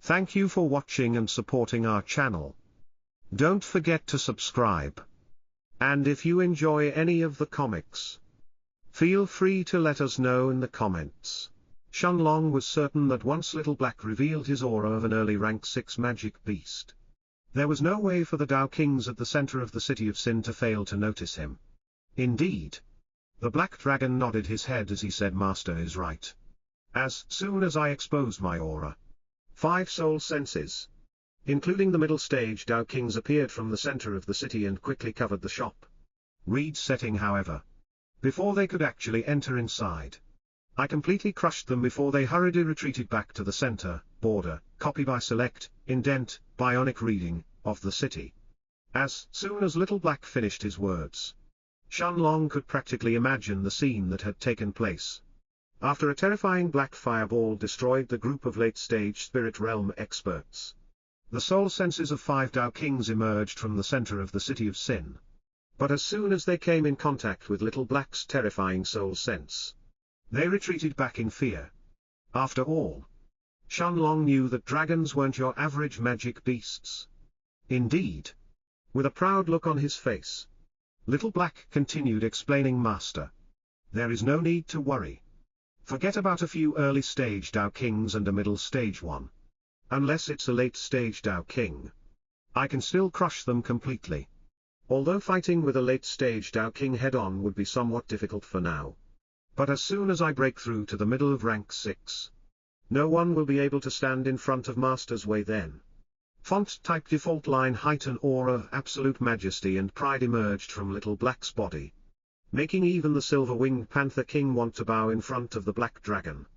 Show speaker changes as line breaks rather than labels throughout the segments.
Thank you for watching and supporting our channel. Don't forget to subscribe. And if you enjoy any of the comics, feel free to let us know in the comments. Shenlong was certain that once Little Black revealed his aura of an early rank 6 magic beast, there was no way for the Tao Kings at the center of the City of Sin to fail to notice him. Indeed, the Black Dragon nodded his head as he said, "Master is right. As soon as I exposed my aura, 5 soul senses, including the middle stage Tao Kings, appeared from the center of the city and quickly covered the shop. Reed's setting, however, before they could actually enter inside, I completely crushed them before they hurriedly retreated back to the center, border, copy by select, indent, bionic reading, of the city." As soon as Little Black finished his words, Shenlong could practically imagine the scene that had taken place. After a terrifying black fireball destroyed the group of late-stage spirit realm experts, the soul senses of 5 Tao Kings emerged from the center of the City of Sin. But as soon as they came in contact with Little Black's terrifying soul sense, they retreated back in fear. After all, Shenlong knew that dragons weren't your average magic beasts. Indeed, with a proud look on his face, Little Black continued explaining, "Master, there is no need to worry. Forget about a few early stage Tao Kings and a middle stage one. Unless it's a late stage Tao King, I can still crush them completely. Although fighting with a late stage Tao King head-on would be somewhat difficult for now. But as soon as I break through to the middle of rank 6, no one will be able to stand in front of Master's way then." Font type default line height. An aura of absolute majesty and pride emerged from Little Black's body, making even the silver-winged Panther King want to bow in front of the Black Dragon.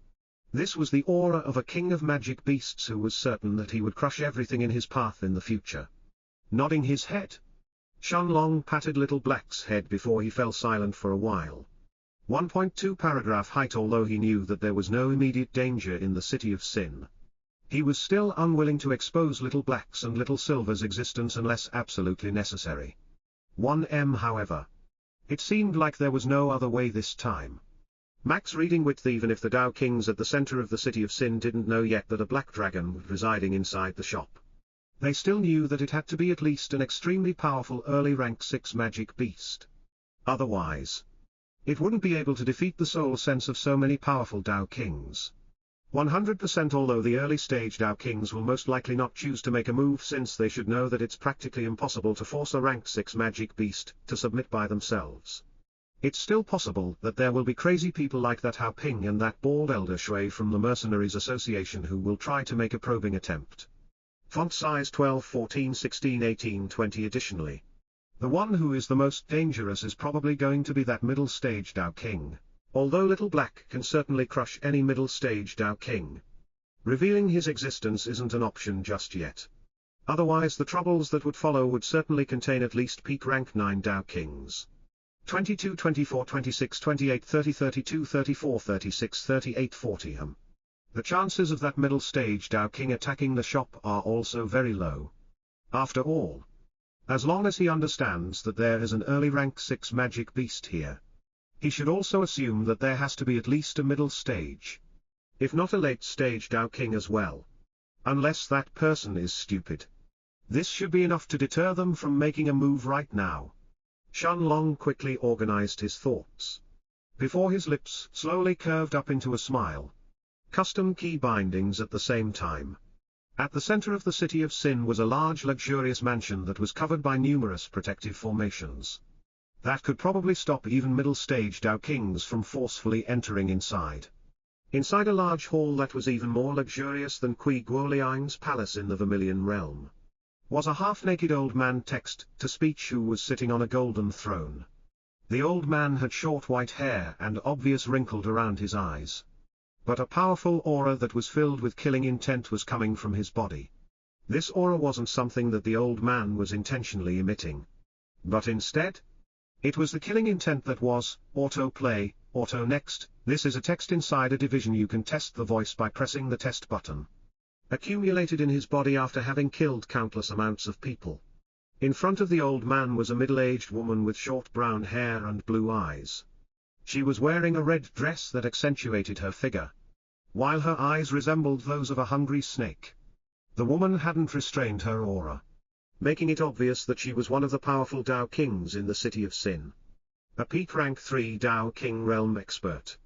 This was the aura of a king of magic beasts who was certain that he would crush everything in his path in the future. Nodding his head, Shenlong patted Little Black's head before he fell silent for a while. 1.2 paragraph height. Although he knew that there was no immediate danger in the City of Sin, he was still unwilling to expose Little Black's and Little Silver's existence unless absolutely necessary. 1M. However, it seemed like there was no other way this time. Max reading width. Even if the Tao Kings at the center of the City of Sin didn't know yet that a Black Dragon was residing inside the shop, they still knew that it had to be at least an extremely powerful early rank 6 magic beast. Otherwise, it wouldn't be able to defeat the soul sense of so many powerful Tao Kings. 100%. Although the early stage Tao Kings will most likely not choose to make a move, since they should know that it's practically impossible to force a rank 6 magic beast to submit by themselves. It's still possible that there will be crazy people like that Hao Ping and that bald Elder Shui from the Mercenaries Association who will try to make a probing attempt. Font size 12, 14, 16, 18, 20. Additionally, the one who is the most dangerous is probably going to be that middle stage Tao King. Although Little Black can certainly crush any middle stage Tao King, revealing his existence isn't an option just yet. Otherwise the troubles that would follow would certainly contain at least peak rank 9 Tao Kings. 22, 24, 26, 28, 30, 32, 34, 36, 38, 40. The chances of that middle stage Tao King attacking the shop are also very low. After all, as long as he understands that there is an early rank 6 magic beast here, he should also assume that there has to be at least a middle stage, if not a late stage Tao King as well. Unless that person is stupid. This should be enough to deter them from making a move right now. Shenlong quickly organized his thoughts, before his lips slowly curved up into a smile. Custom key bindings at the same time. At the center of the City of Sin was a large luxurious mansion that was covered by numerous protective formations that could probably stop even middle stage Tao Kings from forcefully entering inside. Inside a large hall that was even more luxurious than Kui Guoliang's palace in the Vermilion Realm, was a half-naked old man text-to-speech who was sitting on a golden throne. The old man had short white hair and obvious wrinkled around his eyes, but a powerful aura that was filled with killing intent was coming from his body. This aura wasn't something that the old man was intentionally emitting, but instead, it was the killing intent that was, autoplay, auto next. This is a text inside a division. You can test the voice by pressing the test button. Accumulated in his body after having killed countless amounts of people. In front of the old man was a middle-aged woman with short brown hair and blue eyes. She was wearing a red dress that accentuated her figure, while her eyes resembled those of a hungry snake. The woman hadn't restrained her aura, making it obvious that she was one of the powerful Dao Kings in the City of Sin. A peak rank 3 Dao King realm expert.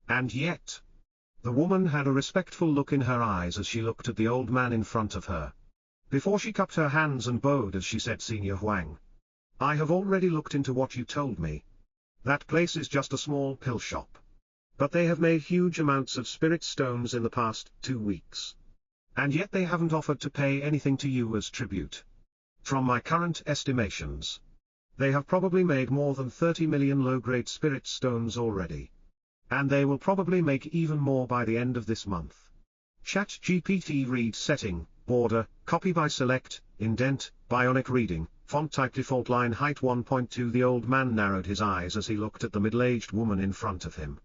And yet, the woman had a respectful look in her eyes as she looked at the old man in front of her. Before she cupped her hands and bowed as she said, "Senior Huang, I have already looked into what you told me. That place is just a small pill shop. But they have made huge amounts of spirit stones in the past 2 weeks. And yet they haven't offered to pay anything to you as tribute. From my current estimations, they have probably made more than 30 million low-grade spirit stones already. And they will probably make even more by the end of this month." ChatGPT read setting, border, copy by select, indent, bionic reading, font type default line height 1.2. The old man narrowed his eyes as he looked at the middle-aged woman in front of him.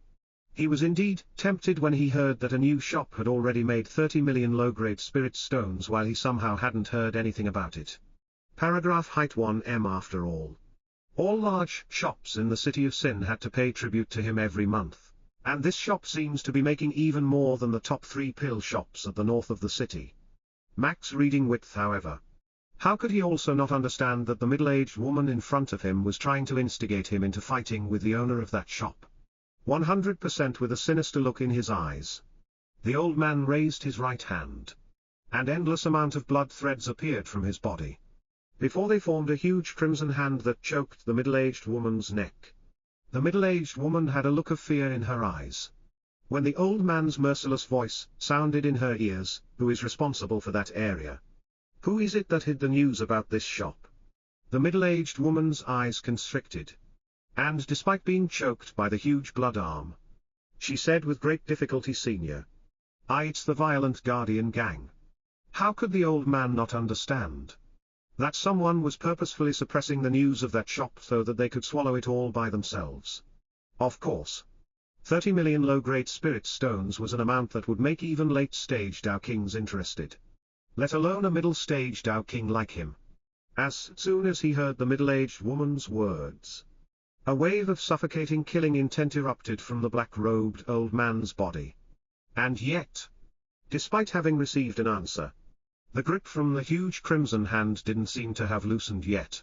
He was indeed tempted when he heard that a new shop had already made 30 million low-grade spirit stones while he somehow hadn't heard anything about it. Paragraph height 1M. After all large shops in the City of Sin had to pay tribute to him every month, and this shop seems to be making even more than the top 3 pill shops at the north of the city. Max reading width. However, how could he also not understand that the middle-aged woman in front of him was trying to instigate him into fighting with the owner of that shop? 100% with a sinister look in his eyes. The old man raised his right hand. And endless amount of blood threads appeared from his body, before they formed a huge crimson hand that choked the middle-aged woman's neck. The middle-aged woman had a look of fear in her eyes. When the old man's merciless voice sounded in her ears, "Who is responsible for that area? Who is it that hid the news about this shop?" The middle-aged woman's eyes constricted. And despite being choked by the huge blood arm, she said with great difficulty, "Senior. It's the Violent Guardian Gang." How could the old man not understand that someone was purposefully suppressing the news of that shop so that they could swallow it all by themselves? Of course. 30 million low-grade spirit stones was an amount that would make even late-stage Dao Kings interested, let alone a middle-stage Dao King like him. As soon as he heard the middle-aged woman's words, a wave of suffocating killing intent erupted from the black-robed old man's body. And yet, despite having received an answer, the grip from the huge crimson hand didn't seem to have loosened yet,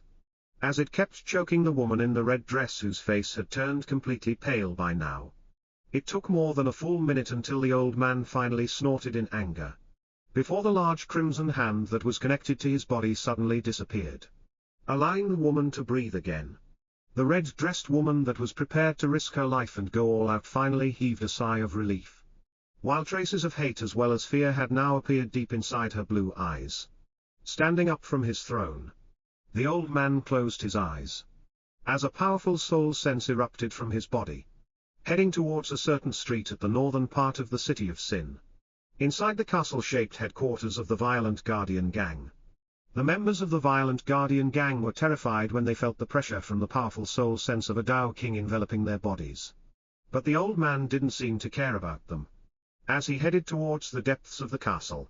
as it kept choking the woman in the red dress whose face had turned completely pale by now. It took more than a full minute until the old man finally snorted in anger, before the large crimson hand that was connected to his body suddenly disappeared, allowing the woman to breathe again. The red-dressed woman that was prepared to risk her life and go all out finally heaved a sigh of relief, while traces of hate as well as fear had now appeared deep inside her blue eyes. Standing up from his throne, the old man closed his eyes, as a powerful soul sense erupted from his body, heading towards a certain street at the northern part of the City of Sin, inside the castle-shaped headquarters of the Violent Guardian Gang. The members of the Violent Guardian Gang were terrified when they felt the pressure from the powerful soul sense of a Dao King enveloping their bodies. But the old man didn't seem to care about them. As he headed towards the depths of the castle,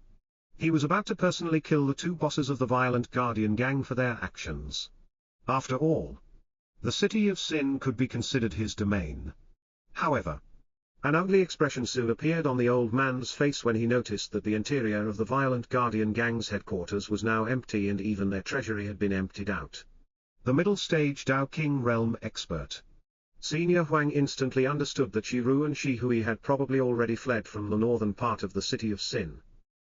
he was about to personally kill the 2 bosses of the Violent Guardian Gang for their actions. After all, the City of Sin could be considered his domain. However, an ugly expression soon appeared on the old man's face when he noticed that the interior of the Violent Guardian Gang's headquarters was now empty and even their treasury had been emptied out. The middle-stage Dao King realm expert, Senior Huang, instantly understood that Shiru and Shihui had probably already fled from the northern part of the City of Sin.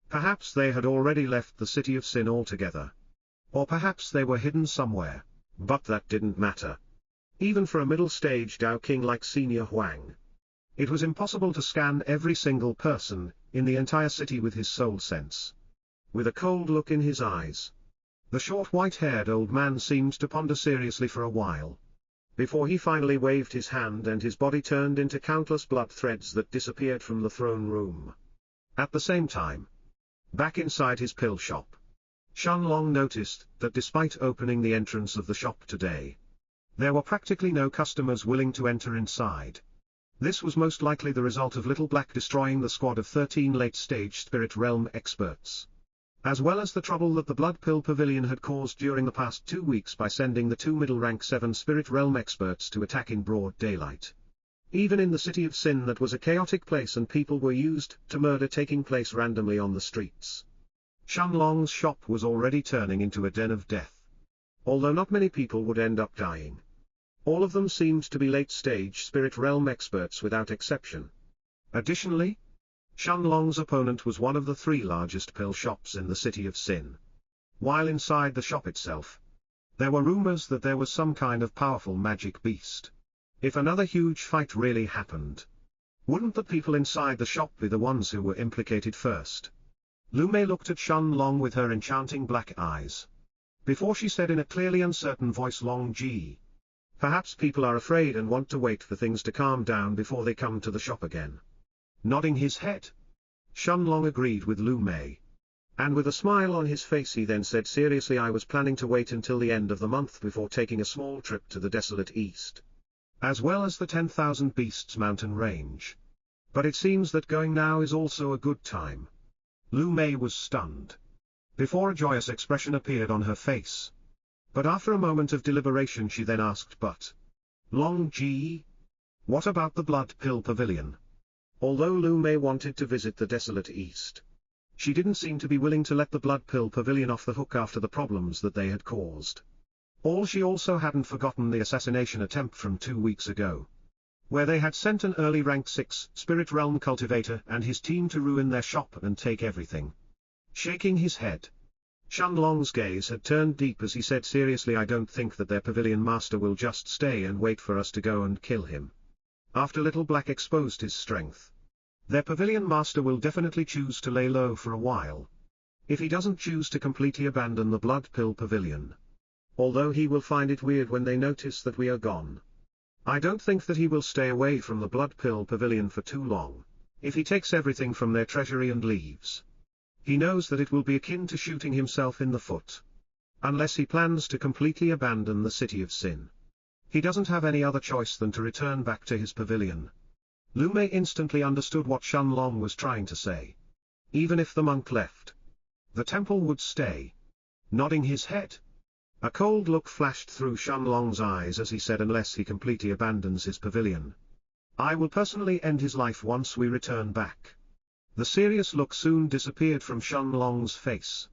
Perhaps they had already left the City of Sin altogether. Or perhaps they were hidden somewhere, but that didn't matter. Even for a middle-stage Dao King like Senior Huang, it was impossible to scan every single person in the entire city with his soul sense. With a cold look in his eyes, the short white-haired old man seemed to ponder seriously for a while, before he finally waved his hand and his body turned into countless blood threads that disappeared from the throne room. At the same time, back inside his pill shop, Shenlong noticed that despite opening the entrance of the shop today, there were practically no customers willing to enter inside. This was most likely the result of Little Black destroying the squad of 13 late-stage Spirit Realm experts, as well as the trouble that the Blood Pill Pavilion had caused during the past 2 weeks by sending the 2 middle-rank 7 Spirit Realm experts to attack in broad daylight. Even in the City of Sin, that was a chaotic place and people were used to murder taking place randomly on the streets. Shenlong's shop was already turning into a den of death. Although not many people would end up dying. All of them seemed to be late-stage spirit realm experts without exception. Additionally, Shenlong's opponent was one of the 3 largest pill shops in the city of Sin. While inside the shop itself, there were rumors that there was some kind of powerful magic beast. If another huge fight really happened, wouldn't the people inside the shop be the ones who were implicated first? Lu Mei looked at Shenlong with her enchanting black eyes. Before she said in a clearly uncertain voice, Long Ji. Perhaps people are afraid and want to wait for things to calm down before they come to the shop again. Nodding his head, Shenlong agreed with Lu Mei. And with a smile on his face he then said seriously, I was planning to wait until the end of the month before taking a small trip to the desolate east, as well as the 10,000 Beasts mountain range. But it seems that going now is also a good time. Lu Mei was stunned. Before a joyous expression appeared on her face. But after a moment of deliberation she then asked, but, Long Ji? What about the Blood Pill Pavilion? Although Lu Mei wanted to visit the desolate east, she didn't seem to be willing to let the Blood Pill Pavilion off the hook after the problems that they had caused. She also hadn't forgotten the assassination attempt from 2 weeks ago, where they had sent an early rank 6 spirit realm cultivator and his team to ruin their shop and take everything. Shaking his head, Shenlong's gaze had turned deep as he said seriously, I don't think that their pavilion master will just stay and wait for us to go and kill him. After Little Black exposed his strength, their pavilion master will definitely choose to lay low for a while. If he doesn't choose to completely abandon the Blood Pill Pavilion. Although he will find it weird when they notice that we are gone. I don't think that he will stay away from the Blood Pill Pavilion for too long. If he takes everything from their treasury and leaves, he knows that it will be akin to shooting himself in the foot. Unless he plans to completely abandon the city of Sin. He doesn't have any other choice than to return back to his pavilion. Lu Mei instantly understood what Shenlong was trying to say. Even if the monk left, the temple would stay. Nodding his head, a cold look flashed through Shenlong's eyes as he said, unless he completely abandons his pavilion, I will personally end his life once we return back. The serious look soon disappeared from Shenlong's face.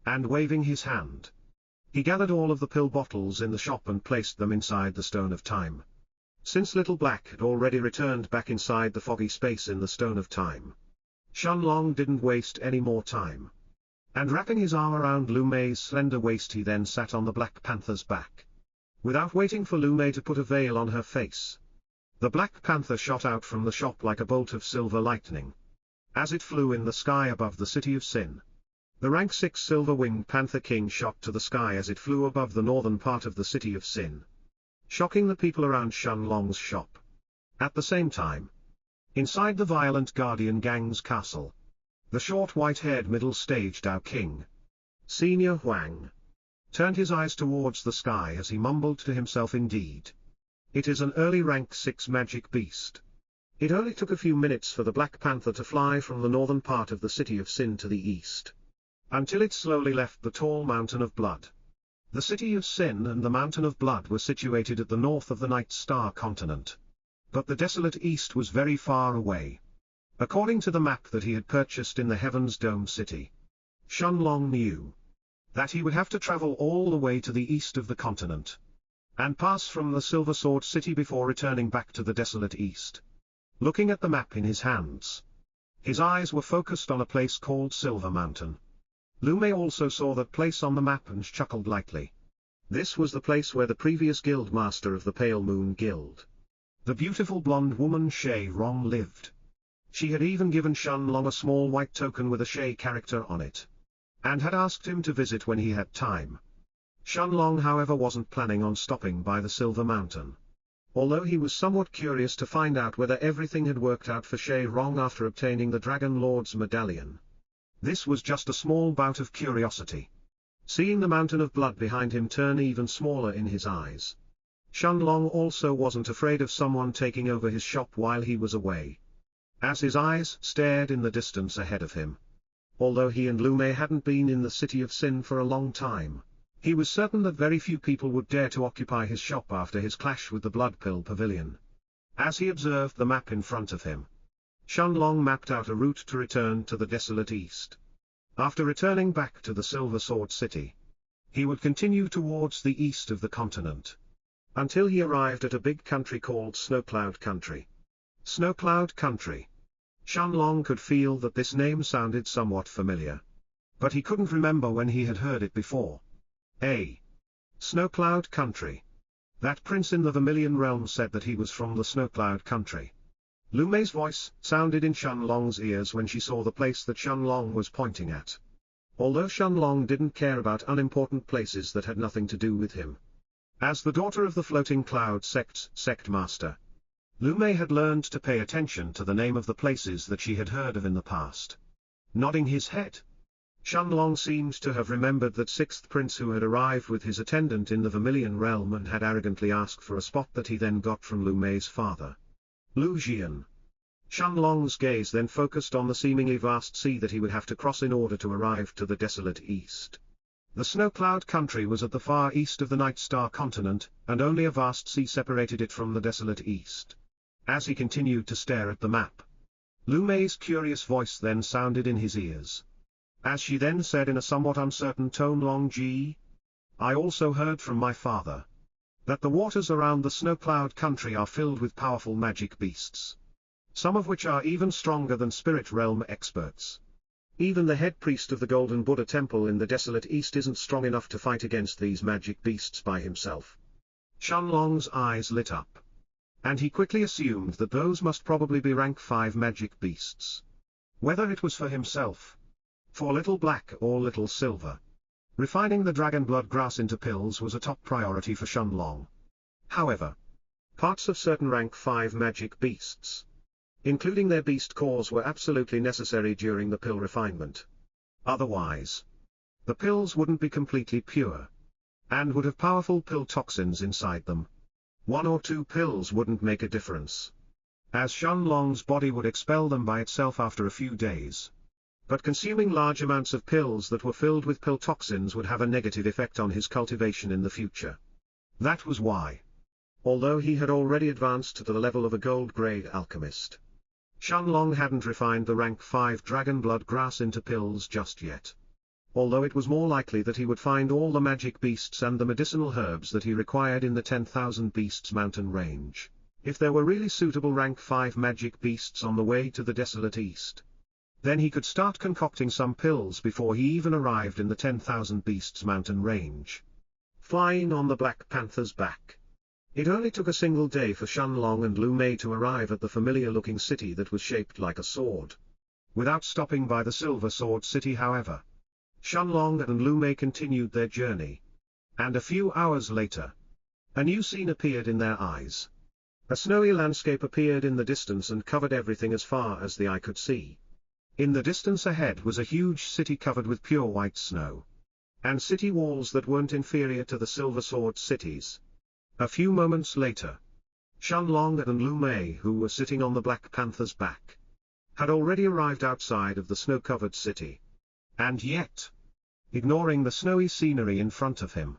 And waving his hand, he gathered all of the pill bottles in the shop and placed them inside the Stone of Time. Since Little Black had already returned back inside the foggy space in the Stone of Time, Shenlong didn't waste any more time. And wrapping his arm around Lu Mei's slender waist he then sat on the Black Panther's back. Without waiting for Lu Mei to put a veil on her face, the Black Panther shot out from the shop like a bolt of silver lightning. As it flew in the sky above the city of Sin, the rank 6 silver-winged Panther King shot to the sky as it flew above the northern part of the city of Sin, shocking the people around Shenlong's shop. At the same time, inside the violent Guardian Gang's castle, the short white-haired middle-stage Dao King, Senior Huang, turned his eyes towards the sky as he mumbled to himself, indeed. It is an early rank 6 magic beast. It only took a few minutes for the Black Panther to fly from the northern part of the city of Sin to the east, until it slowly left the tall Mountain of Blood. The city of Sin and the Mountain of Blood were situated at the north of the Night Star continent. But the desolate east was very far away. According to the map that he had purchased in the Heaven's Dome city, Shenlong knew that he would have to travel all the way to the east of the continent, and pass from the Silver Sword City before returning back to the desolate east. Looking at the map in his hands, his eyes were focused on a place called Silver Mountain. Lu Mei also saw that place on the map and chuckled lightly. This was the place where the previous guild master of the Pale Moon Guild, the beautiful blonde woman Shay Rong, lived. She had even given Shenlong a small white token with a Shay character on it, and had asked him to visit when he had time. Shenlong, however, wasn't planning on stopping by the Silver Mountain. Although he was somewhat curious to find out whether everything had worked out for Shay Rong after obtaining the Dragon Lord's medallion. This was just a small bout of curiosity. Seeing the Mountain of Blood behind him turn even smaller in his eyes, Shenlong also wasn't afraid of someone taking over his shop while he was away. As his eyes stared in the distance ahead of him, although he and Lu Mei hadn't been in the city of Sin for a long time, he was certain that very few people would dare to occupy his shop after his clash with the Blood Pill Pavilion. As he observed the map in front of him, Shenlong mapped out a route to return to the desolate east. After returning back to the Silver Sword City, he would continue towards the east of the continent, until he arrived at a big country called Snowcloud Country. Snowcloud Country. Shenlong could feel that this name sounded somewhat familiar, but he couldn't remember when he had heard it before. Snowcloud Country. That prince in the Vermilion Realm said that he was from the Snowcloud Country. Lu Mei's voice sounded in Shenlong's ears when she saw the place that Shenlong was pointing at. Although Shenlong didn't care about unimportant places that had nothing to do with him. As the daughter of the Floating Cloud Sect's sect master, Lu Mei had learned to pay attention to the name of the places that she had heard of in the past. Nodding his head, Shenlong seemed to have remembered that sixth prince who had arrived with his attendant in the Vermilion Realm and had arrogantly asked for a spot that he then got from Lu Mei's father, Lu Jian. Shenlong's gaze then focused on the seemingly vast sea that he would have to cross in order to arrive to the desolate east. The Snowcloud Country was at the far east of the Night Star continent, and only a vast sea separated it from the desolate east. As he continued to stare at the map, Lu Mei's curious voice then sounded in his ears. As she then said in a somewhat uncertain tone, Long Ji, I also heard from my father that the waters around the Snowcloud Country are filled with powerful magic beasts, some of which are even stronger than Spirit Realm experts. Even the head priest of the Golden Buddha Temple in the desolate east isn't strong enough to fight against these magic beasts by himself. Shenlong's eyes lit up, and he quickly assumed that those must probably be rank 5 magic beasts. Whether it was for himself, for Little Black or Little Silver, refining the dragon blood grass into pills was a top priority for Shenlong. However, parts of certain rank 5 magic beasts, including their beast cores, were absolutely necessary during the pill refinement. Otherwise, the pills wouldn't be completely pure, and would have powerful pill toxins inside them. 1 or 2 pills wouldn't make a difference, as Shenlong's body would expel them by itself after a few days. But consuming large amounts of pills that were filled with pill toxins would have a negative effect on his cultivation in the future. That was why, although he had already advanced to the level of a gold-grade alchemist, Shenlong hadn't refined the rank 5 dragon blood grass into pills just yet. Although it was more likely that he would find all the magic beasts and the medicinal herbs that he required in the 10,000 Beasts mountain range, if there were really suitable rank 5 magic beasts on the way to the desolate east. Then he could start concocting some pills before he even arrived in the 10,000 Beasts mountain range. Flying on the Black Panther's back. It only took a single day for Shenlong and Lu Mei to arrive at the familiar-looking city that was shaped like a sword. Without stopping by the Silver Sword City, however, Shenlong and Lu Mei continued their journey. And a few hours later, a new scene appeared in their eyes. A snowy landscape appeared in the distance and covered everything as far as the eye could see. In the distance ahead was a huge city covered with pure white snow, and city walls that weren't inferior to the Silver Sword cities. A few moments later, Shenlong and Lu Mei, who were sitting on the Black Panther's back, had already arrived outside of the snow-covered city. And yet, ignoring the snowy scenery in front of him,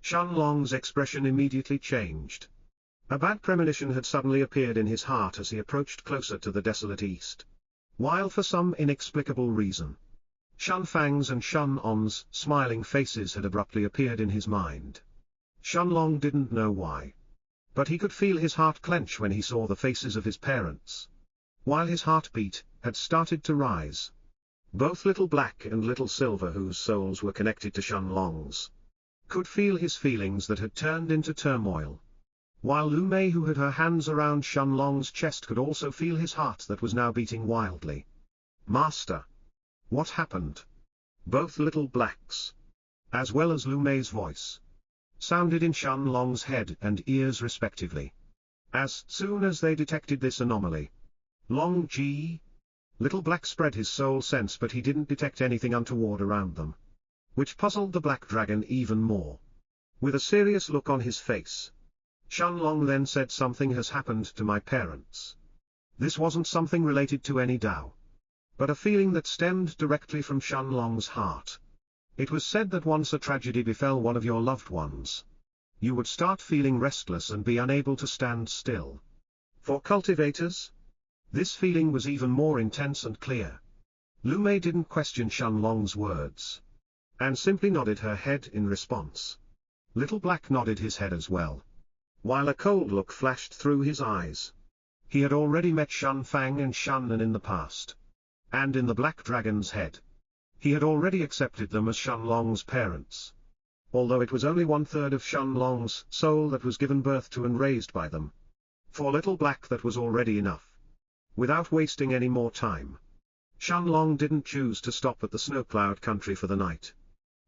Shenlong's expression immediately changed. A bad premonition had suddenly appeared in his heart as he approached closer to the desolate east. While for some inexplicable reason, Shen Fang's and Shen On's smiling faces had abruptly appeared in his mind. Shenlong didn't know why, but he could feel his heart clench when he saw the faces of his parents. While his heartbeat had started to rise, both Little Black and Little Silver, whose souls were connected to Shenlong's, could feel his feelings that had turned into turmoil. While Lu Mei, who had her hands around Shenlong's chest, could also feel his heart that was now beating wildly. Master! What happened? Both Little Black's, as well as Lu Mei's voice, sounded in Shenlong's head and ears respectively. As soon as they detected this anomaly, Long Ji, Little Black spread his soul sense, but he didn't detect anything untoward around them, which puzzled the Black Dragon even more. With a serious look on his face, Shenlong then said, "Something has happened to my parents." This wasn't something related to any Tao, but a feeling that stemmed directly from Shenlong's heart. It was said that once a tragedy befell one of your loved ones, you would start feeling restless and be unable to stand still. For cultivators, this feeling was even more intense and clear. Lu Mei didn't question Shenlong's words, and simply nodded her head in response. Little Black nodded his head as well, while a cold look flashed through his eyes. He had already met Shun Fang and Shunnan in the past, and in the Black Dragon's head, he had already accepted them as Shenlong's parents. Although it was only 1/3 of Shenlong's soul that was given birth to and raised by them. For Little Black that was already enough. Without wasting any more time, Shenlong didn't choose to stop at the Snow Cloud country for the night,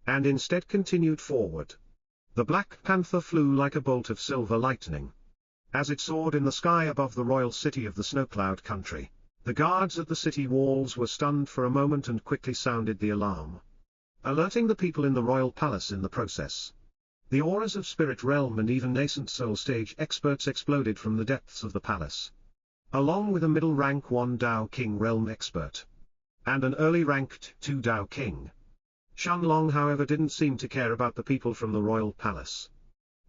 and instead continued forward. The Black Panther flew like a bolt of silver lightning. As it soared in the sky above the royal city of the Snow Cloud country, the guards at the city walls were stunned for a moment and quickly sounded the alarm, alerting the people in the royal palace in the process. The auras of Spirit Realm and even nascent Soul Stage experts exploded from the depths of the palace, along with a middle-rank 1 Dao King Realm expert, and an early-ranked 2 Dao King. Shenlong however didn't seem to care about the people from the royal palace.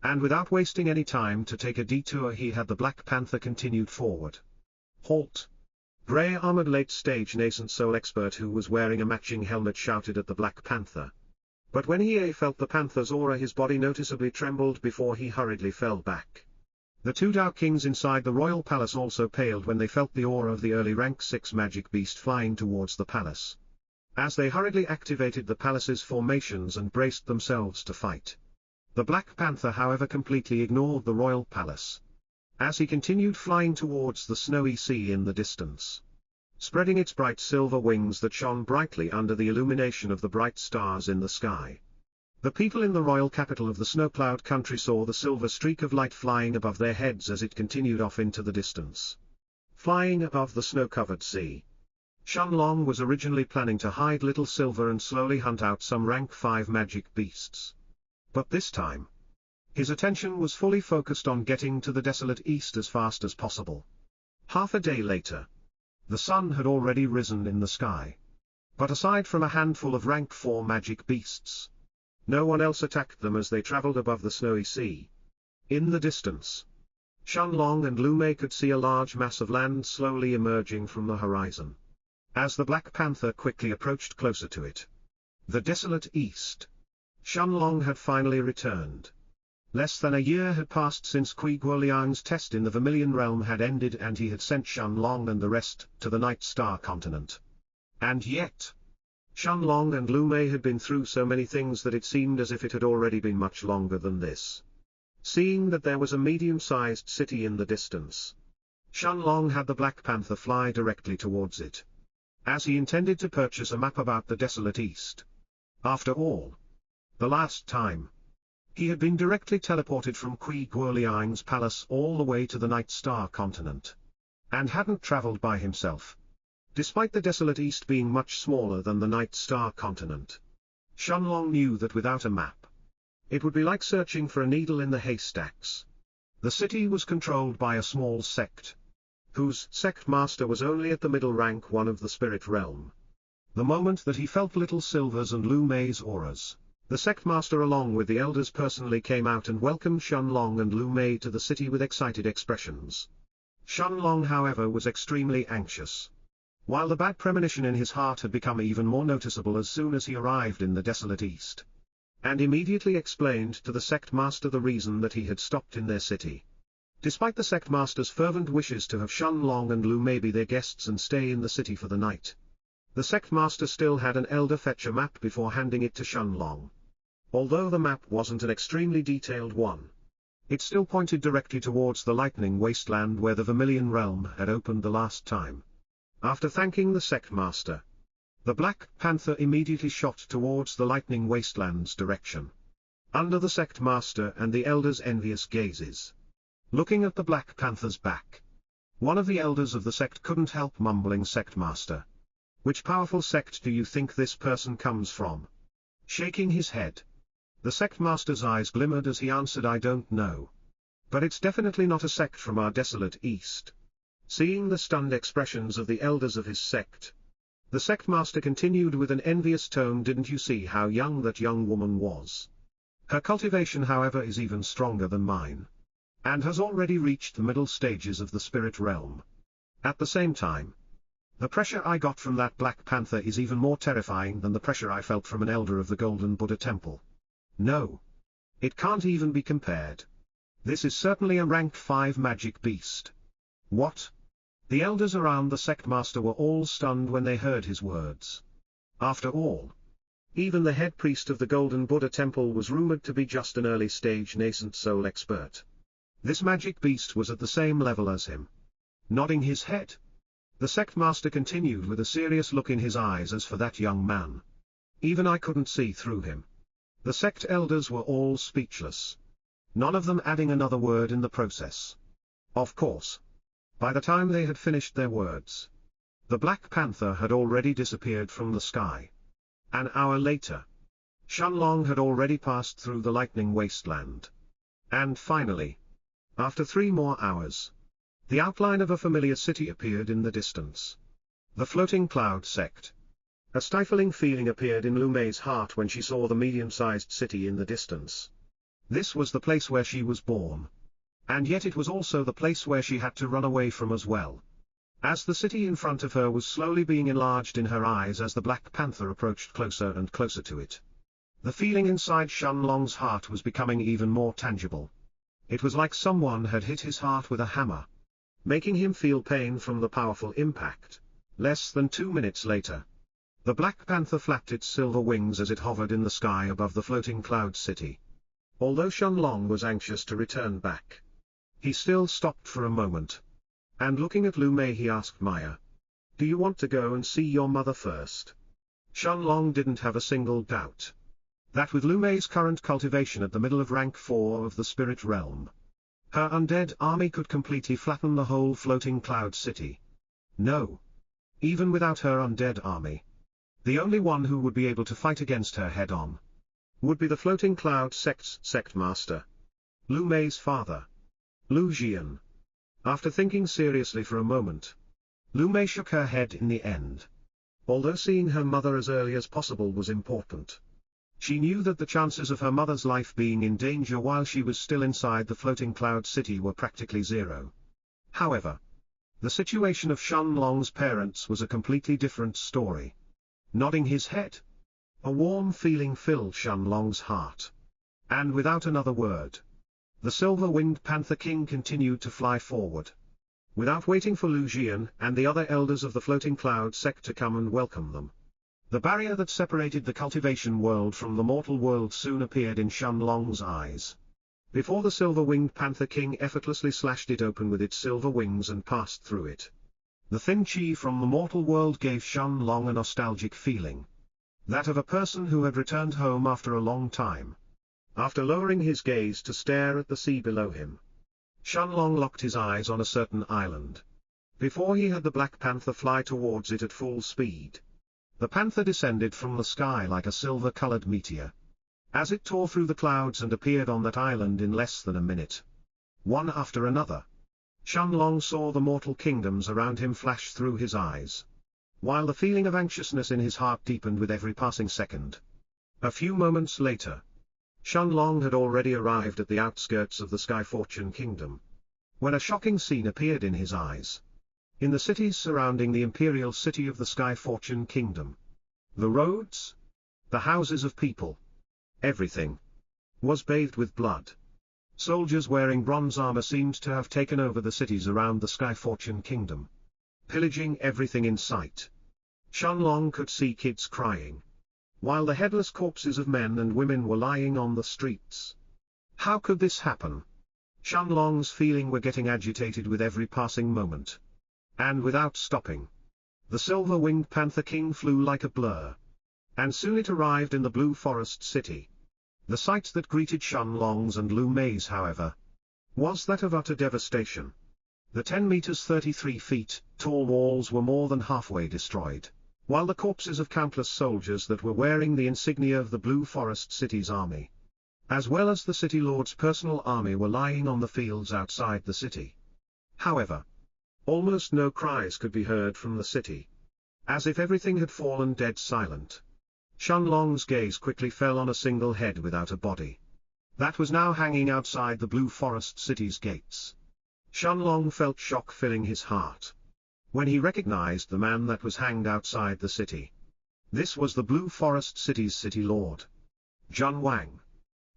And without wasting any time to take a detour he had the Black Panther continued forward. Halt! Grey-armored late-stage nascent soul expert who was wearing a matching helmet shouted at the Black Panther. But when he felt the panther's aura his body noticeably trembled before he hurriedly fell back. The 2 Dao Kings inside the royal palace also paled when they felt the aura of the early rank 6 magic beast flying towards the palace. As they hurriedly activated the palace's formations and braced themselves to fight. The Black Panther however completely ignored the royal palace, as he continued flying towards the snowy sea in the distance, spreading its bright silver wings that shone brightly under the illumination of the bright stars in the sky. The people in the royal capital of the Snow Cloud country saw the silver streak of light flying above their heads as it continued off into the distance. Flying above the snow-covered sea, Shenlong was originally planning to hide Little Silver and slowly hunt out some rank 5 magic beasts. But this time, his attention was fully focused on getting to the desolate east as fast as possible. Half a day later, the sun had already risen in the sky. But aside from a handful of rank 4 magic beasts, no one else attacked them as they traveled above the snowy sea. In the distance, Shenlong and Lu Mei could see a large mass of land slowly emerging from the horizon, as the Black Panther quickly approached closer to it. The desolate east. Shenlong had finally returned. Less than a year had passed since Kui Guoliang's test in the Vermilion Realm had ended and he had sent Shenlong and the rest to the Night Star continent. And yet, Shenlong and Lu Mei had been through so many things that it seemed as if it had already been much longer than this. Seeing that there was a medium-sized city in the distance, Shenlong had the Black Panther fly directly towards it, as he intended to purchase a map about the desolate east. After all, the last time, he had been directly teleported from Kui Guoliang's palace all the way to the Night Star continent, and hadn't traveled by himself. Despite the desolate east being much smaller than the Night Star continent, Shenlong knew that without a map, it would be like searching for a needle in the haystacks. The city was controlled by a small sect, whose sect master was only at the middle rank 1 of the Spirit Realm. The moment that he felt Little Silver's and Lu Mei's auras, the sect master along with the elders personally came out and welcomed Shenlong and Lu Mei to the city with excited expressions. Shenlong however was extremely anxious, while the bad premonition in his heart had become even more noticeable as soon as he arrived in the desolate east, and immediately explained to the sect master the reason that he had stopped in their city. Despite the sect master's fervent wishes to have Shenlong and Lu Mei be their guests and stay in the city for the night, the sect master still had an elder fetch a map before handing it to Shenlong. Although the map wasn't an extremely detailed one, it still pointed directly towards the lightning wasteland where the Vermilion Realm had opened the last time. After thanking the sect master, the Black Panther immediately shot towards the lightning wasteland's direction, under the sect master and the elders' envious gazes. Looking at the Black Panther's back, one of the elders of the sect couldn't help mumbling, "Sect master, which powerful sect do you think this person comes from?" Shaking his head, the sect master's eyes glimmered as he answered, "I don't know. But it's definitely not a sect from our desolate east." Seeing the stunned expressions of the elders of his sect, the sect master continued with an envious tone, "Didn't you see how young that young woman was? Her cultivation however is even stronger than mine, and has already reached the middle stages of the Spirit Realm." At the same time, The pressure I got from that Black Panther is even more terrifying than the pressure I felt from an elder of the Golden Buddha Temple. No. It can't even be compared. This is certainly a rank 5 magic beast. What? The elders around the sect master were all stunned when they heard his words. After all, even the head priest of the Golden Buddha Temple was rumored to be just an early-stage nascent soul expert. This magic beast was at the same level as him. Nodding his head, the sect master continued with a serious look in his eyes as for that young man. Even I couldn't see through him. The sect elders were all speechless. None of them adding another word in the process. Of course. By the time they had finished their words, the Black Panther had already disappeared from the sky. An hour later, Shenlong had already passed through the lightning wasteland. And finally, after 3 more hours, the outline of a familiar city appeared in the distance. The floating cloud sect. A stifling feeling appeared in Lu Mei's heart when she saw the medium-sized city in the distance. This was the place where she was born. And yet it was also the place where she had to run away from as well. As the city in front of her was slowly being enlarged in her eyes as the Black Panther approached closer and closer to it, the feeling inside Shenlong's heart was becoming even more tangible. It was like someone had hit his heart with a hammer, making him feel pain from the powerful impact. Less than 2 minutes later, the Black Panther flapped its silver wings as it hovered in the sky above the floating cloud city. Although Shenlong was anxious to return back, he still stopped for a moment. And looking at Lu Mei he asked Maya, "Do you want to go and see your mother first?" Shenlong didn't have a single doubt that with Lu Mei's current cultivation at the middle of rank 4 of the spirit realm, her undead army could completely flatten the whole floating cloud city. No. Even without her undead army, the only one who would be able to fight against her head-on would be the floating cloud sect's sect master, Lu Mei's father, Lu Jian. After thinking seriously for a moment, Lu Mei shook her head in the end. Although seeing her mother as early as possible was important, she knew that the chances of her mother's life being in danger while she was still inside the floating cloud city were practically zero. However, the situation of Shenlong's parents was a completely different story. Nodding his head, a warm feeling filled Shenlong's heart. And without another word, the silver-winged Panther King continued to fly forward. Without waiting for Lu Jian and the other elders of the floating cloud sect to come and welcome them, the barrier that separated the cultivation world from the mortal world soon appeared in Shenlong's eyes. Before the silver-winged Panther King effortlessly slashed it open with its silver wings and passed through it, the thin chi from the mortal world gave Shenlong a nostalgic feeling. That of a person who had returned home after a long time. After lowering his gaze to stare at the sea below him, Shenlong locked his eyes on a certain island. Before he had the Black Panther fly towards it at full speed, the panther descended from the sky like a silver-colored meteor. As it tore through the clouds and appeared on that island in less than a minute, one after another, Shenlong saw the mortal kingdoms around him flash through his eyes, while the feeling of anxiousness in his heart deepened with every passing second. A few moments later, Shenlong had already arrived at the outskirts of the Sky Fortune Kingdom, when a shocking scene appeared in his eyes. In the cities surrounding the imperial city of the Sky Fortune Kingdom, the roads, the houses of people, everything was bathed with blood. Soldiers wearing bronze armor seemed to have taken over the cities around the Sky Fortune Kingdom, pillaging everything in sight. Shenlong could see kids crying, while the headless corpses of men and women were lying on the streets. How could this happen? Shenlong's feelings were getting agitated with every passing moment. And without stopping, the silver-winged Panther King flew like a blur. And soon it arrived in the Blue Forest City. The sight that greeted Shenlong's and Lu Mei's, however, was that of utter devastation. The 10 meters 33 feet tall walls were more than halfway destroyed, while the corpses of countless soldiers that were wearing the insignia of the Blue Forest City's army, as well as the City Lord's personal army, were lying on the fields outside the city. However, almost no cries could be heard from the city. As if everything had fallen dead silent. Shenlong's gaze quickly fell on a single head without a body. That was now hanging outside the Blue Forest City's gates. Shenlong felt shock filling his heart. when he recognized the man that was hanged outside the city. This was the Blue Forest City's city lord, Jun Wang.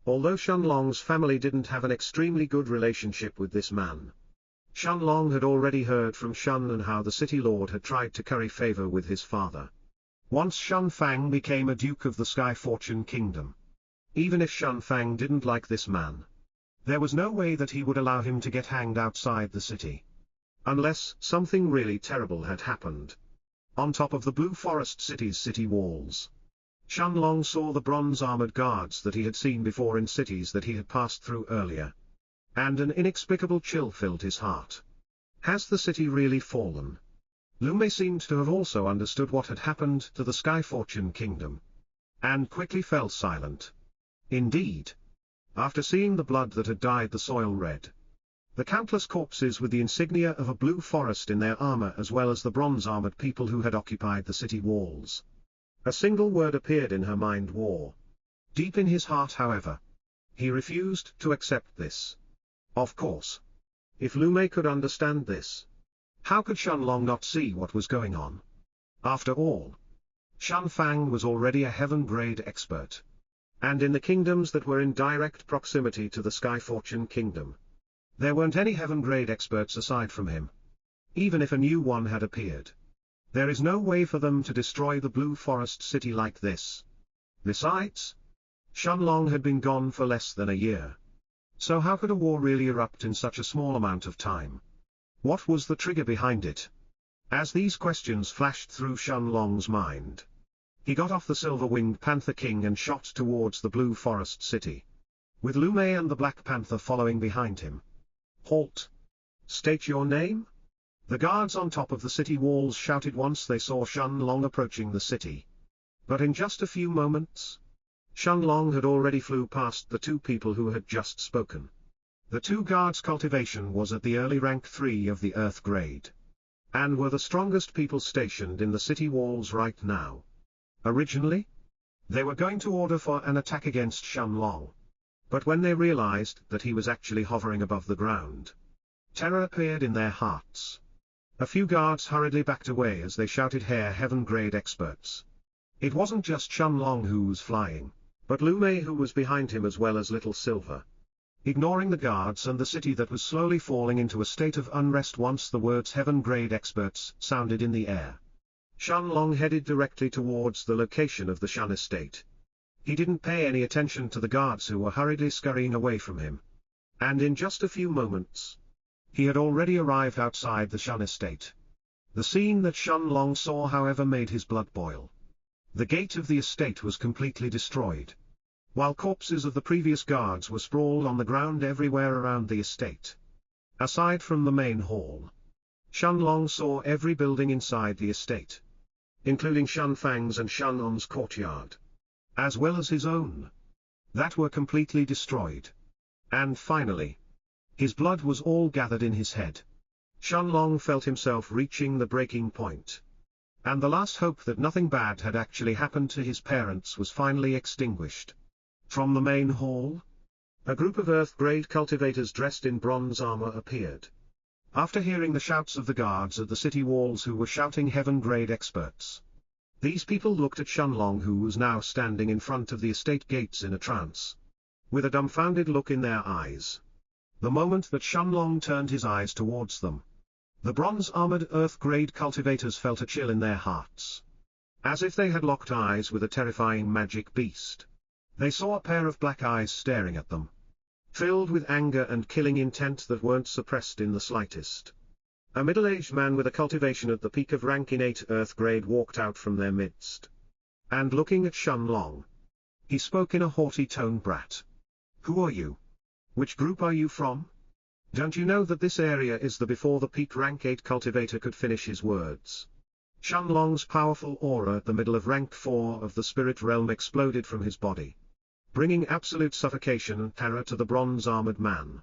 Although Shenlong's family didn't have an extremely good relationship with this man, Shenlong had already heard from Shen and how the city lord had tried to curry favor with his father. Once Shen Fang became a duke of the Sky Fortune Kingdom. Even if Shen Fang didn't like this man, there was no way that he would allow him to get hanged outside the city. Unless something really terrible had happened. On top of the Blue Forest City's city walls, Shenlong saw the bronze-armored guards that he had seen before in cities that he had passed through earlier. And an inexplicable chill filled his heart. Has the city really fallen? Lu Mei seemed to have also understood what had happened to the Sky Fortune Kingdom, and quickly fell silent. Indeed, after seeing the blood that had dyed the soil red, the countless corpses with the insignia of a blue forest in their armor as well as the bronze-armored people who had occupied the city walls, a single word appeared in her mind: war. Deep in his heart, however, he refused to accept this. Of course. If Lu Mei could understand this, how could Shenlong not see what was going on? After all, Shen Fang was already a heaven-grade expert. And in the kingdoms that were in direct proximity to the Sky Fortune Kingdom, there weren't any heaven-grade experts aside from him. Even if a new one had appeared, there is no way for them to destroy the Blue Forest City like this. Besides, Shenlong had been gone for less than a year. So how could a war really erupt in such a small amount of time? What was the trigger behind it? As these questions flashed through Shenlong's mind, he got off the Silver-Winged Panther King and shot towards the Blue Forest City, with Lu Mei and the Black Panther following behind him. Halt! State your name? The guards on top of the city walls shouted once they saw Shenlong approaching the city. But in just a few moments, Shenlong had already flew past the two people who had just spoken. The two guards' cultivation was at the early rank 3 of the Earth grade, and were the strongest people stationed in the city walls right now. Originally, they were going to order for an attack against Shenlong. But when they realized that he was actually hovering above the ground, terror appeared in their hearts. A few guards hurriedly backed away as they shouted, "Hair heaven-grade experts." It wasn't just Shenlong who was flying, but Lu Mei who was behind him as well as Little Silver. Ignoring the guards and the city that was slowly falling into a state of unrest once the words heaven-grade experts sounded in the air, Shenlong headed directly towards the location of the Shen estate. He didn't pay any attention to the guards who were hurriedly scurrying away from him. And in just a few moments, he had already arrived outside the Shen estate. The scene that Shenlong saw, however, made his blood boil. The gate of the estate was completely destroyed, while corpses of the previous guards were sprawled on the ground everywhere around the estate. Aside from the main hall, Shenlong saw every building inside the estate, including Shen Fang's and Shenlong's courtyard, as well as his own, that were completely destroyed. And finally, his blood was all gathered in his head. Shenlong felt himself reaching the breaking point, and the last hope that nothing bad had actually happened to his parents was finally extinguished. From the main hall, a group of Earth-grade cultivators dressed in bronze armor appeared. After hearing the shouts of the guards at the city walls who were shouting heaven-grade experts, these people looked at Shenlong, who was now standing in front of the estate gates in a trance, with a dumbfounded look in their eyes. The moment that Shenlong turned his eyes towards them, the bronze-armored Earth-grade cultivators felt a chill in their hearts, as if they had locked eyes with a terrifying magic beast. They saw a pair of black eyes staring at them, filled with anger and killing intent that weren't suppressed in the slightest. A middle-aged man with a cultivation at the peak of rank in 8 Earth grade walked out from their midst. And looking at Shenlong, he spoke in a haughty tone. "Brat. Who are you? Which group are you from? Don't you know that this area is the before the peak rank 8 cultivator could finish his words. Shenlong's powerful aura at the middle of rank 4 of the spirit realm exploded from his body, bringing absolute suffocation and terror to the bronze-armored man.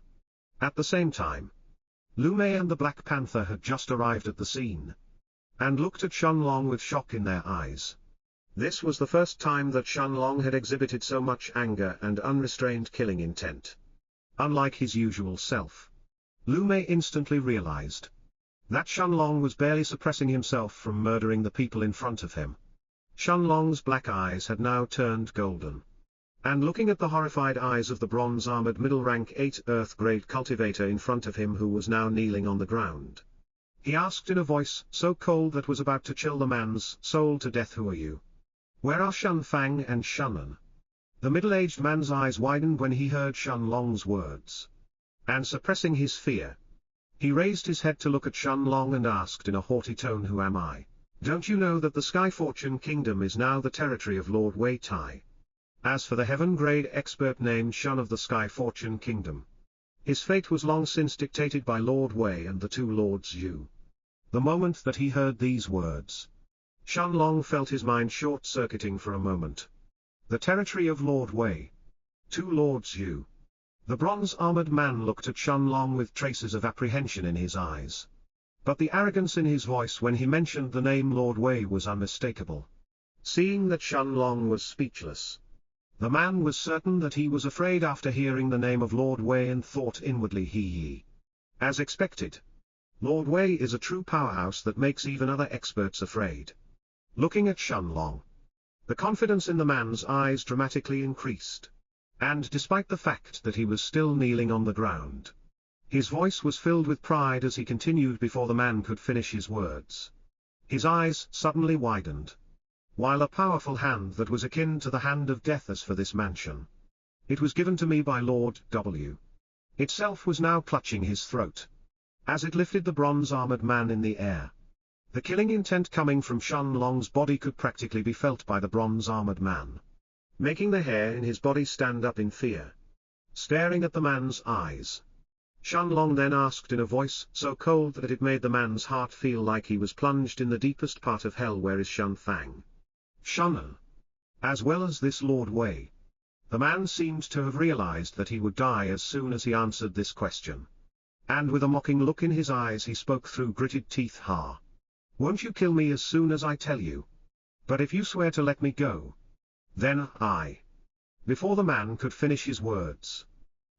At the same time, Lu Mei and the Black Panther had just arrived at the scene, and looked at Shenlong with shock in their eyes. This was the first time that Shenlong had exhibited so much anger and unrestrained killing intent. Unlike his usual self, Lu Mei instantly realized that Shenlong was barely suppressing himself from murdering the people in front of him. Shenlong's black eyes had now turned golden. And looking at the horrified eyes of the bronze-armored middle-rank 8 Earth-grade cultivator in front of him who was now kneeling on the ground, he asked in a voice so cold that was about to chill the man's soul to death, "Who are you? Where are Shen Fang and Shenlan?" The middle-aged man's eyes widened when he heard Shenlong's words. And suppressing his fear, he raised his head to look at Shenlong and asked in a haughty tone, "Who am I? Don't you know that the Sky Fortune Kingdom is now the territory of Lord Wei Tai? As for the heaven-grade expert named Shen of the Sky Fortune Kingdom, his fate was long since dictated by Lord Wei and the 2 Lords Yu." The moment that he heard these words, Shenlong felt his mind short-circuiting for a moment. The territory of Lord Wei. 2 Lords Yu. The bronze-armored man looked at Shenlong with traces of apprehension in his eyes. But the arrogance in his voice when he mentioned the name Lord Wei was unmistakable. Seeing that Shenlong was speechless, the man was certain that he was afraid after hearing the name of Lord Wei and thought inwardly, he. As expected, Lord Wei is a true powerhouse that makes even other experts afraid. Looking at Shenlong, the confidence in the man's eyes dramatically increased. And despite the fact that he was still kneeling on the ground, his voice was filled with pride as he continued before the man could finish his words. His eyes suddenly widened, while a powerful hand that was akin to the hand of death, "As for this mansion, it was given to me by Lord W." itself was now clutching his throat, as it lifted the bronze-armored man in the air. The killing intent coming from Shenlong's body could practically be felt by the bronze-armored man, making the hair in his body stand up in fear. Staring at the man's eyes, Shenlong then asked in a voice so cold that it made the man's heart feel like he was plunged in the deepest part of hell, "Where is Shen Fang? Shenlan? As well as this Lord Wei?" The man seemed to have realized that he would die as soon as he answered this question. And with a mocking look in his eyes he spoke through gritted teeth, "Ha! Won't you kill me as soon as I tell you? But if you swear to let me go, then I..." Before the man could finish his words,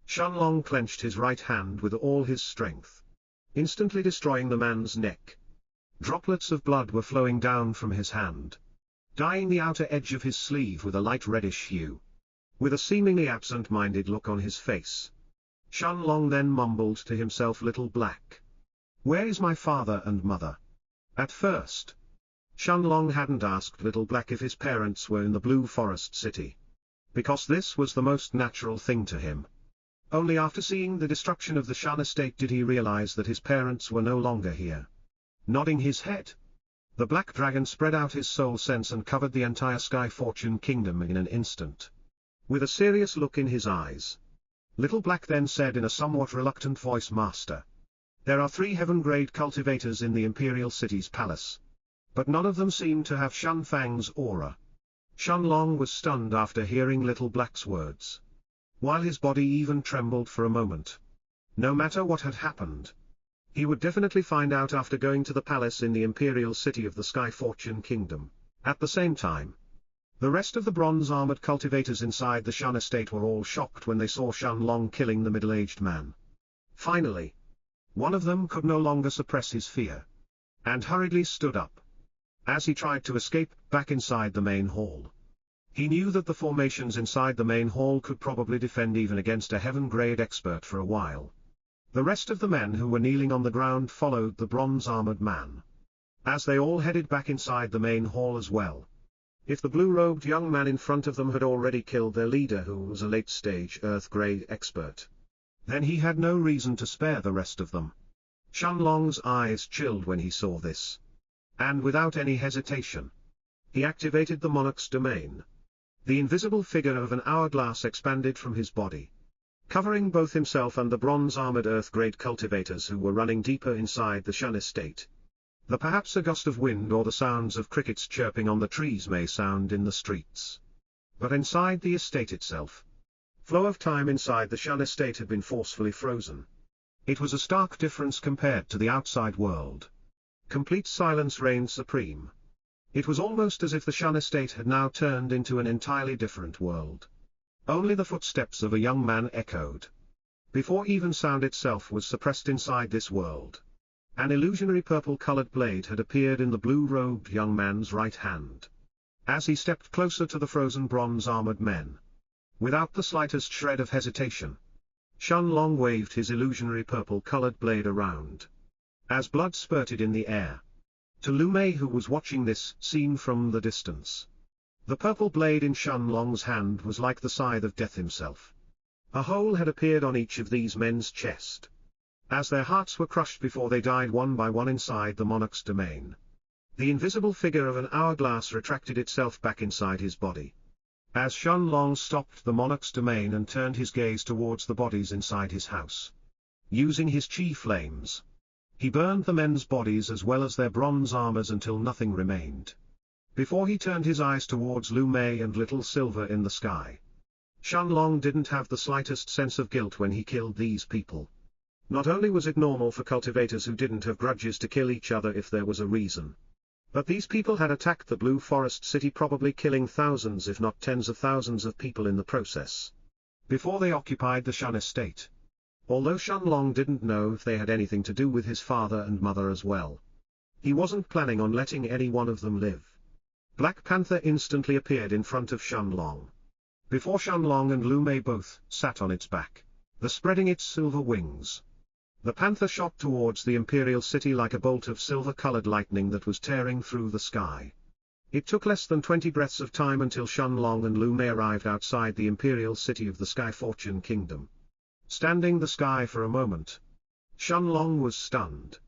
Shenlong clenched his right hand with all his strength, instantly destroying the man's neck. Droplets of blood were flowing down from his hand, dyeing the outer edge of his sleeve with a light reddish hue. With a seemingly absent-minded look on his face, Shenlong then mumbled to himself, "Little Black. Where is my father and mother?" At first, Shenlong hadn't asked Little Black if his parents were in the Blue Forest City, because this was the most natural thing to him. Only after seeing the destruction of the Shan estate did he realize that his parents were no longer here. Nodding his head, the Black Dragon spread out his soul sense and covered the entire Sky Fortune Kingdom in an instant. With a serious look in his eyes, Little Black then said in a somewhat reluctant voice, "Master, there are 3 heaven-grade cultivators in the Imperial City's palace, but none of them seem to have Shen Fang's aura." Shenlong was stunned after hearing Little Black's words, while his body even trembled for a moment. No matter what had happened, he would definitely find out after going to the palace in the Imperial City of the Sky Fortune Kingdom. At the same time, the rest of the bronze-armored cultivators inside the Shan estate were all shocked when they saw Shenlong killing the middle-aged man. Finally, one of them could no longer suppress his fear, and hurriedly stood up. As he tried to escape back inside the main hall, he knew that the formations inside the main hall could probably defend even against a heaven-grade expert for a while. The rest of the men who were kneeling on the ground followed the bronze-armored man, as they all headed back inside the main hall as well. If the blue-robed young man in front of them had already killed their leader, who was a late-stage Earth-grade expert, then he had no reason to spare the rest of them. Shenlong's eyes chilled when he saw this, and without any hesitation, he activated the Monarch's domain. The invisible figure of an hourglass expanded from his body, covering both himself and the bronze-armored Earth-grade cultivators who were running deeper inside the Shan estate. Perhaps a gust of wind or the sounds of crickets chirping on the trees may sound in the streets, but inside the estate itself, flow of time inside the Shan estate had been forcefully frozen. It was a stark difference compared to the outside world. Complete silence reigned supreme. It was almost as if the Shan estate had now turned into an entirely different world. Only the footsteps of a young man echoed, before even sound itself was suppressed inside this world. An illusionary purple-colored blade had appeared in the blue-robed young man's right hand. As he stepped closer to the frozen bronze-armored men, without the slightest shred of hesitation, Shenlong waved his illusionary purple-colored blade around. As blood spurted in the air. To Lu Mei, who was watching this scene from the distance, the purple blade in Shenlong's hand was like the scythe of death himself. A hole had appeared on each of these men's chest, as their hearts were crushed before they died one by one inside the monarch's domain. The invisible figure of an hourglass retracted itself back inside his body. As Shenlong stopped the monarch's domain and turned his gaze towards the bodies inside his house, using his chi flames, he burned the men's bodies as well as their bronze armors until nothing remained. Before he turned his eyes towards Lu Mei and Little Silver in the sky, Shenlong didn't have the slightest sense of guilt when he killed these people. Not only was it normal for cultivators who didn't have grudges to kill each other if there was a reason, but these people had attacked the Blue Forest City, probably killing thousands if not tens of thousands of people in the process, before they occupied the Shen estate. Although Shenlong didn't know if they had anything to do with his father and mother as well, he wasn't planning on letting any one of them live. Black Panther instantly appeared in front of Shenlong. Before Shenlong and Lu Mei both sat on its back, spreading its silver wings. The panther shot towards the imperial city like a bolt of silver-colored lightning that was tearing through the sky. It took less than 20 breaths of time until Shenlong and Lu Mei arrived outside the imperial city of the Sky Fortune Kingdom. Standing the sky for a moment, Shenlong was stunned.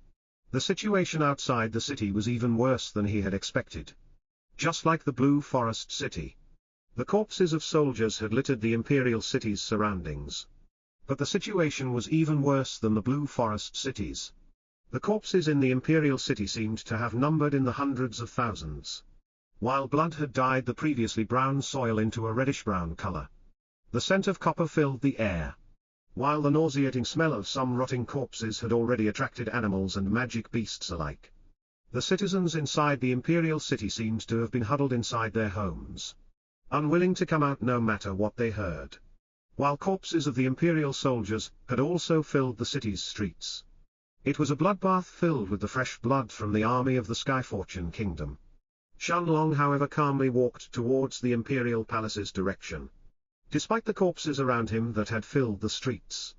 The situation outside the city was even worse than he had expected. Just like the Blue Forest City, the corpses of soldiers had littered the imperial city's surroundings. But the situation was even worse than the Blue Forest cities. The corpses in the imperial city seemed to have numbered in the hundreds of thousands. While blood had dyed the previously brown soil into a reddish-brown color, the scent of copper filled the air. While the nauseating smell of some rotting corpses had already attracted animals and magic beasts alike, the citizens inside the imperial city seemed to have been huddled inside their homes, unwilling to come out no matter what they heard. While corpses of the imperial soldiers had also filled the city's streets. It was a bloodbath filled with the fresh blood from the army of the Sky Fortune Kingdom. Shenlong, however, calmly walked towards the imperial palace's direction, despite the corpses around him that had filled the streets.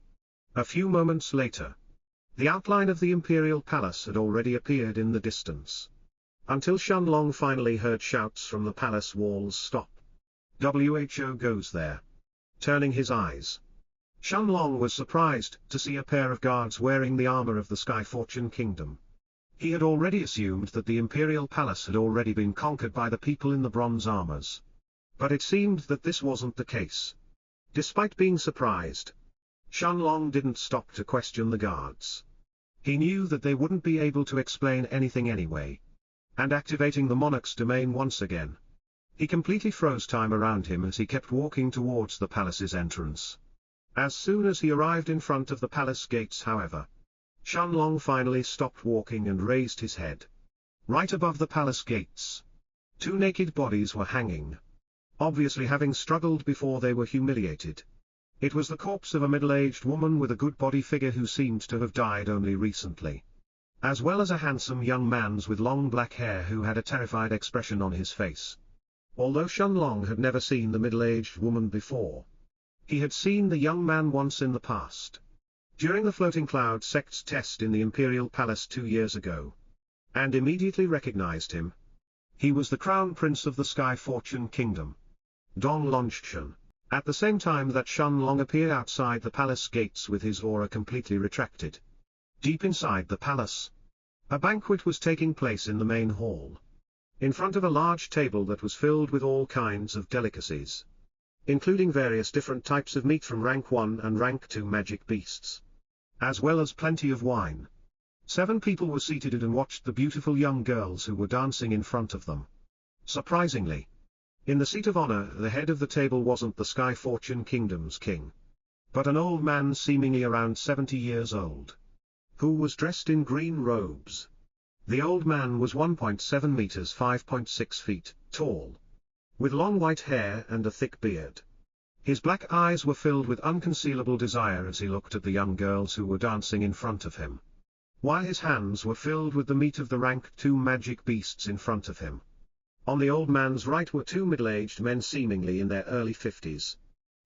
A few moments later, the outline of the imperial palace had already appeared in the distance, until Shenlong finally heard shouts from the palace walls, "Stop! WHO goes there!" Turning his eyes, Shenlong was surprised to see a pair of guards wearing the armor of the Sky Fortune Kingdom. He had already assumed that the imperial palace had already been conquered by the people in the bronze armors. But it seemed that this wasn't the case. Despite being surprised, Shenlong didn't stop to question the guards. He knew that they wouldn't be able to explain anything anyway. And activating the monarch's domain once again, he completely froze time around him as he kept walking towards the palace's entrance. As soon as he arrived in front of the palace gates, however, Shenlong finally stopped walking and raised his head. Right above the palace gates, two naked bodies were hanging, obviously having struggled before they were humiliated. It was the corpse of a middle-aged woman with a good body figure who seemed to have died only recently, as well as a handsome young man with long black hair who had a terrified expression on his face. Although Shenlong had never seen the middle-aged woman before, he had seen the young man once in the past, during the Floating Cloud Sect's test in the Imperial Palace 2 years ago, and immediately recognized him. He was the Crown Prince of the Sky Fortune Kingdom, Dong Longchen. At the same time that Shenlong appeared outside the palace gates with his aura completely retracted. Deep inside the palace, a banquet was taking place in the main hall, in front of a large table that was filled with all kinds of delicacies, including various different types of meat from rank 1 and rank 2 magic beasts, as well as plenty of wine. 7 people were seated and watched the beautiful young girls who were dancing in front of them. Surprisingly, in the seat of honor, the head of the table wasn't the Sky Fortune Kingdom's king, but an old man seemingly around 70 years old, who was dressed in green robes. The old man was 1.7 meters (5.6 feet) tall, with long white hair and a thick beard. His black eyes were filled with unconcealable desire as he looked at the young girls who were dancing in front of him. while his hands were filled with the meat of the rank 2 magic beasts in front of him. On the old man's right were 2 middle-aged men seemingly in their early 50s,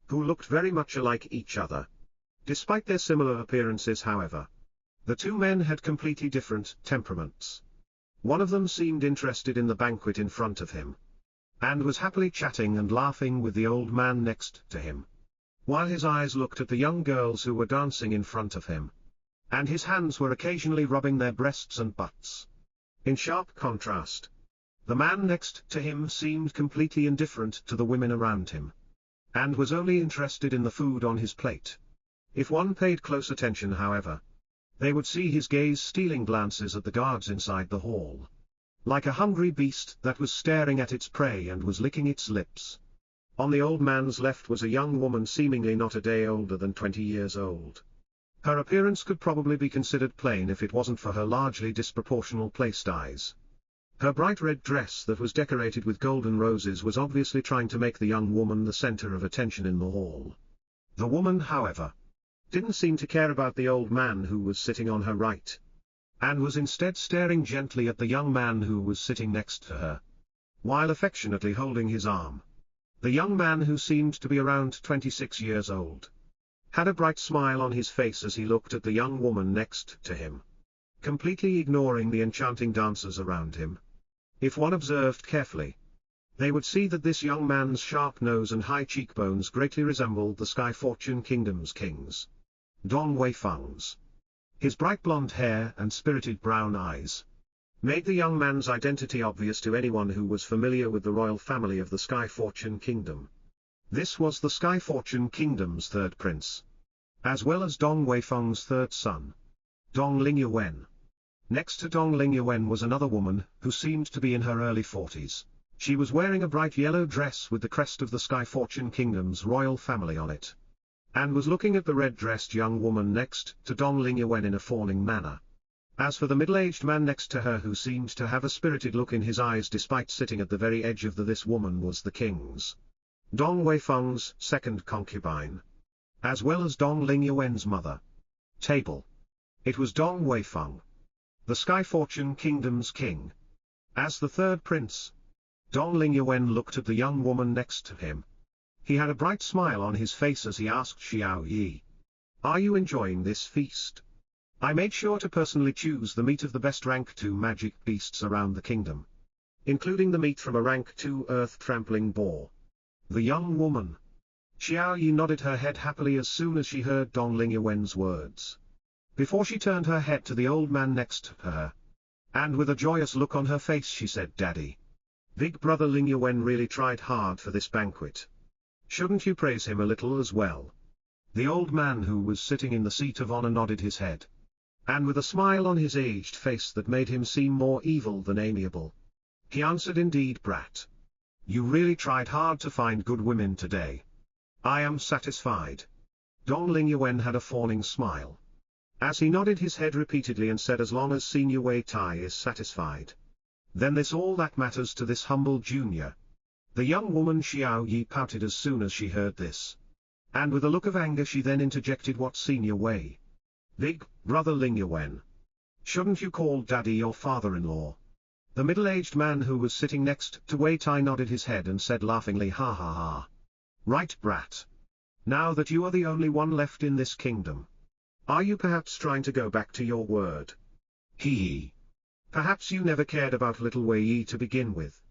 who looked very much alike each other. Despite their similar appearances, however, the 2 men had completely different temperaments. One of them seemed interested in the banquet in front of him, and was happily chatting and laughing with the old man next to him, while his eyes looked at the young girls who were dancing in front of him, and his hands were occasionally rubbing their breasts and butts. In sharp contrast, the man next to him seemed completely indifferent to the women around him, and was only interested in the food on his plate. If one paid close attention, however, they would see his gaze stealing glances at the guards inside the hall, like a hungry beast that was staring at its prey and was licking its lips. On the old man's left was a young woman seemingly not a day older than 20 years old. Her appearance could probably be considered plain if it wasn't for her largely disproportional placed eyes. Her bright red dress that was decorated with golden roses was obviously trying to make the young woman the center of attention in the hall. The woman, however, didn't seem to care about the old man who was sitting on her right, and was instead staring gently at the young man who was sitting next to her, while affectionately holding his arm. The young man, who seemed to be around 26 years old, had a bright smile on his face as he looked at the young woman next to him, completely ignoring the enchanting dancers around him. If one observed carefully, they would see that this young man's sharp nose and high cheekbones greatly resembled the Sky Fortune Kingdom's king's, Dong Weifeng's. His bright blonde hair and spirited brown eyes made the young man's identity obvious to anyone who was familiar with the royal family of the Sky Fortune Kingdom. This was the Sky Fortune Kingdom's 3rd prince, as well as Dong Weifeng's 3rd son, Dong Lingyuan. Next to Dong Lingyuan was another woman, who seemed to be in her early 40s. She was wearing a bright yellow dress with the crest of the Sky Fortune Kingdom's royal family on it, and was looking at the red-dressed young woman next to Dong Lingyuan in a fawning manner. As for the middle-aged man next to her, who seemed to have a spirited look in his eyes despite sitting at the very edge of this woman, was the king's, Dong Weifeng's 2nd concubine, as well as Dong Lingyuan's mother. Table. It was Dong Weifeng, the Sky Fortune Kingdom's king. As the 3rd prince, Dong Lingyuan looked at the young woman next to him. He had a bright smile on his face as he asked Xiao Yi, "Are you enjoying this feast? I made sure to personally choose the meat of the best rank 2 magic beasts around the kingdom, including the meat from a rank 2 earth-trampling boar." The young woman, Xiao Yi, nodded her head happily as soon as she heard Dong Lingyuan's words, before she turned her head to the old man next to her, and with a joyous look on her face she said, "Daddy, Big Brother Lingyuan really tried hard for this banquet. Shouldn't you praise him a little as well?" The old man who was sitting in the seat of honor nodded his head, and with a smile on his aged face that made him seem more evil than amiable, he answered, "Indeed, brat. You really tried hard to find good women today. I am satisfied." Dong Lingyuan had a fawning smile, as he nodded his head repeatedly and said, "As long as Senior Wei Tai is satisfied, then that's all that matters to this humble junior." The young woman Xiao Yi pouted as soon as she heard this, and with a look of anger she then interjected, "What Senior Wei? Big Brother Lingyuan? Shouldn't you call Daddy your father-in-law?" The middle-aged man who was sitting next to Wei Tai nodded his head and said laughingly, "Ha ha ha. Right, brat. Now that you are the only one left in this kingdom, are you perhaps trying to go back to your word? Hee. Perhaps you never cared about little Wei Yi to begin with,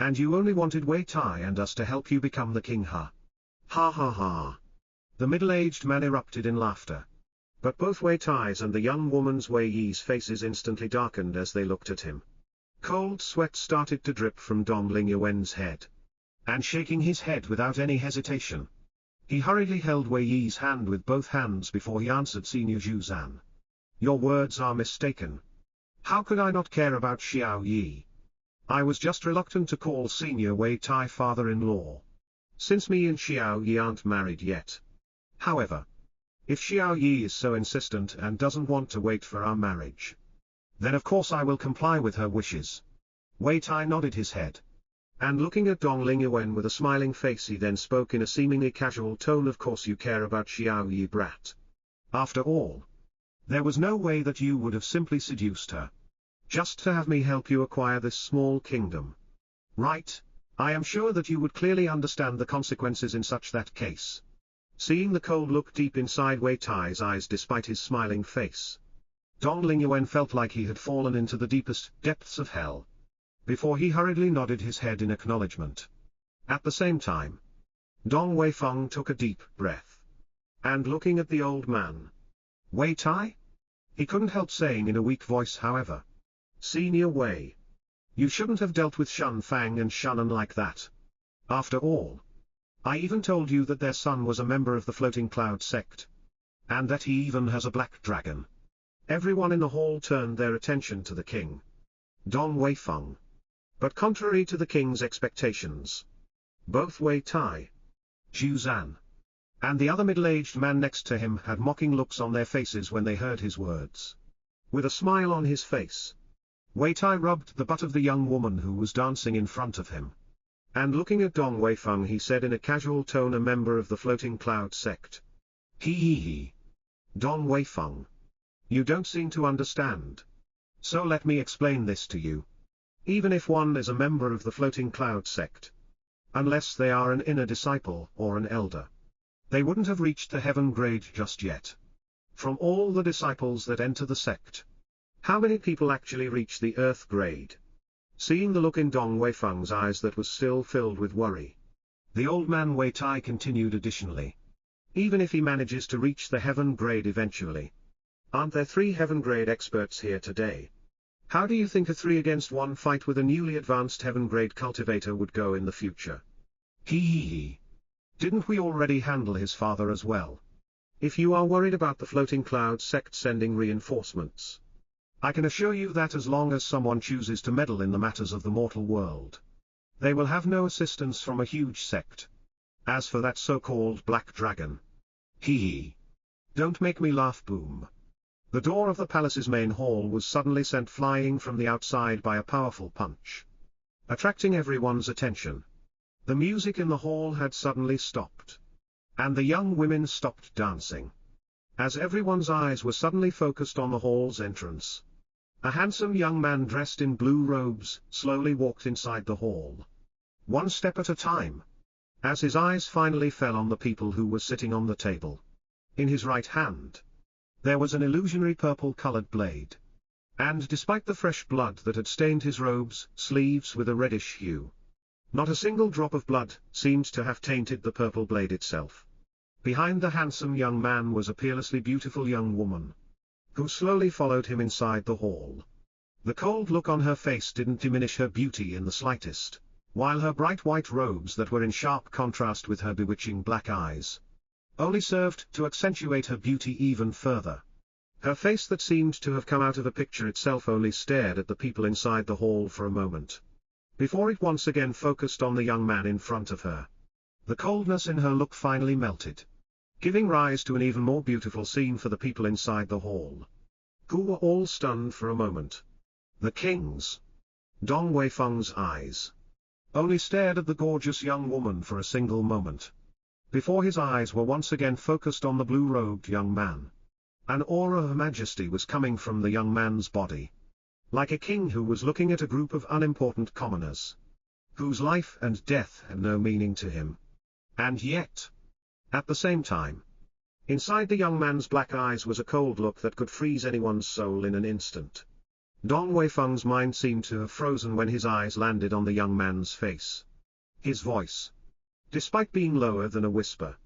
and you only wanted Wei Tai and us to help you become the king, ha. Ha ha ha." The middle-aged man erupted in laughter, but both Wei Tai's and the young woman's Wei Yi's faces instantly darkened as they looked at him. Cold sweat started to drip from Dong Lingyuan's head, and shaking his head without any hesitation, he hurriedly held Wei Yi's hand with both hands before he answered, "Senior Zhuzan, your words are mistaken. How could I not care about Xiao Yi? I was just reluctant to call Senior Wei Tai father-in-law, since me and Xiao Yi aren't married yet. However, if Xiao Yi is so insistent and doesn't want to wait for our marriage, then of course I will comply with her wishes." Wei Tai nodded his head, and looking at Dong Lingyuan with a smiling face he then spoke in a seemingly casual tone, "Of course you care about Xiao Yi, brat. After all, There was no way that you would have simply seduced her. Just to have me help you acquire this small kingdom. Right? I am sure that you would clearly understand the consequences in such that case. Seeing the cold look deep inside Wei Tai's eyes despite his smiling face, Dong Lingyuan felt like he had fallen into the deepest depths of hell. Before he hurriedly nodded his head in acknowledgement. At the same time, Dong Weifeng took a deep breath. And looking at the old man. Wei Tai? He couldn't help saying in a weak voice, however. Senior Wei. You shouldn't have dealt with Shun Fang and Shunan like that. After all, I even told you that their son was a member of the Floating Cloud sect. And that he even has a black dragon. Everyone in the hall turned their attention to the king. Dong Weifeng. But contrary to the king's expectations, both Wei Tai, Zhu Zan, and the other middle-aged man next to him had mocking looks on their faces when they heard his words. With a smile on his face, Wei Tai rubbed the butt of the young woman who was dancing in front of him. And looking at Dong Weifeng he said in a casual tone, a member of the Floating Cloud sect. He. Dong Weifeng. You don't seem to understand. So let me explain this to you. Even if one is a member of the Floating Cloud sect, unless they are an inner disciple or an elder, they wouldn't have reached the heaven grade just yet. From all the disciples that enter the sect, how many people actually reach the earth grade? Seeing the look in Dong Weifeng's eyes that was still filled with worry, the old man Wei Tai continued additionally. Even if he manages to reach the heaven grade eventually, aren't there 3 heaven grade experts here today? How do you think a 3-against-1 fight with a newly advanced heaven grade cultivator would go in the future? He. Didn't we already handle his father as well? If you are worried about the Floating Cloud sect sending reinforcements, I can assure you that as long as someone chooses to meddle in the matters of the mortal world, they will have no assistance from a huge sect. As for that so-called black dragon, he. Don't make me laugh, boom. The door of the palace's main hall was suddenly sent flying from the outside by a powerful punch, attracting everyone's attention. The music in the hall had suddenly stopped, and the young women stopped dancing, as everyone's eyes were suddenly focused on the hall's entrance. A handsome young man dressed in blue robes slowly walked inside the hall, one step at a time, as his eyes finally fell on the people who were sitting on the table. In his right hand, there was an illusionary purple-colored blade. And despite the fresh blood that had stained his robes, sleeves with a reddish hue, not a single drop of blood seemed to have tainted the purple blade itself. Behind the handsome young man was a peerlessly beautiful young woman, who slowly followed him inside the hall. The cold look on her face didn't diminish her beauty in the slightest, while her bright white robes that were in sharp contrast with her bewitching black eyes only served to accentuate her beauty even further. Her face that seemed to have come out of a picture itself only stared at the people inside the hall for a moment, before it once again focused on the young man in front of her. The coldness in her look finally melted, giving rise to an even more beautiful scene for the people inside the hall, who were all stunned for a moment. The king's, Dong Weifeng's eyes only stared at the gorgeous young woman for a single moment, before his eyes were once again focused on the blue-robed young man. An aura of majesty was coming from the young man's body, like a king who was looking at a group of unimportant commoners, whose life and death had no meaning to him. And yet, at the same time, inside the young man's black eyes was a cold look that could freeze anyone's soul in an instant. Dong Weifeng's mind seemed to have frozen when his eyes landed on the young man's face. His voice, despite being lower than a whisper,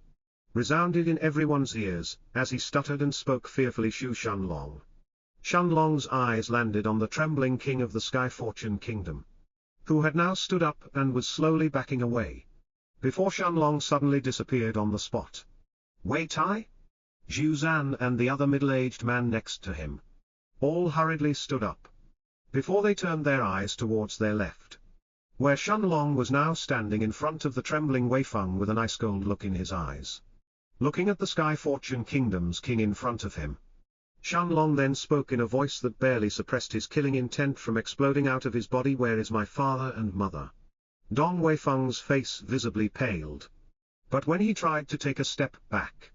resounded in everyone's ears, as he stuttered and spoke fearfully. Shanlong. Shanlong's eyes landed on the trembling king of the Sky Fortune Kingdom, who had now stood up and was slowly backing away, before Shanlong suddenly disappeared on the spot. Wei Tai, Zhu Zan and the other middle-aged man next to him all hurriedly stood up, before they turned their eyes towards their left, where Shanlong was now standing in front of the trembling Weifeng with an ice-cold look in his eyes, looking at the Sky Fortune Kingdom's king in front of him. Shanlong then spoke in a voice that barely suppressed his killing intent from exploding out of his body. Where is my father and mother? Dong Weifeng's face visibly paled, but when he tried to take a step back,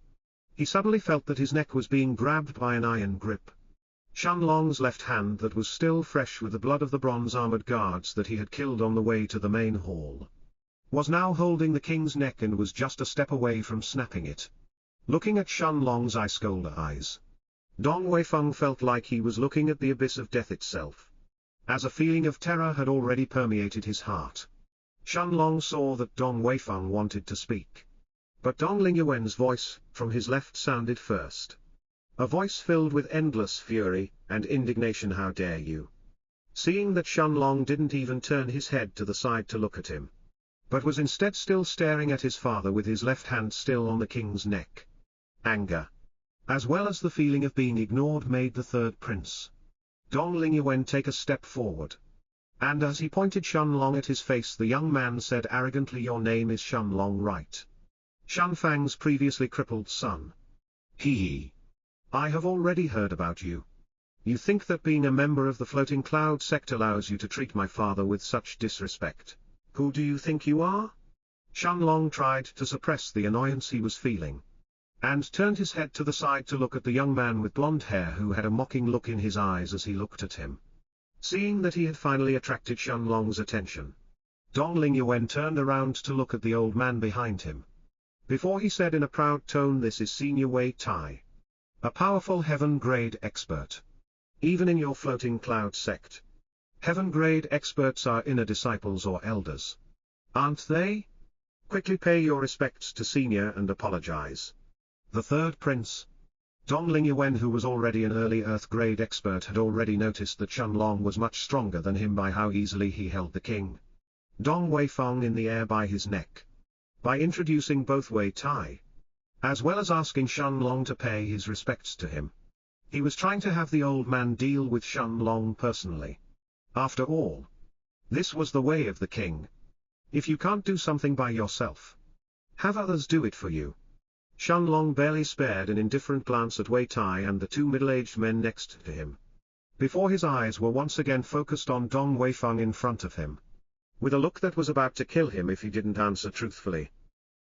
He suddenly felt that his neck was being grabbed by an iron grip. Shenlong's left hand that was still fresh with the blood of the bronze-armored guards that he had killed on the way to the main hall, was now holding the king's neck and was just a step away from snapping it. Looking at Shenlong's ice-cold eyes, Dong Weifeng felt like he was looking at the abyss of death itself, as a feeling of terror had already permeated his heart. Shenlong saw that Dong Weifeng wanted to speak. But Dong Lingyuan's voice, from his left, sounded first. A voice filled with endless fury and indignation. How dare you? Seeing that Shenlong didn't even turn his head to the side to look at him, but was instead still staring at his father with his left hand still on the king's neck. Anger, as well as the feeling of being ignored, made the third prince, Dong Lingyuan, take a step forward. And as he pointed Shenlong at his face, the young man said arrogantly, "Your name is Shenlong, right? Shenfang's previously crippled son. He. I have already heard about you. You think that being a member of the floating cloud sect allows you to treat my father with such disrespect? Who do you think you are?" Shenlong tried to suppress the annoyance he was feeling, and turned his head to the side to look at the young man with blonde hair who had a mocking look in his eyes as he looked at him. Seeing that he had finally attracted Shenlong's attention, Dong Lingyuan turned around to look at the old man behind him, before he said in a proud tone, "This is Senior Wei Tai, a powerful heaven-grade expert. Even in your floating cloud sect, heaven-grade experts are inner disciples or elders, aren't they? Quickly pay your respects to Senior and apologize." The third prince, Dong Lingyuan, who was already an early Earth-grade expert, had already noticed that Shenlong was much stronger than him by how easily he held the king, Dong Weifeng, in the air by his neck. By introducing both Wei Tai, as well as asking Shenlong to pay his respects to him, he was trying to have the old man deal with Shenlong personally. After all, this was the way of the king. If you can't do something by yourself, have others do it for you. Shenlong barely spared an indifferent glance at Wei Tai and the two middle-aged men next to him, before his eyes were once again focused on Dong Weifeng in front of him, with a look that was about to kill him if he didn't answer truthfully.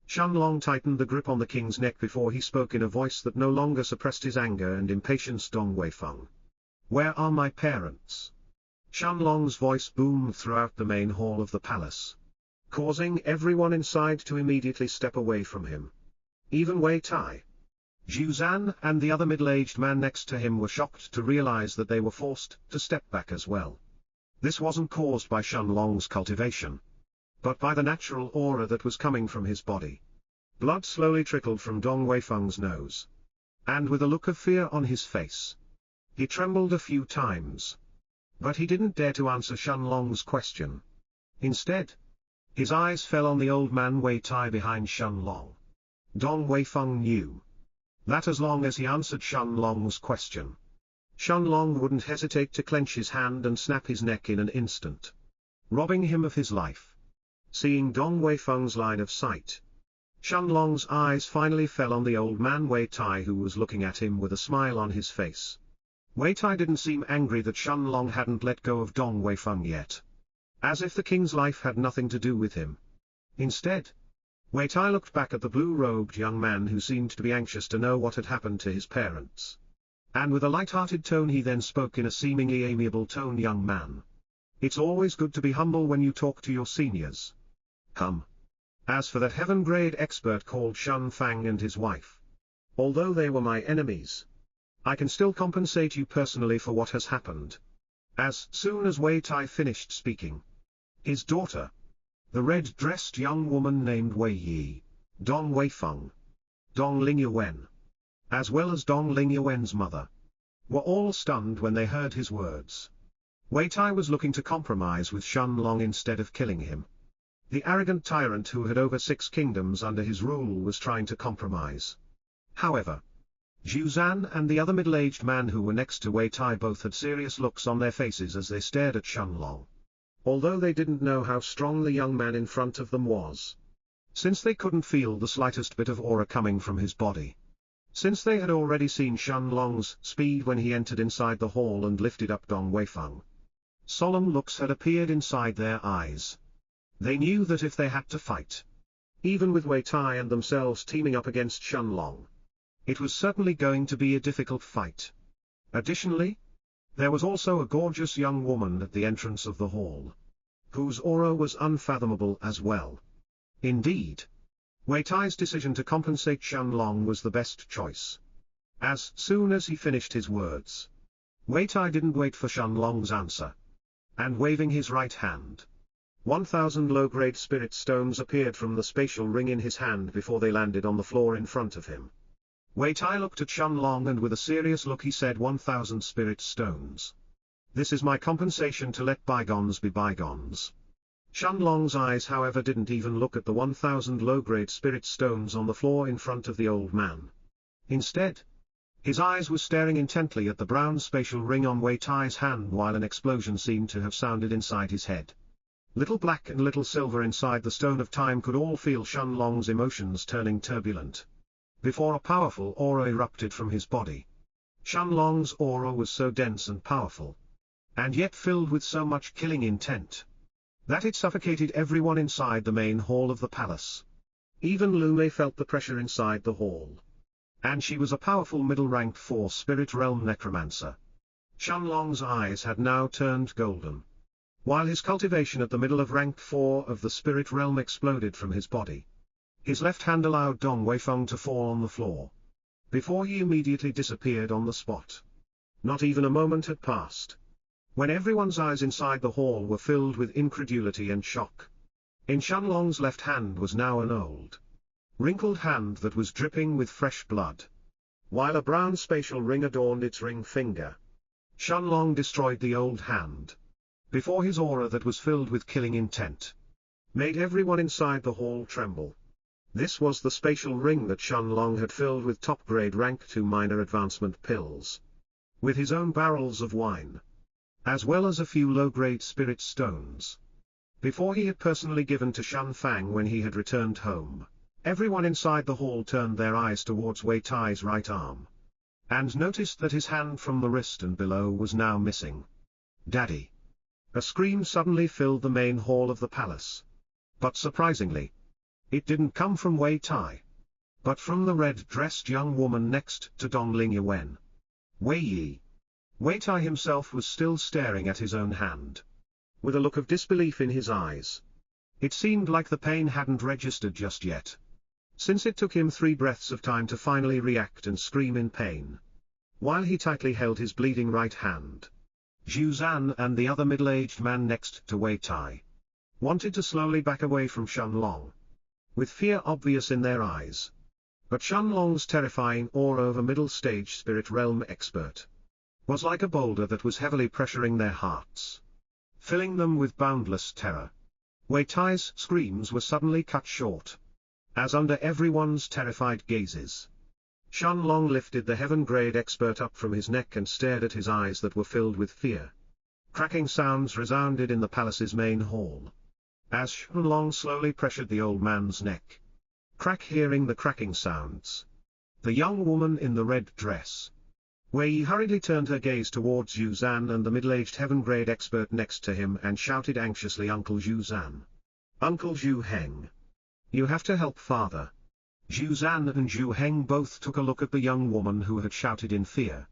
Shenlong tightened the grip on the king's neck before he spoke in a voice that no longer suppressed his anger and impatience. "Dong Weifeng, where are my parents?" Shenlong's voice boomed throughout the main hall of the palace, causing everyone inside to immediately step away from him. Even Wei Tai, Zhuzan and the other middle-aged man next to him were shocked to realize that they were forced to step back as well. This wasn't caused by Shenlong's cultivation, but by the natural aura that was coming from his body. Blood slowly trickled from Dong Weifeng's nose, and with a look of fear on his face, he trembled a few times. But he didn't dare to answer Shenlong's question. Instead, his eyes fell on the old man Wei Tai behind Shenlong. Dong Weifeng knew that as long as he answered Shenlong's question, Shenlong wouldn't hesitate to clench his hand and snap his neck in an instant, robbing him of his life. Seeing Dong Weifeng's line of sight, Shenlong's eyes finally fell on the old man Wei Tai, who was looking at him with a smile on his face. Wei Tai didn't seem angry that Shenlong hadn't let go of Dong Weifeng yet, as if the king's life had nothing to do with him. Instead, Wei Tai looked back at the blue-robed young man who seemed to be anxious to know what had happened to his parents. And with a light-hearted tone he then spoke in a seemingly amiable tone, "Young man, it's always good to be humble when you talk to your seniors. As for that heaven-grade expert called Shen Fang and his wife, although they were my enemies, I can still compensate you personally for what has happened." As soon as Wei Tai finished speaking, his daughter, the red-dressed young woman named Wei Yi, Dong Weifeng, Dong Lingyuan, as well as Dong Lingyuan's mother, were all stunned when they heard his words. Wei Tai was looking to compromise with Shenlong instead of killing him. The arrogant tyrant who had over 6 kingdoms under his rule was trying to compromise. However, Zhuzan and the other middle-aged man who were next to Wei Tai both had serious looks on their faces as they stared at Shenlong, although they didn't know how strong the young man in front of them was, since they couldn't feel the slightest bit of aura coming from his body. Since they had already seen Shenlong's speed when he entered inside the hall and lifted up Dong Weifeng, solemn looks had appeared inside their eyes. They knew that if they had to fight, even with Wei Tai and themselves teaming up against Shenlong, It was certainly going to be a difficult fight. Additionally, there was also a gorgeous young woman at the entrance of the hall, whose aura was unfathomable as well. Indeed, Wei Tai's decision to compensate Shenlong was the best choice. As soon as he finished his words, Wei Tai didn't wait for Shenlong's answer. And waving his right hand, 1,000 low-grade spirit stones appeared from the spatial ring in his hand before they landed on the floor in front of him. Wei Tai looked at Shenlong and with a serious look he said, 1,000 spirit stones. This is my compensation to let bygones be bygones. Shenlong's eyes however didn't even look at the 1,000 low-grade spirit stones on the floor in front of the old man. Instead, his eyes were staring intently at the brown spatial ring on Wei Tai's hand while an explosion seemed to have sounded inside his head. Little black and little silver inside the stone of time could all feel Shenlong's emotions turning turbulent, before a powerful aura erupted from his body. Shenlong's aura was so dense and powerful, and yet filled with so much killing intent, that it suffocated everyone inside the main hall of the palace. Even Lu Mei felt the pressure inside the hall. And she was a powerful middle-ranked 4 spirit realm necromancer. Shenlong's eyes had now turned golden, while his cultivation at the middle of rank 4 of the spirit realm exploded from his body. His left hand allowed Dong Weifeng to fall on the floor, before he immediately disappeared on the spot. Not even a moment had passed, when everyone's eyes inside the hall were filled with incredulity and shock. In Shenlong's left hand was now an old, wrinkled hand that was dripping with fresh blood, while a brown spatial ring adorned its ring finger. Shenlong destroyed the old hand, before his aura that was filled with killing intent made everyone inside the hall tremble. This was the spatial ring that Shenlong had filled with top-grade rank 2 minor advancement pills, with his own barrels of wine, as well as a few low-grade spirit stones, before he had personally given to Shan Fang when he had returned home. Everyone inside the hall turned their eyes towards Wei Tai's right arm, and noticed that his hand from the wrist and below was now missing. "Daddy!" A scream suddenly filled the main hall of the palace. But surprisingly, it didn't come from Wei Tai, but from the red-dressed young woman next to Dong Lingyuan. Wei Yi. Wei Tai himself was still staring at his own hand, with a look of disbelief in his eyes. It seemed like the pain hadn't registered just yet, since it took him 3 breaths of time to finally react and scream in pain, while he tightly held his bleeding right hand. Zhu Zan and the other middle-aged man next to Wei Tai wanted to slowly back away from Shenlong, with fear obvious in their eyes. But Shenlong's terrifying aura of a middle-stage spirit realm expert was like a boulder that was heavily pressuring their hearts, filling them with boundless terror. Wei Tai's screams were suddenly cut short, as under everyone's terrified gazes, Shenlong lifted the heaven-grade expert up from his neck and stared at his eyes that were filled with fear. Cracking sounds resounded in the palace's main hall, as Shenlong slowly pressured the old man's neck. Crack. Hearing the cracking sounds, the young woman in the red dress, Wei Yi hurriedly turned her gaze towards Zhu Zan and the middle-aged heaven-grade expert next to him and shouted anxiously, "Uncle Zhu Zan! Uncle Zhu Heng! You have to help father!" Zhu Zan and Zhu Heng both took a look at the young woman who had shouted in fear,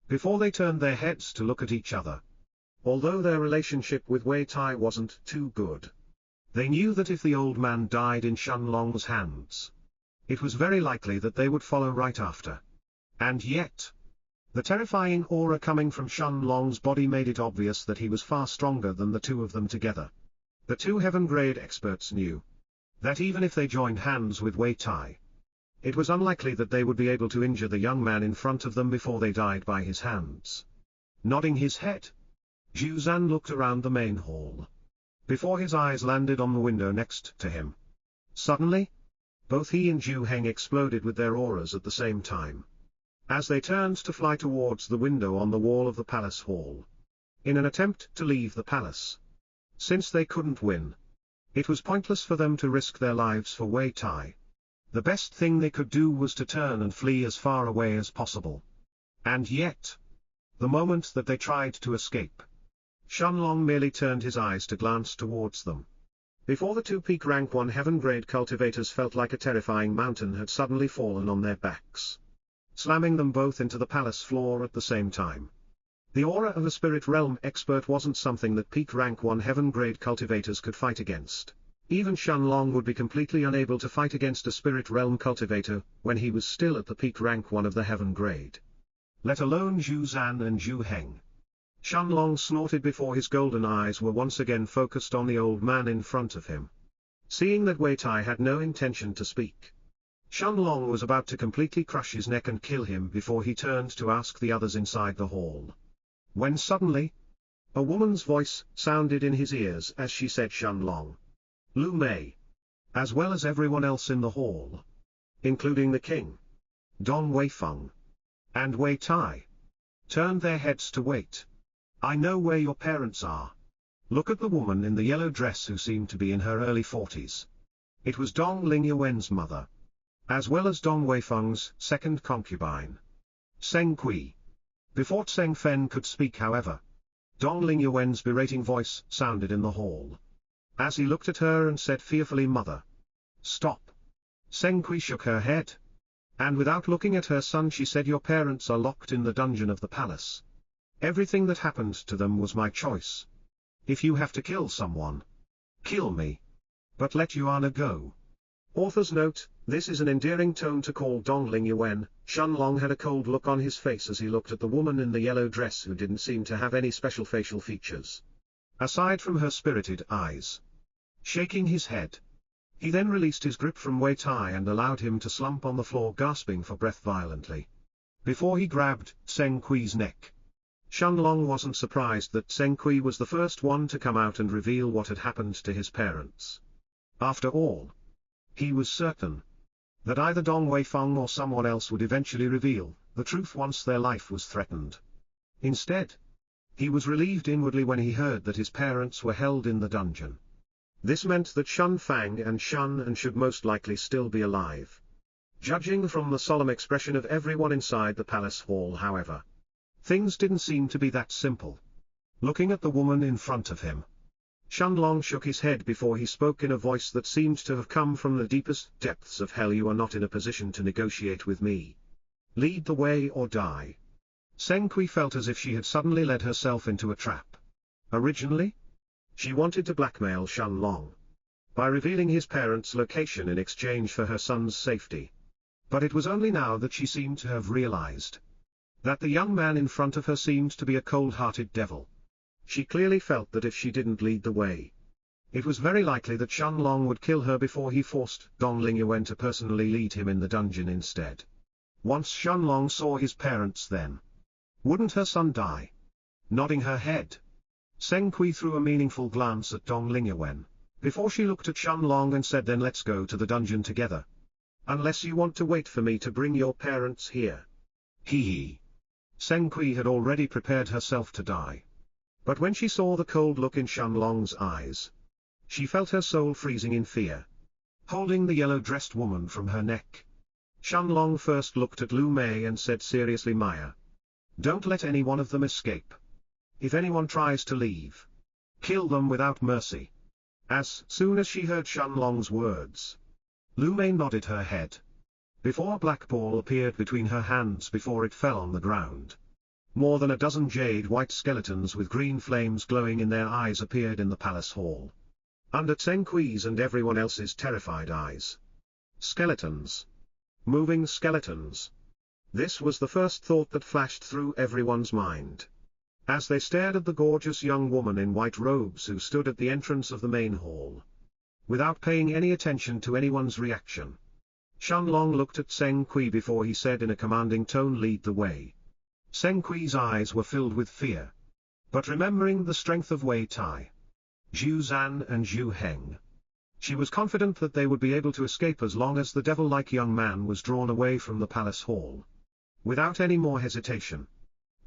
before they turned their heads to look at each other. Although their relationship with Wei Tai wasn't too good, they knew that if the old man died in Shenlong's hands, it was very likely that they would follow right after. And yet, the terrifying aura coming from Shenlong's body made it obvious that he was far stronger than the 2 of them together. The 2 heaven-grade experts knew that even if they joined hands with Wei Tai, it was unlikely that they would be able to injure the young man in front of them before they died by his hands. Nodding his head, Zhu Zan looked around the main hall, before his eyes landed on the window next to him. Suddenly, both he and Zhu Heng exploded with their auras at the same time, as they turned to fly towards the window on the wall of the palace hall, in an attempt to leave the palace. Since they couldn't win, it was pointless for them to risk their lives for Wei Tai. The best thing they could do was to turn and flee as far away as possible. And yet, the moment that they tried to escape, Shenlong merely turned his eyes to glance towards them. Before the 2 peak rank 1 heaven-grade cultivators felt like a terrifying mountain had suddenly fallen on their backs. slamming them both into the palace floor at the same time. The aura of a spirit realm expert wasn't something that peak rank 1 heaven grade cultivators could fight against. Even Shenlong would be completely unable to fight against a spirit realm cultivator when he was still at the peak rank 1 of the heaven grade. Let alone Zhu Zan and Zhu Heng. Shenlong snorted before his golden eyes were once again focused on the old man in front of him. Seeing that Wei Tai had no intention to speak, Shenlong was about to completely crush his neck and kill him before he turned to ask the others inside the hall. When suddenly, a woman's voice sounded in his ears as she said Shenlong, Lu Mei, as well as everyone else in the hall, including the king, Dong Weifeng, and Wei Tai, turned their heads to wait. I know where your parents are. Look at the woman in the yellow dress who seemed to be in her early 40s. It was Dong Lingyuan's mother, as well as Dong Weifeng's second concubine, Seng Kui. Before Tseng Fen could speak however, Dong Lingyuan's berating voice sounded in the hall. As he looked at her and said fearfully, Mother, stop. Seng Kui shook her head. And without looking at her son she said, your parents are locked in the dungeon of the palace. Everything that happened to them was my choice. If you have to kill someone, kill me. But let Yuana go. Author's note, this is an endearing tone to call Dong Lingyuan. Shenlong had a cold look on his face as he looked at the woman in the yellow dress who didn't seem to have any special facial features, aside from her spirited eyes. Shaking his head, he then released his grip from Wei Tai and allowed him to slump on the floor gasping for breath violently, before he grabbed Seng Kui's neck. Shenlong wasn't surprised that Seng Kui was the first one to come out and reveal what had happened to his parents. After all, he was certain that either Dong Weifeng or someone else would eventually reveal the truth once their life was threatened. Instead, he was relieved inwardly when he heard that his parents were held in the dungeon. This meant that Shun Fang and Shun An should most likely still be alive. Judging from the solemn expression of everyone inside the palace hall, however, things didn't seem to be that simple. Looking at the woman in front of him, Shenlong shook his head before he spoke in a voice that seemed to have come from the deepest depths of hell. You are not in a position to negotiate with me. Lead the way or die. Seng Kui felt as if she had suddenly led herself into a trap. Originally, she wanted to blackmail Shenlong by revealing his parents' location in exchange for her son's safety. But it was only now that she seemed to have realized that the young man in front of her seemed to be a cold-hearted devil. She clearly felt that if she didn't lead the way, it was very likely that Shenlong would kill her before he forced Dong Lingyuan to personally lead him in the dungeon instead. Once Shenlong saw his parents, then wouldn't her son die? Nodding her head, Seng Kui threw a meaningful glance at Dong Lingyuan, before she looked at Shenlong and said, then let's go to the dungeon together. Unless you want to wait for me to bring your parents here. Hee hee. Seng Kui had already prepared herself to die. But when she saw the cold look in Shenlong's eyes, she felt her soul freezing in fear. Holding the yellow-dressed woman from her neck, Shenlong first looked at Lu Mei and said seriously, Maya, don't let any one of them escape. If anyone tries to leave, kill them without mercy. As soon as she heard Shenlong's words, Lu Mei nodded her head, before a black ball appeared between her hands before it fell on the ground. More than a dozen jade-white skeletons with green flames glowing in their eyes appeared in the palace hall, under Seng Kui's and everyone else's terrified eyes. Skeletons. Moving skeletons. This was the first thought that flashed through everyone's mind, as they stared at the gorgeous young woman in white robes who stood at the entrance of the main hall. Without paying any attention to anyone's reaction, Shenlong looked at Seng Kui before he said in a commanding tone, lead the way. Seng Kui's eyes were filled with fear, but remembering the strength of Wei Tai, Zhu Zan and Zhu Heng, she was confident that they would be able to escape as long as the devil-like young man was drawn away from the palace hall. Without any more hesitation,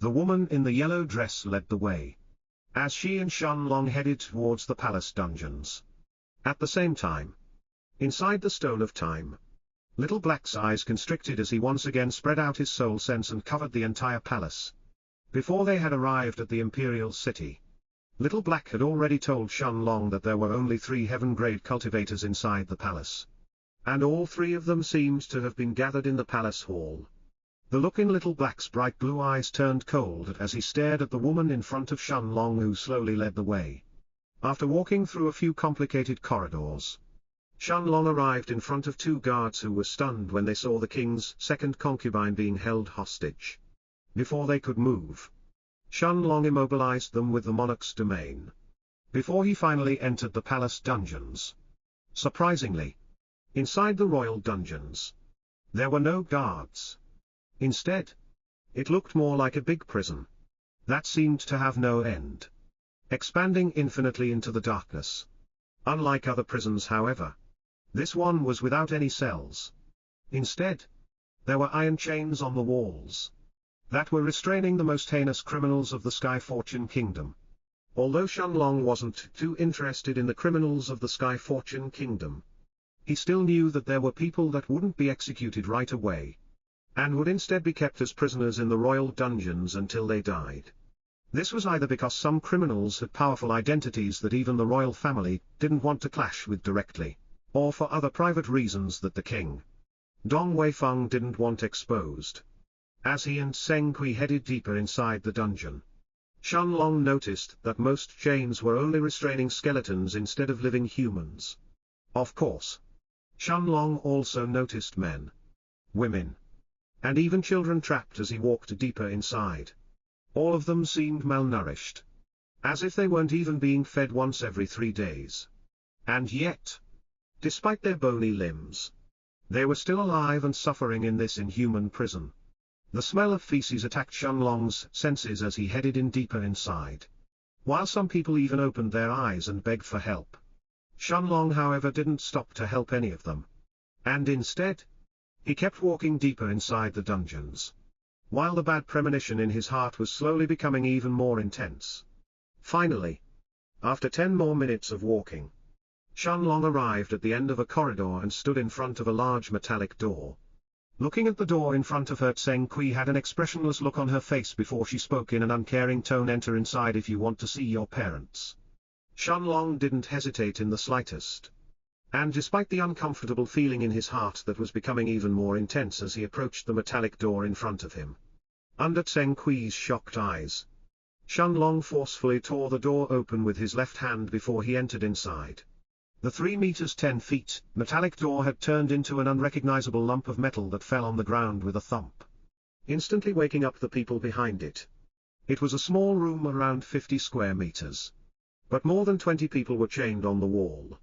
the woman in the yellow dress led the way, as she and Shenlong headed towards the palace dungeons. At the same time, inside the Stone of Time, Little Black's eyes constricted as he once again spread out his soul sense and covered the entire palace. Before they had arrived at the Imperial City, Little Black had already told Shenlong that there were only 3 heaven-grade cultivators inside the palace, and all 3 of them seemed to have been gathered in the palace hall. The look in Little Black's bright blue eyes turned cold as he stared at the woman in front of Shenlong, who slowly led the way. After walking through a few complicated corridors, Shenlong arrived in front of two guards who were stunned when they saw the king's second concubine being held hostage. Before they could move, Shenlong immobilized them with the monarch's domain, before he finally entered the palace dungeons. Surprisingly, inside the royal dungeons, there were no guards. Instead, it looked more like a big prison that seemed to have no end, expanding infinitely into the darkness. Unlike other prisons, however, this one was without any cells. Instead, there were iron chains on the walls that were restraining the most heinous criminals of the Sky Fortune Kingdom. Although Shenlong wasn't too interested in the criminals of the Sky Fortune Kingdom, he still knew that there were people that wouldn't be executed right away, and would instead be kept as prisoners in the royal dungeons until they died. This was either because some criminals had powerful identities that even the royal family didn't want to clash with directly, or for other private reasons that the king, Dong Weifeng, didn't want exposed. As he and Seng Kui headed deeper inside the dungeon, Shenlong noticed that most chains were only restraining skeletons instead of living humans. Of course, Shenlong also noticed men, women, and even children trapped as he walked deeper inside. All of them seemed malnourished, as if they weren't even being fed once every 3 days. And yet, despite their bony limbs, they were still alive and suffering in this inhuman prison. The smell of feces attacked Shenlong's senses as he headed in deeper inside, while some people even opened their eyes and begged for help. Shenlong, however, didn't stop to help any of them, and instead, he kept walking deeper inside the dungeons, while the bad premonition in his heart was slowly becoming even more intense. Finally, after 10 more minutes of walking, Shenlong arrived at the end of a corridor and stood in front of a large metallic door. Looking at the door in front of her, Seng Kui had an expressionless look on her face before she spoke in an uncaring tone, "Enter inside if you want to see your parents." Shenlong didn't hesitate in the slightest, and despite the uncomfortable feeling in his heart that was becoming even more intense as he approached the metallic door in front of him, under Seng Kui's shocked eyes, Shenlong forcefully tore the door open with his left hand before he entered inside. The 3 meters 10 feet metallic door had turned into an unrecognizable lump of metal that fell on the ground with a thump, instantly waking up the people behind it. It was a small room around 50 square meters, but more than 20 people were chained on the wall.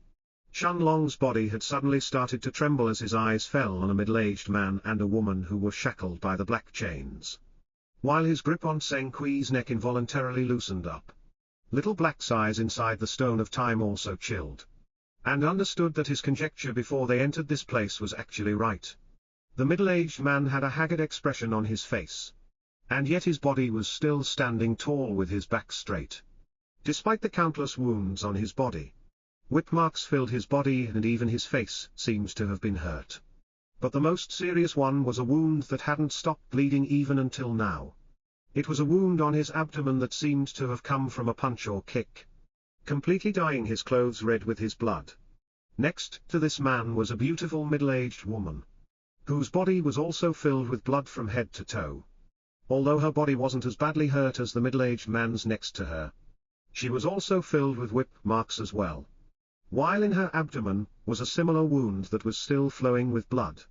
Shenlong's body had suddenly started to tremble as his eyes fell on a middle-aged man and a woman who were shackled by the black chains, while his grip on Seng Kui's neck involuntarily loosened up. Little Black's eyes inside the Stone of Time also chilled, and understood that his conjecture before they entered this place was actually right. The middle-aged man had a haggard expression on his face, and yet his body was still standing tall with his back straight. Despite the countless wounds on his body, whip marks filled his body and even his face seemed to have been hurt. But the most serious one was a wound that hadn't stopped bleeding even until now. It was a wound on his abdomen that seemed to have come from a punch or kick, completely dyeing his clothes red with his blood. Next to this man was a beautiful middle-aged woman, whose body was also filled with blood from head to toe. Although her body wasn't as badly hurt as the middle-aged man's next to her, she was also filled with whip marks as well, while in her abdomen was a similar wound that was still flowing with blood.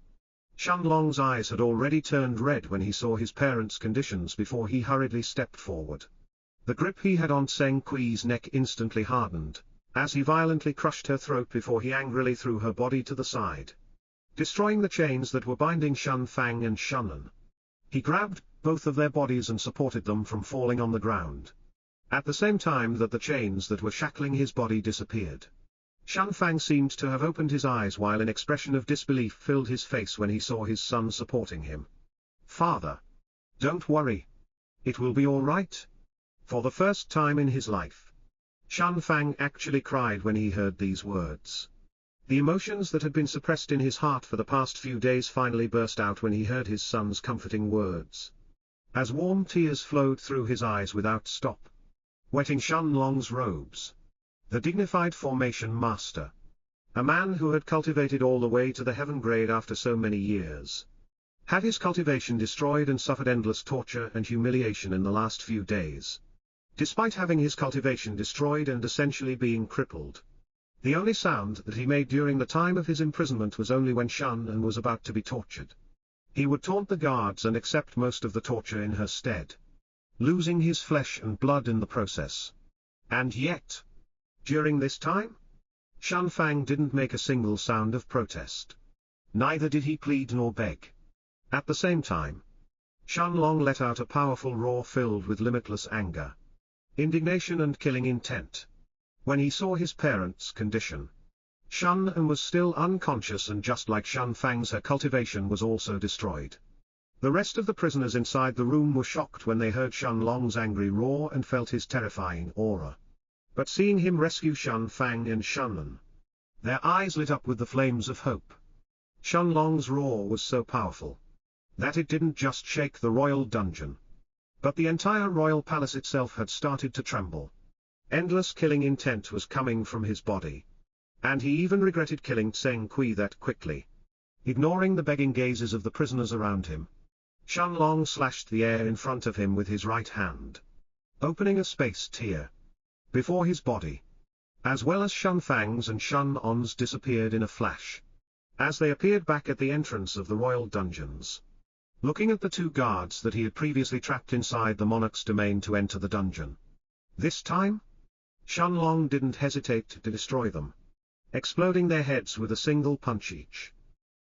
Shenlong's eyes had already turned red when he saw his parents' conditions before he hurriedly stepped forward. The grip he had on Seng Kui's neck instantly hardened, as he violently crushed her throat before he angrily threw her body to the side, destroying the chains that were binding Shen Fang and Shunan. He grabbed both of their bodies and supported them from falling on the ground, at the same time that the chains that were shackling his body disappeared. Shen Fang seemed to have opened his eyes while an expression of disbelief filled his face when he saw his son supporting him. "Father, don't worry. It will be all right." For the first time in his life, Shen Fang actually cried when he heard these words. The emotions that had been suppressed in his heart for the past few days finally burst out when he heard his son's comforting words, as warm tears flowed through his eyes without stop, wetting Shenlong's robes. The dignified formation master, a man who had cultivated all the way to the heaven grade after so many years, had his cultivation destroyed and suffered endless torture and humiliation in the last few days. Despite having his cultivation destroyed and essentially being crippled, the only sound that he made during the time of his imprisonment was only when Shun was about to be tortured. He would taunt the guards and accept most of the torture in her stead, losing his flesh and blood in the process. And yet, during this time, Shun Fang didn't make a single sound of protest. Neither did he plead nor beg. At the same time, Shun Long let out a powerful roar filled with limitless anger, indignation and killing intent. When he saw his parents' condition, Shun was still unconscious, and just like Shun Fang's, her cultivation was also destroyed. The rest of the prisoners inside the room were shocked when they heard Shun Long's angry roar and felt his terrifying aura. But seeing him rescue Shun Fang and Shunnan, their eyes lit up with the flames of hope. Shun Long's roar was so powerful that it didn't just shake the royal dungeon, but the entire royal palace itself had started to tremble. Endless killing intent was coming from his body, and he even regretted killing Tseng Kui that quickly. Ignoring the begging gazes of the prisoners around him, Shun Long slashed the air in front of him with his right hand, opening a space tier before his body, as well as Shun Fang's and Shun On's disappeared in a flash, as they appeared back at the entrance of the royal dungeons. Looking at the two guards that he had previously trapped inside the monarch's domain to enter the dungeon, this time, Shun Long didn't hesitate to destroy them, exploding their heads with a single punch each,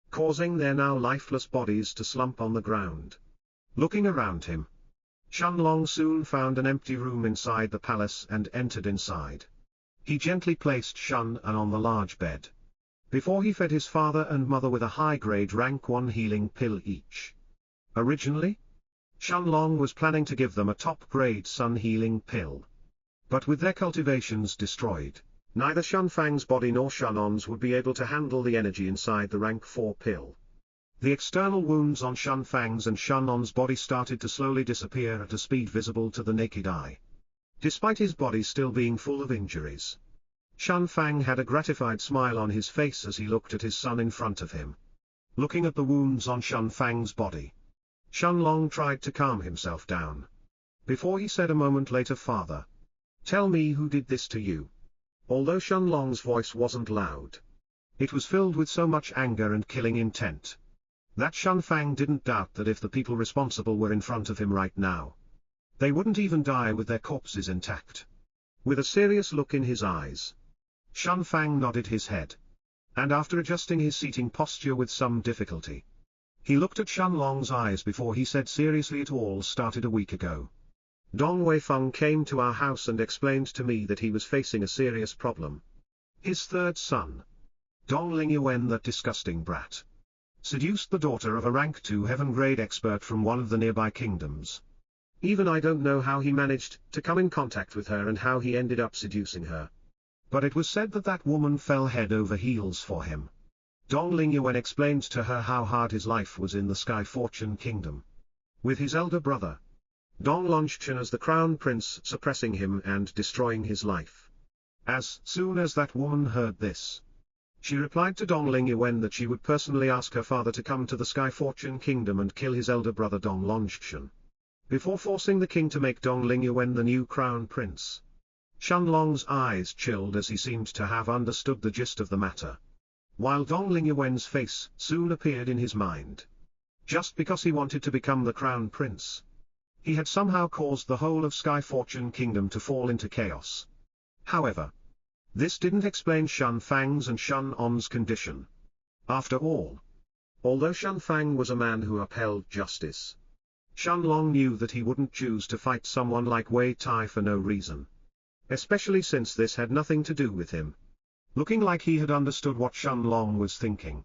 causing their now lifeless bodies to slump on the ground. Looking around him, Shun Long soon found an empty room inside the palace and entered inside. He gently placed Shun on the large bed, before he fed his father and mother with a high-grade rank 1 healing pill each. Originally, Shun Long was planning to give them a top-grade sun healing pill. But with their cultivations destroyed, neither Shun Fang's body nor Shun On's would be able to handle the energy inside the rank 4 pill. The external wounds on Shun Fang's and Shun On's body started to slowly disappear at a speed visible to the naked eye. Despite his body still being full of injuries, Shun Fang had a gratified smile on his face as he looked at his son in front of him. Looking at the wounds on Shun Fang's body, Shun Long tried to calm himself down, before he said a moment later, "Father, tell me who did this to you." Although Shun Long's voice wasn't loud, it was filled with so much anger and killing intent that Shun Fang didn't doubt that if the people responsible were in front of him right now, they wouldn't even die with their corpses intact. With a serious look in his eyes, Shun Fang nodded his head, and after adjusting his seating posture with some difficulty, he looked at Shun Long's eyes before he said seriously, "It all started a week ago. Dong Weifeng came to our house and explained to me that he was facing a serious problem. His third son, Dong Lingyuan, that disgusting brat, seduced the daughter of a rank 2 heaven-grade expert from one of the nearby kingdoms. Even I don't know how he managed to come in contact with her and how he ended up seducing her. But it was said that that woman fell head over heels for him." Dong Lingyuan explained to her how hard his life was in the Sky Fortune Kingdom, with his elder brother, Dong Longchen, as the crown prince, suppressing him and destroying his life. As soon as that woman heard this, she replied to Dong Lingyuan that she would personally ask her father to come to the Sky Fortune Kingdom and kill his elder brother Dong Longchen, before forcing the king to make Dong Lingyuan the new crown prince. Shun Long's eyes chilled as he seemed to have understood the gist of the matter, while Dong Lingyuan's face soon appeared in his mind. Just because he wanted to become the crown prince, he had somehow caused the whole of Sky Fortune Kingdom to fall into chaos. However, this didn't explain Shun Fang's and Shun On's condition. After all, although Shun Fang was a man who upheld justice, Shun Long knew that he wouldn't choose to fight someone like Wei Tai for no reason, especially since this had nothing to do with him. Looking like he had understood what Shun Long was thinking,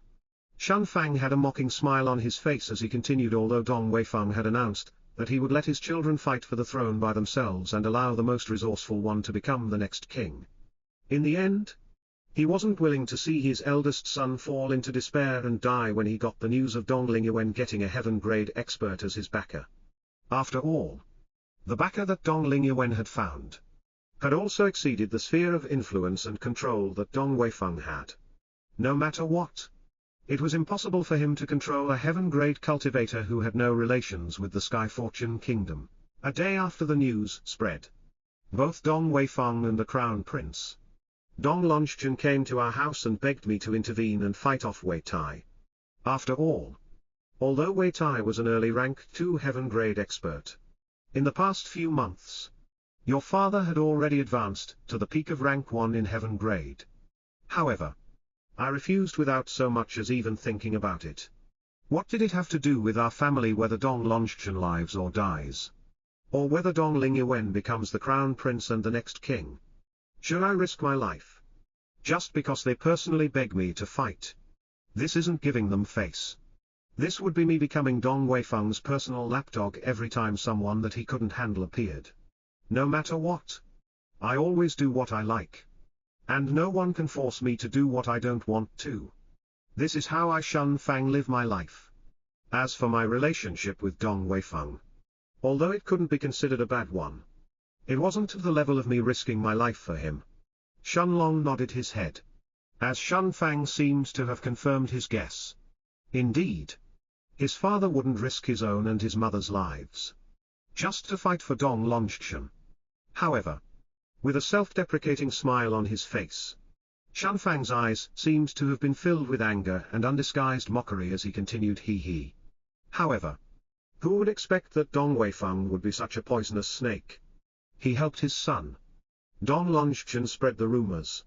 Shun Fang had a mocking smile on his face as he continued. Although Dong Weifeng had announced that he would let his children fight for the throne by themselves and allow the most resourceful one to become the next king, in the end, he wasn't willing to see his eldest son fall into despair and die when he got the news of Dong Lingyuan getting a heaven-grade expert as his backer. After all, the backer that Dong Lingyuan had found had also exceeded the sphere of influence and control that Dong Weifeng had. No matter what, It was impossible for him to control a heaven-grade cultivator who had no relations with the Sky Fortune Kingdom. A day after the news spread, both Dong Weifeng and the Crown Prince, Dong Longchen, came to our house and begged me to intervene and fight off Wei Tai. After all, although Wei Tai was an early rank 2 heaven-grade expert, in the past few months, your father had already advanced to the peak of rank 1 in heaven grade. However, I refused without so much as even thinking about it. What did it have to do with our family whether Dong Longchen lives or dies? Or whether Dong Lingyuan becomes the crown prince and the next king? Should I risk my life just because they personally beg me to fight? This isn't giving them face. This would be me becoming Dong Weifeng's personal lapdog every time someone that he couldn't handle appeared. No matter what, I always do what I like. And no one can force me to do what I don't want to. This is how I Shun Fang live my life. As for my relationship with Dong Weifeng, although it couldn't be considered a bad one, it wasn't to the level of me risking my life for him. Shun Long nodded his head, as Shun Fang seemed to have confirmed his guess. Indeed, his father wouldn't risk his own and his mother's lives just to fight for Dong Longchen. However, with a self-deprecating smile on his face, Shun Fang's eyes seemed to have been filled with anger and undisguised mockery as he continued, he. However, who would expect that Dong Weifeng would be such a poisonous snake? He helped his son, Dong Longchen, spread the rumors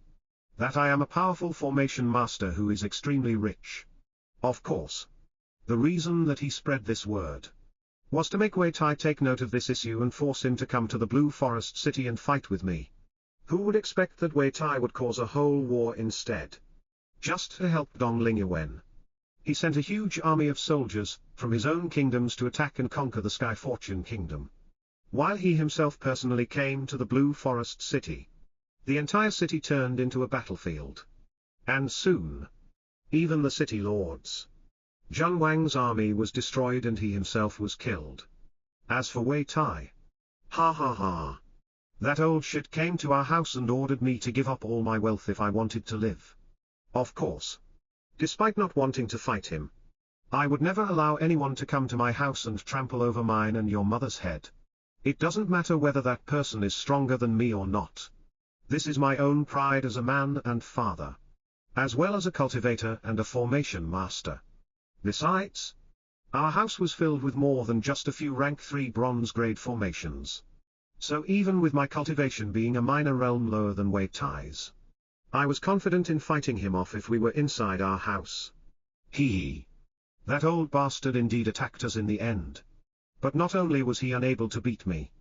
that I am a powerful formation master who is extremely rich. Of course, the reason that he spread this word was to make Wei Tai take note of this issue and force him to come to the Blue Forest City and fight with me. Who would expect that Wei Tai would cause a whole war instead, just to help Dong Lingyuan? He sent a huge army of soldiers from his own kingdoms to attack and conquer the Sky Fortune Kingdom, while he himself personally came to the Blue Forest City. The entire city turned into a battlefield. And soon, even the city lords, Zheng Wang's army, was destroyed and he himself was killed. As for Wei Tai, ha, that old shit came to our house and ordered me to give up all my wealth if I wanted to live. Of course, despite not wanting to fight him, I would never allow anyone to come to my house and trample over mine and your mother's head. It doesn't matter whether that person is stronger than me or not. This is my own pride as a man and father, as well as a cultivator and a formation master. Besides, our house was filled with more than just a few rank 3 bronze grade formations. So even with my cultivation being a minor realm lower than Wei Tai's, I was confident in fighting him off if we were inside our house. That old bastard indeed attacked us in the end. But not only was he unable to beat me,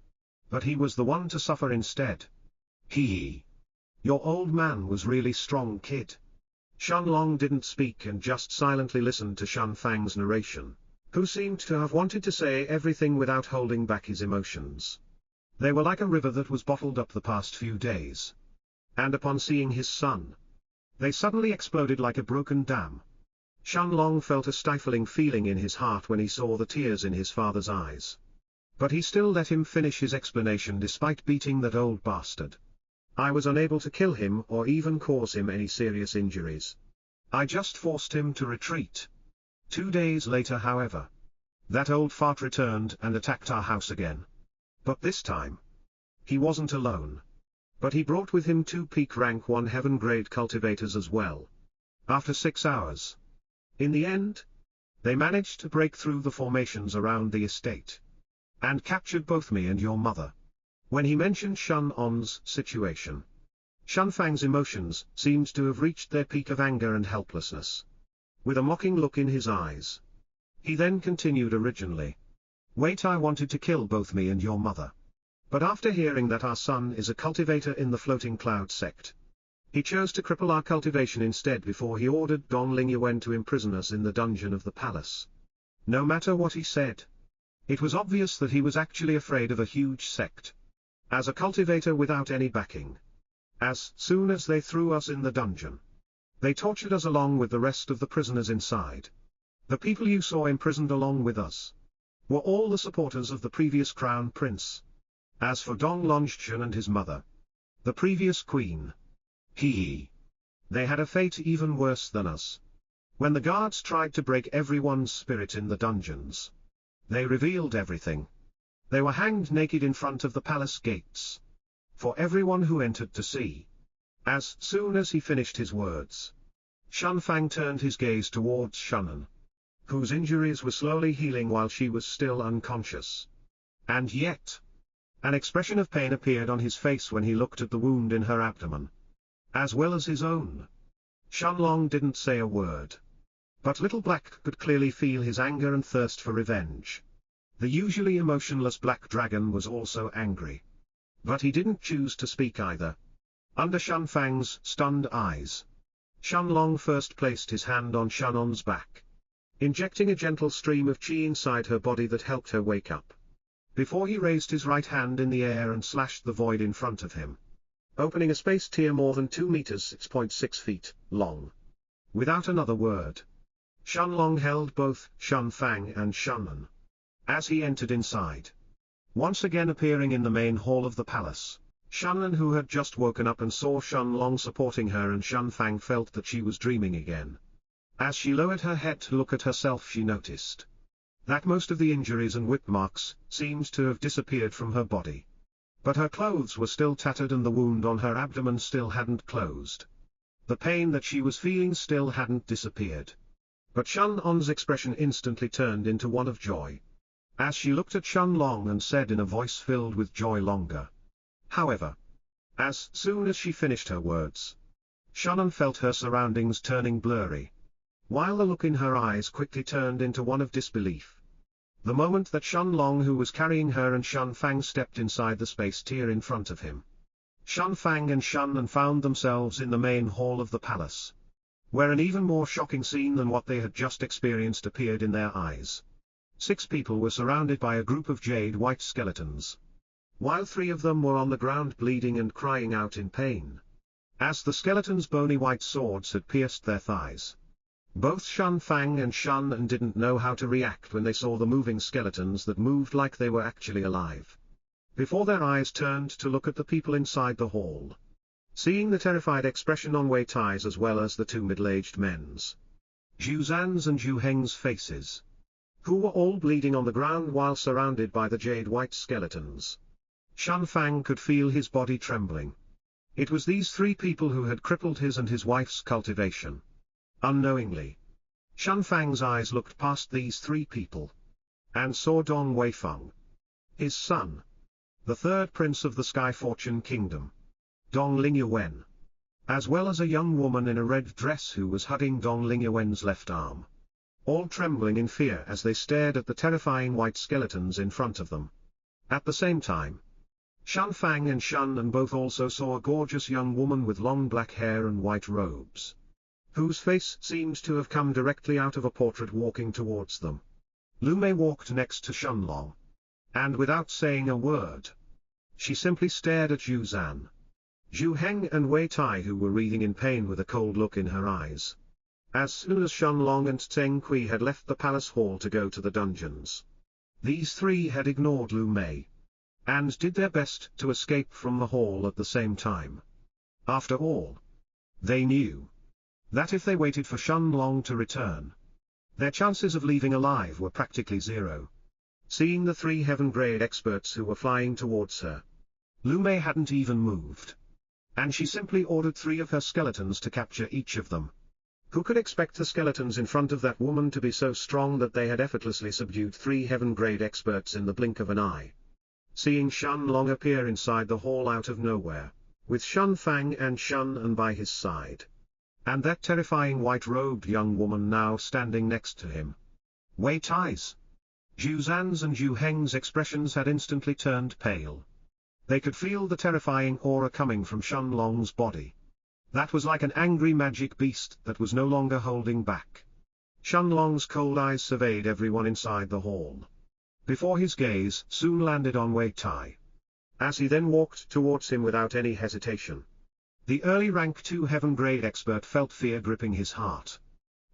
but he was the one to suffer instead. Your old man was really strong, kid. Shun Long didn't speak and just silently listened to Shun Fang's narration, who seemed to have wanted to say everything without holding back his emotions. They were like a river that was bottled up the past few days. And upon seeing his son, they suddenly exploded like a broken dam. Shun Long felt a stifling feeling in his heart when he saw the tears in his father's eyes. But he still let him finish his explanation despite beating that old bastard. I was unable to kill him or even cause him any serious injuries. I just forced him to retreat. 2 days later, however, that old fart returned and attacked our house again. But this time, he wasn't alone. But he brought with him 2 peak rank 1 heaven grade cultivators as well. After 6 hours, in the end, they managed to break through the formations around the estate, and captured both me and your mother. When he mentioned Shun On's situation, Shun Fang's emotions seemed to have reached their peak of anger and helplessness. With a mocking look in his eyes, he then continued, originally, Wei Tai wanted to kill both me and your mother. But after hearing that our son is a cultivator in the Floating Cloud sect, he chose to cripple our cultivation instead before he ordered Dong Lingyuan to imprison us in the dungeon of the palace. No matter what he said, it was obvious that he was actually afraid of a huge sect. As a cultivator without any backing. As soon as they threw us in the dungeon, they tortured us along with the rest of the prisoners inside. The people you saw imprisoned along with us were all the supporters of the previous crown prince. As for Dong Longchen and his mother, the previous queen, they had a fate even worse than us. When the guards tried to break everyone's spirit in the dungeons, they revealed everything. They were hanged naked in front of the palace gates, for everyone who entered to see. As soon as he finished his words, Shun Fang turned his gaze towards Shunan, whose injuries were slowly healing while she was still unconscious. And yet, an expression of pain appeared on his face when he looked at the wound in her abdomen, as well as his own. Shunlong didn't say a word, but Little Black could clearly feel his anger and thirst for revenge. The usually emotionless Black Dragon was also angry, but he didn't choose to speak either. Under Shun Fang's stunned eyes, Shunlong first placed his hand on Shunon's back, injecting a gentle stream of chi inside her body that helped her wake up, before he raised his right hand in the air and slashed the void in front of him, opening a space tier more than 2 meters (6.6 feet) long. Without another word, Shunlong held both Shun Fang and Shunan as he entered inside, once again appearing in the main hall of the palace. Shunan, who had just woken up and saw Shunlong supporting her and Shun Fang, felt that she was dreaming again. As she lowered her head to look at herself, she noticed that most of the injuries and whip marks seemed to have disappeared from her body. But her clothes were still tattered and the wound on her abdomen still hadn't closed. The pain that she was feeling still hadn't disappeared. But Shun-on's expression instantly turned into one of joy, as she looked at Shunlong and said in a voice filled with joy longer. However, as soon as she finished her words, Shunan felt her surroundings turning blurry, while the look in her eyes quickly turned into one of disbelief. The moment that Shunlong, who was carrying her, and Shun Fang stepped inside the space tier in front of him, Shun Fang and Shunan found themselves in the main hall of the palace, where an even more shocking scene than what they had just experienced appeared in their eyes. 6 people were surrounded by a group of jade white skeletons, while 3 of them were on the ground bleeding and crying out in pain, as the skeletons' bony white swords had pierced their thighs. Both Shun Fang and Shunan didn't know how to react when they saw the moving skeletons that moved like they were actually alive, before their eyes turned to look at the people inside the hall. Seeing the terrified expression on Wei Tai's as well as the 2 middle-aged men's, Zhu Zan's and Zhu Heng's faces, who were all bleeding on the ground while surrounded by the jade white skeletons, Shun Fang could feel his body trembling. It was these 3 people who had crippled his and his wife's cultivation. Unknowingly, Shun Fang's eyes looked past these 3 people, and saw Dong Weifeng, his son, the 3rd prince of the Sky Fortune Kingdom, Dong Lingyuan, as well as a young woman in a red dress who was hugging Dong Lingyuan's left arm, all trembling in fear as they stared at the terrifying white skeletons in front of them. At the same time, Shun Fang and Shunan both also saw a gorgeous young woman with long black hair and white robes, whose face seemed to have come directly out of a portrait, walking towards them. Lu Mei walked next to Shunlong, and without saying a word, she simply stared at Zhu Zan, Zhu Heng and Wei Tai, who were writhing in pain with a cold look in her eyes. As soon as Shunlong and Teng Kui had left the palace hall to go to the dungeons, these 3 had ignored Lu Mei, and did their best to escape from the hall at the same time. After all, they knew that if they waited for Shunlong to return, their chances of leaving alive were practically 0. Seeing the 3 heaven-grade experts who were flying towards her, Lu Mei hadn't even moved, and she simply ordered 3 of her skeletons to capture each of them. Who could expect the skeletons in front of that woman to be so strong that they had effortlessly subdued 3 heaven-grade experts in the blink of an eye? Seeing Shunlong appear inside the hall out of nowhere, with Shun Fang and Shunan by his side, and that terrifying white-robed young woman now standing next to him, Wei Tai's, Zhu Zan's and Zhu Heng's expressions had instantly turned pale. They could feel the terrifying aura coming from Shunlong's body. That was like an angry magic beast that was no longer holding back. Shunlong's cold eyes surveyed everyone inside the hall, before his gaze soon landed on Wei Tai, as he then walked towards him without any hesitation. The early rank 2 heaven-grade expert felt fear gripping his heart,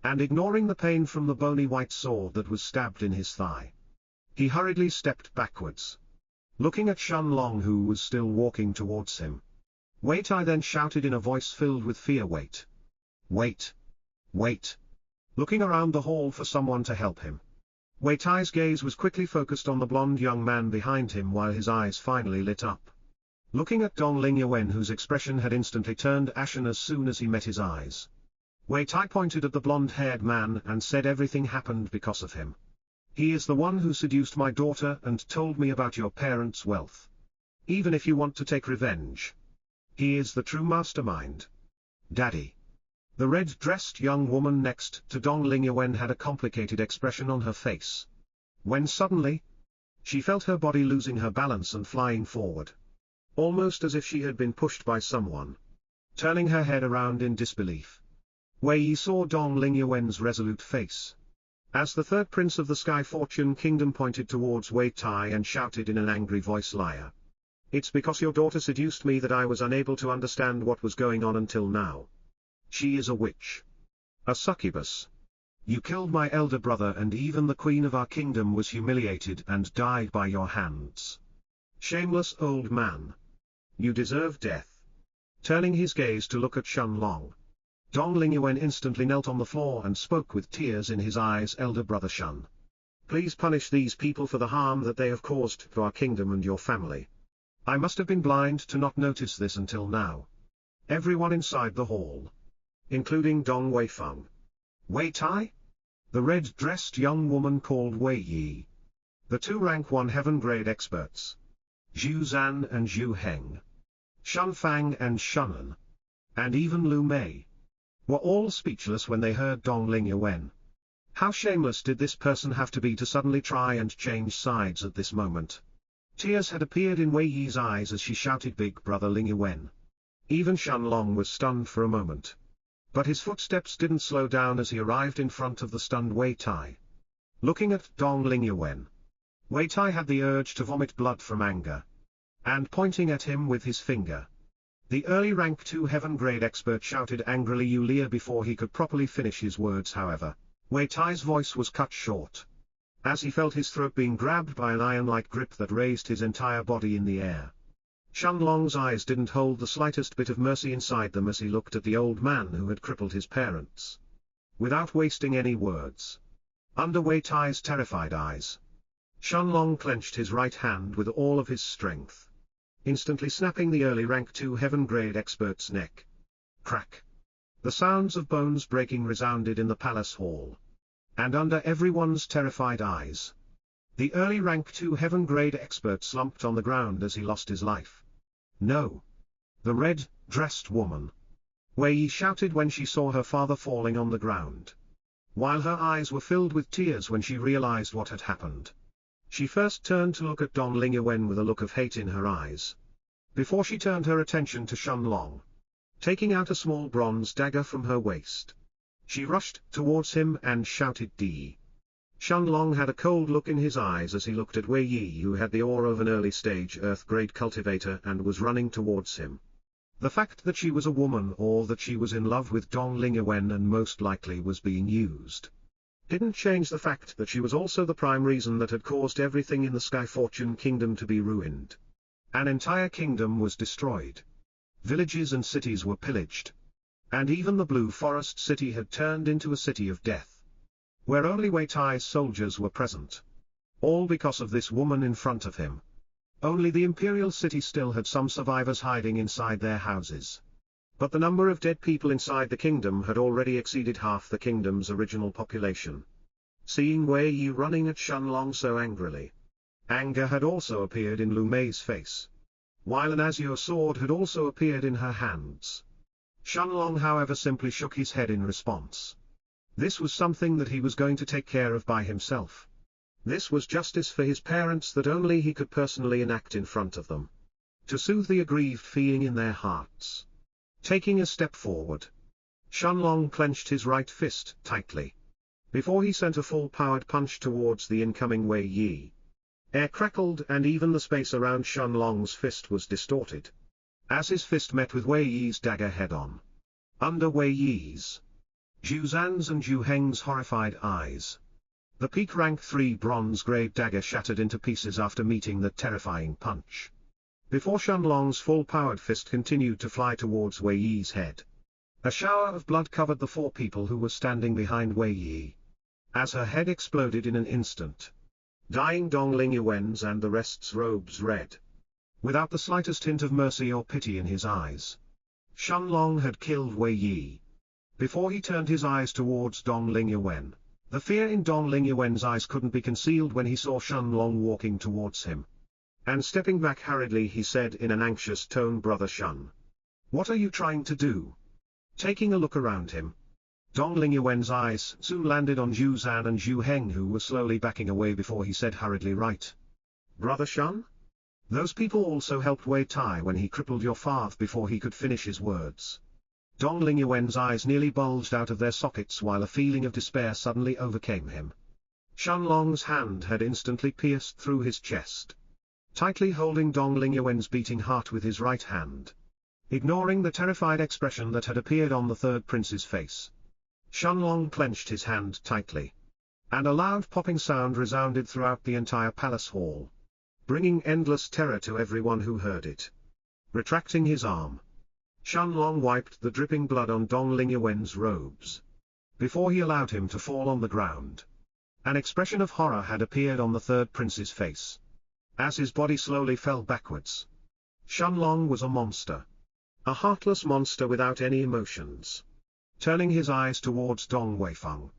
and ignoring the pain from the bony white sword that was stabbed in his thigh, he hurriedly stepped backwards, looking at Shunlong, who was still walking towards him. Wei Tai then shouted in a voice filled with fear, "Wait! Wait! Wait!" looking around the hall for someone to help him. Wei Tai's gaze was quickly focused on the blonde young man behind him while his eyes finally lit up. Looking at Dong Lingyuan, whose expression had instantly turned ashen as soon as he met his eyes. Wei Tai pointed at the blonde-haired man and said everything happened because of him. He is the one who seduced my daughter and told me about your parents' wealth. Even if you want to take revenge. He is the true mastermind. Daddy. The red-dressed young woman next to Dong Lingyuan had a complicated expression on her face. When suddenly, she felt her body losing her balance and flying forward. Almost as if she had been pushed by someone. Turning her head around in disbelief. Wei Yi saw Dong Lingyuan's resolute face. As the third prince of the Sky Fortune Kingdom pointed towards Wei Tai and shouted in an angry voice, "Liar. It's because your daughter seduced me that I was unable to understand what was going on until now. She is a witch. A succubus. You killed my elder brother, and even the queen of our kingdom was humiliated and died by your hands. Shameless old man. You deserve death." Turning his gaze to look at Shenlong, Dong Lingyuan instantly knelt on the floor and spoke with tears in his eyes, "Elder brother Shen. Please punish these people for the harm that they have caused to our kingdom and your family. I must have been blind to not notice this until now." Everyone inside the hall, including Dong Weifeng, Wei Tai, the red-dressed young woman called Wei Yi, the two rank 1 heaven-grade experts, Zhu Zan and Zhu Heng, Shun Fang and Shunan, and even Lu Mei, were all speechless when they heard Dong Lingyuan. How shameless did this person have to be to suddenly try and change sides at this moment? Tears had appeared in Wei Yi's eyes as she shouted, "Big brother Lingyuan." Even Shenlong was stunned for a moment. But his footsteps didn't slow down as he arrived in front of the stunned Wei Tai. Looking at Dong Lingyuan, Wei Tai had the urge to vomit blood from anger. And pointing at him with his finger, the early rank 2 heaven-grade expert shouted angrily, "You liar," before he could properly finish his words. However, Wei Tai's voice was cut short, as he felt his throat being grabbed by an iron-like grip that raised his entire body in the air. Shenlong's eyes didn't hold the slightest bit of mercy inside them as he looked at the old man who had crippled his parents. Without wasting any words, under Wei Tai's terrified eyes, Shenlong clenched his right hand with all of his strength, instantly snapping the early rank 2 heaven-grade expert's neck. Crack! The sounds of bones breaking resounded in the palace hall. And under everyone's terrified eyes, the early rank 2 heaven-grade expert slumped on the ground as he lost his life. "No! The red-dressed woman!" Wei Yi shouted when she saw her father falling on the ground, while her eyes were filled with tears when she realized what had happened. She first turned to look at Dong Lingyuan with a look of hate in her eyes, before she turned her attention to Shenlong. Taking out a small bronze dagger from her waist, she rushed towards him and shouted, "D." Shenlong had a cold look in his eyes as he looked at Wei Yi, who had the aura of an early-stage Earth-grade cultivator and was running towards him. The fact that she was a woman, or that she was in love with Dong Lingyuan and most likely was being used, didn't change the fact that she was also the prime reason that had caused everything in the Sky Fortune Kingdom to be ruined. An entire kingdom was destroyed. Villages and cities were pillaged. And even the Blue Forest City had turned into a city of death, where only Wei Tai's soldiers were present. All because of this woman in front of him. Only the Imperial City still had some survivors hiding inside their houses. But the number of dead people inside the kingdom had already exceeded half the kingdom's original population. Seeing Wei Yi running at Shenlong so angrily, anger had also appeared in Lu Mei's face, while an azure sword had also appeared in her hands. Shenlong, however, simply shook his head in response. This was something that he was going to take care of by himself. This was justice for his parents that only he could personally enact in front of them, to soothe the aggrieved feeling in their hearts. Taking a step forward, Shenlong clenched his right fist tightly, before he sent a full-powered punch towards the incoming Wei Yi. Air crackled and even the space around Shenlong's fist was distorted, as his fist met with Wei Yi's dagger head-on. Under Wei Yi's, Zhu Zan's and Zhu Heng's horrified eyes, the peak rank 3 bronze-grade dagger shattered into pieces after meeting the terrifying punch, before Shenlong's full-powered fist continued to fly towards Wei Yi's head. A shower of blood covered the 4 people who were standing behind Wei Yi. As her head exploded in an instant, dyeing Dongling Yuan's and the rest's robes red. Without the slightest hint of mercy or pity in his eyes, Shenlong had killed Wei Yi. Before he turned his eyes towards Dongling Yuan, the fear in Dongling Yuan's eyes couldn't be concealed when he saw Shenlong walking towards him. And stepping back hurriedly he said in an anxious tone, "Brother Shen, what are you trying to do?" Taking a look around him, Dongling Yuan's eyes soon landed on Zhu Zan and Zhu Heng, who were slowly backing away before he said hurriedly, "Right. Brother Shen? Those people also helped Wei Tai when he crippled your father." Before he could finish his words, Dongling Yuan's eyes nearly bulged out of their sockets while a feeling of despair suddenly overcame him. Shenlong's hand had instantly pierced through his chest, tightly holding Dongling Yuan's beating heart with his right hand. Ignoring the terrified expression that had appeared on the 3rd prince's face, Shenlong clenched his hand tightly, and a loud popping sound resounded throughout the entire palace hall, bringing endless terror to everyone who heard it. Retracting his arm, Shenlong wiped the dripping blood on Dongling Yuan's robes, before he allowed him to fall on the ground. An expression of horror had appeared on the 3rd prince's face, as his body slowly fell backwards. Shenlong was a monster. A heartless monster without any emotions. Turning his eyes towards Dong Weifeng,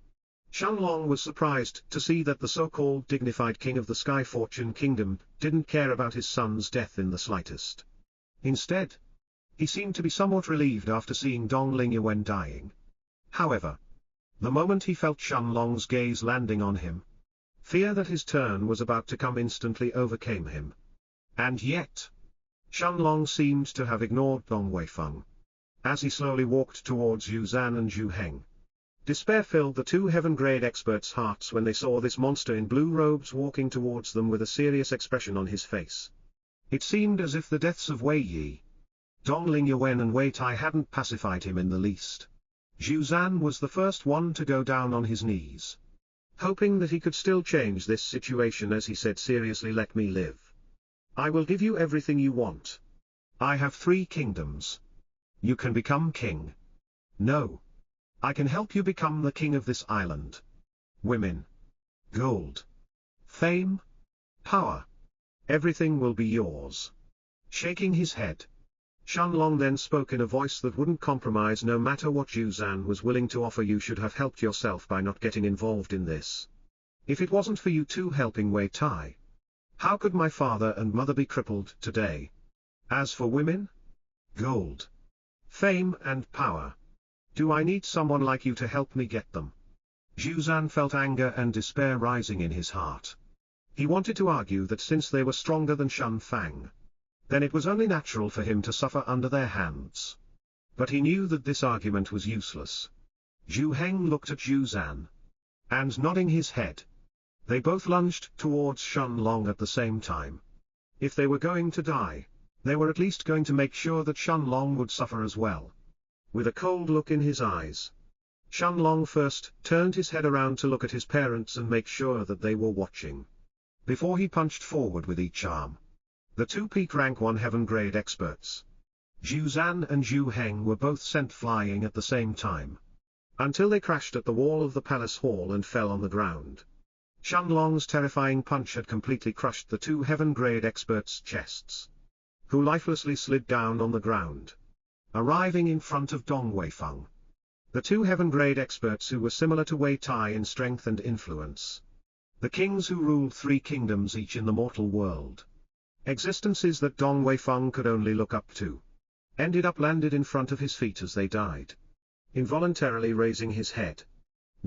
Shenlong was surprised to see that the so-called dignified king of the Sky Fortune Kingdom didn't care about his son's death in the slightest. Instead, he seemed to be somewhat relieved after seeing Dongling Yuan dying. However, the moment he felt Shenlong's gaze landing on him, fear that his turn was about to come instantly overcame him. And yet, Shenlong seemed to have ignored Dong Weifeng, as he slowly walked towards Zhu Zan and Zhu Heng. Despair filled the 2 heaven-grade experts' hearts when they saw this monster in blue robes walking towards them with a serious expression on his face. It seemed as if the deaths of Wei Yi, Dongling Yuan and Wei Tai hadn't pacified him in the least. Zhu Zan was the first one to go down on his knees, hoping that he could still change this situation, as he said seriously, "Let me live. I will give you everything you want. I have 3 kingdoms. You can become king. No. I can help you become the king of this island. Women, gold, fame, power. Everything will be yours." Shaking his head, Shenlong then spoke in a voice that wouldn't compromise no matter what Zhu Zan was willing to offer. "You should have helped yourself by not getting involved in this. If it wasn't for you 2 helping Wei Tai, how could my father and mother be crippled today? As for women, gold, fame and power, do I need someone like you to help me get them?" Zhu Zan felt anger and despair rising in his heart. He wanted to argue that since they were stronger than Shen Fang, then it was only natural for him to suffer under their hands. But he knew that this argument was useless. Zhu Heng looked at Zhu Zan, and nodding his head, they both lunged towards Shenlong at the same time. If they were going to die, they were at least going to make sure that Shenlong would suffer as well. With a cold look in his eyes, Shenlong first turned his head around to look at his parents and make sure that they were watching, before he punched forward with each arm. The 2 peak rank 1 heaven-grade experts, Zhu Zan and Zhu Heng, were both sent flying at the same time, until they crashed at the wall of the palace hall and fell on the ground. Shenlong's terrifying punch had completely crushed the 2 heaven-grade experts' chests, who lifelessly slid down on the ground, arriving in front of Dong Weifeng. The 2 heaven-grade experts who were similar to Wei Tai in strength and influence. The kings who ruled 3 kingdoms each in the mortal world. Existences that Dong Weifeng could only look up to. Ended up landed in front of his feet as they died. Involuntarily raising his head,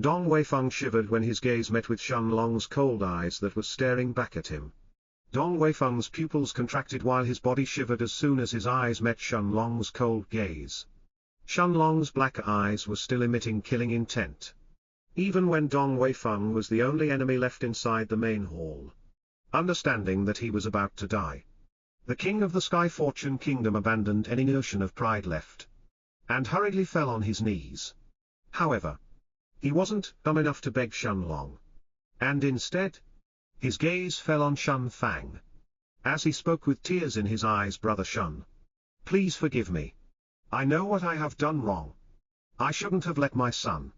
Dong Weifeng shivered when his gaze met with Shenlong's cold eyes that were staring back at him. Dong Weifeng's pupils contracted while his body shivered as soon as his eyes met Shenlong's cold gaze. Shenlong's black eyes were still emitting killing intent, even when Dong Weifeng was the only enemy left inside the main hall. Understanding that he was about to die, the king of the Sky Fortune Kingdom abandoned any notion of pride left, and hurriedly fell on his knees. However, he wasn't dumb enough to beg Shenlong, and instead, his gaze fell on Shen Fang. As he spoke with tears in his eyes, "Brother Shen, please forgive me. I know what I have done wrong. I shouldn't have let my son.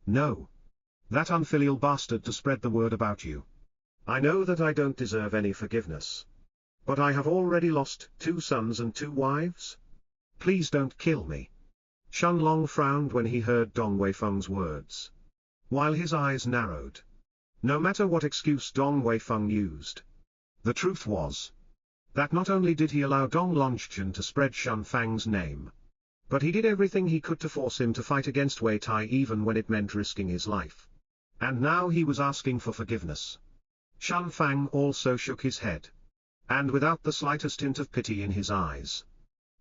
No. That unfilial bastard to spread the word about you. I know that I don't deserve any forgiveness. But I have already lost 2 sons and 2 wives. Please don't kill me. Shenlong frowned when he heard Dong Weifeng's words, while his eyes narrowed. No matter what excuse Dong Weifeng used, the truth was that not only did he allow Dong Longchen to spread Shenfang's name, but he did everything he could to force him to fight against Wei Tai even when it meant risking his life. And now he was asking for forgiveness. Shenfang also shook his head, and without the slightest hint of pity in his eyes,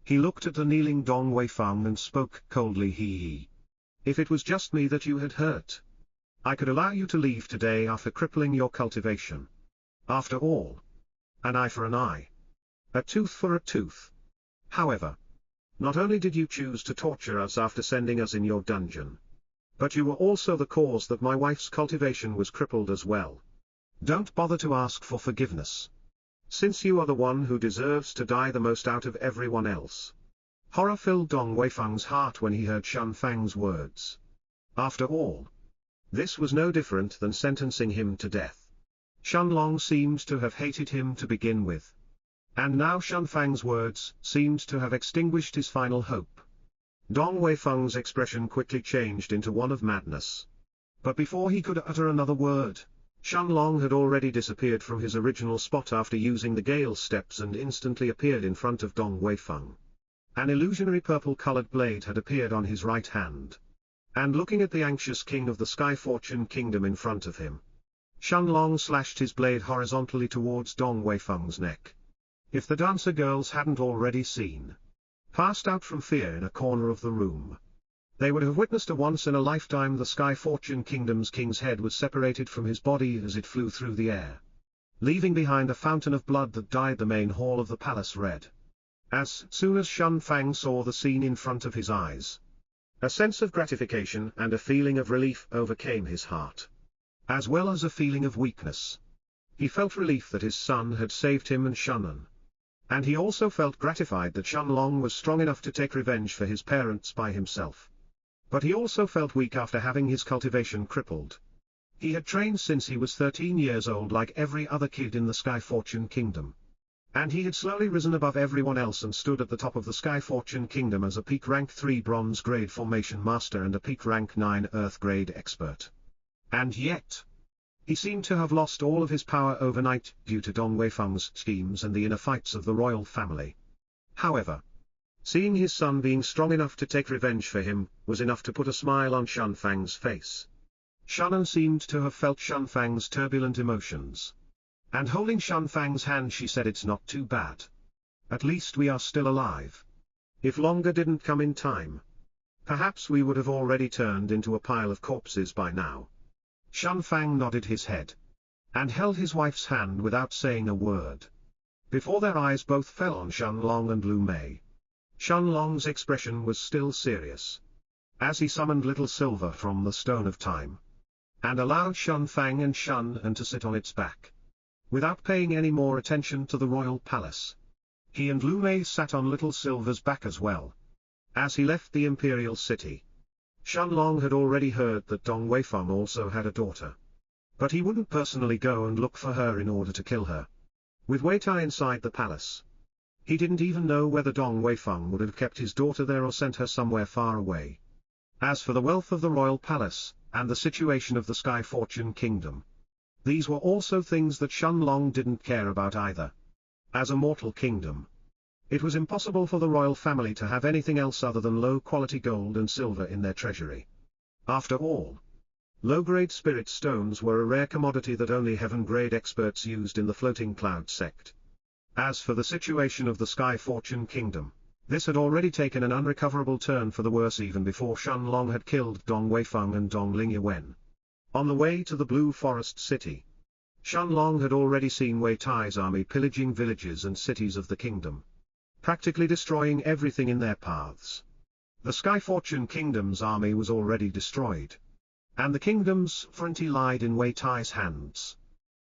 he looked at the kneeling Dong Weifeng and spoke coldly. He. If it was just me that you had hurt, I could allow you to leave today after crippling your cultivation. After all, an eye for an eye, a tooth for a tooth. However, not only did you choose to torture us after sending us in your dungeon, but you were also the cause that my wife's cultivation was crippled as well. Don't bother to ask for forgiveness, since you are the one who deserves to die the most out of everyone else. Horror filled Dong Weifeng's heart when he heard Shenfang's words. After all, this was no different than sentencing him to death. Shenlong seemed to have hated him to begin with, and now Shenfang's words seemed to have extinguished his final hope. Dong Weifeng's expression quickly changed into one of madness. But before he could utter another word, Shenlong had already disappeared from his original spot after using the Gale Steps and instantly appeared in front of Dong Weifeng. An illusionary purple-colored blade had appeared on his right hand. And looking at the anxious king of the Sky Fortune Kingdom in front of him, Shenlong slashed his blade horizontally towards Dong Weifeng's neck. If the dancer girls hadn't already seen, passed out from fear in a corner of the room, they would have witnessed a once-in-a-lifetime the Sky Fortune Kingdom's king's head was separated from his body as it flew through the air, leaving behind a fountain of blood that dyed the main hall of the palace red. As soon as Shenfang saw the scene in front of his eyes, a sense of gratification and a feeling of relief overcame his heart, as well as a feeling of weakness. He felt relief that his son had saved him and Shannon. And he also felt gratified that Shenlong was strong enough to take revenge for his parents by himself. But he also felt weak after having his cultivation crippled. He had trained since he was 13 years old like every other kid in the Sky Fortune Kingdom. And he had slowly risen above everyone else and stood at the top of the Sky Fortune Kingdom as a peak rank 3 bronze grade formation master and a peak rank 9 earth grade expert. And yet, he seemed to have lost all of his power overnight due to Dong Weifeng's schemes and the inner fights of the royal family. However, seeing his son being strong enough to take revenge for him was enough to put a smile on Shenfang's face. Shannon seemed to have felt Shenfang's turbulent emotions. And holding Shenfang's hand she said, "It's not too bad. At least we are still alive. If longer didn't come in time, perhaps we would have already turned into a pile of corpses by now." Shenfang nodded his head, and held his wife's hand without saying a word. Before their eyes both fell on Shenlong and Lu Mei. Shenlong's expression was still serious, as he summoned Little Silver from the Stone of Time, and allowed Shenfang and Shen to sit on its back. Without paying any more attention to the royal palace, he and Lu Mei sat on Little Silver's back as well. As he left the imperial city, Shenlong had already heard that Dong Weifeng also had a daughter. But he wouldn't personally go and look for her in order to kill her. With Wei Tai inside the palace, he didn't even know whether Dong Weifeng would have kept his daughter there or sent her somewhere far away. As for the wealth of the royal palace, and the situation of the Sky Fortune Kingdom, these were also things that Shenlong didn't care about either. As a mortal kingdom, it was impossible for the royal family to have anything else other than low-quality gold and silver in their treasury. After all, low-grade spirit stones were a rare commodity that only heaven-grade experts used in the Floating Cloud sect. As for the situation of the Sky Fortune Kingdom, this had already taken an unrecoverable turn for the worse even before Shenlong had killed Dong Weifeng and Dong Lingyuan. On the way to the Blue Forest City, Shenlong had already seen Wei Tai's army pillaging villages and cities of the kingdom, practically destroying everything in their paths. The Sky Fortune Kingdom's army was already destroyed, and the kingdom's sovereignty lied in Wei Tai's hands.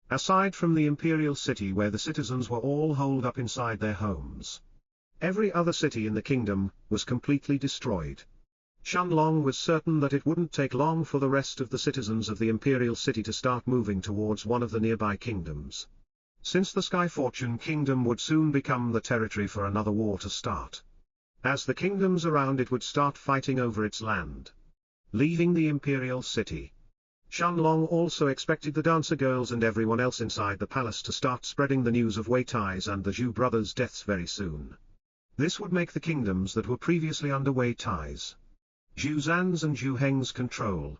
Aside from the imperial city where the citizens were all holed up inside their homes, every other city in the kingdom was completely destroyed. Shenlong was certain that it wouldn't take long for the rest of the citizens of the imperial city to start moving towards one of the nearby kingdoms. Since the Sky Fortune Kingdom would soon become the territory for another war to start. As the kingdoms around it would start fighting over its land. Leaving the imperial city. Shenlong also expected the dancer girls and everyone else inside the palace to start spreading the news of Wei Tai's and the Zhu brothers' deaths very soon. This would make the kingdoms that were previously under Wei Tai's, Zhu Zan's and Zhu Heng's control,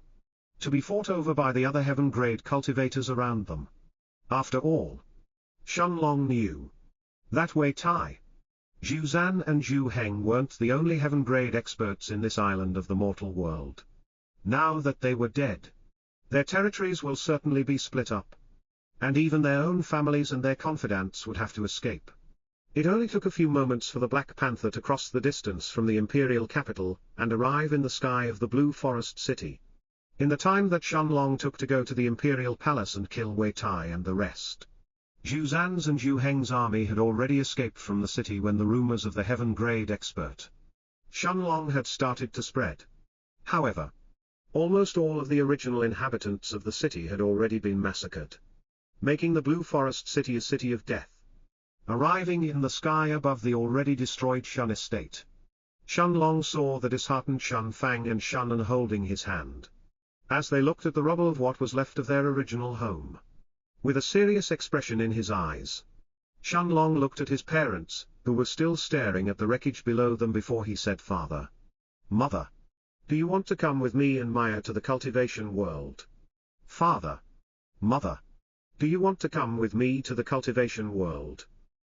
to be fought over by the other heaven-grade cultivators around them. After all, Shenlong knew that Wei Tai, Zhu Zan and Zhu Heng weren't the only heaven-grade experts in this island of the mortal world. Now that they were dead, their territories will certainly be split up. And even their own families and their confidants would have to escape. It only took a few moments for the Black Panther to cross the distance from the imperial capital, and arrive in the sky of the Blue Forest City. In the time that Shenlong took to go to the imperial palace and kill Wei Tai and the rest, Zhu Zan's and Zhu Heng's army had already escaped from the city when the rumors of the heaven-grade expert Shenlong had started to spread. However, almost all of the original inhabitants of the city had already been massacred, making the Blue Forest City a city of death. Arriving in the sky above the already destroyed Shun estate, Shenlong saw the disheartened Shun Fang and Shunan holding his hand, as they looked at the rubble of what was left of their original home. With a serious expression in his eyes, Shenlong looked at his parents, who were still staring at the wreckage below them before he said, "Father, Mother, do you want to come with me and Maya to the cultivation world? Father, Mother, do you want to come with me to the cultivation world?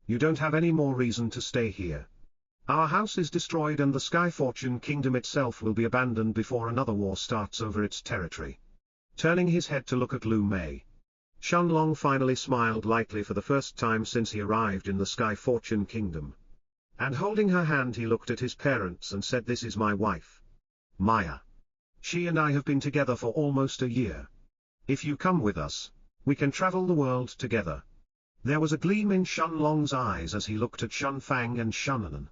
You don't have any more reason to stay here. Our house is destroyed and the Sky Fortune Kingdom itself will be abandoned before another war starts over its territory." Turning his head to look at Lu Mei, Shenlong finally smiled lightly for the first time since he arrived in the Sky Fortune Kingdom. And holding her hand he looked at his parents and said, "This is my wife, Maya. She and I have been together for almost a year. If you come with us, we can travel the world together." There was a gleam in Shenlong's eyes as he looked at Shun Fang and Shunan.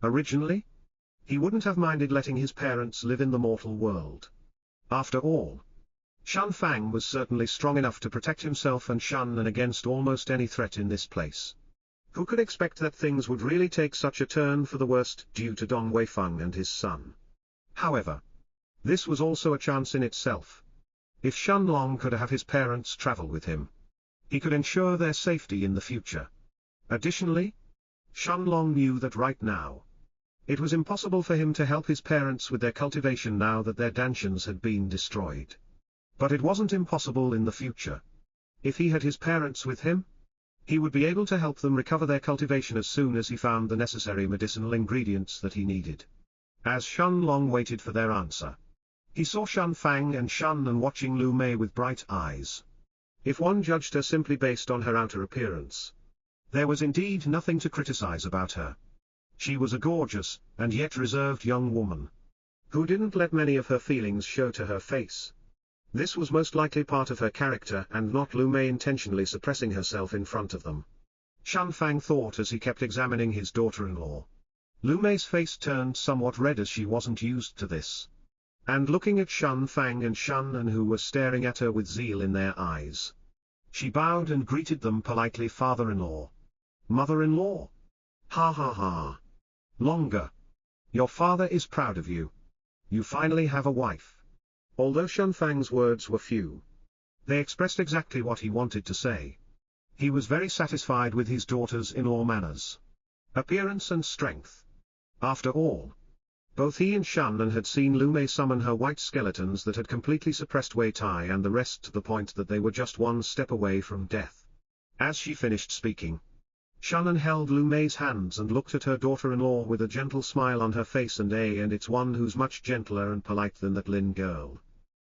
Originally, he wouldn't have minded letting his parents live in the mortal world. After all, Shun Fang was certainly strong enough to protect himself and Shunan against almost any threat in this place. Who could expect that things would really take such a turn for the worst due to Dong Weifeng and his son? However, this was also a chance in itself. If Shenlong could have his parents travel with him, he could ensure their safety in the future. Additionally, Shenlong knew that right now, it was impossible for him to help his parents with their cultivation now that their danshans had been destroyed. But it wasn't impossible in the future. If he had his parents with him, he would be able to help them recover their cultivation as soon as he found the necessary medicinal ingredients that he needed. As Shenlong waited for their answer, he saw Shun Fang and Shunan watching Lu Mei with bright eyes. If one judged her simply based on her outer appearance, there was indeed nothing to criticize about her. She was a gorgeous, and yet reserved young woman, who didn't let many of her feelings show to her face. This was most likely part of her character and not Lu Mei intentionally suppressing herself in front of them. Shun Fang thought as he kept examining his daughter-in-law. Lu Mei's face turned somewhat red as she wasn't used to this. And looking at Shun Fang and Shunan who were staring at her with zeal in their eyes, she bowed and greeted them politely. "Father-in-law. Mother-in-law. Ha ha ha. Longer. Your father is proud of you. You finally have a wife." Although Shun Fang's words were few, they expressed exactly what he wanted to say. He was very satisfied with his daughters-in-law manners, appearance and strength. After all, both he and Shunan had seen Lu Mei summon her white skeletons that had completely suppressed Wei Tai and the rest to the point that they were just one step away from death. As she finished speaking, Shunan held Lu Mei's hands and looked at her daughter-in-law with a gentle smile on her face, and it's one who's much gentler and polite than that Lin girl.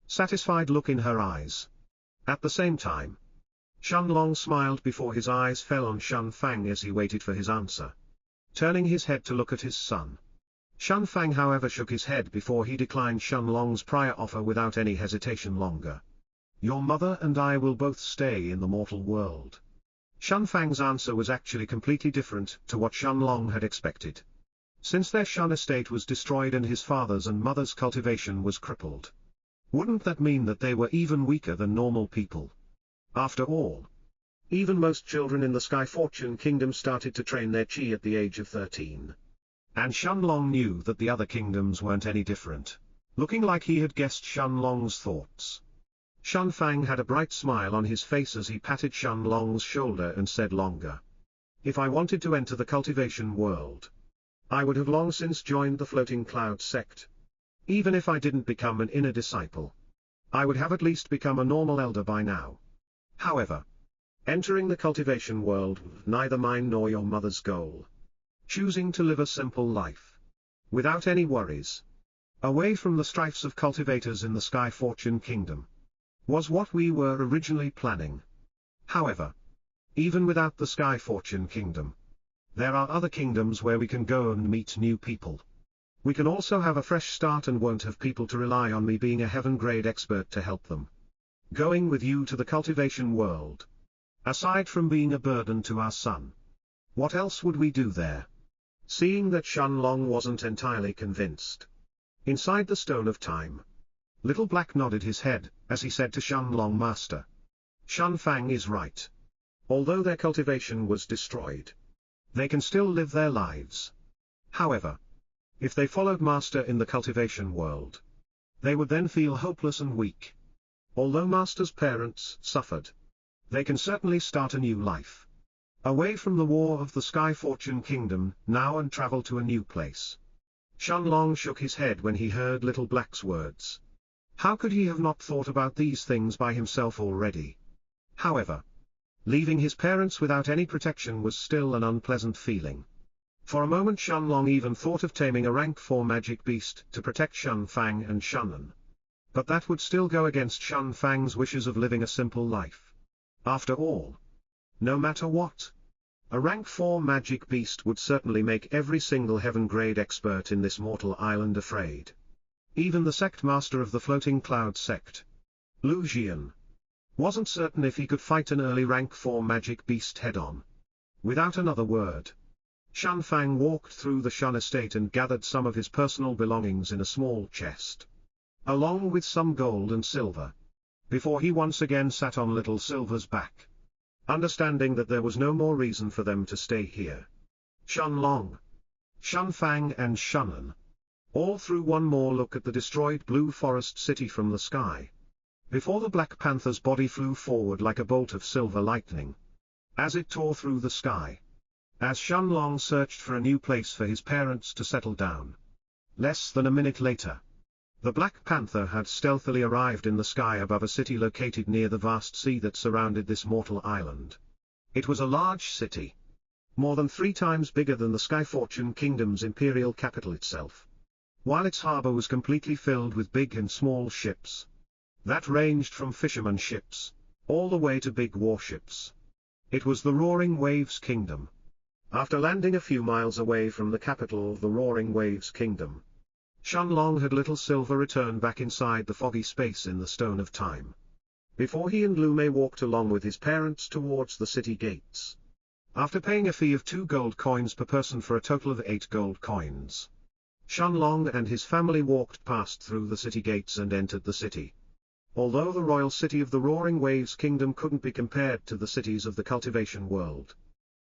Satisfied look in her eyes. At the same time, Shenlong smiled before his eyes fell on Shun Fang as he waited for his answer. Turning his head to look at his son, Shun Fang however shook his head before he declined Shenlong's prior offer without any hesitation longer. "Your mother and I will both stay in the mortal world." Shun Fang's answer was actually completely different to what Shenlong had expected. since their Shun estate was destroyed and his father's and mother's cultivation was crippled. Wouldn't that mean that they were even weaker than normal people? After all, even most children in the Sky Fortune Kingdom started to train their chi at the age of 13. And Shenlong knew that the other kingdoms weren't any different. Looking like he had guessed Shenlong's thoughts, Shunfang had a bright smile on his face as he patted Shenlong's shoulder and said, "Longer. If I wanted to enter the cultivation world, I would have long since joined the Floating Cloud sect. Even if I didn't become an inner disciple, I would have at least become a normal elder by now. However, entering the cultivation world was neither mine nor your mother's goal. Choosing to live a simple life, without any worries, away from the strifes of cultivators in the Sky Fortune Kingdom, was what we were originally planning. However, even without the Sky Fortune Kingdom, there are other kingdoms where we can go and meet new people. We can also have a fresh start and won't have people to rely on me being a heaven-grade expert to help them. Going with you to the cultivation world, aside from being a burden to our son, what else would we do there?" Seeing that Shenlong wasn't entirely convinced, inside the Stone of Time, Little Black nodded his head, as he said to Shenlong, "Master, Shunfang is right. Although their cultivation was destroyed, they can still live their lives. However, if they followed Master in the cultivation world, they would then feel hopeless and weak. Although Master's parents suffered, they can certainly start a new life, away from the war of the Sky Fortune Kingdom now and travel to a new place." Shenlong shook his head when he heard Little Black's words. How could he have not thought about these things by himself already? However, leaving his parents without any protection was still an unpleasant feeling. For a moment Shenlong even thought of taming a rank 4 magic beast to protect Shunfang and Shunan. But that would still go against Shunfang's wishes of living a simple life. After all, no matter what, a rank 4 magic beast would certainly make every single heaven-grade expert in this mortal island afraid. Even the sect master of the Floating Cloud sect, Lu Jian, wasn't certain if he could fight an early rank 4 magic beast head-on. Without another word, Shunfang walked through the Shun estate and gathered some of his personal belongings in a small chest, along with some gold and silver, before he once again sat on Little Silver's back. Understanding that there was no more reason for them to stay here, Shenlong, Shunfang and Shunan all threw one more look at the destroyed Blue Forest City from the sky, before the Black Panther's body flew forward like a bolt of silver lightning, as it tore through the sky. As Shenlong searched for a new place for his parents to settle down, less than a minute later, the Black Panther had stealthily arrived in the sky above a city located near the vast sea that surrounded this mortal island. It was a large city, more than 3 times bigger than the Sky Fortune Kingdom's imperial capital itself, while its harbor was completely filled with big and small ships that ranged from fishermen ships all the way to big warships. It was the Roaring Waves Kingdom. After landing a few miles away from the capital of the Roaring Waves Kingdom, Shenlong had Little Silver return back inside the foggy space in the Stone of Time, before he and Lu Mei walked along with his parents towards the city gates. After paying a fee of 2 gold coins per person for a total of 8 gold coins, Shenlong and his family walked past through the city gates and entered the city. Although the royal city of the Roaring Waves Kingdom couldn't be compared to the cities of the cultivation world,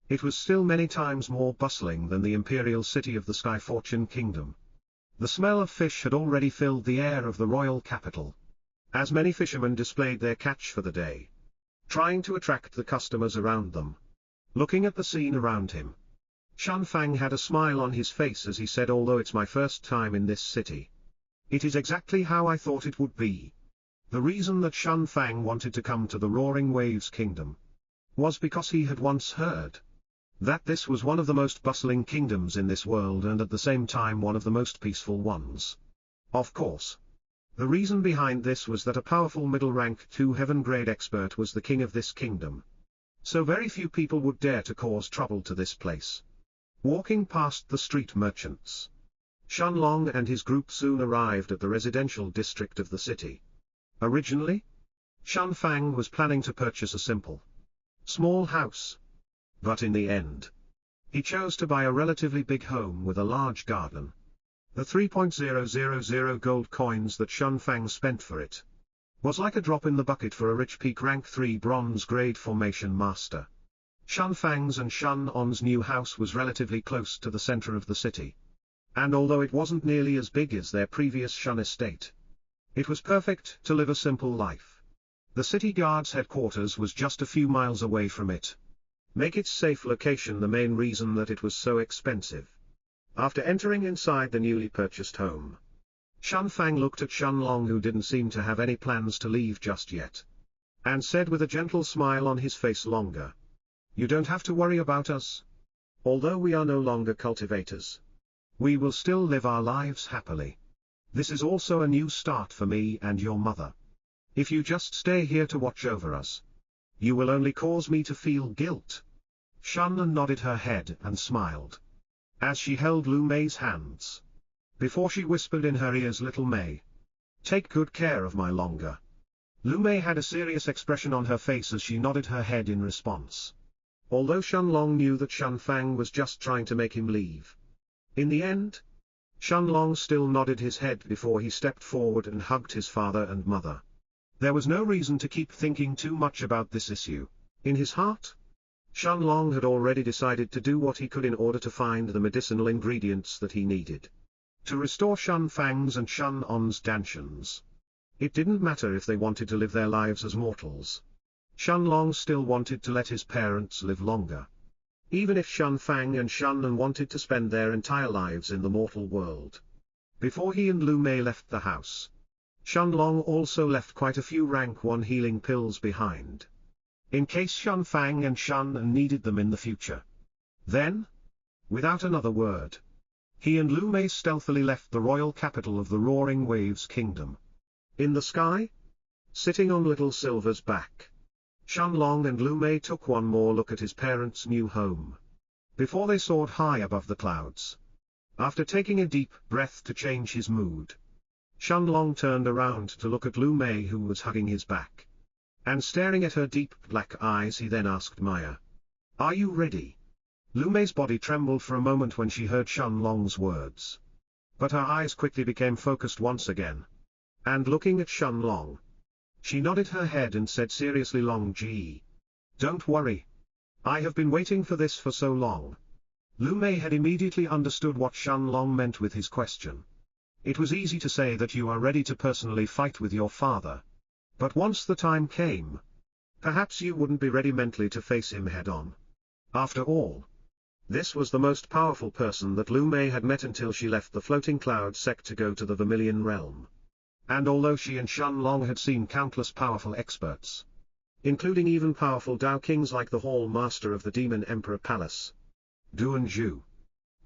it was still many times more bustling than the imperial city of the Sky Fortune Kingdom. The smell of fish had already filled the air of the royal capital, as many fishermen displayed their catch for the day, trying to attract the customers around them. Looking at the scene around him, Shunfang had a smile on his face as he said, "Although it's my first time in this city, it is exactly how I thought it would be." The reason that Shunfang wanted to come to the Roaring Waves Kingdom was because he had once heard that this was one of the most bustling kingdoms in this world and at the same time one of the most peaceful ones. Of course, the reason behind this was that a powerful middle-rank 2 heaven-grade expert was the king of this kingdom. So very few people would dare to cause trouble to this place. Walking past the street merchants, Shenlong and his group soon arrived at the residential district of the city. Originally, Shunfang was planning to purchase a simple, small house. But in the end, He chose to buy a relatively big home with a large garden. The 3.000 gold coins that Shunfang spent for it was like a drop in the bucket for a rich peak rank 3 bronze grade formation master. Shunfang's and Shunon's new house was relatively close to the center of the city. And although it wasn't nearly as big as their previous Shun estate, it was perfect to live a simple life. The city guard's headquarters was just a few miles away from it. Make its safe location the main reason that it was so expensive. After entering inside the newly purchased home, Shunfang looked at Shunlong, who didn't seem to have any plans to leave just yet, and said with a gentle smile on his face, "Longer. You don't have to worry about us. Although we are no longer cultivators, we will still live our lives happily. This is also a new start for me and your mother. If you just stay here to watch over us, you will only cause me to feel guilt." Shunnan nodded her head and smiled as she held Lu Mei's hands, before she whispered in her ears, "Little Mei, take good care of my Longer." Lu Mei had a serious expression on her face as she nodded her head in response. Although Shunlong knew that Shunfang was just trying to make him leave, in the end, Shunlong still nodded his head before he stepped forward and hugged his father and mother. There was no reason to keep thinking too much about this issue. In his heart, Shunlong had already decided to do what he could in order to find the medicinal ingredients that he needed to restore Shunfang's and Shunon's Danshans. It didn't matter if they wanted to live their lives as mortals. Shunlong still wanted to let his parents live longer. Even if Shunfang and Shunon wanted to spend their entire lives in the mortal world. Before he and Lu Mei left the house, Shunlong also left quite a few rank 1 healing pills behind, in case Shunfang and Shunon needed them in the future. Then, without another word, he and Lu Mei stealthily left the royal capital of the Roaring Waves Kingdom. In the sky, sitting on Little Silver's back, Shunlong and Lu Mei took one more look at his parents' new home, before they soared high above the clouds. After taking a deep breath to change his mood, Shunlong turned around to look at Lu Mei, who was hugging his back. And staring at her deep black eyes, he then asked, "Maya, are you ready?" Lu Mei's body trembled for a moment when she heard Shunlong's words. But her eyes quickly became focused once again. And looking at Shunlong, she nodded her head and said seriously, "Long Ji, don't worry. I have been waiting for this for so long." Lu Mei had immediately understood what Shunlong meant with his question. It was easy to say that you are ready to personally fight with your father. But once the time came, perhaps you wouldn't be ready mentally to face him head-on. After all, this was the most powerful person that Lu Mei had met until she left the floating cloud sect to go to the Vermilion Realm. And although she and Shunlong had seen countless powerful experts, including even powerful Dao Kings like the Hall Master of the Demon Emperor Palace, Duan Zhu,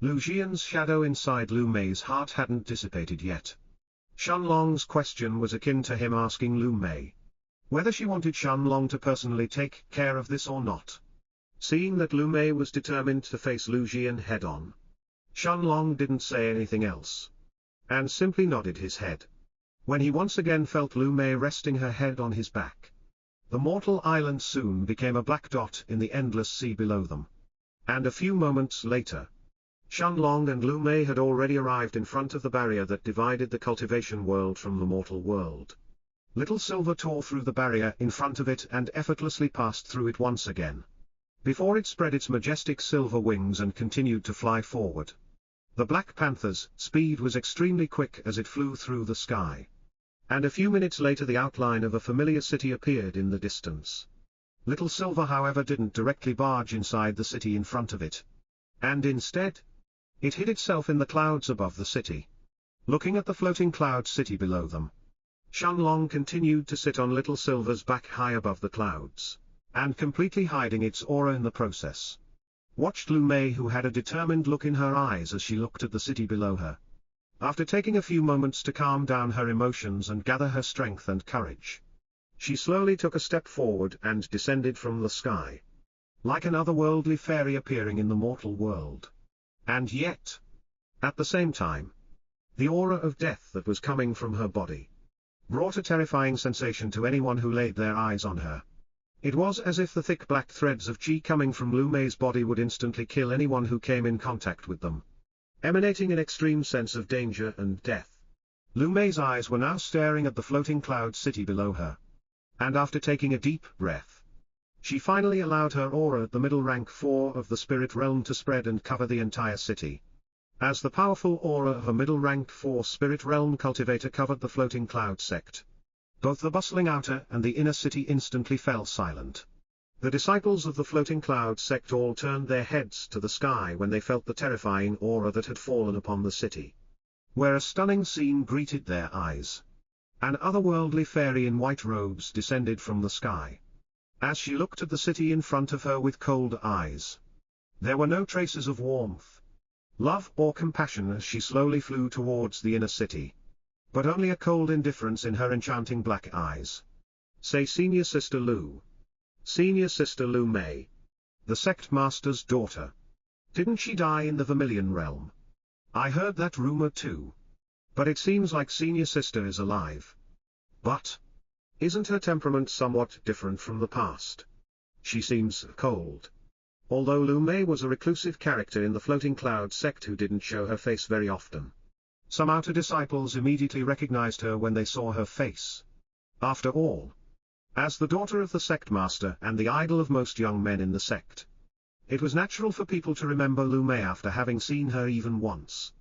Lu Jian's shadow inside Lu Mei's heart hadn't dissipated yet. Shunlong's question was akin to him asking Lu Mei whether she wanted Shunlong to personally take care of this or not. Seeing that Lu Mei was determined to face Lu Jian head-on, Shunlong didn't say anything else, and simply nodded his head. When he once again felt Lu Mei resting her head on his back, the mortal island soon became a black dot in the endless sea below them. And a few moments later, Shunlong and Lu Mei had already arrived in front of the barrier that divided the cultivation world from the mortal world. Little Silver tore through the barrier in front of it and effortlessly passed through it once again, before it spread its majestic silver wings and continued to fly forward. The Black Panther's speed was extremely quick as it flew through the sky. And a few minutes later the outline of a familiar city appeared in the distance. Little Silver, however, didn't directly barge inside the city in front of it. And instead, it hid itself in the clouds above the city. Looking at the floating cloud city below them, Shunlong continued to sit on Little Silver's back high above the clouds, and completely hiding its aura in the process. Watched Lu Mei, who had a determined look in her eyes as she looked at the city below her. After taking a few moments to calm down her emotions and gather her strength and courage, she slowly took a step forward and descended from the sky, like an otherworldly fairy appearing in the mortal world. And yet, at the same time, the aura of death that was coming from her body brought a terrifying sensation to anyone who laid their eyes on her. It was as if the thick black threads of chi coming from Lu Mei's body would instantly kill anyone who came in contact with them, emanating an extreme sense of danger and death. Lu Mei's eyes were now staring at the floating cloud city below her. And after taking a deep breath, she finally allowed her aura at the middle rank 4 of the spirit realm to spread and cover the entire city. As the powerful aura of a middle rank 4 spirit realm cultivator covered the floating cloud sect, both the bustling outer and the inner city instantly fell silent. The disciples of the floating cloud sect all turned their heads to the sky when they felt the terrifying aura that had fallen upon the city, where a stunning scene greeted their eyes. An otherworldly fairy in white robes descended from the sky. As she looked at the city in front of her with cold eyes, there were no traces of warmth, love or compassion as she slowly flew towards the inner city, but only a cold indifference in her enchanting black eyes. Say Senior Sister Lu. Senior Sister Lu Mei. The sect master's daughter. Didn't she die in the Vermilion realm? I heard that rumor too. But it seems like Senior Sister is alive. But isn't her temperament somewhat different from the past? She seems cold. Although Lu Mei was a reclusive character in the floating cloud sect who didn't show her face very often, some outer disciples immediately recognized her when they saw her face. After all, as the daughter of the sect master and the idol of most young men in the sect, it was natural for people to remember Lu Mei after having seen her even once.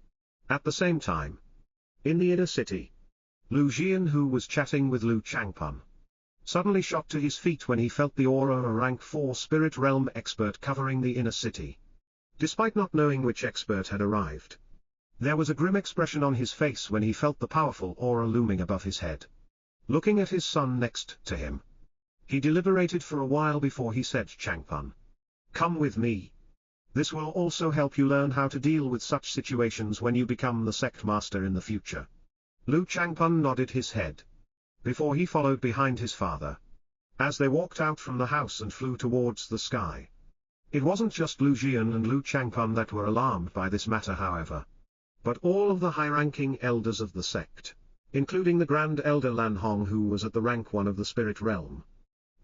At the same time, in the inner city, Lu Jian, who was chatting with Lu Changpun, suddenly shot to his feet when he felt the aura of a rank 4 spirit realm expert covering the inner city. Despite not knowing which expert had arrived, there was a grim expression on his face when he felt the powerful aura looming above his head. Looking at his son next to him, he deliberated for a while before he said, Changpun, come with me. This will also help you learn how to deal with such situations when you become the sect master in the future. Lu Changpun nodded his head, before he followed behind his father, as they walked out from the house and flew towards the sky. It wasn't just Lu Jian and Lu Changpun that were alarmed by this matter, however, but all of the high-ranking elders of the sect, including the Grand Elder Lan Hong, who was at the rank 1 of the spirit realm.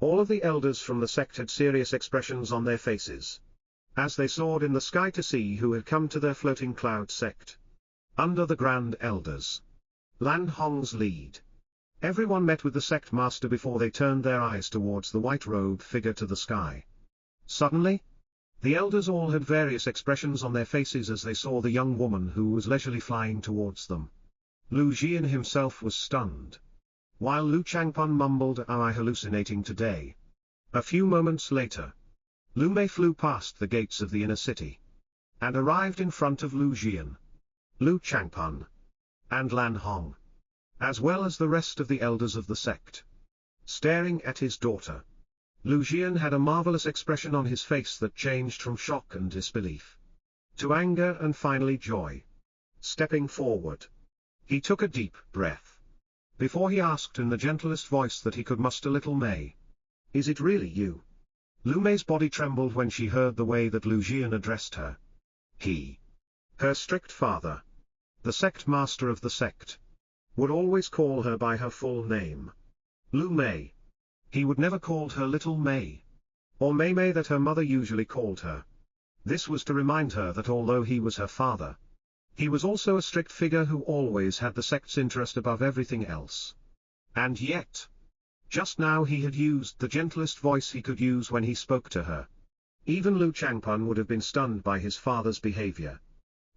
All of the elders from the sect had serious expressions on their faces, as they soared in the sky to see who had come to their floating cloud sect. Under the Grand Elders Lan Hong's lead, everyone met with the sect master before they turned their eyes towards the white-robed figure to the sky. Suddenly, the elders all had various expressions on their faces as they saw the young woman who was leisurely flying towards them. Lu Jian himself was stunned, while Lu Changpun mumbled, "Am I hallucinating today?" A few moments later, Lu Mei flew past the gates of the inner city, and arrived in front of Lu Jian, Lu Changpun, and Lan Hong, as well as the rest of the elders of the sect. Staring at his daughter, Lu Jian had a marvelous expression on his face that changed from shock and disbelief to anger and finally joy. Stepping forward, he took a deep breath, before he asked in the gentlest voice that he could muster, "Little Mei, is it really you?" Lu Mei's body trembled when she heard the way that Lu Jian addressed her. He, her strict father, the sect master of the sect, would always call her by her full name, Lu Mei. He would never called her Little Mei, or Mei Mei that her mother usually called her. This was to remind her that although he was her father, he was also a strict figure who always had the sect's interest above everything else. And yet, just now he had used the gentlest voice he could use when he spoke to her. Even Lu Changpun would have been stunned by his father's behavior,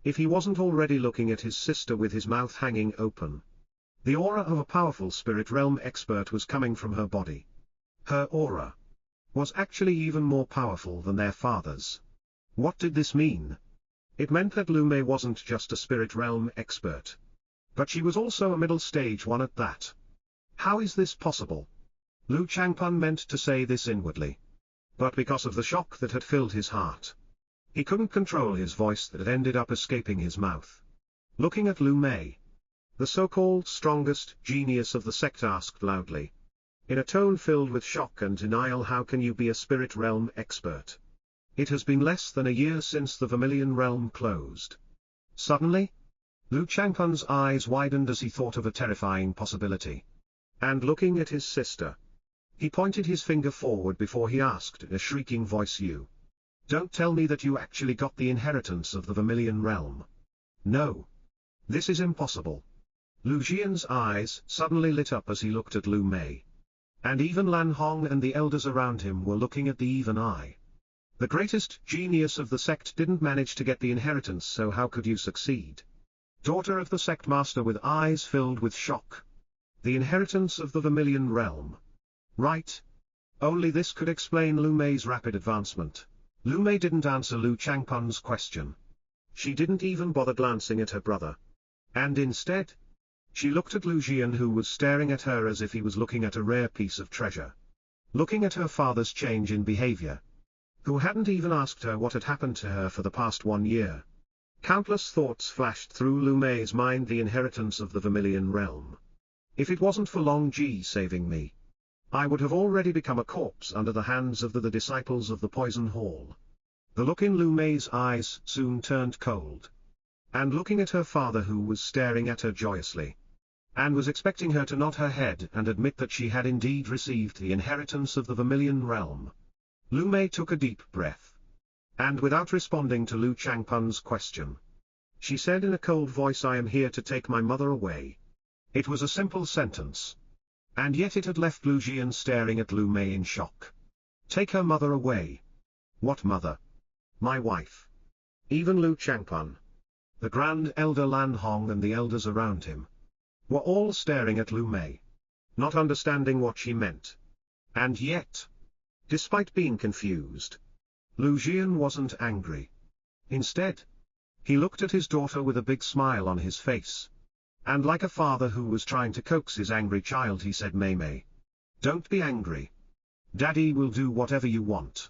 if he wasn't already looking at his sister with his mouth hanging open. The aura of a powerful spirit realm expert was coming from her body. Her aura was actually even more powerful than their father's. What did this mean? It meant that Lu Mei wasn't just a spirit realm expert, but she was also a middle stage one at that. How is this possible? Lu Changpun meant to say this inwardly, but because of the shock that had filled his heart, he couldn't control his voice that ended up escaping his mouth. Looking at Lu Mei, the so-called strongest genius of the sect asked loudly, in a tone filled with shock and denial, "How can you be a spirit realm expert? It has been less than a year since the Vermilion realm closed." Suddenly, Lu Changpun's eyes widened as he thought of a terrifying possibility. And looking at his sister, He pointed his finger forward before he asked in a shrieking voice, "You don't tell me that you actually got the inheritance of the Vermilion Realm. No. This is impossible." Lu Jian's eyes suddenly lit up as he looked at Lu Mei. And even Lan Hong and the elders around him were looking at the even eye. The greatest genius of the sect didn't manage to get the inheritance, so how could you succeed? Daughter of the sect master with eyes filled with shock. The inheritance of the Vermilion Realm. Right. Only this could explain Lu Mei's rapid advancement. Lu Mei didn't answer Lu Changpun's question. She didn't even bother glancing at her brother. And instead, she looked at Lu Jian, who was staring at her as if he was looking at a rare piece of treasure. Looking at her father's change in behavior. Who hadn't even asked her what had happened to her for the past 1 year. Countless thoughts flashed through Lu Mei's mind: the inheritance of the Vermilion Realm. If it wasn't for Long Ji saving me, I would have already become a corpse under the hands of the disciples of the Poison Hall. The look in Lu Mei's eyes soon turned cold. And looking at her father, who was staring at her joyously, and was expecting her to nod her head and admit that she had indeed received the inheritance of the Vermilion Realm, Lu Mei took a deep breath. And without responding to Lu Changpun's question, she said in a cold voice, "I am here to take my mother away." It was a simple sentence. And yet it had left Lu Jian staring at Lu Mei in shock. Take her mother away? What mother? My wife. Even Lu Changpun, the Grand Elder Lan Hong and the elders around him, were all staring at Lu Mei, not understanding what she meant. And yet, despite being confused, Lu Jian wasn't angry. Instead, he looked at his daughter with a big smile on his face. And like a father who was trying to coax his angry child, he said, Mei, don't be angry. Daddy will do whatever you want.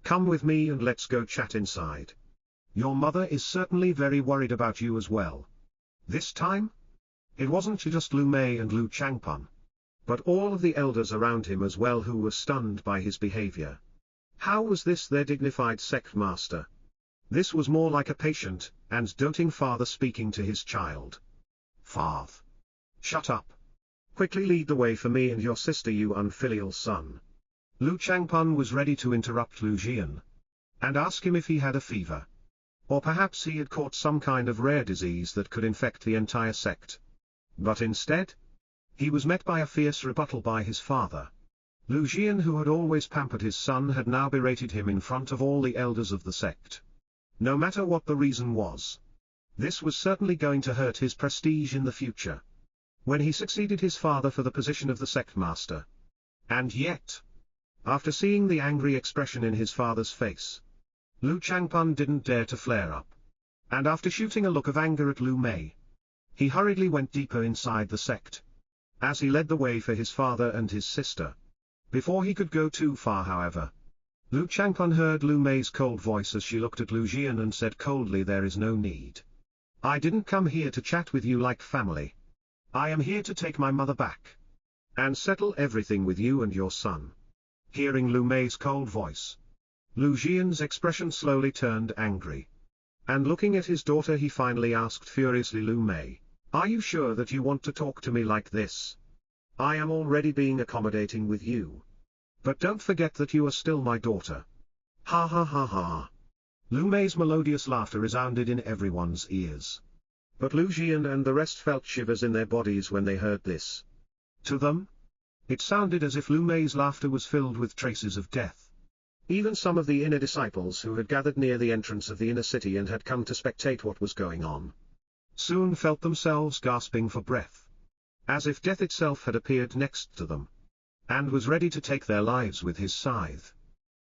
Come with me and let's go chat inside. Your mother is certainly very worried about you as well. This time, it wasn't just Lu Mei and Lu Changpun, but all of the elders around him as well, who were stunned by his behavior. How was this their dignified sect master? This was more like a patient and doting father speaking to his child. Father, shut up. Quickly lead the way for me and your sister, you unfilial son. Lu Changpun was ready to interrupt Lu Jian and ask him if he had a fever. Or perhaps he had caught some kind of rare disease that could infect the entire sect. But instead, he was met by a fierce rebuttal by his father. Lu Jian, who had always pampered his son, had now berated him in front of all the elders of the sect. No matter what the reason was, this was certainly going to hurt his prestige in the future, when he succeeded his father for the position of the sect master. And yet, after seeing the angry expression in his father's face, Lu Changpun didn't dare to flare up. And after shooting a look of anger at Lu Mei, he hurriedly went deeper inside the sect, as he led the way for his father and his sister. Before he could go too far, however, Lu Changpun heard Lu Mei's cold voice as she looked at Lu Jian and said coldly, "There is no need. I didn't come here to chat with you like family. I am here to take my mother back and settle everything with you and your son." Hearing Lu Mei's cold voice, Lu Jian's expression slowly turned angry. And looking at his daughter, he finally asked furiously, "Lu Mei, are you sure that you want to talk to me like this? I am already being accommodating with you. But don't forget that you are still my daughter." Ha ha ha ha. Lu Mei's melodious laughter resounded in everyone's ears. But Lu Jian and the rest felt shivers in their bodies when they heard this. To them, it sounded as if Lu Mei's laughter was filled with traces of death. Even some of the inner disciples who had gathered near the entrance of the inner city and had come to spectate what was going on, soon felt themselves gasping for breath, as if death itself had appeared next to them, and was ready to take their lives with his scythe.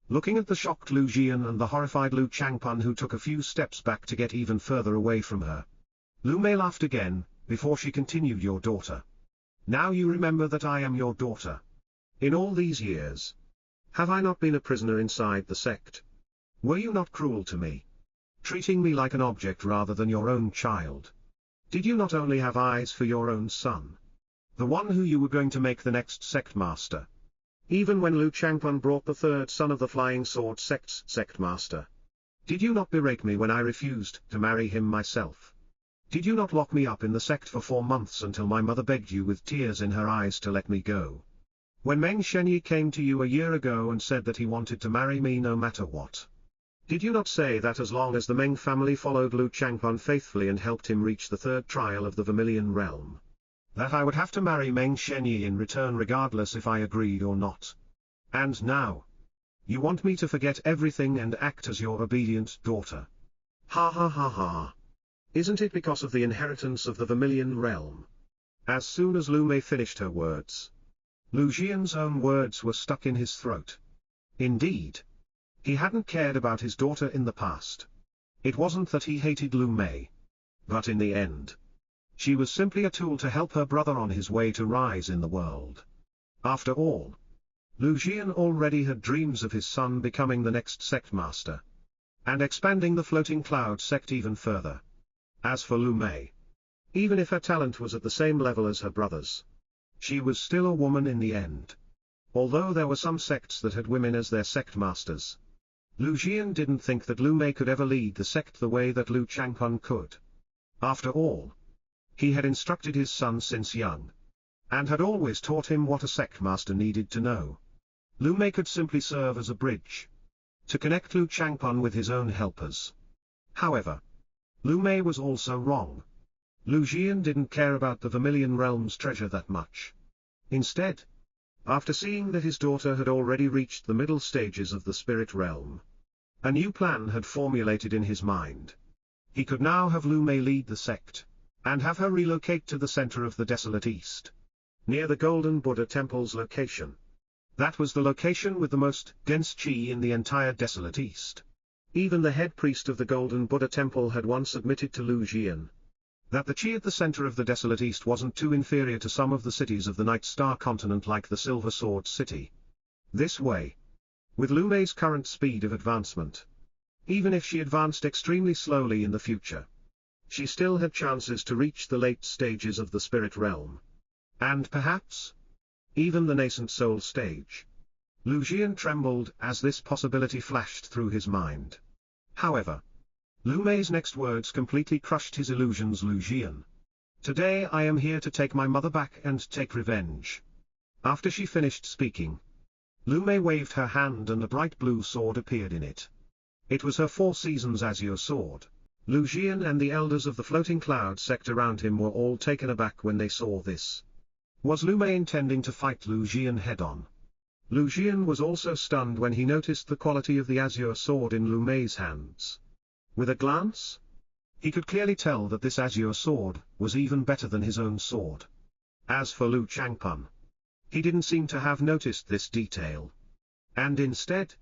Looking at the shocked Lu Jian and the horrified Lu Changpun, who took a few steps back to get even further away from her, Lu Mei laughed again, before she continued, "Your daughter. Now you remember that I am your daughter. In all these years, have I not been a prisoner inside the sect? Were you not cruel to me, treating me like an object rather than your own child? Did you not only have eyes for your own son, the one who you were going to make the next sect master? Even when Lu Changpun brought the third son of the Flying Sword sect's sect master, did you not berate me when I refused to marry him myself? Did you not lock me up in the sect for 4 months until my mother begged you with tears in her eyes to let me go? When Meng Shenyi came to you a year ago and said that he wanted to marry me no matter what, did you not say that as long as the Meng family followed Lu Changpan faithfully and helped him reach the third trial of the Vermilion Realm, that I would have to marry Meng Shenyi in return regardless if I agreed or not? And now, you want me to forget everything and act as your obedient daughter? Ha ha ha ha. Isn't it because of the inheritance of the Vermilion Realm? As soon as Lu Mei finished her words, Lu Jian's own words were stuck in his throat. Indeed, he hadn't cared about his daughter in the past. It wasn't that he hated Lu Mei. But in the end, she was simply a tool to help her brother on his way to rise in the world. After all, Lu Jian already had dreams of his son becoming the next sect master, and expanding the floating cloud sect even further. As for Lu Mei, even if her talent was at the same level as her brother's, she was still a woman in the end. Although there were some sects that had women as their sect masters, Lu Jian didn't think that Lu Mei could ever lead the sect the way that Lu Changpan could. After all, he had instructed his son since young, and had always taught him what a sect master needed to know. Lu Mei could simply serve as a bridge to connect Lu Changpan with his own helpers. However, Lu Mei was also wrong. Lu Jian didn't care about the Vermilion Realm's treasure that much. Instead, after seeing that his daughter had already reached the middle stages of the spirit realm, a new plan had formulated in his mind. He could now have Lu Mei lead the sect, and have her relocate to the center of the desolate east, near the Golden Buddha Temple's location. That was the location with the most dense qi in the entire desolate east. Even the head priest of the Golden Buddha Temple had once admitted to Lu Jian that the qi at the center of the desolate east wasn't too inferior to some of the cities of the Night Star continent like the Silver Sword City. This way, with Lu Mei's current speed of advancement, even if she advanced extremely slowly in the future, she still had chances to reach the late stages of the spirit realm. And perhaps even the nascent soul stage. Lu Jian trembled as this possibility flashed through his mind. However, Lu Mei's next words completely crushed his illusions. Lu Jian, today I am here to take my mother back and take revenge. After she finished speaking, Lu Mei waved her hand and a bright blue sword appeared in it. It was her 4 seasons azure sword. Lu Jian and the elders of the floating cloud sect around him were all taken aback when they saw this. Was Lu Mei intending to fight Lu Jian head-on? Lu Jian was also stunned when he noticed the quality of the azure sword in Lu Mei's hands. With a glance, he could clearly tell that this azure sword was even better than his own sword. As for Lu Changpan, he didn't seem to have noticed this detail. And instead,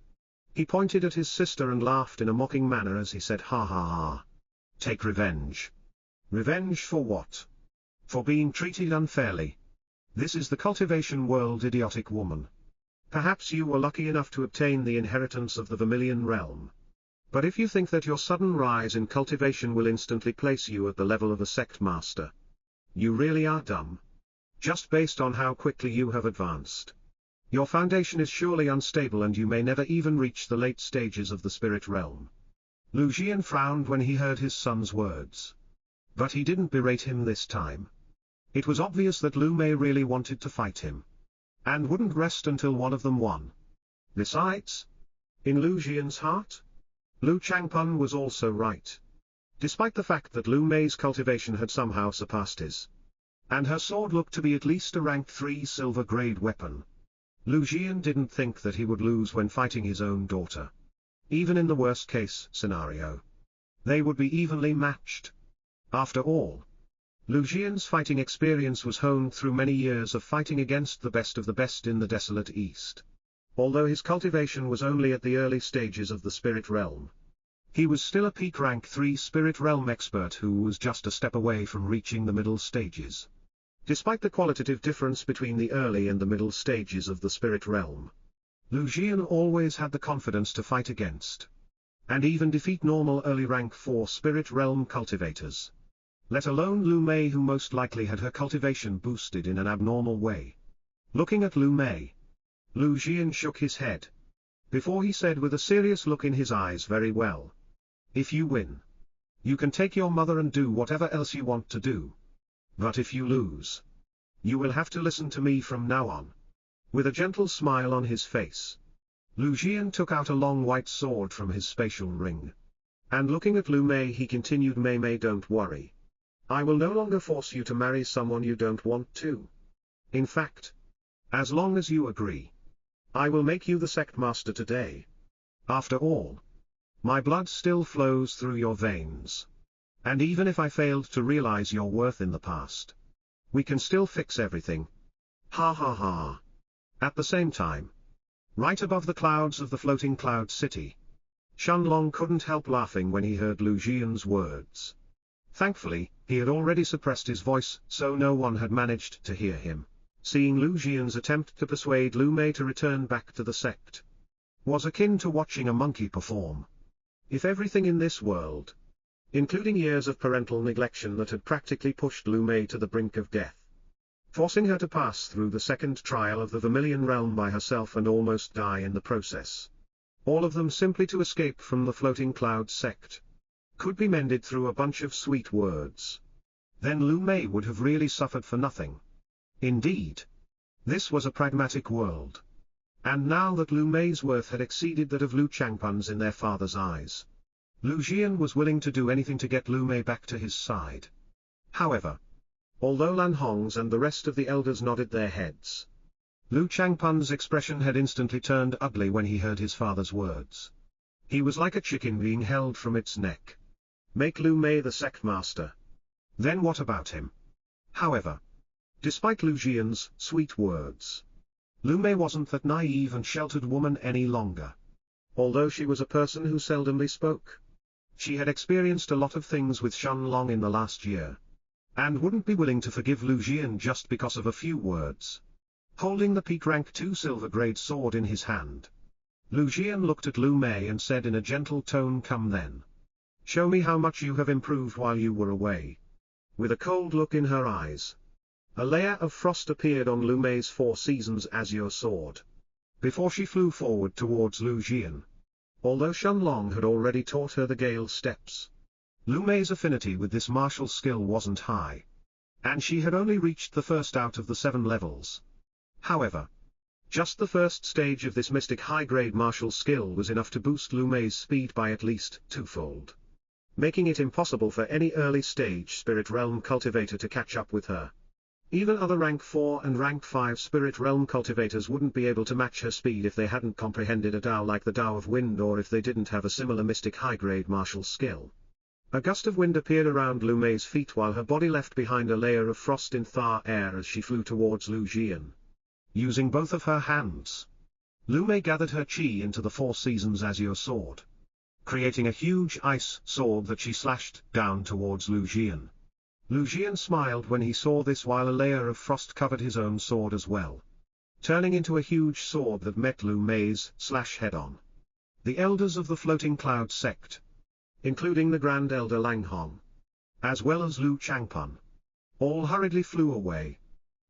he pointed at his sister and laughed in a mocking manner as he said, ha ha ha. Take revenge. Revenge for what? For being treated unfairly. This is the cultivation world, idiotic woman. Perhaps you were lucky enough to obtain the inheritance of the Vermilion Realm. But if you think that your sudden rise in cultivation will instantly place you at the level of a sect master, you really are dumb. Just based on how quickly you have advanced, your foundation is surely unstable and you may never even reach the late stages of the spirit realm. Lu Jian frowned when he heard his son's words. But he didn't berate him this time. It was obvious that Lu Mei really wanted to fight him, and wouldn't rest until one of them won. Besides, in Lu Jian's heart, Lu Changpan was also right. Despite the fact that Lu Mei's cultivation had somehow surpassed his, and her sword looked to be at least a rank 3 silver grade weapon, Lu Jian didn't think that he would lose when fighting his own daughter. Even in the worst case scenario, they would be evenly matched. After all, Lu Jian's fighting experience was honed through many years of fighting against the best of the best in the desolate east. Although his cultivation was only at the early stages of the spirit realm, he was still a peak rank 3 spirit realm expert who was just a step away from reaching the middle stages. Despite the qualitative difference between the early and the middle stages of the spirit realm, Lu Jian always had the confidence to fight against, and even defeat normal early rank 4 spirit realm cultivators. Let alone Lu Mei, who most likely had her cultivation boosted in an abnormal way. Looking at Lu Mei, Lu Jian shook his head, before he said with a serious look in his eyes, very well. If you win, you can take your mother and do whatever else you want to do. But if you lose, you will have to listen to me from now on. With a gentle smile on his face, Lu Jian took out a long white sword from his spatial ring. And looking at Lu Mei he continued, Mei, don't worry. I will no longer force you to marry someone you don't want to. In fact, as long as you agree, I will make you the sect master today. After all, my blood still flows through your veins. And even if I failed to realize your worth in the past, we can still fix everything. Ha ha ha. At the same time, right above the clouds of the floating cloud city, Shenlong couldn't help laughing when he heard Lu Jian's words. Thankfully, he had already suppressed his voice, so no one had managed to hear him. Seeing Lu Jian's attempt to persuade Lu Mei to return back to the sect was akin to watching a monkey perform. If everything in this world, including years of parental neglection that had practically pushed Lu Mei to the brink of death, forcing her to pass through the second trial of the Vermilion Realm by herself and almost die in the process, all of them simply to escape from the floating cloud sect, could be mended through a bunch of sweet words, then Lu Mei would have really suffered for nothing. Indeed, this was a pragmatic world. And now that Lu Mei's worth had exceeded that of Lu Changpan's in their father's eyes, Lu Jian was willing to do anything to get Lu Mei back to his side. However, although Lan Hong's and the rest of the elders nodded their heads, Lu Changpan's expression had instantly turned ugly when he heard his father's words. He was like a chicken being held from its neck. Make Lu Mei the sect master. Then what about him? However, despite Lu Jian's sweet words, Lu Mei wasn't that naive and sheltered woman any longer. Although she was a person who seldomly spoke, she had experienced a lot of things with Shenlong in the last year, and wouldn't be willing to forgive Lu Jian just because of a few words. Holding the peak rank 2 silver grade sword in his hand, Lu Jian looked at Lu Mei and said in a gentle tone, come then. Show me how much you have improved while you were away. With a cold look in her eyes, a layer of frost appeared on Lu Mei's 4 seasons azure sword, before she flew forward towards Lu Jian. Although Shenlong had already taught her the Gale steps, Lu Mei's affinity with this martial skill wasn't high, and she had only reached the first out of the 7 levels. However, just the first stage of this mystic high-grade martial skill was enough to boost Lu Mei's speed by at least 2-fold, making it impossible for any early stage Spirit Realm cultivator to catch up with her. Even other rank 4 and rank 5 Spirit Realm cultivators wouldn't be able to match her speed if they hadn't comprehended a Tao like the Tao of Wind or if they didn't have a similar mystic high-grade martial skill. A gust of wind appeared around Lu Mei's feet while her body left behind a layer of frost in thaw air as she flew towards Lu Jian. Using both of her hands, Lu Mei gathered her chi into the 4 seasons azure sword, creating a huge ice sword that she slashed down towards Lu Jian. Lu Jian smiled when he saw this while a layer of frost covered his own sword as well, turning into a huge sword that met Lu Mei's slash head-on. The elders of the floating cloud sect, including the Grand Elder Lang Hong, as well as Lu Changpan, all hurriedly flew away,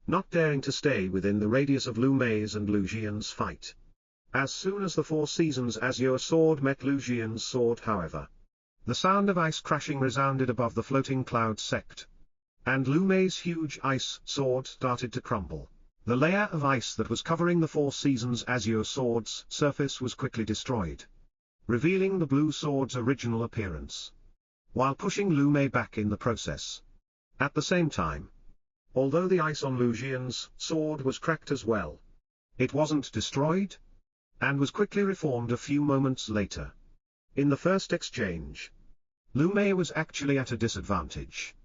not daring to stay within the radius of Lu Mei's and Lu Jian's fight. As soon as the 4 seasons azure sword met Lu Jian's sword, however, the sound of ice crashing resounded above the floating cloud sect, and Lu Mei's huge ice sword started to crumble. The layer of ice that was covering the 4 seasons azure sword's surface was quickly destroyed, revealing the blue sword's original appearance, while pushing Lu Mei back in the process. At the same time, although the ice on Lu Jian's sword was cracked as well, it wasn't destroyed, and was quickly reformed a few moments later. In the first exchange, Lu Mei was actually at a disadvantage.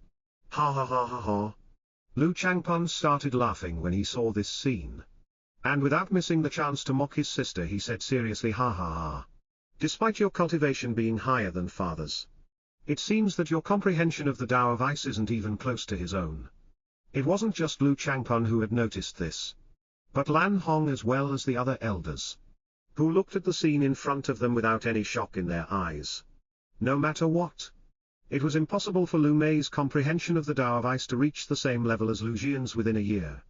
Ha ha ha ha ha. Lu Changpan started laughing when he saw this scene. And without missing the chance to mock his sister, he said seriously, ha ha ha. Despite your cultivation being higher than father's, it seems that your comprehension of the Tao of Ice isn't even close to his own. It wasn't just Lu Changpan who had noticed this, but Lan Hong as well as the other elders, who looked at the scene in front of them without any shock in their eyes. No matter what, it was impossible for Lu Mei's comprehension of the Tao of Ice to reach the same level as Lu Jian's within a year.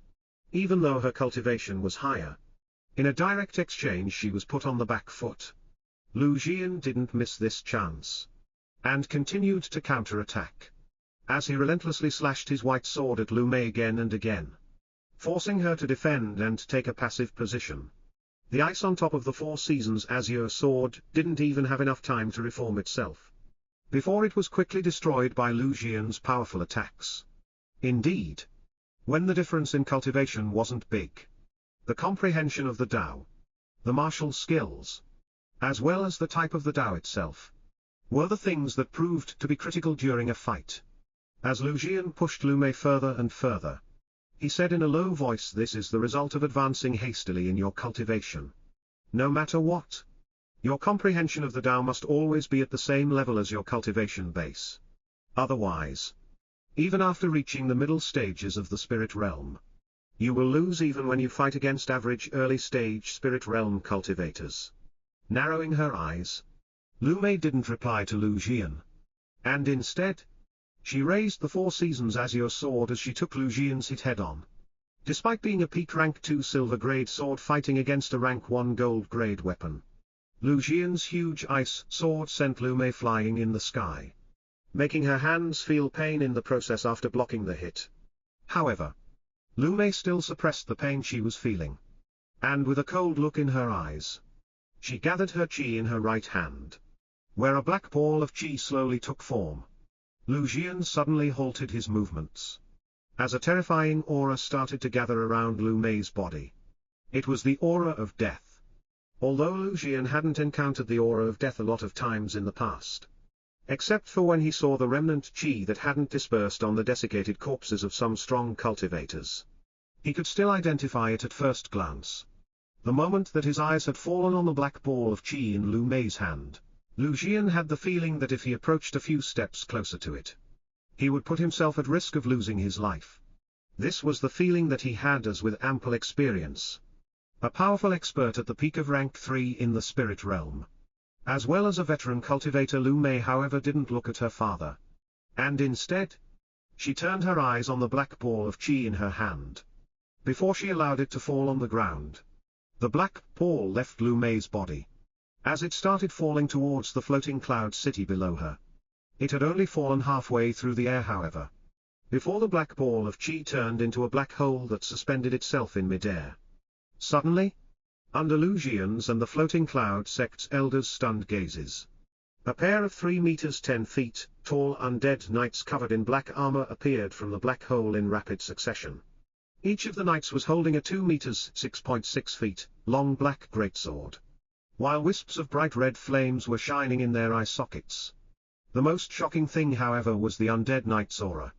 Even though her cultivation was higher, in a direct exchange she was put on the back foot. Lu Jian didn't miss this chance, and continued to counterattack, as he relentlessly slashed his white sword at Lu Mei again and again. forcing her to defend and take a passive position. The ice on top of the Four Seasons Azure Sword didn't even have enough time to reform itself, before it was quickly destroyed by Lu Jian's powerful attacks. Indeed, when the difference in cultivation wasn't big, the comprehension of the Tao, the martial skills, as well as the type of the Tao itself, were the things that proved to be critical during a fight. As Lu Jian pushed Lu Mei further and further, he said in a low voice, "This is the result of advancing hastily in your cultivation. No matter what, your comprehension of the Tao must always be at the same level as your cultivation base. Otherwise, even after reaching the middle stages of the spirit realm, you will lose even when you fight against average early-stage spirit realm cultivators." Narrowing her eyes, Lu Mei didn't reply to Lu Jian, and instead, she raised the Four Seasons Azure Sword as she took Lu Jian's hit head-on. Despite being a peak rank 2 silver grade sword fighting against a rank 1 gold grade weapon, Lu Jian's huge ice sword sent Lu Mei flying in the sky, making her hands feel pain in the process after blocking the hit. However, Lu Mei still suppressed the pain she was feeling, and with a cold look in her eyes, she gathered her chi in her right hand, where a black ball of chi slowly took form. Lu Jian suddenly halted his movements, as a terrifying aura started to gather around Lu Mei's body. It was the aura of death. Although Lu Jian hadn't encountered the aura of death a lot of times in the past, except for when he saw the remnant chi that hadn't dispersed on the desiccated corpses of some strong cultivators, he could still identify it at first glance. The moment that his eyes had fallen on the black ball of chi in Lu Mei's hand, Lu Jian had the feeling that if he approached a few steps closer to it, he would put himself at risk of losing his life. This was the feeling that he had as with ample experience, a powerful expert at the peak of rank 3 in the spirit realm. As well as a veteran cultivator, Lu Mei however didn't look at her father, and instead, she turned her eyes on the black ball of chi in her hand, before she allowed it to fall on the ground. The black ball left Lu Mei's body, as it started falling towards the floating cloud city below her. It had only fallen halfway through the air however, before the black ball of chi turned into a black hole that suspended itself in mid-air. Suddenly, under Lu Jian's and the floating cloud sect's elders' stunned gazes, a pair of 3 meters 10 feet tall undead knights covered in black armor appeared from the black hole in rapid succession. Each of the knights was holding a 2 meters 6.6 feet long black greatsword, while wisps of bright red flames were shining in their eye sockets. The most shocking thing however was the undead knight's aura.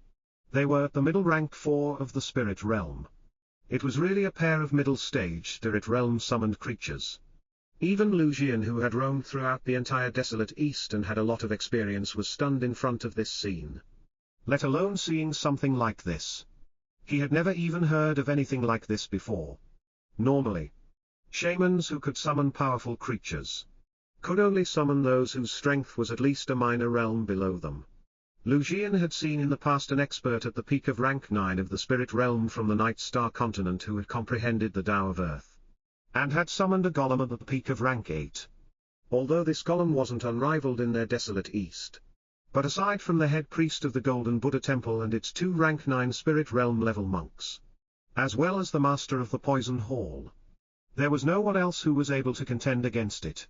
They were at the middle rank 4 of the spirit realm. It was really a pair of middle-stage spirit realm summoned creatures. Even Lu Jian, who had roamed throughout the entire desolate east and had a lot of experience, was stunned in front of this scene, let alone seeing something like this. He had never even heard of anything like this before. Normally, shamans who could summon powerful creatures could only summon those whose strength was at least a minor realm below them. Lu Jian had seen in the past an expert at the peak of rank 9 of the spirit realm from the Night Star continent who had comprehended the Tao of Earth, and had summoned a golem at the peak of rank 8. Although this golem wasn't unrivaled in their desolate east, but aside from the head priest of the Golden Buddha Temple and its 2 rank 9 spirit realm level monks, as well as the master of the Poison Hall, there was no one else who was able to contend against it.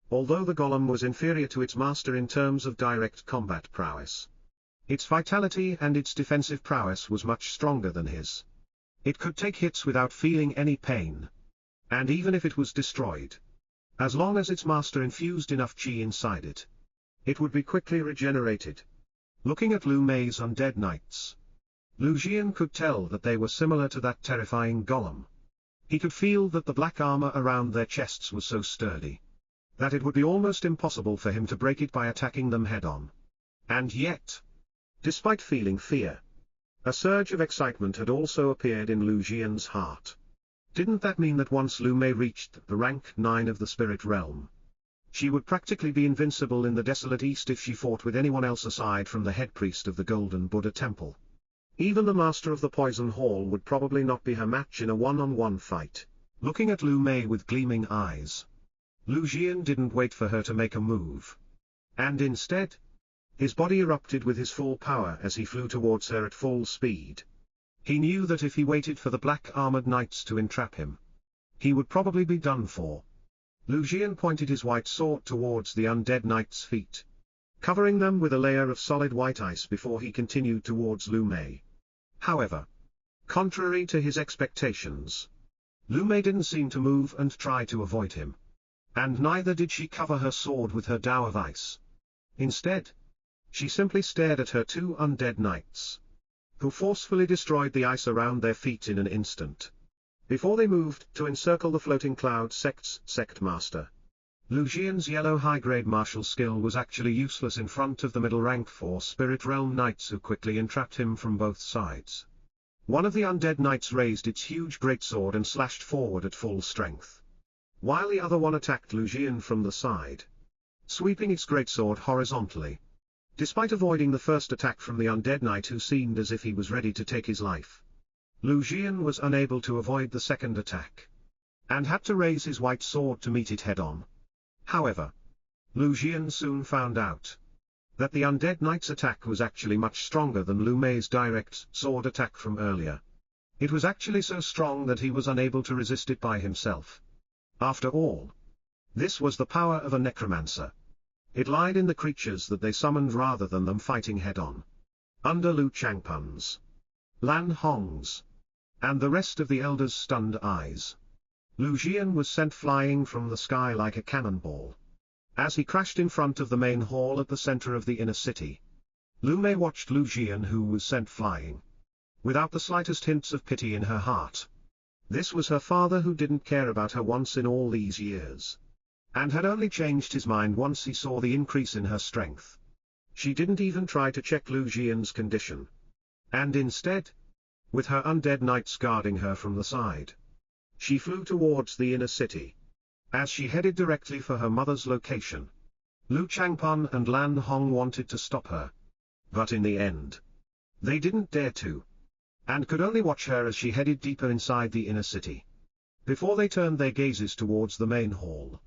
Although the golem was inferior to its master in terms of direct combat prowess, its vitality and its defensive prowess was much stronger than his. It could take hits without feeling any pain, and even if it was destroyed, as long as its master infused enough chi inside it, it would be quickly regenerated. Looking at Lu Mei's undead knights, Lu Jian could tell that they were similar to that terrifying golem. He could feel that the black armor around their chests was so sturdy that it would be almost impossible for him to break it by attacking them head-on. And yet, despite feeling fear, a surge of excitement had also appeared in Lu Jian's heart. Didn't that mean that once Lu Mei reached the rank 9 of the spirit realm, she would practically be invincible in the desolate east if she fought with anyone else aside from the head priest of the Golden Buddha Temple? Even the master of the Poison Hall would probably not be her match in a one-on-one fight. Looking at Lu Mei with gleaming eyes, Lu Jian didn't wait for her to make a move, and instead, his body erupted with his full power as he flew towards her at full speed. He knew that if he waited for the black armored knights to entrap him, he would probably be done for. Lu Jian pointed his white sword towards the undead knights' feet, covering them with a layer of solid white ice before he continued towards Lu Mei. However, contrary to his expectations, Lu Mei didn't seem to move and try to avoid him. And neither did she cover her sword with her Dao of ice. Instead, she simply stared at her two undead knights, who forcefully destroyed the ice around their feet in an instant, before they moved to encircle the floating cloud sect's sect master. Lu Jian's yellow high-grade martial skill was actually useless in front of the middle-rank 4 Spirit Realm Knights who quickly entrapped him from both sides. One of the undead knights raised its huge greatsword and slashed forward at full strength, while the other one attacked Lu Jian from the side, sweeping its greatsword horizontally. Despite avoiding the first attack from the undead knight who seemed as if he was ready to take his life, Lu Jian was unable to avoid the second attack, and had to raise his white sword to meet it head-on. However, Lu Jian soon found out that the undead knight's attack was actually much stronger than Lu Mei's direct sword attack from earlier. It was actually so strong that he was unable to resist it by himself. After all, this was the power of a necromancer. It lied in the creatures that they summoned rather than them fighting head-on. Under Lu Changpun's, Lan Hong's, and the rest of the elders' stunned eyes, Lu Jian was sent flying from the sky like a cannonball. As he crashed in front of the main hall at the center of the inner city, Lu Mei watched Lu Jian who was sent flying, without the slightest hints of pity in her heart. This was her father who didn't care about her once in all these years, and had only changed his mind once he saw the increase in her strength. She didn't even try to check Lu Jian's condition. And instead, with her undead knights guarding her from the side, she flew towards the inner city. As she headed directly for her mother's location, Lu Changpun and Lan Hong wanted to stop her, but in the end, they didn't dare to, and could only watch her as she headed deeper inside the inner city, before they turned their gazes towards the main hall.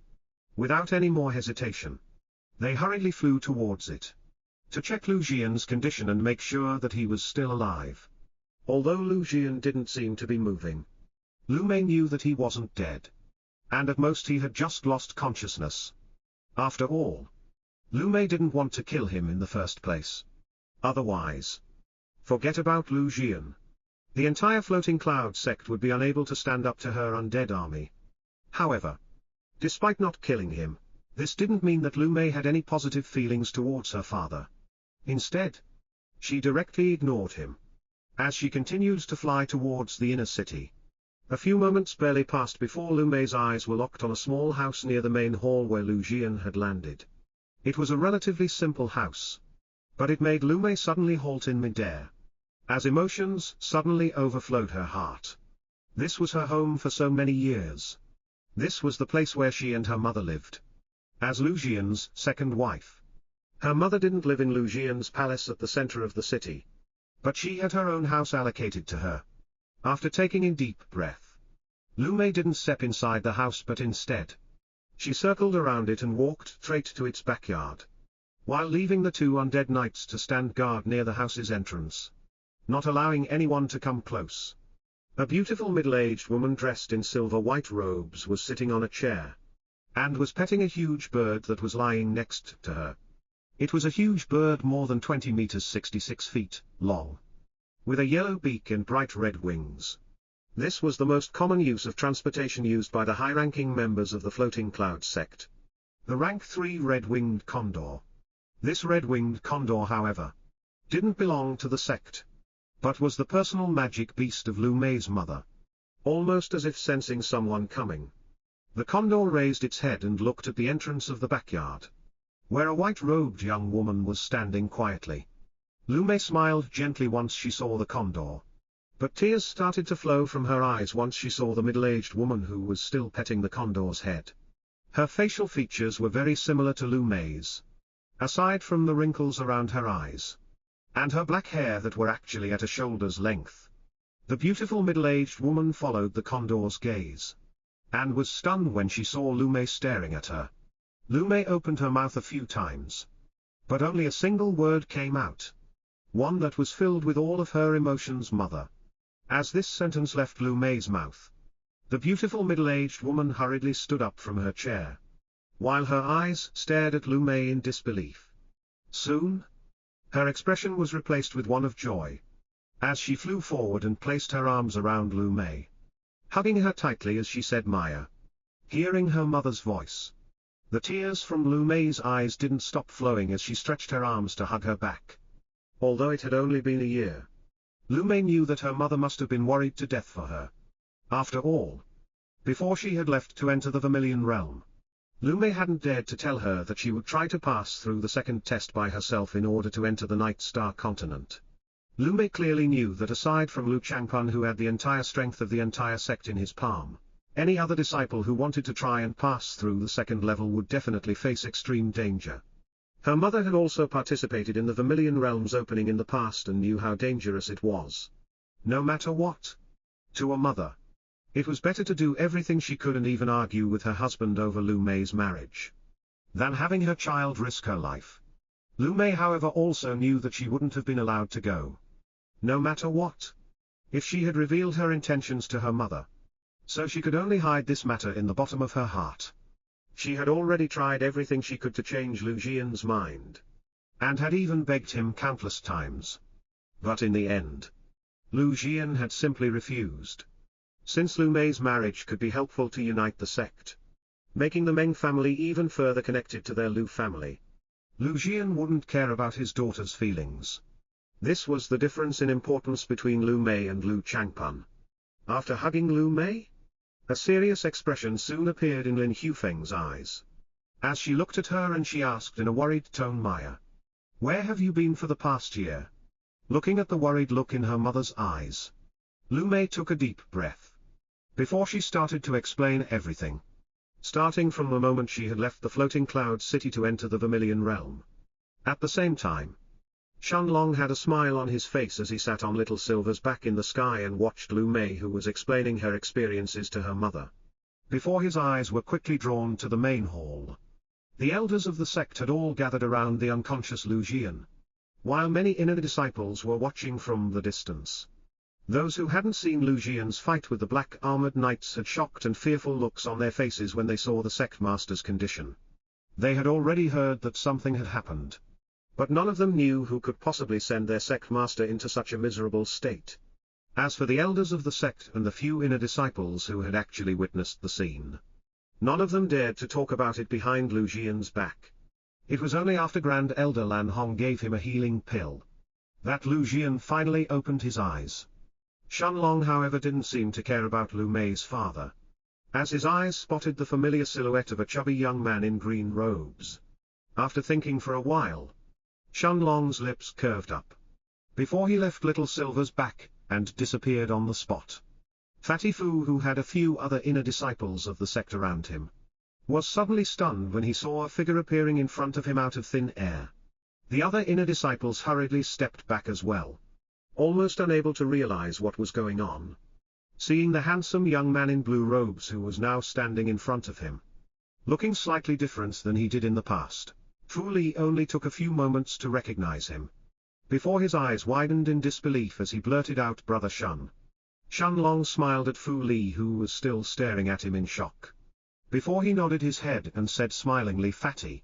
Without any more hesitation, they hurriedly flew towards it, to check Lu Jian's condition and make sure that he was still alive. Although Lu Jian didn't seem to be moving, Lu Mei knew that he wasn't dead, and at most he had just lost consciousness. After all, Lu Mei didn't want to kill him in the first place. Otherwise, forget about Lu Jian. The entire floating cloud sect would be unable to stand up to her undead army. However, despite not killing him, this didn't mean that Lu Mei had any positive feelings towards her father. Instead, she directly ignored him, as she continued to fly towards the inner city. A few moments barely passed before Lu Mei's eyes were locked on a small house near the main hall where Lu Jian had landed. It was a relatively simple house, but it made Lu Mei suddenly halt in midair, as emotions suddenly overflowed her heart. This was her home for so many years. This was the place where she and her mother lived, as Lu Jian's second wife. Her mother didn't live in Lu Jian's palace at the center of the city, but she had her own house allocated to her. After taking a deep breath, Lu Mei didn't step inside the house but instead, she circled around it and walked straight to its backyard, while leaving the two undead knights to stand guard near the house's entrance, not allowing anyone to come close. A beautiful middle-aged woman dressed in silver-white robes was sitting on a chair, and was petting a huge bird that was lying next to her. It was a huge bird more than 20 meters 66 feet long, with a yellow beak and bright red wings. This was the most common use of transportation used by the high-ranking members of the Floating Cloud sect. The rank 3 red-winged condor. This red-winged condor, however, didn't belong to the sect, but was the personal magic beast of Lu Mei's mother. Almost as if sensing someone coming, the condor raised its head and looked at the entrance of the backyard, where a white-robed young woman was standing quietly. Lu Mei smiled gently once she saw the condor, but tears started to flow from her eyes once she saw the middle-aged woman who was still petting the condor's head. Her facial features were very similar to Lu Mei's, aside from the wrinkles around her eyes, and her black hair that were actually at a shoulder's length. The beautiful middle-aged woman followed the condor's gaze, and was stunned when she saw Lu Mei staring at her. Lu Mei opened her mouth a few times, but only a single word came out, one that was filled with all of her emotions: mother. As this sentence left Lu Mei's mouth, the beautiful middle-aged woman hurriedly stood up from her chair, while her eyes stared at Lu Mei in disbelief. Soon, her expression was replaced with one of joy, as she flew forward and placed her arms around Lu Mei, hugging her tightly as she said Maya. Hearing her mother's voice, the tears from Lu Mei's eyes didn't stop flowing as she stretched her arms to hug her back. Although it had only been a year, Lu Mei knew that her mother must have been worried to death for her. After all, before she had left to enter the Vermilion Realm, Lu Mei hadn't dared to tell her that she would try to pass through the second test by herself in order to enter the Night Star continent. Lu Mei clearly knew that aside from Lu Changpan, who had the entire strength of the entire sect in his palm, any other disciple who wanted to try and pass through the second level would definitely face extreme danger. Her mother had also participated in the Vermilion Realm's opening in the past and knew how dangerous it was. No matter what, to a mother, it was better to do everything she could and even argue with her husband over Lu Mei's marriage, than having her child risk her life. Lu Mei, however, also knew that she wouldn't have been allowed to go, no matter what, if she had revealed her intentions to her mother. So she could only hide this matter in the bottom of her heart. She had already tried everything she could to change Lu Jian's mind, and had even begged him countless times. But in the end, Lu Jian had simply refused. Since Lu Mei's marriage could be helpful to unite the sect, making the Meng family even further connected to their Lu family, Lu Jian wouldn't care about his daughter's feelings. This was the difference in importance between Lu Mei and Lu Changpan. After hugging Lu Mei, a serious expression soon appeared in Lin Hufeng's eyes. As she looked at her and she asked in a worried tone, Maya, where have you been for the past year? Looking at the worried look in her mother's eyes, Lu Mei took a deep breath before she started to explain everything, starting from the moment she had left the floating cloud city to enter the Vermilion Realm. At the same time, Shenlong had a smile on his face as he sat on Little Silver's back in the sky and watched Lu Mei, who was explaining her experiences to her mother, before his eyes were quickly drawn to the main hall. The elders of the sect had all gathered around the unconscious Lu Jian, while many inner disciples were watching from the distance. Those who hadn't seen Lu Jian's fight with the black armored knights had shocked and fearful looks on their faces when they saw the sect master's condition. They had already heard that something had happened, but none of them knew who could possibly send their sect master into such a miserable state. As for the elders of the sect and the few inner disciples who had actually witnessed the scene, none of them dared to talk about it behind Lu Jian's back. It was only after Grand Elder Lan Hong gave him a healing pill that Lu Jian finally opened his eyes. Shenlong, however, didn't seem to care about Lu Mei's father, as his eyes spotted the familiar silhouette of a chubby young man in green robes. After thinking for a while, Shenlong's lips curved up before he left Little Silver's back and disappeared on the spot. Fatty Fu, who had a few other inner disciples of the sect around him, was suddenly stunned when he saw a figure appearing in front of him out of thin air. The other inner disciples hurriedly stepped back as well, almost unable to realize what was going on. Seeing the handsome young man in blue robes who was now standing in front of him, looking slightly different than he did in the past, Fu Li only took a few moments to recognize him, before his eyes widened in disbelief as he blurted out, "Brother Shen." Shenlong smiled at Fu Li, who was still staring at him in shock, before he nodded his head and said smilingly, "Fatty.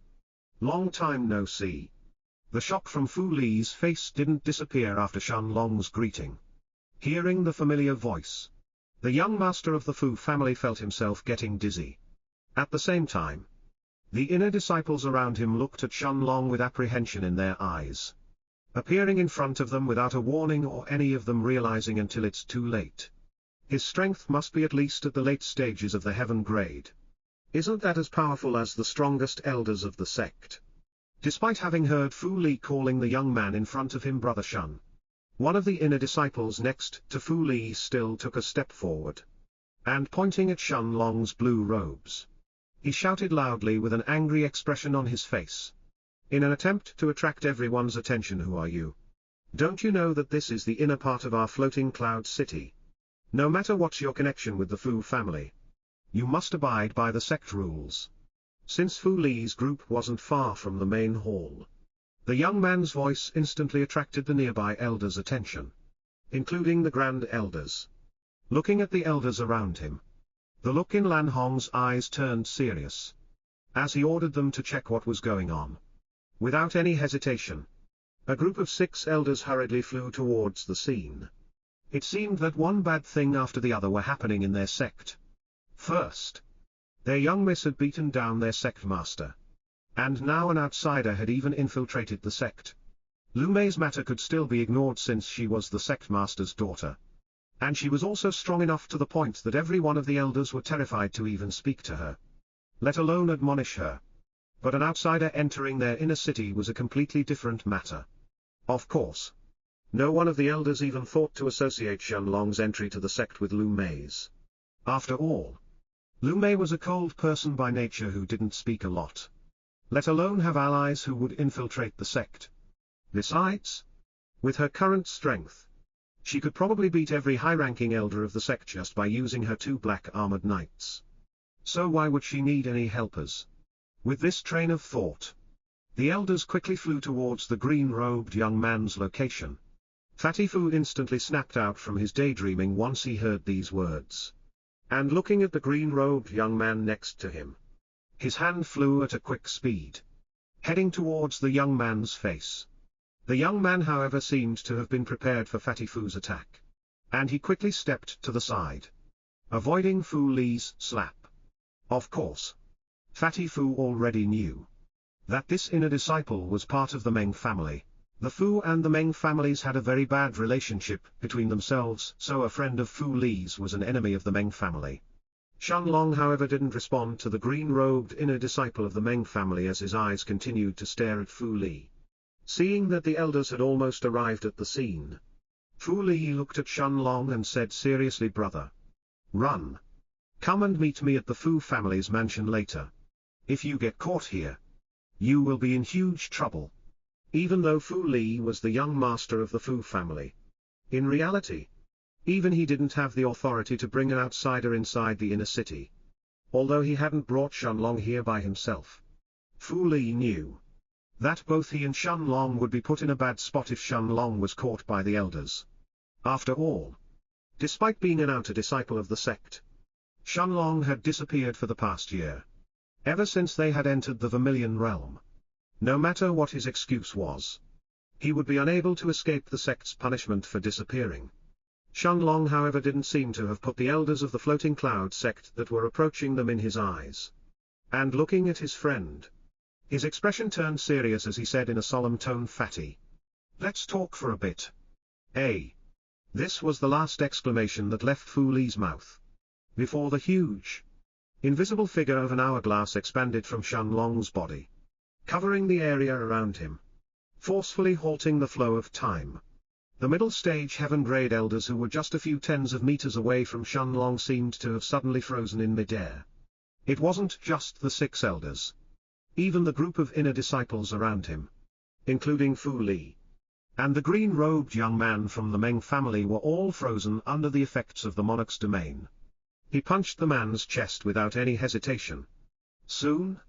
Long time no see." The shock from Fu Li's face didn't disappear after Shenlong's greeting. Hearing the familiar voice, the young master of the Fu family felt himself getting dizzy. At the same time, the inner disciples around him looked at Shenlong with apprehension in their eyes, appearing in front of them without a warning or any of them realizing until it's too late. His strength must be at least at the late stages of the heaven grade. Isn't that as powerful as the strongest elders of the sect? Despite having heard Fu Li calling the young man in front of him Brother Shen, one of the inner disciples next to Fu Li still took a step forward, and pointing at Shenlong's blue robes, he shouted loudly with an angry expression on his face, in an attempt to attract everyone's attention, "Who are you? Don't you know that this is the inner part of our floating cloud city? No matter what's your connection with the Fu family, you must abide by the sect rules." Since Fu Li's group wasn't far from the main hall, the young man's voice instantly attracted the nearby elders' attention. including the Grand Elders. Looking at the elders around him, the look in Lan Hong's eyes turned serious, as he ordered them to check what was going on. Without any hesitation, a group of 6 elders hurriedly flew towards the scene. It seemed that one bad thing after the other were happening in their sect. First, their young miss had beaten down their sect master. And now an outsider had even infiltrated the sect. Lu Mei's matter could still be ignored since she was the sect master's daughter. And she was also strong enough to the point that every one of the elders were terrified to even speak to her, let alone admonish her. But an outsider entering their inner city was a completely different matter. Of course, no one of the elders even thought to associate Shenlong's entry to the sect with Lu Mei's. After all, Lu Mei was a cold person by nature who didn't speak a lot, let alone have allies who would infiltrate the sect. Besides, with her current strength, she could probably beat every high-ranking elder of the sect just by using her 2 black armored knights. So why would she need any helpers? With this train of thought, the elders quickly flew towards the green-robed young man's location. Fatty Fu instantly snapped out from his daydreaming once he heard these words. And looking at the green-robed young man next to him, his hand flew at a quick speed, heading towards the young man's face. The young man, however, seemed to have been prepared for Fatty Fu's attack, and he quickly stepped to the side, avoiding Fu Li's slap. Of course, Fatty Fu already knew that this inner disciple was part of the Meng family. The Fu and the Meng families had a very bad relationship between themselves, so a friend of Fu Li's was an enemy of the Meng family. Shenlong, however, didn't respond to the green-robed inner disciple of the Meng family as his eyes continued to stare at Fu Li. Seeing that the elders had almost arrived at the scene, Fu Li looked at Shenlong and said seriously, "Brother, run. Come and meet me at the Fu family's mansion later. If you get caught here, you will be in huge trouble." Even though Fu Li was the young master of the Fu family, in reality, even he didn't have the authority to bring an outsider inside the inner city. Although he hadn't brought Shenlong here by himself, Fu Li knew that both he and Shenlong would be put in a bad spot if Shenlong was caught by the elders. After all, despite being an outer disciple of the sect, Shenlong had disappeared for the past year, ever since they had entered the Vermilion Realm. No matter what his excuse was, he would be unable to escape the sect's punishment for disappearing. Shenlong, however, didn't seem to have put the elders of the Floating Cloud sect that were approaching them in his eyes. And looking at his friend, his expression turned serious as he said in a solemn tone, "Fatty, let's talk for a bit." This was the last exclamation that left Fu Li's mouth, before the huge, invisible figure of an hourglass expanded from Shenlong's body, covering the area around him, forcefully halting the flow of time. The middle stage heaven-grade elders who were just a few tens of meters away from Shenlong seemed to have suddenly frozen in midair. It wasn't just the 6 elders. Even the group of inner disciples around him, including Fu Li, and the green-robed young man from the Meng family were all frozen under the effects of the monarch's domain. He punched the man's chest without any hesitation. Soon,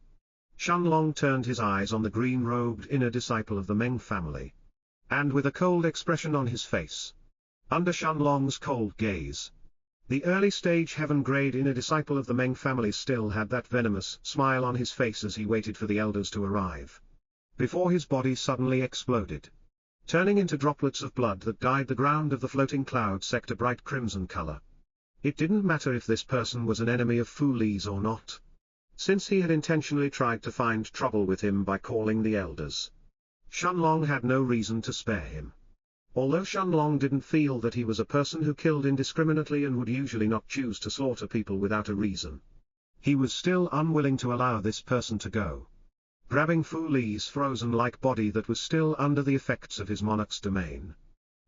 Shenlong turned his eyes on the green-robed inner disciple of the Meng family, and with a cold expression on his face, under Shenlong's cold gaze, the early-stage heaven-grade inner disciple of the Meng family still had that venomous smile on his face as he waited for the elders to arrive, before his body suddenly exploded, turning into droplets of blood that dyed the ground of the Floating Cloud sect a bright crimson color. It didn't matter if this person was an enemy of Fu Li's or not, since he had intentionally tried to find trouble with him by calling the elders. Shenlong had no reason to spare him. Although Shenlong didn't feel that he was a person who killed indiscriminately and would usually not choose to slaughter people without a reason, he was still unwilling to allow this person to go. Grabbing Fu Li's frozen-like body that was still under the effects of his monarch's domain,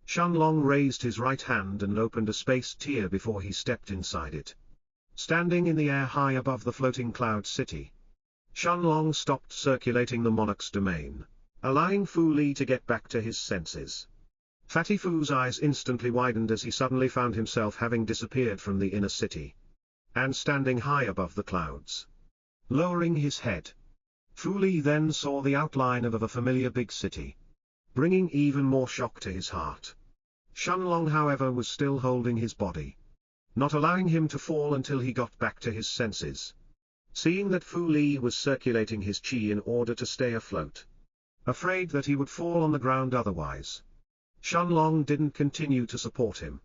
Shenlong raised his right hand and opened a space tier before he stepped inside it. Standing in the air high above the Floating Cloud city, Shenlong stopped circulating the monarch's domain, allowing Fu Li to get back to his senses. Fatty Fu's eyes instantly widened as he suddenly found himself having disappeared from the inner city, and standing high above the clouds. Lowering his head, Fu Li then saw the outline of a familiar big city, bringing even more shock to his heart. Shenlong however was still holding his body, not allowing him to fall until he got back to his senses. Seeing that Fu Li was circulating his qi in order to stay afloat, afraid that he would fall on the ground otherwise, Shenlong didn't continue to support him.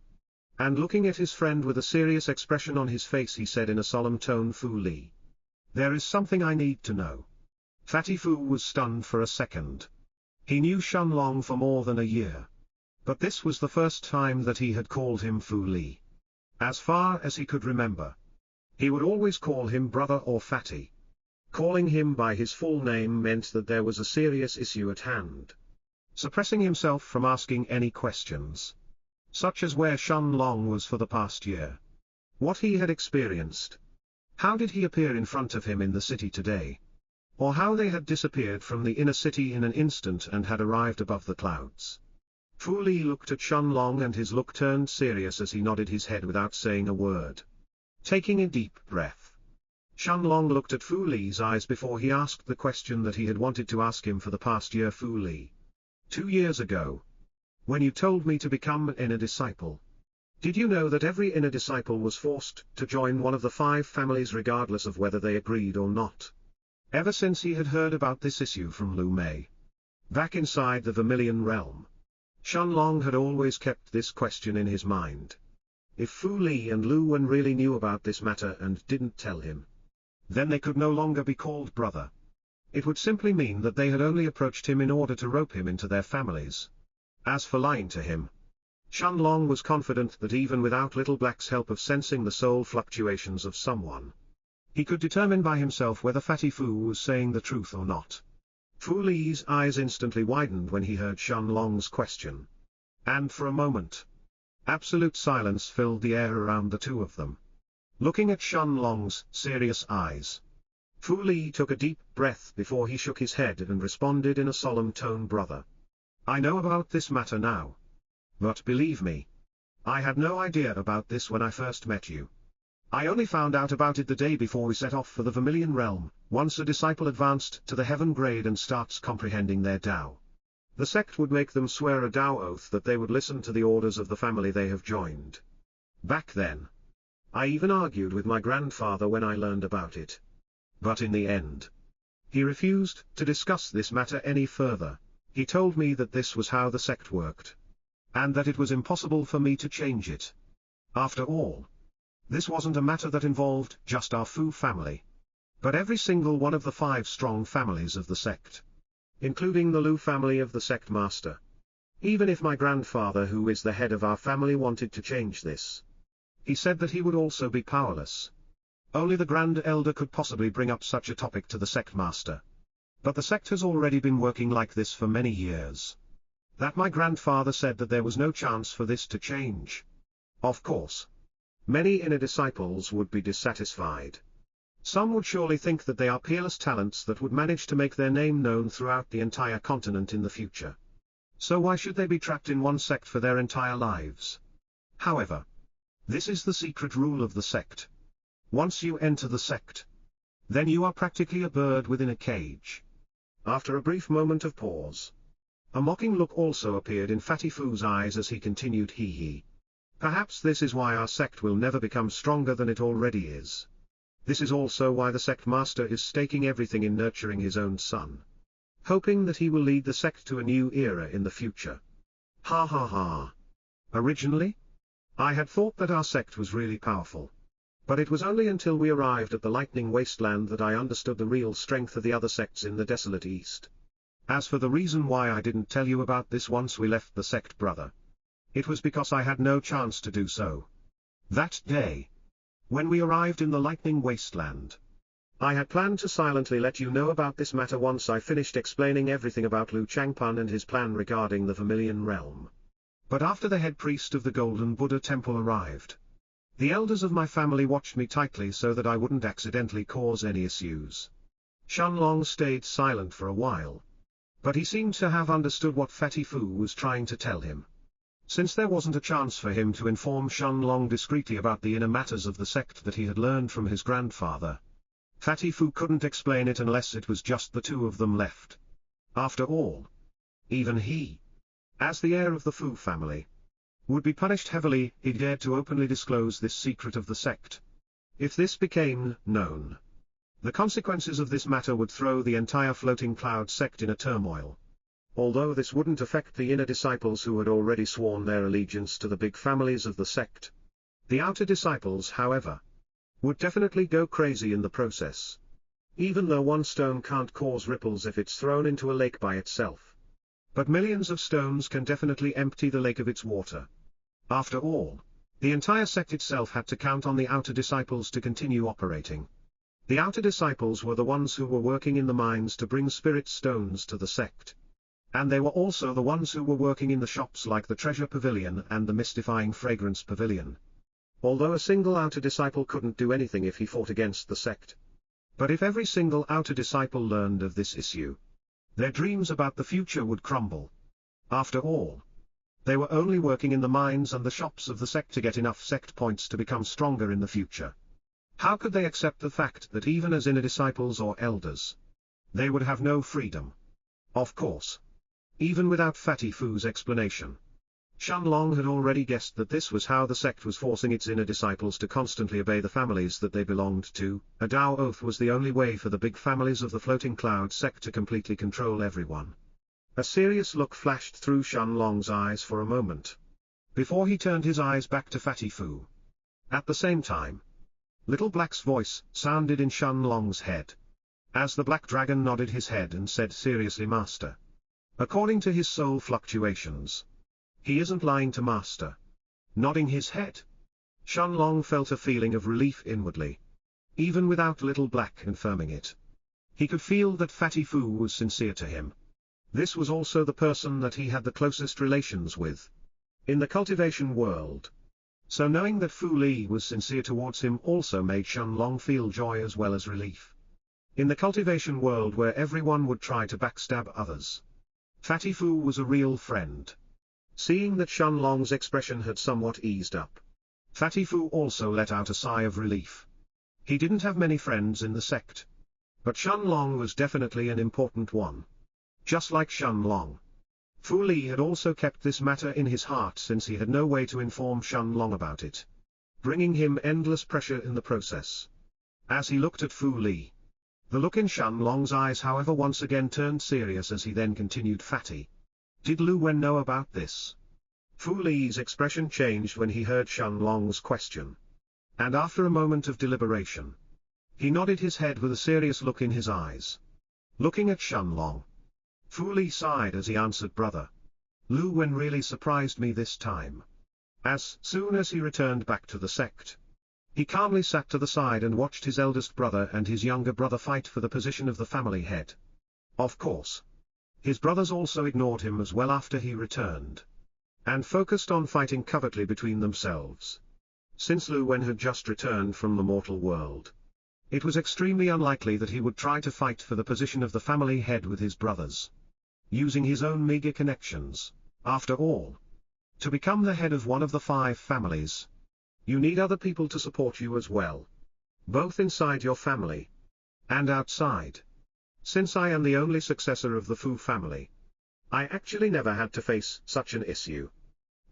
And looking at his friend with a serious expression on his face, he said in a solemn tone, "Fu Li, there is something I need to know." Fatty Fu was stunned for a second. He knew Shenlong for more than a year, but this was the first time that he had called him Fu Li. As far as he could remember, he would always call him brother or Fatty. Calling him by his full name meant that there was a serious issue at hand. Suppressing himself from asking any questions, such as where Shenlong was for the past year, what he had experienced, how did he appear in front of him in the city today, or how they had disappeared from the inner city in an instant and had arrived above the clouds. Fu Li looked at Shenlong and his look turned serious as he nodded his head without saying a word. Taking a deep breath, Shenlong looked at Fu Li's eyes before he asked the question that he had wanted to ask him for the past year. "Fu Li, 2 years ago, when you told me to become an inner disciple, did you know that every inner disciple was forced to join one of the 5 families regardless of whether they agreed or not?" Ever since he had heard about this issue from Lu Mei, back inside the Vermilion Realm, Shenlong had always kept this question in his mind. If Fu Li and Lu Wen really knew about this matter and didn't tell him, then they could no longer be called brother. It would simply mean that they had only approached him in order to rope him into their families. As for lying to him, Shenlong was confident that even without Little Black's help of sensing the soul fluctuations of someone, he could determine by himself whether Fatty Fu was saying the truth or not. Fu Li's eyes instantly widened when he heard Shenlong's question. And for a moment, absolute silence filled the air around the two of them. Looking at Shenlong's serious eyes, Fu Li took a deep breath before he shook his head and responded in a solemn tone, "Brother, I know about this matter now. But believe me, I had no idea about this when I first met you. I only found out about it the day before we set off for the Vermilion Realm. Once a disciple advanced to the heaven grade and starts comprehending their Tao, the sect would make them swear a Tao oath that they would listen to the orders of the family they have joined. Back then, I even argued with my grandfather when I learned about it. But in the end, he refused to discuss this matter any further. He told me that this was how the sect worked, and that it was impossible for me to change it. After all, this wasn't a matter that involved just our Fu family, but every single one of the 5 strong families of the sect, including the Lu family of the sect master. Even if my grandfather, who is the head of our family, wanted to change this, he said that he would also be powerless. Only the Grand Elder could possibly bring up such a topic to the sect master. But the sect has already been working like this for many years. That my grandfather said that there was no chance for this to change. Of course, many inner disciples would be dissatisfied. Some would surely think that they are peerless talents that would manage to make their name known throughout the entire continent in the future. So why should they be trapped in one sect for their entire lives? However, this is the secret rule of the sect. Once you enter the sect, then you are practically a bird within a cage. After a brief moment of pause, a mocking look also appeared in Fatty Fu's eyes as he continued, "He. Perhaps this is why our sect will never become stronger than it already is. This is also why the sect master is staking everything in nurturing his own son, hoping that he will lead the sect to a new era in the future." Ha ha ha. Originally, I had thought that our sect was really powerful. But it was only until we arrived at the Lightning Wasteland that I understood the real strength of the other sects in the desolate East. As for the reason why I didn't tell you about this once we left the sect, brother, it was because I had no chance to do so. That day, when we arrived in the Lightning Wasteland, I had planned to silently let you know about this matter once I finished explaining everything about Lu Changpan and his plan regarding the Vermilion Realm. But after the head priest of the Golden Buddha Temple arrived, the elders of my family watched me tightly so that I wouldn't accidentally cause any issues. Shenlong stayed silent for a while, but he seemed to have understood what Fatty Fu was trying to tell him. Since there wasn't a chance for him to inform Shenlong discreetly about the inner matters of the sect that he had learned from his grandfather, Fatty Fu couldn't explain it unless it was just the two of them left. After all, even he, as the heir of the Fu family, would be punished heavily if he dared to openly disclose this secret of the sect. If this became known, the consequences of this matter would throw the entire floating cloud sect in a turmoil. Although this wouldn't affect the inner disciples who had already sworn their allegiance to the big families of the sect. The outer disciples, however, would definitely go crazy in the process. Even though one stone can't cause ripples if it's thrown into a lake by itself. But millions of stones can definitely empty the lake of its water. After all, the entire sect itself had to count on the outer disciples to continue operating. The outer disciples were the ones who were working in the mines to bring spirit stones to the sect. And they were also the ones who were working in the shops like the Treasure Pavilion and the Mystifying Fragrance Pavilion. Although a single outer disciple couldn't do anything if he fought against the sect. But if every single outer disciple learned of this issue, their dreams about the future would crumble. After all, they were only working in the mines and the shops of the sect to get enough sect points to become stronger in the future. How could they accept the fact that even as inner disciples or elders, they would have no freedom? Of course. Even without Fatty Fu's explanation, Shenlong had already guessed that this was how the sect was forcing its inner disciples to constantly obey the families that they belonged to. A Tao oath was the only way for the big families of the floating cloud sect to completely control everyone. A serious look flashed through Shenlong's eyes for a moment, before he turned his eyes back to Fatty Fu. At the same time, Little Black's voice sounded in Shenlong's head, as the Black Dragon nodded his head and said seriously, Master. According to his soul fluctuations, he isn't lying to Master. Nodding his head, Shenlong felt a feeling of relief inwardly. Even without Little Black confirming it, he could feel that Fatty Fu was sincere to him. This was also the person that he had the closest relations with in the cultivation world. So knowing that Fu Li was sincere towards him also made Shenlong feel joy as well as relief. In the cultivation world where everyone would try to backstab others, Fatty Fu was a real friend. Seeing that Shenlong's expression had somewhat eased up, Fatty Fu also let out a sigh of relief. He didn't have many friends in the sect, but Shenlong was definitely an important one. Just like Shenlong, Fu Li had also kept this matter in his heart since he had no way to inform Shenlong about it, bringing him endless pressure in the process. As he looked at Fu Li, the look in Shenlong's eyes however once again turned serious as he then continued, Fatty. Did Lu Wen know about this? Fu Li's expression changed when he heard Shenlong's question. And after a moment of deliberation, he nodded his head with a serious look in his eyes. Looking at Shenlong, Fu Li sighed as he answered, Brother. Lu Wen really surprised me this time. As soon as he returned back to the sect, he calmly sat to the side and watched his eldest brother and his younger brother fight for the position of the family head. Of course, his brothers also ignored him as well after he returned, and focused on fighting covertly between themselves. Since Lu Wen had just returned from the mortal world, it was extremely unlikely that he would try to fight for the position of the family head with his brothers, using his own meager connections. After all, to become the head of one of the 5 families, you need other people to support you as well, both inside your family and outside. Since I am the only successor of the Fu family, I actually never had to face such an issue.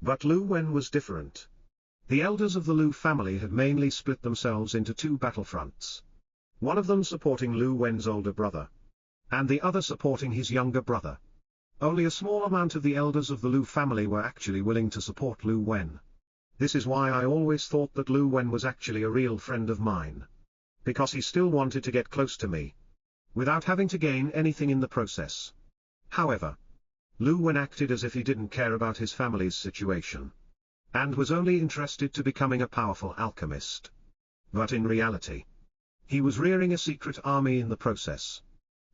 But Lu Wen was different. The elders of the Lu family had mainly split themselves into 2 battlefronts, one of them supporting Lu Wen's older brother, and the other supporting his younger brother. Only a small amount of the elders of the Lu family were actually willing to support Lu Wen. This is why I always thought that Lu Wen was actually a real friend of mine, because he still wanted to get close to me, without having to gain anything in the process. However, Lu Wen acted as if he didn't care about his family's situation, and was only interested to becoming a powerful alchemist. But in reality, he was rearing a secret army in the process.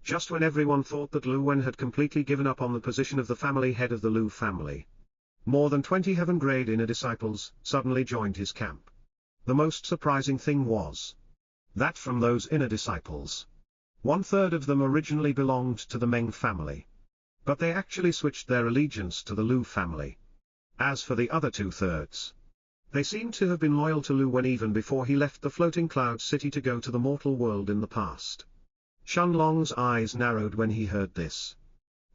Just when everyone thought that Lu Wen had completely given up on the position of the family head of the Lu family, more than 20 heaven-grade inner disciples suddenly joined his camp. The most surprising thing was that from those inner disciples, 1/3 of them originally belonged to the Meng family, but they actually switched their allegiance to the Lu family. As for the other 2/3, they seemed to have been loyal to Lu Wen even before he left the floating cloud city to go to the mortal world in the past. Shenlong's eyes narrowed when he heard this.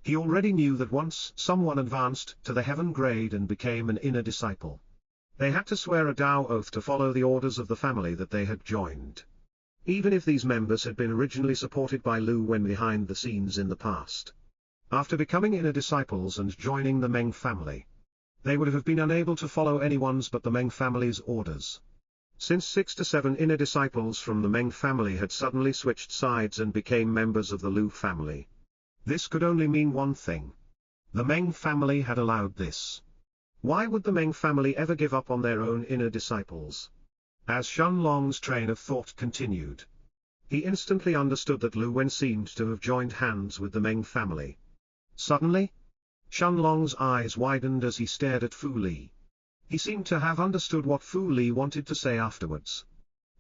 He already knew that once someone advanced to the heaven grade and became an inner disciple, they had to swear a Tao oath to follow the orders of the family that they had joined. Even if these members had been originally supported by Lu Wen behind the scenes in the past. After becoming inner disciples and joining the Meng family, they would have been unable to follow anyone's but the Meng family's orders. Since 6 to 7 inner disciples from the Meng family had suddenly switched sides and became members of the Lu family, this could only mean one thing. The Meng family had allowed this. Why would the Meng family ever give up on their own inner disciples? As Shenlong's train of thought continued, he instantly understood that Lu Wen seemed to have joined hands with the Meng family. Suddenly, Shenlong's eyes widened as he stared at Fu Li. He seemed to have understood what Fu Li wanted to say afterwards.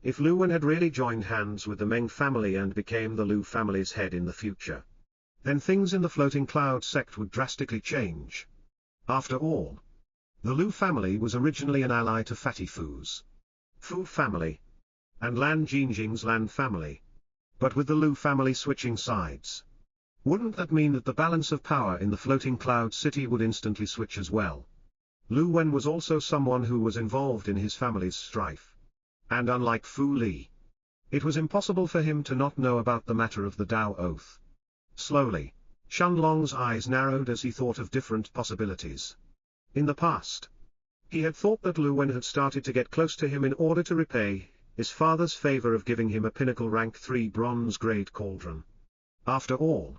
If Lu Wen had really joined hands with the Meng family and became the Lu family's head in the future, then things in the Floating Cloud sect would drastically change. After all, the Lu family was originally an ally to Fatty Fu's Fu family and Lan Jingjing's Lan family. But with the Lu family switching sides, wouldn't that mean that the balance of power in the Floating Cloud City would instantly switch as well? Lu Wen was also someone who was involved in his family's strife. And unlike Fu Li, it was impossible for him to not know about the matter of the Tao Oath. Slowly, Shenlong's eyes narrowed as he thought of different possibilities. In the past, he had thought that Lu Wen had started to get close to him in order to repay his father's favor of giving him a pinnacle rank 3 bronze grade cauldron. After all,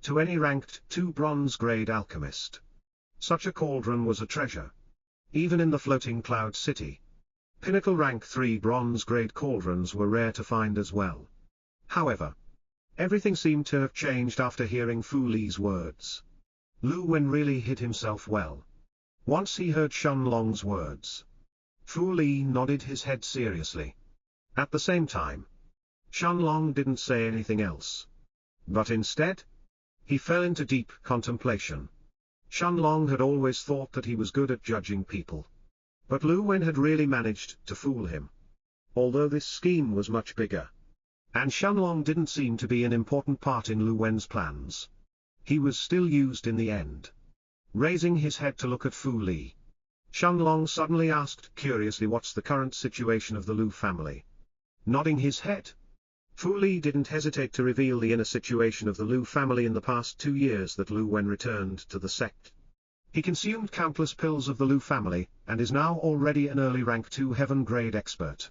to any ranked 2 bronze grade alchemist, such a cauldron was a treasure. Even in the Floating Cloud City, pinnacle rank 3 bronze grade cauldrons were rare to find as well. However, everything seemed to have changed after hearing Fu Li's words. Lu Wen really hid himself well. Once he heard Shenlong's words, Fu Li nodded his head seriously. At the same time, Shenlong didn't say anything else. But instead, he fell into deep contemplation. Shenlong had always thought that he was good at judging people. But Lu Wen had really managed to fool him. Although this scheme was much bigger, and Shenlong didn't seem to be an important part in Lu Wen's plans, he was still used in the end. Raising his head to look at Fu Li, Shenlong suddenly asked curiously what's the current situation of the Lu family. Nodding his head, Fu Li didn't hesitate to reveal the inner situation of the Lu family in the past 2 years that Lu Wen returned to the sect. He consumed countless pills of the Lu family, and is now already an early rank 2 heaven grade expert.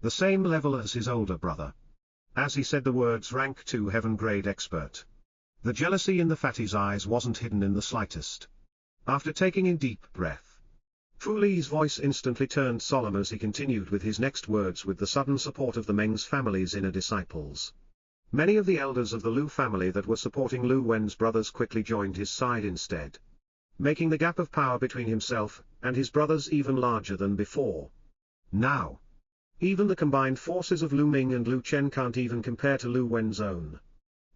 The same level as his older brother. As he said the words rank 2 heaven grade expert, the jealousy in the fatty's eyes wasn't hidden in the slightest. After taking a deep breath, Fu Li's voice instantly turned solemn as he continued with his next words with the sudden support of the Meng's family's inner disciples. Many of the elders of the Lu family that were supporting Lu Wen's brothers quickly joined his side instead, making the gap of power between himself and his brothers even larger than before. Now, even the combined forces of Lu Ming and Lu Chen can't even compare to Lu Wen's own.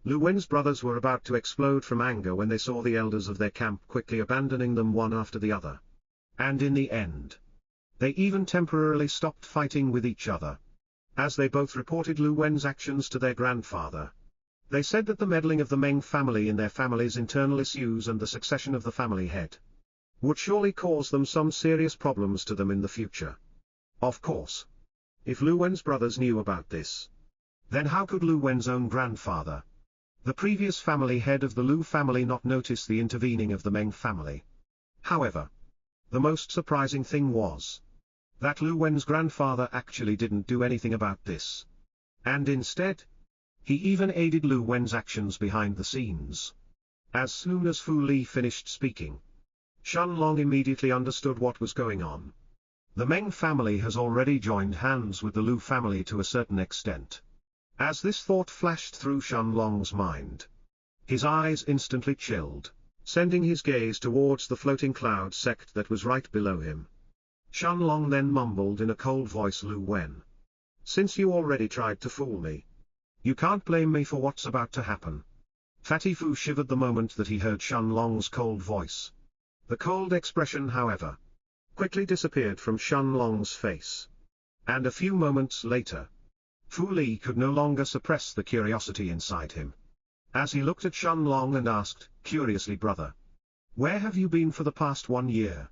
Lu Wen's brothers were about to explode from anger when they saw the elders of their camp quickly abandoning them one after the other. And in the end, they even temporarily stopped fighting with each other. As they both reported Lu Wen's actions to their grandfather, they said that the meddling of the Meng family in their family's internal issues and the succession of the family head would surely cause them some serious problems to them in the future. Of course, if Lu Wen's brothers knew about this, then how could Lu Wen's own grandfather, the previous family head of the Lu family, not notice the intervening of the Meng family? However, the most surprising thing was that Lu Wen's grandfather actually didn't do anything about this. And instead, he even aided Lu Wen's actions behind the scenes. As soon as Fu Li finished speaking, Shenlong immediately understood what was going on. The Meng family has already joined hands with the Lu family to a certain extent. As this thought flashed through Shenlong's mind, his eyes instantly chilled, sending his gaze towards the floating cloud sect that was right below him. Shenlong then mumbled in a cold voice, Lu Wen, since you already tried to fool me, you can't blame me for what's about to happen. Fatty Fu shivered the moment that he heard Shenlong's cold voice. The cold expression, however, quickly disappeared from Shenlong's face. And a few moments later, Fu Li could no longer suppress the curiosity inside him. as he looked at Shenlong and asked, curiously, "Brother, where have you been for the past 1 year?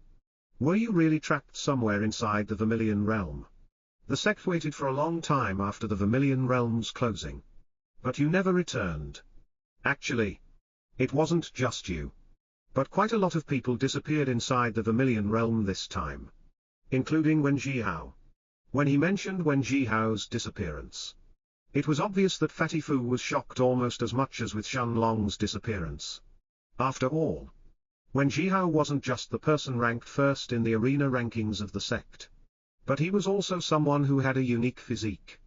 Were you really trapped somewhere inside the Vermilion Realm? The sect waited for a long time after the Vermilion Realm's closing. But you never returned. Actually, it wasn't just you. But quite a lot of people disappeared inside the Vermilion Realm this time. Including Wen Zhihao." When he mentioned Wen Zhihao's disappearance, it was obvious that Fatty Fu was shocked almost as much as with Shenlong's disappearance. After all, Wen Zhihao wasn't just the person ranked first in the arena rankings of the sect, but he was also someone who had a unique physique.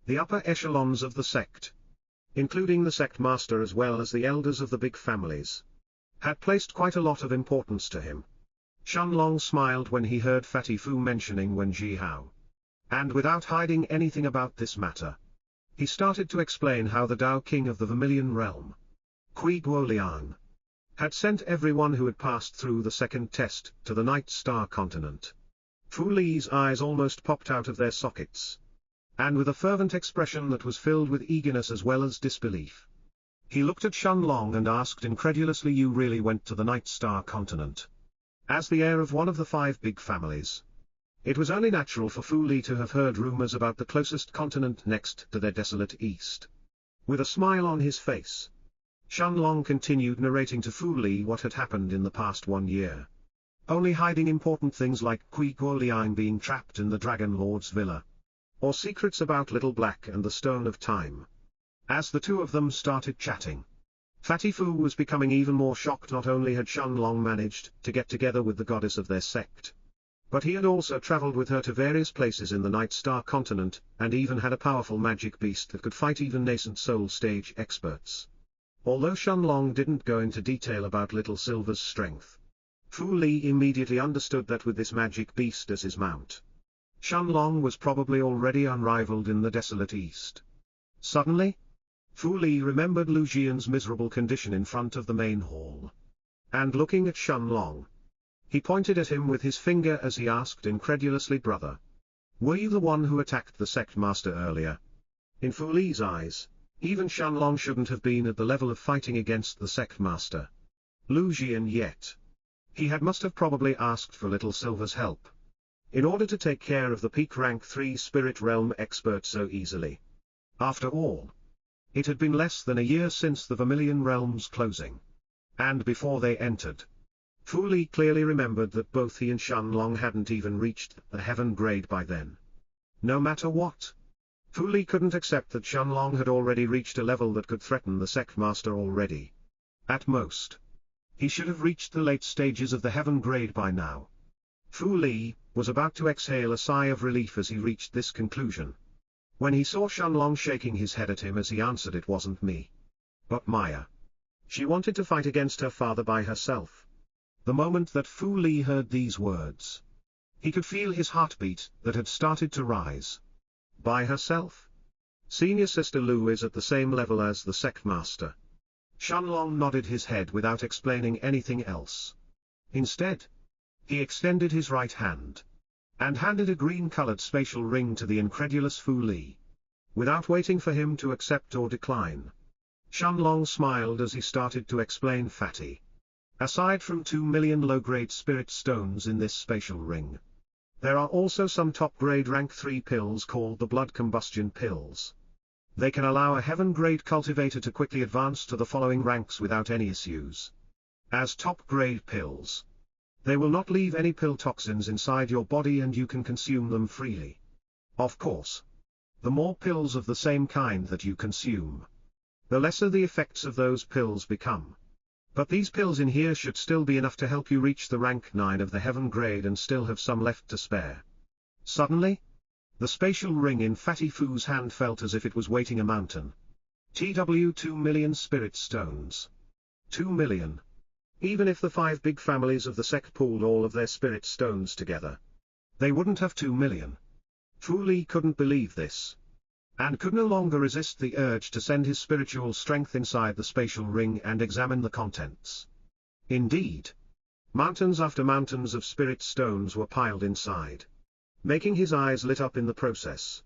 The upper echelons of the sect, including the sect master as well as the elders of the big families, had placed quite a lot of importance to him. Shenlong smiled when he heard Fatty Fu mentioning Wen Zhihao. And without hiding anything about this matter, he started to explain how the Tao King of the Vermilion Realm, Kui Guoliang, had sent everyone who had passed through the second test to the Night Star continent. Fu Li's eyes almost popped out of their sockets. And with a fervent expression that was filled with eagerness as well as disbelief, he looked at Shenlong and asked incredulously, "You really went to the Night Star continent?" As the heir of one of the 5 big families, it was only natural for Fu Li to have heard rumors about the closest continent next to their desolate east. With a smile on his face, Shenlong continued narrating to Fu Li what had happened in the past 1 year, only hiding important things like Kui Guoliang being trapped in the Dragon Lord's villa, or secrets about Little Black and the Stone of Time. As the two of them started chatting, Fatty Fu was becoming even more shocked. Not only had Shenlong managed to get together with the goddess of their sect, but he had also traveled with her to various places in the Night Star continent, and even had a powerful magic beast that could fight even nascent soul stage experts. Although Shenlong didn't go into detail about Little Silver's strength, Fu Li immediately understood that with this magic beast as his mount, Shenlong was probably already unrivaled in the desolate east. Suddenly, Fu Li remembered Lu Jian's miserable condition in front of the main hall. And looking at Shenlong, he pointed at him with his finger as he asked incredulously, "Brother, were you the one who attacked the sect master earlier?" In Fu Li's eyes, even Shenlong shouldn't have been at the level of fighting against the sect master Lu Jian yet. He must have probably asked for Little Silver's help in order to take care of the peak rank 3 spirit realm expert so easily. After all, it had been less than a year since the Vermilion Realm's closing. And before they entered, Fu Li clearly remembered that both he and Shenlong hadn't even reached the heaven grade by then. No matter what, Fu Li couldn't accept that Shenlong had already reached a level that could threaten the sect master already. At most, he should have reached the late stages of the heaven grade by now. Fu Li was about to exhale a sigh of relief as he reached this conclusion, when he saw Shenlong shaking his head at him as he answered, "It wasn't me, but Maya. She wanted to fight against her father by herself." The moment that Fu Li heard these words, he could feel his heartbeat that had started to rise. By herself? Senior Sister Lu is at the same level as the sect master. Shenlong nodded his head without explaining anything else. Instead, he extended his right hand and handed a green-colored spatial ring to the incredulous Fu Li. Without waiting for him to accept or decline, Shenlong smiled as he started to explain, "Fatty, aside from 2 million low-grade spirit stones in this spatial ring, there are also some top-grade rank 3 pills called the blood combustion pills. They can allow a heaven-grade cultivator to quickly advance to the following ranks without any issues. As top-grade pills, they will not leave any pill toxins inside your body and you can consume them freely. Of course, the more pills of the same kind that you consume, the lesser the effects of those pills become. But these pills in here should still be enough to help you reach the rank 9 of the heaven grade and still have some left to spare." Suddenly, the spatial ring in Fatty Fu's hand felt as if it was weighting a mountain. 2 million spirit stones. 2 million. Even if the 5 big families of the sect pooled all of their spirit stones together, they wouldn't have 2 million. Fu Li couldn't believe this, and could no longer resist the urge to send his spiritual strength inside the spatial ring and examine the contents. Indeed, mountains after mountains of spirit stones were piled inside, making his eyes lit up in the process.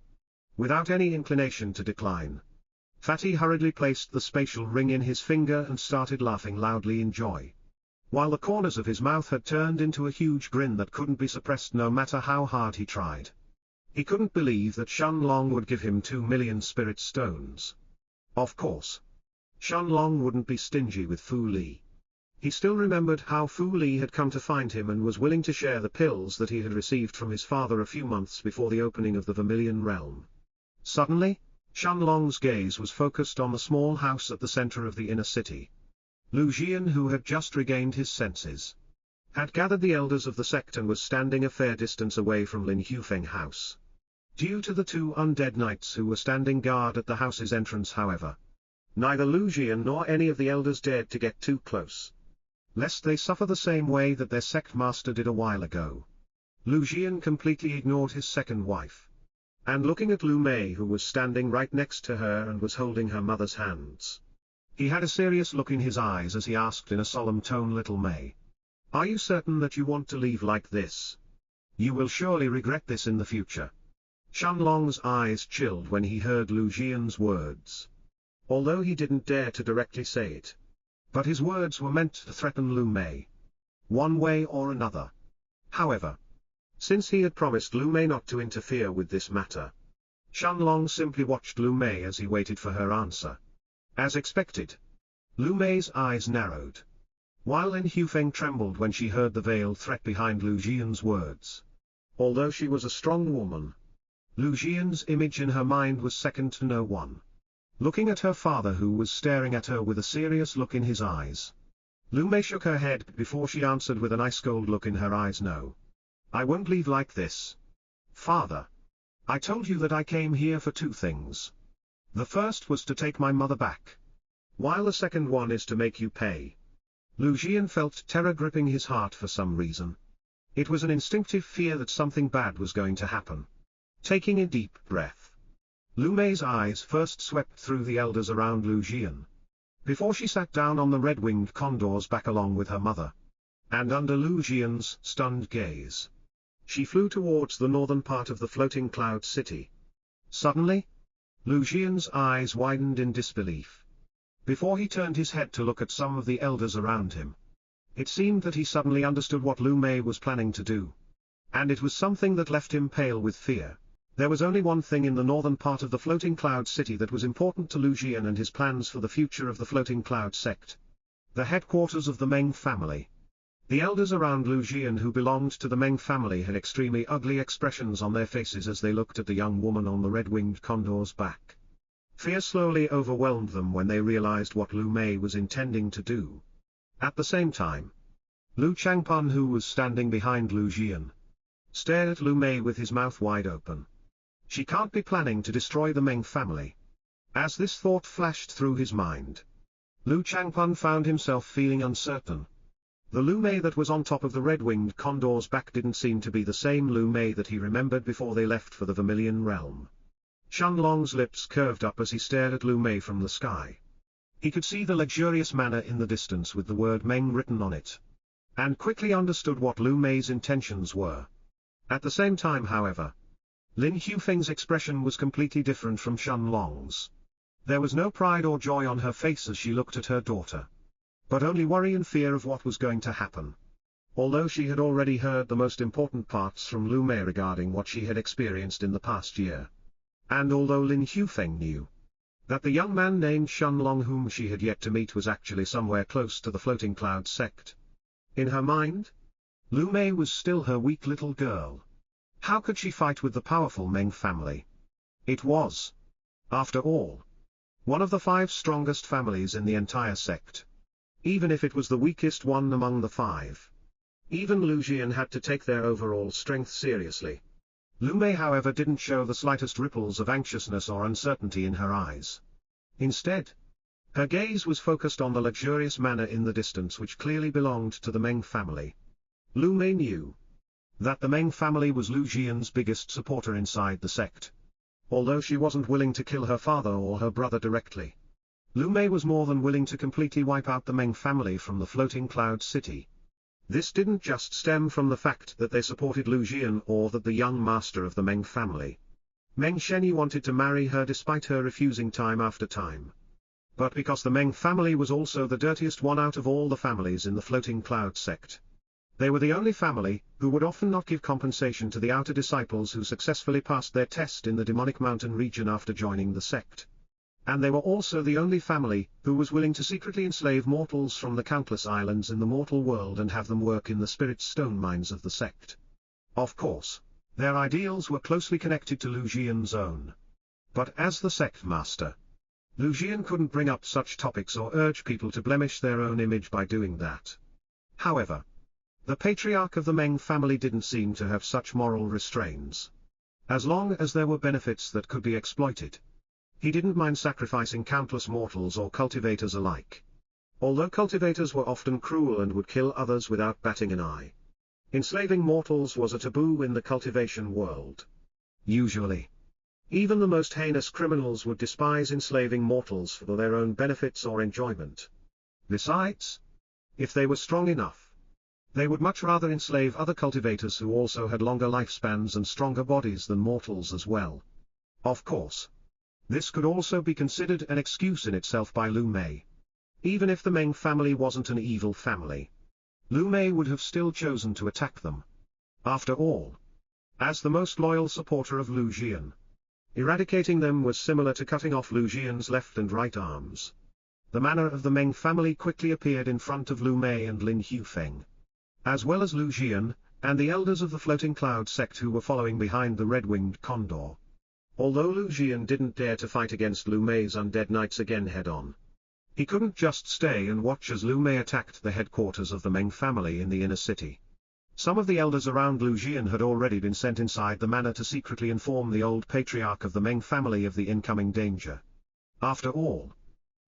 Without any inclination to decline, Fatty hurriedly placed the spatial ring in his finger and started laughing loudly in joy, while the corners of his mouth had turned into a huge grin that couldn't be suppressed no matter how hard he tried. He couldn't believe that Shenlong would give him 2 million spirit stones. Of course, Shenlong wouldn't be stingy with Fu Li. He still remembered how Fu Li had come to find him and was willing to share the pills that he had received from his father a few months before the opening of the Vermilion Realm. Suddenly, Shenlong's gaze was focused on the small house at the center of the inner city. Lu Jian, who had just regained his senses, had gathered the elders of the sect and was standing a fair distance away from Lin Hufeng house. Due to the 2 undead knights who were standing guard at the house's entrance, however, neither Lu Jian nor any of the elders dared to get too close, lest they suffer the same way that their sect master did a while ago. Lu Jian completely ignored his second wife, and looking at Lu Mei, who was standing right next to her and was holding her mother's hands, he had a serious look in his eyes as he asked in a solemn tone, "Little Mei, are you certain that you want to leave like this? You will surely regret this in the future." Shenlong's eyes chilled when he heard Lu Jian's words, although he didn't dare to directly say it. But his words were meant to threaten Lu Mei, one way or another. However, since he had promised Lu Mei not to interfere with this matter, Shenlong simply watched Lu Mei as he waited for her answer. As expected, Lu Mei's eyes narrowed, while Lin Hufeng trembled when she heard the veiled threat behind Lu Jian's words. Although she was a strong woman, Lu Jian's image in her mind was second to no one. Looking at her father, who was staring at her with a serious look in his eyes, Lu Mei shook her head before she answered with an ice-cold look in her eyes, "No. I won't leave like this. Father, I told you that I came here for 2 things. The first was to take my mother back, while the second one is to make you pay." Lu Jian felt terror gripping his heart for some reason. It was an instinctive fear that something bad was going to happen. Taking a deep breath, Lu Mei's eyes first swept through the elders around Lu Jian, before she sat down on the red-winged condor's back along with her mother. And under Lu Jian's stunned gaze, she flew towards the northern part of the floating cloud city. Suddenly, Lu Jian's eyes widened in disbelief, before he turned his head to look at some of the elders around him. It seemed that he suddenly understood what Lu Mei was planning to do, and it was something that left him pale with fear. There was only one thing in the northern part of the floating cloud city that was important to Lu Jian and his plans for the future of the floating cloud sect: the headquarters of the Meng family. The elders around Lu Jian who belonged to the Meng family had extremely ugly expressions on their faces as they looked at the young woman on the red-winged condor's back. Fear slowly overwhelmed them when they realized what Lu Mei was intending to do. At the same time, Lu Changpun, who was standing behind Lu Jian, stared at Lu Mei with his mouth wide open. She can't be planning to destroy the Meng family. As this thought flashed through his mind, Lu Changpun found himself feeling uncertain. The Lu Mei that was on top of the red-winged condor's back didn't seem to be the same Lu Mei that he remembered before they left for the Vermilion Realm. Shenlong's lips curved up as he stared at Lu Mei from the sky. He could see the luxurious manor in the distance with the word Meng written on it, and quickly understood what Lu Mei's intentions were. At the same time, however, Lin Hufeng's expression was completely different from Shenlong's. There was no pride or joy on her face as she looked at her daughter, but only worry and fear of what was going to happen. Although she had already heard the most important parts from Lu Mei regarding what she had experienced in the past year, and although Lin Hufeng knew that the young man named Shenlong whom she had yet to meet was actually somewhere close to the floating cloud sect, in her mind, Lu Mei was still her weak little girl. How could she fight with the powerful Meng family? It was, after all, one of the 5 strongest families in the entire sect. Even if it was the weakest one among the 5. Even Lu Jian had to take their overall strength seriously. Lu Mei, however, didn't show the slightest ripples of anxiousness or uncertainty in her eyes. Instead, her gaze was focused on the luxurious manor in the distance which clearly belonged to the Meng family. Lu Mei knew that the Meng family was Lu Jian's biggest supporter inside the sect. Although she wasn't willing to kill her father or her brother directly, Lu Mei was more than willing to completely wipe out the Meng family from the floating cloud city. This didn't just stem from the fact that they supported Lu Jian or that the young master of the Meng family Meng Shenyi wanted to marry her despite her refusing time after time. But because the Meng family was also the dirtiest one out of all the families in the Floating Cloud sect. They were the only family who would often not give compensation to the outer disciples who successfully passed their test in the demonic mountain region after joining the sect. And they were also the only family who was willing to secretly enslave mortals from the countless islands in the mortal world and have them work in the spirit stone mines of the sect. Of course, their ideals were closely connected to Lu Jian's own. But as the sect master, Lu Jian couldn't bring up such topics or urge people to blemish their own image by doing that. However, the patriarch of the Meng family didn't seem to have such moral restraints. As long as there were benefits that could be exploited, he didn't mind sacrificing countless mortals or cultivators alike. Although cultivators were often cruel and would kill others without batting an eye, enslaving mortals was a taboo in the cultivation world. Usually, even the most heinous criminals would despise enslaving mortals for their own benefits or enjoyment. Besides, if they were strong enough, they would much rather enslave other cultivators who also had longer lifespans and stronger bodies than mortals as well. Of course, this could also be considered an excuse in itself by Lu Mei. Even if the Meng family wasn't an evil family, Lu Mei would have still chosen to attack them. After all, as the most loyal supporter of Lu Jian, eradicating them was similar to cutting off Lu Jian's left and right arms. The manner of the Meng family quickly appeared in front of Lu Mei and Lin Hufeng, as well as Lu Jian, and the elders of the Floating Cloud sect who were following behind the red-winged condor. Although Lu Jian didn't dare to fight against Lu Mei's undead knights again head-on, he couldn't just stay and watch as Lu Mei attacked the headquarters of the Meng family in the inner city. Some of the elders around Lu Jian had already been sent inside the manor to secretly inform the old patriarch of the Meng family of the incoming danger. After all,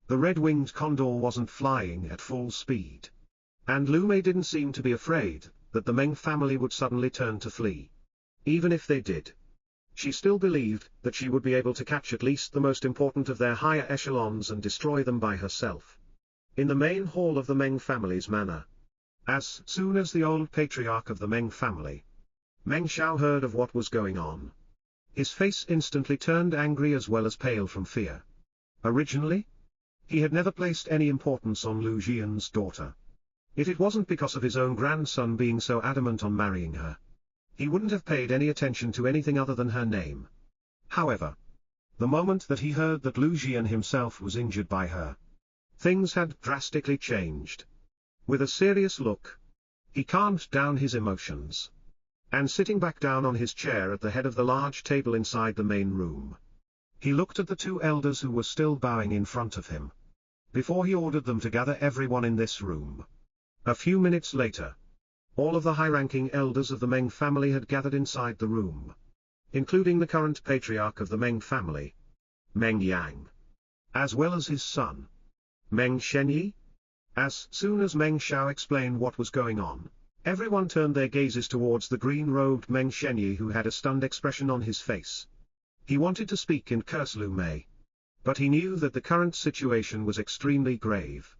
the red-winged condor wasn't flying at full speed, and Lu Mei didn't seem to be afraid that the Meng family would suddenly turn to flee. Even if they did, she still believed that she would be able to catch at least the most important of their higher echelons and destroy them by herself. In the main hall of the Meng family's manor, as soon as the old patriarch of the Meng family, Meng Xiao, heard of what was going on, his face instantly turned angry as well as pale from fear. Originally, he had never placed any importance on Lu Jian's daughter. If it wasn't because of his own grandson being so adamant on marrying her, he wouldn't have paid any attention to anything other than her name. However, the moment that he heard that Lu Jian himself was injured by her, things had drastically changed. With a serious look, he calmed down his emotions, and sitting back down on his chair at the head of the large table inside the main room, he looked at the two elders who were still bowing in front of him, before he ordered them to gather everyone in this room. A few minutes later, all of the high-ranking elders of the Meng family had gathered inside the room, including the current patriarch of the Meng family, Meng Yang, as well as his son, Meng Shenyi. As soon as Meng Xiao explained what was going on, everyone turned their gazes towards the green-robed Meng Shenyi, who had a stunned expression on his face. He wanted to speak and curse Lu Mei, but he knew that the current situation was extremely grave,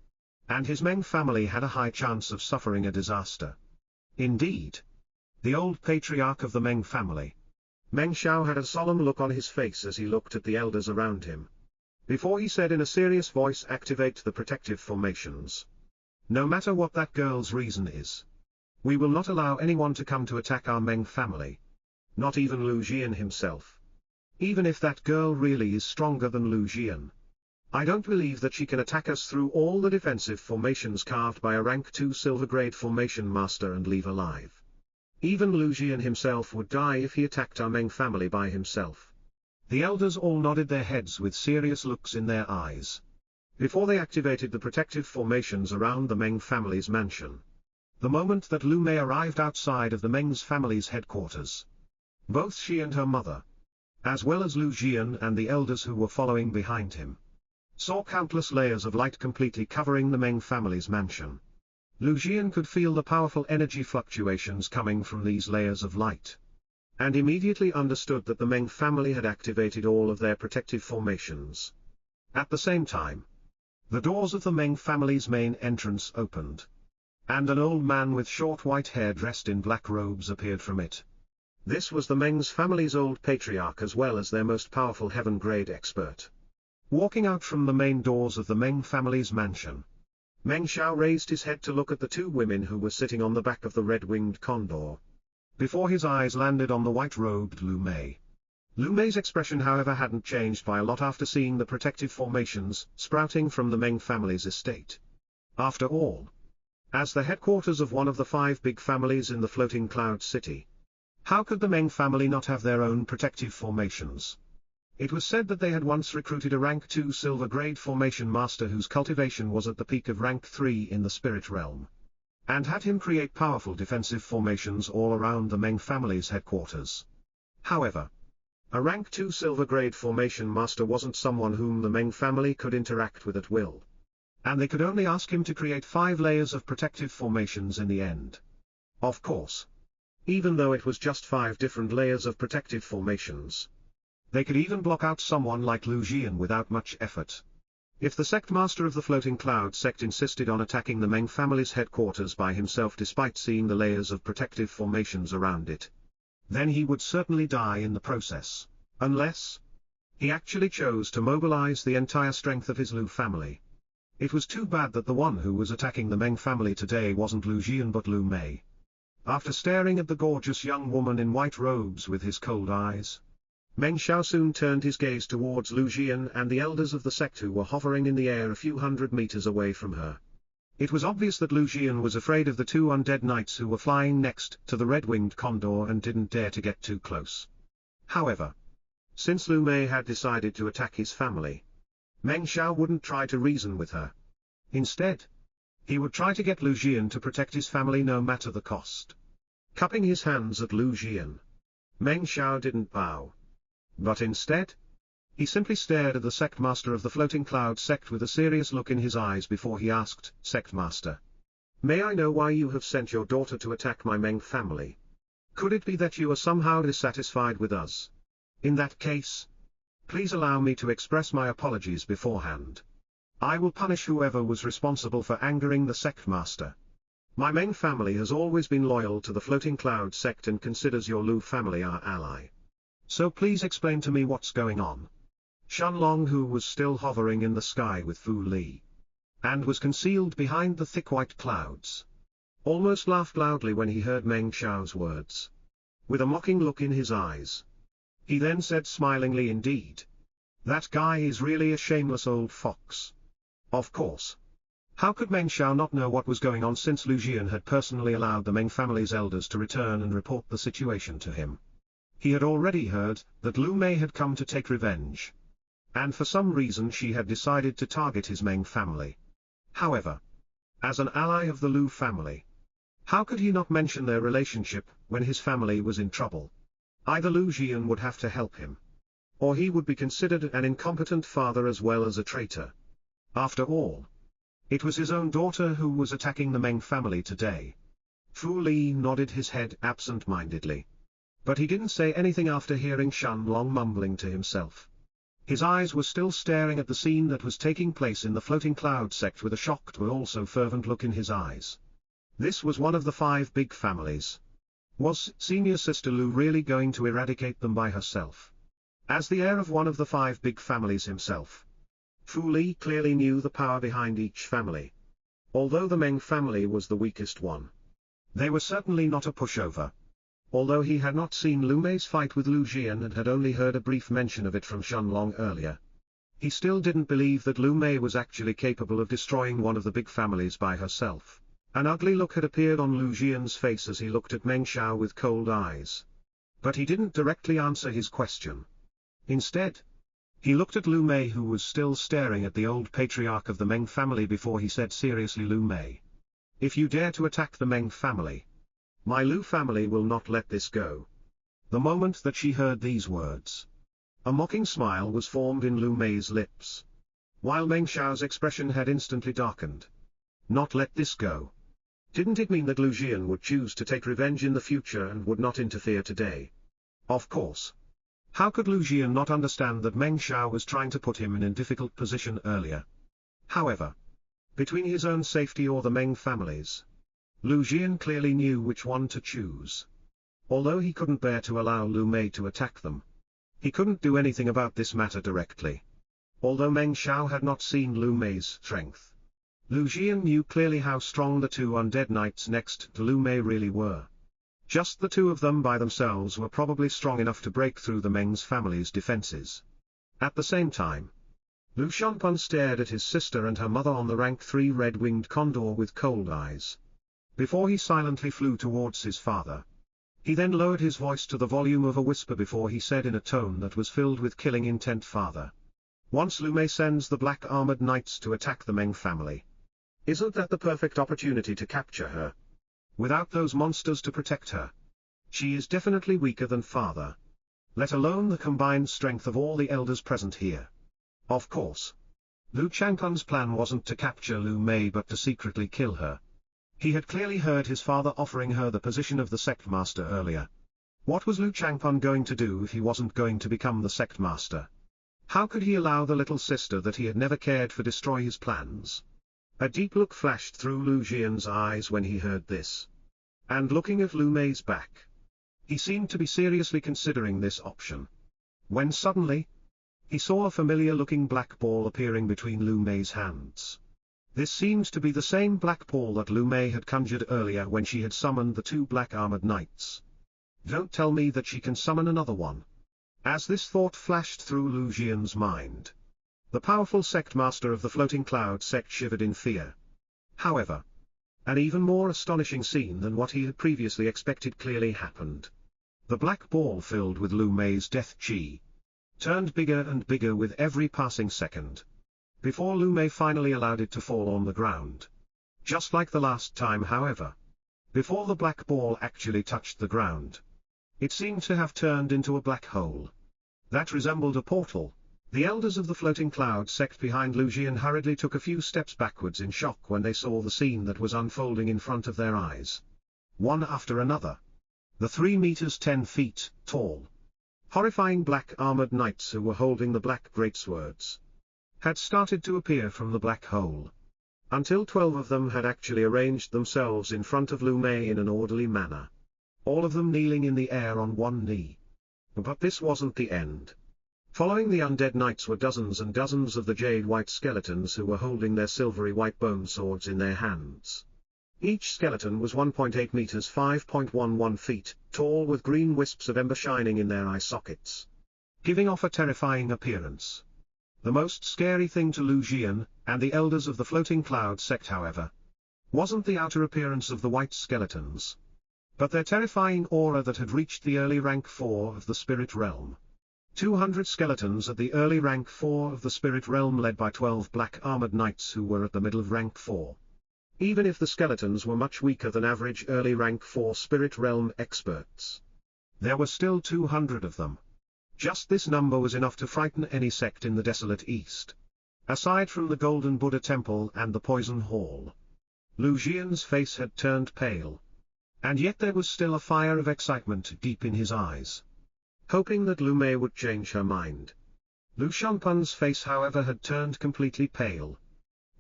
and his Meng family had a high chance of suffering a disaster. Indeed, the old patriarch of the Meng family, Meng Xiao, had a solemn look on his face as he looked at the elders around him, before he said in a serious voice, "Activate the protective formations. No matter what that girl's reason is, we will not allow anyone to come to attack our Meng family. Not even Lu Jian himself. Even if that girl really is stronger than Lu Jian, I don't believe that she can attack us through all the defensive formations carved by a rank 2 silver grade formation master and leave alive. Even Lu Jian himself would die if he attacked our Meng family by himself." The elders all nodded their heads with serious looks in their eyes, before they activated the protective formations around the Meng family's mansion. The moment that Lu Mei arrived outside of the Meng's family's headquarters, both she and her mother, as well as Lu Jian and the elders who were following behind him, saw countless layers of light completely covering the Meng family's mansion. Lu Jian could feel the powerful energy fluctuations coming from these layers of light, and immediately understood that the Meng family had activated all of their protective formations. At the same time, the doors of the Meng family's main entrance opened, and an old man with short white hair dressed in black robes appeared from it. This was the Meng's family's old patriarch as well as their most powerful heaven-grade expert. Walking out from the main doors of the Meng family's mansion, Meng Xiao raised his head to look at the two women who were sitting on the back of the red-winged condor, before his eyes landed on the white-robed Lu Mei. Lu Mei's expression however hadn't changed by a lot after seeing the protective formations sprouting from the Meng family's estate. After all, as the headquarters of one of the 5 big families in the floating cloud city, how could the Meng family not have their own protective formations? It was said that they had once recruited a rank 2 silver-grade formation master whose cultivation was at the peak of rank 3 in the spirit realm, and had him create powerful defensive formations all around the Meng family's headquarters. However, a rank 2 silver-grade formation master wasn't someone whom the Meng family could interact with at will, and they could only ask him to create 5 layers of protective formations in the end. Of course, even though it was just 5 different layers of protective formations, they could even block out someone like Lu Jian without much effort. If the sect master of the floating cloud sect insisted on attacking the Meng family's headquarters by himself despite seeing the layers of protective formations around it, then he would certainly die in the process, unless he actually chose to mobilize the entire strength of his Lu family. It was too bad that the one who was attacking the Meng family today wasn't Lu Jian but Lu Mei. After staring at the gorgeous young woman in white robes with his cold eyes, Meng Xiao soon turned his gaze towards Lu Jian and the elders of the sect who were hovering in the air a few hundred meters away from her. It was obvious that Lu Jian was afraid of the 2 undead knights who were flying next to the red-winged condor and didn't dare to get too close. However, since Lu Mei had decided to attack his family, Meng Xiao wouldn't try to reason with her. Instead, he would try to get Lu Jian to protect his family no matter the cost. Cupping his hands at Lu Jian, Meng Xiao didn't bow, but instead, he simply stared at the sect master of the floating cloud sect with a serious look in his eyes before he asked, "Sect master, may I know why you have sent your daughter to attack my Meng family? Could it be that you are somehow dissatisfied with us? In that case, please allow me to express my apologies beforehand. I will punish whoever was responsible for angering the sect master. My Meng family has always been loyal to the floating cloud sect and considers your Lu family our ally. So please explain to me what's going on." Shenlong, who was still hovering in the sky with Fu Li, and was concealed behind the thick white clouds, almost laughed loudly when he heard Meng Xiao's words. With a mocking look in his eyes, he then said smilingly, "Indeed. That guy is really a shameless old fox." Of course. How could Meng Xiao not know what was going on since Lu Jian had personally allowed the Meng family's elders to return and report the situation to him? He had already heard that Lu Mei had come to take revenge, and for some reason she had decided to target his Meng family. However, as an ally of the Lu family, how could he not mention their relationship when his family was in trouble? Either Lu Jian would have to help him, or he would be considered an incompetent father as well as a traitor. After all, it was his own daughter who was attacking the Meng family today. Fu Li nodded his head absent-mindedly, but he didn't say anything after hearing Shenlong mumbling to himself. His eyes were still staring at the scene that was taking place in the floating cloud sect with a shocked but also fervent look in his eyes. This was one of the 5 big families. Was senior sister Lu really going to eradicate them by herself? As the heir of one of the 5 big families himself, Fu Li clearly knew the power behind each family. Although the Meng family was the weakest one, they were certainly not a pushover. Although he had not seen Lu Mei's fight with Lu Jian and had only heard a brief mention of it from Shenlong earlier, he still didn't believe that Lu Mei was actually capable of destroying one of the big families by herself. An ugly look had appeared on Lu Jian's face as he looked at Meng Xiao with cold eyes. But he didn't directly answer his question. Instead, he looked at Lu Mei, who was still staring at the old patriarch of the Meng family, before he said seriously, "Lu Mei, if you dare to attack the Meng family, my Lu family will not let this go." The moment that she heard these words, a mocking smile was formed in Lu Mei's lips, while Meng Xiao's expression had instantly darkened. Not let this go. Didn't it mean that Lu Jian would choose to take revenge in the future and would not interfere today? Of course. How could Lu Jian not understand that Meng Xiao was trying to put him in a difficult position earlier? However, between his own safety or the Meng family's, Lu Jian clearly knew which one to choose. Although he couldn't bear to allow Lu Mei to attack them, he couldn't do anything about this matter directly. Although Meng Xiao had not seen Lu Mei's strength, Lu Jian knew clearly how strong the two undead knights next to Lu Mei really were. Just the two of them by themselves were probably strong enough to break through the Meng's family's defenses. At the same time, Lu Xianpun stared at his sister and her mother on the rank 3 red-winged condor with cold eyes. Before he silently flew towards his father, he then lowered his voice to the volume of a whisper before he said in a tone that was filled with killing intent, "Father, once Lu Mei sends the black armored knights to attack the Meng family, isn't that the perfect opportunity to capture her? Without those monsters to protect her, she is definitely weaker than father. Let alone the combined strength of all the elders present here." Of course, Lu Changpun's plan wasn't to capture Lu Mei but to secretly kill her. He had clearly heard his father offering her the position of the sect master earlier. What was Lu Changpun going to do if he wasn't going to become the sect master? How could he allow the little sister that he had never cared for destroy his plans? A deep look flashed through Lu Jian's eyes when he heard this. And looking at Lu Mei's back, he seemed to be seriously considering this option. When suddenly, he saw a familiar-looking black ball appearing between Lu Mei's hands. This seemed to be the same black ball that Lu Mei had conjured earlier when she had summoned the two black armored knights. Don't tell me that she can summon another one. As this thought flashed through Lu Jian's mind, the powerful sect master of the floating cloud sect shivered in fear. However, an even more astonishing scene than what he had previously expected clearly happened. The black ball filled with Lu Mei's death chi turned bigger and bigger with every passing second, before Lu Mei finally allowed it to fall on the ground. Just like the last time, however, before the black ball actually touched the ground, it seemed to have turned into a black hole that resembled a portal. The elders of the floating cloud sect behind Lu Jian hurriedly took a few steps backwards in shock when they saw the scene that was unfolding in front of their eyes. One after another, the 3 meters 10 feet tall, horrifying black armored knights who were holding the black greatswords had started to appear from the black hole, until 12 of them had actually arranged themselves in front of Lu Mei in an orderly manner, all of them kneeling in the air on one knee. But this wasn't the end. Following the undead knights were dozens and dozens of the jade-white skeletons who were holding their silvery white bone swords in their hands. Each skeleton was 1.8 meters 5.11 feet tall with green wisps of ember shining in their eye sockets, giving off a terrifying appearance. The most scary thing to Lu Jian, and the elders of the floating cloud sect however, wasn't the outer appearance of the white skeletons, but their terrifying aura that had reached the early rank 4 of the spirit realm. 200 skeletons at the early rank 4 of the spirit realm led by 12 black armored knights who were at the middle of rank 4. Even if the skeletons were much weaker than average early rank 4 spirit realm experts, there were still 200 of them. Just this number was enough to frighten any sect in the desolate east. Aside from the Golden Buddha Temple and the Poison Hall, Lu Jian's face had turned pale. And yet there was still a fire of excitement deep in his eyes, hoping that Lu Mei would change her mind. Lu Xianpun's face however had turned completely pale.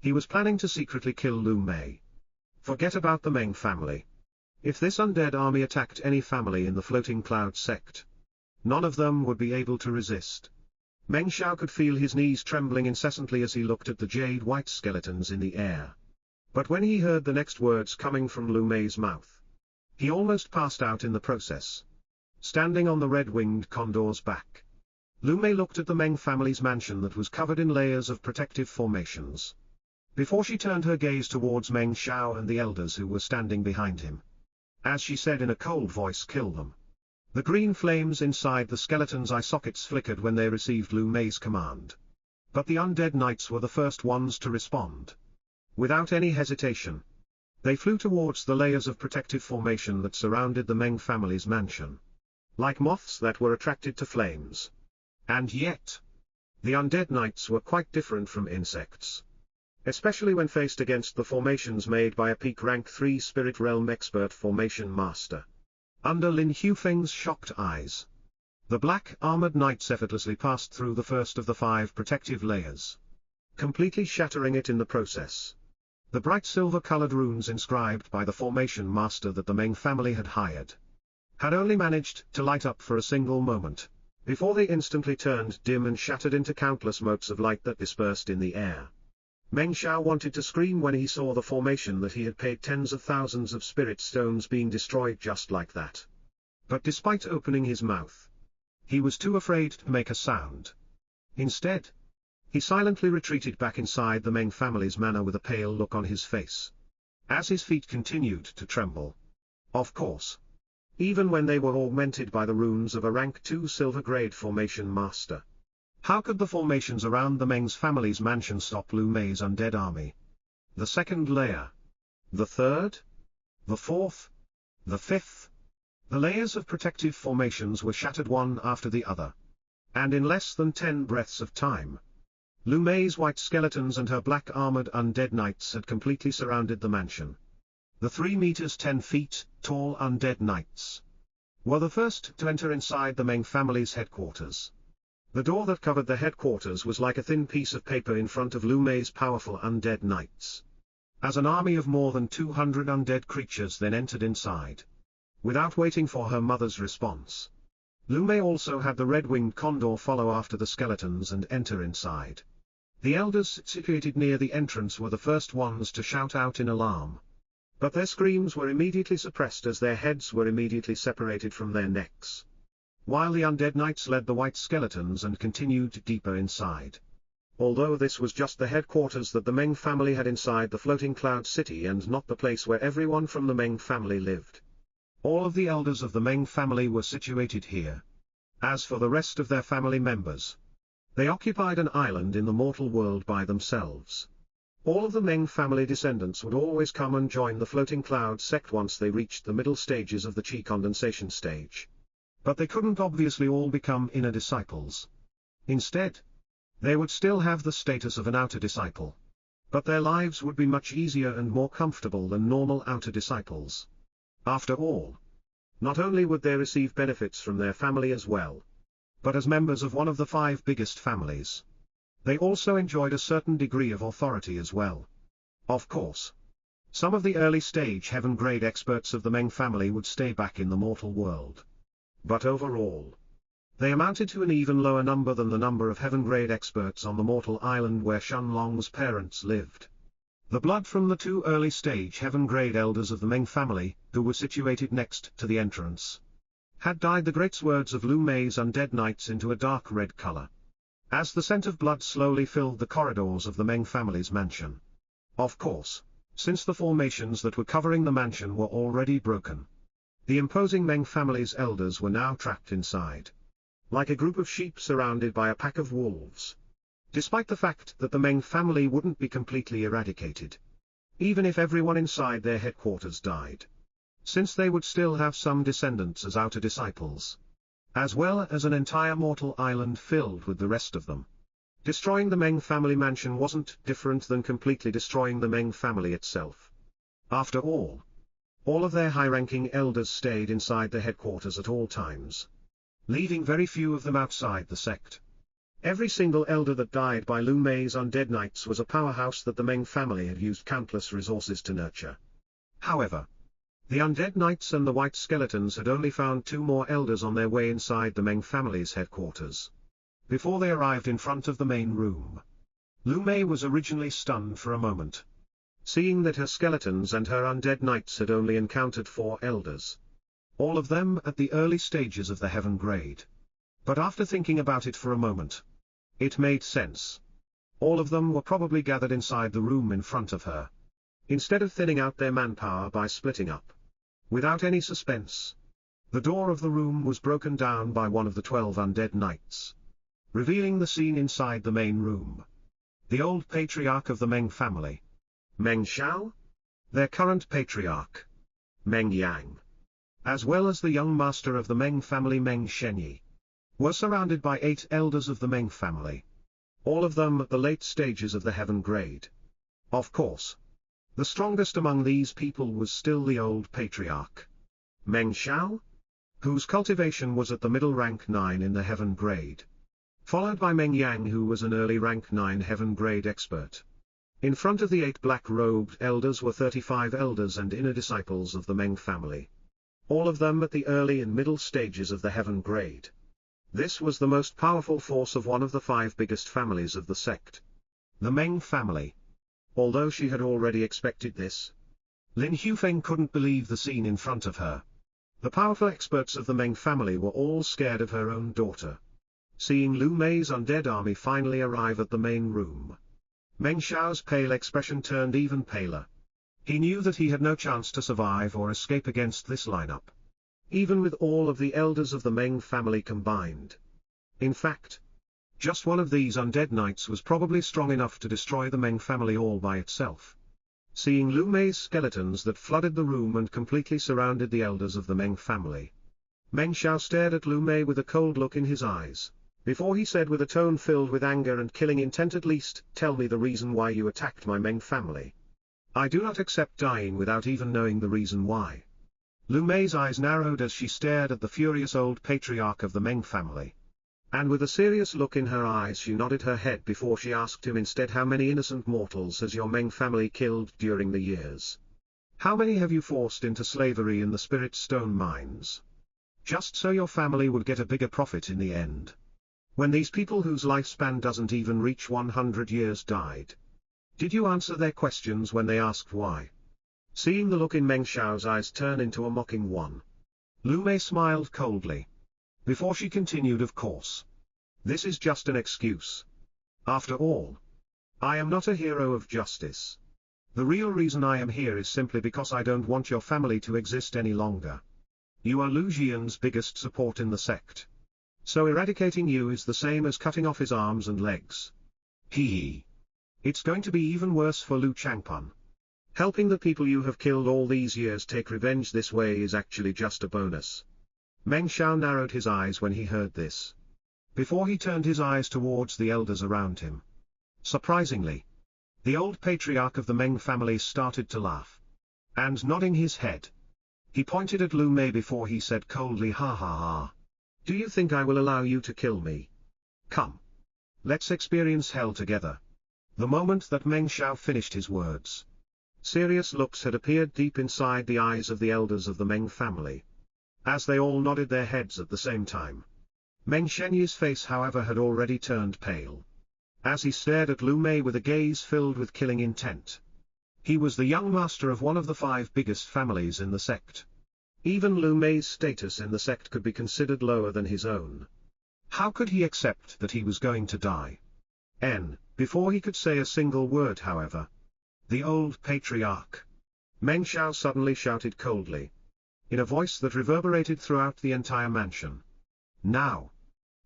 He was planning to secretly kill Lu Mei. Forget about the Meng family. If this undead army attacked any family in the floating cloud sect, none of them would be able to resist. Meng Xiao could feel his knees trembling incessantly as he looked at the jade-white skeletons in the air. But when he heard the next words coming from Lu Mei's mouth, he almost passed out in the process. Standing on the red-winged condor's back, Lu Mei looked at the Meng family's mansion that was covered in layers of protective formations, before she turned her gaze towards Meng Xiao and the elders who were standing behind him. As she said in a cold voice, "Kill them." The green flames inside the skeleton's eye sockets flickered when they received Lu Mei's command. But the undead knights were the first ones to respond. Without any hesitation, they flew towards the layers of protective formation that surrounded the Meng family's mansion, like moths that were attracted to flames. And yet, the undead knights were quite different from insects, especially when faced against the formations made by a peak rank 3 spirit realm expert formation master. Under Lin Hufeng's shocked eyes, the black armored knights effortlessly passed through the first of the 5 protective layers, completely shattering it in the process. The bright silver-colored runes inscribed by the formation master that the Meng family had hired had only managed to light up for a single moment, before they instantly turned dim and shattered into countless motes of light that dispersed in the air. Meng Xiao wanted to scream when he saw the formation that he had paid tens of thousands of spirit stones being destroyed just like that. But despite opening his mouth, he was too afraid to make a sound. Instead, he silently retreated back inside the Meng family's manor with a pale look on his face, as his feet continued to tremble. Of course, even when they were augmented by the runes of a rank 2 silver-grade formation master. How could the formations around the Meng's family's mansion stop Lu Mei's undead army? The second layer. The third? The fourth? The fifth? The layers of protective formations were shattered one after the other. And in less than 10 breaths of time, Lu Mei's white skeletons and her black-armored undead knights had completely surrounded the mansion. The 3 meters 10 feet tall undead knights were the first to enter inside the Meng family's headquarters. The door that covered the headquarters was like a thin piece of paper in front of Lu Mei's powerful undead knights. As an army of more than 200 undead creatures then entered inside, without waiting for her mother's response, Lu Mei also had the red-winged condor follow after the skeletons and enter inside. The elders situated near the entrance were the first ones to shout out in alarm. But their screams were immediately suppressed as their heads were immediately separated from their necks, while the undead knights led the white skeletons and continued deeper inside. Although this was just the headquarters that the Meng family had inside the floating cloud city and not the place where everyone from the Meng family lived. All of the elders of the Meng family were situated here. As for the rest of their family members, they occupied an island in the mortal world by themselves. All of the Meng family descendants would always come and join the floating cloud sect once they reached the middle stages of the chi condensation stage. But they couldn't obviously all become inner disciples. Instead, they would still have the status of an outer disciple. But their lives would be much easier and more comfortable than normal outer disciples. After all, not only would they receive benefits from their family as well, but as members of one of the 5 biggest families, they also enjoyed a certain degree of authority as well. Of course, some of the early-stage heaven-grade experts of the Meng family would stay back in the mortal world. But overall, they amounted to an even lower number than the number of heaven-grade experts on the mortal island where Shenlong's parents lived. The blood from the 2 early-stage heaven-grade elders of the Meng family, who were situated next to the entrance, had dyed the great swords of Lu Mei's undead knights into a dark red color, as the scent of blood slowly filled the corridors of the Meng family's mansion. Of course, since the formations that were covering the mansion were already broken, the imposing Meng family's elders were now trapped inside, like a group of sheep surrounded by a pack of wolves. Despite the fact that the Meng family wouldn't be completely eradicated, even if everyone inside their headquarters died, since they would still have some descendants as outer disciples, as well as an entire mortal island filled with the rest of them. Destroying the Meng family mansion wasn't different than completely destroying the Meng family itself. After all of their high-ranking elders stayed inside the headquarters at all times, leaving very few of them outside the sect. Every single elder that died by Lu Mei's undead knights was a powerhouse that the Meng family had used countless resources to nurture. However, the undead knights and the white skeletons had only found 2 more elders on their way inside the Meng family's headquarters, before they arrived in front of the main room. Lu Mei was originally stunned for a moment, seeing that her skeletons and her undead knights had only encountered 4 elders, all of them at the early stages of the heaven grade. But after thinking about it for a moment, it made sense. All of them were probably gathered inside the room in front of her, instead of thinning out their manpower by splitting up. Without any suspense, the door of the room was broken down by one of the 12 undead knights, revealing the scene inside the main room. The old patriarch of the Meng family, Meng Xiao, their current patriarch, Meng Yang, as well as the young master of the Meng family Meng Shenyi, were surrounded by 8 elders of the Meng family, all of them at the late stages of the heaven grade. Of course, the strongest among these people was still the old patriarch, Meng Xiao, whose cultivation was at the middle rank 9 in the heaven grade, followed by Meng Yang, who was an early rank 9 heaven grade expert. In front of the 8 black-robed elders were 35 elders and inner disciples of the Meng family. all of them at the early and middle stages of the heaven grade. This was the most powerful force of one of the 5 biggest families of the sect. The Meng family. Although she had already expected this, Lin Hufeng couldn't believe the scene in front of her. The powerful experts of the Meng family were all scared of her own daughter. Seeing Lu Mei's undead army finally arrive at the main room, Meng Xiao's pale expression turned even paler. He knew that he had no chance to survive or escape against this lineup, even with all of the elders of the Meng family combined. In fact, just one of these undead knights was probably strong enough to destroy the Meng family all by itself. Seeing Lu Mei's skeletons that flooded the room and completely surrounded the elders of the Meng family, Meng Xiao stared at Lu Mei with a cold look in his eyes, before he said with a tone filled with anger and killing intent, "At least, tell me the reason why you attacked my Meng family. I do not accept dying without even knowing the reason why." Lu Mei's eyes narrowed as she stared at the furious old patriarch of the Meng family. And with a serious look in her eyes she nodded her head before she asked him instead, "How many innocent mortals has your Meng family killed during the years? How many have you forced into slavery in the spirit stone mines? Just so your family would get a bigger profit in the end. When these people whose lifespan doesn't even reach 100 years died, did you answer their questions when they asked why?" Seeing the look in Meng Xiao's eyes turn into a mocking one, Lu Mei smiled coldly. Before she continued, "Of course. This is just an excuse. After all, I am not a hero of justice. The real reason I am here is simply because I don't want your family to exist any longer. You are Lu Jian's biggest support in the sect. So eradicating you is the same as cutting off his arms and legs. Hee. It's going to be even worse for Lu Changpun. Helping the people you have killed all these years take revenge this way is actually just a bonus." Meng Xiao narrowed his eyes when he heard this, before he turned his eyes towards the elders around him. Surprisingly, the old patriarch of the Meng family started to laugh. And nodding his head, he pointed at Lu Mei before he said coldly, "Ha ha ha. Do you think I will allow you to kill me? Come. Let's experience hell together." The moment that Meng Xiao finished his words, serious looks had appeared deep inside the eyes of the elders of the Meng family, as they all nodded their heads at the same time. Meng Shenyi's face, however, had already turned pale, as he stared at Lu Mei with a gaze filled with killing intent. He was the young master of one of the 5 biggest families in the sect. Even Lu Mei's status in the sect could be considered lower than his own. How could he accept that he was going to die? Before he could say a single word, however, the old patriarch, Meng Xiao, suddenly shouted coldly, in a voice that reverberated throughout the entire mansion. Now,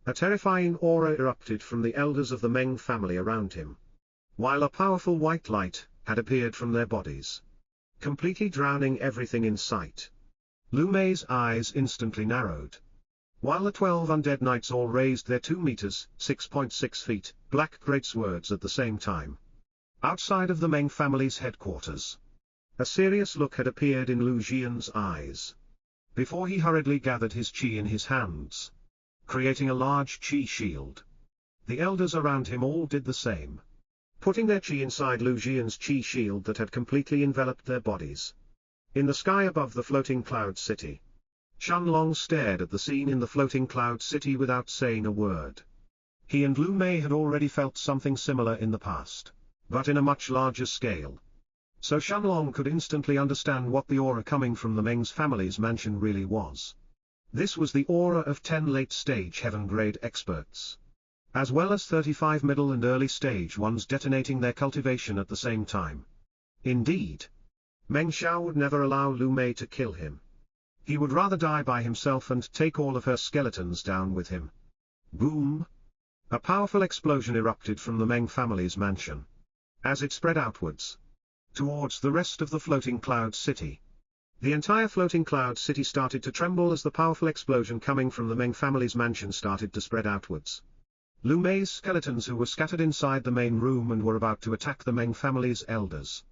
a terrifying aura erupted from the elders of the Meng family around him, while a powerful white light had appeared from their bodies, completely drowning everything in sight. Lu Mei's eyes instantly narrowed, while the 12 undead knights all raised their 2 meters, 6.6 feet, black greatswords at the same time. Outside of the Meng family's headquarters, a serious look had appeared in Lu Jian's eyes, before he hurriedly gathered his chi in his hands, creating a large chi shield. The elders around him all did the same, putting their chi inside Lu Jian's chi shield that had completely enveloped their bodies. In the sky above the floating cloud city, Shanlong stared at the scene in the floating cloud city without saying a word. He and Lu Mei had already felt something similar in the past, but in a much larger scale. So Shanlong could instantly understand what the aura coming from the Meng's family's mansion really was. This was the aura of 10 late-stage heaven-grade experts, as well as 35 middle and early-stage ones detonating their cultivation at the same time. Indeed, Meng Xiao would never allow Lu Mei to kill him. He would rather die by himself and take all of her skeletons down with him. Boom! A powerful explosion erupted from the Meng family's mansion, as it spread outwards, towards the rest of the floating cloud city. The entire floating cloud city started to tremble as the powerful explosion coming from the Meng family's mansion started to spread outwards. Lu Mei's skeletons, who were scattered inside the main room and were about to attack the Meng family's elders,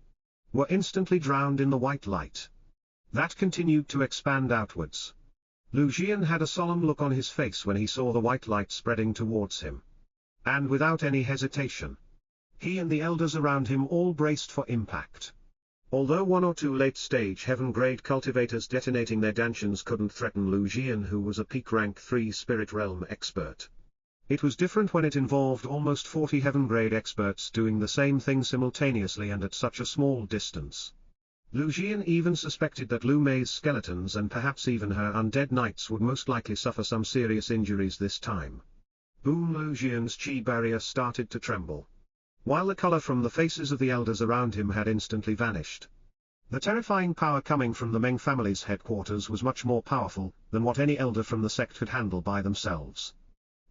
were instantly drowned in the white light that continued to expand outwards. Lu Jian had a solemn look on his face when he saw the white light spreading towards him. And without any hesitation, he and the elders around him all braced for impact. Although one or two late-stage heaven-grade cultivators detonating their dantians couldn't threaten Lu Jian, who was a peak rank 3 spirit realm expert. It was different when it involved almost 40 heaven-grade experts doing the same thing simultaneously and at such a small distance. Lu Jian even suspected that Lu Mei's skeletons and perhaps even her undead knights would most likely suffer some serious injuries this time. Boom! Lu Jian's chi barrier started to tremble, while the color from the faces of the elders around him had instantly vanished. The terrifying power coming from the Meng family's headquarters was much more powerful than what any elder from the sect could handle by themselves.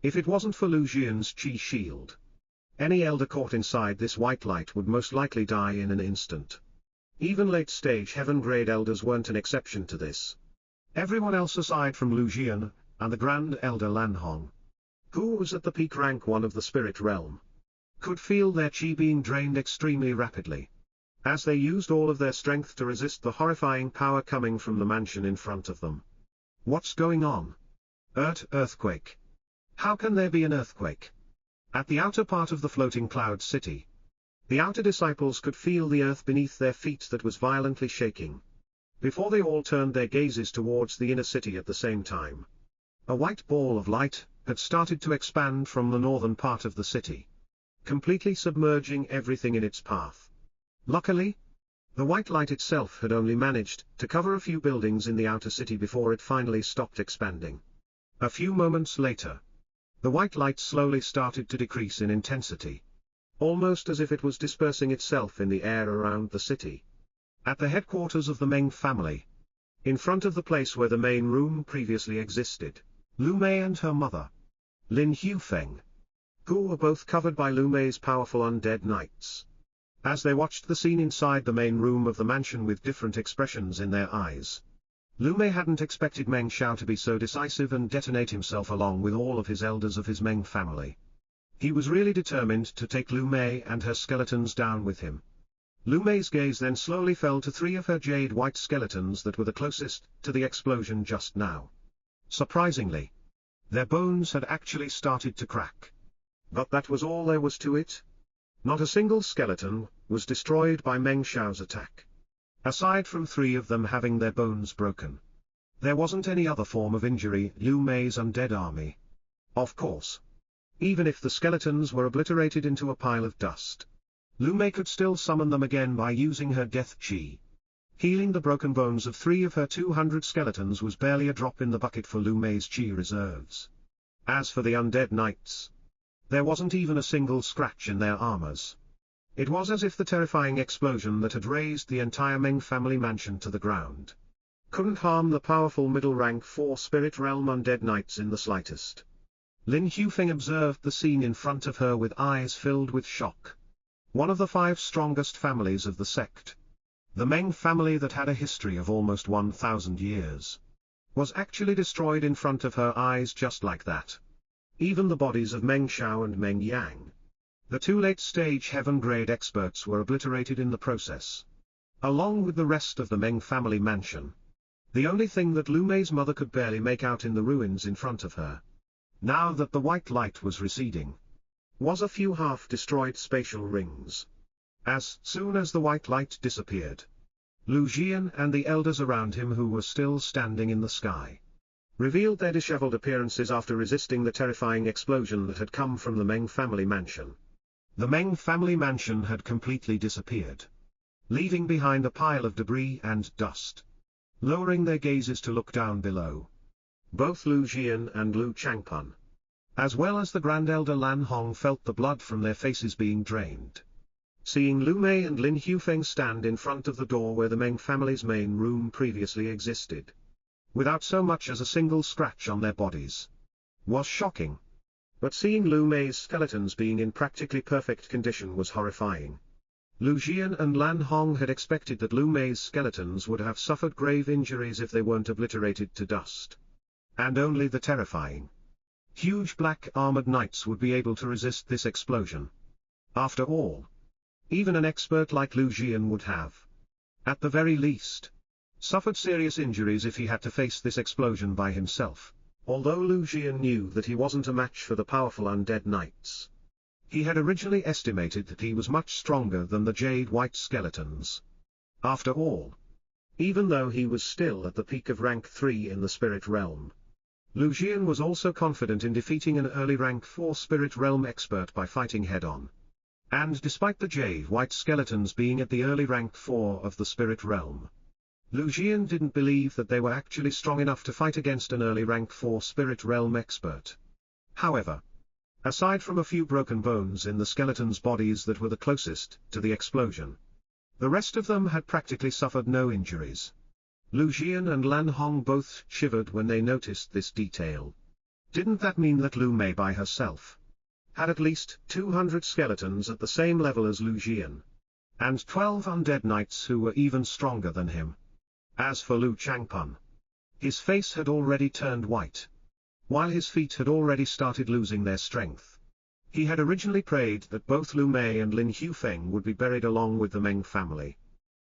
If it wasn't for Lu Jian's chi shield, any elder caught inside this white light would most likely die in an instant. Even late-stage heaven-grade elders weren't an exception to this. Everyone else aside from Lu Jian, and the Grand Elder Lan Hong, who was at the peak rank 1 of the spirit realm, could feel their chi being drained extremely rapidly, as they used all of their strength to resist the horrifying power coming from the mansion in front of them. What's going on? Earthquake. How can there be an earthquake? At the outer part of the floating cloud city, the outer disciples could feel the earth beneath their feet that was violently shaking. Before they all turned their gazes towards the inner city at the same time, a white ball of light had started to expand from the northern part of the city, completely submerging everything in its path. Luckily, the white light itself had only managed to cover a few buildings in the outer city before it finally stopped expanding. A few moments later, the white light slowly started to decrease in intensity, almost as if it was dispersing itself in the air around the city. At the headquarters of the Meng family, in front of the place where the main room previously existed, Lu Mei and her mother, Lin Hufeng, who were both covered by Lu Mei's powerful undead knights. As they watched the scene inside the main room of the mansion with different expressions in their eyes, Lu Mei hadn't expected Meng Xiao to be so decisive and detonate himself along with all of his elders of his Meng family. He was really determined to take Lu Mei and her skeletons down with him. Lu Mei's gaze then slowly fell to 3 of her jade white skeletons that were the closest to the explosion just now. Surprisingly, their bones had actually started to crack. But that was all there was to it. Not a single skeleton was destroyed by Meng Xiao's attack. Aside from 3 of them having their bones broken, there wasn't any other form of injury in Lu Mei's undead army. Of course, even if the skeletons were obliterated into a pile of dust, Lu Mei could still summon them again by using her death chi. Healing the broken bones of 3 of her 200 skeletons was barely a drop in the bucket for Lu Mei's chi reserves. As for the undead knights, there wasn't even a single scratch in their armors. It was as if the terrifying explosion that had razed the entire Meng family mansion to the ground couldn't harm the powerful middle rank 4 spirit realm undead knights in the slightest. Lin Hufeng observed the scene in front of her with eyes filled with shock. One of the 5 strongest families of the sect, the Meng family that had a history of almost 1,000 years, was actually destroyed in front of her eyes just like that. Even the bodies of Meng Xiao and Meng Yang, the 2 late-stage heaven-grade experts, were obliterated in the process, along with the rest of the Meng family mansion. The only thing that Lu Mei's mother could barely make out in the ruins in front of her, now that the white light was receding, was a few half-destroyed spatial rings. As soon as the white light disappeared, Lu Jian and the elders around him, who were still standing in the sky, revealed their disheveled appearances after resisting the terrifying explosion that had come from the Meng family mansion. The Meng family mansion had completely disappeared, leaving behind a pile of debris and dust. Lowering their gazes to look down below, both Lu Jian and Lu Changpun, as well as the Grand Elder Lan Hong, felt the blood from their faces being drained. Seeing Lu Mei and Lin Hufeng stand in front of the door where the Meng family's main room previously existed, without so much as a single scratch on their bodies, was shocking. But seeing Lu Mei's skeletons being in practically perfect condition was horrifying. Lu Jian and Lan Hong had expected that Lu Mei's skeletons would have suffered grave injuries if they weren't obliterated to dust. And only the terrifying, huge black armored knights would be able to resist this explosion. After all, even an expert like Lu Jian would have, at the very least, suffered serious injuries if he had to face this explosion by himself. Although Lu Jian knew that he wasn't a match for the powerful undead knights, he had originally estimated that he was much stronger than the jade white skeletons. After all, even though he was still at the peak of rank 3 in the spirit realm, Lu Jian was also confident in defeating an early rank 4 spirit realm expert by fighting head-on. And despite the jade white skeletons being at the early rank 4 of the spirit realm, Lu Jian didn't believe that they were actually strong enough to fight against an early rank 4 spirit realm expert. However, aside from a few broken bones in the skeletons' bodies that were the closest to the explosion, the rest of them had practically suffered no injuries. Lu Jian and Lan Hong both shivered when they noticed this detail. Didn't that mean that Lu Mei by herself had at least 200 skeletons at the same level as Lu Jian, and 12 undead knights who were even stronger than him? As for Lu Changpun, his face had already turned white, while his feet had already started losing their strength. He had originally prayed that both Lu Mei and Lin Hufeng would be buried along with the Meng family.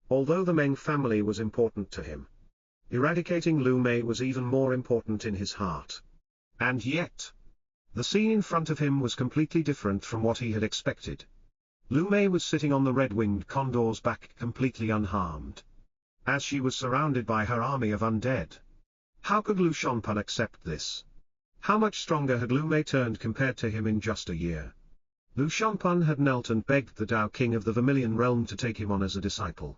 Although the Meng family was important to him, eradicating Lu Mei was even more important in his heart. And yet, the scene in front of him was completely different from what he had expected. Lu Mei was sitting on the red-winged condor's back completely unharmed, as she was surrounded by her army of undead. How could Lu Shonpun accept this? How much stronger had Lu Mei turned compared to him in just a year? Lu Shonpun had knelt and begged the Tao King of the Vermilion Realm to take him on as a disciple.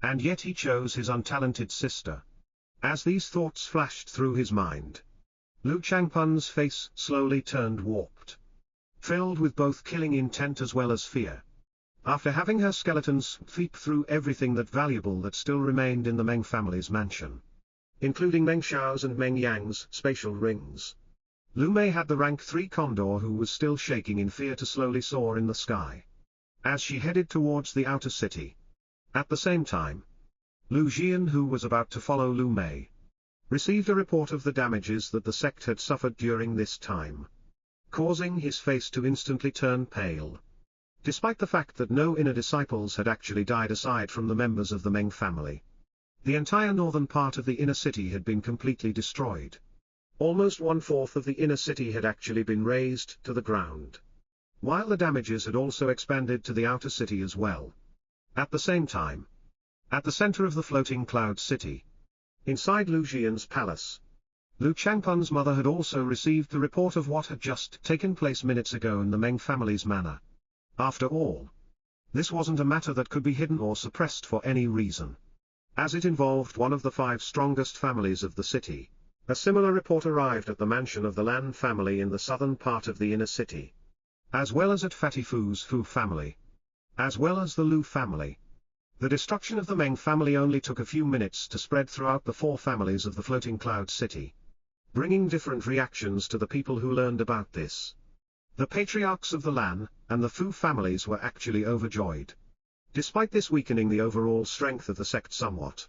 And yet he chose his untalented sister. As these thoughts flashed through his mind, Lu Changpun's face slowly turned warped, filled with both killing intent as well as fear. After having her skeletons sweep through everything that valuable that still remained in the Meng family's mansion, including Meng Xiao's and Meng Yang's spatial rings, Lu Mei had the rank 3 condor who was still shaking in fear to slowly soar in the sky, as she headed towards the outer city. At the same time, Lu Jian, who was about to follow Lu Mei, received a report of the damages that the sect had suffered during this time, causing his face to instantly turn pale. Despite the fact that no inner disciples had actually died aside from the members of the Meng family, the entire northern part of the inner city had been completely destroyed. Almost 1/4 of the inner city had actually been razed to the ground, while the damages had also expanded to the outer city as well. At the same time, at the center of the floating cloud city, inside Lu Jian's palace, Lu Changpun's mother had also received the report of what had just taken place minutes ago in the Meng family's manor. After all, this wasn't a matter that could be hidden or suppressed for any reason, as it involved one of the 5 strongest families of the city. A similar report arrived at the mansion of the Lan family in the southern part of the inner city, as well as at Fatty Fu's Fu family, as well as the Lu family. The destruction of the Meng family only took a few minutes to spread throughout the 4 families of the floating cloud city, bringing different reactions to the people who learned about this. The patriarchs of the Lan and the Fu families were actually overjoyed. Despite this weakening the overall strength of the sect somewhat,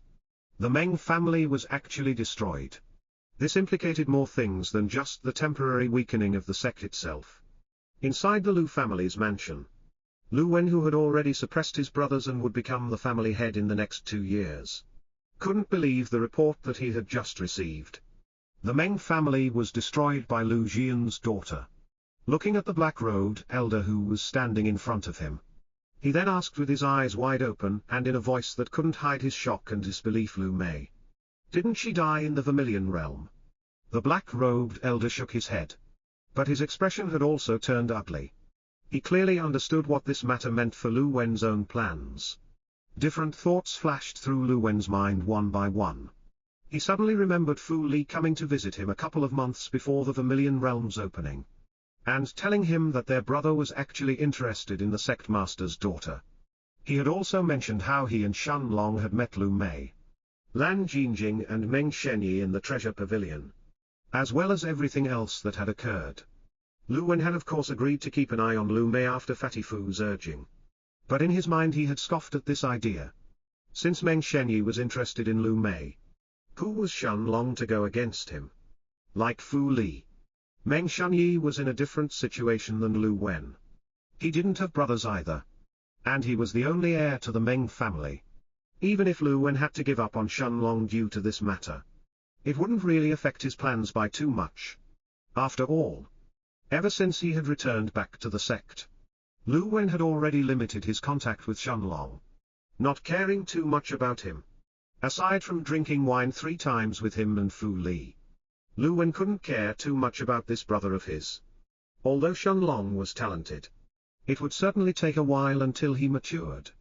the Meng family was actually destroyed. This implicated more things than just the temporary weakening of the sect itself. Inside the Lu family's mansion, Lu Wen, who had already suppressed his brothers and would become the family head in the next 2 years, couldn't believe the report that he had just received. The Meng family was destroyed by Lu Jian's daughter. Looking at the black-robed elder who was standing in front of him, he then asked with his eyes wide open and in a voice that couldn't hide his shock and disbelief, "Lu Mei, didn't she die in the Vermilion realm?" The black-robed elder shook his head, but his expression had also turned ugly. He clearly understood what this matter meant for Lu Wen's own plans. Different thoughts flashed through Lu Wen's mind one by one. He suddenly remembered Fu Li coming to visit him a couple of months before the Vermilion realm's opening, and telling him that their brother was actually interested in the sect master's daughter. He had also mentioned how he and Shen Long had met Lu Mei, Lan Jinjing and Meng Shenyi in the treasure pavilion, as well as everything else that had occurred. Lu Wen had of course agreed to keep an eye on Lu Mei after Fatty Fu's urging. But in his mind he had scoffed at this idea. Since Meng Shenyi was interested in Lu Mei, who was Shen Long to go against him? Like Fu Li, Meng Shenyi was in a different situation than Lu Wen. He didn't have brothers either, and he was the only heir to the Meng family. Even if Lu Wen had to give up on Shen Long due to this matter, it wouldn't really affect his plans by too much. After all, ever since he had returned back to the sect, Lu Wen had already limited his contact with Shen Long. not caring too much about him. Aside from drinking wine 3 times with him and Fu Li, Lu Wen couldn't care too much about this brother of his. Although Shenlong was talented, it would certainly take a while until he matured.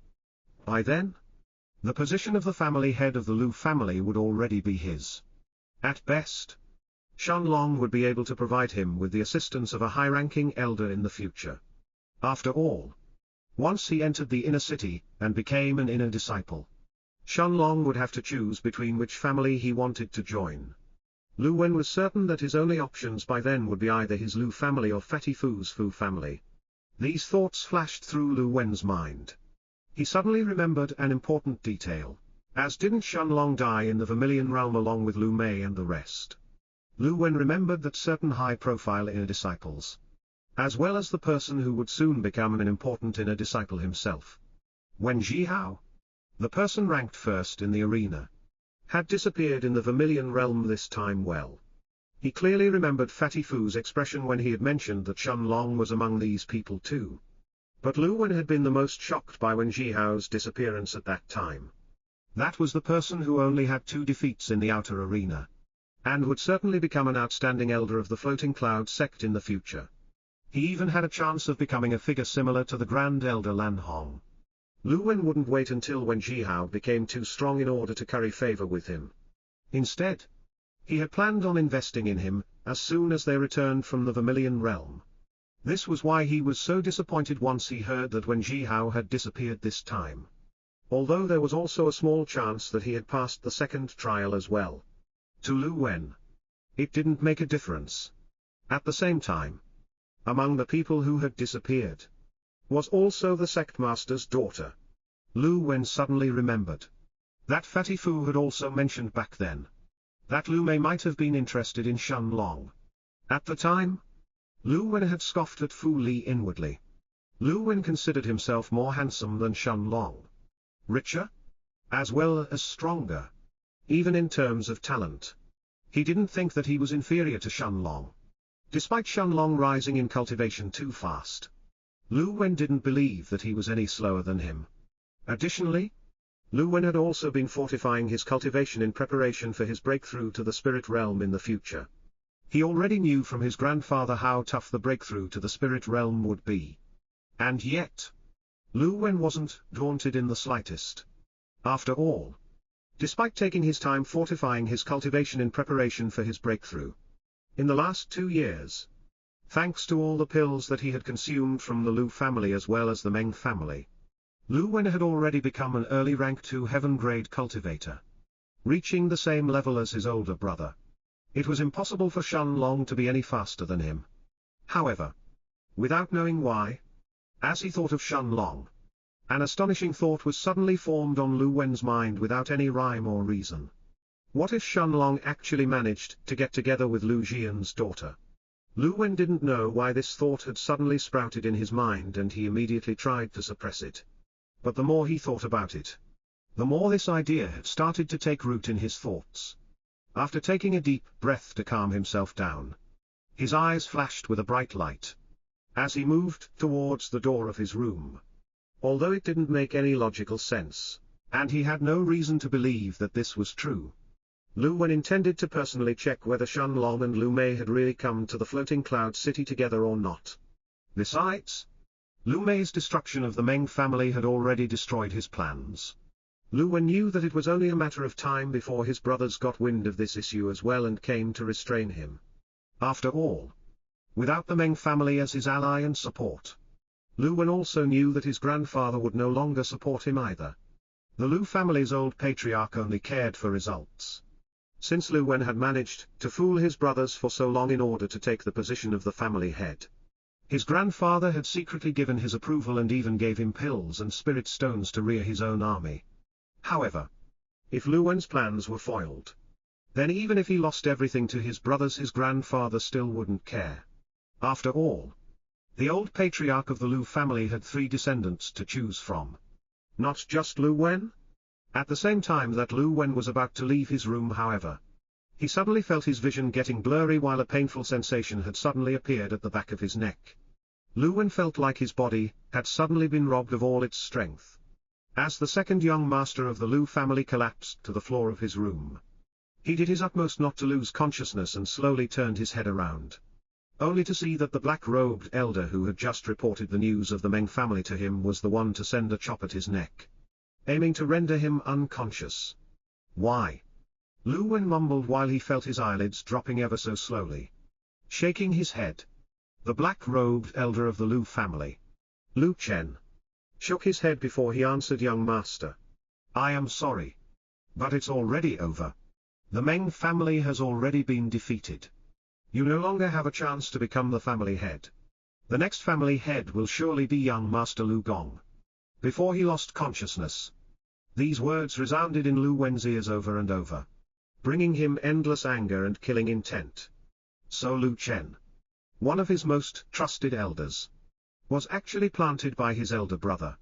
By then, the position of the family head of the Lu family would already be his. At best, Shenlong would be able to provide him with the assistance of a high-ranking elder in the future. After all, once he entered the inner city and became an inner disciple, Shenlong would have to choose between which family he wanted to join. Lu Wen was certain that his only options by then would be either his Lu family or Fatty Fu's Fu family. These thoughts flashed through Lu Wen's mind. He suddenly remembered an important detail. As didn't Shenlong die in the Vermilion Realm along with Lu Mei and the rest? Lu Wen remembered that certain high-profile inner disciples, as well as the person who would soon become an important inner disciple himself, Wen Zhihao, the person ranked first in the arena, had disappeared in the Vermilion Realm this time well. He clearly remembered Fatty Fu's expression when he had mentioned that Shenlong was among these people too. But Lu Wen had been the most shocked by Wen Zhihao's disappearance at that time. That was the person who only had 2 defeats in the outer arena, and would certainly become an outstanding elder of the Floating Cloud sect in the future. He even had a chance of becoming a figure similar to the Grand Elder Lan Hong. Lu Wen wouldn't wait until Wen Zhihao became too strong in order to curry favor with him. Instead, he had planned on investing in him, as soon as they returned from the Vermilion Realm. This was why he was so disappointed once he heard that Wen Zhihao had disappeared this time. Although there was also a small chance that he had passed the second trial as well. To Lu Wen, it didn't make a difference. At the same time, among the people who had disappeared, was also the sectmaster's daughter. Lu Wen suddenly remembered that Fatty Fu had also mentioned back then that Lu Mei might have been interested in Shenlong. At the time, Lu Wen had scoffed at Fu Li inwardly. Lu Wen considered himself more handsome than Shenlong, richer, as well as stronger, even in terms of talent. He didn't think that he was inferior to Shenlong. Despite Shenlong rising in cultivation too fast, Lu Wen didn't believe that he was any slower than him. Additionally, Lu Wen had also been fortifying his cultivation in preparation for his breakthrough to the spirit realm in the future. He already knew from his grandfather how tough the breakthrough to the spirit realm would be. And yet, Lu Wen wasn't daunted in the slightest. After all, despite taking his time fortifying his cultivation in preparation for his breakthrough, in the last 2 years, thanks to all the pills that he had consumed from the Lu family as well as the Meng family, Lu Wen had already become an early rank 2 heaven-grade cultivator, reaching the same level as his older brother. It was impossible for Shenlong to be any faster than him. However, without knowing why, as he thought of Shenlong, an astonishing thought was suddenly formed on Lu Wen's mind without any rhyme or reason. What if Shenlong actually managed to get together with Lu Jian's daughter? Lu Wen didn't know why this thought had suddenly sprouted in his mind and he immediately tried to suppress it. But the more he thought about it, the more this idea had started to take root in his thoughts. After taking a deep breath to calm himself down, his eyes flashed with a bright light as he moved towards the door of his room. Although it didn't make any logical sense, and he had no reason to believe that this was true, Lu Wen intended to personally check whether Shenlong and Lu Mei had really come to the Floating Cloud City together or not. Besides, Lu Mei's destruction of the Meng family had already destroyed his plans. Lu Wen knew that it was only a matter of time before his brothers got wind of this issue as well and came to restrain him. After all, without the Meng family as his ally and support, Lu Wen also knew that his grandfather would no longer support him either. The Lu family's old patriarch only cared for results. Since Lu Wen had managed to fool his brothers for so long in order to take the position of the family head, his grandfather had secretly given his approval and even gave him pills and spirit stones to rear his own army. However, if Lu Wen's plans were foiled, then even if he lost everything to his brothers his grandfather still wouldn't care. After all, the old patriarch of the Lu family had 3 descendants to choose from. Not just Lu Wen? At the same time that Lu Wen was about to leave his room however, he suddenly felt his vision getting blurry while a painful sensation had suddenly appeared at the back of his neck. Lu Wen felt like his body had suddenly been robbed of all its strength. as the second young master of the Lu family collapsed to the floor of his room. He did his utmost not to lose consciousness and slowly turned his head around, only to see that the black-robed elder who had just reported the news of the Meng family to him was the one to send a chop at his neck, aiming to render him unconscious. "Why?" Lu Wen mumbled while he felt his eyelids dropping ever so slowly. Shaking his head, the black-robed elder of the Lu family, Lu Chen, shook his head before he answered, "Young master, I am sorry, but it's already over. The Meng family has already been defeated. You no longer have a chance to become the family head. The next family head will surely be young Master Lu Gong." Before he lost consciousness, these words resounded in Lu Wen's ears over and over, bringing him endless anger and killing intent. So Lu Chen, one of his most trusted elders, was actually planted by his elder brother.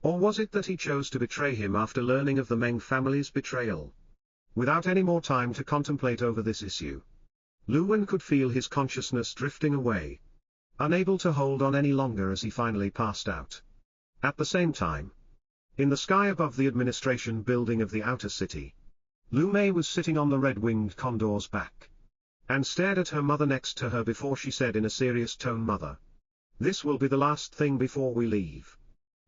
Or was it that he chose to betray him after learning of the Meng family's betrayal? Without any more time to contemplate over this issue, Lu Wen could feel his consciousness drifting away, unable to hold on any longer as he finally passed out. At the same time, in the sky above the administration building of the outer city, Lu Mei was sitting on the red-winged condor's back, and stared at her mother next to her before she said in a serious tone, "Mother, this will be the last thing before we leave."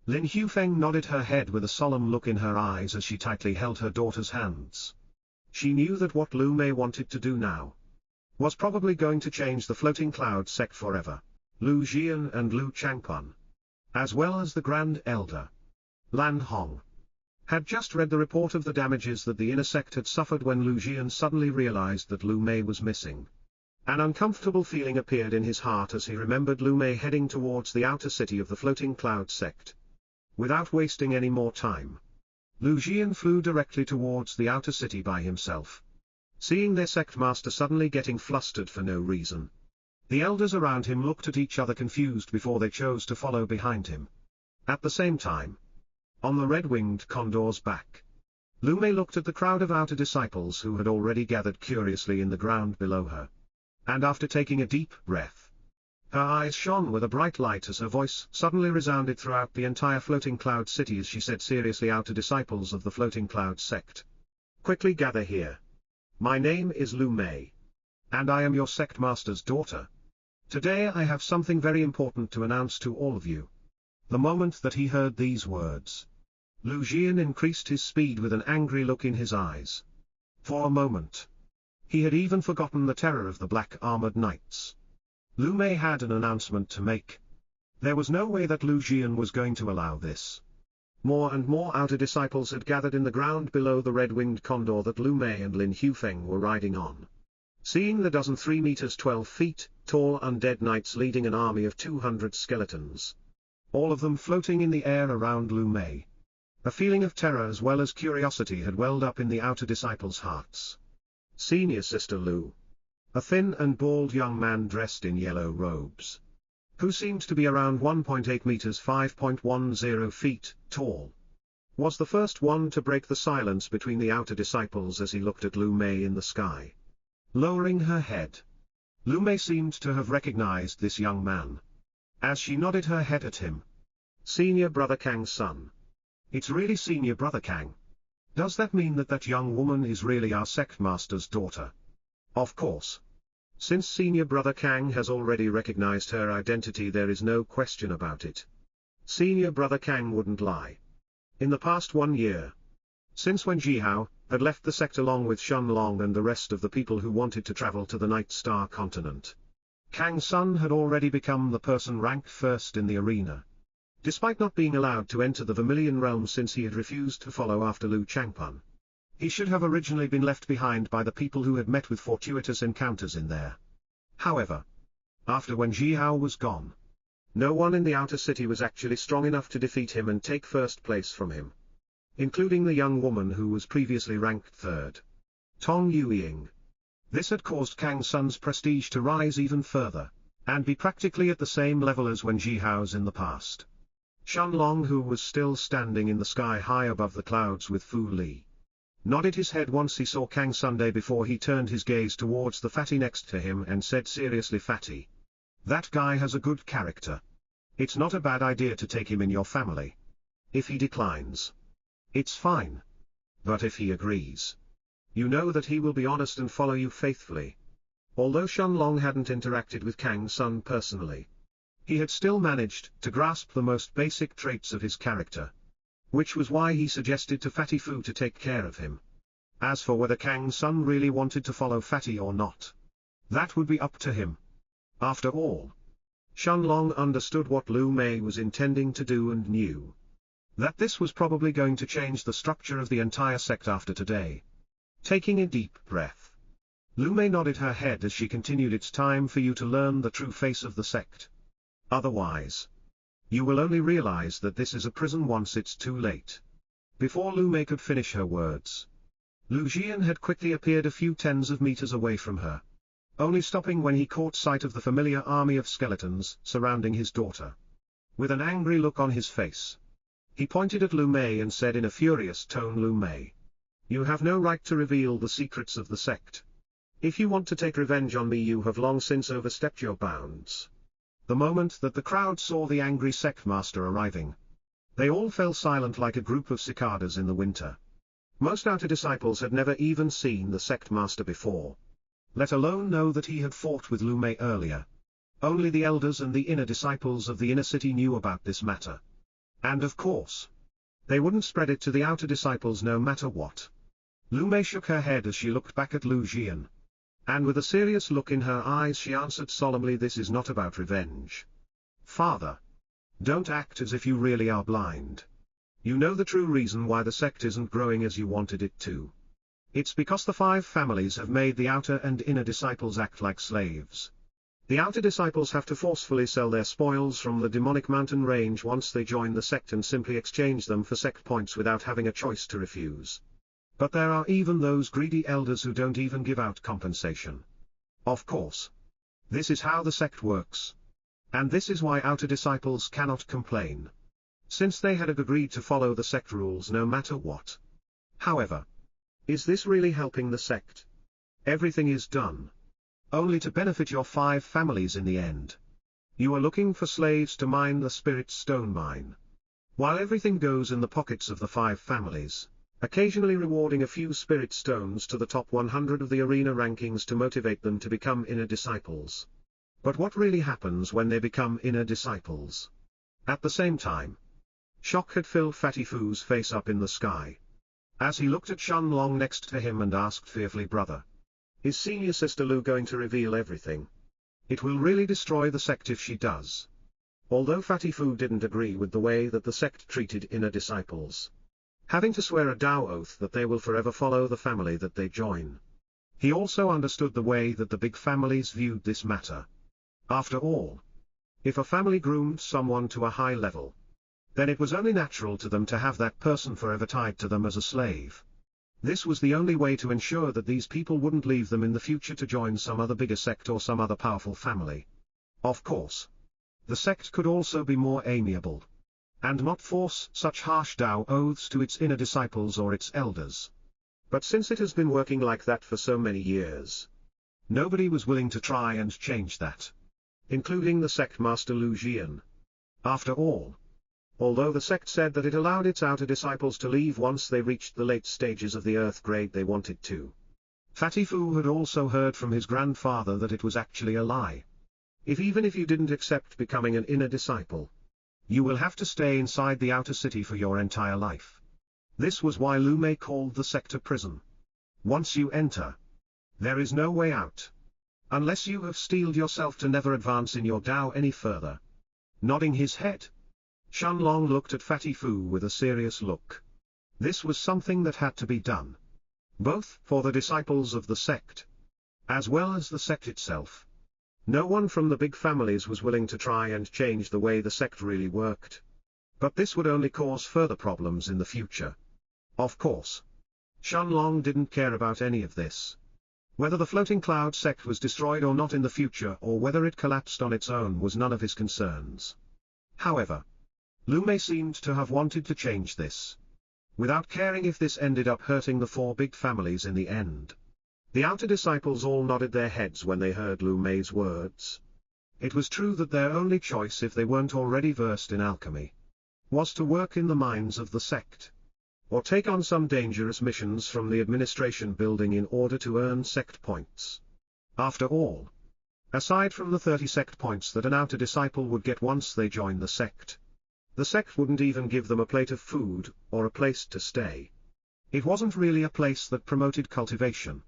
Lin Hufeng nodded her head with a solemn look in her eyes as she tightly held her daughter's hands. She knew that what Lu Mei wanted to do now was probably going to change the floating cloud sect forever. Lu Jian and Lu Changpun, as well as the Grand Elder, Lan Hong, had just read the report of the damages that the inner sect had suffered when Lu Jian suddenly realized that Lu Mei was missing. An uncomfortable feeling appeared in his heart as he remembered Lu Mei heading towards the outer city of the floating cloud sect. Without wasting any more time, Lu Jian flew directly towards the outer city by himself. Seeing their sect master suddenly getting flustered for no reason, the elders around him looked at each other confused before they chose to follow behind him. At the same time, on the red-winged condor's back, Lu Mei looked at the crowd of outer disciples who had already gathered curiously in the ground below her, and after taking a deep breath, her eyes shone with a bright light as her voice suddenly resounded throughout the entire floating cloud city as she said seriously, "Outer disciples of the floating cloud sect, quickly gather here. My name is Lu Mei, and I am your sect master's daughter. Today I have something very important to announce to all of you." The moment that he heard these words, Lu Jian increased his speed with an angry look in his eyes. For a moment, he had even forgotten the terror of the black-armored knights. Lu Mei had an announcement to make. There was no way that Lu Jian was going to allow this. More and more outer disciples had gathered in the ground below the red-winged condor that Lu Mei and Lin Hufeng were riding on. Seeing the dozen 3 meters 12 feet tall undead knights leading an army of 200 skeletons, all of them floating in the air around Lu Mei, a feeling of terror as well as curiosity had welled up in the outer disciples' hearts. Senior Sister Lu, a thin and bald young man dressed in yellow robes, who seemed to be around 1.8 meters 5.10 feet tall, was the first one to break the silence between the outer disciples as he looked at Lu Mei in the sky. Lowering her head, Lu Mei seemed to have recognized this young man, as she nodded her head at him. "Senior Brother Kang's son. It's really Senior Brother Kang. Does that mean that that young woman is really our sect master's daughter?" Of course. Since Senior Brother Kang has already recognized her identity, there is no question about it. Senior Brother Kang wouldn't lie. In the past 1 year, since when Jihao had left the sect along with Shunlong and the rest of the people who wanted to travel to the Night Star continent, Kang's son had already become the person ranked first in the arena. Despite not being allowed to enter the Vermilion Realm since he had refused to follow after Lu Changpun, he should have originally been left behind by the people who had met with fortuitous encounters in there. However, after when Jihao was gone, no one in the outer city was actually strong enough to defeat him and take first place from him, including the young woman who was previously ranked third, Tong Yueying. This had caused Kang's son's prestige to rise even further, and be practically at the same level as when Jihao's in the past. Shunlong, who was still standing in the sky high above the clouds with Fu Li, nodded his head once he saw Kang Sunday before he turned his gaze towards the fatty next to him and said seriously, "Fatty, that guy has a good character. It's not a bad idea to take him in your family. If he declines, It's fine. But if he agrees, you know that he will be honest and follow you faithfully. Although Shenlong hadn't interacted with Kang Sun personally, he had still managed to grasp the most basic traits of his character. Which was why he suggested to Fatty Fu to take care of him. As for whether Kang Sun really wanted to follow Fatty or not, that would be up to him. After all, Shenlong understood what Lu Mei was intending to do and knew that this was probably going to change the structure of the entire sect after today. Taking a deep breath, Lu Mei nodded her head as she continued. It's time for you to learn the true face of the sect. Otherwise, you will only realize that this is a prison once it's too late. Before Lu Mei could finish her words, Lu Jian had quickly appeared a few tens of meters away from her, only stopping when he caught sight of the familiar army of skeletons surrounding his daughter. With an angry look on his face, he pointed at Lu Mei and said in a furious tone, Lu Mei, you have no right to reveal the secrets of the sect. If you want to take revenge on me, you have long since overstepped your bounds. The moment that the crowd saw the angry sect master arriving, they all fell silent like a group of cicadas in the winter. Most outer disciples had never even seen the sect master before, let alone know that he had fought with Lu Mei earlier. Only the elders and the inner disciples of the inner city knew about this matter. And of course, they wouldn't spread it to the outer disciples no matter what. Lu Mei shook her head as she looked back at Lu Jian. And with a serious look in her eyes she answered solemnly, this is not about revenge. Father, don't act as if you really are blind. You know the true reason why the sect isn't growing as you wanted it to. It's because the 5 families have made the outer and inner disciples act like slaves. The outer disciples have to forcefully sell their spoils from the demonic mountain range once they join the sect and simply exchange them for sect points without having a choice to refuse. But there are even those greedy elders who don't even give out compensation. Of course, this is how the sect works. And this is why outer disciples cannot complain, since they had agreed to follow the sect rules no matter what. However, is this really helping the sect? Everything is done only to benefit your 5 families in the end. You are looking for slaves to mine the spirit stone mine, while everything goes in the pockets of the 5 families, occasionally rewarding a few spirit stones to the top 100 of the arena rankings to motivate them to become inner disciples. But what really happens when they become inner disciples? At the same time, shock had filled Fatty Fu's face up in the sky, as he looked at Shenlong next to him and asked fearfully, brother, is senior sister Lu going to reveal everything? It will really destroy the sect if she does. Although Fatty Fu didn't agree with the way that the sect treated inner disciples, having to swear a Tao oath that they will forever follow the family that they join, he also understood the way that the big families viewed this matter. After all, if a family groomed someone to a high level, then it was only natural to them to have that person forever tied to them as a slave. This was the only way to ensure that these people wouldn't leave them in the future to join some other bigger sect or some other powerful family. Of course, the sect could also be more amiable, and not force such harsh Tao oaths to its inner disciples or its elders. But since it has been working like that for so many years, nobody was willing to try and change that, including the sect master Lu Jian. After all, although the sect said that it allowed its outer disciples to leave once they reached the late stages of the earth grade they wanted to, Fatty Fu had also heard from his grandfather that it was actually a lie. Even if you didn't accept becoming an inner disciple, you will have to stay inside the outer city for your entire life. This was why Lu Mei called the sect a prison. Once you enter, there is no way out, unless you have steeled yourself to never advance in your Tao any further. Nodding his head, Shenlong looked at Fatty Fu with a serious look. This was something that had to be done, both for the disciples of the sect, as well as the sect itself. No one from the big families was willing to try and change the way the sect really worked. But this would only cause further problems in the future. Of course, Shenlong didn't care about any of this. Whether the floating cloud sect was destroyed or not in the future, or whether it collapsed on its own, was none of his concerns. However, Lu Mei seemed to have wanted to change this, without caring if this ended up hurting the 4 big families in the end. The outer disciples all nodded their heads when they heard Lu Mei's words. It was true that their only choice, if they weren't already versed in alchemy, was to work in the mines of the sect. or take on some dangerous missions from the administration building in order to earn sect points. After all, aside from the 30 sect points that an outer disciple would get once they join the sect wouldn't even give them a plate of food, or a place to stay. It wasn't really a place that promoted cultivation,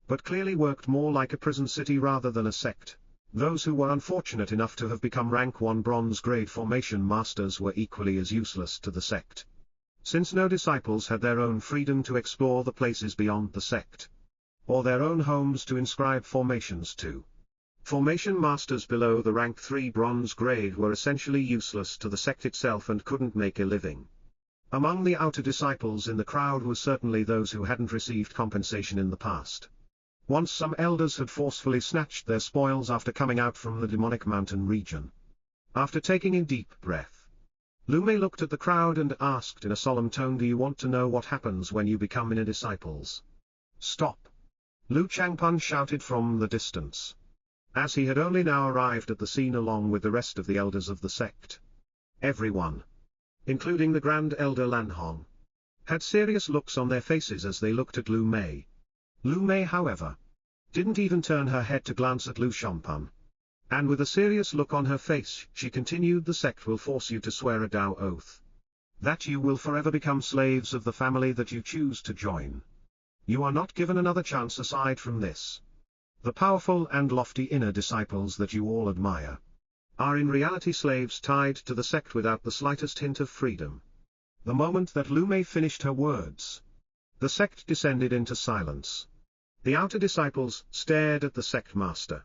but clearly worked more like a prison city rather than a sect. Those who were unfortunate enough to have become rank 1 bronze grade formation masters were equally as useless to the sect, since no disciples had their own freedom to explore the places beyond the sect, or their own homes to inscribe formations to. Formation masters below the rank 3 bronze grade were essentially useless to the sect itself and couldn't make a living. Among the outer disciples in the crowd were certainly those who hadn't received compensation in the past. Once some elders had forcefully snatched their spoils after coming out from the demonic mountain region. After taking a deep breath, Lu Mei looked at the crowd and asked in a solemn tone, "Do you want to know what happens when you become inner disciples?" "Stop!" Lu Changpan shouted from the distance, as he had only now arrived at the scene along with the rest of the elders of the sect. Everyone, including the Grand Elder Lanhong, had serious looks on their faces as they looked at Lu Mei. Lu Mei, however, didn't even turn her head to glance at Lu Changpan. And with a serious look on her face, she continued, "The sect will force you to swear a Dao oath that you will forever become slaves of the family that you choose to join. You are not given another chance aside from this. The powerful and lofty inner disciples that you all admire are in reality slaves tied to the sect without the slightest hint of freedom." The moment that Lu Mei finished her words, the sect descended into silence. The outer disciples stared at the sect master,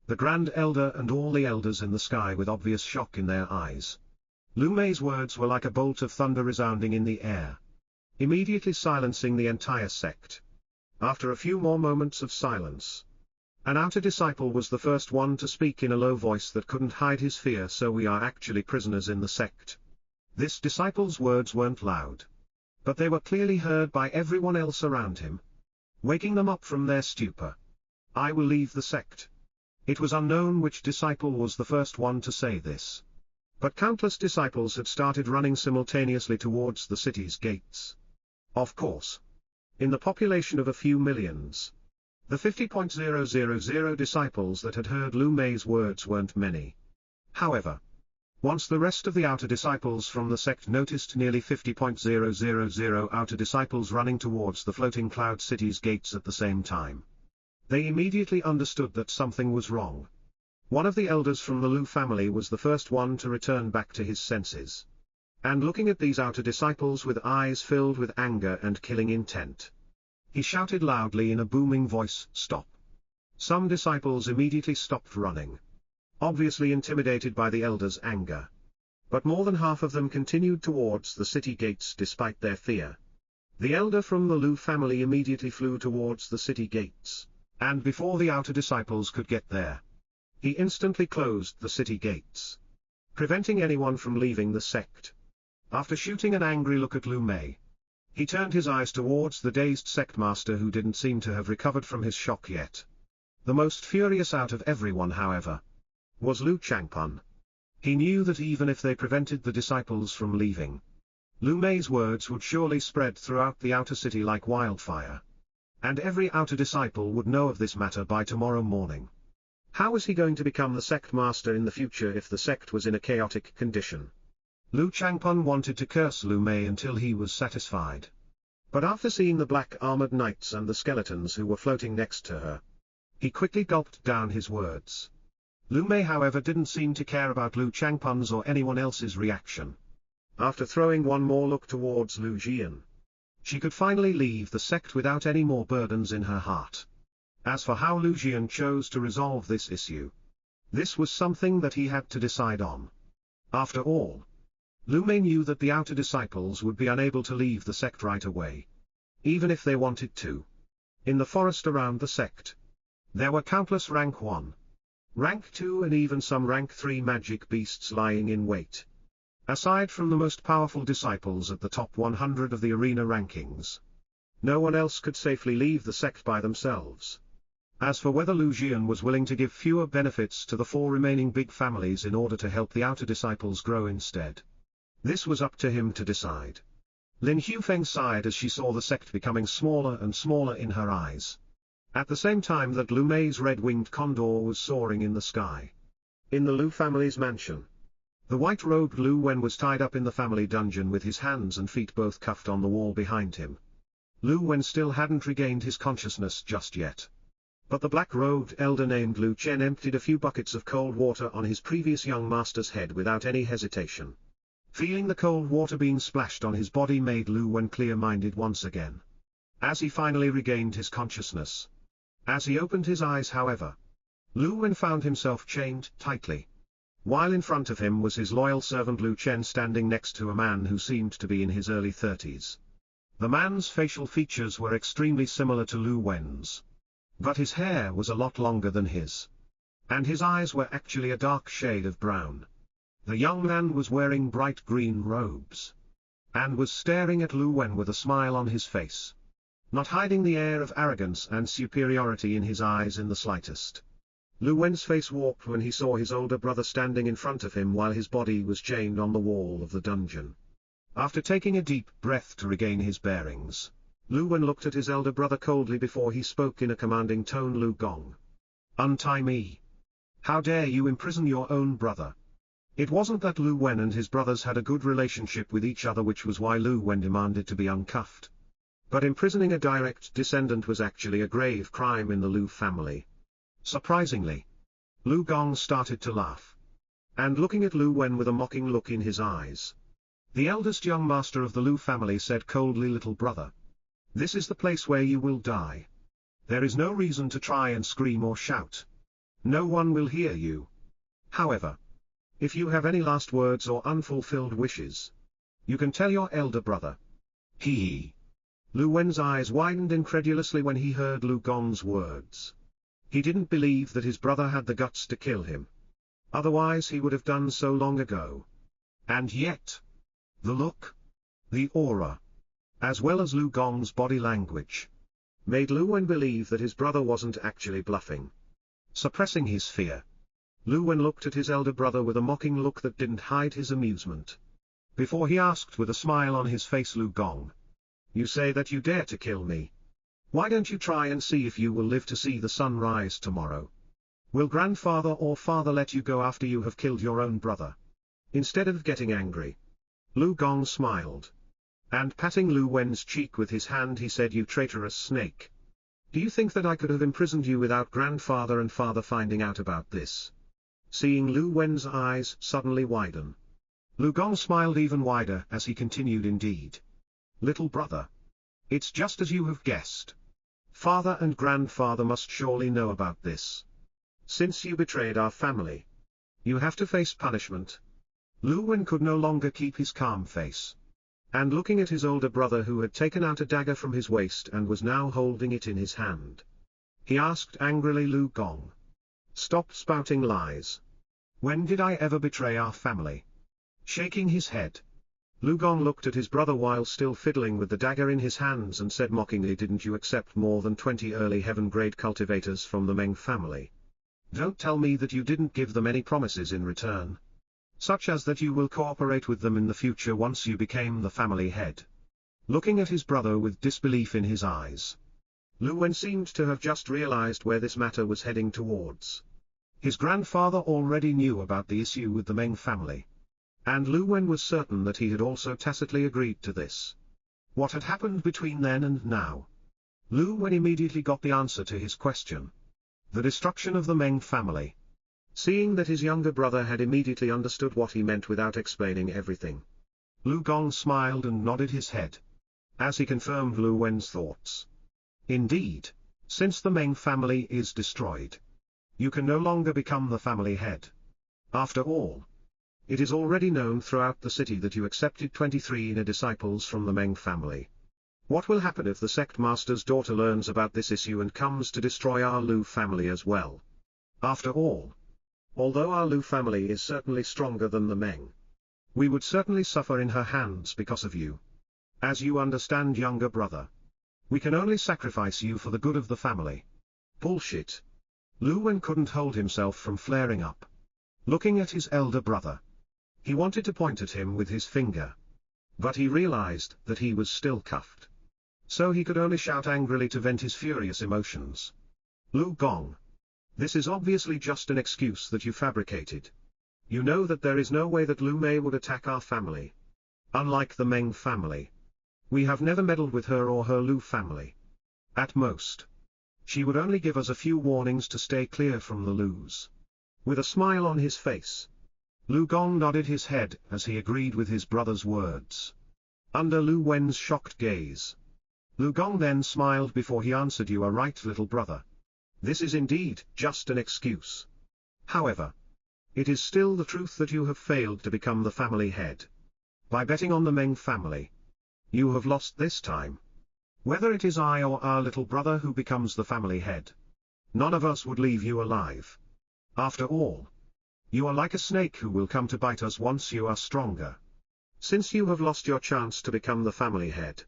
the Grand Elder and all the elders in the sky with obvious shock in their eyes. Lu Mei's words were like a bolt of thunder resounding in the air, immediately silencing the entire sect. After a few more moments of silence, an outer disciple was the first one to speak in a low voice that couldn't hide his fear. "So we are actually prisoners in the sect." This disciple's words weren't loud, but they were clearly heard by everyone else around him, waking them up from their stupor. "I will leave the sect." It was unknown which disciple was the first one to say this, but countless disciples had started running simultaneously towards the city's gates. Of course, in the population of a few millions, the 50,000 disciples that had heard Lu Mei's words weren't many. However, once the rest of the outer disciples from the sect noticed nearly 50,000 outer disciples running towards the floating cloud city's gates at the same time, they immediately understood that something was wrong. One of the elders from the Lu family was the first one to return back to his senses, and looking at these outer disciples with eyes filled with anger and killing intent, he shouted loudly in a booming voice, "Stop!" Some disciples immediately stopped running, obviously intimidated by the elders' anger. But more than half of them continued towards the city gates despite their fear. The elder from the Lu family immediately flew towards the city gates, and before the outer disciples could get there, he instantly closed the city gates, preventing anyone from leaving the sect. After shooting an angry look at Lu Mei, he turned his eyes towards the dazed sect master, who didn't seem to have recovered from his shock yet. The most furious out of everyone, however, was Lu Changpan. He knew that even if they prevented the disciples from leaving, Lu Mei's words would surely spread throughout the outer city like wildfire, and every outer disciple would know of this matter by tomorrow morning. How was he going to become the sect master in the future if the sect was in a chaotic condition? Lu Changpan wanted to curse Lu Mei until he was satisfied. But after seeing the black armored knights and the skeletons who were floating next to her, he quickly gulped down his words. Lu Mei, however, didn't seem to care about Lu Changpan's or anyone else's reaction. After throwing one more look towards Lu Jian, she could finally leave the sect without any more burdens in her heart. As for how Lu Jian chose to resolve this issue, this was something that he had to decide on. After all, Lu Mei knew that the outer disciples would be unable to leave the sect right away, even if they wanted to. In the forest around the sect, there were countless rank 1, rank 2 and even some rank 3 magic beasts lying in wait. Aside from the most powerful disciples at the top 100 of the arena rankings, no one else could safely leave the sect by themselves. As for whether Lu Jian was willing to give fewer benefits to the 4 remaining big families in order to help the outer disciples grow instead, this was up to him to decide. Lin Hufeng sighed as she saw the sect becoming smaller and smaller in her eyes. At the same time that Lu Mei's red-winged condor was soaring in the sky. In the Lu family's mansion. The white-robed Lu Wen was tied up in the family dungeon with his hands and feet both cuffed on the wall behind him. Lu Wen still hadn't regained his consciousness just yet. But the black-robed elder named Lu Chen emptied a few buckets of cold water on his previous young master's head without any hesitation. Feeling the cold water being splashed on his body made Lu Wen clear-minded once again. As he finally regained his consciousness. As he opened his eyes however, Lu Wen found himself chained tightly. While in front of him was his loyal servant Lu Chen standing next to a man who seemed to be in his early 30s. The man's facial features were extremely similar to Lu Wen's. But his hair was a lot longer than his. And his eyes were actually a dark shade of brown. The young man was wearing bright green robes. And was staring at Lu Wen with a smile on his face. Not hiding the air of arrogance and superiority in his eyes in the slightest. Lu Wen's face warped when he saw his older brother standing in front of him while his body was chained on the wall of the dungeon. After taking a deep breath to regain his bearings, Lu Wen looked at his elder brother coldly before he spoke in a commanding tone. Lu Gong. Untie me. How dare you imprison your own brother? It wasn't that Lu Wen and his brothers had a good relationship with each other, which was why Lu Wen demanded to be uncuffed. But imprisoning a direct descendant was actually a grave crime in the Lu family. Surprisingly, Lu Gong started to laugh. And looking at Lu Wen with a mocking look in his eyes. The eldest young master of the Lu family said coldly, little brother. This is the place where you will die. There is no reason to try and scream or shout. No one will hear you. However, if you have any last words or unfulfilled wishes, you can tell your elder brother. Hee. Lu Wen's eyes widened incredulously when he heard Lu Gong's words. He didn't believe that his brother had the guts to kill him. Otherwise he would have done so long ago. And yet, the look, the aura, as well as Lu Gong's body language, made Lu Wen believe that his brother wasn't actually bluffing. Suppressing his fear, Lu Wen looked at his elder brother with a mocking look that didn't hide his amusement. Before he asked with a smile on his face, Lu Gong. You say that you dare to kill me. Why don't you try and see if you will live to see the sun rise tomorrow? Will grandfather or father let you go after you have killed your own brother? Instead of getting angry, Lu Gong smiled. And patting Lu Wen's cheek with his hand he said, you traitorous snake. Do you think that I could have imprisoned you without grandfather and father finding out about this? Seeing Lu Wen's eyes suddenly widen, Lu Gong smiled even wider as he continued, indeed. Little brother. It's just as you have guessed. Father and grandfather must surely know about this. Since you betrayed our family, you have to face punishment. Lu Wen could no longer keep his calm face. And looking at his older brother who had taken out a dagger from his waist and was now holding it in his hand, he asked angrily, Lu Gong. Stop spouting lies. When did I ever betray our family? Shaking his head, Lu Gong looked at his brother while still fiddling with the dagger in his hands and said mockingly, didn't you accept more than 20 early heaven-grade cultivators from the Meng family? Don't tell me that you didn't give them any promises in return. Such as that you will cooperate with them in the future once you became the family head. Looking at his brother with disbelief in his eyes, Lu Wen seemed to have just realized where this matter was heading towards. His grandfather already knew about the issue with the Meng family. And Lu Wen was certain that he had also tacitly agreed to this. What had happened between then and now? Lu Wen immediately got the answer to his question. The destruction of the Meng family. Seeing that his younger brother had immediately understood what he meant without explaining everything, Lu Gong smiled and nodded his head, as he confirmed Lu Wen's thoughts. Indeed, since the Meng family is destroyed, you can no longer become the family head. After all, it is already known throughout the city that you accepted 23 inner disciples from the Meng family. What will happen if the sect master's daughter learns about this issue and comes to destroy our Lu family as well? After all, although our Lu family is certainly stronger than the Meng, we would certainly suffer in her hands because of you. As you understand, younger brother, we can only sacrifice you for the good of the family. Bullshit. Lu Wen couldn't hold himself from flaring up. Looking at his elder brother, he wanted to point at him with his finger. But he realized that he was still cuffed. So he could only shout angrily to vent his furious emotions. Lu Gong. This is obviously just an excuse that you fabricated. You know that there is no way that Lu Mei would attack our family. Unlike the Meng family. We have never meddled with her or her Lu family. At most. She would only give us a few warnings to stay clear from the Lus. With a smile on his face, Lu Gong nodded his head as he agreed with his brother's words. Under Lu Wen's shocked gaze, Lu Gong then smiled before he answered, "You are right, little brother. This is indeed just an excuse. However, it is still the truth that you have failed to become the family head. By betting on the Meng family, you have lost this time. Whether it is I or our little brother who becomes the family head, none of us would leave you alive. After all, you are like a snake who will come to bite us once you are stronger. Since you have lost your chance to become the family head,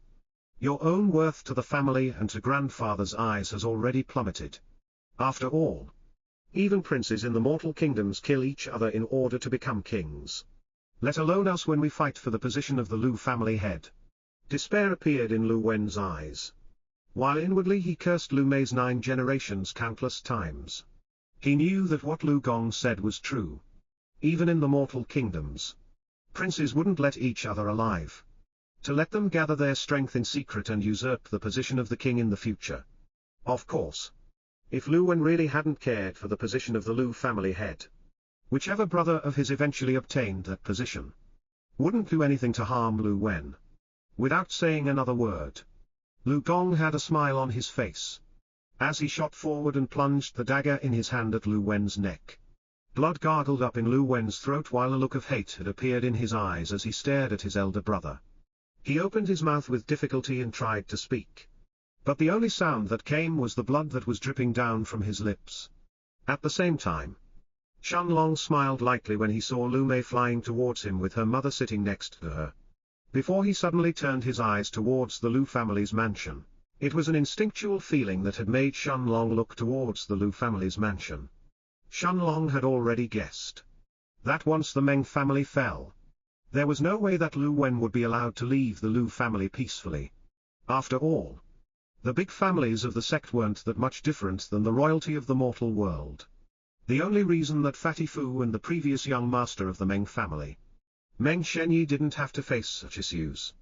your own worth to the family and to grandfather's eyes has already plummeted. After all, even princes in the mortal kingdoms kill each other in order to become kings. Let alone us when we fight for the position of the Lu family head." Despair appeared in Lu Wen's eyes. While inwardly he cursed Lu Mei's 9 generations countless times. He knew that what Lu Gong said was true. Even in the mortal kingdoms, princes wouldn't let each other alive. To let them gather their strength in secret and usurp the position of the king in the future. Of course. If Lu Wen really hadn't cared for the position of the Lu family head, whichever brother of his eventually obtained that position wouldn't do anything to harm Lu Wen. Without saying another word, Lu Gong had a smile on his face, as he shot forward and plunged the dagger in his hand at Lu Wen's neck. Blood gargled up in Lu Wen's throat while a look of hate had appeared in his eyes as he stared at his elder brother. He opened his mouth with difficulty and tried to speak. But the only sound that came was the blood that was dripping down from his lips. At the same time, Shenlong smiled lightly when he saw Lu Mei flying towards him with her mother sitting next to her. Before he suddenly turned his eyes towards the Lu family's mansion, it was an instinctual feeling that had made Shenlong look towards the Lu family's mansion. Shenlong had already guessed that once the Meng family fell, there was no way that Lu Wen would be allowed to leave the Lu family peacefully. After all, the big families of the sect weren't that much different than the royalty of the mortal world. The only reason that Fatty Fu and the previous young master of the Meng family, Meng Shenyi, didn't have to face such issues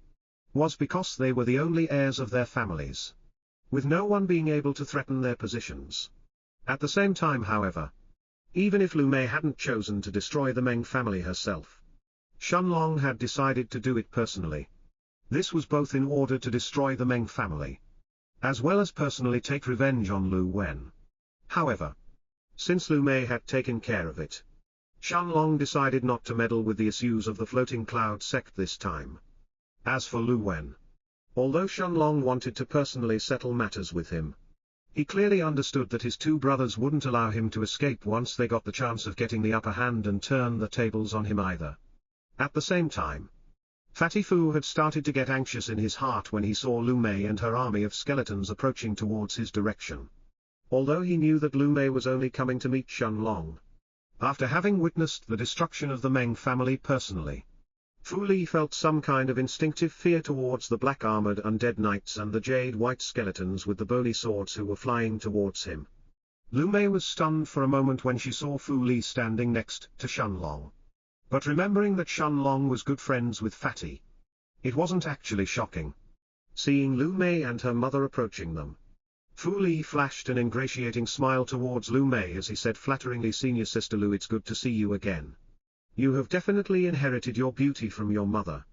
was because they were the only heirs of their families, with no one being able to threaten their positions. At the same time, however, even if Lu Mei hadn't chosen to destroy the Meng family herself, Shenlong had decided to do it personally. This was both in order to destroy the Meng family, as well as personally take revenge on Lu Wen. However, since Lu Mei had taken care of it, Shenlong decided not to meddle with the issues of the Floating Cloud sect this time. As for Lu Wen, although Shenlong wanted to personally settle matters with him, he clearly understood that his 2 brothers wouldn't allow him to escape once they got the chance of getting the upper hand and turn the tables on him either. At the same time, Fatty Fu had started to get anxious in his heart when he saw Lu Mei and her army of skeletons approaching towards his direction. Although he knew that Lu Mei was only coming to meet Shenlong, after having witnessed the destruction of the Meng family personally, Fu Li felt some kind of instinctive fear towards the black-armored undead knights and the jade-white skeletons with the bony swords who were flying towards him. Lu Mei was stunned for a moment when she saw Fu Li standing next to Shenlong. But remembering that Shenlong was good friends with Fatty, it wasn't actually shocking. Seeing Lu Mei and her mother approaching them, Fu Li flashed an ingratiating smile towards Lu Mei as he said flatteringly, "Senior Sister Lu, it's good to see you again. You have definitely inherited your beauty from your mother."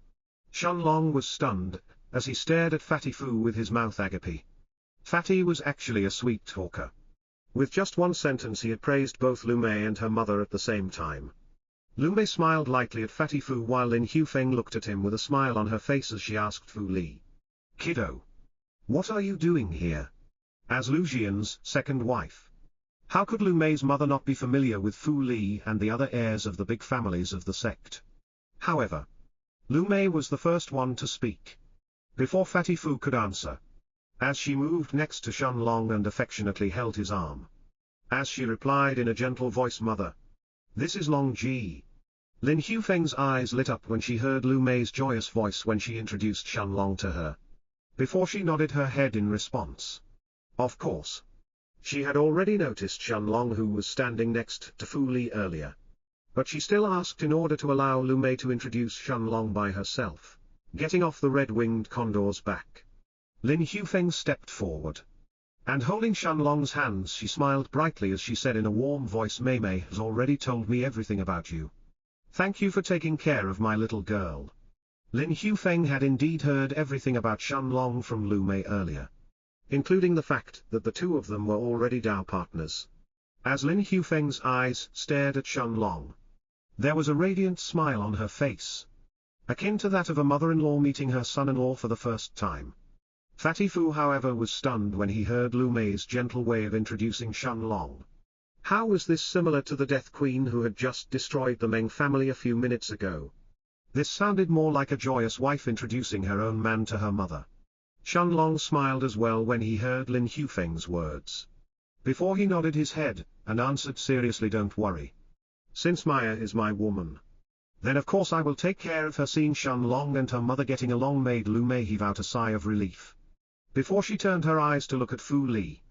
Shenlong was stunned, as he stared at Fatty Fu with his mouth agape. Fatty was actually a sweet talker. With just one sentence he had praised both Lu Mei and her mother at the same time. Lu Mei smiled lightly at Fatty Fu while Lin Hufeng looked at him with a smile on her face as she asked Fu Li, "Kiddo, what are you doing here?" As Lu Jian's second wife, how could Lu Mei's mother not be familiar with Fu Li and the other heirs of the big families of the sect? However, Lu Mei was the first one to speak, before Fatty Fu could answer, as she moved next to Shenlong and affectionately held his arm. As she replied in a gentle voice, "Mother, this is Long Ji. Lin Hufeng's eyes lit up when she heard Lu Mei's joyous voice when she introduced Shenlong to her. Before she nodded her head in response. Of course. She had already noticed Shenlong, who was standing next to Fu Li earlier. But she still asked in order to allow Lu Mei to introduce Shenlong by herself. Getting off the red-winged condor's back, Lin Hufeng stepped forward. And holding Shenlong's hands, she smiled brightly as she said in a warm voice, Mei Mei has already told me everything about you. Thank you for taking care of my little girl. Lin Hufeng had indeed heard everything about Shenlong from Lu Mei earlier, including the fact that the two of them were already Dao partners. As Lin Hufeng's eyes stared at Shenlong, there was a radiant smile on her face, akin to that of a mother-in-law meeting her son-in-law for the first time. Fatty Fu, however, was stunned when he heard Lu Mei's gentle way of introducing Shenlong. How was this similar to the Death Queen who had just destroyed the Meng family a few minutes ago? This sounded more like a joyous wife introducing her own man to her mother. Shenlong smiled as well when he heard Lin Hufeng's words. Before he nodded his head, and answered seriously, don't worry. Since Maya is my woman, then of course I will take care of her. Seeing Shenlong and her mother getting along made Lu Mei heave out a sigh of relief. Before she turned her eyes to look at Fu Li,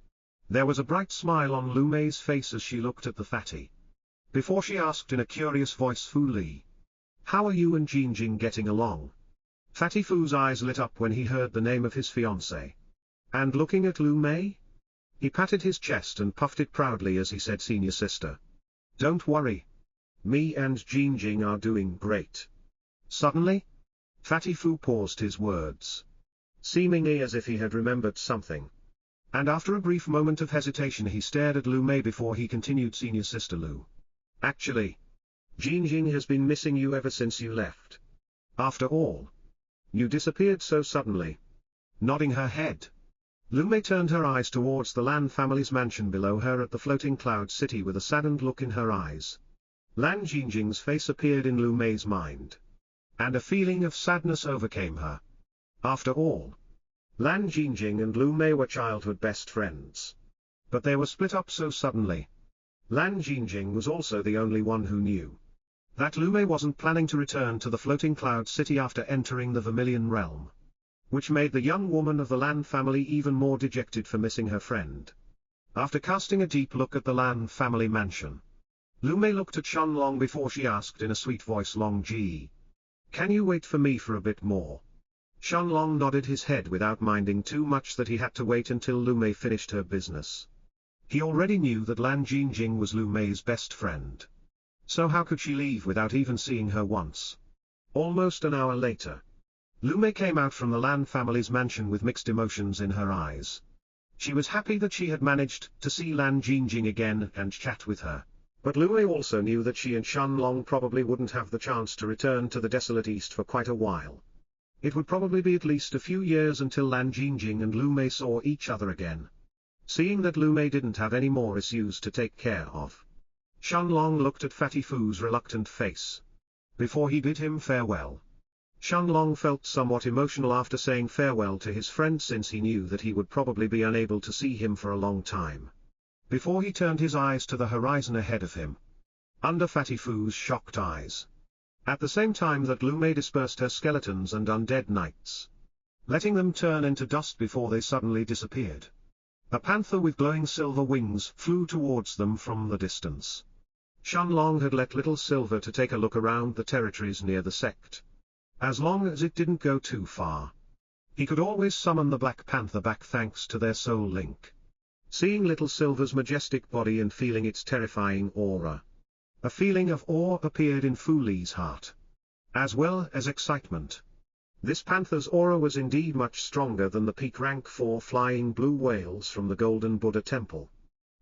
there was a bright smile on Lu Mei's face as she looked at the fatty. Before she asked in a curious voice, Fu Li, how are you and Jingjing getting along? Fatty Fu's eyes lit up when he heard the name of his fiancée. And looking at Lu Mei, he patted his chest and puffed it proudly as he said, senior sister, don't worry. Me and Jingjing are doing great. Suddenly, Fatty Fu paused his words, seemingly as if he had remembered something. And after a brief moment of hesitation he stared at Lu Mei before he continued, senior sister Lu. Actually, Jingjing has been missing you ever since you left. After all, you disappeared so suddenly. Nodding her head, Lu Mei turned her eyes towards the Lan family's mansion below her at the floating cloud city with a saddened look in her eyes. Lan Jingjing's face appeared in Lu Mei's mind, and a feeling of sadness overcame her. After all, Lan Jingjing and Lu Mei were childhood best friends. But they were split up so suddenly. Lan Jingjing was also the only one who knew that Lu Mei wasn't planning to return to the floating cloud city after entering the Vermilion realm, which made the young woman of the Lan family even more dejected for missing her friend. After casting a deep look at the Lan family mansion, Lu Mei looked at Shenlong before she asked in a sweet voice, Long Ji, can you wait for me for a bit more? Shenlong nodded his head without minding too much that he had to wait until Lu Mei finished her business. He already knew that Lan Jingjing was Lu Mei's best friend. So how could she leave without even seeing her once? Almost an hour later, Lu Mei came out from the Lan family's mansion with mixed emotions in her eyes. She was happy that she had managed to see Lan Jingjing again and chat with her. But Lu Mei also knew that she and Shenlong probably wouldn't have the chance to return to the desolate East for quite a while. It would probably be at least a few years until Lan Jingjing and Lu Mei saw each other again. Seeing that Lu Mei didn't have any more issues to take care of, Shenlong looked at Fatty Fu's reluctant face before he bid him farewell. Shenlong felt somewhat emotional after saying farewell to his friend, since he knew that he would probably be unable to see him for a long time. Before he turned his eyes to the horizon ahead of him, under Fatty Fu's shocked eyes, at the same time that Lu Mei dispersed her skeletons and undead knights, letting them turn into dust before they suddenly disappeared. A panther with glowing silver wings flew towards them from the distance. Shenlong had let Little Silver to take a look around the territories near the sect. As long as it didn't go too far, he could always summon the Black Panther back thanks to their soul link. Seeing Little Silver's majestic body and feeling its terrifying aura, a feeling of awe appeared in Fu Li's heart, as well as excitement. This panther's aura was indeed much stronger than the peak rank 4 flying blue whales from the Golden Buddha Temple.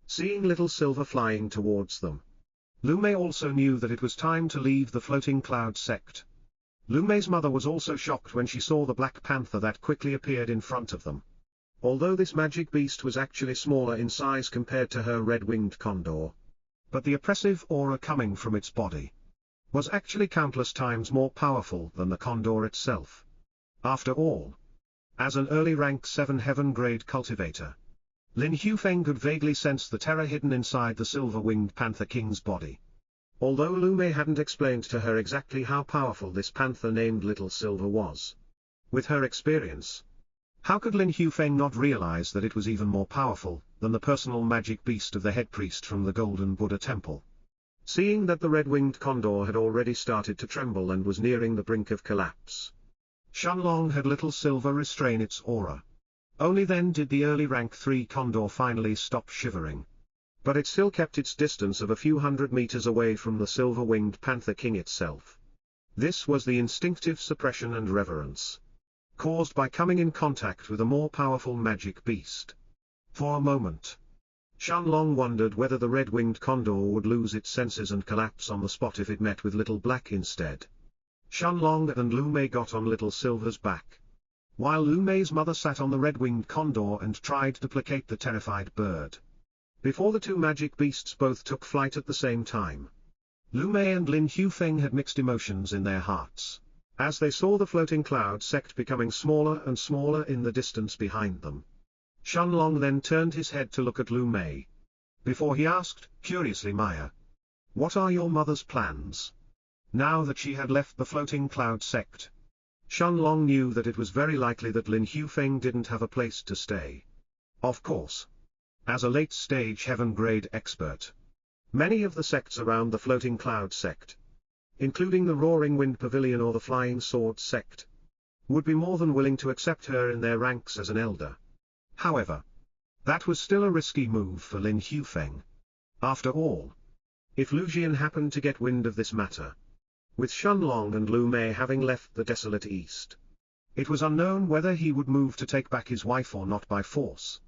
Seeing Little Silver flying towards them, Lu Mei also knew that it was time to leave the floating cloud sect. Lu Mei's mother was also shocked when she saw the Black Panther that quickly appeared in front of them. Although this magic beast was actually smaller in size compared to her red-winged condor, but the oppressive aura coming from its body was actually countless times more powerful than the condor itself. After all, as an early rank 7 heaven-grade cultivator, Lin Hufeng could vaguely sense the terror hidden inside the silver-winged Panther King's body. Although Lu Mei hadn't explained to her exactly how powerful this panther named Little Silver was. With her experience, how could Lin Hufeng not realize that it was even more powerful than the personal magic beast of the head priest from the Golden Buddha Temple? Seeing that the red-winged condor had already started to tremble and was nearing the brink of collapse, Shenlong had Little Silver restrain its aura. Only then did the early rank 3 condor finally stop shivering. But it still kept its distance of a few hundred meters away from the silver-winged Panther King itself. This was the instinctive suppression and reverence caused by coming in contact with a more powerful magic beast. For a moment, Shenlong wondered whether the red-winged condor would lose its senses and collapse on the spot if it met with Little Black instead. Shenlong and Lu Mei got on Little Silver's back, while Lu Mei's mother sat on the red-winged condor and tried to placate the terrified bird. Before the two magic beasts both took flight at the same time, Lu Mei and Lin Hufeng had mixed emotions in their hearts, as they saw the floating cloud sect becoming smaller and smaller in the distance behind them. Shenlong then turned his head to look at Lu Mei, before he asked, curiously, Maya, what are your mother's plans? Now that she had left the floating cloud sect, Shenlong knew that it was very likely that Lin Hufeng didn't have a place to stay. Of course, as a late-stage heaven-grade expert, many of the sects around the floating cloud sect, including the Roaring Wind Pavilion or the Flying Sword sect, would be more than willing to accept her in their ranks as an elder. However, that was still a risky move for Lin Hufeng. After all, if Lu Jian happened to get wind of this matter, with Shenlong and Lu Mei having left the desolate east, it was unknown whether he would move to take back his wife or not by force.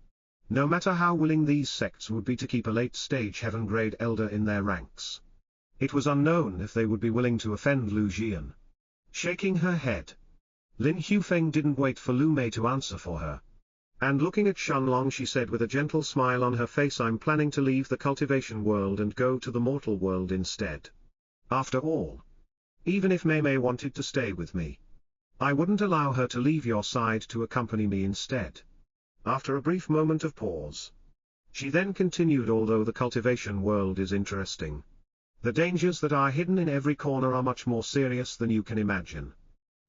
No matter how willing these sects would be to keep a late-stage heaven-grade elder in their ranks, it was unknown if they would be willing to offend Lu Jian. Shaking her head, Lin Hufeng didn't wait for Lu Mei to answer for her. And looking at Shenlong, she said with a gentle smile on her face, I'm planning to leave the cultivation world and go to the mortal world instead. After all, even if Mei Mei wanted to stay with me, I wouldn't allow her to leave your side to accompany me instead. After a brief moment of pause, she then continued, although the cultivation world is interesting, the dangers that are hidden in every corner are much more serious than you can imagine.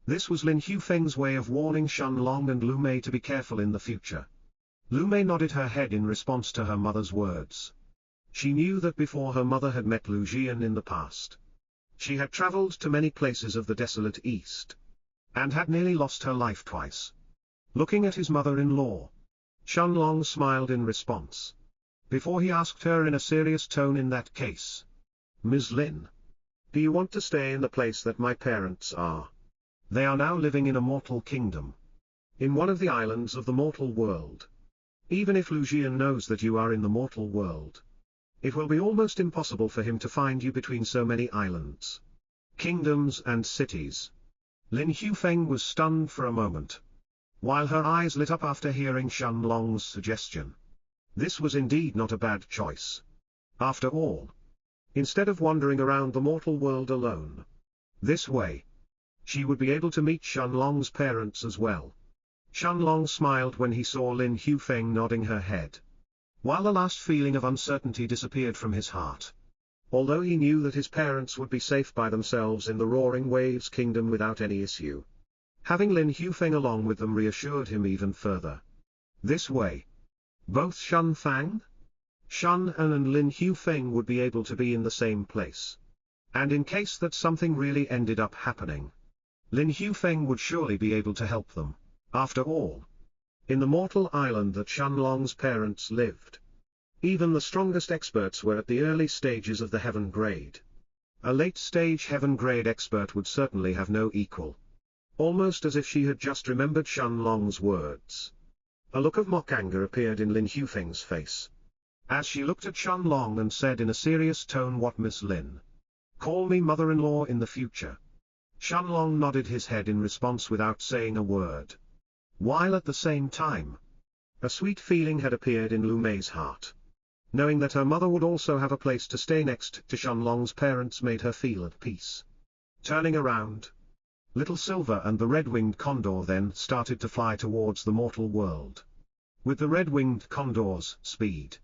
This was Lin Hufeng's way of warning Shenlong and Lu Mei to be careful in the future. Lu Mei nodded her head in response to her mother's words. She knew that before her mother had met Lu Jian in the past, she had traveled to many places of the desolate east, and had nearly lost her life twice. Looking at his mother-in-law, Shenlong smiled in response, before he asked her in a serious tone, in that case, Ms. Lin, do you want to stay in the place that my parents are? They are now living in a mortal kingdom, in one of the islands of the mortal world. Even if Lu Jian knows that you are in the mortal world, it will be almost impossible for him to find you between so many islands, kingdoms and cities. Lin Hufeng was stunned for a moment, while her eyes lit up after hearing Shenlong's suggestion. This was indeed not a bad choice. After all, instead of wandering around the mortal world alone, this way, she would be able to meet Shenlong's parents as well. Shenlong smiled when he saw Lin Hufeng nodding her head, while the last feeling of uncertainty disappeared from his heart. Although he knew that his parents would be safe by themselves in the Roaring Waves Kingdom without any issue, having Lin Hufeng along with them reassured him even further. This way, both Shen Fang, Shen An and Lin Hufeng would be able to be in the same place. And in case that something really ended up happening, Lin Hufeng would surely be able to help them. After all, in the mortal island that Shenlong's parents lived, even the strongest experts were at the early stages of the heaven grade. A late-stage heaven grade expert would certainly have no equal. Almost as if she had just remembered Shenlong's words, a look of mock anger appeared in Lin Hufeng's face, as she looked at Shenlong and said in a serious tone, what, Miss Lin? Call me mother-in-law in the future. Shenlong nodded his head in response without saying a word, while at the same time, a sweet feeling had appeared in Lu Mei's heart. Knowing that her mother would also have a place to stay next to Shenlong's parents made her feel at peace. Turning around, Little Silver and the red-winged condor then started to fly towards the mortal world. With the red-winged condor's speed,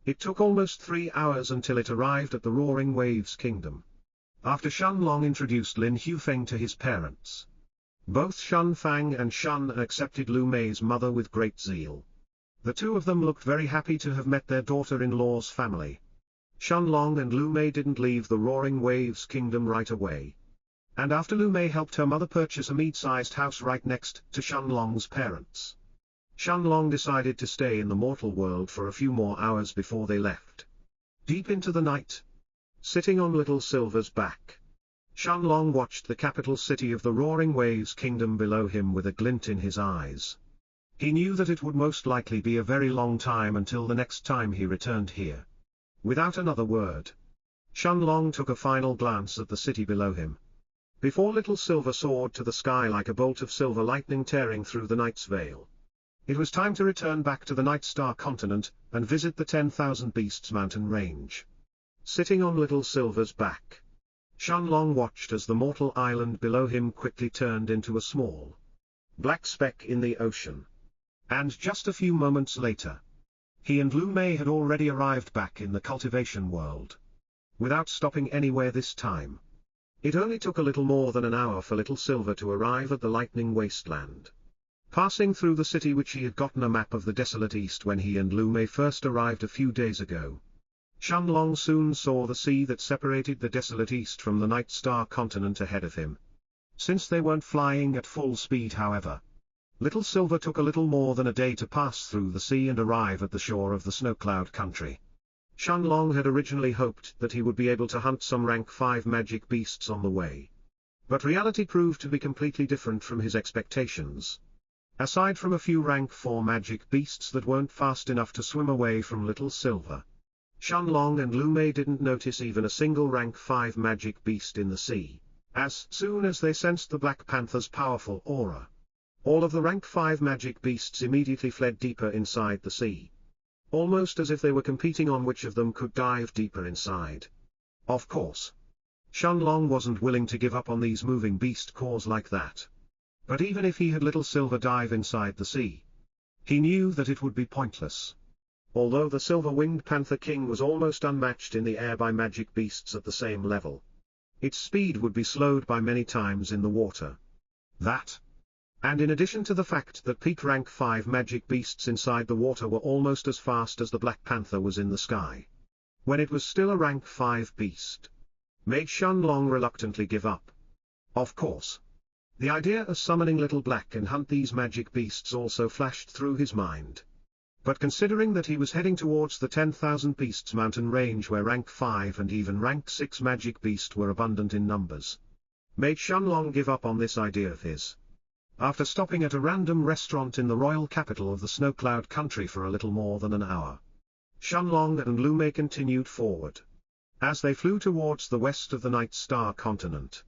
It took almost 3 hours until it arrived at the Roaring Waves Kingdom. After Shen Long introduced Lin Hufeng to his parents. Both Shen Fang and Shen accepted Lu Mei's mother with great zeal. The two of them looked very happy to have met their daughter-in-law's family. Shen Long and Lu Mei didn't leave the Roaring Waves Kingdom right away. And after Lu Mei helped her mother purchase a mid-sized house right next to Shen Long's parents, Shen Long decided to stay in the mortal world for a few more hours before they left. Deep into the night, sitting on Little Silver's back, Shen Long watched the capital city of the Roaring Waves Kingdom below him with a glint in his eyes. He knew that it would most likely be a very long time until the next time he returned here. Without another word, Shen Long took a final glance at the city below him, before Little Silver soared to the sky like a bolt of silver lightning tearing through the night's veil. It was time to return back to the Night Star continent, and visit the 10,000 Beasts mountain range. Sitting on Little Silver's back, Shen Long watched as the mortal island below him quickly turned into a small black speck in the ocean. And just a few moments later, he and Lu Mei had already arrived back in the cultivation world. Without stopping anywhere this time. It only took a little more than an hour for Little Silver to arrive at the lightning wasteland. Passing through the city which he had gotten a map of the desolate east when he and Lu Mei first arrived a few days ago. Shen Long soon saw the sea that separated the desolate east from the Night Star continent ahead of him. Since they weren't flying at full speed however, Little Silver took a little more than a day to pass through the sea and arrive at the shore of the Snow Cloud country. Shen Long had originally hoped that he would be able to hunt some rank 5 magic beasts on the way. But reality proved to be completely different from his expectations. Aside from a few rank 4 magic beasts that weren't fast enough to swim away from Little Silver, Shen Long and Lu Mei didn't notice even a single rank 5 magic beast in the sea. As soon as they sensed the Black Panther's powerful aura, all of the rank 5 magic beasts immediately fled deeper inside the sea. Almost as if they were competing on which of them could dive deeper inside. Of course, Shen Long wasn't willing to give up on these moving beast cores like that. But even if he had Little Silver dive inside the sea, he knew that it would be pointless. Although the Silver-Winged Panther King was almost unmatched in the air by magic beasts at the same level, its speed would be slowed by many times in the water. That, and in addition to the fact that peak rank 5 magic beasts inside the water were almost as fast as the Black Panther was in the sky, when it was still a rank 5 beast, made Shen Long reluctantly give up. Of course, the idea of summoning Little Black and hunt these magic beasts also flashed through his mind. But considering that he was heading towards the 10,000 Beasts mountain range where rank 5 and even rank 6 magic beasts were abundant in numbers, made Shen Long give up on this idea of his. After stopping at a random restaurant in the royal capital of the Snow Cloud country for a little more than an hour, Shen Long and Lu Mei continued forward. As they flew towards the west of the Night Star continent,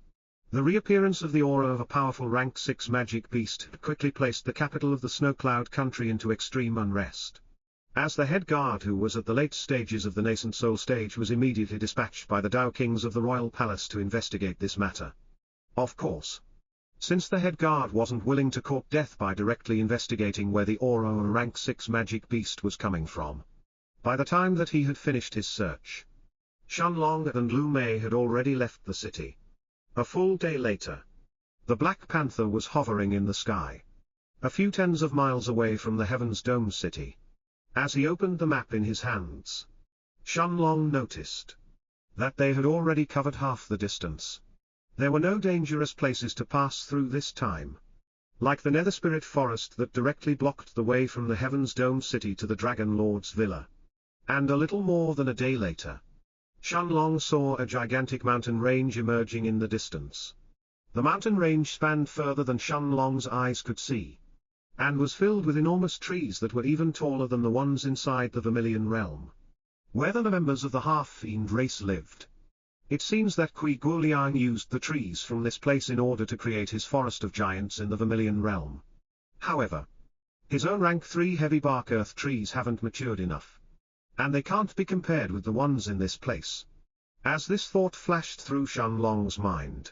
the reappearance of the aura of a powerful rank 6 magic beast had quickly placed the capital of the Snow Cloud country into extreme unrest. As the head guard who was at the late stages of the nascent soul stage was immediately dispatched by the Dao Kings of the royal palace to investigate this matter. Of course, since the head guard wasn't willing to court death by directly investigating where the aura of a rank 6 magic beast was coming from. By the time that he had finished his search, Shen Long and Lu Mei had already left the city. A full day later, the Black Panther was hovering in the sky, a few tens of miles away from the Heaven's Dome city. As he opened the map in his hands, Shen Long noticed that they had already covered half the distance. There were no dangerous places to pass through this time, like the Nether Spirit Forest that directly blocked the way from the Heaven's Dome city to the Dragon Lord's villa. And a little more than a day later, Shen Long saw a gigantic mountain range emerging in the distance. The mountain range spanned further than Shen Long's eyes could see, and was filled with enormous trees that were even taller than the ones inside the Vermilion Realm, where the members of the half-fiend race lived. It seems that Kui Guoliang used the trees from this place in order to create his forest of giants in the Vermilion Realm. However, his own rank 3 heavy bark earth trees haven't matured enough, and they can't be compared with the ones in this place. As this thought flashed through Shen Long's mind,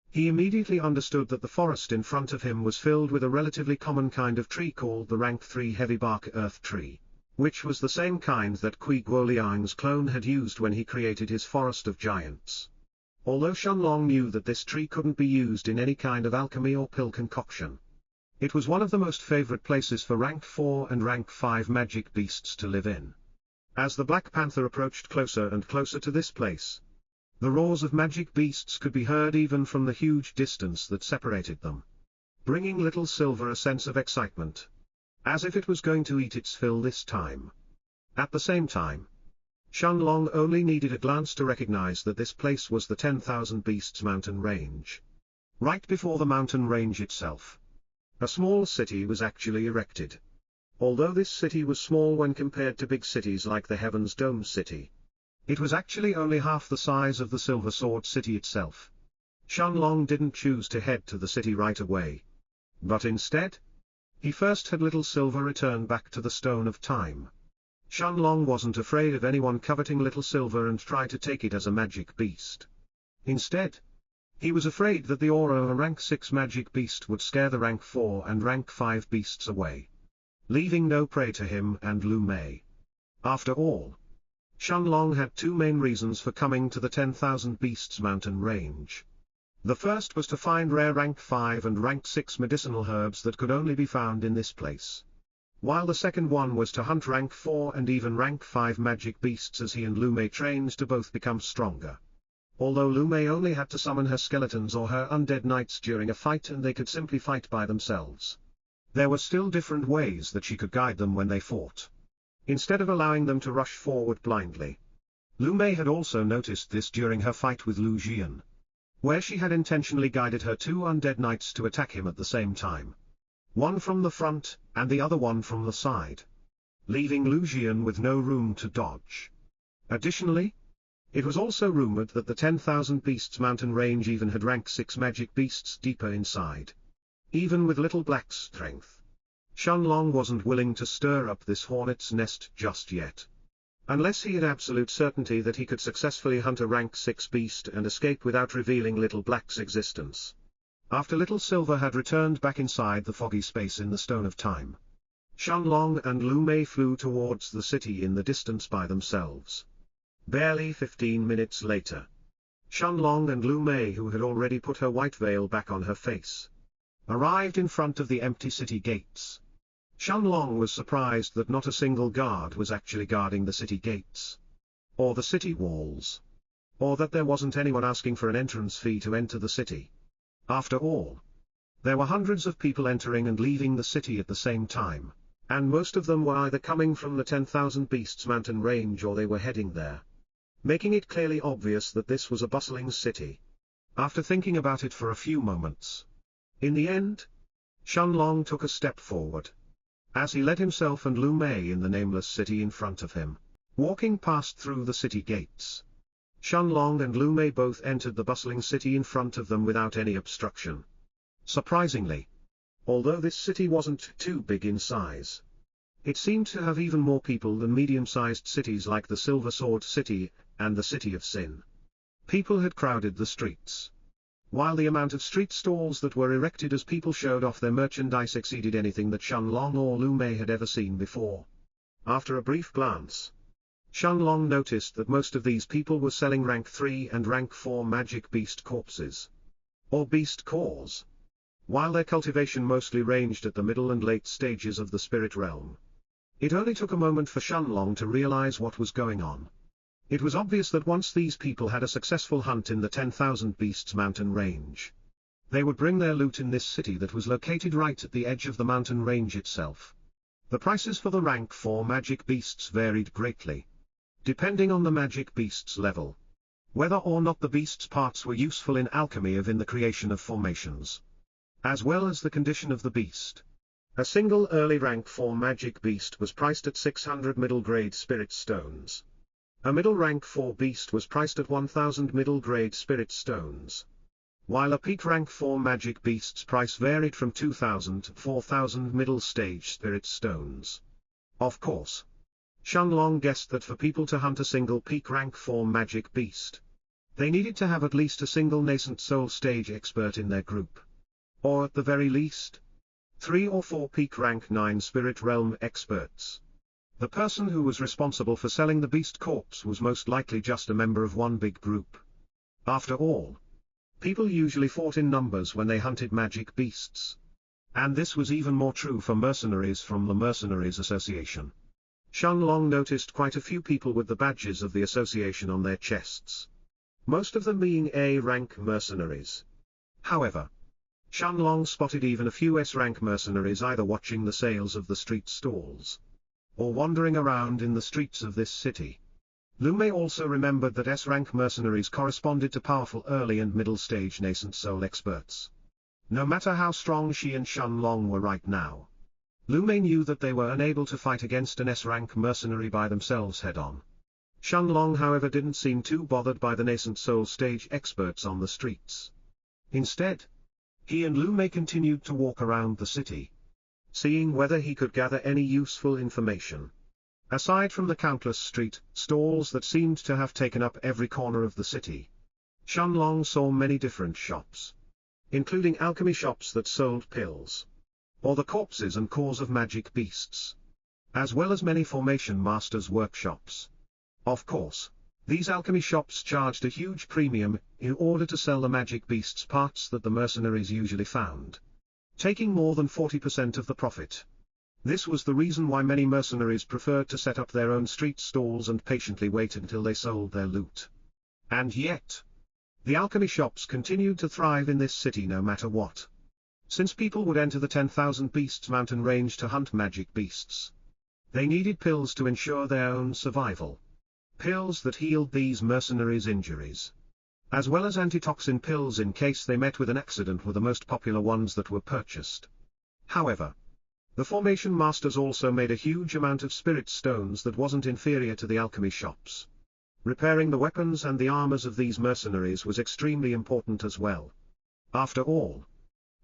he immediately understood that the forest in front of him was filled with a relatively common kind of tree called the rank 3 heavy bark earth tree. which was the same kind that Kui Guoliang's clone had used when he created his Forest of Giants. Although Shenlong knew that this tree couldn't be used in any kind of alchemy or pill concoction, it was one of the most favorite places for rank 4 and rank 5 magic beasts to live in. As the Black Panther approached closer and closer to this place, the roars of magic beasts could be heard even from the huge distance that separated them, bringing Little Silver a sense of excitement, as if it was going to eat its fill this time. At the same time, Shenlong only needed a glance to recognize that this place was the 10,000 Beasts mountain range. Right before the mountain range itself, a small city was actually erected. Although this city was small when compared to big cities like the Heaven's Dome city, it was actually only half the size of the Silver Sword city itself. Shenlong didn't choose to head to the city right away, but instead, he first had Little Silver return back to the Stone of Time. Shenlong wasn't afraid of anyone coveting Little Silver and try to take it as a magic beast. Instead, he was afraid that the aura of a rank 6 magic beast would scare the rank 4 and rank 5 beasts away, leaving no prey to him and Lu Mei. After all, Shenlong had two main reasons for coming to the 10,000 Beasts mountain range. The first was to find rare rank 5 and rank 6 medicinal herbs that could only be found in this place, while the second one was to hunt rank 4 and even rank 5 magic beasts as he and Lu Mei trained to both become stronger. Although Lu Mei only had to summon her skeletons or her undead knights during a fight and they could simply fight by themselves, there were still different ways that she could guide them when they fought, instead of allowing them to rush forward blindly. Lu Mei had also noticed this during her fight with Lu Jian, where she had intentionally guided her two undead knights to attack him at the same time, one from the front, and the other one from the side, leaving Lu Jian with no room to dodge. Additionally, it was also rumored that the 10,000 Beasts mountain range even had rank 6 magic beasts deeper inside. Even with little black strength, Shenlong wasn't willing to stir up this hornet's nest just yet, unless he had absolute certainty that he could successfully hunt a rank 6 beast and escape without revealing Little Black's existence. After Little Silver had returned back inside the foggy space in the Stone of Time, Shenlong and Lu Mei flew towards the city in the distance by themselves. Barely 15 minutes later, Shenlong and Lu Mei, who had already put her white veil back on her face, arrived in front of the empty city gates. Shenlong was surprised that not a single guard was actually guarding the city gates, or the city walls, or that there wasn't anyone asking for an entrance fee to enter the city. After all, there were hundreds of people entering and leaving the city at the same time, and most of them were either coming from the 10,000 Beasts mountain range or they were heading there, making it clearly obvious that this was a bustling city. After thinking about it for a few moments, in the end, Shenlong took a step forward, as he led himself and Lu Mei in the nameless city in front of him, walking past through the city gates. Shenlong and Lu Mei both entered the bustling city in front of them without any obstruction. Surprisingly, although this city wasn't too big in size, it seemed to have even more people than medium-sized cities like the Silver Sword City and the City of Sin. People had crowded the streets, while the amount of street stalls that were erected as people showed off their merchandise exceeded anything that Shenlong or Lu Mei had ever seen before. After a brief glance, Shenlong noticed that most of these people were selling rank 3 and rank 4 magic beast corpses, or beast cores, while their cultivation mostly ranged at the middle and late stages of the spirit realm. It only took a moment for Shenlong to realize what was going on. It was obvious that once these people had a successful hunt in the 10,000 Beasts mountain range, they would bring their loot in this city that was located right at the edge of the mountain range itself. The prices for the rank 4 magic beasts varied greatly, depending on the magic beast's level, whether or not the beast's parts were useful in alchemy or in the creation of formations, as well as the condition of the beast. A single early rank 4 magic beast was priced at 600 middle-grade spirit stones. A middle rank 4 beast was priced at 1,000 middle-grade spirit stones, while a peak rank 4 magic beast's price varied from 2,000 to 4,000 middle-stage spirit stones. Of course, Shenlong guessed that for people to hunt a single peak rank 4 magic beast, they needed to have at least a single nascent soul stage expert in their group, or at the very least, 3 or 4 peak rank 9 spirit realm experts. The person who was responsible for selling the beast corpse was most likely just a member of one big group. After all, people usually fought in numbers when they hunted magic beasts. And this was even more true for mercenaries from the Mercenaries Association. Shenlong noticed quite a few people with the badges of the association on their chests. Most of them being A-rank mercenaries. However, Shenlong spotted even a few S-rank mercenaries either watching the sales of the street stalls, or wandering around in the streets of this city. Lu Mei also remembered that S-rank mercenaries corresponded to powerful early and middle-stage nascent soul experts. No matter how strong she and Shenlong were right now, Lu Mei knew that they were unable to fight against an S-rank mercenary by themselves head-on. Shenlong however didn't seem too bothered by the nascent soul stage experts on the streets. Instead, he and Lu Mei continued to walk around the city, seeing whether he could gather any useful information. Aside from the countless street stalls that seemed to have taken up every corner of the city, Shenlong saw many different shops, including alchemy shops that sold pills, or the corpses and cores of magic beasts, as well as many formation masters' workshops. Of course, these alchemy shops charged a huge premium in order to sell the magic beasts parts that the mercenaries usually found, taking more than 40% of the profit. This was the reason why many mercenaries preferred to set up their own street stalls and patiently wait until they sold their loot. And yet, the alchemy shops continued to thrive in this city no matter what. Since people would enter the 10,000 Beasts mountain range to hunt magic beasts, they needed pills to ensure their own survival. Pills that healed these mercenaries' injuries, as well as antitoxin pills in case they met with an accident, were the most popular ones that were purchased. However, the formation masters also made a huge amount of spirit stones that wasn't inferior to the alchemy shops. Repairing the weapons and the armors of these mercenaries was extremely important as well. After all,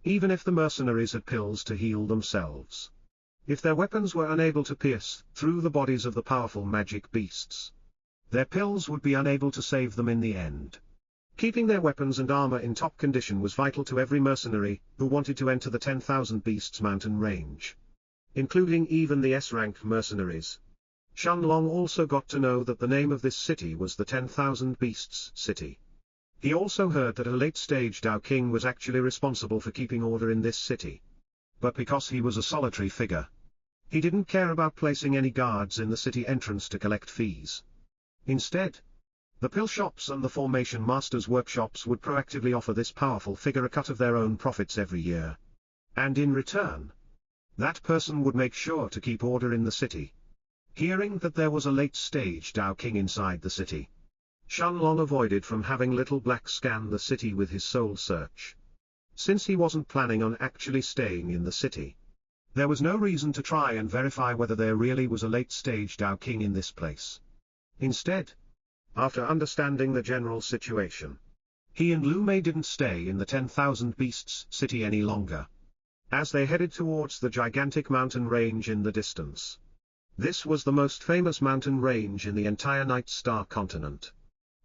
even if the mercenaries had pills to heal themselves, if their weapons were unable to pierce through the bodies of the powerful magic beasts, their pills would be unable to save them in the end. Keeping their weapons and armor in top condition was vital to every mercenary who wanted to enter the 10,000 Beasts mountain range, including even the S-rank mercenaries. Shenlong also got to know that the name of this city was the 10,000 Beasts City. He also heard that a late-stage Dao King was actually responsible for keeping order in this city. But because he was a solitary figure, he didn't care about placing any guards in the city entrance to collect fees. Instead, the pill shops and the formation masters' workshops would proactively offer this powerful figure a cut of their own profits every year. And in return, that person would make sure to keep order in the city. Hearing that there was a late-stage Dao King inside the city, Shenlong avoided from having Little Black scan the city with his soul search. Since he wasn't planning on actually staying in the city, there was no reason to try and verify whether there really was a late-stage Dao King in this place. Instead, after understanding the general situation, he and Lu Mei didn't stay in the 10,000 Beasts city any longer, as they headed towards the gigantic mountain range in the distance. This was the most famous mountain range in the entire Night Star continent,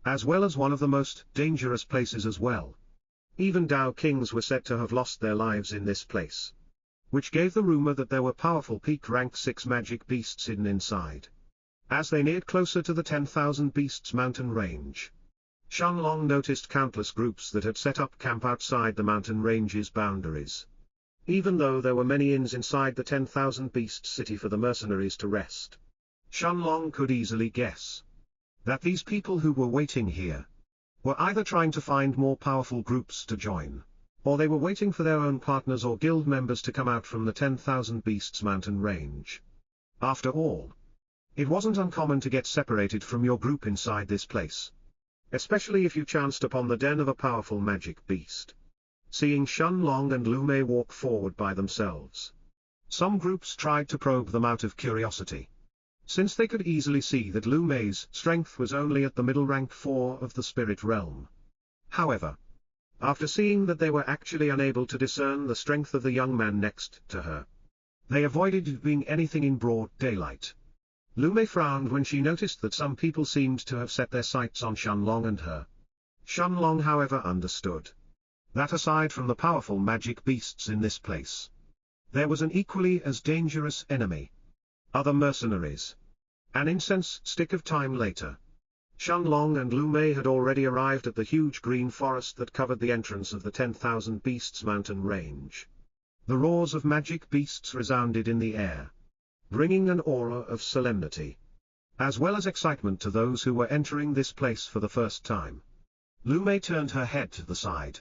as well as one of the most dangerous places as well. Even Dao Kings were said to have lost their lives in this place, which gave the rumor that there were powerful peak rank 6 magic beasts hidden inside. As they neared closer to the 10,000 Beasts mountain range, Shenlong noticed countless groups that had set up camp outside the mountain range's boundaries. Even though there were many inns inside the 10,000 Beasts city for the mercenaries to rest, Shenlong could easily guess that these people who were waiting here were either trying to find more powerful groups to join, or they were waiting for their own partners or guild members to come out from the 10,000 Beasts mountain range. After all, it wasn't uncommon to get separated from your group inside this place, especially if you chanced upon the den of a powerful magic beast. Seeing Shenlong and Lu Mei walk forward by themselves, some groups tried to probe them out of curiosity, since they could easily see that Lu Mei's strength was only at the middle rank 4 of the spirit realm. However, after seeing that they were actually unable to discern the strength of the young man next to her, they avoided doing anything in broad daylight. Lu Mei frowned when she noticed that some people seemed to have set their sights on Shenlong and her. Shenlong however understood that aside from the powerful magic beasts in this place, there was an equally as dangerous enemy: other mercenaries. An incense stick of time later. Shenlong and Lu Mei had already arrived at the huge green forest that covered the entrance of the 10,000 Beasts mountain range. The roars of magic beasts resounded in the air, bringing an aura of solemnity, as well as excitement to those who were entering this place for the first time. Lu Mei turned her head to the side,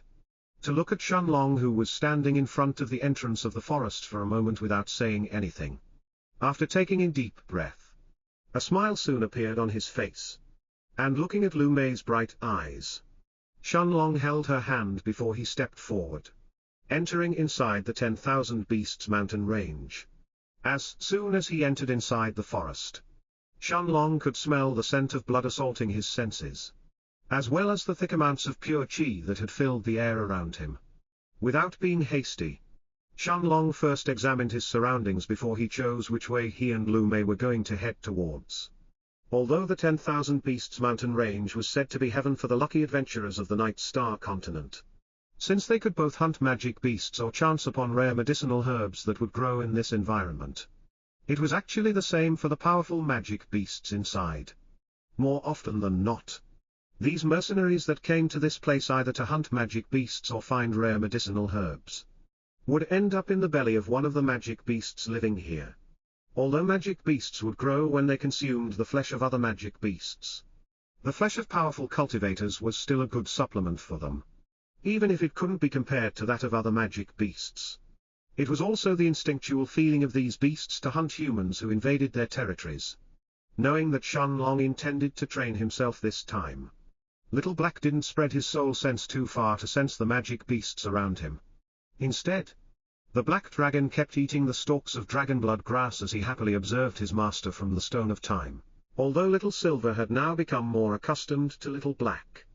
to look at Shenlong, who was standing in front of the entrance of the forest for a moment without saying anything. After taking in deep breath, a smile soon appeared on his face. And looking at Lu Mei's bright eyes, Shenlong held her hand before he stepped forward, entering inside the 10,000 Beasts mountain range. As soon as he entered inside the forest, Shenlong could smell the scent of blood assaulting his senses, as well as the thick amounts of pure qi that had filled the air around him. Without being hasty, Shenlong first examined his surroundings before he chose which way he and Lu Mei were going to head towards. Although the 10,000 Beasts mountain range was said to be heaven for the lucky adventurers of the Night Star continent, since they could both hunt magic beasts or chance upon rare medicinal herbs that would grow in this environment, it was actually the same for the powerful magic beasts inside. More often than not, these mercenaries that came to this place either to hunt magic beasts or find rare medicinal herbs, would end up in the belly of one of the magic beasts living here. Although magic beasts would grow when they consumed the flesh of other magic beasts, the flesh of powerful cultivators was still a good supplement for them, even if it couldn't be compared to that of other magic beasts. It was also the instinctual feeling of these beasts to hunt humans who invaded their territories. Knowing that Shenlong intended to train himself this time, Little Black didn't spread his soul sense too far to sense the magic beasts around him. Instead, the black dragon kept eating the stalks of dragonblood grass as he happily observed his master from the Stone of Time. Although Little Silver had now become more accustomed to Little Black,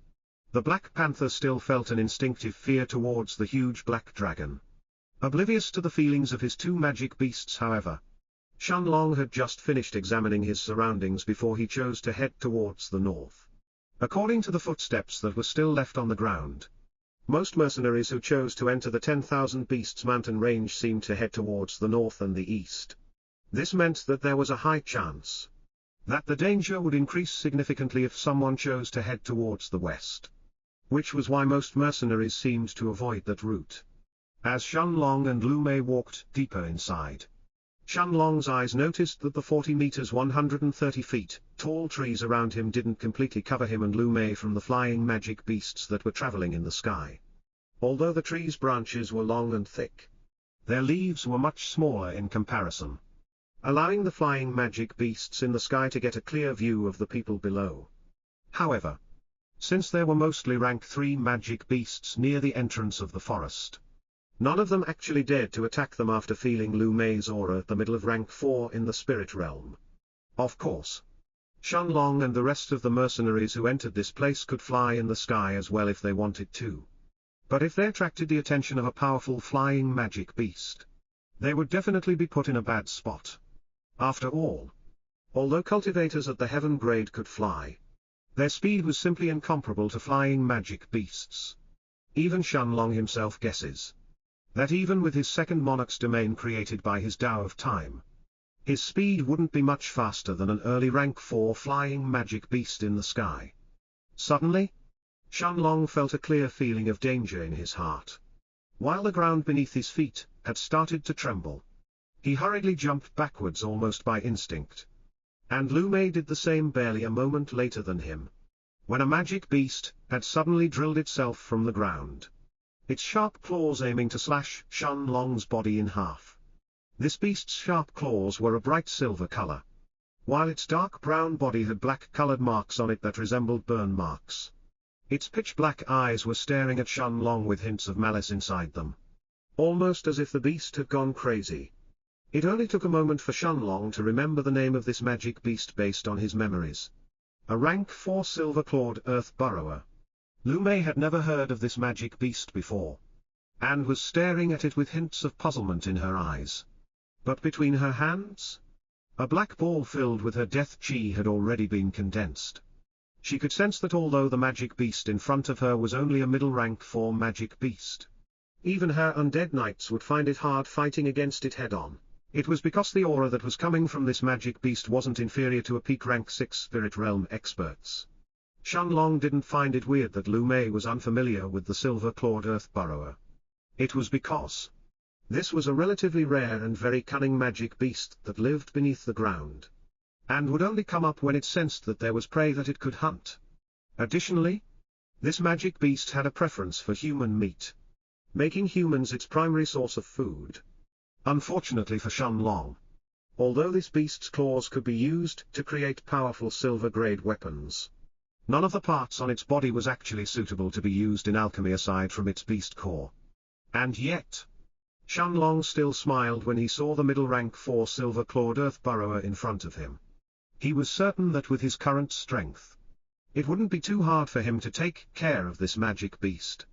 the Black Panther still felt an instinctive fear towards the huge black dragon. Oblivious to the feelings of his two magic beasts, however, Shenlong had just finished examining his surroundings before he chose to head towards the north. According to the footsteps that were still left on the ground, most mercenaries who chose to enter the 10,000 Beasts mountain range seemed to head towards the north and the east. This meant that there was a high chance that the danger would increase significantly if someone chose to head towards the west, which was why most mercenaries seemed to avoid that route. As Shenlong and Lu Mei walked deeper inside, Shenlong's eyes noticed that the 40 meters 130 feet tall trees around him didn't completely cover him and Lu Mei from the flying magic beasts that were traveling in the sky. Although the trees' branches were long and thick, their leaves were much smaller in comparison, allowing the flying magic beasts in the sky to get a clear view of the people below. However, since there were mostly rank 3 magic beasts near the entrance of the forest, none of them actually dared to attack them after feeling Lu Mei's aura at the middle of rank 4 in the spirit realm. Of course, Shenlong and the rest of the mercenaries who entered this place could fly in the sky as well if they wanted to. But if they attracted the attention of a powerful flying magic beast, they would definitely be put in a bad spot. After all, although cultivators at the heaven grade could fly, their speed was simply incomparable to flying magic beasts. Even Shenlong himself guesses that even with his second monarch's domain created by his Tao of Time, his speed wouldn't be much faster than an early rank 4 flying magic beast in the sky. Suddenly, Shenlong felt a clear feeling of danger in his heart. While the ground beneath his feet had started to tremble, he hurriedly jumped backwards almost by instinct. And Lu Mei did the same barely a moment later than him, when a magic beast had suddenly drilled itself from the ground, its sharp claws aiming to slash Shenlong's body in half. This beast's sharp claws were a bright silver color, while its dark brown body had black-colored marks on it that resembled burn marks. Its pitch-black eyes were staring at Shenlong with hints of malice inside them, almost as if the beast had gone crazy. It only took a moment for Shenlong to remember the name of this magic beast based on his memories. A rank 4 silver-clawed earth burrower. Lu Mei had never heard of this magic beast before, and was staring at it with hints of puzzlement in her eyes. But between her hands, a black ball filled with her death chi had already been condensed. She could sense that although the magic beast in front of her was only a middle rank 4 magic beast, even her undead knights would find it hard fighting against it head-on. It was because the aura that was coming from this magic beast wasn't inferior to a peak rank 6 spirit realm experts. Shenlong didn't find it weird that Lu Mei was unfamiliar with the silver-clawed earth burrower. It was because this was a relatively rare and very cunning magic beast that lived beneath the ground, and would only come up when it sensed that there was prey that it could hunt. Additionally, this magic beast had a preference for human meat, making humans its primary source of food. Unfortunately for Shenlong, although this beast's claws could be used to create powerful silver-grade weapons, none of the parts on its body was actually suitable to be used in alchemy aside from its beast core. And yet, Shenlong still smiled when he saw the middle rank 4 silver-clawed earth burrower in front of him. He was certain that with his current strength, it wouldn't be too hard for him to take care of this magic beast.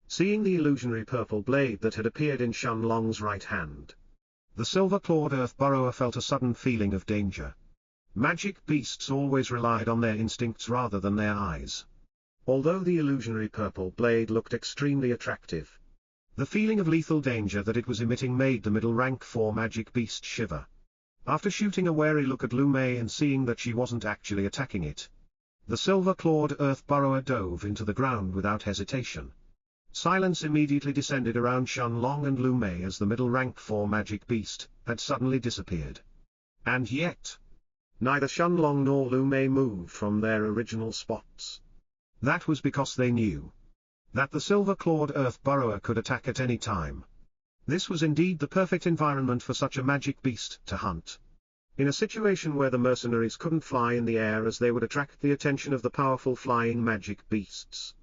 Seeing the illusionary purple blade that had appeared in Shenlong's right hand, the silver-clawed earth burrower felt a sudden feeling of danger. Magic beasts always relied on their instincts rather than their eyes. Although the illusionary purple blade looked extremely attractive, the feeling of lethal danger that it was emitting made the middle rank 4 magic beast shiver. After shooting a wary look at Lu Mei and seeing that she wasn't actually attacking it, the silver-clawed earth burrower dove into the ground without hesitation. Silence immediately descended around Shenlong and Lu Mei as the middle rank 4 magic beast had suddenly disappeared. And yet, neither Shenlong nor Lu Mei moved from their original spots. That was because they knew that the silver-clawed earth burrower could attack at any time. This was indeed the perfect environment for such a magic beast to hunt. In a situation where the mercenaries couldn't fly in the air as they would attract the attention of the powerful flying magic beasts,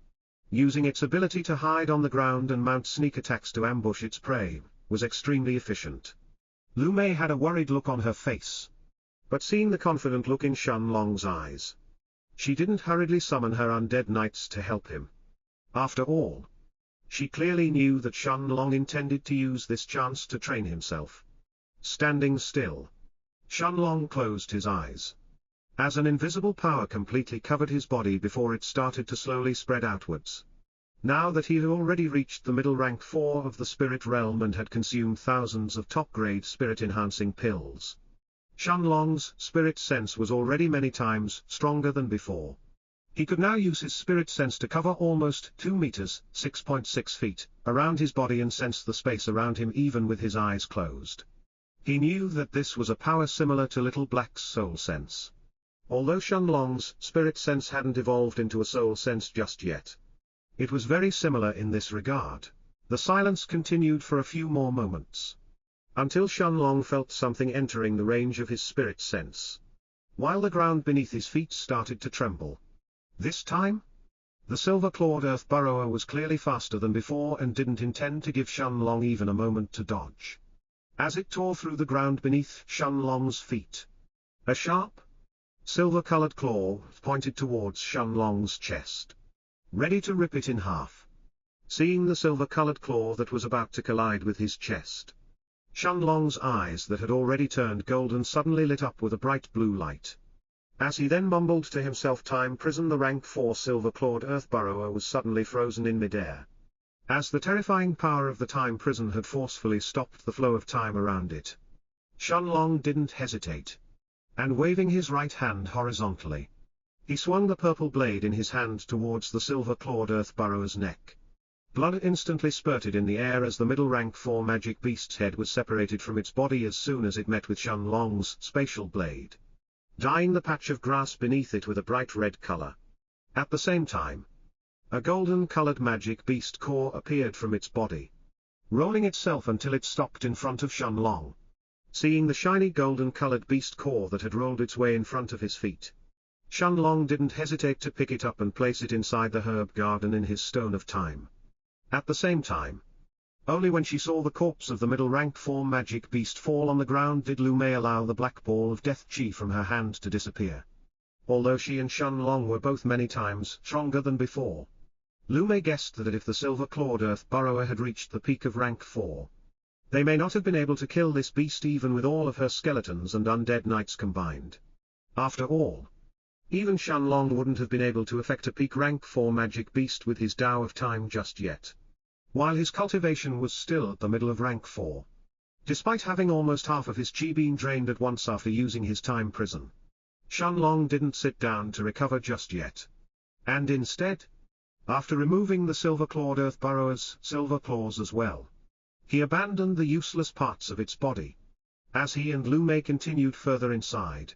using its ability to hide on the ground and mount sneak attacks to ambush its prey was extremely efficient. Lu Mei had a worried look on her face, but seeing the confident look in Shenlong's eyes, she didn't hurriedly summon her undead knights to help him. After all, she clearly knew that Shenlong intended to use this chance to train himself. Standing still, Shenlong closed his eyes, as an invisible power completely covered his body before it started to slowly spread outwards. Now that he had already reached the middle rank 4 of the spirit realm and had consumed thousands of top-grade spirit-enhancing pills, Shenlong's spirit sense was already many times stronger than before. He could now use his spirit sense to cover almost 2 meters, 6.6 feet, around his body and sense the space around him even with his eyes closed. He knew that this was a power similar to Little Black's soul sense. Although Shenlong's spirit sense hadn't evolved into a soul sense just yet, it was very similar in this regard. The silence continued for a few more moments, until Shenlong felt something entering the range of his spirit sense, while the ground beneath his feet started to tremble. This time, the silver-clawed earth burrower was clearly faster than before and didn't intend to give Shenlong even a moment to dodge. As it tore through the ground beneath Shenlong's feet, a sharp, silver-colored claw pointed towards Shenlong's chest, ready to rip it in half. Seeing the silver-colored claw that was about to collide with his chest, Shenlong's eyes that had already turned golden suddenly lit up with a bright blue light. As he then mumbled to himself, "Time prison." The rank 4 silver-clawed earth burrower was suddenly frozen in midair, as the terrifying power of the time prison had forcefully stopped the flow of time around it. Shenlong didn't hesitate, and waving his right hand horizontally, he swung the purple blade in his hand towards the silver-clawed earth burrower's neck. Blood instantly spurted in the air as the middle rank 4 magic beast's head was separated from its body as soon as it met with Shenlong's spatial blade, dyeing the patch of grass beneath it with a bright red color. At the same time, a golden-colored magic beast core appeared from its body, rolling itself until it stopped in front of Shenlong. Seeing the shiny golden-colored beast core that had rolled its way in front of his feet, Shenlong didn't hesitate to pick it up and place it inside the herb garden in his stone of time. At the same time, only when she saw the corpse of the middle rank 4 magic beast fall on the ground did Lu Mei allow the black ball of death chi from her hand to disappear. Although she and Shenlong were both many times stronger than before, Lu Mei guessed that if the silver-clawed earth burrower had reached the peak of rank 4, they may not have been able to kill this beast even with all of her skeletons and undead knights combined. After all, even Shenlong wouldn't have been able to affect a peak rank 4 magic beast with his Tao of Time just yet, while his cultivation was still at the middle of rank 4. Despite having almost half of his chi been drained at once after using his time prison, Shenlong didn't sit down to recover just yet. And instead, after removing the silver-clawed earth burrower's silver claws as well, he abandoned the useless parts of its body. As he and Lu Mei continued further inside,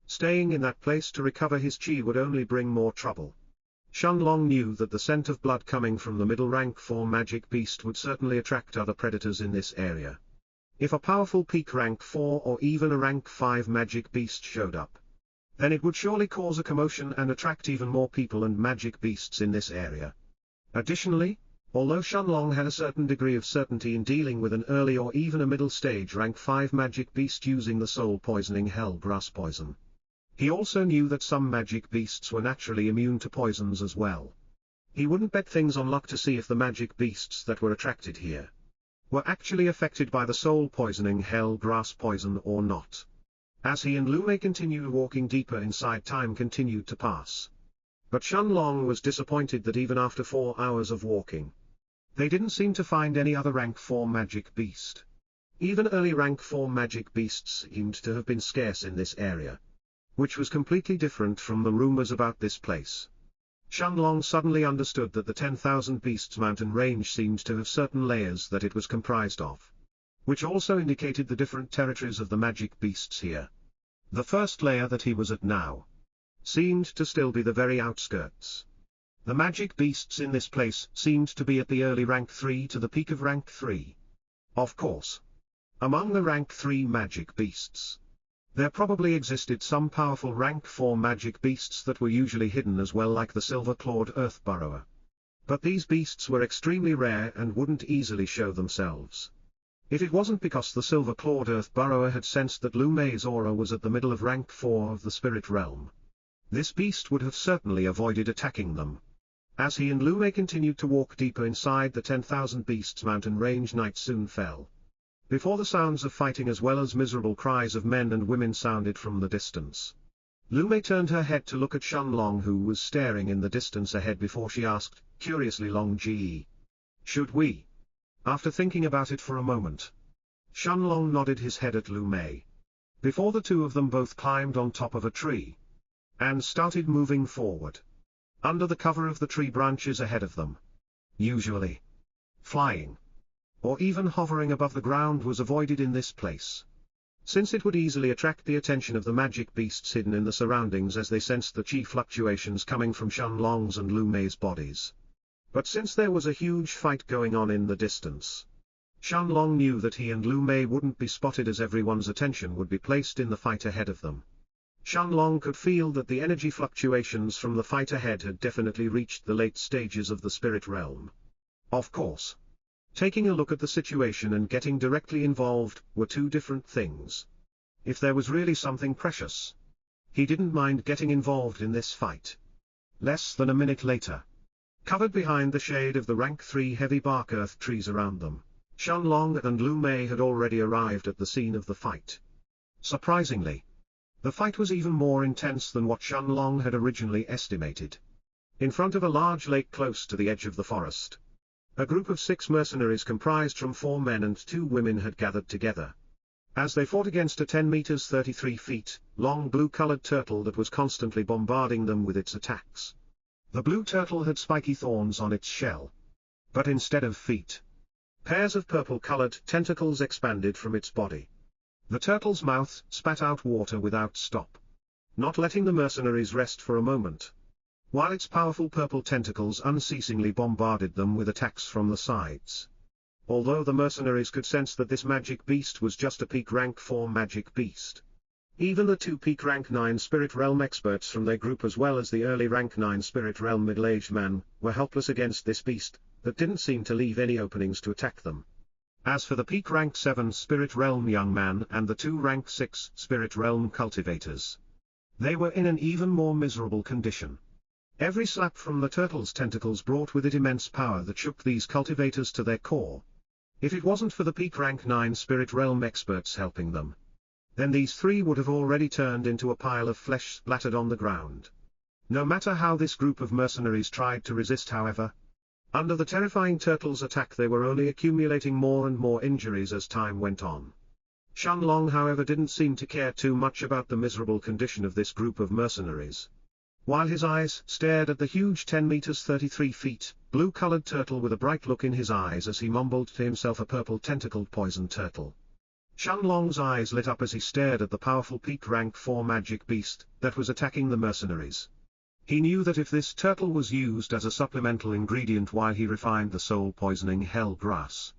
staying in that place to recover his chi would only bring more trouble. Shenlong knew that the scent of blood coming from the middle rank 4 magic beast would certainly attract other predators in this area. If a powerful peak rank 4 or even a rank 5 magic beast showed up, then it would surely cause a commotion and attract even more people and magic beasts in this area. Additionally, although Shenlong had a certain degree of certainty in dealing with an early or even a middle stage rank 5 magic beast using the soul-poisoning hell grass poison, he also knew that some magic beasts were naturally immune to poisons as well. He wouldn't bet things on luck to see if the magic beasts that were attracted here were actually affected by the soul-poisoning hell grass poison or not. As he and Lu Mei continued walking deeper inside, time continued to pass. But Shenlong was disappointed that even after 4 hours of walking, they didn't seem to find any other rank 4 magic beast. Even early rank 4 magic beasts seemed to have been scarce in this area, which was completely different from the rumors about this place. Shenlong suddenly understood that the 10,000 Beasts mountain range seemed to have certain layers that it was comprised of, which also indicated the different territories of the magic beasts here. The first layer that he was at now seemed to still be the very outskirts. The magic beasts in this place seemed to be at the early rank 3 to the peak of rank 3. Of course, among the rank 3 magic beasts, there probably existed some powerful rank 4 magic beasts that were usually hidden as well, like the silver-clawed earth burrower. But these beasts were extremely rare and wouldn't easily show themselves. If it wasn't because the silver-clawed earth burrower had sensed that Lu Mei's aura was at the middle of rank 4 of the spirit realm, this beast would have certainly avoided attacking them. As he and Lu Mei continued to walk deeper inside the 10,000 Beasts mountain range, night soon fell. Before the sounds of fighting as well as miserable cries of men and women sounded from the distance, Lu Mei turned her head to look at Shenlong, who was staring in the distance ahead, before she asked, curiously, Long Ji, should we? After thinking about it for a moment, Shenlong nodded his head at Lu Mei. Before the two of them both climbed on top of a tree and started moving forward, under the cover of the tree branches ahead of them. Usually, flying or even hovering above the ground was avoided in this place, since it would easily attract the attention of the magic beasts hidden in the surroundings as they sensed the chi fluctuations coming from Shenlong's and Lu Mei's bodies. But since there was a huge fight going on in the distance, Shenlong knew that he and Lu Mei wouldn't be spotted, as everyone's attention would be placed in the fight ahead of them. Shenlong could feel that the energy fluctuations from the fight ahead had definitely reached the late stages of the spirit realm. Of course, taking a look at the situation and getting directly involved were two different things. If there was really something precious, he didn't mind getting involved in this fight. Less than a minute later, covered behind the shade of the rank 3 heavy bark earth trees around them, Shenlong and Lu Mei had already arrived at the scene of the fight. Surprisingly, the fight was even more intense than what Shenlong had originally estimated. In front of a large lake close to the edge of the forest, a group of 6 mercenaries comprised from 4 men and 2 women had gathered together, as they fought against a 10 meters 33 feet long blue-colored turtle that was constantly bombarding them with its attacks. The blue turtle had spiky thorns on its shell, but instead of feet, pairs of purple-colored tentacles expanded from its body. The turtle's mouth spat out water without stop, not letting the mercenaries rest for a moment, while its powerful purple tentacles unceasingly bombarded them with attacks from the sides. Although the mercenaries could sense that this magic beast was just a peak rank 4 magic beast, even the 2 peak rank 9 spirit realm experts from their group as well as the early rank 9 spirit realm middle-aged man were helpless against this beast that didn't seem to leave any openings to attack them. As for the peak rank 7 spirit realm young man and the 2 rank 6 spirit realm cultivators, they were in an even more miserable condition. Every slap from the turtle's tentacles brought with it immense power that shook these cultivators to their core. If it wasn't for the peak rank 9 spirit realm experts helping them, then these 3 would have already turned into a pile of flesh splattered on the ground. No matter how this group of mercenaries tried to resist, however, Under the terrifying turtle's attack they were only accumulating more and more injuries as time went on. Shenlong however didn't seem to care too much about the miserable condition of this group of mercenaries. While his eyes stared at the huge 10 meters 33 feet, blue-colored turtle with a bright look in his eyes as he mumbled to himself, a purple tentacled poison turtle. Shenlong's eyes lit up as he stared at the powerful peak rank 4 magic beast that was attacking the mercenaries. He knew that if this turtle was used as a supplemental ingredient while he refined the soul-poisoning hell grass,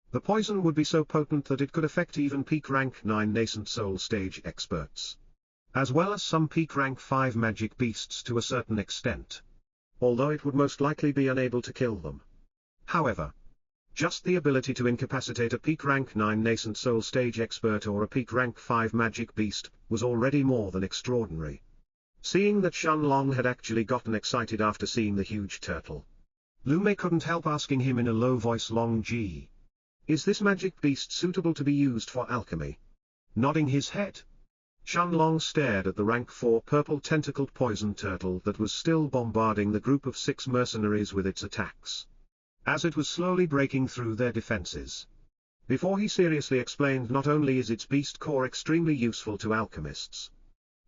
the poison would be so potent that it could affect even peak rank 9 nascent soul stage experts, as well as some peak rank 5 magic beasts to a certain extent, although it would most likely be unable to kill them. However, just the ability to incapacitate a peak rank 9 nascent soul stage expert or a peak rank 5 magic beast was already more than extraordinary. Seeing that Shenlong had actually gotten excited after seeing the huge turtle, Lu Mei couldn't help asking him in a low voice, Long Ji, "Is this magic beast suitable to be used for alchemy?" Nodding his head, Shenlong stared at the rank 4 purple tentacled poison turtle that was still bombarding the group of 6 mercenaries with its attacks, as it was slowly breaking through their defenses. Before he seriously explained, not only is its beast core extremely useful to alchemists,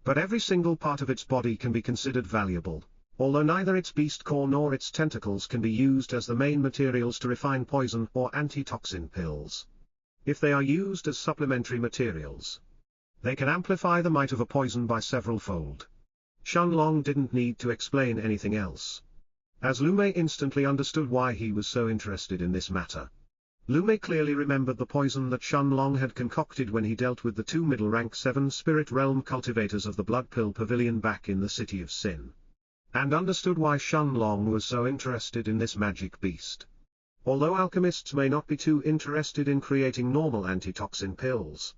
but every single part of its body can be considered valuable, although neither its beast core nor its tentacles can be used as the main materials to refine poison or antitoxin pills. If they are used as supplementary materials, they can amplify the might of a poison by several-fold. Shenlong didn't need to explain anything else, as Lu Mei instantly understood why he was so interested in this matter. Lu Mei clearly remembered the poison that Shenlong had concocted when he dealt with the 2 middle rank 7 spirit realm cultivators of the Blood Pill Pavilion back in the City of Sin, and understood why Shenlong was so interested in this magic beast. Although alchemists may not be too interested in creating normal antitoxin pills,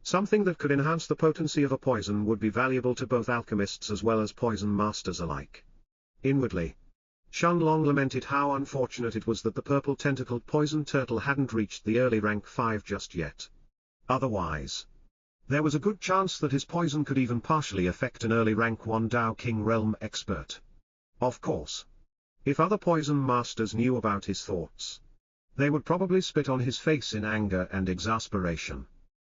something that could enhance the potency of a poison would be valuable to both alchemists as well as poison masters alike. Inwardly, Shenlong lamented how unfortunate it was that the purple tentacled poison turtle hadn't reached the early rank 5 just yet. Otherwise, there was a good chance that his poison could even partially affect an early rank 1 Dao King realm expert. Of course, if other poison masters knew about his thoughts, they would probably spit on his face in anger and exasperation.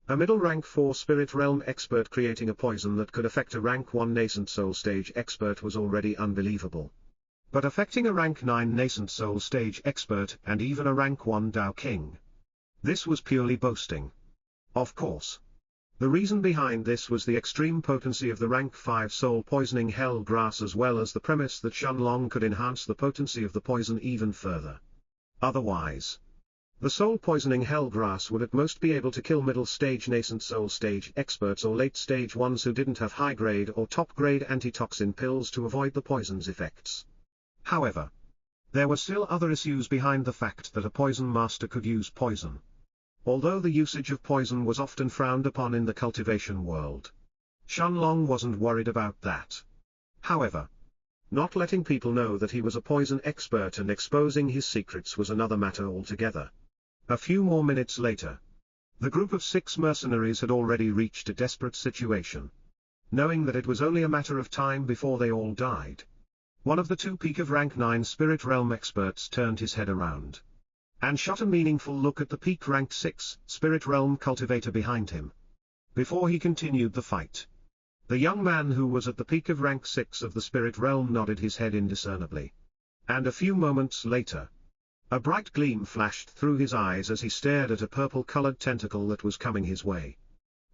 A middle rank 4 spirit realm expert creating a poison that could affect a rank 1 nascent soul stage expert was already unbelievable. But affecting a rank 9 nascent soul stage expert and even a rank 1 Dao King, this was purely boasting. Of course, the reason behind this was the extreme potency of the rank 5 soul poisoning hell grass, as well as the premise that Shenlong could enhance the potency of the poison even further. Otherwise, the soul poisoning hell grass would at most be able to kill middle stage nascent soul stage experts or late stage ones who didn't have high grade or top grade antitoxin pills to avoid the poison's effects. However, there were still other issues behind the fact that a poison master could use poison. Although the usage of poison was often frowned upon in the cultivation world, Shenlong wasn't worried about that. However, not letting people know that he was a poison expert and exposing his secrets was another matter altogether. A few more minutes later, the group of 6 mercenaries had already reached a desperate situation. Knowing that it was only a matter of time before they all died, one of the 2 peak of rank 9 spirit realm experts turned his head around and shot a meaningful look at the peak rank 6 spirit realm cultivator behind him. Before he continued the fight, the young man who was at the peak of rank 6 of the spirit realm nodded his head indiscernibly. And a few moments later, a bright gleam flashed through his eyes as he stared at a purple-colored tentacle that was coming his way.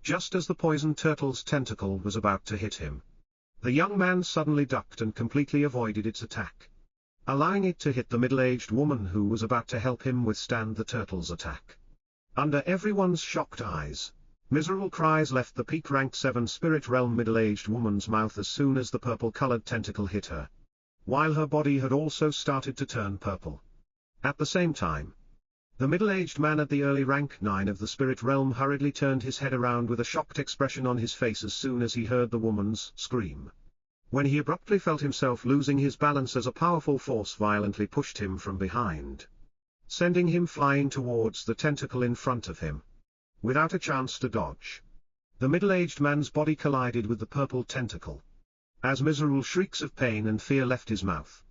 Just as the poison turtle's tentacle was about to hit him, the young man suddenly ducked and completely avoided its attack, allowing it to hit the middle-aged woman who was about to help him withstand the turtle's attack. Under everyone's shocked eyes, miserable cries left the peak rank 7 spirit realm middle-aged woman's mouth as soon as the purple-colored tentacle hit her, while her body had also started to turn purple. At the same time, the middle-aged man at the early rank 9 of the spirit realm hurriedly turned his head around with a shocked expression on his face as soon as he heard the woman's scream, when he abruptly felt himself losing his balance as a powerful force violently pushed him from behind, sending him flying towards the tentacle in front of him. Without a chance to dodge, the middle-aged man's body collided with the purple tentacle, as miserable shrieks of pain and fear left his mouth.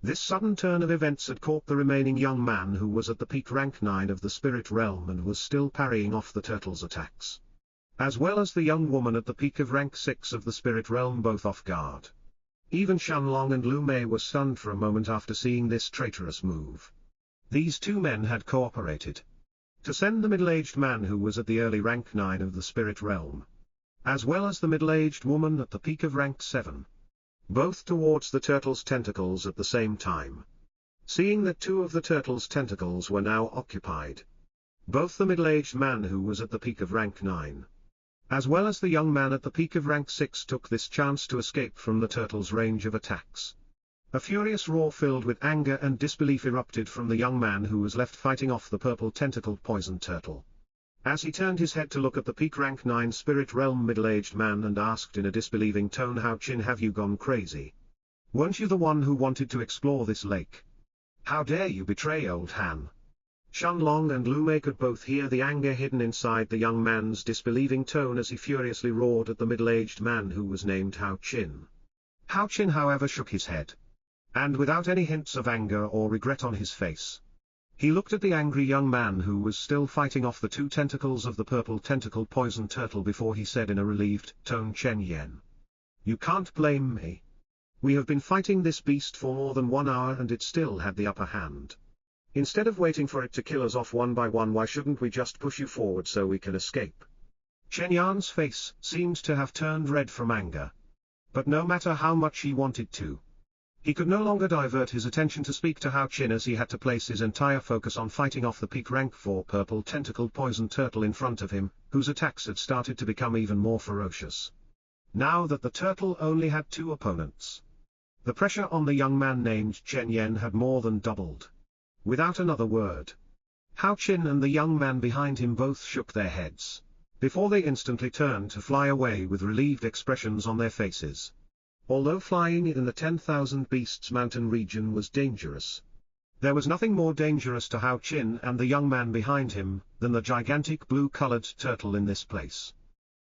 This sudden turn of events had caught the remaining young man who was at the peak rank 9 of the spirit realm and was still parrying off the turtle's attacks. As well as the young woman at the peak of rank 6 of the spirit realm, both off guard. Even Shenlong and Lu Mei were stunned for a moment after seeing this traitorous move. These two men had cooperated to send the middle-aged man who was at the early rank 9 of the spirit realm, as well as the middle-aged woman at the peak of rank 7. Both towards the turtle's tentacles at the same time. Seeing that two of the turtle's tentacles were now occupied, both the middle-aged man who was at the peak of rank 9, as well as the young man at the peak of rank 6 took this chance to escape from the turtle's range of attacks. A furious roar filled with anger and disbelief erupted from the young man who was left fighting off the purple tentacled poison turtle. As he turned his head to look at the peak rank 9 spirit realm middle-aged man and asked in a disbelieving tone, "How Chin, have you gone crazy? Weren't you the one who wanted to explore this lake? How dare you betray old Han?" Shenlong and Lu Mei could both hear the anger hidden inside the young man's disbelieving tone as he furiously roared at the middle-aged man who was named Hao Chin. Hao Chin, however, shook his head. And without any hints of anger or regret on his face, he looked at the angry young man who was still fighting off the two tentacles of the purple tentacled poison turtle before he said in a relieved tone, "Chen Yen, you can't blame me. We have been fighting this beast for more than 1 hour and it still had the upper hand. Instead of waiting for it to kill us off one by one, why shouldn't we just push you forward so we can escape?" Chen Yan's face seemed to have turned red from anger. But no matter how much he wanted to, he could no longer divert his attention to speak to Hao Chin, as he had to place his entire focus on fighting off the peak rank 4 purple tentacled poison turtle in front of him, whose attacks had started to become even more ferocious. Now that the turtle only had 2 opponents, the pressure on the young man named Chen Yen had more than doubled. Without another word, Hao Chin and the young man behind him both shook their heads, before they instantly turned to fly away with relieved expressions on their faces. Although flying in the 10,000 Beasts mountain region was dangerous, there was nothing more dangerous to Hao Chin and the young man behind him than the gigantic blue-colored turtle in this place.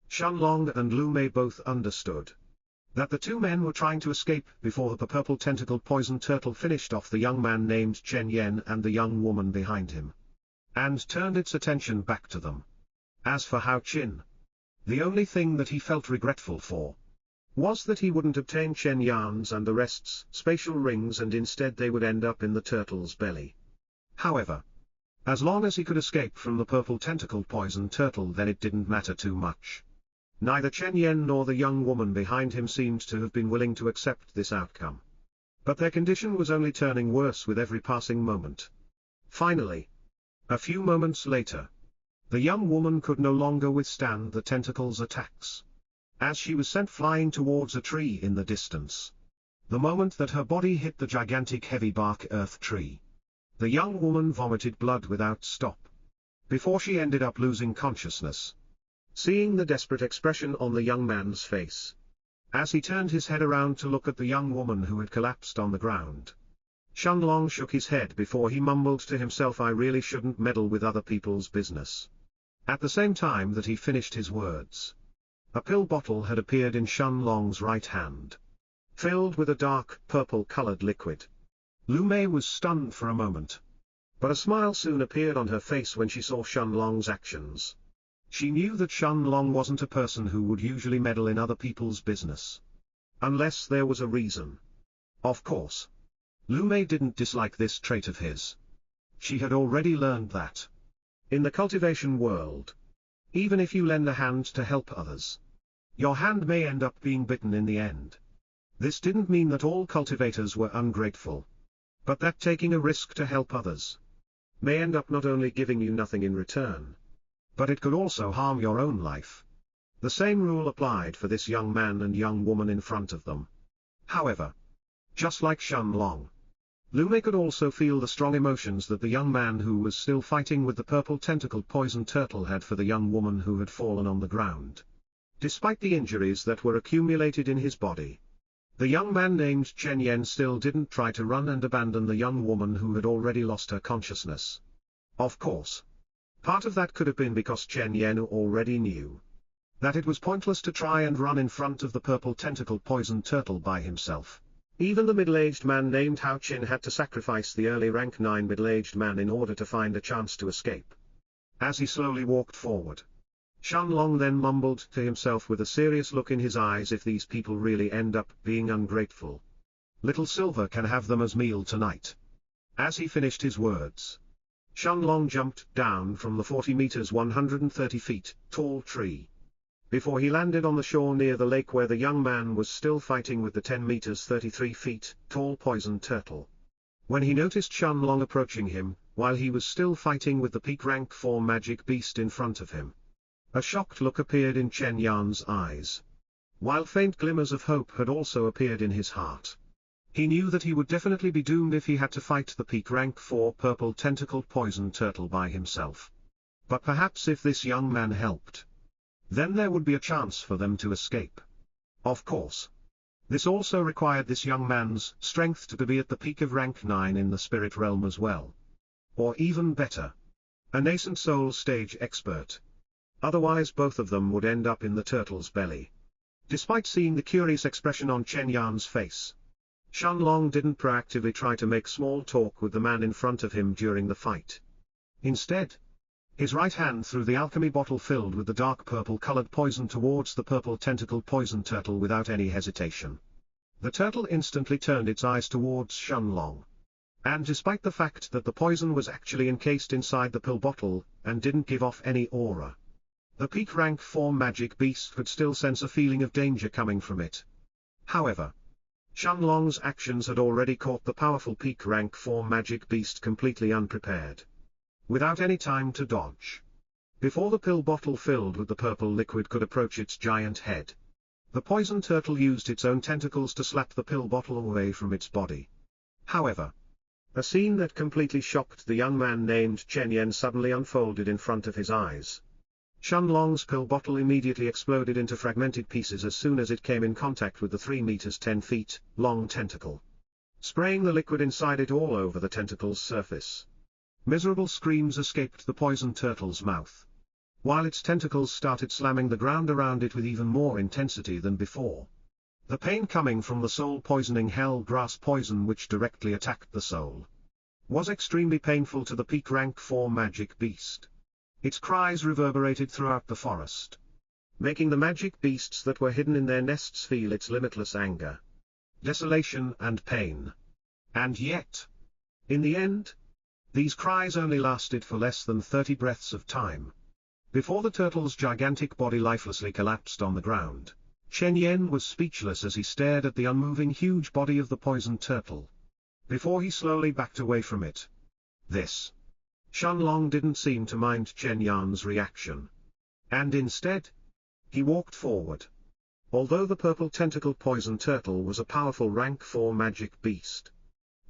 Shenlong and Lu Mei both understood that the two men were trying to escape before the purple tentacled poison turtle finished off the young man named Chen Yen and the young woman behind him, and turned its attention back to them. As for Hao Chin, the only thing that he felt regretful for was that he wouldn't obtain Chen Yan's and the rest's spatial rings, and instead they would end up in the turtle's belly. However, as long as he could escape from the purple tentacled poison turtle, then it didn't matter too much. Neither Chen Yen nor the young woman behind him seemed to have been willing to accept this outcome. But their condition was only turning worse with every passing moment. Finally, a few moments later, the young woman could no longer withstand the tentacle's attacks, as she was sent flying towards a tree in the distance. The moment that her body hit the gigantic heavy bark earth tree, the young woman vomited blood without stop, before she ended up losing consciousness. Seeing the desperate expression on the young man's face, as he turned his head around to look at the young woman who had collapsed on the ground, Shenlong shook his head before he mumbled to himself, "I really shouldn't meddle with other people's business." At the same time that he finished his words, a pill bottle had appeared in Shenlong's right hand, filled with a dark, purple-colored liquid. Lu Mei was stunned for a moment, but a smile soon appeared on her face when she saw Shenlong's actions. She knew that Shenlong wasn't a person who would usually meddle in other people's business, unless there was a reason. Of course, Lu Mei didn't dislike this trait of his. She had already learned that in the cultivation world, even if you lend a hand to help others, your hand may end up being bitten in the end. This didn't mean that all cultivators were ungrateful, but that taking a risk to help others may end up not only giving you nothing in return, but it could also harm your own life. The same rule applied for this young man and young woman in front of them. However, just like Shenlong, Lu Mei could also feel the strong emotions that the young man who was still fighting with the purple tentacled poison turtle had for the young woman who had fallen on the ground. Despite the injuries that were accumulated in his body, the young man named Chen Yen still didn't try to run and abandon the young woman who had already lost her consciousness. Of course, part of that could have been because Chen Yen already knew that it was pointless to try and run in front of the purple tentacled poison turtle by himself. Even the middle-aged man named Hao Qin had to sacrifice the early rank 9 middle-aged man in order to find a chance to escape. As he slowly walked forward, Shenlong then mumbled to himself with a serious look in his eyes, if these people really end up being ungrateful, Little Silver can have them as meal tonight. As he finished his words, Shenlong jumped down from the 40 meters 130 feet tall tree. Before he landed on the shore near the lake where the young man was still fighting with the 10 meters 33 feet tall poison turtle. When he noticed Shenlong approaching him, while he was still fighting with the peak rank 4 magic beast in front of him, a shocked look appeared in Chen Yan's eyes, while faint glimmers of hope had also appeared in his heart. He knew that he would definitely be doomed if he had to fight the peak rank 4 purple tentacled poison turtle by himself. But perhaps if this young man helped, then there would be a chance for them to escape. Of course, this also required this young man's strength to be at the peak of rank 9 in the spirit realm as well. Or even better, a nascent soul stage expert. Otherwise both of them would end up in the turtle's belly. Despite seeing the curious expression on Chen Yan's face, Shenlong didn't proactively try to make small talk with the man in front of him during the fight. Instead, his right hand threw the alchemy bottle filled with the dark purple-colored poison towards the purple tentacled poison turtle without any hesitation. The turtle instantly turned its eyes towards Shenlong. And despite the fact that the poison was actually encased inside the pill bottle, and didn't give off any aura, the peak rank 4 magic beast could still sense a feeling of danger coming from it. However, Shenlong's actions had already caught the powerful peak rank 4 magic beast completely unprepared. Without any time to dodge, before the pill bottle filled with the purple liquid could approach its giant head, the poison turtle used its own tentacles to slap the pill bottle away from its body. However, a scene that completely shocked the young man named Chen Yan suddenly unfolded in front of his eyes. Shenlong's pill bottle immediately exploded into fragmented pieces as soon as it came in contact with the 3 meters 10 feet long tentacle, spraying the liquid inside it all over the tentacle's surface. Miserable screams escaped the poison turtle's mouth, while its tentacles started slamming the ground around it with even more intensity than before. The pain coming from the soul-poisoning hell grass poison which directly attacked the soul was extremely painful to the peak rank 4 magic beast. Its cries reverberated throughout the forest, making the magic beasts that were hidden in their nests feel its limitless anger, desolation and pain. And yet, in the end, these cries only lasted for less than 30 breaths of time, before the turtle's gigantic body lifelessly collapsed on the ground. Chen Yan was speechless as he stared at the unmoving huge body of the poison turtle, before he slowly backed away from it. Shenlong didn't seem to mind Chen Yan's reaction, and instead, he walked forward. Although the purple tentacle poison turtle was a powerful rank 4 magic beast,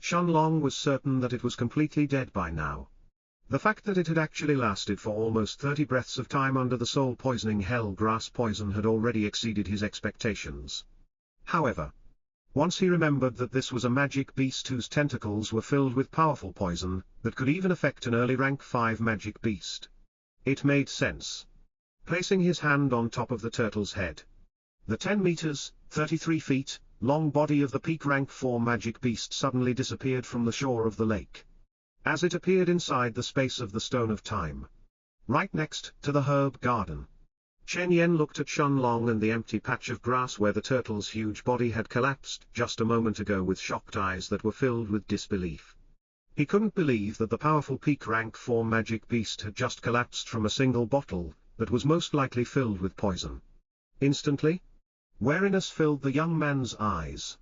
Shenlong was certain that it was completely dead by now. The fact that it had actually lasted for almost 30 breaths of time under the soul-poisoning hell grass poison had already exceeded his expectations. However, once he remembered that this was a magic beast whose tentacles were filled with powerful poison, that could even affect an early rank 5 magic beast, it made sense. Placing his hand on top of the turtle's head, the 10 meters, 33 feet, long body of the peak rank 4 magic beast suddenly disappeared from the shore of the lake, as it appeared inside the space of the Stone of Time, right next to the herb garden. Chen Yan looked at Shenlong and the empty patch of grass where the turtle's huge body had collapsed just a moment ago with shocked eyes that were filled with disbelief. He couldn't believe that the powerful peak rank 4 magic beast had just collapsed from a single bottle that was most likely filled with poison. Instantly, wariness filled the young man's eyes.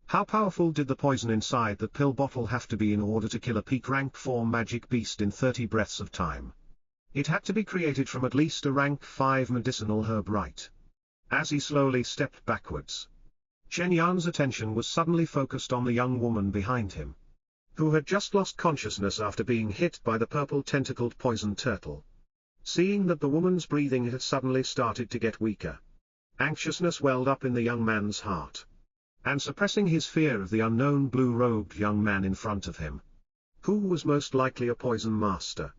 How powerful did the poison inside that pill bottle have to be in order to kill a peak rank 4 magic beast in 30 breaths of time? It had to be created from at least a rank 5 medicinal herb, right? As he slowly stepped backwards, Chen Yan's attention was suddenly focused on the young woman behind him, who had just lost consciousness after being hit by the purple tentacled poison turtle. Seeing that the woman's breathing had suddenly started to get weaker, anxiousness welled up in the young man's heart. And suppressing his fear of the unknown blue-robed young man in front of him, who was most likely a poison master,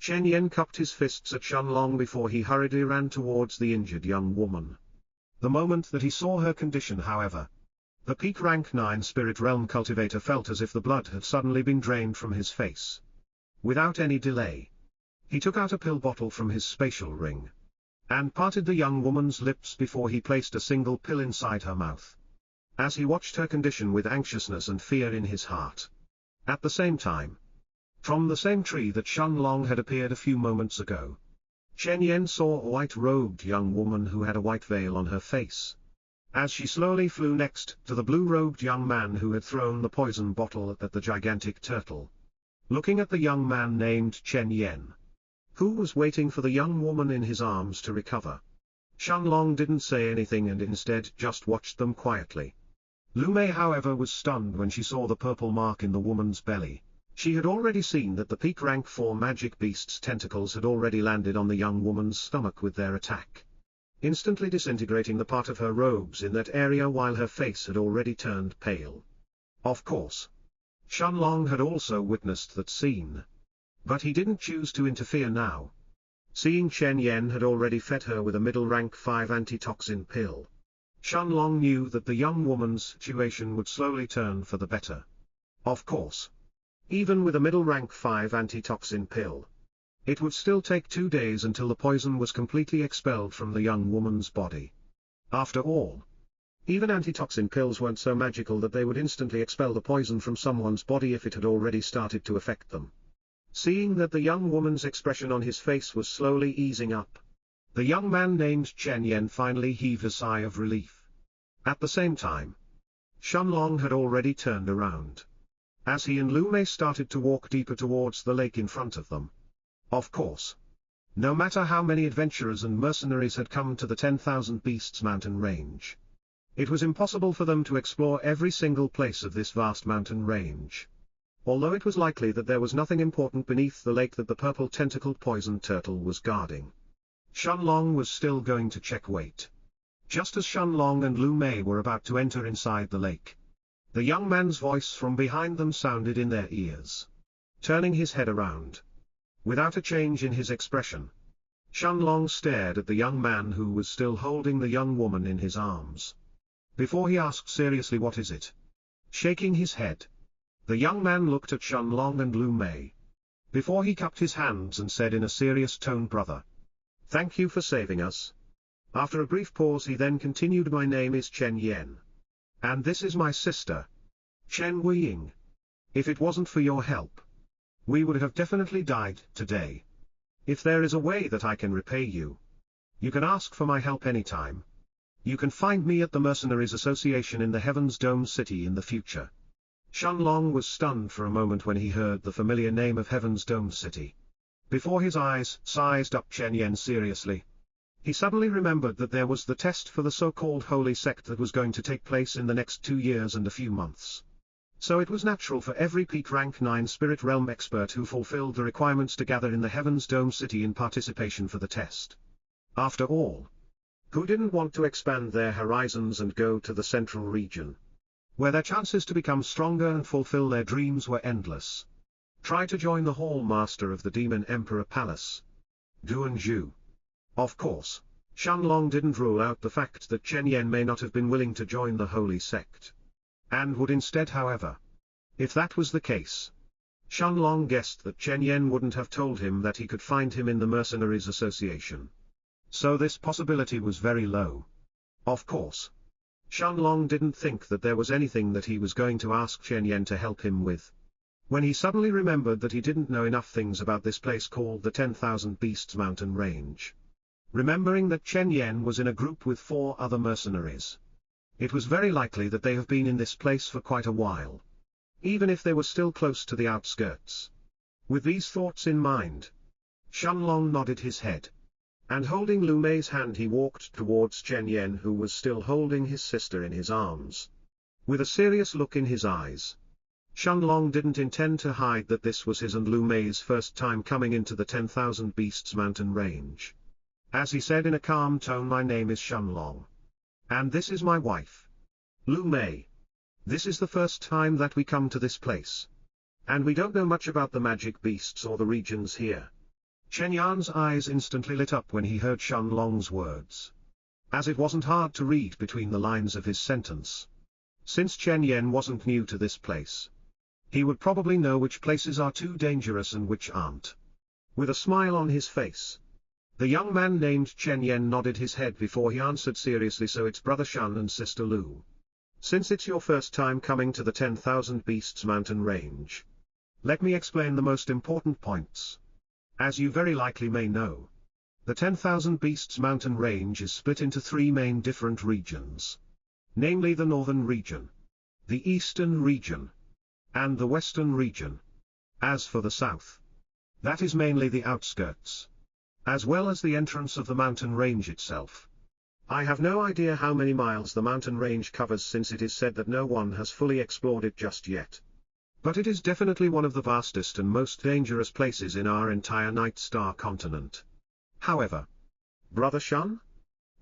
Chen Yan cupped his fists at Shenlong before he hurriedly ran towards the injured young woman. The moment that he saw her condition, however, The peak rank 9 spirit realm cultivator felt as if the blood had suddenly been drained from his face. Without any delay, he took out a pill bottle from his spatial ring, and parted the young woman's lips before he placed a single pill inside her mouth. As he watched her condition with anxiousness and fear in his heart. At the same time, from the same tree that Shenlong had appeared a few moments ago, Chen Yen saw a white-robed young woman who had a white veil on her face. As she slowly flew next to the blue-robed young man who had thrown the poison bottle at the gigantic turtle. Looking at the young man named Chen Yen, who was waiting for the young woman in his arms to recover, Shenlong didn't say anything and instead just watched them quietly. Lu Mei, however, was stunned when she saw the purple mark in the woman's belly. She had already seen that the peak rank 4 magic beast's tentacles had already landed on the young woman's stomach with their attack, instantly disintegrating the part of her robes in that area while her face had already turned pale. Of course, Shenlong had also witnessed that scene. But he didn't choose to interfere now. Seeing Chen Yen had already fed her with a middle rank 5 antitoxin pill, Shenlong knew that the young woman's situation would slowly turn for the better. Of course, even with a middle rank 5 antitoxin pill, it would still take 2 days until the poison was completely expelled from the young woman's body. After all, even antitoxin pills weren't so magical that they would instantly expel the poison from someone's body if it had already started to affect them. Seeing that the young woman's expression on his face was slowly easing up, the young man named Chen Yen finally heaved a sigh of relief. At the same time, Shenlong had already turned around, as he and Lu Mei started to walk deeper towards the lake in front of them. Of course, no matter how many adventurers and mercenaries had come to the 10,000 Beasts mountain range, it was impossible for them to explore every single place of this vast mountain range. Although it was likely that there was nothing important beneath the lake that the purple tentacled poison turtle was guarding, Shenlong was still going to check wait. Just as Shenlong and Lu Mei were about to enter inside the lake, the young man's voice from behind them sounded in their ears. Turning his head around, without a change in his expression, Shenlong stared at the young man who was still holding the young woman in his arms. Before he asked seriously, "What is it?" Shaking his head, the young man looked at Shenlong and Lu Mei, before he cupped his hands and said in a serious tone, "Brother, thank you for saving us." After a brief pause he then continued, "My name is Chen Yen. And this is my sister, Chen Weiying. If it wasn't for your help, we would have definitely died today. If there is a way that I can repay you, you can ask for my help anytime. You can find me at the Mercenaries Association in the Heaven's Dome City in the future." Shenlong was stunned for a moment when he heard the familiar name of Heaven's Dome City. Before his eyes sized up Chen Yen seriously, he suddenly remembered that there was the test for the so-called holy sect that was going to take place in the next 2 years and a few months. So it was natural for every peak rank 9 spirit realm expert who fulfilled the requirements to gather in the Heaven's Dome City in participation for the test. After all, who didn't want to expand their horizons and go to the central region, where their chances to become stronger and fulfill their dreams were endless? Try to join the Hall Master of the Demon Emperor Palace, Duanzhu. Of course, Shenlong didn't rule out the fact that Chen Yen may not have been willing to join the holy sect, and would instead, however. If that was the case, Shenlong guessed that Chen Yen wouldn't have told him that he could find him in the Mercenaries Association. So this possibility was very low. Of course, Shenlong didn't think that there was anything that he was going to ask Chen Yen to help him with, when he suddenly remembered that he didn't know enough things about this place called the 10,000 Beasts mountain range. Remembering that Chen Yen was in a group with 4 other mercenaries, it was very likely that they have been in this place for quite a while, even if they were still close to the outskirts. With these thoughts in mind, Shenlong nodded his head, and holding Lu Mei's hand he walked towards Chen Yen, who was still holding his sister in his arms, with a serious look in his eyes. Shenlong didn't intend to hide that this was his and Lu Mei's first time coming into the 10,000 Beasts mountain range. As he said in a calm tone, "My name is Shenlong. And this is my wife, Lu Mei. This is the first time that we come to this place, and we don't know much about the magic beasts or the regions here." Chen Yan's eyes instantly lit up when he heard Shenlong's words, as it wasn't hard to read between the lines of his sentence. Since Chen Yen wasn't new to this place, he would probably know which places are too dangerous and which aren't. With a smile on his face, the young man named Chen Yen nodded his head before he answered seriously, so it's Brother Shun and Sister Lu. Since it's your first time coming to the 10,000 Beasts mountain range, let me explain the most important points. As you very likely may know, the 10,000 Beasts mountain range is split into three main different regions. Namely the northern region, the eastern region, and the western region. As for the south, that is mainly the outskirts, as well as the entrance of the mountain range itself. I have no idea how many miles the mountain range covers, since it is said that no one has fully explored it just yet. But it is definitely one of the vastest and most dangerous places in our entire Night Star continent. However, Brother Shun,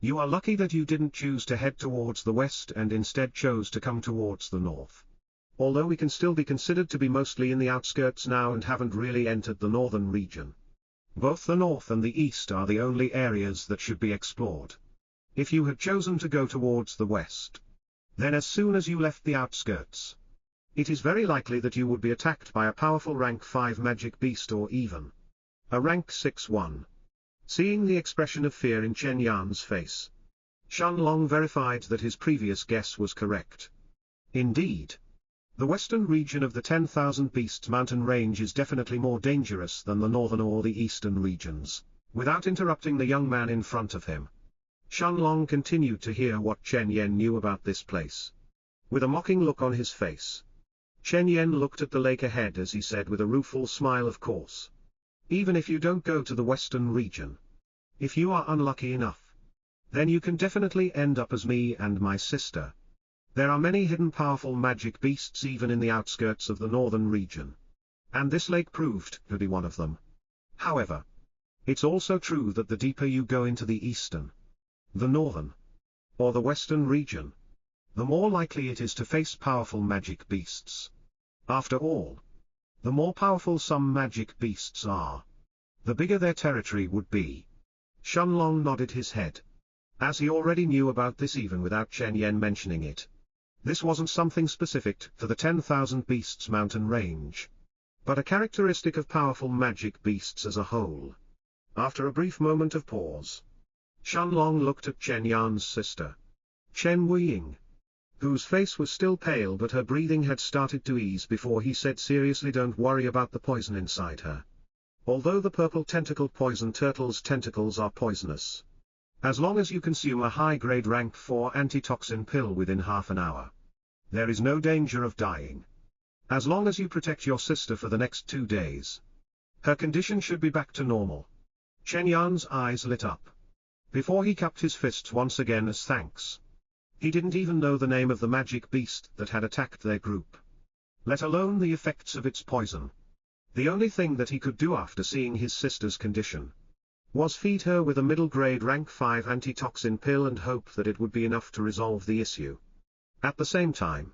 you are lucky that you didn't choose to head towards the west and instead chose to come towards the north. Although we can still be considered to be mostly in the outskirts now and haven't really entered the northern region. Both the north and the east are the only areas that should be explored. If you had chosen to go towards the west, then as soon as you left the outskirts, it is very likely that you would be attacked by a powerful rank 5 magic beast or even a rank 6 one. Seeing the expression of fear in Chen Yan's face, Shun Long verified that his previous guess was correct. Indeed, the western region of the 10,000 Beasts mountain range is definitely more dangerous than the northern or the eastern regions. Without interrupting the young man in front of him, Shun Long continued to hear what Chen Yen knew about this place. With a mocking look on his face, Chen Yen looked at the lake ahead as he said with a rueful smile, of course. Even if you don't go to the western region, if you are unlucky enough, then you can definitely end up as me and my sister. There are many hidden powerful magic beasts even in the outskirts of the northern region. And this lake proved to be one of them. However, it's also true that the deeper you go into the eastern, the northern, or the western region, the more likely it is to face powerful magic beasts. After all, the more powerful some magic beasts are, the bigger their territory would be. Shun Long nodded his head, as he already knew about this even without Chen Yen mentioning it. This wasn't something specific to the 10,000 Beasts mountain range, but a characteristic of powerful magic beasts as a whole. After a brief moment of pause, Shun Long looked at Chen Yan's sister, Chen Wuying, whose face was still pale but her breathing had started to ease before he said seriously, don't worry about the poison inside her. Although the purple tentacled poison turtle's tentacles are poisonous, as long as you consume a high-grade rank 4 antitoxin pill within half an hour, there is no danger of dying. As long as you protect your sister for the next 2 days, her condition should be back to normal. Chen Yan's eyes lit up, before he cupped his fists once again as thanks. He didn't even know the name of the magic beast that had attacked their group, let alone the effects of its poison. The only thing that he could do after seeing his sister's condition was feed her with a middle-grade rank 5 antitoxin pill and hope that it would be enough to resolve the issue. At the same time,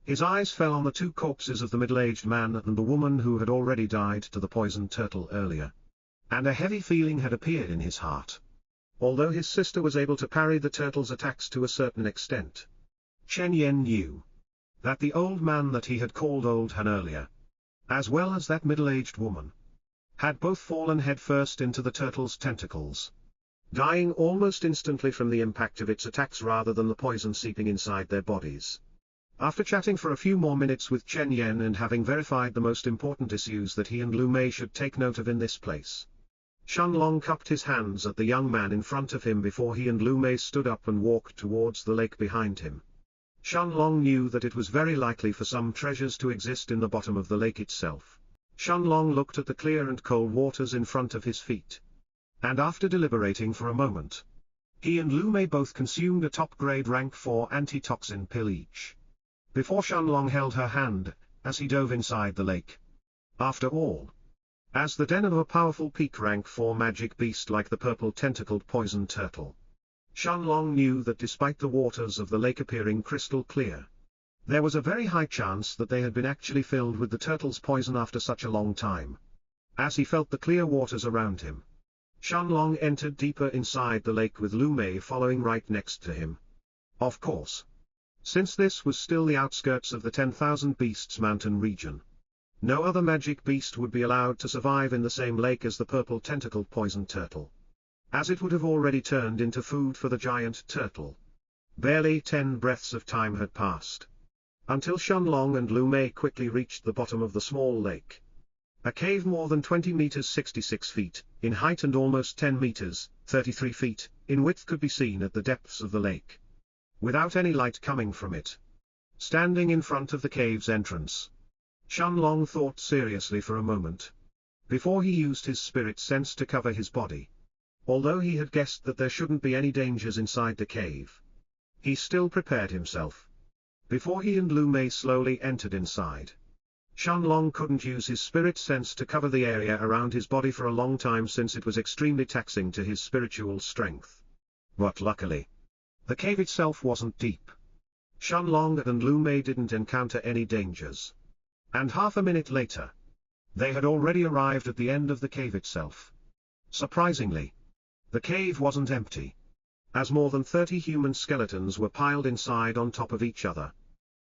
his eyes fell on the 2 corpses of the middle-aged man and the woman who had already died to the poisoned turtle earlier, and a heavy feeling had appeared in his heart. Although his sister was able to parry the turtle's attacks to a certain extent, Chen Yen knew that the old man that he had called Old Han earlier, as well as that middle-aged woman, had both fallen headfirst into the turtle's tentacles, dying almost instantly from the impact of its attacks rather than the poison seeping inside their bodies. After chatting for a few more minutes with Chen Yen and having verified the most important issues that he and Lu Mei should take note of in this place, Shun Long cupped his hands at the young man in front of him before he and Lu Mei stood up and walked towards the lake behind him. Shun Long knew that it was very likely for some treasures to exist in the bottom of the lake itself. Shun Long looked at the clear and cold waters in front of his feet, and after deliberating for a moment, he and Lu Mei both consumed a top-grade rank 4 antitoxin pill each, before Shun Long held her hand as he dove inside the lake. After all, as the den of a powerful peak rank 4 magic beast like the purple tentacled poison turtle, Shun Long knew that despite the waters of the lake appearing crystal clear, there was a very high chance that they had been actually filled with the turtle's poison after such a long time. As he felt the clear waters around him, Shun Long entered deeper inside the lake with Lu Mei following right next to him. Of course, Since this was still the outskirts of the 10,000 Beasts mountain region, no other magic beast would be allowed to survive in the same lake as the purple tentacled poison turtle, as it would have already turned into food for the giant turtle. Barely 10 breaths of time had passed, until Shenlong and Lu Mei quickly reached the bottom of the small lake. A cave more than 20 meters 66 feet, in height and almost 10 meters, 33 feet, in width could be seen at the depths of the lake, without any light coming from it. Standing in front of the cave's entrance, Shenlong thought seriously for a moment, before he used his spirit sense to cover his body. Although he had guessed that there shouldn't be any dangers inside the cave, he still prepared himself. Before he and Lu Mei slowly entered inside, Shenlong couldn't use his spirit sense to cover the area around his body for a long time since it was extremely taxing to his spiritual strength. But luckily, the cave itself wasn't deep. Shenlong and Lu Mei didn't encounter any dangers. And half a minute later, they had already arrived at the end of the cave itself. Surprisingly, the cave wasn't empty, as more than 30 human skeletons were piled inside on top of each other.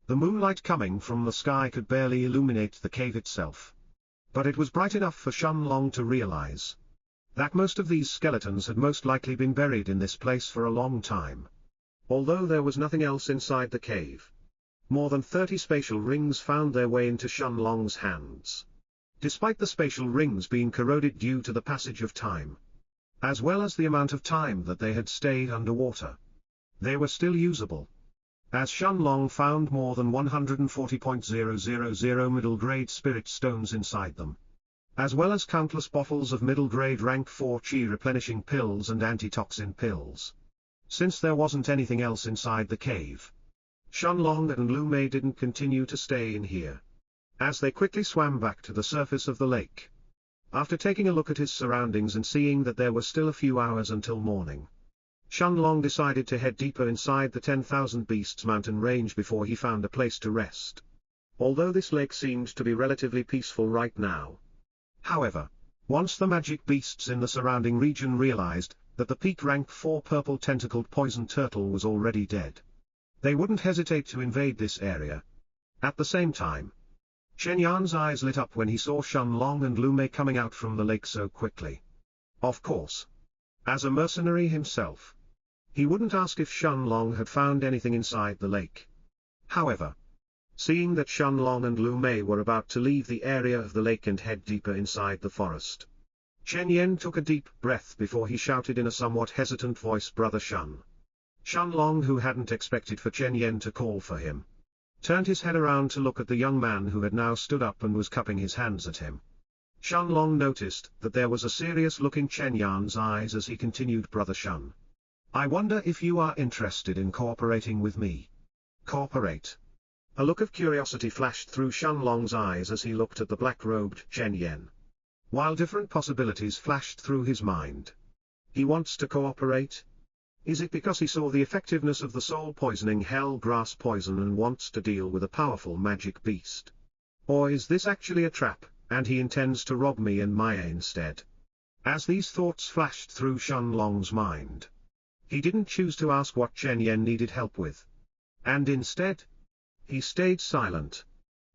The moonlight coming from the sky could barely illuminate the cave itself, but it was bright enough for Shenlong to realize that most of these skeletons had most likely been buried in this place for a long time. Although there was nothing else inside the cave, more than 30 spatial rings found their way into Shenlong's hands. Despite the spatial rings being corroded due to the passage of time, as well as the amount of time that they had stayed underwater, they were still usable, as Shenlong found more than 140,000 middle-grade spirit stones inside them, as well as countless bottles of middle-grade rank 4 chi replenishing pills and antitoxin pills. Since there wasn't anything else inside the cave, Shenlong and Lu Mei didn't continue to stay in here, as they quickly swam back to the surface of the lake. After taking a look at his surroundings and seeing that there were still a few hours until morning, Shenlong decided to head deeper inside the 10,000 Beasts mountain range before he found a place to rest. Although this lake seemed to be relatively peaceful right now, however, once the magic beasts in the surrounding region realized that the peak rank 4 purple tentacled poison turtle was already dead, they wouldn't hesitate to invade this area. At the same time, Chen Yan's eyes lit up when he saw Shenlong and Lu Mei coming out from the lake so quickly. Of course, as a mercenary himself, he wouldn't ask if Shenlong had found anything inside the lake. However, seeing that Shenlong and Lu Mei were about to leave the area of the lake and head deeper inside the forest, Chen Yan took a deep breath before he shouted in a somewhat hesitant voice, "Brother Shen." Shenlong, who hadn't expected for Chen Yan to call for him, turned his head around to look at the young man who had now stood up and was cupping his hands at him. Shenlong noticed that there was a serious look in Chen Yan's eyes as he continued, "Brother Shen, I wonder if you are interested in cooperating with me." Cooperate? A look of curiosity flashed through Shenlong's eyes as he looked at the black-robed Chen Yan, while different possibilities flashed through his mind. He wants to cooperate? Is it because he saw the effectiveness of the soul-poisoning hell grass poison and wants to deal with a powerful magic beast? Or is this actually a trap, and he intends to rob me and Maya instead? As these thoughts flashed through Shenlong's mind, he didn't choose to ask what Chen Yan needed help with. And instead, he stayed silent,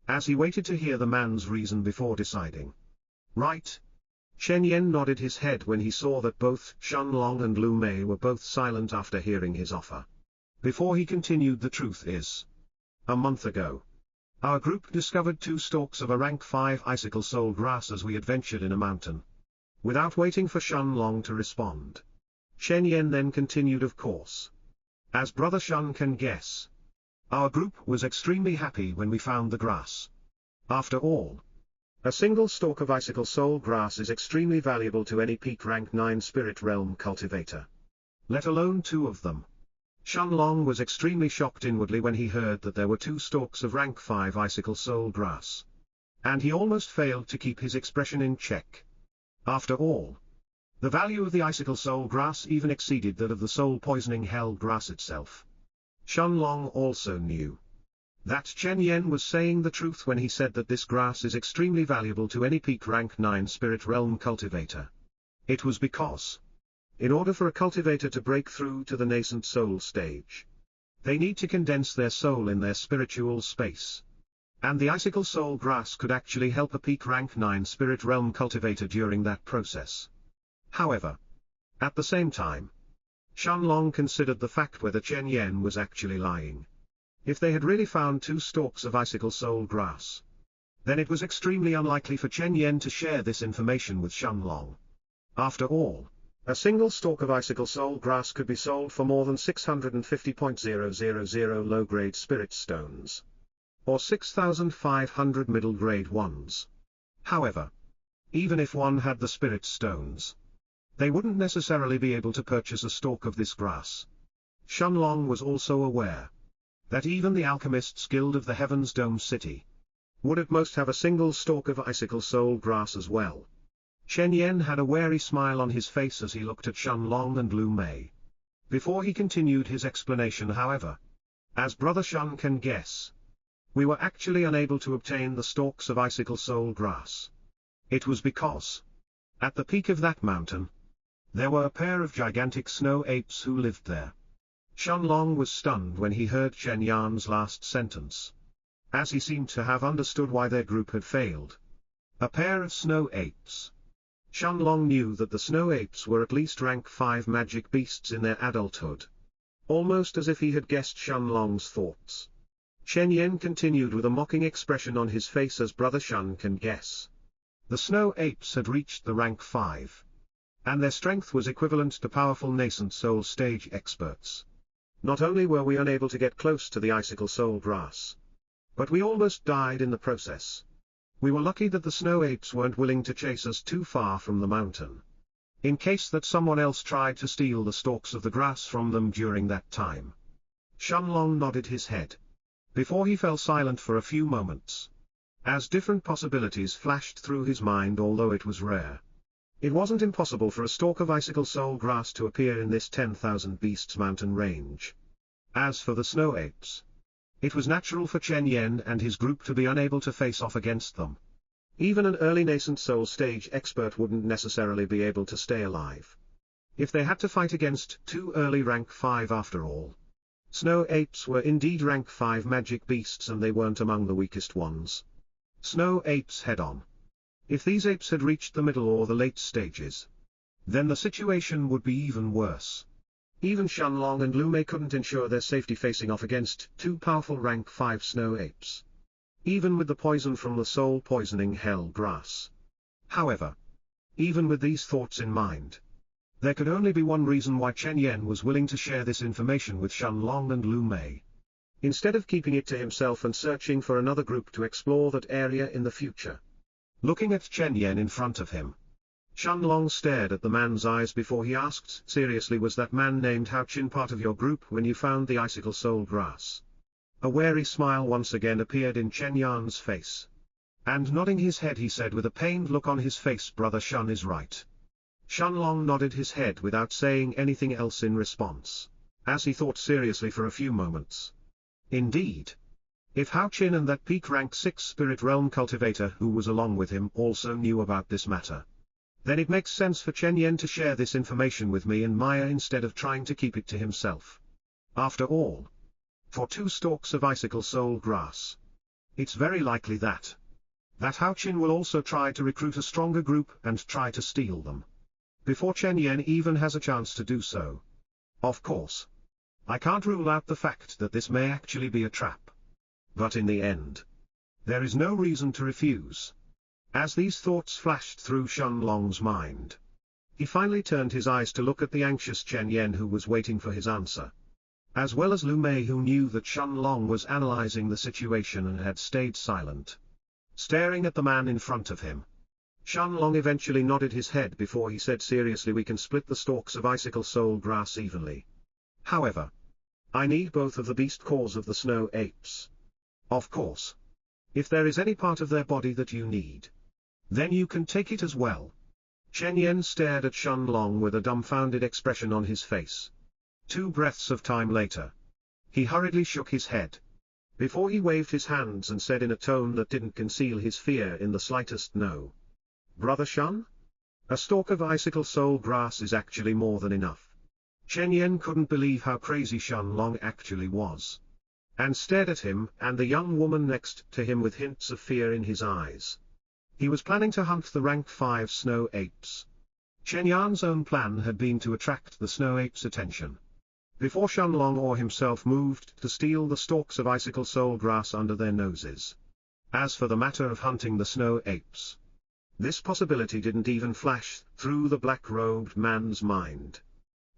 as he waited to hear the man's reason before deciding. Right? Chen Yan nodded his head when he saw that both Shenlong and Lu Mei were both silent after hearing his offer. Before he continued, the truth is, a month ago, our group discovered 2 stalks of a rank 5 icicle soul grass as we adventured in a mountain. Without waiting for Shenlong to respond, Chen Yan then continued, "Of course. As Brother Shen can guess, our group was extremely happy when we found the grass. After all, a single stalk of icicle soul grass is extremely valuable to any peak rank 9 spirit realm cultivator, let alone 2 of them." Shenlong was extremely shocked inwardly when he heard that there were 2 stalks of rank 5 icicle soul grass, and he almost failed to keep his expression in check. After all, the value of the icicle soul grass even exceeded that of the soul-poisoning hell grass itself. Shenlong also knew that Chen Yan was saying the truth when he said that this grass is extremely valuable to any peak rank 9 spirit realm cultivator. It was because, in order for a cultivator to break through to the nascent soul stage, They need to condense their soul in their spiritual space. And the icicle soul grass could actually help a peak rank 9 spirit realm cultivator during that process. However, at the same time, Shenlong considered the fact whether Chen Yen was actually lying. If they had really found 2 stalks of icicle soul grass, then it was extremely unlikely for Chen Yen to share this information with Shenlong. After all, a single stalk of icicle soul grass could be sold for more than 650,000 low-grade spirit stones, or 6,500 middle-grade ones. However, even if one had the spirit stones, they wouldn't necessarily be able to purchase a stalk of this grass. Shenlong was also aware that even the Alchemists Guild of the Heaven's Dome City would at most have a single stalk of icicle soul grass as well. Chen Yen had a wary smile on his face as he looked at Shenlong and Lu Mei. Before he continued his explanation, however, as Brother Shen can guess, we were actually unable to obtain the stalks of icicle soul grass. It was because, at the peak of that mountain, there were a pair of gigantic snow apes who lived there. Shenlong was stunned when he heard Chen Yan's last sentence, as he seemed to have understood why their group had failed. A pair of snow apes. Shenlong knew that the snow apes were at least rank 5 magic beasts in their adulthood. Almost as if he had guessed Shenlong's thoughts, Chen Yen continued with a mocking expression on his face as Brother Shen can guess. The snow apes had reached the rank 5, and their strength was equivalent to powerful nascent soul stage experts. Not only were we unable to get close to the icicle soul grass, but we almost died in the process. We were lucky that the snow apes weren't willing to chase us too far from the mountain, in case that someone else tried to steal the stalks of the grass from them during that time. Shenlong nodded his head, before he fell silent for a few moments, as different possibilities flashed through his mind. Although it was rare, it wasn't impossible for a stalk of icicle soul grass to appear in this 10,000 beasts mountain range. As for the snow apes, it was natural for Chen Yen and his group to be unable to face off against them. Even an early nascent soul stage expert wouldn't necessarily be able to stay alive if they had to fight against 2 early rank 5 after all. Snow apes were indeed rank 5 magic beasts, and they weren't among the weakest ones. Snow apes head on. If these apes had reached the middle or the late stages, then the situation would be even worse. Even Shenlong and Lu Mei couldn't ensure their safety facing off against 2 powerful rank 5 snow apes, even with the poison from the soul-poisoning hell grass. However, even with these thoughts in mind, there could only be one reason why Chen Yen was willing to share this information with Shenlong and Lu Mei, instead of keeping it to himself and searching for another group to explore that area in the future. Looking at Chen Yen in front of him, Shenlong stared at the man's eyes before he asked, seriously, was that man named Hao Qin part of your group when you found the icicle soul grass? A wary smile once again appeared in Chen Yan's face, and nodding his head he said with a pained look on his face, Brother Shen is right. Shenlong nodded his head without saying anything else in response, as he thought seriously for a few moments. Indeed, if Hao Qin and that peak rank 6 spirit realm cultivator who was along with him also knew about this matter, then it makes sense for Chen Yen to share this information with me and Maya instead of trying to keep it to himself. After all, for 2 stalks of icicle soul grass, it's very likely that Hao Qin will also try to recruit a stronger group and try to steal them, before Chen Yen even has a chance to do so. Of course, I can't rule out the fact that this may actually be a trap, but in the end, there is no reason to refuse. As these thoughts flashed through Shenlong's mind, he finally turned his eyes to look at the anxious Chen Yen who was waiting for his answer, as well as Lu Mei who knew that Shenlong was analyzing the situation and had stayed silent, staring at the man in front of him. Shenlong eventually nodded his head before he said seriously, we can split the stalks of icicle soul grass evenly. However, I need both of the beast cores of the snow apes. Of course, if there is any part of their body that you need, then you can take it as well. Chen Yen stared at Shenlong with a dumbfounded expression on his face. 2 breaths of time later, he hurriedly shook his head, before he waved his hands and said in a tone that didn't conceal his fear in the slightest, no. Brother Shen? A stalk of icicle soul grass is actually more than enough. Chen Yen couldn't believe how crazy Shen Long actually was, and stared at him and the young woman next to him with hints of fear in his eyes. He was planning to hunt the rank 5 snow apes. Chen Yan's own plan had been to attract the snow apes' attention before Shen Long or himself moved to steal the stalks of icicle soul grass under their noses. As for the matter of hunting the snow apes, this possibility didn't even flash through the black-robed man's mind.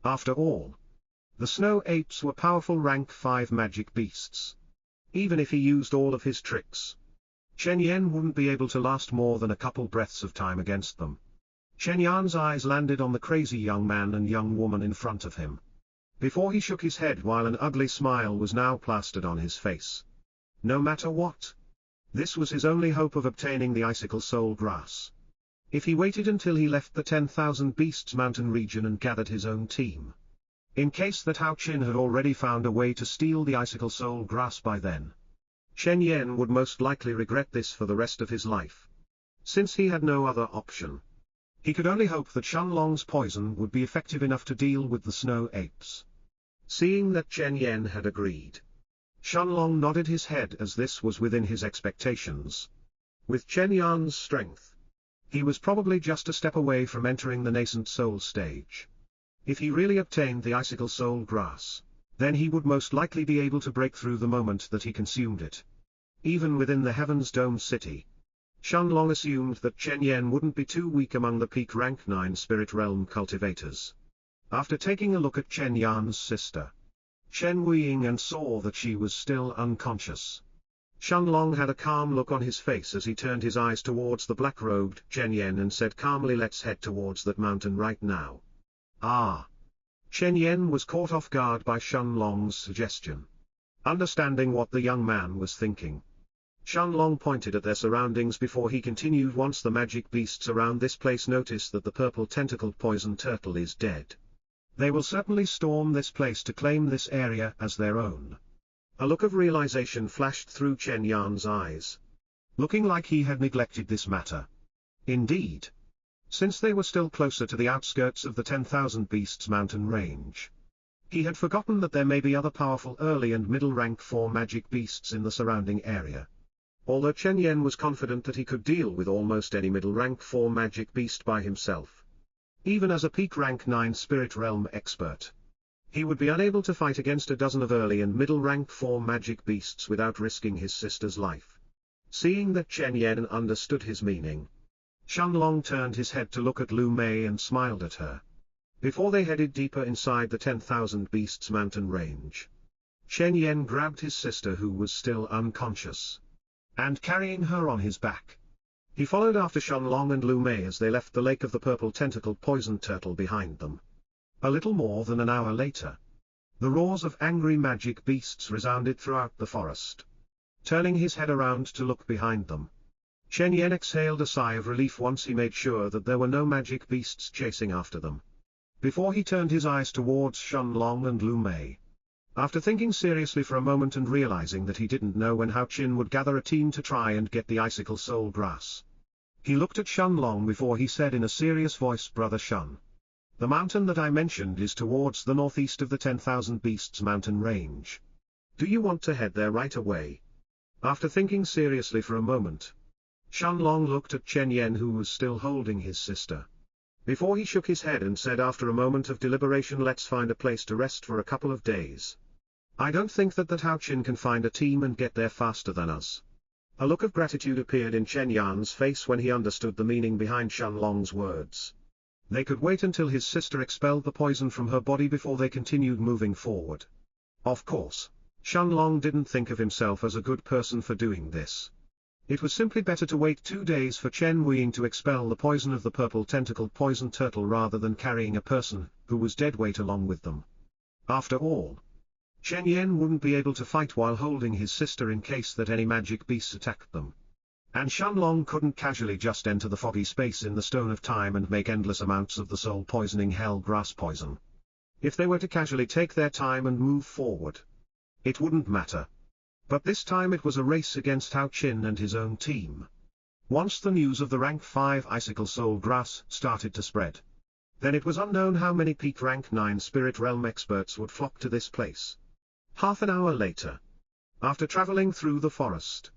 After all, the snow apes were powerful rank 5 magic beasts. Even if he used all of his tricks, Chen Yan wouldn't be able to last more than a couple breaths of time against them. Chen Yan's eyes landed on the crazy young man and young woman in front of him, before he shook his head while an ugly smile was now plastered on his face. No matter what, this was his only hope of obtaining the icicle soul grass. If he waited until he left the 10,000 Beasts mountain region and gathered his own team, in case that Hao Qin had already found a way to steal the icicle soul grass by then, Chen Yan would most likely regret this for the rest of his life. Since he had no other option, he could only hope that Shen Long's poison would be effective enough to deal with the snow apes. Seeing that Chen Yan had agreed, Shen Long nodded his head as this was within his expectations. With Chen Yan's strength, he was probably just a step away from entering the nascent soul stage. If he really obtained the icicle soul grass, then he would most likely be able to break through the moment that he consumed it. Even within the Heaven's Dome city, Shen Long assumed that Chen Yan wouldn't be too weak among the peak rank 9 spirit realm cultivators. After taking a look at Chen Yan's sister, Chen Weiying, and saw that she was still unconscious, Shen Long had a calm look on his face as he turned his eyes towards the black-robed Chen Yan and said calmly, "Let's head towards that mountain right now." Ah! Chen Yan was caught off guard by Shen Long's suggestion. Understanding what the young man was thinking, Shen Long pointed at their surroundings before he continued. "Once the magic beasts around this place notice that the purple-tentacled poison turtle is dead, they will certainly storm this place to claim this area as their own." A look of realization flashed through Chen Yan's eyes, looking like he had neglected this matter. Indeed, since they were still closer to the outskirts of the 10,000 Beasts mountain range, he had forgotten that there may be other powerful early and middle rank 4 magic beasts in the surrounding area. Although Chen Yan was confident that he could deal with almost any middle rank 4 magic beast by himself, even as a peak rank 9 spirit realm expert, he would be unable to fight against a dozen of early and middle rank 4 magic beasts without risking his sister's life. Seeing that Chen Yan understood his meaning, Shen Long turned his head to look at Lu Mei and smiled at her. Before they headed deeper inside the 10,000 Beasts mountain range, Chen Yan grabbed his sister, who was still unconscious, and carrying her on his back, he followed after Shen Long and Lu Mei as they left the lake of the purple-tentacled poison turtle behind them. A little more than an hour later, the roars of angry magic beasts resounded throughout the forest. Turning his head around to look behind them, Chen Yan exhaled a sigh of relief once he made sure that there were no magic beasts chasing after them, before he turned his eyes towards Shen Long and Lu Mei. After thinking seriously for a moment and realizing that he didn't know when Hao Qin would gather a team to try and get the icicle soul grass, he looked at Shen Long before he said in a serious voice, "Brother Shen, the mountain that I mentioned is towards the northeast of the 10,000 Beasts mountain range. Do you want to head there right away?" After thinking seriously for a moment, Shen Long looked at Chen Yan, who was still holding his sister, before he shook his head and said after a moment of deliberation, "Let's find a place to rest for a couple of days. I don't think that Hao Qin can find a team and get there faster than us." A look of gratitude appeared in Chen Yan's face when he understood the meaning behind Shen Long's words. They could wait until his sister expelled the poison from her body before they continued moving forward. Of course, Shen Long didn't think of himself as a good person for doing this. It was simply better to wait 2 days for Chen Weiying to expel the poison of the purple-tentacled poison turtle rather than carrying a person who was dead weight along with them. After all, Chen Yan wouldn't be able to fight while holding his sister in case that any magic beasts attacked them. And Shen Long couldn't casually just enter the foggy space in the Stone of Time and make endless amounts of the soul-poisoning hell grass poison. If they were to casually take their time and move forward, it wouldn't matter. But this time it was a race against Hao Qin and his own team. Once the news of the rank 5 icicle soul grass started to spread, Then it was unknown how many peak rank 9 spirit realm experts would flock to this place. Half an hour later, after traveling through the forest,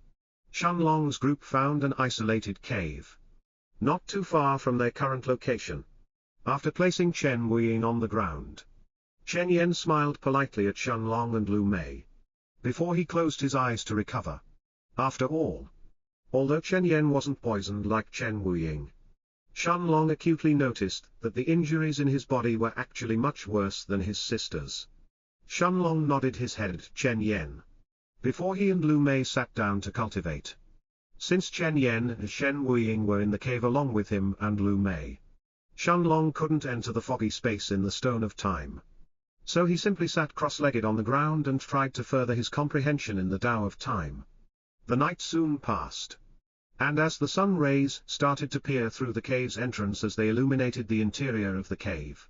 Shenlong's group found an isolated cave, not too far from their current location. After placing Chen Wuying on the ground, Chen Yen smiled politely at Shenlong and Lu Mei, before he closed his eyes to recover. After all, although Chen Yen wasn't poisoned like Chen Wuying, Shenlong acutely noticed that the injuries in his body were actually much worse than his sister's. Shenlong nodded his head at Chen Yen, before he and Lu Mei sat down to cultivate. Since Chen Yen and Chen Wuying were in the cave along with him and Lu Mei, Shenlong couldn't enter the foggy space in the Stone of Time. So he simply sat cross-legged on the ground and tried to further his comprehension in the Tao of Time. The night soon passed, and as the sun rays started to peer through the cave's entrance as they illuminated the interior of the cave,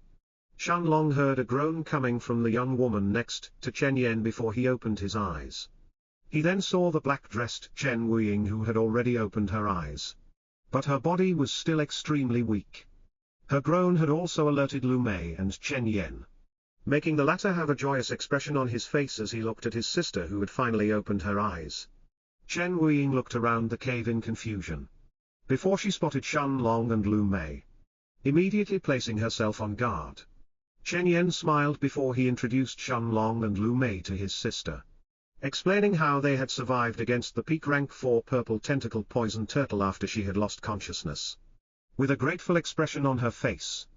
Shenlong heard a groan coming from the young woman next to Chen Yen before he opened his eyes. He then saw the black-dressed Chen Wuying, who had already opened her eyes, but her body was still extremely weak. Her groan had also alerted Lu Mei and Chen Yen, making the latter have a joyous expression on his face as he looked at his sister, who had finally opened her eyes. Chen Wuying looked around the cave in confusion, before she spotted Shenlong and Lu Mei, immediately placing herself on guard. Chen Yen smiled before he introduced Shenlong and Lu Mei to his sister, explaining how they had survived against the peak rank 4 purple tentacle poison turtle after she had lost consciousness. With a grateful expression on her face,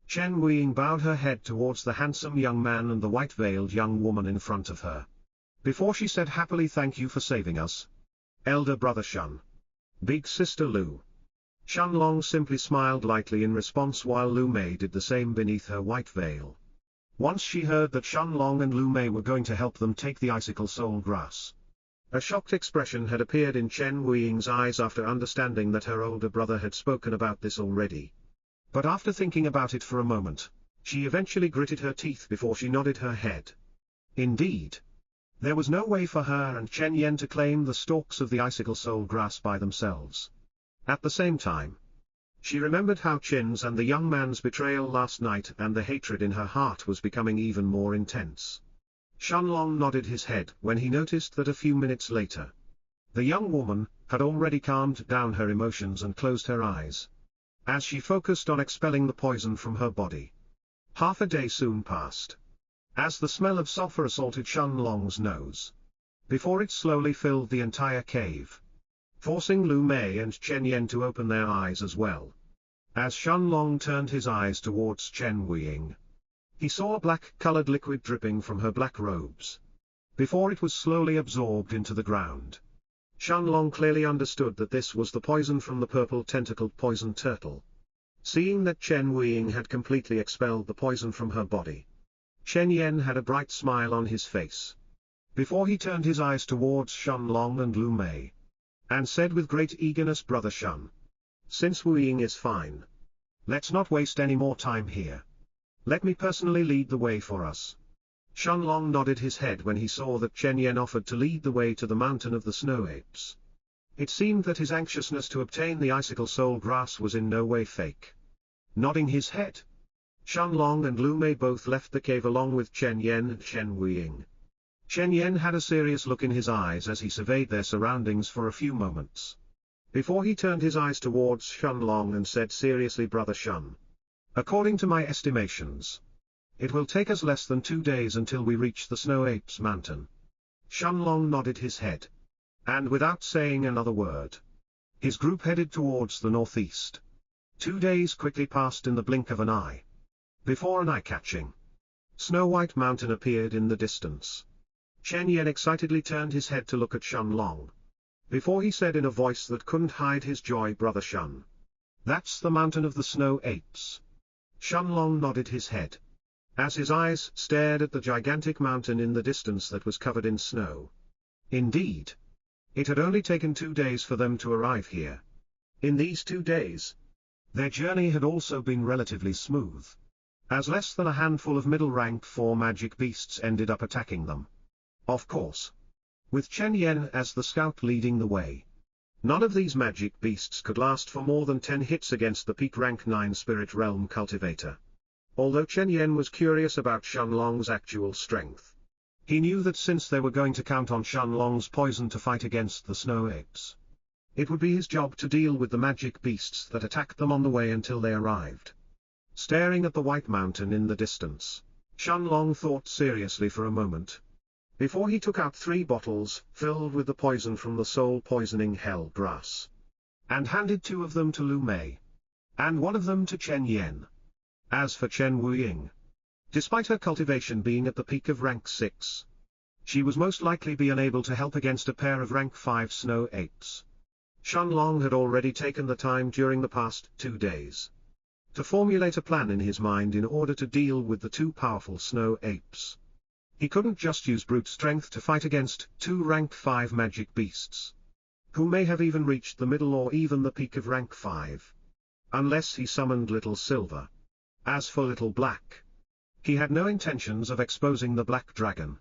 Chen Wuying bowed her head towards the handsome young man and the white-veiled young woman in front of her, before she said happily, "Thank you for saving us, elder brother Shen. Big sister Lu." Shenlong simply smiled lightly in response, while Lu Mei did the same beneath her white veil. Once she heard that Shenlong and Lu Mei were going to help them take the icicle soul grass, a shocked expression had appeared in Chen Wuiying's eyes after understanding that her older brother had spoken about this already. But after thinking about it for a moment, she eventually gritted her teeth before she nodded her head. Indeed, there was no way for her and Chen Yen to claim the stalks of the icicle soul grass by themselves. At the same time, she remembered how Chin's and the young man's betrayal last night, and the hatred in her heart was becoming even more intense. Shenlong nodded his head when he noticed that a few minutes later, the young woman had already calmed down her emotions and closed her eyes, as she focused on expelling the poison from her body. Half a day soon passed, as the smell of sulfur assaulted Shenlong's nose, before it slowly filled the entire cave, forcing Lu Mei and Chen Yen to open their eyes as well. As Shenlong turned his eyes towards Chen Wuiying, he saw a black-colored liquid dripping from her black robes, before it was slowly absorbed into the ground. Shenlong clearly understood that this was the poison from the purple-tentacled poison turtle. Seeing that Chen Wuiying had completely expelled the poison from her body, Chen Yen had a bright smile on his face, before he turned his eyes towards Shenlong and Lu Mei, and said with great eagerness, "Brother Shen, since Wuiying is fine, let's not waste any more time here. Let me personally lead the way for us." Shenlong nodded his head when he saw that Chen Yen offered to lead the way to the mountain of the snow apes. It seemed that his anxiousness to obtain the icicle soul grass was in no way fake. Nodding his head, Shenlong and Lu Mei both left the cave along with Chen Yen and Chen Wuiying. Chen Yen had a serious look in his eyes as he surveyed their surroundings for a few moments, before he turned his eyes towards Shenlong and said seriously, "Brother Shen, according to my estimations, it will take us less than 2 days until we reach the Snow Apes Mountain." Shenlong nodded his head, and without saying another word, his group headed towards the northeast. 2 days quickly passed in the blink of an eye, before an eye-catching Snow White Mountain appeared in the distance. Chen Yen excitedly turned his head to look at Shenlong, before he said in a voice that couldn't hide his joy, "Brother Shen, that's the mountain of the snow apes." Shenlong nodded his head, as his eyes stared at the gigantic mountain in the distance that was covered in snow. Indeed, it had only taken 2 days for them to arrive here. In these 2 days, their journey had also been relatively smooth, as less than a handful of middle-ranked 4 magic beasts ended up attacking them. Of course, with Chen Yen as the scout leading the way, None of these magic beasts could last for more than 10 hits against the peak rank 9 Spirit Realm Cultivator. Although Chen Yen was curious about Shenlong's actual strength, he knew that since they were going to count on Shenlong's poison to fight against the snow apes, it would be his job to deal with the magic beasts that attacked them on the way until they arrived. Staring at the White Mountain in the distance, Shenlong thought seriously for a moment, before he took out 3 bottles filled with the poison from the soul-poisoning hell grass, and handed 2 of them to Lu Mei, and 1 of them to Chen Yen. As for Chen Wuying, despite her cultivation being at the peak of rank 6, she was most likely be unable to help against a pair of rank 5 snow apes. Shenlong had already taken the time during the past 2 days to formulate a plan in his mind in order to deal with the 2 powerful snow apes. He couldn't just use brute strength to fight against 2 rank 5 magic beasts, who may have even reached the middle or even the peak of rank 5, unless he summoned Little Silver. As for Little Black, he had no intentions of exposing the Black Dragon,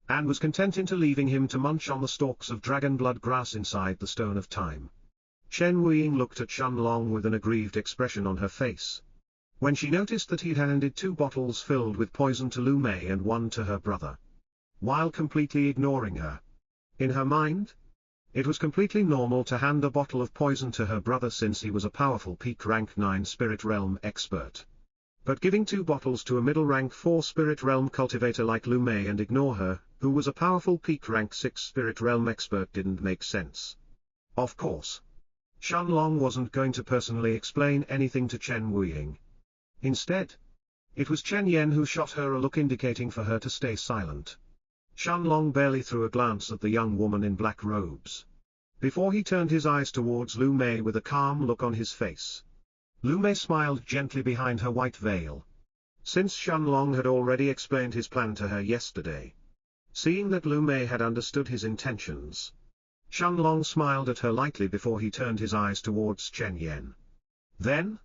and was content into leaving him to munch on the stalks of dragon blood grass inside the Stone of Time. Chen Wuying looked at Shenlong with an aggrieved expression on her face, when she noticed that he'd handed 2 bottles filled with poison to Lu Mei and 1 to her brother, while completely ignoring her. In her mind, it was completely normal to hand a bottle of poison to her brother since he was a powerful peak rank 9 Spirit Realm expert. But giving 2 bottles to a middle rank 4 Spirit Realm cultivator like Lu Mei and ignore her, who was a powerful peak rank 6 Spirit Realm expert, didn't make sense. Of course, Shenlong wasn't going to personally explain anything to Chen Wuying. Instead, it was Chen Yen who shot her a look indicating for her to stay silent. Shenlong barely threw a glance at the young woman in black robes, before he turned his eyes towards Lu Mei with a calm look on his face. Lu Mei smiled gently behind her white veil, since Shenlong had already explained his plan to her yesterday. Seeing that Lu Mei had understood his intentions, Shenlong smiled at her lightly before he turned his eyes towards Chen Yen. Then,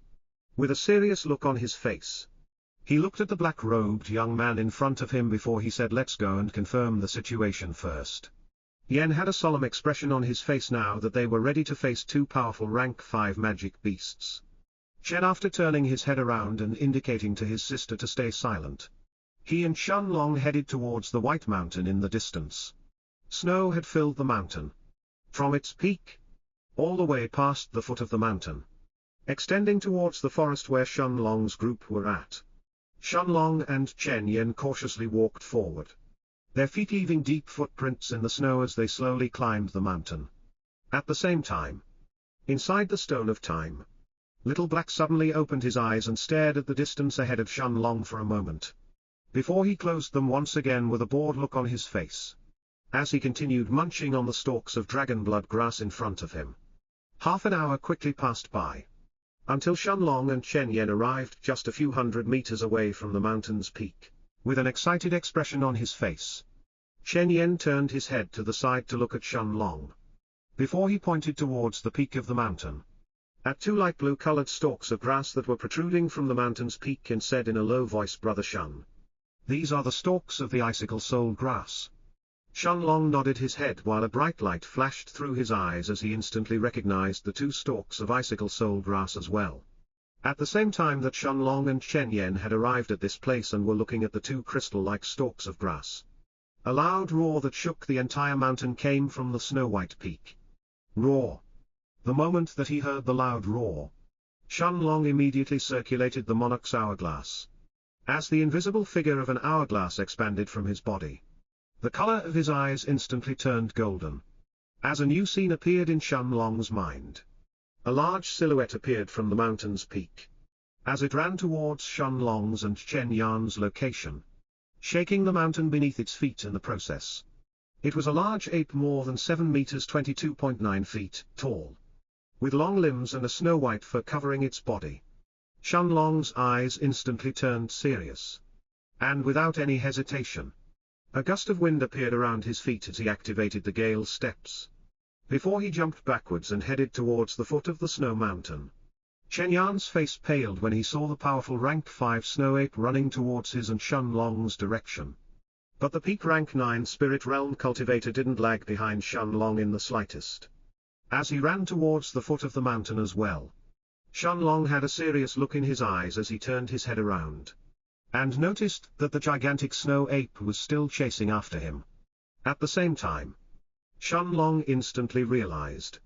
with a serious look on his face, he looked at the black-robed young man in front of him before he said, "Let's go and confirm the situation first." Yen had a solemn expression on his face now that they were ready to face 2 powerful rank 5 magic beasts. Chen, after turning his head around and indicating to his sister to stay silent, he and Shenlong headed towards the White Mountain in the distance. Snow had filled the mountain, from its peak, all the way past the foot of the mountain, extending towards the forest where Shenlong's group were at. Shenlong and Chen Yen cautiously walked forward, their feet leaving deep footprints in the snow as they slowly climbed the mountain. At the same time, inside the Stone of Time, Little Black suddenly opened his eyes and stared at the distance ahead of Shenlong for a moment, before he closed them once again with a bored look on his face, as he continued munching on the stalks of dragon blood grass in front of him. Half an hour quickly passed by, until Shenlong and Chen Yen arrived just a few hundred meters away from the mountain's peak, with an excited expression on his face. Chen Yen turned his head to the side to look at Shenlong, before he pointed towards the peak of the mountain, at 2 light blue-colored stalks of grass that were protruding from the mountain's peak, and said in a low voice, "Brother Shen, these are the stalks of the icicle soul grass." Shenlong nodded his head while a bright light flashed through his eyes as he instantly recognized the 2 stalks of icicle soul grass as well. At the same time that Shenlong and Chen Yen had arrived at this place and were looking at the 2 crystal-like stalks of grass, a loud roar that shook the entire mountain came from the snow-white peak. Roar! The moment that he heard the loud roar, Shenlong immediately circulated the Monarch's hourglass, as the invisible figure of an hourglass expanded from his body. The color of his eyes instantly turned golden, as a new scene appeared in Shenlong's mind. A large silhouette appeared from the mountain's peak, as it ran towards Shenlong's and Chen Yan's location, shaking the mountain beneath its feet in the process. It was a large ape more than 7 meters (22.9 feet) tall, with long limbs and a snow-white fur covering its body. Shenlong's eyes instantly turned serious, and without any hesitation, a gust of wind appeared around his feet as he activated the gale steps, before he jumped backwards and headed towards the foot of the snow mountain. Chen Yan's face paled when he saw the powerful rank 5 snow ape running towards his and Shenlong's direction. But the peak rank 9 Spirit Realm cultivator didn't lag behind Shenlong in the slightest. as he ran towards the foot of the mountain as well. Shenlong had a serious look in his eyes as he turned his head around, and noticed that the gigantic snow ape was still chasing after him. At the same time, Shenlong instantly realized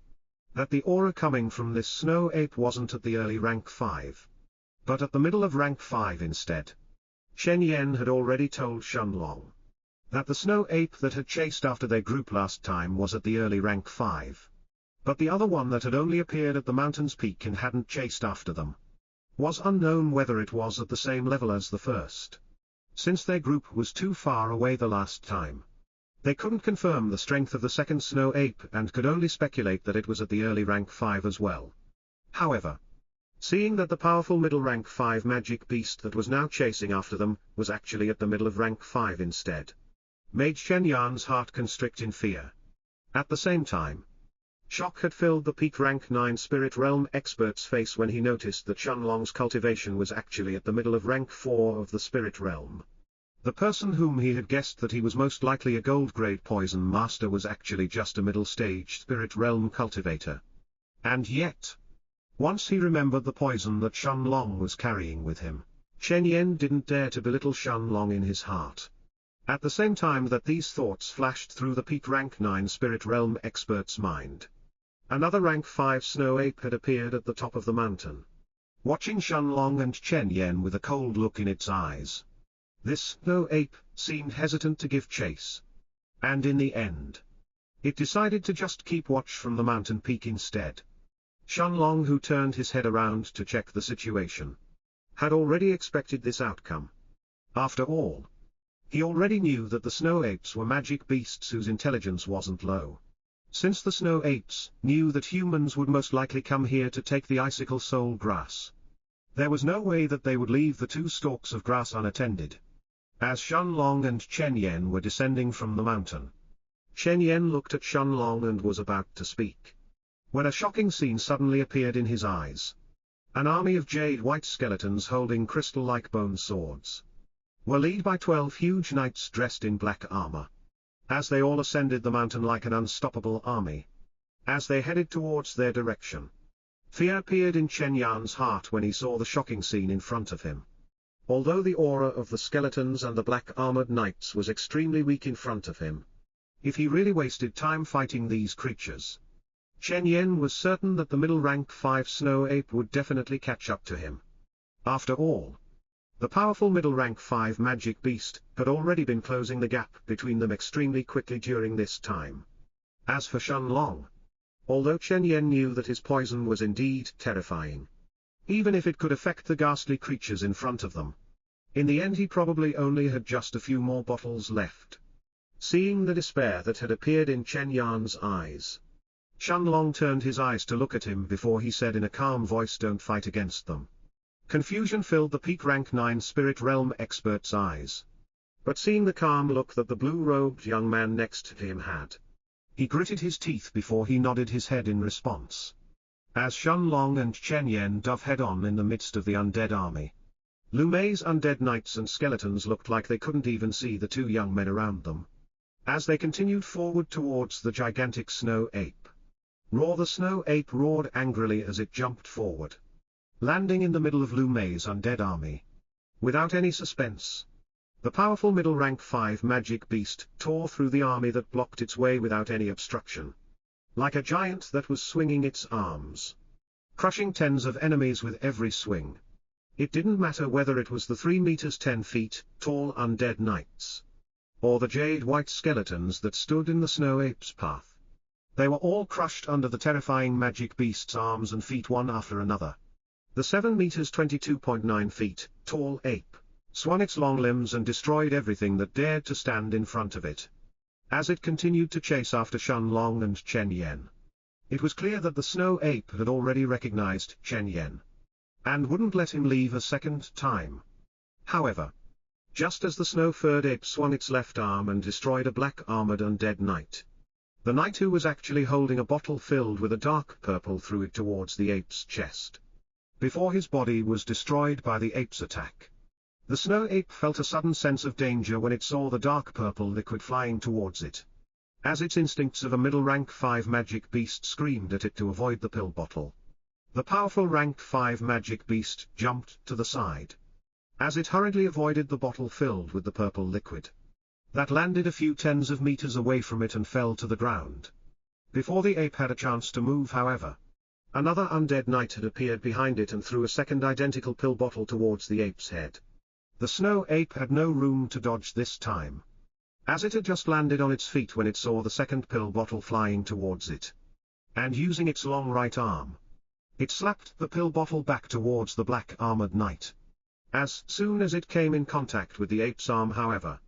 that the aura coming from this snow ape wasn't at the early rank 5, but at the middle of rank 5 instead. Chen Yen had already told Shenlong that the snow ape that had chased after their group last time was at the early rank 5. But the other one that had only appeared at the mountain's peak and hadn't chased after them was unknown whether it was at the same level as the first. Since their group was too far away the last time, they couldn't confirm the strength of the second snow ape and could only speculate that it was at the early rank 5 as well. However, seeing that the powerful middle rank 5 magic beast that was now chasing after them was actually at the middle of rank 5 instead, made Shen Yan's heart constrict in fear. At the same time, shock had filled the peak rank 9 spirit realm expert's face when he noticed that Shenlong's cultivation was actually at the middle of rank 4 of the spirit realm. The person whom he had guessed that he was most likely a gold-grade poison master was actually just a middle-stage spirit realm cultivator. And yet, once he remembered the poison that Shenlong was carrying with him, Chen Yen didn't dare to belittle Shenlong in his heart. At the same time that these thoughts flashed through the peak rank 9 spirit realm expert's mind, another rank 5 snow ape had appeared at the top of the mountain, watching Shenlong and Chen Yen with a cold look in its eyes. This snow ape seemed hesitant to give chase, and in the end, it decided to just keep watch from the mountain peak instead. Shenlong, who turned his head around to check the situation, had already expected this outcome. After all, he already knew that the snow apes were magic beasts whose intelligence wasn't low. Since the snow apes knew that humans would most likely come here to take the icicle soul grass, there was no way that they would leave the 2 stalks of grass unattended. As Shenlong and Chen Yen were descending from the mountain, Chen Yen looked at Shenlong and was about to speak, when a shocking scene suddenly appeared in his eyes. An army of jade-white skeletons holding crystal-like bone swords were led by 12 huge knights dressed in black armor. As they all ascended the mountain like an unstoppable army, as they headed towards their direction, fear appeared in Chen Yan's heart when he saw the shocking scene in front of him. Although the aura of the skeletons and the black-armored knights was extremely weak in front of him, if he really wasted time fighting these creatures, Chen Yen was certain that the middle rank 5 snow ape would definitely catch up to him. After all, the powerful middle rank 5 magic beast had already been closing the gap between them extremely quickly during this time. As for Shenlong, although Chen Yen knew that his poison was indeed terrifying, even if it could affect the ghastly creatures in front of them, in the end he probably only had just a few more bottles left. Seeing the despair that had appeared in Chen Yan's eyes, Shenlong turned his eyes to look at him before he said in a calm voice, "Don't fight against them." Confusion filled the peak rank 9 spirit realm expert's eyes. But seeing the calm look that the blue-robed young man next to him had, he gritted his teeth before he nodded his head in response. As Shenlong and Chen Yen dove head-on in the midst of the undead army, Lu Mei's undead knights and skeletons looked like they couldn't even see the 2 young men around them. As they continued forward towards the gigantic snow ape, Roar the snow ape roared angrily as it jumped forward, landing in the middle of Lu Mei's undead army. Without any suspense, the powerful middle rank 5 magic beast tore through the army that blocked its way without any obstruction, like a giant that was swinging its arms, crushing tens of enemies with every swing. It didn't matter whether it was the 3 meters 10 feet tall undead knights, or the jade-white skeletons that stood in the snow ape's path. They were all crushed under the terrifying magic beast's arms and feet one after another. The 7 meters 22.9 feet tall ape swung its long limbs and destroyed everything that dared to stand in front of it. As it continued to chase after Shenlong and Chen Yen, it was clear that the snow ape had already recognized Chen Yen, and wouldn't let him leave a second time. However, just as the snow-furred ape swung its left arm and destroyed a black-armored undead knight, the knight who was actually holding a bottle filled with a dark purple threw it towards the ape's chest. Before his body was destroyed by the ape's attack, the snow ape felt a sudden sense of danger when it saw the dark purple liquid flying towards it. as its instincts of a middle rank 5 magic beast screamed at it to avoid the pill bottle. The powerful rank 5 magic beast jumped to the side, as it hurriedly avoided the bottle filled with the purple liquid that landed a few tens of meters away from it and fell to the ground. Before the ape had a chance to move, however, another undead knight had appeared behind it and threw a second identical pill bottle towards the ape's head. The snow ape had no room to dodge this time, as it had just landed on its feet when it saw the second pill bottle flying towards it. And using its long right arm, it slapped the pill bottle back towards the black armored knight. As soon as it came in contact with the ape's arm, however,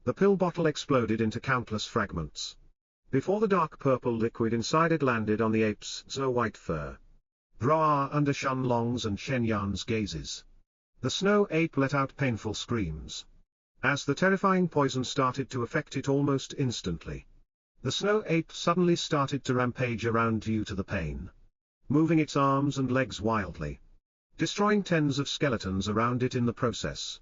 the pill bottle exploded into countless fragments before the dark purple liquid inside it landed on the ape's snow-white fur. Bra under Shun Long's and Shen Yan's gazes, the snow ape let out painful screams, as the terrifying poison started to affect it almost instantly. The snow ape suddenly started to rampage around due to the pain, moving its arms and legs wildly, destroying tens of skeletons around it in the process.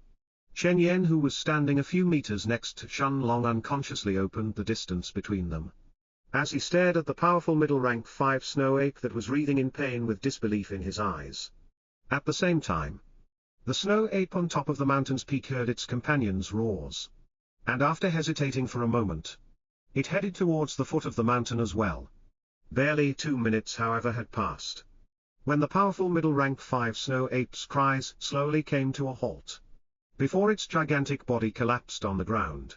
Shen Yan, who was standing a few meters next to Shun Long, unconsciously opened the distance between them, as he stared at the powerful middle rank 5 snow ape that was writhing in pain with disbelief in his eyes. At the same time, the snow ape on top of the mountain's peak heard its companions' roars, and after hesitating for a moment, it headed towards the foot of the mountain as well. Barely 2 minutes, however, had passed, when the powerful middle rank 5 snow ape's cries slowly came to a halt, before its gigantic body collapsed on the ground.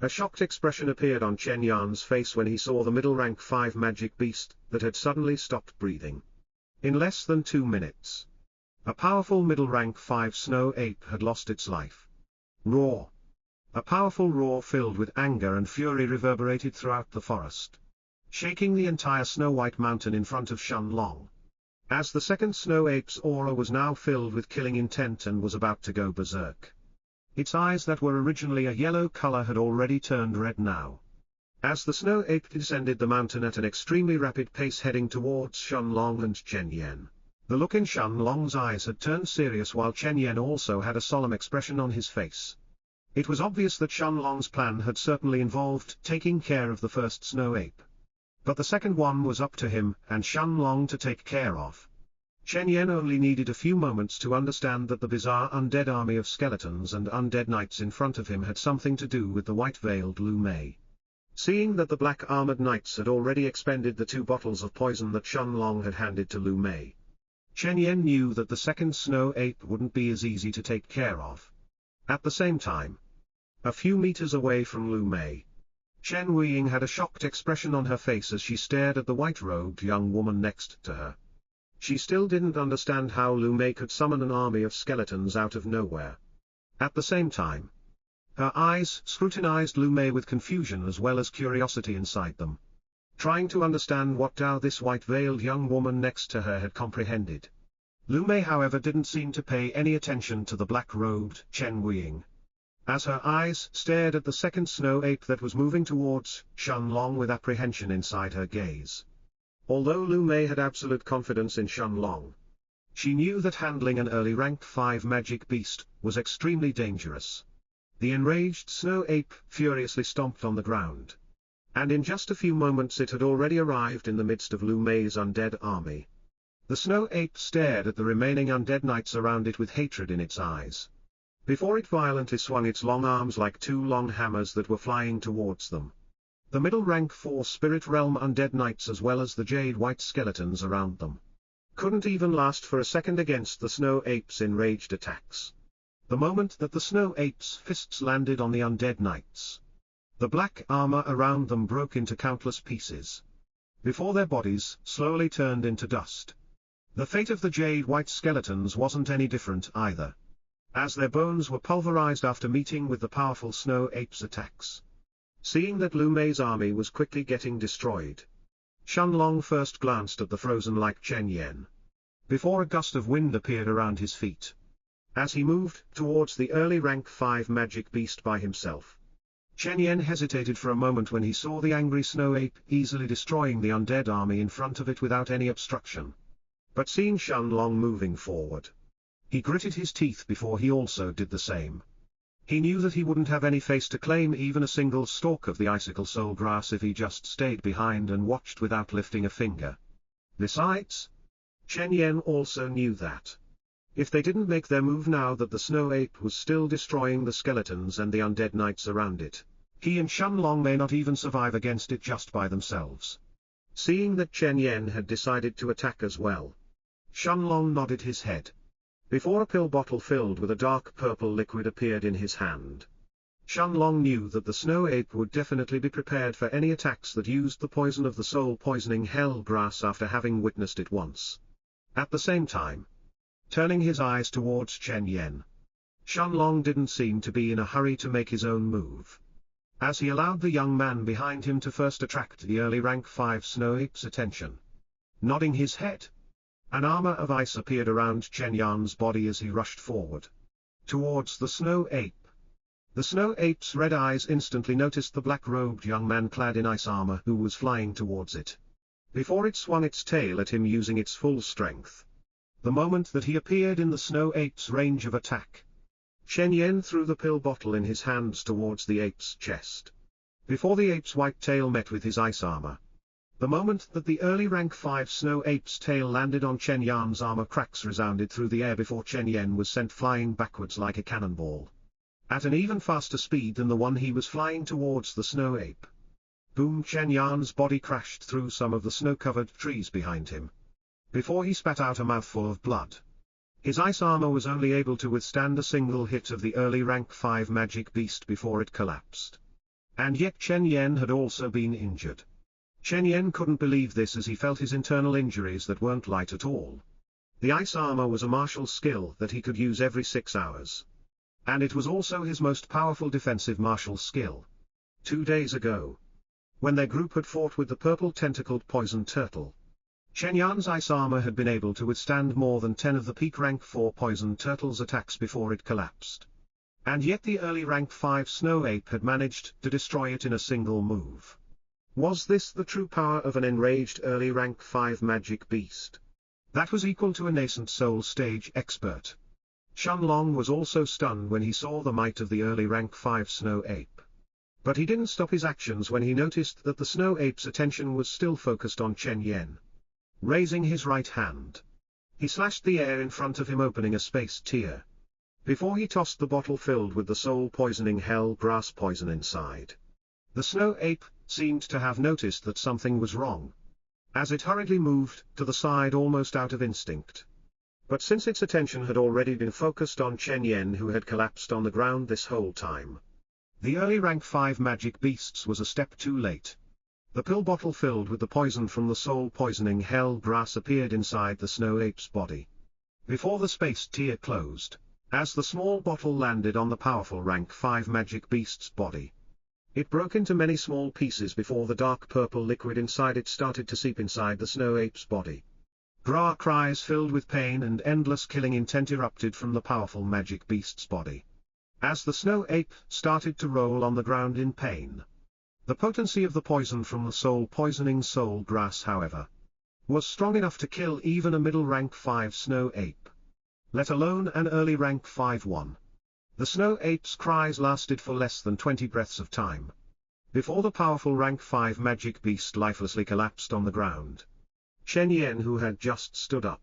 A shocked expression appeared on Chen Yan's face when he saw the middle rank 5 magic beast that had suddenly stopped breathing. In less than 2 minutes, a powerful middle rank 5 snow ape had lost its life. Roar! A powerful roar filled with anger and fury reverberated throughout the forest, shaking the entire snow-white mountain in front of Shun Long, as the second snow ape's aura was now filled with killing intent and was about to go berserk. Its eyes that were originally a yellow color had already turned red now, as the snow ape descended the mountain at an extremely rapid pace heading towards Shun Long and Chen Yan. The look in Shun Long's eyes had turned serious, while Chen Yan also had a solemn expression on his face. It was obvious that Shun Long's plan had certainly involved taking care of the first snow ape, but the second one was up to him and Shun Long to take care of. Chen Yan only needed a few moments to understand that the bizarre undead army of skeletons and undead knights in front of him had something to do with the white-veiled Lu Mei. Seeing that the black-armored knights had already expended the 2 bottles of poison that Shun Long had handed to Lu Mei, Chen Yan knew that the second snow ape wouldn't be as easy to take care of. At the same time, a few meters away from Lu Mei, Shen Weiying had a shocked expression on her face as she stared at the white-robed young woman next to her. She still didn't understand how Lu Mei could summon an army of skeletons out of nowhere. At the same time, her eyes scrutinized Lu Mei with confusion as well as curiosity inside them, trying to understand what Dao this white-veiled young woman next to her had comprehended. Lu Mei, however, didn't seem to pay any attention to the black-robed Chen Weiying, as her eyes stared at the second snow ape that was moving towards Shun Long with apprehension inside her gaze. Although Lu Mei had absolute confidence in Shun Long, she knew that handling an early rank 5 magic beast was extremely dangerous. The enraged snow ape furiously stomped on the ground, and in just a few moments it had already arrived in the midst of Lu Mei's undead army. The snow ape stared at the remaining undead knights around it with hatred in its eyes, before it violently swung its long arms like 2 long hammers that were flying towards them. The middle rank 4 spirit realm undead knights as well as the jade white skeletons around them couldn't even last for a second against the snow ape's enraged attacks. The moment that the snow ape's fists landed on the undead knights, the black armor around them broke into countless pieces, before their bodies slowly turned into dust. The fate of the jade white skeletons wasn't any different either, as their bones were pulverized after meeting with the powerful snow ape's attacks. Seeing that Lu Mei's army was quickly getting destroyed, Shun Long first glanced at the frozen-like Chen Yan, before a gust of wind appeared around his feet, as he moved towards the early rank 5 magic beast by himself. Chen Yan hesitated for a moment when he saw the angry snow ape easily destroying the undead army in front of it without any obstruction. But seeing Shun Long moving forward, he gritted his teeth before he also did the same. He knew that he wouldn't have any face to claim even a single stalk of the icicle soul grass if he just stayed behind and watched without lifting a finger. Besides, Chen Yen also knew that if they didn't make their move now that the snow ape was still destroying the skeletons and the undead knights around it, he and Shenlong may not even survive against it just by themselves. Seeing that Chen Yen had decided to attack as well, Shenlong nodded his head. Before a pill bottle filled with a dark purple liquid appeared in his hand, Shenlong knew that the snow ape would definitely be prepared for any attacks that used the poison of the soul-poisoning hell grass after having witnessed it once. At the same time, turning his eyes towards Chen Yen, Shenlong didn't seem to be in a hurry to make his own move, as he allowed the young man behind him to first attract the early rank 5 snow ape's attention. Nodding his head, an armor of ice appeared around Chen Yan's body as he rushed forward towards the snow ape. The snow ape's red eyes instantly noticed the black-robed young man clad in ice armor who was flying towards it, before it swung its tail at him using its full strength. The moment that he appeared in the snow ape's range of attack, Chen Yen threw the pill bottle in his hands towards the ape's chest, before the ape's white tail met with his ice armor. The moment that the early rank 5 snow ape's tail landed on Chen Yan's armor, cracks resounded through the air before Chen Yen was sent flying backwards like a cannonball, at an even faster speed than the one he was flying towards the snow ape. Boom! Chen Yan's body crashed through some of the snow-covered trees behind him, before he spat out a mouthful of blood. His ice armor was only able to withstand a single hit of the early rank 5 magic beast before it collapsed. And yet Chen Yen had also been injured. Chen Yen couldn't believe this as he felt his internal injuries that weren't light at all. The ice armor was a martial skill that he could use every 6 hours. And it was also his most powerful defensive martial skill. 2 days ago, when their group had fought with the purple tentacled poison turtle, Chen Yan's ice armor had been able to withstand more than 10 of the peak rank 4 poison turtle's attacks before it collapsed. And yet the early rank 5 snow ape had managed to destroy it in a single move. Was this the true power of an enraged early rank 5 magic beast? That was equal to a nascent soul stage expert. Shenlong was also stunned when he saw the might of the early rank 5 snow ape. But he didn't stop his actions when he noticed that the snow ape's attention was still focused on Chen Yen. Raising his right hand, he slashed the air in front of him, opening a space tear, before he tossed the bottle filled with the soul-poisoning hell grass poison inside. The snow ape seemed to have noticed that something was wrong, as it hurriedly moved to the side almost out of instinct. But since its attention had already been focused on Chen Yen, who had collapsed on the ground this whole time, the early rank 5 magic beasts was a step too late. The pill bottle filled with the poison from the soul-poisoning hell grass appeared inside the snow ape's body, before the space tear closed, as the small bottle landed on the powerful rank 5 magic beast's body. It broke into many small pieces before the dark purple liquid inside it started to seep inside the snow ape's body. Cries filled with pain and endless killing intent erupted from the powerful magic beast's body, as the snow ape started to roll on the ground in pain. The potency of the poison from the soul-poisoning soul grass, however, was strong enough to kill even a middle rank 5 snow ape, let alone an early rank 5 one. The snow ape's cries lasted for less than 20 breaths of time, before the powerful rank 5 magic beast lifelessly collapsed on the ground. Chen Yen, who had just stood up,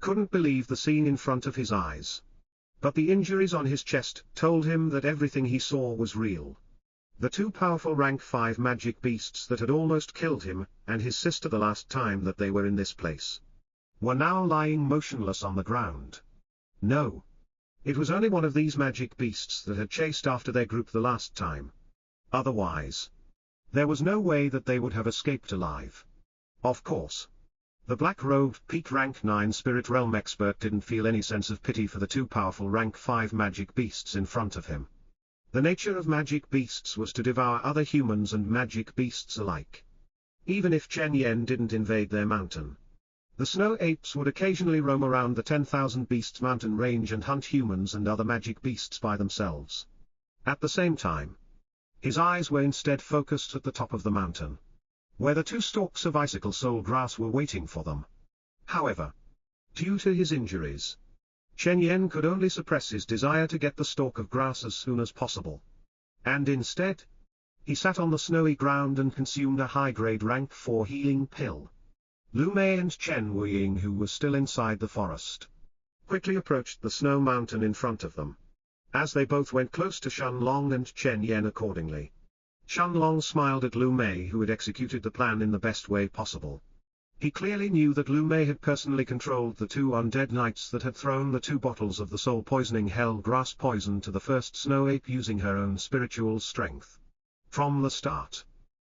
couldn't believe the scene in front of his eyes. But the injuries on his chest told him that everything he saw was real. The 2 powerful rank 5 magic beasts that had almost killed him and his sister the last time that they were in this place, were now lying motionless on the ground. No. It was only one of these magic beasts that had chased after their group the last time. Otherwise, there was no way that they would have escaped alive. Of course, the black-robed peak rank 9 spirit realm expert didn't feel any sense of pity for the 2 powerful rank 5 magic beasts in front of him. The nature of magic beasts was to devour other humans and magic beasts alike. Even if Chen Yen didn't invade their mountain, the snow apes would occasionally roam around the 10,000 Beasts mountain range and hunt humans and other magic beasts by themselves. At the same time, his eyes were instead focused at the top of the mountain, where the 2 stalks of icicle soul grass were waiting for them. However, due to his injuries, Chen Yen could only suppress his desire to get the stalk of grass as soon as possible. And instead, he sat on the snowy ground and consumed a high-grade rank 4 healing pill. Lu Mei and Chen Wuying, who was still inside the forest, quickly approached the snow mountain in front of them. As they both went close to Shenlong and Chen Yen accordingly, Shenlong smiled at Lu Mei, who had executed the plan in the best way possible. He clearly knew that Lu Mei had personally controlled the 2 undead knights that had thrown the 2 bottles of the soul-poisoning hell grass poison to the first snow ape using her own spiritual strength. From the start,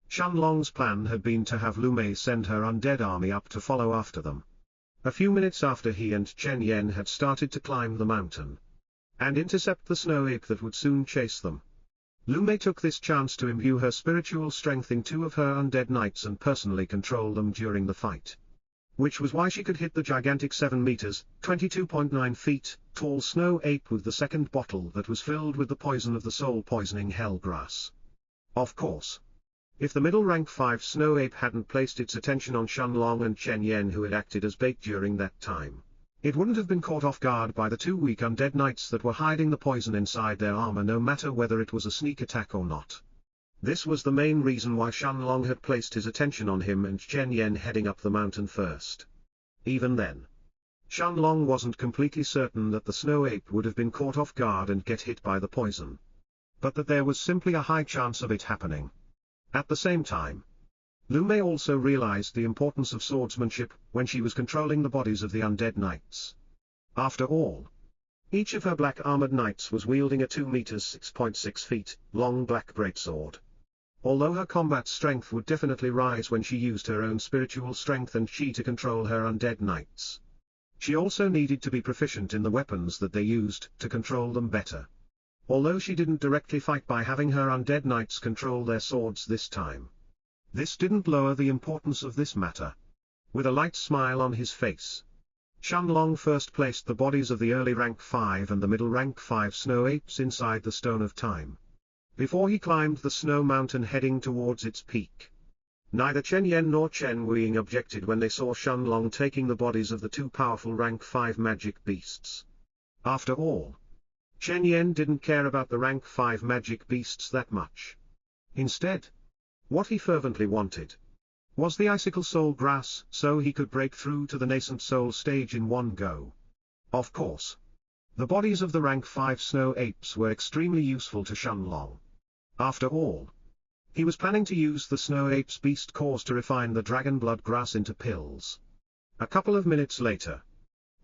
Shenlong's plan had been to have Lu Mei send her undead army up to follow after them. A few minutes after he and Chen Yen had started to climb the mountain and intercept the snow ape that would soon chase them, Lu Mei took this chance to imbue her spiritual strength in 2 of her undead knights and personally control them during the fight. Which was why she could hit the gigantic 7 meters, 22.9 feet, tall snow ape with the second bottle that was filled with the poison of the soul-poisoning hell grass. Of course, if the middle rank 5 snow ape hadn't placed its attention on Shenlong and Chen Yen, who had acted as bait during that time, it wouldn't have been caught off guard by the 2 weak undead knights that were hiding the poison inside their armor, no matter whether it was a sneak attack or not. This was the main reason why Shenlong had placed his attention on him and Chen Yen heading up the mountain first. Even then, Shenlong wasn't completely certain that the snow ape would have been caught off guard and get hit by the poison, but that there was simply a high chance of it happening. At the same time, Lu Mei also realized the importance of swordsmanship when she was controlling the bodies of the undead knights. After all, each of her black-armored knights was wielding a 2 meters 6.6 feet long black greatsword. Although her combat strength would definitely rise when she used her own spiritual strength and chi to control her undead knights, she also needed to be proficient in the weapons that they used to control them better. Although she didn't directly fight by having her undead knights control their swords this time, this didn't lower the importance of this matter. With a light smile on his face, Shenlong first placed the bodies of the early rank 5 and the middle rank 5 snow apes inside the Stone of Time, before he climbed the snow mountain heading towards its peak. Neither Chen Yen nor Chen Wuying objected when they saw Shenlong taking the bodies of the 2 powerful rank 5 magic beasts. After all, Chen Yen didn't care about the rank 5 magic beasts that much. Instead, what he fervently wanted was the icicle soul grass, so he could break through to the nascent soul stage in one go. Of course, the bodies of the rank 5 snow apes were extremely useful to Shenlong. After all, he was planning to use the snow ape's beast cores to refine the dragon blood grass into pills. A couple of minutes later,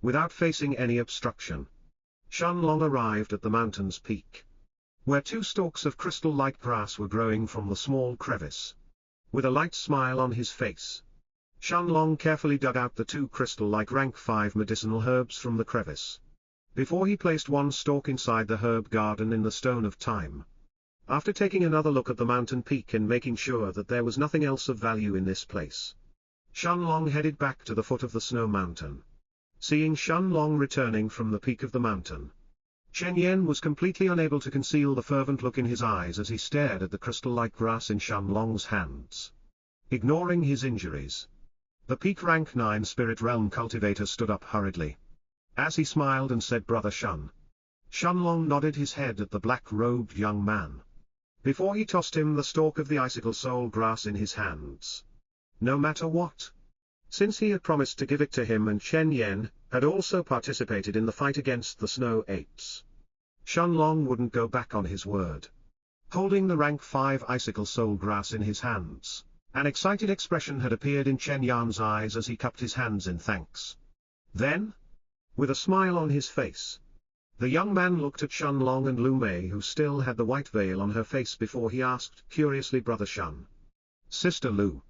without facing any obstruction, Shenlong arrived at the mountain's peak, where 2 stalks of crystal-like grass were growing from the small crevice. With a light smile on his face, Shenlong carefully dug out the 2 crystal-like rank 5 medicinal herbs from the crevice, before he placed 1 stalk inside the herb garden in the Stone of Time. After taking another look at the mountain peak and making sure that there was nothing else of value in this place, Shenlong headed back to the foot of the snow mountain. Seeing Shenlong returning from the peak of the mountain, Chen Yen was completely unable to conceal the fervent look in his eyes as he stared at the crystal-like grass in Shenlong's hands. Ignoring his injuries, the peak rank 9 spirit realm cultivator stood up hurriedly. As he smiled and said, "Brother Shen." Shenlong nodded his head at the black-robed young man, before he tossed him the stalk of the icicle soul grass in his hands. No matter what, since he had promised to give it to him and Chen Yen had also participated in the fight against the snow apes, Shenlong wouldn't go back on his word. Holding the rank 5 icicle soul grass in his hands, an excited expression had appeared in Chen Yan's eyes as he cupped his hands in thanks. Then, with a smile on his face, the young man looked at Shenlong and Lu Mei, who still had the white veil on her face, before he asked curiously, "Brother Shen, Sister Lu,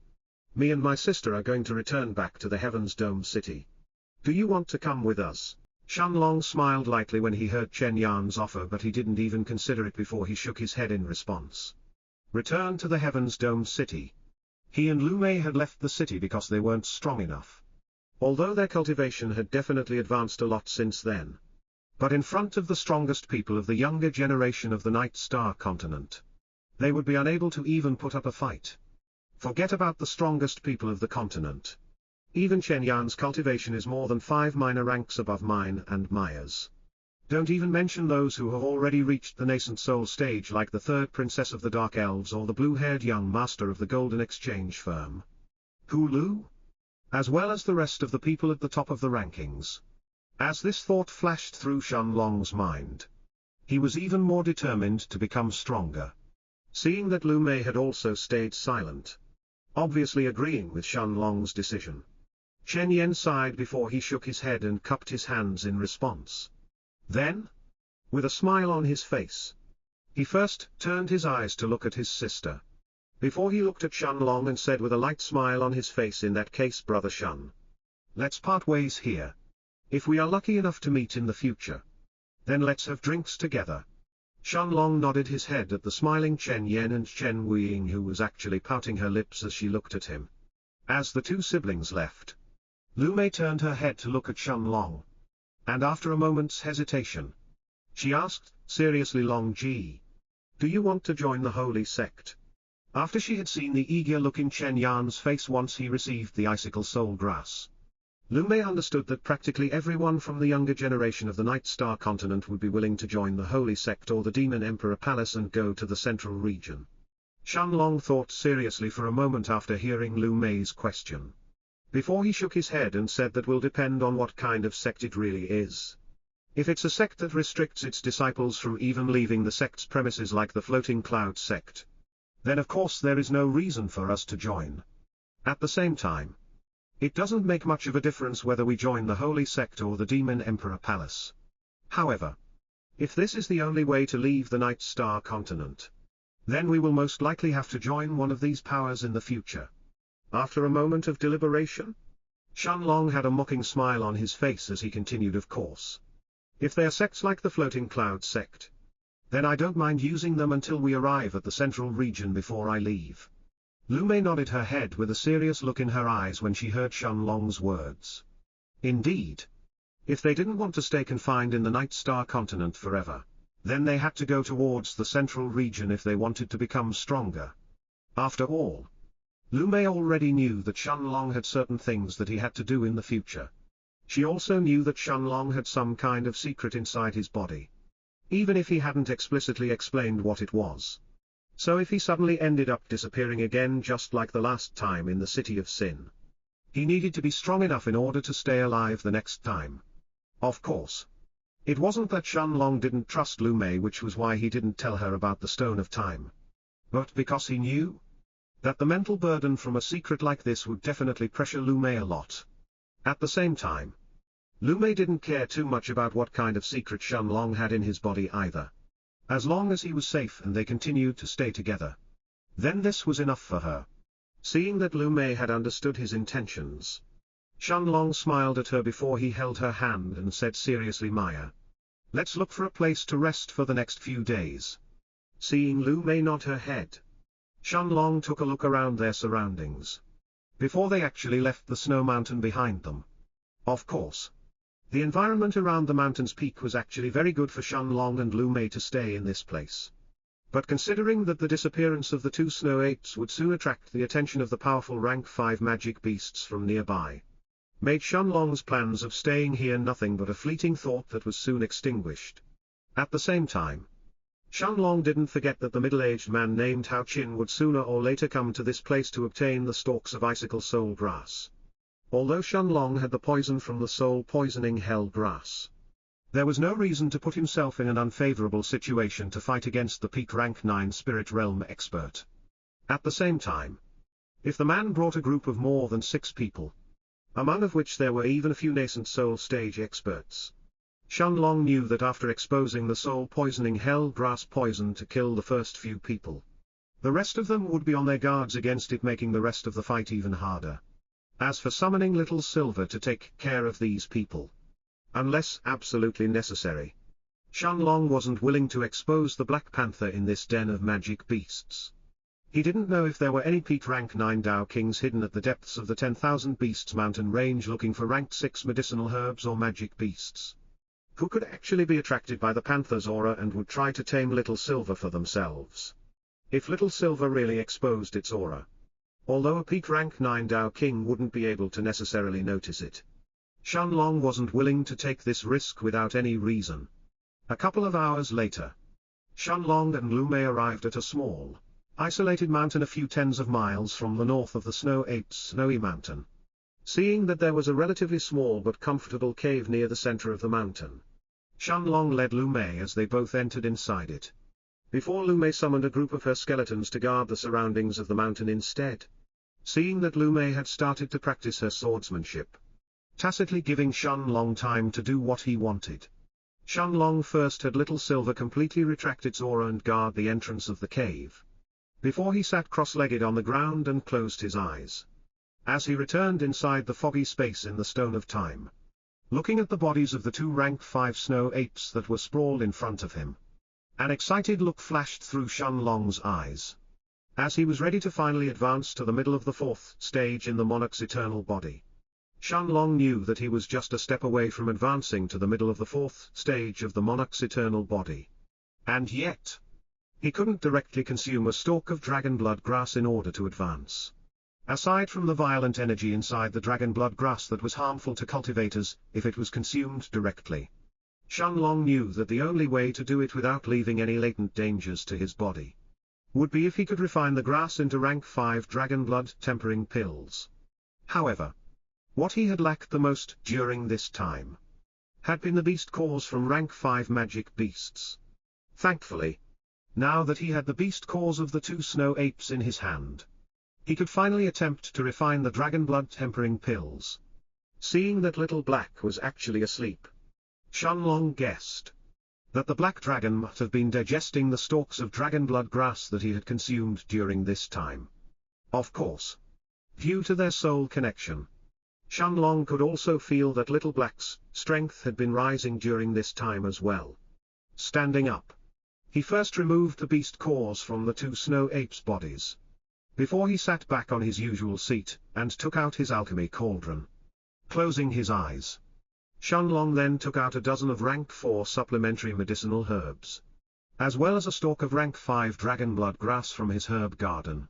me and my sister are going to return back to the Heaven's Dome City. Do you want to come with us?" Shenlong smiled lightly when he heard Chen Yan's offer, but he didn't even consider it before he shook his head in response. Return to the Heaven's Dome City. He and Lu Mei had left the city because they weren't strong enough. Although their cultivation had definitely advanced a lot since then. But in front of the strongest people of the younger generation of the Night Star continent, they would be unable to even put up a fight. Forget about the strongest people of the continent. Even Chen Yan's cultivation is more than 5 minor ranks above mine and Maya's. Don't even mention those who have already reached the nascent soul stage like the third princess of the Dark Elves or the blue-haired young master of the Golden Exchange firm. Hulu? As well as the rest of the people at the top of the rankings. As this thought flashed through Shenlong's mind, he was even more determined to become stronger. Seeing that Lu Mei had also stayed silent, obviously agreeing with Shenlong's decision, Chen Yen sighed before he shook his head and cupped his hands in response. Then, with a smile on his face, he first turned his eyes to look at his sister. Before he looked at Shenlong and said with a light smile on his face, "In that case, brother Shen, let's part ways here. If we are lucky enough to meet in the future, then let's have drinks together." Shenlong nodded his head at the smiling Chen Yen and Chen Weiying, who was actually pouting her lips as she looked at him. As the two siblings left, Lu Mei turned her head to look at Shenlong, and after a moment's hesitation, she asked seriously, "Long Ji, do you want to join the holy sect?" After she had seen the eager look in Chen Yan's face once he received the icicle soul grass, Lu Mei understood that practically everyone from the younger generation of the Night Star continent would be willing to join the holy sect or the Demon Emperor Palace and go to the central region. Shenlong thought seriously for a moment after hearing Lu Mei's question, before he shook his head and said that will depend on what kind of sect it really is. If it's a sect that restricts its disciples from even leaving the sect's premises like the Floating Cloud sect, then of course there is no reason for us to join. At the same time, it doesn't make much of a difference whether we join the holy sect or the Demon Emperor Palace. However, if this is the only way to leave the Night Star continent, then we will most likely have to join one of these powers in the future. After a moment of deliberation, Shenlong had a mocking smile on his face as he continued, "Of course. If they are sects like the Floating Cloud sect, then I don't mind using them until we arrive at the central region before I leave." Lu Mei nodded her head with a serious look in her eyes when she heard Shenlong's words. Indeed, if they didn't want to stay confined in the Night Star continent forever, then they had to go towards the central region if they wanted to become stronger. After all, Lu Mei already knew that Shenlong had certain things that he had to do in the future. She also knew that Shenlong had some kind of secret inside his body, even if he hadn't explicitly explained what it was. So if he suddenly ended up disappearing again just like the last time in the City of Sin, he needed to be strong enough in order to stay alive the next time. Of course, it wasn't that Shenlong didn't trust Lu Mei, which was why he didn't tell her about the Stone of Time, but because he knew that the mental burden from a secret like this would definitely pressure Lu Mei a lot. At the same time, Lu Mei didn't care too much about what kind of secret Shenlong had in his body either. As long as he was safe and they continued to stay together, then this was enough for her. Seeing that Lu Mei had understood his intentions, Shenlong smiled at her before he held her hand and said seriously, "Maya, let's look for a place to rest for the next few days." Seeing Lu Mei nod her head, Shenlong took a look around their surroundings, before they actually left the snow mountain behind them. Of course, the environment around the mountain's peak was actually very good for Shenlong and Lu Mei to stay in this place. But considering that the disappearance of the two snow apes would soon attract the attention of the powerful rank 5 magic beasts from nearby, made Shenlong's plans of staying here nothing but a fleeting thought that was soon extinguished. At the same time, Shenlong didn't forget that the middle-aged man named Hao Qin would sooner or later come to this place to obtain the stalks of icicle soul grass. Although Shenlong had the poison from the soul-poisoning hell grass, there was no reason to put himself in an unfavorable situation to fight against the peak rank 9 spirit realm expert. At the same time, if the man brought a group of more than 6 people, among of which there were even a few nascent soul stage experts, Shenlong knew that after exposing the soul-poisoning hell grass poison to kill the first few people, the rest of them would be on their guards against it, making the rest of the fight even harder. As for summoning Little Silver to take care of these people, unless absolutely necessary, Shenlong wasn't willing to expose the Black Panther in this den of magic beasts. He didn't know if there were any peak rank 9 Dao Kings hidden at the depths of the 10,000 Beasts mountain range looking for ranked 6 medicinal herbs or magic beasts, who could actually be attracted by the Panther's aura and would try to tame Little Silver for themselves. If Little Silver really exposed its aura, although a peak rank 9 Dao King wouldn't be able to necessarily notice it. Shenlong wasn't willing to take this risk without any reason. A couple of hours later, Shenlong and Lu Mei arrived at a small, isolated mountain a few tens of miles from the north of the Snow Ape's snowy mountain. Seeing that there was a relatively small but comfortable cave near the center of the mountain, Shenlong led Lu Mei as they both entered inside it. Before Lu Mei summoned a group of her skeletons to guard the surroundings of the mountain instead. Seeing that Lu Mei had started to practice her swordsmanship, tacitly giving Shenlong time to do what he wanted, Shenlong first had Little Silver completely retract its aura and guard the entrance of the cave. Before he sat cross-legged on the ground and closed his eyes. As he returned inside the foggy space in the Stone of Time, looking at the bodies of the two rank 5 snow apes that were sprawled in front of him, an excited look flashed through Shenlong's eyes. As he was ready to finally advance to the middle of the fourth stage in the Monarch's eternal body, Shenlong knew that he was just a step away from advancing to the middle of the fourth stage of the Monarch's eternal body. And yet, he couldn't directly consume a stalk of dragon blood grass in order to advance. Aside from the violent energy inside the dragon blood grass that was harmful to cultivators if it was consumed directly, Shenlong knew that the only way to do it without leaving any latent dangers to his body would be if he could refine the grass into rank 5 dragon blood tempering pills. However, what he had lacked the most during this time had been the beast cores from rank 5 magic beasts. Thankfully, now that he had the beast cores of the two snow apes in his hand, he could finally attempt to refine the dragon blood tempering pills. Seeing that Little Black was actually asleep, Shenlong guessed that the black dragon must have been digesting the stalks of dragon blood grass that he had consumed during this time. Of course, due to their soul connection, Shenlong could also feel that Little Black's strength had been rising during this time as well. Standing up, he first removed the beast cores from the two snow apes' bodies, before he sat back on his usual seat and took out his alchemy cauldron. Closing his eyes, Shenlong then took out a dozen of rank 4 supplementary medicinal herbs, as well as a stalk of rank 5 dragon blood grass from his herb garden,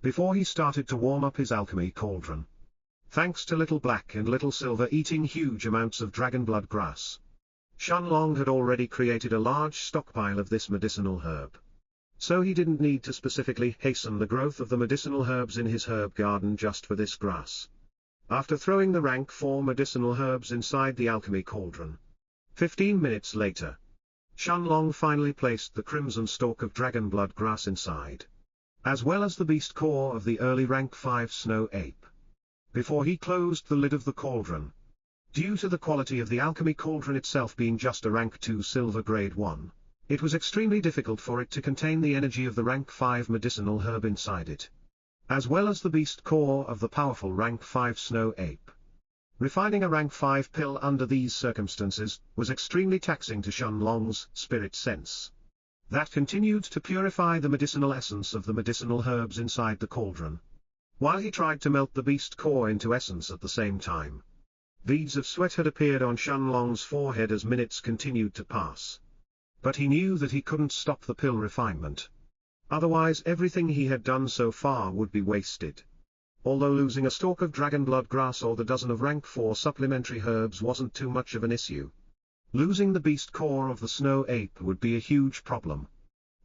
before he started to warm up his alchemy cauldron. Thanks to Little Black and Little Silver eating huge amounts of dragon blood grass, Shenlong had already created a large stockpile of this medicinal herb. So he didn't need to specifically hasten the growth of the medicinal herbs in his herb garden just for this grass. After throwing the rank 4 medicinal herbs inside the alchemy cauldron, 15 minutes later, Shenlong finally placed the crimson stalk of dragon blood grass inside, as well as the beast core of the early rank 5 snow ape, before he closed the lid of the cauldron. Due to the quality of the alchemy cauldron itself being just a rank 2 silver grade 1, it was extremely difficult for it to contain the energy of the rank 5 medicinal herb inside it, as well as the beast core of the powerful rank 5 snow ape. Refining a rank 5 pill under these circumstances was extremely taxing to Shenlong's spirit sense. That continued to purify the medicinal essence of the medicinal herbs inside the cauldron, while he tried to melt the beast core into essence at the same time. Beads of sweat had appeared on Shenlong's forehead as minutes continued to pass. But he knew that he couldn't stop the pill refinement. Otherwise everything he had done so far would be wasted. Although losing a stalk of dragon blood grass or the dozen of rank 4 supplementary herbs wasn't too much of an issue, losing the beast core of the snow ape would be a huge problem.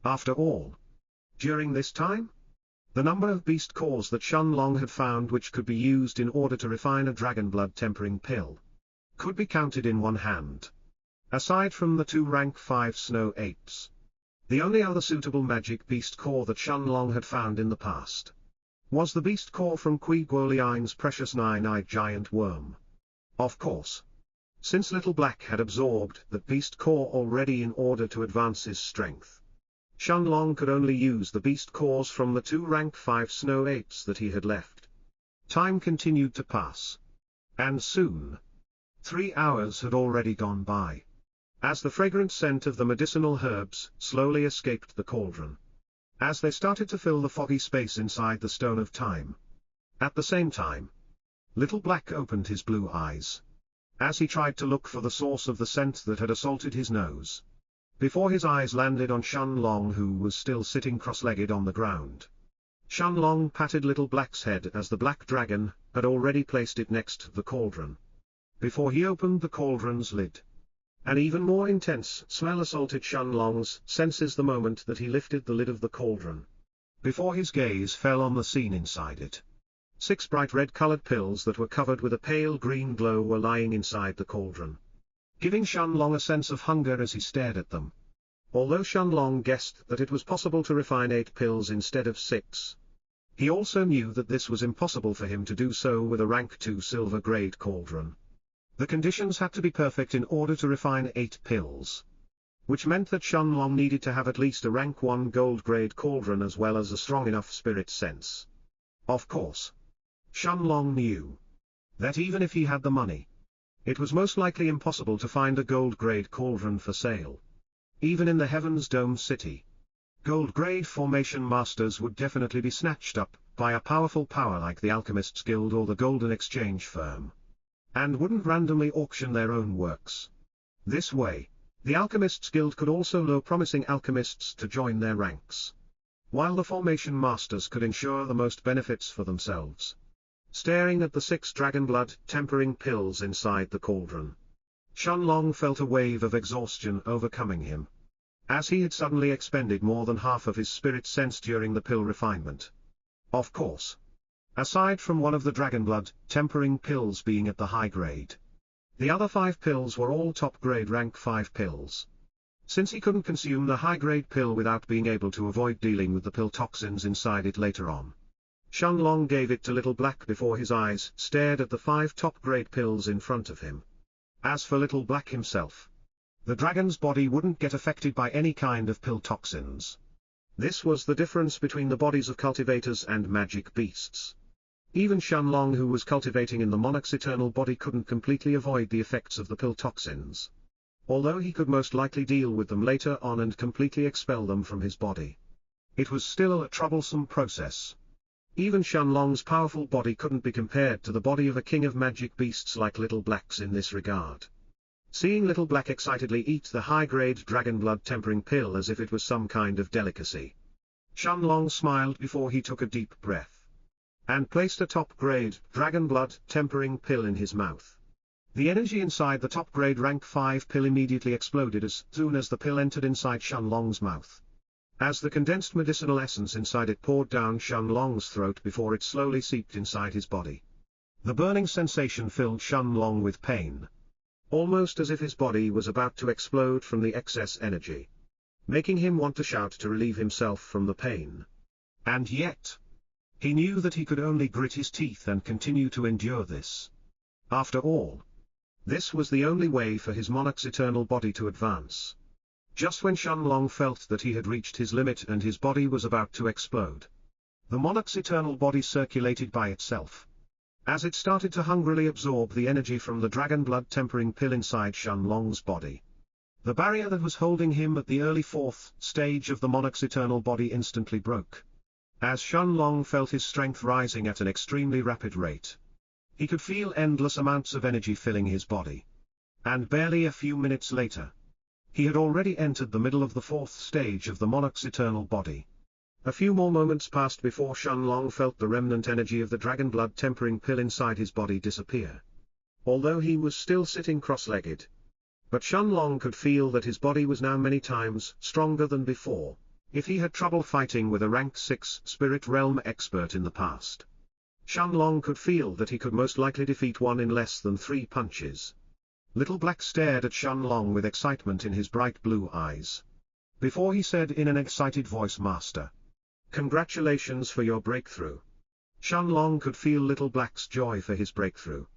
After all, during this time, the number of beast cores that Shenlong had found which could be used in order to refine a dragon blood tempering pill could be counted in one hand. Aside from the two rank 5 snow apes, the only other suitable magic beast core that Shenlong had found in the past was the beast core from Kui Guoliang's precious 9-eyed giant worm. Of course, since Little Black had absorbed that beast core already in order to advance his strength, Shenlong could only use the beast cores from the two rank 5 snow apes that he had left. Time continued to pass. And soon, 3 hours had already gone by, as the fragrant scent of the medicinal herbs slowly escaped the cauldron, as they started to fill the foggy space inside the Stone of Time. At the same time, Little Black opened his blue eyes, as he tried to look for the source of the scent that had assaulted his nose, before his eyes landed on Shenlong, who was still sitting cross-legged on the ground. Shenlong patted Little Black's head as the black dragon had already placed it next to the cauldron. Before he opened the cauldron's lid, an even more intense smell assaulted Shenlong's senses the moment that he lifted the lid of the cauldron. Before his gaze fell on the scene inside it, 6 bright red-colored pills that were covered with a pale green glow were lying inside the cauldron, giving Shenlong a sense of hunger as he stared at them. Although Shenlong guessed that it was possible to refine 8 pills instead of 6, he also knew that this was impossible for him to do so with a rank 2 silver-grade cauldron. The conditions had to be perfect in order to refine 8 pills, which meant that Shenlong needed to have at least a rank 1 gold-grade cauldron as well as a strong enough spirit sense. Of course, Shenlong knew that even if he had the money, it was most likely impossible to find a gold-grade cauldron for sale. Even in the Heaven's Dome City, gold-grade formation masters would definitely be snatched up by a powerful power like the Alchemists Guild or the Golden Exchange Firm, and wouldn't randomly auction their own works. This way, the Alchemists Guild could also lure promising alchemists to join their ranks, while the formation masters could ensure the most benefits for themselves. Staring at the 6 dragonblood tempering pills inside the cauldron, Shenlong felt a wave of exhaustion overcoming him, as he had suddenly expended more than half of his spirit sense during the pill refinement. Of course, aside from one of the dragonblood tempering pills being at the high grade, the other 5 pills were all top-grade rank 5 pills. Since he couldn't consume the high-grade pill without being able to avoid dealing with the pill toxins inside it later on, Shenlong gave it to Little Black before his eyes stared at the 5 top-grade pills in front of him. As for Little Black himself, the dragon's body wouldn't get affected by any kind of pill toxins. This was the difference between the bodies of cultivators and magic beasts. Even Shenlong, who was cultivating in the Monarch's eternal body, couldn't completely avoid the effects of the pill toxins, although he could most likely deal with them later on and completely expel them from his body. It was still a troublesome process. Even Shenlong's powerful body couldn't be compared to the body of a king of magic beasts like Little Black's in this regard. Seeing Little Black excitedly eat the high-grade dragonblood tempering pill as if it was some kind of delicacy, Shenlong smiled before he took a deep breath, and placed a top-grade dragonblood tempering pill in his mouth. The energy inside the top-grade rank 5 pill immediately exploded as soon as the pill entered inside Shenlong's mouth, as the condensed medicinal essence inside it poured down Shenlong's throat before it slowly seeped inside his body. The burning sensation filled Shenlong with pain, almost as if his body was about to explode from the excess energy, making him want to shout to relieve himself from the pain. And yet, he knew that he could only grit his teeth and continue to endure this. After all, this was the only way for his monarch's eternal body to advance. Just when Shenlong felt that he had reached his limit and his body was about to explode, the monarch's eternal body circulated by itself, as it started to hungrily absorb the energy from the dragonblood tempering pill inside Shenlong's body. The barrier that was holding him at the early 4th stage of the monarch's eternal body instantly broke, as Shenlong felt his strength rising at an extremely rapid rate. He could feel endless amounts of energy filling his body. And barely a few minutes later, he had already entered the middle of the 4th stage of the monarch's eternal body. A few more moments passed before Shenlong felt the remnant energy of the dragonblood tempering pill inside his body disappear, although he was still sitting cross-legged. But Shenlong could feel that his body was now many times stronger than before, if he had trouble fighting with a rank 6 spirit realm expert in the past. Shenlong could feel that he could most likely defeat one in less than 3 punches. Little Black stared at Shenlong with excitement in his bright blue eyes, before he said in an excited voice, "Master, congratulations for your breakthrough." Shenlong could feel Little Black's joy for his breakthrough,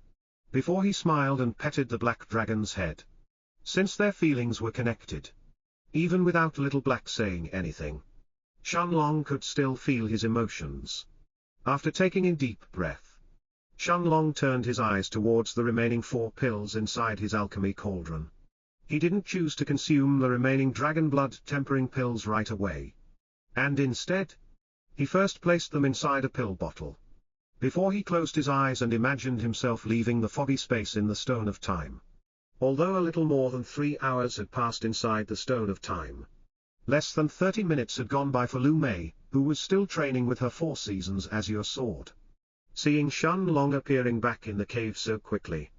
before he smiled and petted the black dragon's head. Since their feelings were connected, even without Little Black saying anything, Shenlong could still feel his emotions. After taking a deep breath, Shenlong turned his eyes towards the remaining 4 pills inside his alchemy cauldron. He didn't choose to consume the remaining dragonblood tempering pills right away, and instead, he first placed them inside a pill bottle, before he closed his eyes and imagined himself leaving the foggy space in the Stone of Time. Although a little more than 3 hours had passed inside the Stone of Time, less than 30 minutes had gone by for Lu Mei, who was still training with her 4 seasons azure sword. Seeing Shenlong appearing back in the cave so quickly,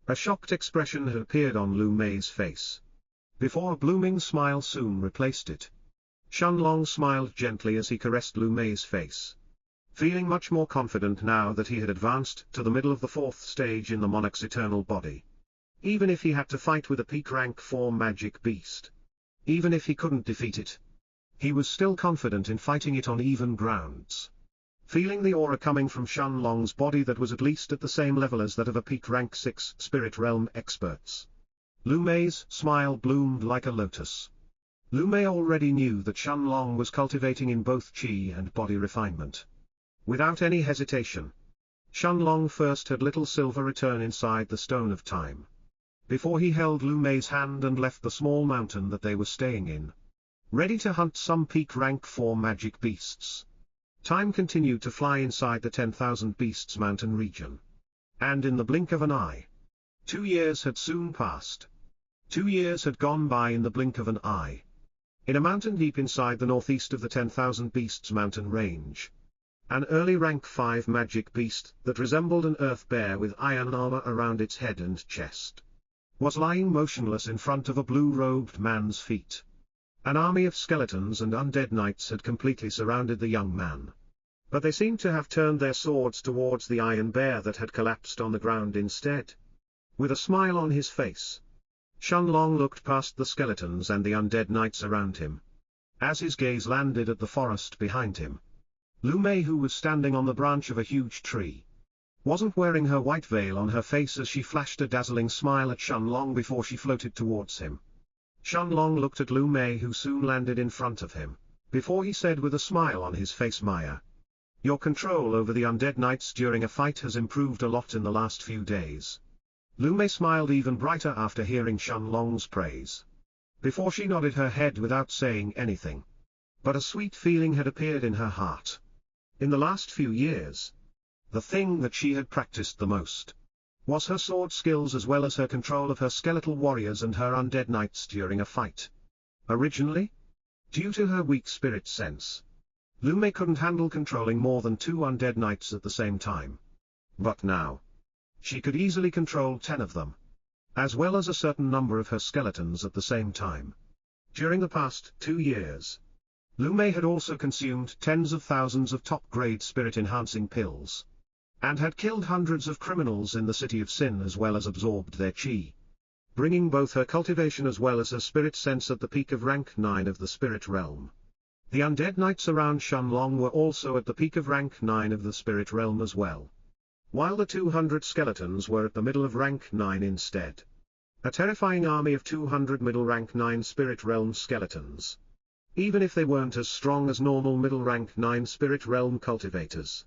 a shocked expression had appeared on Lu Mei's face, before a blooming smile soon replaced it. Shenlong smiled gently as he caressed Lu Mei's face, feeling much more confident now that he had advanced to the middle of the 4th stage in the monarch's eternal body. Even if he had to fight with a peak rank 4 magic beast, even if he couldn't defeat it, he was still confident in fighting it on even grounds. Feeling the aura coming from Shenlong's body that was at least at the same level as that of a peak rank 6 spirit realm experts, Lu Mei's smile bloomed like a lotus. Lu Mei already knew that Shenlong was cultivating in both qi and body refinement. Without any hesitation, Shenlong first had little silver return inside the Stone of Time, before he held Lu Mei's hand and left the small mountain that they were staying in, ready to hunt some peak rank 4 magic beasts. Time continued to fly inside the 10,000 Beasts mountain region. And in the blink of an eye, 2 years had soon passed. 2 years had gone by in the blink of an eye. In a mountain deep inside the northeast of the 10,000 Beasts mountain range, an early rank 5 magic beast that resembled an earth bear with iron armor around its head and chest, was lying motionless in front of a blue-robed man's feet. An army of skeletons and undead knights had completely surrounded the young man, but they seemed to have turned their swords towards the iron bear that had collapsed on the ground instead. With a smile on his face, Shenlong looked past the skeletons and the undead knights around him. As his gaze landed at the forest behind him, Lu Mei, who was standing on the branch of a huge tree, wasn't wearing her white veil on her face as she flashed a dazzling smile at Shenlong before she floated towards him. Shenlong looked at Lu Mei, who soon landed in front of him, before he said with a smile on his face, "Maya, your control over the undead knights during a fight has improved a lot in the last few days." Lu Mei smiled even brighter after hearing Shenlong's praise, before she nodded her head without saying anything. But a sweet feeling had appeared in her heart. In the last few years, the thing that she had practiced the most was her sword skills as well as her control of her skeletal warriors and her undead knights during a fight. Originally, due to her weak spirit sense, Lu Mei couldn't handle controlling more than 2 undead knights at the same time. But now, she could easily control 10 of them, as well as a certain number of her skeletons at the same time. During the past 2 years, Lu Mei had also consumed tens of thousands of top-grade spirit-enhancing pills, and had killed hundreds of criminals in the city of Sin as well as absorbed their qi, bringing both her cultivation as well as her spirit sense at the peak of rank 9 of the spirit realm. The undead knights around Shenlong were also at the peak of rank 9 of the spirit realm as well, while the 200 skeletons were at the middle of rank 9 instead. A terrifying army of 200 middle rank 9 spirit realm skeletons. Even if they weren't as strong as normal middle rank 9 spirit realm cultivators,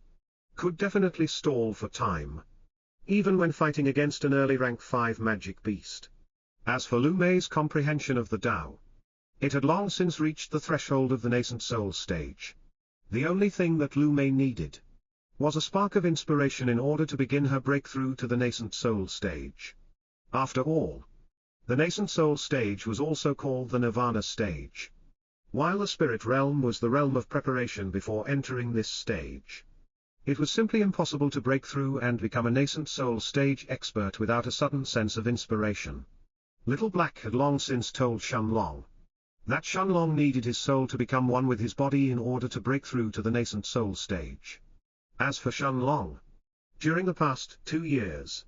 could definitely stall for time, even when fighting against an early rank 5 magic beast. As for Lu Mei's comprehension of the Tao, it had long since reached the threshold of the nascent soul stage. The only thing that Lu Mei needed was a spark of inspiration in order to begin her breakthrough to the nascent soul stage. After all, the nascent soul stage was also called the Nirvana stage, while the spirit realm was the realm of preparation before entering this stage. It was simply impossible to break through and become a nascent soul stage expert without a sudden sense of inspiration. Little Black had long since told Shenlong that Shenlong needed his soul to become one with his body in order to break through to the nascent soul stage. As for Shenlong, during the past 2 years,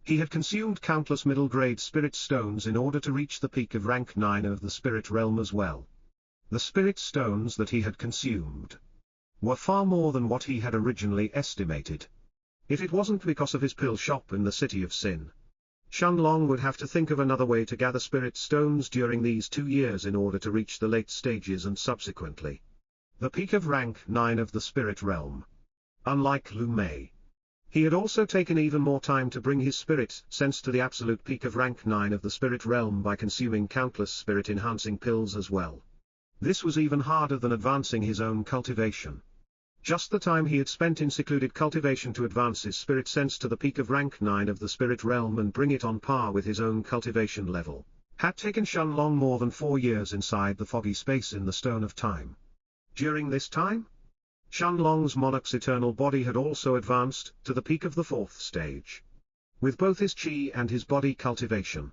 he had consumed countless middle-grade spirit stones in order to reach the peak of rank 9 of the spirit realm as well. The spirit stones that he had consumed were far more than what he had originally estimated. If it wasn't because of his pill shop in the city of Sin, Shenlong would have to think of another way to gather spirit stones during these 2 years in order to reach the late stages and subsequently the peak of rank 9 of the spirit realm. Unlike Lu Mei, he had also taken even more time to bring his spirit sense to the absolute peak of rank 9 of the spirit realm by consuming countless spirit-enhancing pills as well. This was even harder than advancing his own cultivation. Just the time he had spent in secluded cultivation to advance his spirit sense to the peak of rank 9 of the spirit realm and bring it on par with his own cultivation level, had taken Shenlong more than 4 years inside the foggy space in the Stone of Time. During this time, Shenlong's monarch's eternal body had also advanced to the peak of the 4th stage. With both his chi and his body cultivation,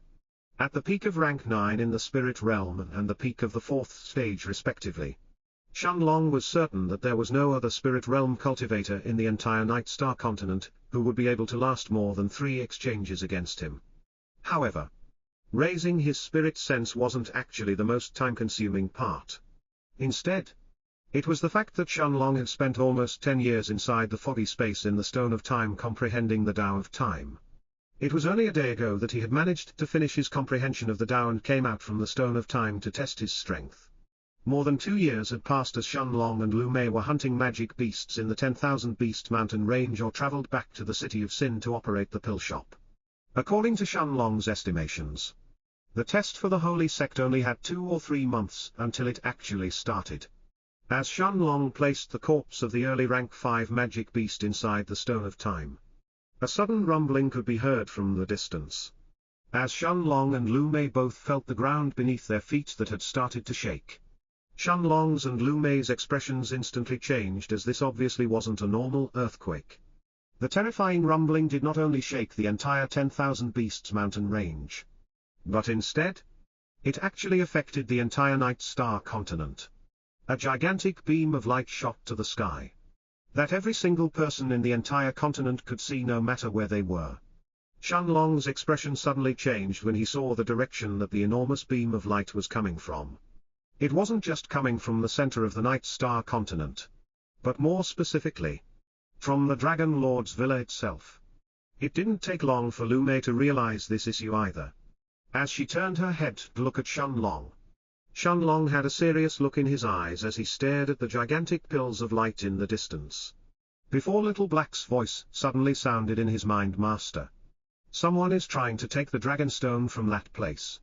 at the peak of rank 9 in the spirit realm and the peak of the 4th stage respectively, Shenlong was certain that there was no other spirit realm cultivator in the entire Night Star continent who would be able to last more than 3 exchanges against him. However, raising his spirit sense wasn't actually the most time-consuming part. Instead, it was the fact that Shenlong had spent almost 10 years inside the foggy space in the Stone of Time comprehending the Tao of Time. It was only a day ago that he had managed to finish his comprehension of the Tao and came out from the Stone of Time to test his strength. More than 2 years had passed as Shenlong and Lu Mei were hunting magic beasts in the 10,000 Beast Mountain range or traveled back to the city of Sin to operate the pill shop. According to Shenlong's estimations, the test for the holy sect only had 2 or 3 months until it actually started. As Shenlong placed the corpse of the early rank 5 magic beast inside the Stone of Time, a sudden rumbling could be heard from the distance. As Shenlong and Lu Mei both felt the ground beneath their feet that had started to shake. Shenlong's and Lu Mei's expressions instantly changed as this obviously wasn't a normal earthquake. The terrifying rumbling did not only shake the entire 10,000 Beasts mountain range, but instead, it actually affected the entire Night Star continent. A gigantic beam of light shot to the sky, that every single person in the entire continent could see no matter where they were. Shenlong's expression suddenly changed when he saw the direction that the enormous beam of light was coming from. It wasn't just coming from the center of the Night Star continent, but more specifically, from the Dragon Lord's villa itself. It didn't take long for Lu Mei to realize this issue either. As she turned her head to look at Shenlong, Shenlong had a serious look in his eyes as he stared at the gigantic pills of light in the distance. Before Little Black's voice suddenly sounded in his mind, "Master, someone is trying to take the Dragonstone from that place."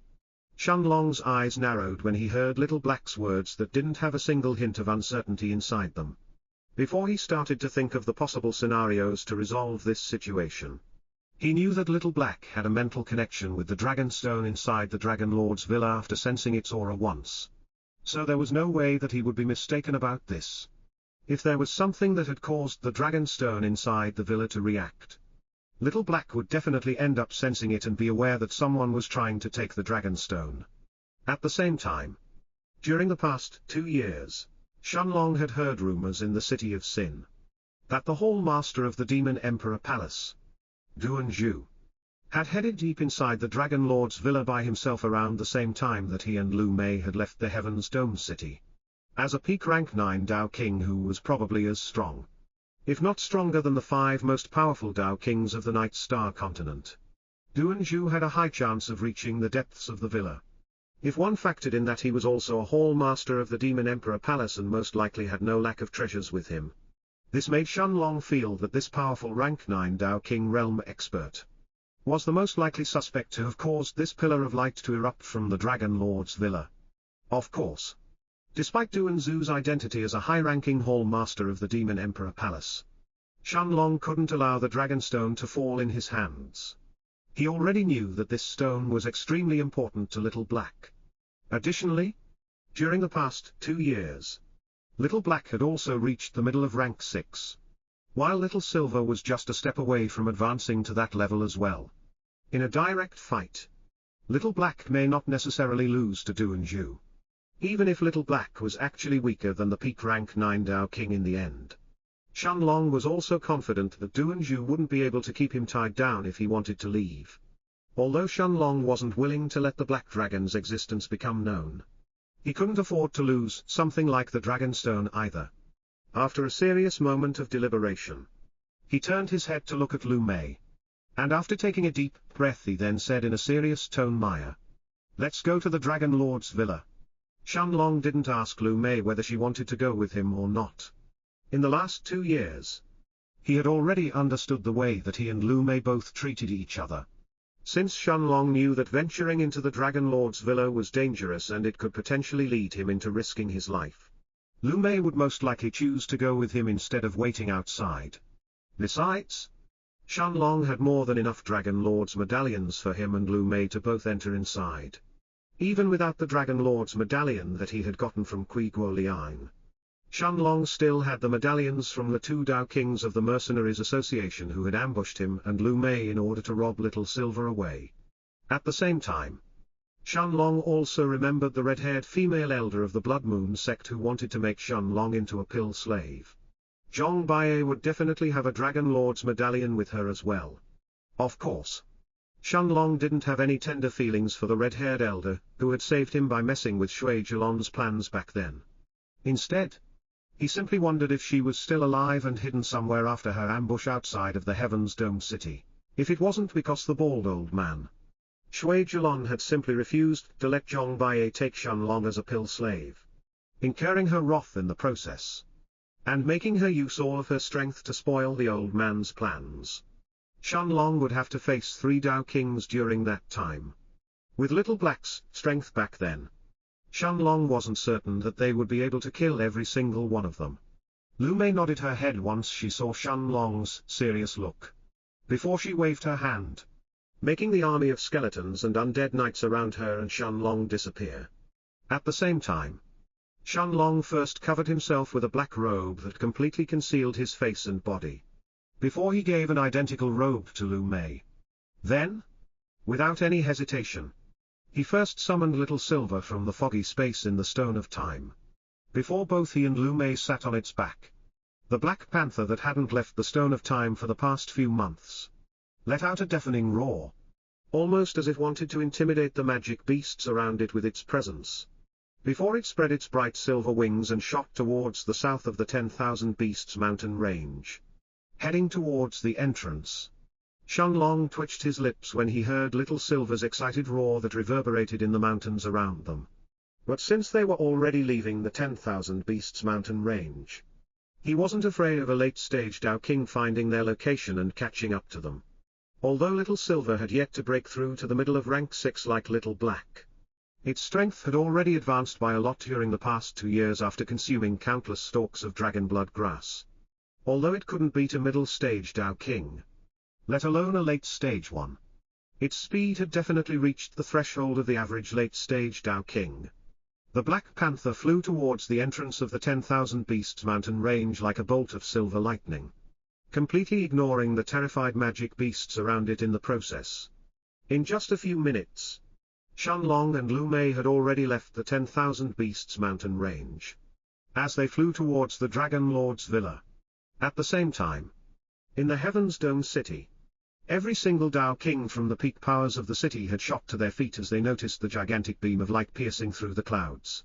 Shenlong's eyes narrowed when he heard Little Black's words that didn't have a single hint of uncertainty inside them. Before he started to think of the possible scenarios to resolve this situation, he knew that Little Black had a mental connection with the Dragonstone inside the Dragon Lord's villa after sensing its aura once. So there was no way that he would be mistaken about this. If there was something that had caused the Dragonstone inside the villa to react, Little Black would definitely end up sensing it and be aware that someone was trying to take the Dragonstone. At the same time, during the past 2 years, Shenlong had heard rumors in the city of Sin that the Hall Master of the Demon Emperor Palace, Duanzhu, had headed deep inside the Dragon Lord's villa by himself around the same time that he and Lu Mei had left the Heaven's Dome City. As a peak rank 9 Dao King who was probably as strong, if not stronger than the 5 most powerful Dao Kings of the Night Star continent, Duanzhu had a high chance of reaching the depths of the villa. If one factored in that he was also a Hall Master of the Demon Emperor Palace and most likely had no lack of treasures with him, this made Shenlong feel that this powerful rank 9 Dao King realm expert was the most likely suspect to have caused this pillar of light to erupt from the Dragon Lord's villa. Of course, despite Duanzhu's identity as a high-ranking Hall Master of the Demon Emperor Palace, Shenlong couldn't allow the Dragonstone to fall in his hands. He already knew that this stone was extremely important to Little Black. Additionally, during the past 2 years, Little Black had also reached the middle of rank 6, while Little Silver was just a step away from advancing to that level as well. In a direct fight, Little Black may not necessarily lose to Duanzhu, even if Little Black was actually weaker than the peak rank 9 Dao King in the end. Shenlong was also confident that Duanzhu wouldn't be able to keep him tied down if he wanted to leave. Although Shenlong wasn't willing to let the Black Dragon's existence become known, he couldn't afford to lose something like the Dragonstone either. After a serious moment of deliberation, he turned his head to look at Lu Mei, and after taking a deep breath he then said in a serious tone, "Maya, let's go to the Dragon Lord's villa." Shenlong didn't ask Lu Mei whether she wanted to go with him or not. In the last 2 years, he had already understood the way that he and Lu Mei both treated each other. Since Shenlong knew that venturing into the Dragon Lord's villa was dangerous and it could potentially lead him into risking his life, Lu Mei would most likely choose to go with him instead of waiting outside. Besides, Shenlong had more than enough Dragon Lord's medallions for him and Lu Mei to both enter inside. Even without the Dragon Lord's medallion that he had gotten from Kui Guoliang, Shenlong still had the medallions from the two Dao Kings of the Mercenaries Association who had ambushed him and Lu Mei in order to rob Little Silver away. At the same time, Shenlong also remembered the red-haired female elder of the Blood Moon sect who wanted to make Shenlong into a pill slave. Zhong Baiye would definitely have a Dragon Lord's medallion with her as well. Of course, Shenlong didn't have any tender feelings for the red-haired elder, who had saved him by messing with Shui Zilon's plans back then. Instead, he simply wondered if she was still alive and hidden somewhere after her ambush outside of the Heaven's Dome city, if it wasn't because the bald old man, Shui Zilon, had simply refused to let Zhong Baiye take Shenlong as a pill slave, incurring her wrath in the process, and making her use all of her strength to spoil the old man's plans. Shenlong would have to face 3 Dao Kings during that time. With Little Black's strength back then, Shenlong wasn't certain that they would be able to kill every single one of them. Lu Mei nodded her head once she saw Shenlong's serious look, before she waved her hand, making the army of skeletons and undead knights around her and Shenlong disappear. At the same time, Shenlong first covered himself with a black robe that completely concealed his face and body, before he gave an identical robe to Lu Mei. Then, without any hesitation, he first summoned Little Silver from the foggy space in the Stone of Time, before both he and Lu Mei sat on its back. The Black Panther that hadn't left the Stone of Time for the past few months let out a deafening roar, almost as it wanted to intimidate the magic beasts around it with its presence, before it spread its bright silver wings and shot towards the south of the 10,000 Beasts mountain range, heading towards the entrance. Shenlong twitched his lips when he heard Little Silver's excited roar that reverberated in the mountains around them. But since they were already leaving the 10,000 Beasts mountain range, he wasn't afraid of a late-stage Dao King finding their location and catching up to them. Although Little Silver had yet to break through to the middle of rank 6 like Little Black, its strength had already advanced by a lot during the past 2 years after consuming countless stalks of dragon blood grass. Although it couldn't beat a middle-stage Dao King, let alone a late-stage one, its speed had definitely reached the threshold of the average late-stage Dao King. The Black Panther flew towards the entrance of the 10,000 Beasts mountain range like a bolt of silver lightning, completely ignoring the terrified magic beasts around it in the process. In just a few minutes, Shenlong and Lu Mei had already left the 10,000 Beasts mountain range, as they flew towards the Dragon Lord's villa. At the same time, in the Heaven's Dome city, every single Dao King from the peak powers of the city had shot to their feet as they noticed the gigantic beam of light piercing through the clouds,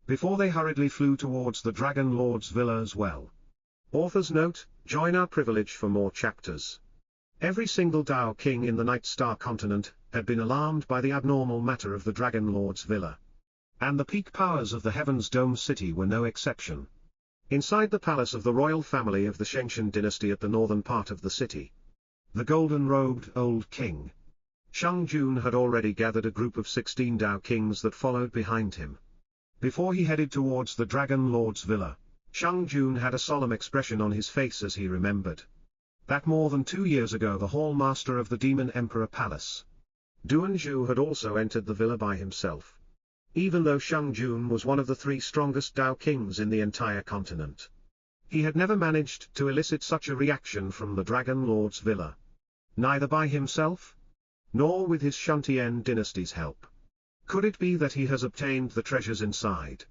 before they hurriedly flew towards the Dragon Lord's villa as well. Author's note: join our privilege for more chapters. Every single Dao King in the Night Star continent had been alarmed by the abnormal matter of the Dragon Lord's villa, and the peak powers of the Heaven's Dome city were no exception. Inside the palace of the royal family of the Shengshan dynasty at the northern part of the city, the golden-robed old king, Shang Jun, had already gathered a group of 16 Dao Kings that followed behind him. Before he headed towards the Dragon Lord's villa, Shang Jun had a solemn expression on his face as he remembered that more than 2 years ago the Hall Master of the Demon Emperor Palace, Duanzhu, had also entered the villa by himself. Even though Shang Jun was one of the 3 strongest Dao Kings in the entire continent, he had never managed to elicit such a reaction from the Dragon Lord's villa, neither by himself, nor with his Shantian dynasty's help. Could it be that he has obtained the treasures inside?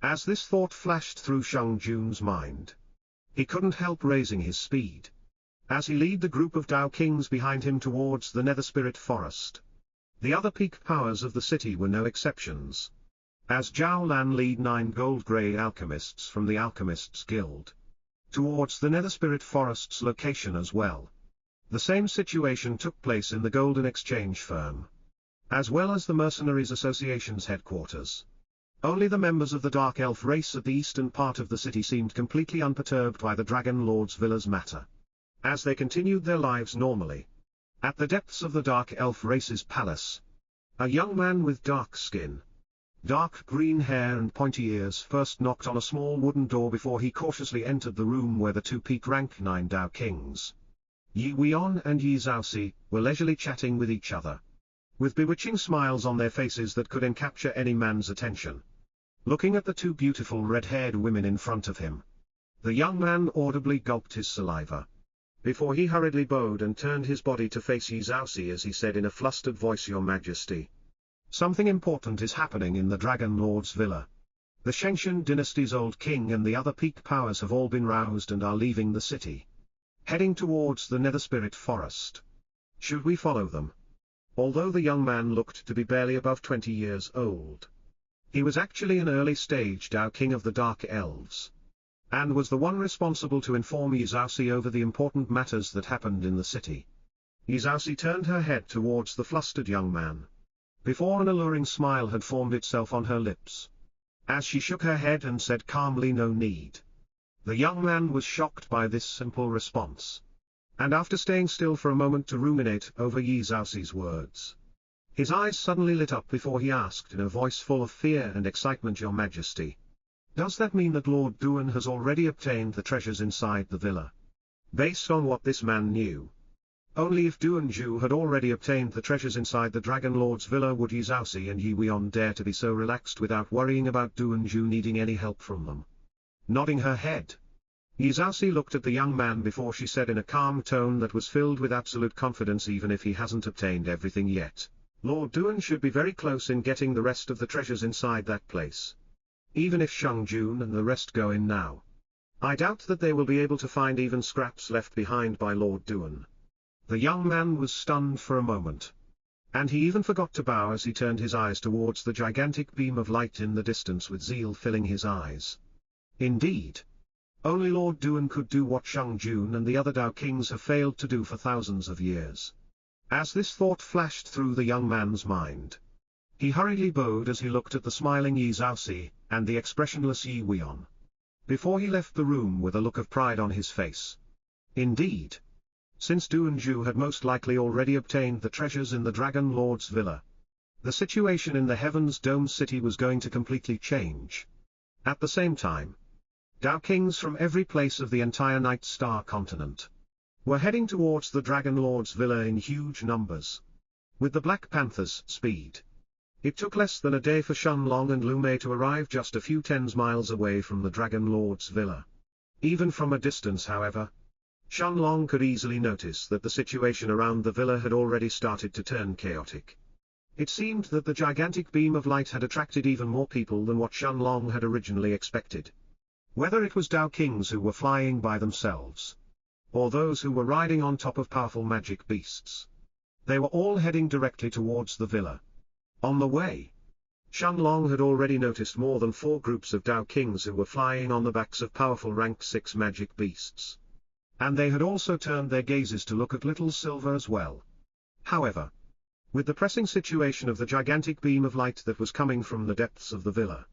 As this thought flashed through Shang Jun's mind, he couldn't help raising his speed, as he led the group of Dao Kings behind him towards the Nether Spirit Forest. The other peak powers of the city were no exceptions, as Zhao Lan led 9 gold-grey alchemists from the Alchemists Guild towards the Nether Spirit Forest's location as well. The same situation took place in the Golden Exchange Firm, as well as the Mercenaries Association's headquarters. Only the members of the Dark Elf race at the eastern part of the city seemed completely unperturbed by the Dragon Lord's villa's matter, as they continued their lives normally. At the depths of the Dark Elf race's palace, a young man with dark skin, dark green hair and pointy ears first knocked on a small wooden door before he cautiously entered the room where the 2 peak rank 9 Dao Kings, Yi Weon and Yi Zhaoxi, were leisurely chatting with each other, with bewitching smiles on their faces that could encapture any man's attention. looking at the two beautiful red-haired women in front of him. The young man audibly gulped his saliva, before he hurriedly bowed and turned his body to face Yi Zhaoxi as he said in a flustered voice, "Your Majesty. Something important is happening in the Dragon Lord's villa. The Shengshan dynasty's old king and the other peak powers have all been roused and are leaving the city, heading towards the Nether Spirit Forest. Should we follow them?" Although the young man looked to be barely above 20 years old, he was actually an early-stage Dao King of the Dark Elves, and was the one responsible to inform Yi Zhaoxi over the important matters that happened in the city. Yi Zhaoxi turned her head towards the flustered young man, before an alluring smile had formed itself on her lips, as she shook her head and said calmly, "No need." The young man was shocked by this simple response, and after staying still for a moment to ruminate over Yi Zhaoxi's words, his eyes suddenly lit up before he asked in a voice full of fear and excitement, "Your Majesty, does that mean that Lord Duan has already obtained the treasures inside the villa?" Based on what this man knew, only if Duan Zhu had already obtained the treasures inside the Dragon Lord's villa would Yi Zhaoxi and Yi Weon dare to be so relaxed without worrying about Duan Zhu needing any help from them. Nodding her head, Yi Zhaoxi looked at the young man before she said in a calm tone that was filled with absolute confidence, "Even if he hasn't obtained everything yet, Lord Duan should be very close in getting the rest of the treasures inside that place. Even if Shang Jun and the rest go in now, I doubt that they will be able to find even scraps left behind by Lord Duan." The young man was stunned for a moment, and he even forgot to bow as he turned his eyes towards the gigantic beam of light in the distance with zeal filling his eyes. Indeed, only Lord Duan could do what Shang Jun and the other Dao Kings have failed to do for thousands of years. As this thought flashed through the young man's mind, he hurriedly bowed as he looked at the smiling Yi Zhaoxi and the expressionless Yi Weon, before he left the room with a look of pride on his face. Indeed, since Duan Zhu had most likely already obtained the treasures in the Dragon Lord's villa, the situation in the Heaven's Dome City was going to completely change. At the same time, Dao Kings from every place of the entire Night Star continent were heading towards the Dragon Lord's villa in huge numbers, with the Black Panther's speed. It took less than a day for Shenlong and Lu Mei to arrive just a few tens miles away from the Dragon Lord's villa. Even from a distance, however, Shenlong could easily notice that the situation around the villa had already started to turn chaotic. It seemed that the gigantic beam of light had attracted even more people than what Shenlong had originally expected. Whether it was Dao Kings who were flying by themselves, or those who were riding on top of powerful magic beasts, they were all heading directly towards the villa. On the way, Shenlong had already noticed more than 4 groups of Dao Kings who were flying on the backs of powerful rank 6 magic beasts, and they had also turned their gazes to look at Little Silver as well. However, with the pressing situation of the gigantic beam of light that was coming from the depths of the villa,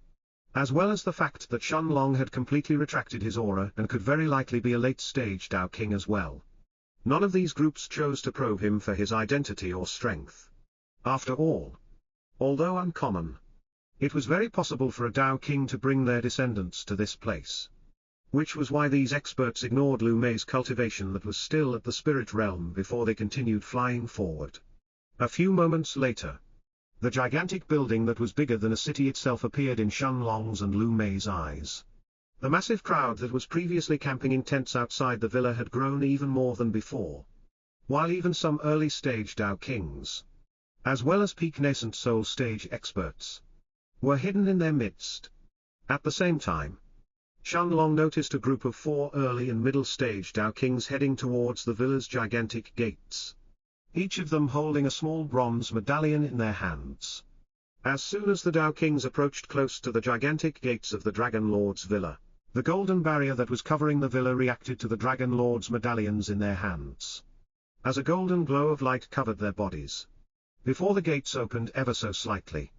as well as the fact that Shenlong had completely retracted his aura and could very likely be a late-stage Dao King as well, none of these groups chose to probe him for his identity or strength. After all, although uncommon, it was very possible for a Dao King to bring their descendants to this place, which was why these experts ignored Lu Mei's cultivation that was still at the spirit realm before they continued flying forward. A few moments later, the gigantic building that was bigger than a city itself appeared in Shenlong's and Lu Mei's eyes. The massive crowd that was previously camping in tents outside the villa had grown even more than before, while even some early-stage Dao Kings, as well as peak nascent soul stage experts, were hidden in their midst. At the same time, Shenlong noticed a group of 4 early and middle-stage Dao Kings heading towards the villa's gigantic gates, each of them holding a small bronze medallion in their hands. As soon as the Dao Kings approached close to the gigantic gates of the Dragon Lord's villa, the golden barrier that was covering the villa reacted to the Dragon Lord's medallions in their hands, as a golden glow of light covered their bodies. Before the gates opened ever so slightly,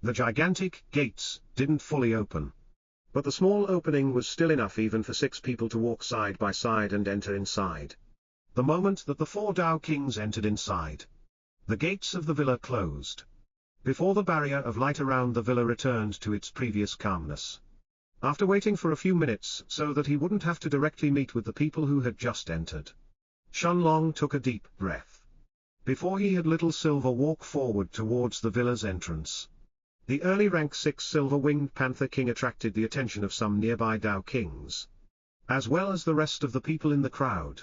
the gigantic gates didn't fully open, but the small opening was still enough even for 6 people to walk side by side and enter inside. The moment that the 4 Dao Kings entered inside, the gates of the villa closed, before the barrier of light around the villa returned to its previous calmness. After waiting for a few minutes so that he wouldn't have to directly meet with the people who had just entered, Shenlong took a deep breath, before he had Little Silver walk forward towards the villa's entrance. The early rank 6 silver-winged panther king attracted the attention of some nearby Dao kings, as well as the rest of the people in the crowd,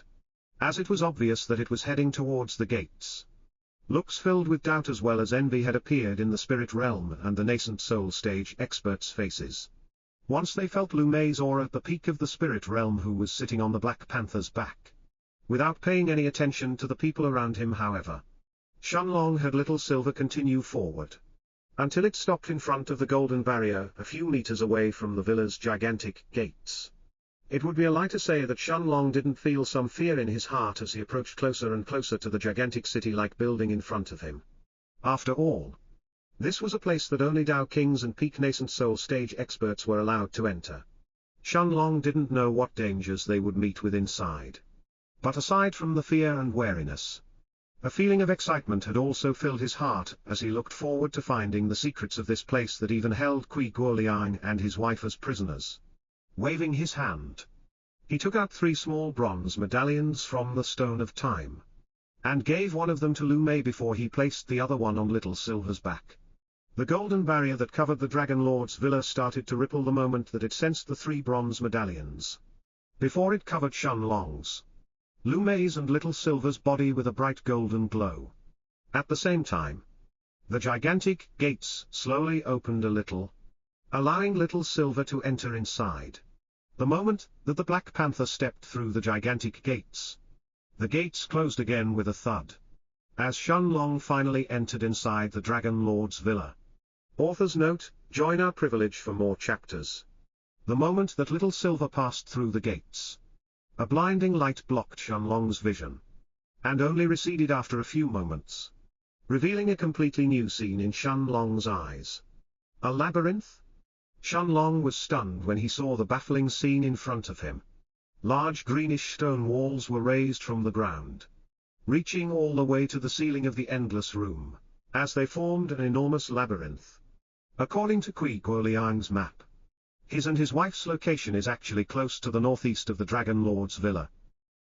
as it was obvious that it was heading towards the gates. Looks filled with doubt as well as envy had appeared in the spirit realm and the nascent soul stage experts' faces. Once they felt Lu Mei's aura at the peak of the spirit realm, who was sitting on the Black Panther's back. Without paying any attention to the people around him, however, Shenlong had Little Silver continue forward, until it stopped in front of the golden barrier a few meters away from the villa's gigantic gates. It would be a lie to say that Shenlong didn't feel some fear in his heart as he approached closer and closer to the gigantic city-like building in front of him. After all, this was a place that only Dao Kings and peak nascent soul stage experts were allowed to enter. Shenlong didn't know what dangers they would meet with inside. But aside from the fear and wariness, a feeling of excitement had also filled his heart as he looked forward to finding the secrets of this place that even held Kui Guoliang and his wife as prisoners. Waving his hand, he took out 3 small bronze medallions from the Stone of Time, and gave one of them to Lu Mei before he placed the other one on Little Silver's back. The golden barrier that covered the Dragon Lord's villa started to ripple the moment that it sensed the 3 bronze medallions. Before it covered Shenlong's, Lu Mei's and Little Silver's body with a bright golden glow. At the same time, the gigantic gates slowly opened a little, allowing Little Silver to enter inside. The moment that the Black Panther stepped through the gigantic gates, the gates closed again with a thud, as Shenlong finally entered inside the Dragon Lord's villa. Author's note: join our privilege for more chapters. The moment that Little Silver passed through the gates, a blinding light blocked Shenlong's vision, and only receded after a few moments, revealing a completely new scene in Shenlong's eyes. A labyrinth? Shenlong was stunned when he saw the baffling scene in front of him. Large greenish stone walls were raised from the ground, reaching all the way to the ceiling of the endless room, as they formed an enormous labyrinth. According to Kui Guoliang's map, his and his wife's location is actually close to the northeast of the Dragon Lord's villa,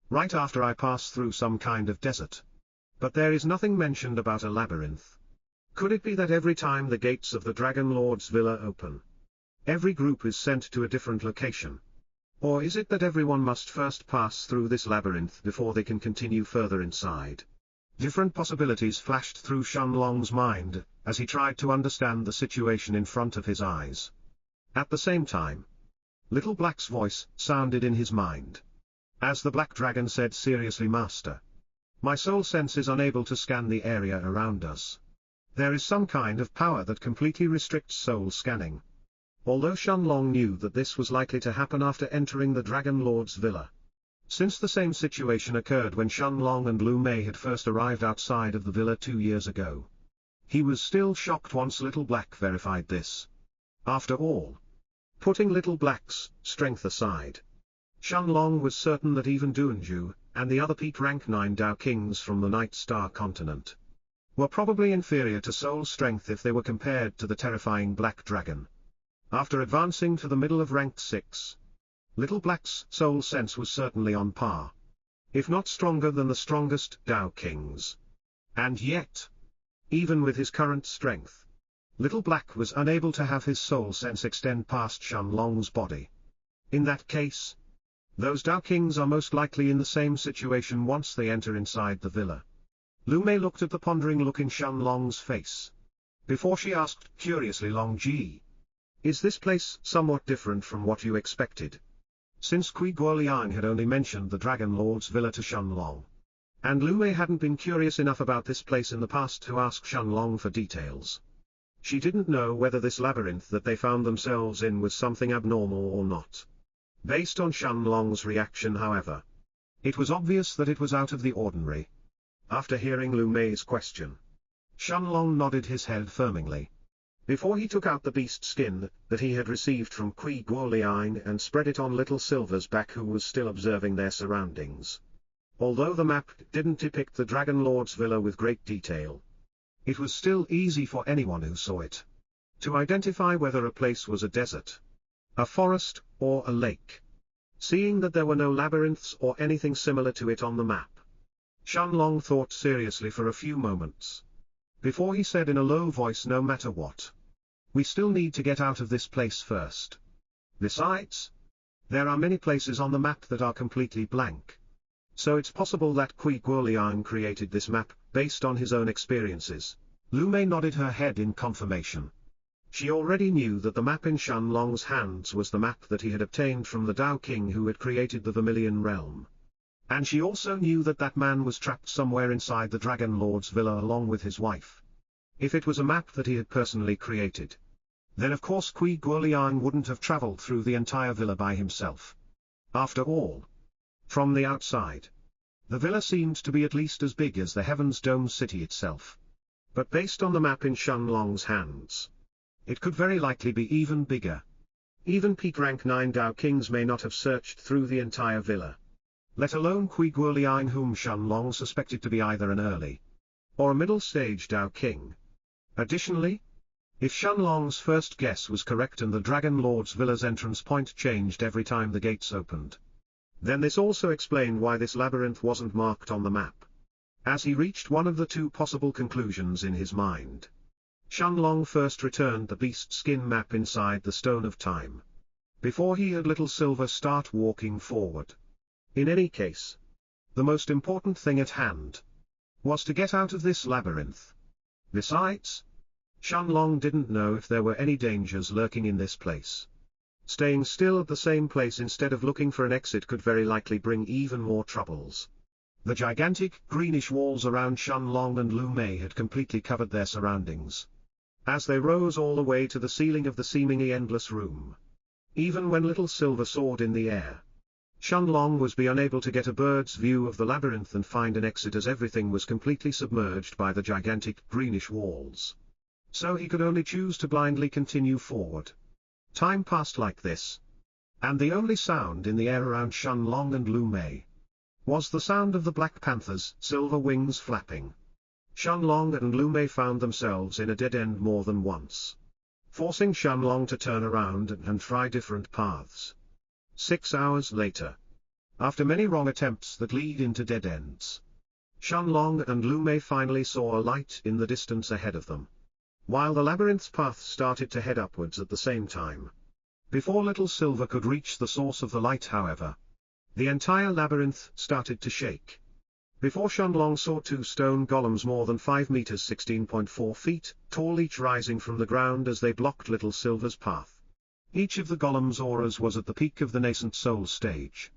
right after I pass through some kind of desert. But there is nothing mentioned about a labyrinth. Could it be that every time the gates of the Dragon Lord's villa open, every group is sent to a different location? Or is it that everyone must first pass through this labyrinth before they can continue further inside? Different possibilities flashed through Shenlong's mind, as he tried to understand the situation in front of his eyes. At the same time, Little Black's voice sounded in his mind, as the Black Dragon said seriously, "Master, my soul sense is unable to scan the area around us. There is some kind of power that completely restricts soul scanning." Although Shenlong knew that this was likely to happen after entering the Dragon Lord's villa, since the same situation occurred when Shenlong and Lu Mei had first arrived outside of the villa 2 years ago, he was still shocked once Little Black verified this. After all, putting Little Black's strength aside, Shenlong was certain that even Duanju, and the other peak rank 9 Dao Kings from the Night Star continent, were probably inferior to soul strength if they were compared to the terrifying Black Dragon. After advancing to the middle of rank 6, Little Black's soul sense was certainly on par, if not stronger than the strongest Dao Kings. And yet, even with his current strength, Little Black was unable to have his soul sense extend past Shenlong's body. In that case, those Dao Kings are most likely in the same situation once they enter inside the villa. Lu Mei looked at the pondering look in Shenlong's face, before she asked curiously, "Longji, is this place somewhat different from what you expected?" Since Kui Guoliang had only mentioned the Dragon Lord's villa to Shenlong, and Lu Mei hadn't been curious enough about this place in the past to ask Shenlong for details, she didn't know whether this labyrinth that they found themselves in was something abnormal or not. Based on Shenlong's reaction, however, it was obvious that it was out of the ordinary. After hearing Lu Mei's question, Shenlong nodded his head affirmingly, before he took out the beast skin that he had received from Kui Guoliang and spread it on Little Silver's back, who was still observing their surroundings. Although the map didn't depict the Dragon Lord's villa with great detail, it was still easy for anyone who saw it to identify whether a place was a desert, a forest, or a lake. Seeing that there were no labyrinths or anything similar to it on the map, Shenlong thought seriously for a few moments, before he said in a low voice, "No matter what, We still need to get out of this place first. Besides, there are many places on the map that are completely blank. So it's possible that Kui Guoliang created this map, based on his own experiences. Lu Mei nodded her head in confirmation. She already knew that the map in Shenlong's hands was the map that he had obtained from the Tao King who had created the Vermilion Realm. And she also knew that that man was trapped somewhere inside the Dragon Lord's villa along with his wife. If it was a map that he had personally created, then of course Kui Guoliang wouldn't have traveled through the entire villa by himself. After all, from the outside, the villa seemed to be at least as big as the Heaven's Dome city itself. But based on the map in Shenlong's hands, it could very likely be even bigger. Even peak rank 9 Tao Kings may not have searched through the entire villa, let alone Kui Guoliang, whom Shenlong suspected to be either an early or a middle stage Tao King. Additionally, if Shenlong's first guess was correct and the Dragon Lord's villa's entrance point changed every time the gates opened, then this also explained why this labyrinth wasn't marked on the map. As he reached one of the two possible conclusions in his mind, Shenlong first returned the beast skin map inside the Stone of Time, before he had Little Silver start walking forward. In any case, the most important thing at hand was to get out of this labyrinth. Besides, Shenlong didn't know if there were any dangers lurking in this place. Staying still at the same place instead of looking for an exit could very likely bring even more troubles. The gigantic, greenish walls around Shenlong and Lu Mei had completely covered their surroundings, as they rose all the way to the ceiling of the seemingly endless room. Even when Little Silver soared in the air, Shenlong was unable to get a bird's view of the labyrinth and find an exit, as everything was completely submerged by the gigantic, greenish walls. So he could only choose to blindly continue forward. Time passed like this, and the only sound in the air around Shenlong and Lu Mei was the sound of the Black Panther's silver wings flapping. Shenlong and Lu Mei found themselves in a dead end more than once, forcing Shenlong to turn around and try different paths. 6 hours later, after many wrong attempts that lead into dead ends, Shenlong and Lu Mei finally saw a light in the distance ahead of them, while the labyrinth's path started to head upwards at the same time. Before Little Silver could reach the source of the light, however, the entire labyrinth started to shake. Before Shenlong saw two stone golems more than 5 meters 16.4 feet tall, each rising from the ground as they blocked Little Silver's path. Each of the golems' auras was at the peak of the nascent soul stage,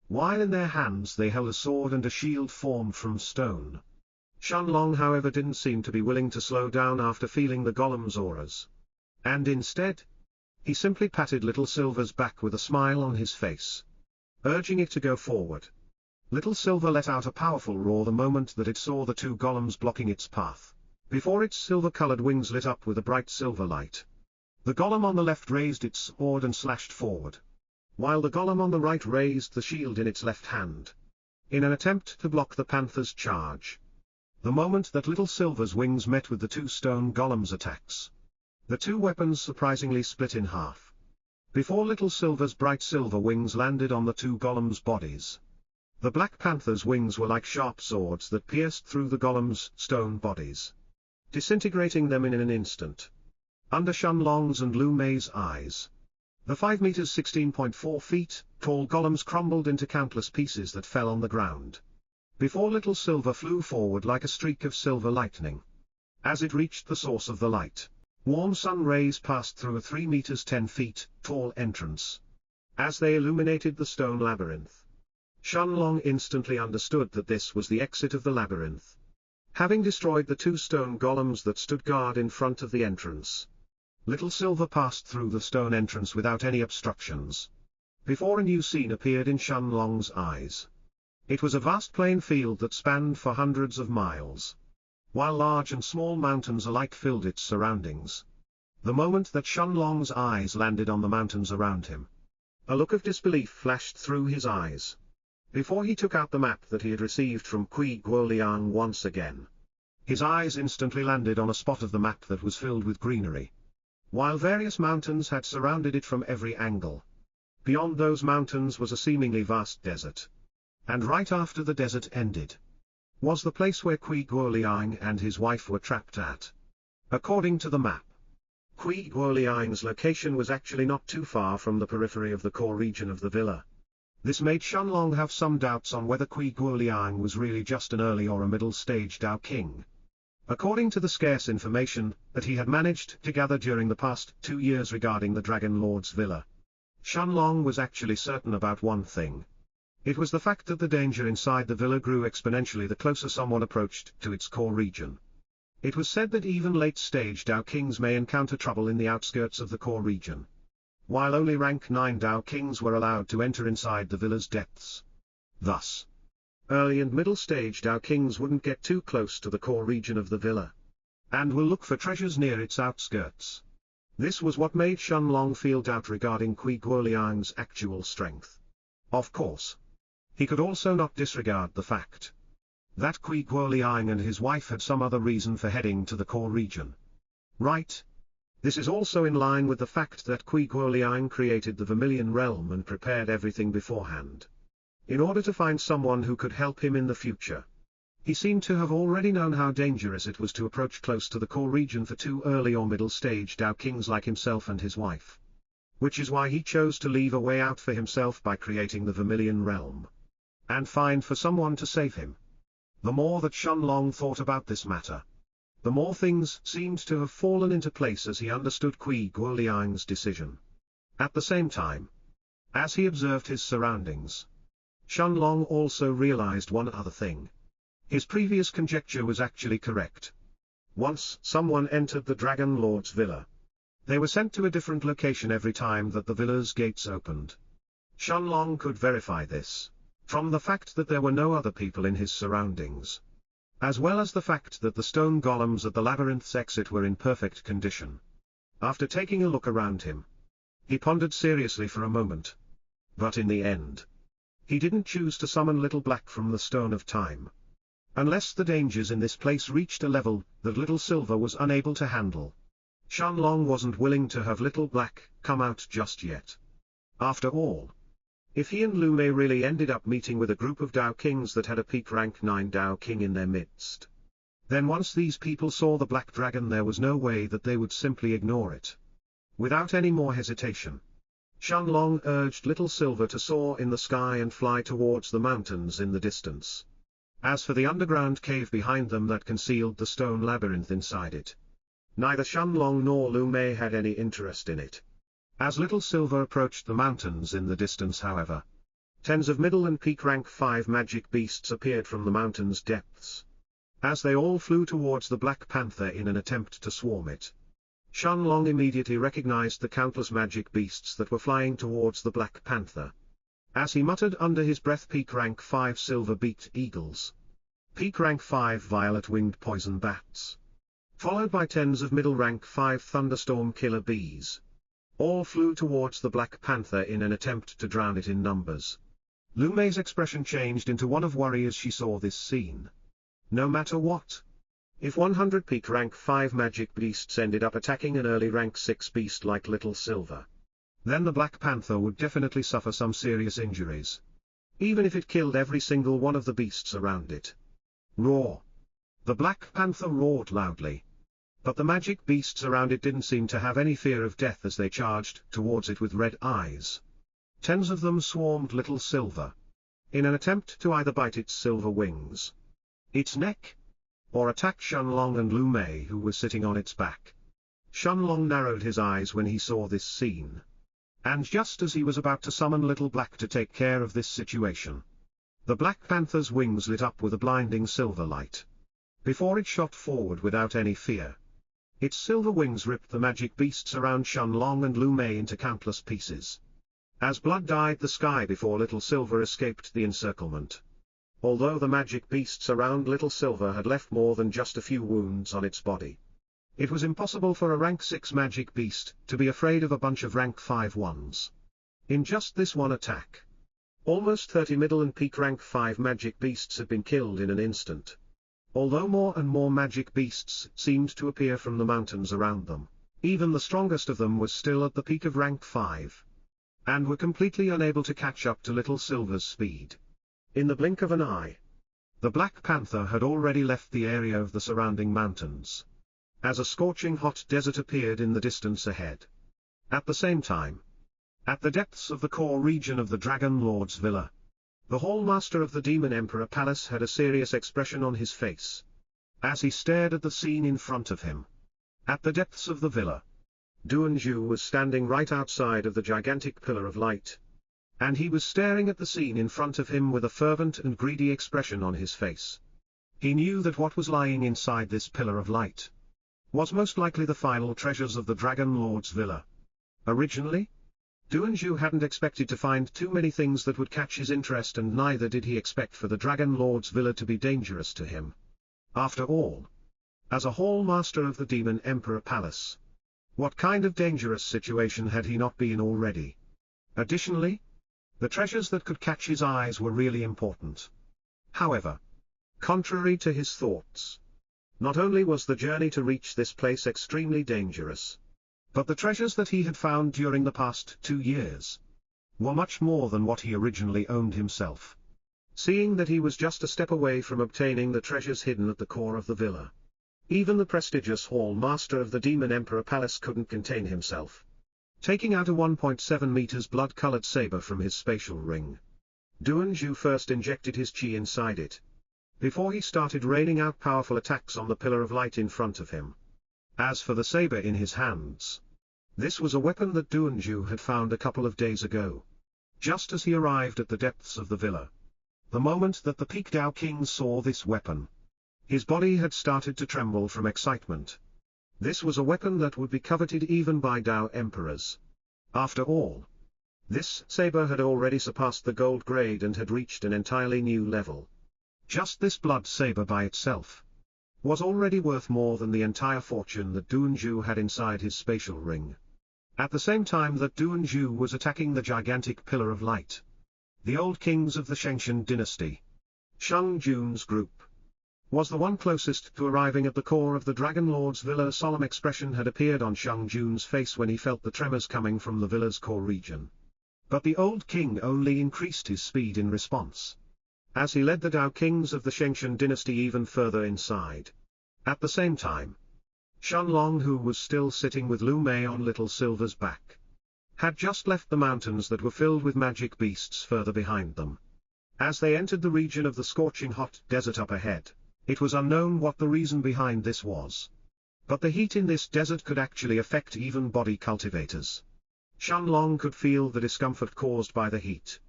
while in their hands they held a sword and a shield formed from stone. Shenlong, however, didn't seem to be willing to slow down after feeling the golem's auras, and instead, he simply patted Little Silver's back with a smile on his face, urging it to go forward. Little Silver let out a powerful roar the moment that it saw the two golems blocking its path. Before its silver-colored wings lit up with a bright silver light, the golem on the left raised its sword and slashed forward, while the golem on the right raised the shield in its left hand, in an attempt to block the panther's charge. The moment that Little Silver's wings met with the two stone golems' attacks, the two weapons surprisingly split in half. Before Little Silver's bright silver wings landed on the two golems' bodies, the Black Panther's wings were like sharp swords that pierced through the golems' stone bodies, disintegrating them in an instant. Under Shenlong's and Lu Mei's eyes, the 5 meters 16.4 feet tall golems crumbled into countless pieces that fell on the ground, before Little Silver flew forward like a streak of silver lightning. As it reached the source of the light, warm sun rays passed through a 3 meters 10 feet tall entrance. As they illuminated the stone labyrinth, Shenlong instantly understood that this was the exit of the labyrinth. Having destroyed the two stone golems that stood guard in front of the entrance, Little Silver passed through the stone entrance without any obstructions, before a new scene appeared in Shenlong's eyes. It was a vast plain field that spanned for hundreds of miles, while large and small mountains alike filled its surroundings. The moment that Shenlong's eyes landed on the mountains around him, a look of disbelief flashed through his eyes. Before he took out the map that he had received from Kui Guoliang once again, his eyes instantly landed on a spot of the map that was filled with greenery, while various mountains had surrounded it from every angle. Beyond those mountains was a seemingly vast desert, and right after the desert ended was the place where Kui Guoliang and his wife were trapped at. According to the map, Qui Guoliang's location was actually not too far from the periphery of the core region of the villa. This made Shenlong have some doubts on whether Qui Guoliang was really just an early or a middle-stage Dao King. According to the scarce information that he had managed to gather during the past 2 years regarding the Dragon Lord's villa, Shenlong was actually certain about one thing. It was the fact that the danger inside the villa grew exponentially the closer someone approached to its core region. It was said that even late-stage Dao Kings may encounter trouble in the outskirts of the core region, while only rank 9 Dao Kings were allowed to enter inside the villa's depths. Thus, early and middle-stage Dao Kings wouldn't get too close to the core region of the villa, and will look for treasures near its outskirts. This was what made Shenlong feel doubt regarding Qui Guoliang's actual strength. Of course, he could also not disregard the fact that Qui Guoliang and his wife had some other reason for heading to the core region. Right? This is also in line with the fact that Qui Guoliang created the Vermilion Realm and prepared everything beforehand, in order to find someone who could help him in the future. He seemed to have already known how dangerous it was to approach close to the core region for 2 early or middle-stage Dao Kings like himself and his wife. Which is why he chose to leave a way out for himself by creating the Vermilion Realm, and find for someone to save him. The more that Shenlong thought about this matter, the more things seemed to have fallen into place as he understood Qui Guoliang's decision. At the same time, as he observed his surroundings, Shenlong also realized one other thing. His previous conjecture was actually correct. Once someone entered the Dragon Lord's villa, they were sent to a different location every time that the villa's gates opened. Shenlong could verify this from the fact that there were no other people in his surroundings, as well as the fact that the stone golems at the labyrinth's exit were in perfect condition. After taking a look around him, he pondered seriously for a moment. But in the end, he didn't choose to summon Little Black from the Stone of Time, unless the dangers in this place reached a level that Little Silver was unable to handle. Shenlong wasn't willing to have Little Black come out just yet. After all, if he and Lu Mei really ended up meeting with a group of Dao Kings that had a peak rank 9 Dao King in their midst, then once these people saw the Black Dragon there was no way that they would simply ignore it. Without any more hesitation, Shenlong urged Little Silver to soar in the sky and fly towards the mountains in the distance. As for the underground cave behind them that concealed the stone labyrinth inside it, neither Shenlong nor Lu Mei had any interest in it. As Little Silver approached the mountains in the distance, however, tens of middle and peak rank 5 magic beasts appeared from the mountain's depths. As they all flew towards the Black Panther in an attempt to swarm it, Shenlong immediately recognized the countless magic beasts that were flying towards the Black Panther. As he muttered under his breath, peak rank 5 silver-beaked eagles, peak rank 5 violet-winged poison bats, followed by tens of middle rank 5 thunderstorm killer bees, all flew towards the Black Panther in an attempt to drown it in numbers. Lu Mei's expression changed into one of worry as she saw this scene. No matter what, if 100 peak rank 5 magic beasts ended up attacking an early rank 6 beast like Little Silver, then the Black Panther would definitely suffer some serious injuries, even if it killed every single one of the beasts around it. Roar! The Black Panther roared loudly, but the magic beasts around it didn't seem to have any fear of death as they charged towards it with red eyes. Tens of them swarmed Little Silver, in an attempt to either bite its silver wings, its neck, or attack Shenlong and Lu Mei who was sitting on its back. Shenlong narrowed his eyes when he saw this scene, and just as he was about to summon Little Black to take care of this situation, the Black Panther's wings lit up with a blinding silver light. Before it shot forward without any fear, its silver wings ripped the magic beasts around Shenlong and Lu Mei into countless pieces, as blood dyed the sky before Little Silver escaped the encirclement. Although the magic beasts around Little Silver had left more than just a few wounds on its body, it was impossible for a rank 6 magic beast to be afraid of a bunch of rank 5 ones. In just this one attack, almost 30 middle and peak rank 5 magic beasts had been killed in an instant. Although more and more magic beasts seemed to appear from the mountains around them, even the strongest of them was still at the peak of rank 5, and were completely unable to catch up to Little Silver's speed. In the blink of an eye, the Black Panther had already left the area of the surrounding mountains. as a scorching hot desert appeared in the distance ahead. At the same time, at the depths of the core region of the Dragon Lord's villa, the Hallmaster of the Demon Emperor Palace had a serious expression on his face, as he stared at the scene in front of him. At the depths of the villa, Duanzhu was standing right outside of the gigantic pillar of light, and he was staring at the scene in front of him with a fervent and greedy expression on his face. He knew that what was lying inside this pillar of light was most likely the final treasures of the Dragon Lord's villa. Originally, Duanzhu hadn't expected to find too many things that would catch his interest, and neither did he expect for the Dragon Lord's villa to be dangerous to him. After all, as a Hallmaster of the Demon Emperor Palace, what kind of dangerous situation had he not been in already? Additionally, the treasures that could catch his eyes were really important. However, contrary to his thoughts, not only was the journey to reach this place extremely dangerous, but the treasures that he had found during the past 2 years were much more than what he originally owned himself. Seeing that he was just a step away from obtaining the treasures hidden at the core of the villa, even the prestigious Hallmaster of the Demon Emperor Palace couldn't contain himself. Taking out a 1.7 meters blood-colored saber from his spatial ring, Duanzhu first injected his chi inside it, before he started raining out powerful attacks on the pillar of light in front of him. As for the saber in his hands, this was a weapon that Duanzhu had found a couple of days ago, just as he arrived at the depths of the villa. The moment that the Peak Dao King saw this weapon, his body had started to tremble from excitement. This was a weapon that would be coveted even by Dao Emperors. After all, this saber had already surpassed the gold grade and had reached an entirely new level. Just this blood saber by itself was already worth more than the entire fortune that Duanzhu had inside his spatial ring. At the same time that Duanzhu was attacking the gigantic pillar of light, the old kings of the Shengshan dynasty, Shang Jun's group, was the one closest to arriving at the core of the Dragon Lord's villa. A solemn expression had appeared on Shang Jun's face when he felt the tremors coming from the villa's core region. But the old king only increased his speed in response, as he led the Dao kings of the Shengshan dynasty even further inside. At the same time, Shenlong, who was still sitting with Lu Mei on Little Silver's back, had just left the mountains that were filled with magic beasts further behind them. As they entered the region of the scorching hot desert up ahead, it was unknown what the reason behind this was, but the heat in this desert could actually affect even body cultivators. Shenlong could feel the discomfort caused by the heat.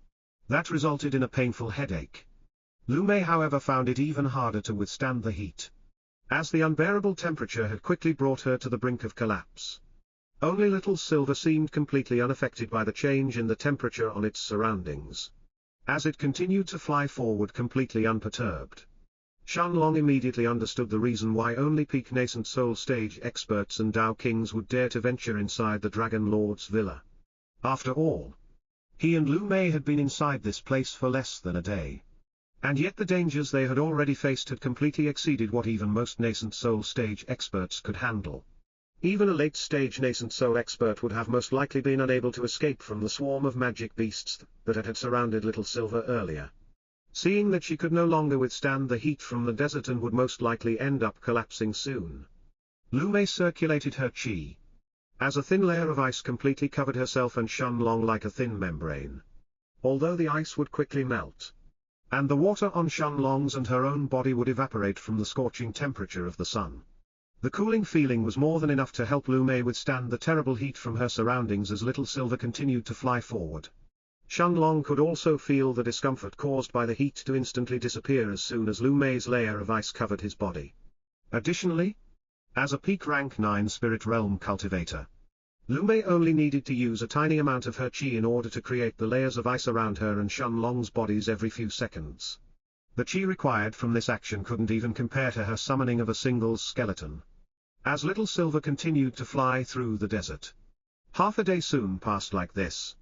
That resulted in a painful headache. Lu Mei, however, found it even harder to withstand the heat, as the unbearable temperature had quickly brought her to the brink of collapse. Only Little Silver seemed completely unaffected by the change in the temperature on its surroundings, as it continued to fly forward completely unperturbed. Shenlong immediately understood the reason why only peak nascent soul stage experts and Dao kings would dare to venture inside the Dragon Lord's villa. After all, he and Lu Mei had been inside this place for less than a day, and yet the dangers they had already faced had completely exceeded what even most nascent soul stage experts could handle. Even a late-stage nascent soul expert would have most likely been unable to escape from the swarm of magic beasts that had surrounded Little Silver earlier. Seeing that she could no longer withstand the heat from the desert and would most likely end up collapsing soon, Lu Mei circulated her chi, as a thin layer of ice completely covered herself and Shenlong like a thin membrane. Although the ice would quickly melt, and the water on Shenlong's and her own body would evaporate from the scorching temperature of the sun, the cooling feeling was more than enough to help Lu Mei withstand the terrible heat from her surroundings as Little Silver continued to fly forward. Shenlong could also feel the discomfort caused by the heat to instantly disappear as soon as Lu Mei's layer of ice covered his body. Additionally, as a peak rank 9 Spirit Realm cultivator, Lu Mei only needed to use a tiny amount of her chi in order to create the layers of ice around her and Shenlong's bodies every few seconds. The chi required from this action couldn't even compare to her summoning of a single skeleton. As Little Silver continued to fly through the desert, half a day soon passed like this.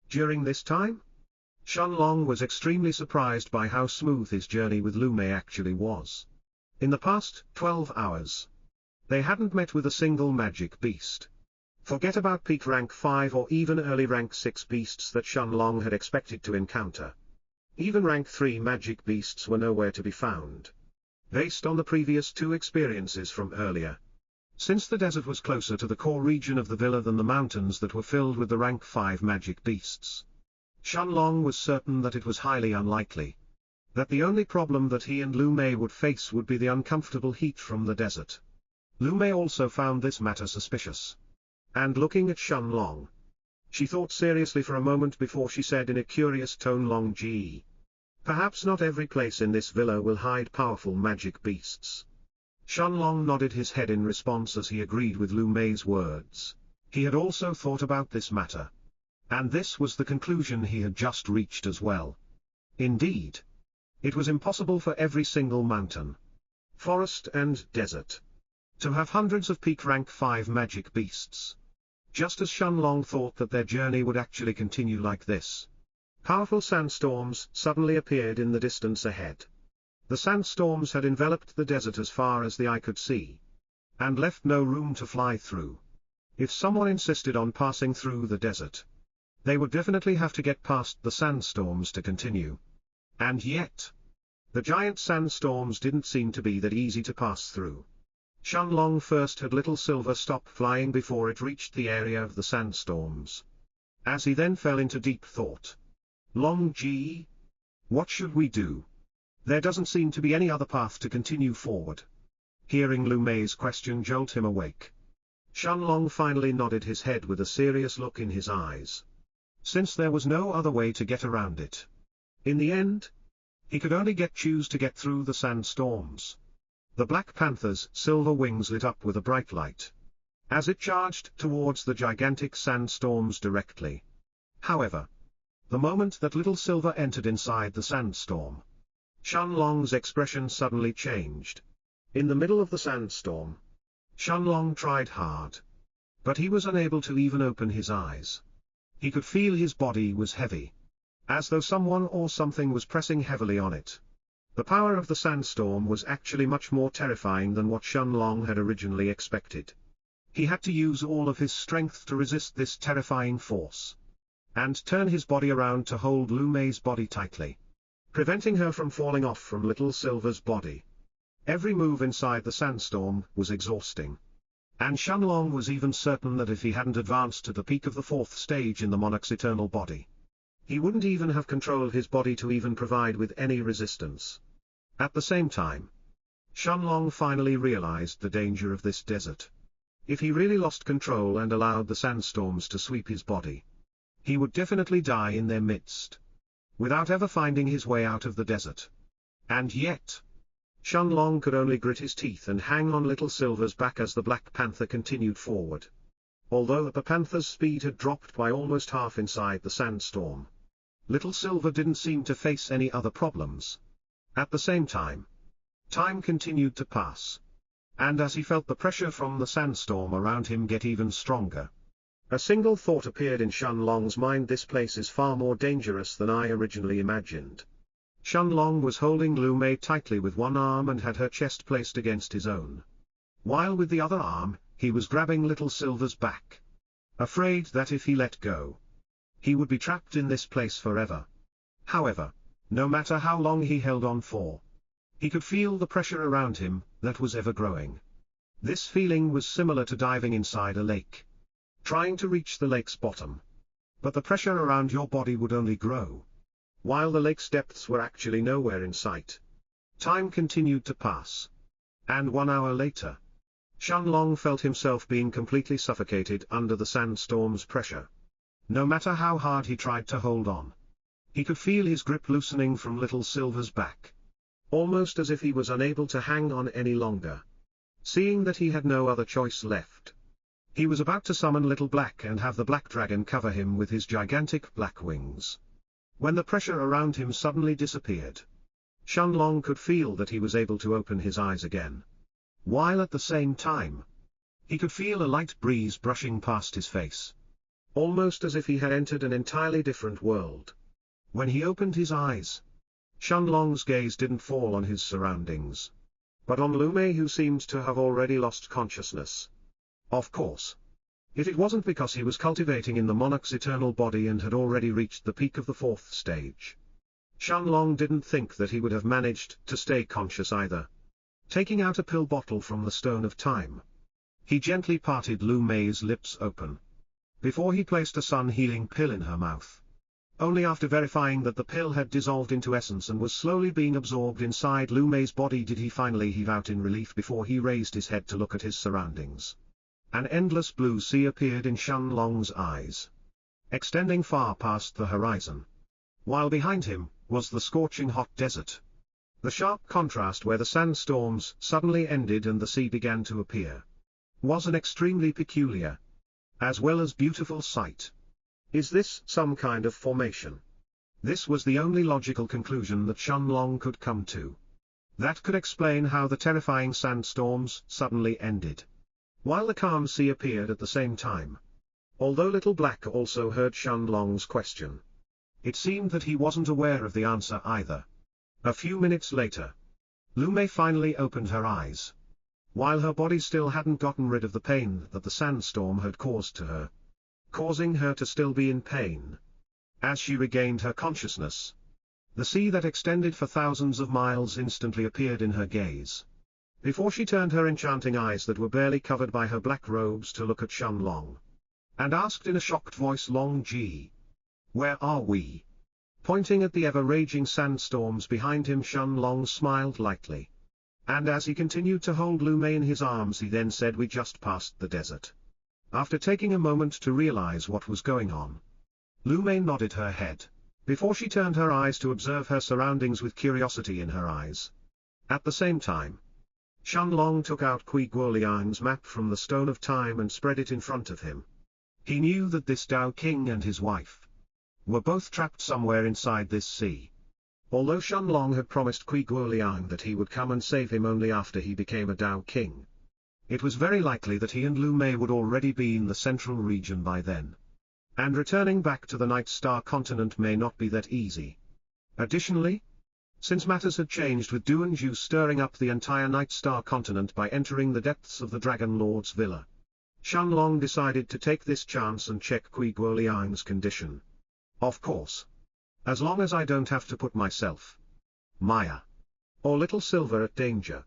During this time, Shenlong was extremely surprised by how smooth his journey with Lu Mei actually was. In the past 12 hours, they hadn't met with a single magic beast. Forget about peak rank 5 or even early rank 6 beasts that Shenlong had expected to encounter. Even rank 3 magic beasts were nowhere to be found, based on the previous 2 experiences from earlier. Since the desert was closer to the core region of the villa than the mountains that were filled with the rank 5 magic beasts, Shenlong was certain that it was highly unlikely that the only problem that he and Lu Mei would face would be the uncomfortable heat from the desert. Lu Mei also found this matter suspicious. And looking at Shenlong, she thought seriously for a moment before she said in a curious tone, Long Ji, perhaps not every place in this villa will hide powerful magic beasts. Shenlong nodded his head in response as he agreed with Lu Mei's words. He had also thought about this matter. And this was the conclusion he had just reached as well. Indeed, it was impossible for every single mountain, forest and desert to have hundreds of peak rank 5 magic beasts. Just as Shenlong thought that their journey would actually continue like this, powerful sandstorms suddenly appeared in the distance ahead. The sandstorms had enveloped the desert as far as the eye could see, and left no room to fly through. If someone insisted on passing through the desert, they would definitely have to get past the sandstorms to continue. And yet, the giant sandstorms didn't seem to be that easy to pass through. Shenlong first had Little Silver stop flying before it reached the area of the sandstorms, as he then fell into deep thought. Long Ji, what should we do? There doesn't seem to be any other path to continue forward. Hearing Lu Mei's question jolt him awake, Shenlong finally nodded his head with a serious look in his eyes. Since there was no other way to get around it, in the end, he could only choose to get through the sandstorms. The Black Panther's silver wings lit up with a bright light as it charged towards the gigantic sandstorms directly. However, the moment that Little Silver entered inside the sandstorm, Shenlong's expression suddenly changed. In the middle of the sandstorm, Shenlong tried hard, but he was unable to even open his eyes. He could feel his body was heavy, as though someone or something was pressing heavily on it. The power of the sandstorm was actually much more terrifying than what Shenlong had originally expected. He had to use all of his strength to resist this terrifying force, and turn his body around to hold Lu Mei's body tightly, preventing her from falling off from Little Silver's body. Every move inside the sandstorm was exhausting, and Shenlong was even certain that if he hadn't advanced to the peak of the 4th stage in the Monarch's eternal body, he wouldn't even have controlled his body to even provide with any resistance. At the same time, Shenlong finally realized the danger of this desert. If he really lost control and allowed the sandstorms to sweep his body, he would definitely die in their midst, without ever finding his way out of the desert. And yet, Shenlong could only grit his teeth and hang on Little Silver's back as the Black Panther continued forward. Although the panther's speed had dropped by almost half inside the sandstorm, Little Silver didn't seem to face any other problems. At the same time, time continued to pass, and as he felt the pressure from the sandstorm around him get even stronger, a single thought appeared in Shenlong's mind: this place is far more dangerous than I originally imagined. Shenlong was holding Lu Mei tightly with one arm and had her chest placed against his own, while with the other arm, he was grabbing Little Silver's back, afraid that if he let go, he would be trapped in this place forever. However, no matter how long he held on for, he could feel the pressure around him that was ever growing. This feeling was similar to diving inside a lake, trying to reach the lake's bottom, but the pressure around your body would only grow, while the lake's depths were actually nowhere in sight. Time continued to pass, and 1 hour later, Shenlong felt himself being completely suffocated under the sandstorm's pressure. No matter how hard he tried to hold on, he could feel his grip loosening from Little Silver's back, almost as if he was unable to hang on any longer. Seeing that he had no other choice left, he was about to summon Little Black and have the Black Dragon cover him with his gigantic black wings, when the pressure around him suddenly disappeared. Shenlong could feel that he was able to open his eyes again, while at the same time, he could feel a light breeze brushing past his face, almost as if he had entered an entirely different world. When he opened his eyes, Shenlong's gaze didn't fall on his surroundings, but on Lu Mei, who seemed to have already lost consciousness. Of course, if it wasn't because he was cultivating in the Monarch's eternal body and had already reached the peak of the 4th stage, Shenlong didn't think that he would have managed to stay conscious either. Taking out a pill bottle from the Stone of Time, He gently parted Lu Mei's lips open, before he placed a sun-healing pill in her mouth. Only after verifying that the pill had dissolved into essence and was slowly being absorbed inside Lu Mei's body did he finally heave out in relief before he raised his head to look at his surroundings. An endless blue sea appeared in Shenlong's eyes, extending far past the horizon, while behind him was the scorching hot desert. The sharp contrast where the sandstorms suddenly ended and the sea began to appear was an extremely peculiar, as well as beautiful sight. Is this some kind of formation? This was the only logical conclusion that Shenlong could come to. That could explain how the terrifying sandstorms suddenly ended, while the calm sea appeared at the same time. Although Little Black also heard Shenlong's question, it seemed that he wasn't aware of the answer either. A few minutes later, Lu Mei finally opened her eyes, while her body still hadn't gotten rid of the pain that the sandstorm had caused to her, causing her to still be in pain. As she regained her consciousness, the sea that extended for thousands of miles instantly appeared in her gaze, before she turned her enchanting eyes that were barely covered by her black robes to look at Shenlong, and asked in a shocked voice, "Long Ji, where are we?" Pointing at the ever-raging sandstorms behind him, Shenlong smiled lightly, and as he continued to hold Lu Mei in his arms he then said, "We just passed the desert." After taking a moment to realize what was going on, Lu Mei nodded her head, before she turned her eyes to observe her surroundings with curiosity in her eyes. At the same time, Shenlong took out Kui Guoliang's map from the Stone of Time and spread it in front of him. He knew that this Tao King and his wife were both trapped somewhere inside this sea. Although Shenlong had promised Kui Guoliang that he would come and save him only after he became a Tao King, it was very likely that he and Lu Mei would already be in the central region by then. And returning back to the Night Star continent may not be that easy. Additionally, since matters had changed with Du and Zhu stirring up the entire Night Star continent by entering the depths of the Dragon Lord's villa, Shenlong decided to take this chance and check Kui Guoliang's condition. Of course, as long as I don't have to put myself, Maya, or Little Silver at danger,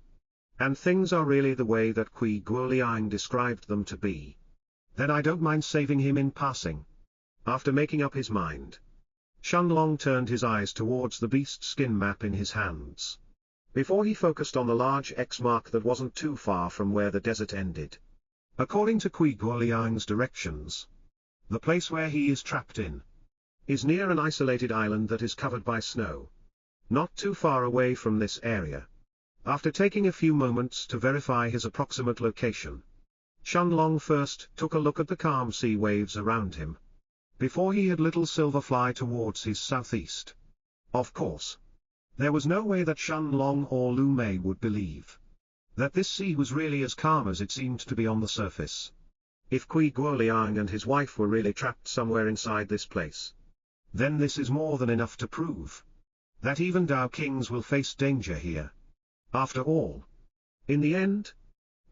and things are really the way that Kui Guoliang described them to be, then I don't mind saving him in passing. After making up his mind, Shenlong turned his eyes towards the beast skin map in his hands, before he focused on the large X mark that wasn't too far from where the desert ended. According to Kui Guoliang's directions, the place where he is trapped in is near an isolated island that is covered by snow, not too far away from this area. After taking a few moments to verify his approximate location, Shenlong first took a look at the calm sea waves around him, before he had Little Silver fly towards his southeast. Of course, there was no way that Shenlong or Lu Mei would believe that this sea was really as calm as it seemed to be on the surface. If Kui Guoliang and his wife were really trapped somewhere inside this place, then this is more than enough to prove that even Tao Kings will face danger here. After all, in the end,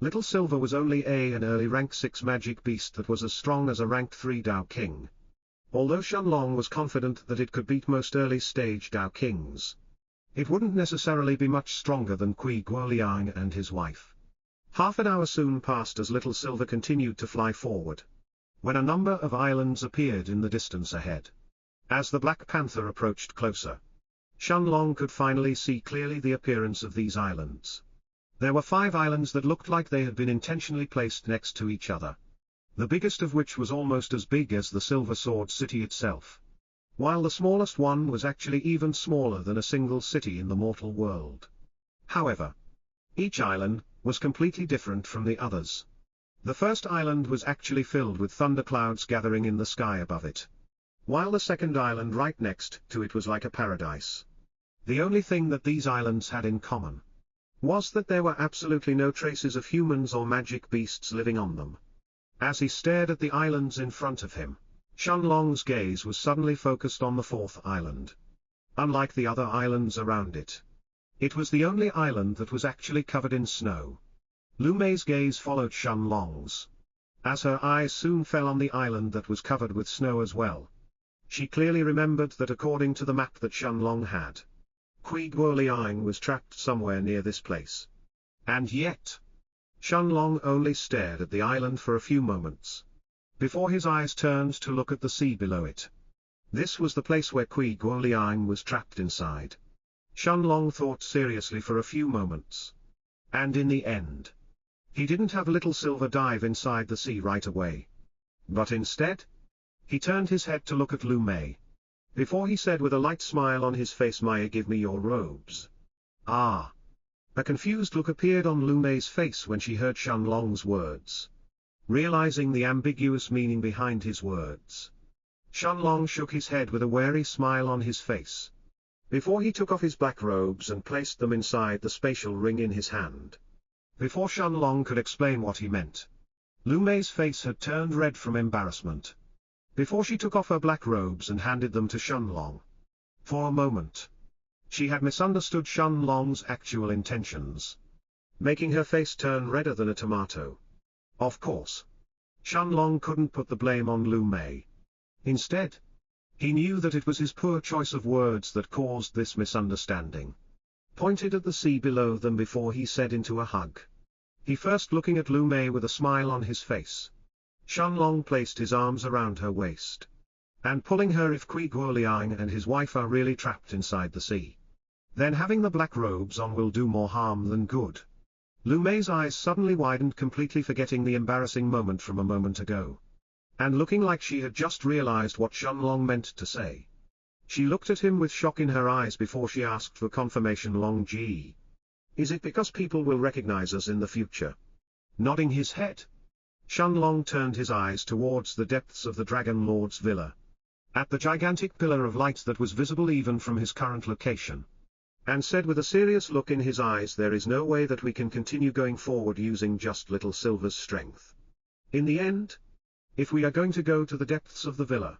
Little Silver was only an early rank 6 magic beast that was as strong as a rank 3 Tao King. Although Shenlong was confident that it could beat most early-stage Tao Kings, it wouldn't necessarily be much stronger than Kui Guoliang and his wife. Half an hour soon passed as Little Silver continued to fly forward, when a number of islands appeared in the distance ahead. As the Black Panther approached closer, Shenlong could finally see clearly the appearance of these islands. There were 5 islands that looked like they had been intentionally placed next to each other, the biggest of which was almost as big as the Silver Sword City itself, while the smallest one was actually even smaller than a single city in the mortal world. However, each island was completely different from the others. The first island was actually filled with thunderclouds gathering in the sky above it, while the second island right next to it was like a paradise. The only thing that these islands had in common was that there were absolutely no traces of humans or magic beasts living on them. As he stared at the islands in front of him, Shenlong's gaze was suddenly focused on the 4th island. Unlike the other islands around it, it was the only island that was actually covered in snow. Lu Mei's gaze followed Shenlong's, as her eyes soon fell on the island that was covered with snow as well. She clearly remembered that according to the map that Shenlong had, Kui Guoliang was trapped somewhere near this place. And yet, Shenlong only stared at the island for a few moments, before his eyes turned to look at the sea below it. This was the place where Kui Guoliang was trapped inside. Shenlong thought seriously for a few moments. And in the end, he didn't have Little Silver dive inside the sea right away. But instead, he turned his head to look at Lu Mei. Before he said with a light smile on his face, "Maya, give me your robes." Ah! A confused look appeared on Lu Mei's face when she heard Shenlong's words. Realizing the ambiguous meaning behind his words, Shenlong shook his head with a wary smile on his face, before he took off his black robes and placed them inside the spatial ring in his hand. Before Shenlong could explain what he meant, Lu Mei's face had turned red from embarrassment. Before she took off her black robes and handed them to Shenlong. For a moment, she had misunderstood Shenlong's actual intentions, making her face turn redder than a tomato. Of course, Shenlong couldn't put the blame on Lu Mei. Instead, he knew that it was his poor choice of words that caused this misunderstanding. Pointed at the sea below them before he said into a hug. He first looking at Lu Mei with a smile on his face. Shenlong placed his arms around her waist, and pulling her if Kui Guoliang and his wife are really trapped inside the sea. Then having the black robes on will do more harm than good. Lu Mei's eyes suddenly widened, completely forgetting the embarrassing moment from a moment ago, and looking like she had just realized what Shenlong meant to say. She looked at him with shock in her eyes before she asked for confirmation. "Long Ji, is it because people will recognize us in the future?" Nodding his head, Shenlong turned his eyes towards the depths of the Dragon Lord's villa, at the gigantic pillar of light that was visible even from his current location, and said with a serious look in his eyes, "There is no way that we can continue going forward using just Little Silver's strength. In the end, if we are going to go to the depths of the villa,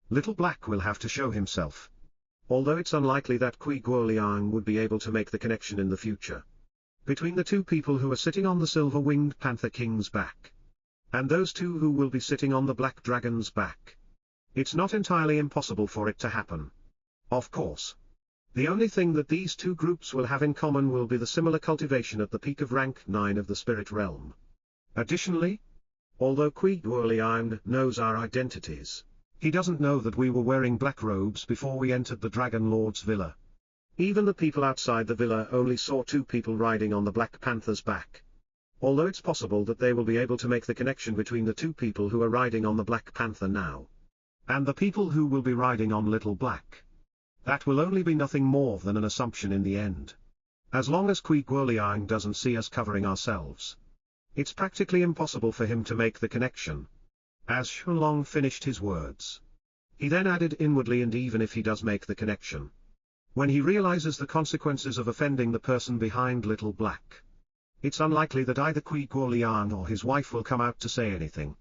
Little Black will have to show himself. Although it's unlikely that Kui Guoliang would be able to make the connection in the future between the two people who are sitting on the silver-winged Panther King's back, and those two who will be sitting on the Black Dragon's back, it's not entirely impossible for it to happen. Of course, the only thing that these two groups will have in common will be the similar cultivation at the peak of rank 9 of the Spirit Realm. Additionally, although Kui Guoliang knows our identities, he doesn't know that we were wearing black robes before we entered the Dragon Lord's villa. Even the people outside the villa only saw two people riding on the Black Panther's back. Although it's possible that they will be able to make the connection between the two people who are riding on the Black Panther now, and the people who will be riding on Little Black, that will only be nothing more than an assumption in the end. As long as Kui Guoliang doesn't see us covering ourselves, it's practically impossible for him to make the connection." As Shenlong finished his words, he then added inwardly, "And even if he does make the connection, when he realizes the consequences of offending the person behind Little Black, it's unlikely that either Kui Guoliang or his wife will come out to say anything."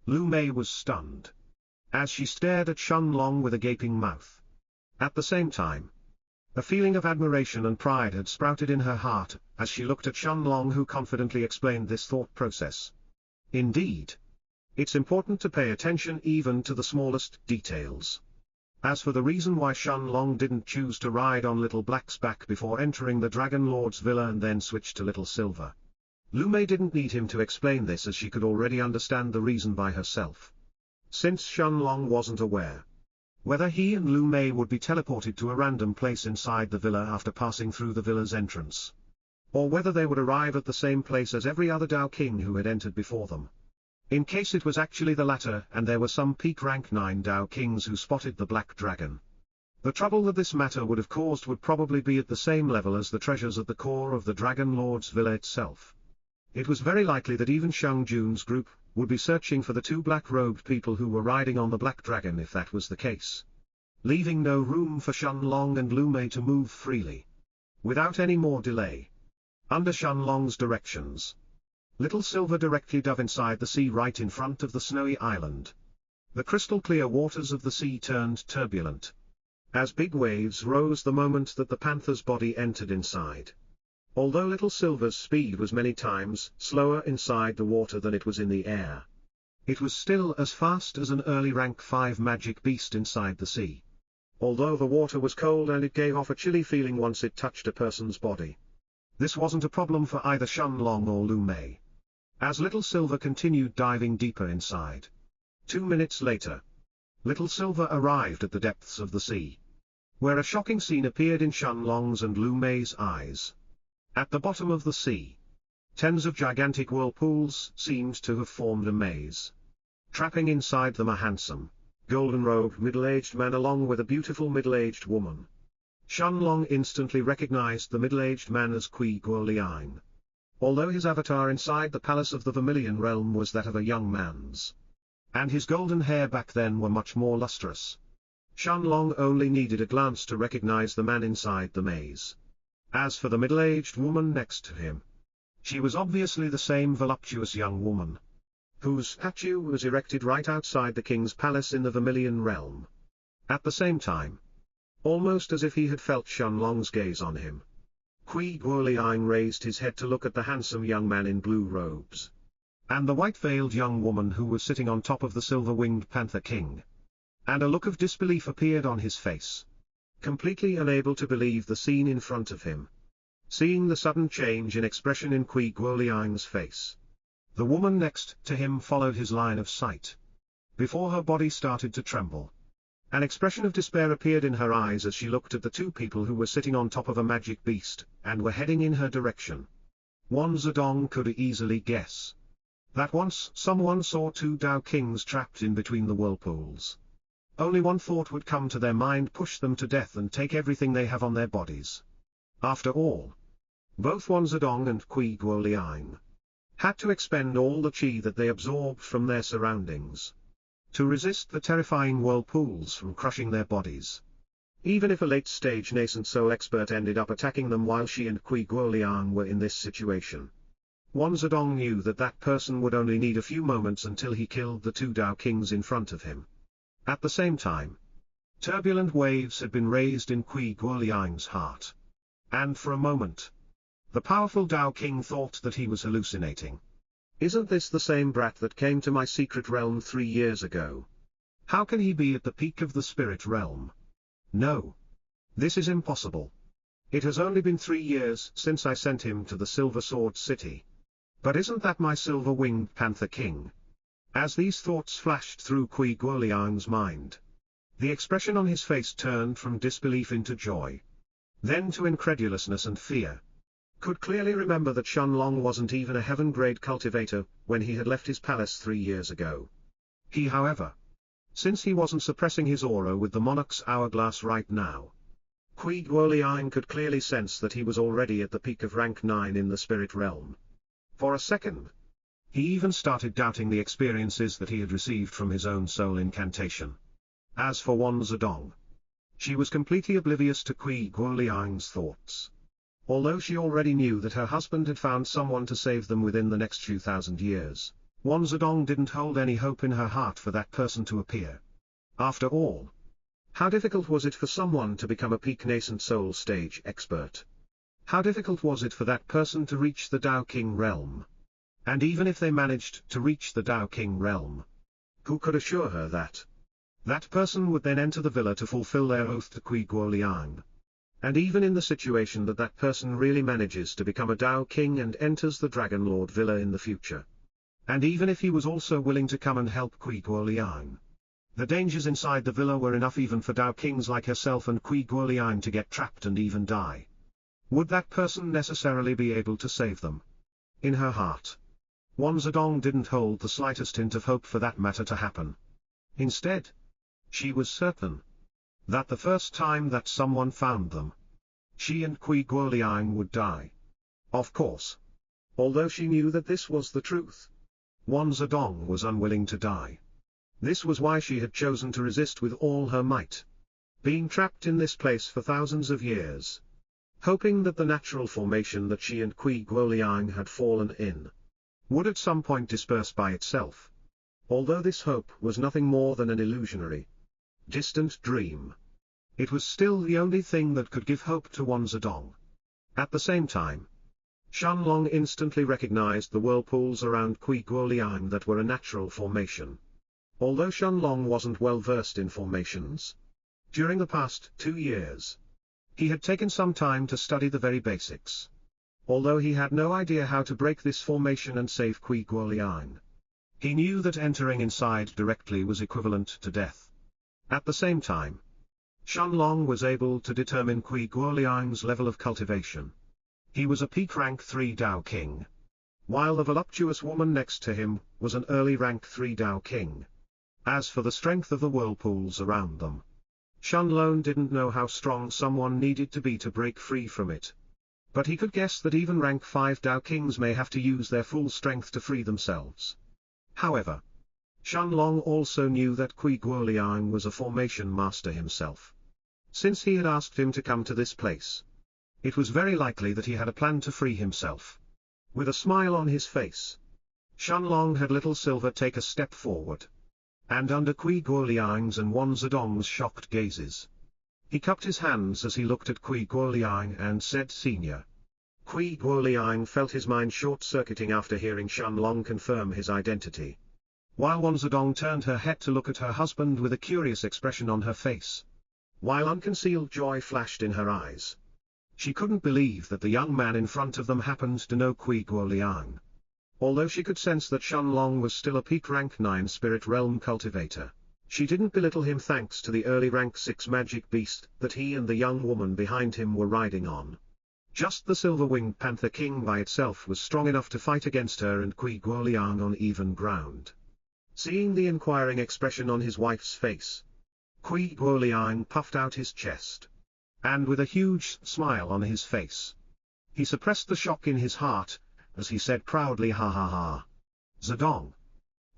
Lu Mei was stunned, as she stared at Shenlong with a gaping mouth. At the same time, a feeling of admiration and pride had sprouted in her heart, as she looked at Shenlong, who confidently explained this thought process. Indeed, it's important to pay attention even to the smallest details. As for the reason why Shenlong didn't choose to ride on Little Black's back before entering the Dragon Lord's villa and then switch to Little Silver, Lu Mei didn't need him to explain this, as she could already understand the reason by herself. Since Shenlong wasn't aware whether he and Lu Mei would be teleported to a random place inside the villa after passing through the villa's entrance, or whether they would arrive at the same place as every other Dao King who had entered before them. In case it was actually the latter and there were some peak rank 9 Dao Kings who spotted the Black Dragon, the trouble that this matter would have caused would probably be at the same level as the treasures at the core of the Dragon Lord's villa itself. It was very likely that even Shang Jun's group would be searching for the two black-robed people who were riding on the Black Dragon if that was the case, leaving no room for Shenlong and Lu Mei to move freely. Without any more delay, under Shenlong's directions, Little Silver directly dove inside the sea right in front of the snowy island. The crystal-clear waters of the sea turned turbulent, as big waves rose the moment that the panther's body entered inside. Although Little Silver's speed was many times slower inside the water than it was in the air, it was still as fast as an early rank 5 magic beast inside the sea. Although the water was cold and it gave off a chilly feeling once it touched a person's body, this wasn't a problem for either Shenlong or Lu Mei. as Little Silver continued diving deeper inside. 2 minutes later, Little Silver arrived at the depths of the sea, where a shocking scene appeared in Shenlong's and Lu Mei's eyes. At the bottom of the sea, tens of gigantic whirlpools seemed to have formed a maze. Trapping inside them a handsome, golden-robed middle-aged man along with a beautiful middle-aged woman. Shenlong instantly recognized the middle-aged man as Kui Guoliang, although his avatar inside the palace of the Vermilion Realm was that of a young man's, and his golden hair back then were much more lustrous. Shenlong only needed a glance to recognize the man inside the maze. As for the middle-aged woman next to him, she was obviously the same voluptuous young woman, whose statue was erected right outside the king's palace in the Vermilion Realm. At the same time, almost as if he had felt Shenlong's gaze on him, Kui Guoliang raised his head to look at the handsome young man in blue robes, and the white-veiled young woman who was sitting on top of the silver-winged Panther King. And a look of disbelief appeared on his face, completely unable to believe the scene in front of him. Seeing the sudden change in expression in Kui Guoliang's face, the woman next to him followed his line of sight, before her body started to tremble. An expression of despair appeared in her eyes as she looked at the two people who were sitting on top of a magic beast, and were heading in her direction. Wan Zedong could easily guess that once someone saw two Tao Kings trapped in between the whirlpools, only one thought would come to their mind: push them to death and take everything they have on their bodies. After all, both Wan Zedong and Kui Guoliang had to expend all the qi that they absorbed from their surroundings to resist the terrifying whirlpools from crushing their bodies. Even if a late-stage nascent soul expert ended up attacking them while she and Kui Guoliang were in this situation, Wan Zedong knew that that person would only need a few moments until he killed the two Tao Kings in front of him. At the same time, turbulent waves had been raised in Kui Guoliang's heart, and for a moment, the powerful Tao King thought that he was hallucinating. Isn't this the same brat that came to my secret realm 3 years ago? How can he be at the peak of the spirit realm? No. This is impossible. It has only been 3 years since I sent him to the Silver Sword City. But isn't that my silver-winged Panther King? As these thoughts flashed through Kui Guoliang's mind, the expression on his face turned from disbelief into joy, then to incredulousness and fear. Could clearly remember that Shenlong wasn't even a heaven-grade cultivator when he had left his palace 3 years ago. He, however, since he wasn't suppressing his aura with the Monarch's hourglass right now, Kui Guoliang could clearly sense that he was already at the peak of rank 9 in the spirit realm. For a second, he even started doubting the experiences that he had received from his own soul incantation. As for Wan Zedong, she was completely oblivious to Kui Guoliang's thoughts. Although she already knew that her husband had found someone to save them within the next few thousand years, Wan Zedong didn't hold any hope in her heart for that person to appear. After all, how difficult was it for someone to become a peak nascent soul stage expert? How difficult was it for that person to reach the Tao King realm? And even if they managed to reach the Tao King realm, who could assure her that that person would then enter the villa to fulfill their oath to Kui Guoliang? And even in the situation that that person really manages to become a Tao King and enters the Dragon Lord Villa in the future, and even if he was also willing to come and help Kui Guoliang, the dangers inside the villa were enough even for Tao Kings like herself and Kui Guoliang to get trapped and even die. Would that person necessarily be able to save them? In her heart, Wan Zedong didn't hold the slightest hint of hope for that matter to happen. Instead, she was certain that the first time that someone found them, she and Kui Guoliang would die. Of course, although she knew that this was the truth, Wan Zedong was unwilling to die. This was why she had chosen to resist with all her might, being trapped in this place for thousands of years, hoping that the natural formation that she and Kui Guoliang had fallen in would at some point disperse by itself. Although this hope was nothing more than an illusionary, distant dream, it was still the only thing that could give hope to Wan Zedong. At the same time, Shenlong instantly recognized the whirlpools around Kui Guoliang that were a natural formation. Although Shenlong wasn't well versed in formations, during the past 2 years, he had taken some time to study the very basics. although he had no idea how to break this formation and save Kui Guoliang. He knew that entering inside directly was equivalent to death. At the same time, Shenlong was able to determine Kui Guoliang's level of cultivation. He was a peak rank 3 Dao King, while the voluptuous woman next to him was an early rank 3 Dao King. As for the strength of the whirlpools around them, Shenlong didn't know how strong someone needed to be to break free from it. But he could guess that even rank 5 Dao Kings may have to use their full strength to free themselves. However, Shenlong also knew that Kui Guoliang was a formation master himself. Since he had asked him to come to this place, it was very likely that he had a plan to free himself. With a smile on his face, Shenlong had Little Silver take a step forward. And under Kui Guoliang's and Wan Zedong's shocked gazes, he cupped his hands as he looked at Kui Guoliang and said, "Senior." Kui Guoliang felt his mind short-circuiting after hearing Shenlong confirm his identity. While Wan Zedong turned her head to look at her husband with a curious expression on her face, while unconcealed joy flashed in her eyes. She couldn't believe that the young man in front of them happened to know Kui Guoliang. Although she could sense that Shenlong was still a peak rank 9 spirit realm cultivator, she didn't belittle him thanks to the early rank 6 magic beast that he and the young woman behind him were riding on. Just the silver-winged Panther King by itself was strong enough to fight against her and Kui Guoliang on even ground. Seeing the inquiring expression on his wife's face, Kui Guoliang puffed out his chest. And with a huge smile on his face, he suppressed the shock in his heart, as he said proudly, "Ha ha ha. Zedong.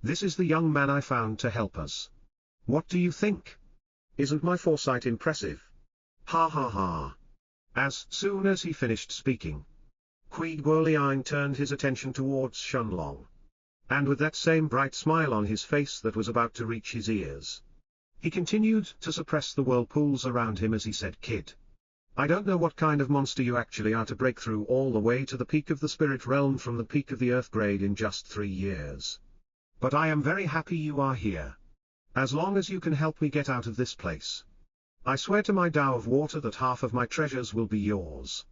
This is the young man I found to help us. What do you think? Isn't my foresight impressive? Ha ha ha." As soon as he finished speaking, Kui Guoliang turned his attention towards Shenlong. And with that same bright smile on his face that was about to reach his ears, he continued to suppress the whirlpools around him as he said, "Kid, I don't know what kind of monster you actually are to break through all the way to the peak of the spirit realm from the peak of the earth grade in just 3 years. But I am very happy you are here. As long as you can help me get out of this place, I swear to my Tao of Water that half of my treasures will be yours."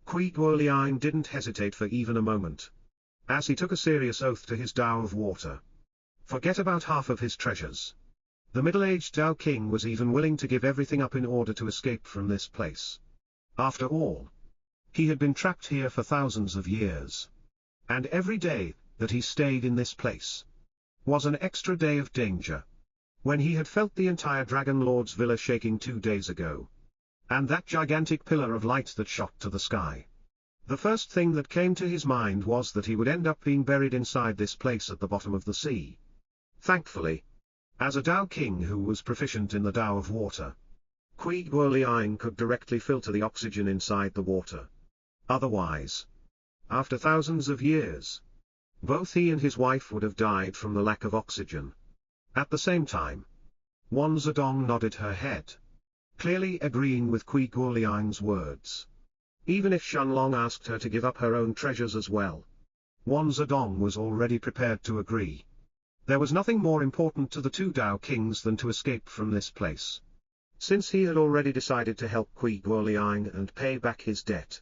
Kui Guoliang didn't hesitate for even a moment, as he took a serious oath to his Tao of Water. Forget about half of his treasures. The middle-aged Tao King was even willing to give everything up in order to escape from this place. After all, he had been trapped here for thousands of years. And every day that he stayed in this place was an extra day of danger. When he had felt the entire Dragon Lord's villa shaking 2 days ago, and that gigantic pillar of light that shot to the sky, the first thing that came to his mind was that he would end up being buried inside this place at the bottom of the sea. Thankfully, as a Tao King who was proficient in the Tao of Water, Kui Guoliang could directly filter the oxygen inside the water. Otherwise, after thousands of years, both he and his wife would have died from the lack of oxygen. At the same time, Wan Zedong nodded her head, clearly agreeing with Kui Guoliang's words. Even if Shenlong asked her to give up her own treasures as well, Wan Zedong was already prepared to agree. There was nothing more important to the 2 Tao Kings than to escape from this place. Since he had already decided to help Kui Guoliang and pay back his debt,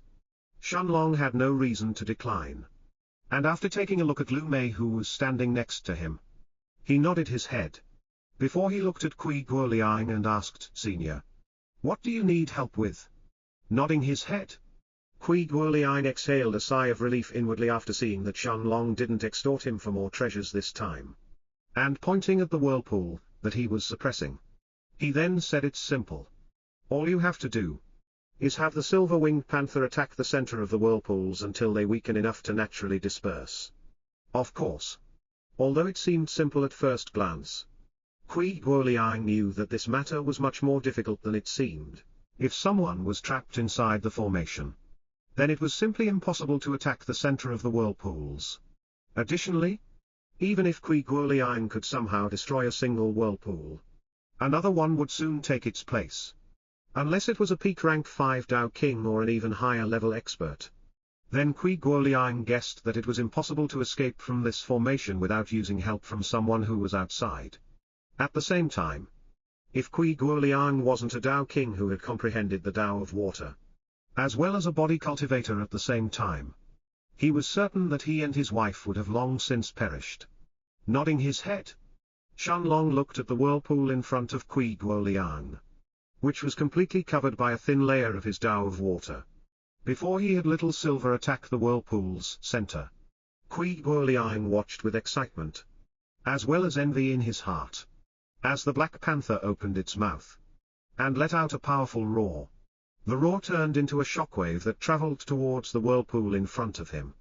Shenlong had no reason to decline. And after taking a look at Lu Mei who was standing next to him, he nodded his head, before he looked at Kui Guoliang and asked, "Senior, what do you need help with?" Nodding his head, Kui Guoliang exhaled a sigh of relief inwardly after seeing that Shenlong didn't extort him for more treasures this time. And pointing at the whirlpool that he was suppressing, he then said, "It's simple. All you have to do is have the silver-winged panther attack the center of the whirlpools until they weaken enough to naturally disperse." Of course, although it seemed simple at first glance, Kui Guoliang knew that this matter was much more difficult than it seemed. If someone was trapped inside the formation, then it was simply impossible to attack the center of the whirlpools. Additionally, even if Kui Guoliang could somehow destroy a single whirlpool, another one would soon take its place. Unless it was a peak rank 5 Tao King or an even higher level expert. Then Kui Guoliang guessed that it was impossible to escape from this formation without using help from someone who was outside. At the same time, if Kui Guoliang wasn't a Tao King who had comprehended the Tao of Water, as well as a body cultivator at the same time. He was certain that he and his wife would have long since perished. Nodding his head, Shenlong looked at the whirlpool in front of Kui Guoliang, which was completely covered by a thin layer of his Tao of water. Before he had Little Silver attack the whirlpool's center, Kui Guoliang watched with excitement, as well as envy in his heart, as the Black Panther opened its mouth and let out a powerful roar. The roar turned into a shockwave that traveled towards the whirlpool in front of him,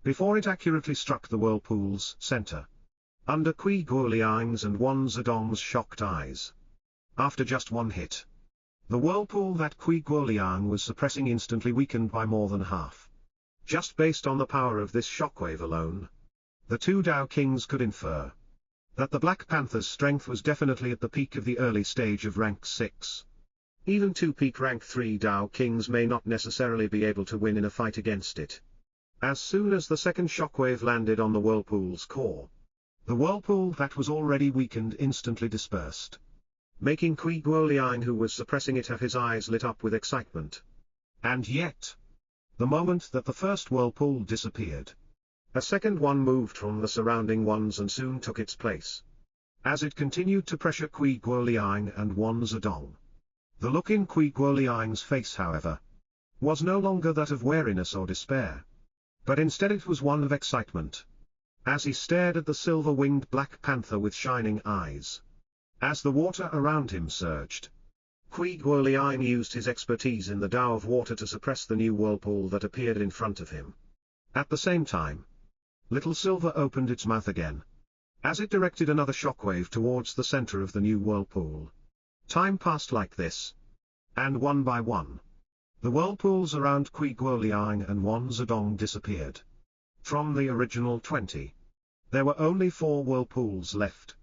before it accurately struck the whirlpool's center, under Kui Guoliang's and Wan Zedong's shocked eyes. After just one hit, the whirlpool that Kui Guoliang was suppressing instantly weakened by more than half. Just based on the power of this shockwave alone, the two Tao Kings could infer that the Black Panther's strength was definitely at the peak of the early stage of rank 6. Even two peak rank 3 Tao Kings may not necessarily be able to win in a fight against it. As soon as the second shockwave landed on the whirlpool's core, the whirlpool that was already weakened instantly dispersed, making Kui Guoliang, who was suppressing it, have his eyes lit up with excitement. And yet, the moment that the first whirlpool disappeared, a second one moved from the surrounding ones and soon took its place. As it continued to pressure Kui Guoliang and Wan Zedong, the look in Kui Guoliang's face, however, was no longer that of weariness or despair, but instead it was one of excitement, as he stared at the silver-winged Black Panther with shining eyes. As the water around him surged, Kui Guoliang used his expertise in the Tao of water to suppress the new whirlpool that appeared in front of him. At the same time, Little Silver opened its mouth again, as it directed another shockwave towards the center of the new whirlpool. Time passed like this, and one by one, the whirlpools around Kui Guoliang and Wan Zedong disappeared. From the original 20, there were only 4 whirlpools left.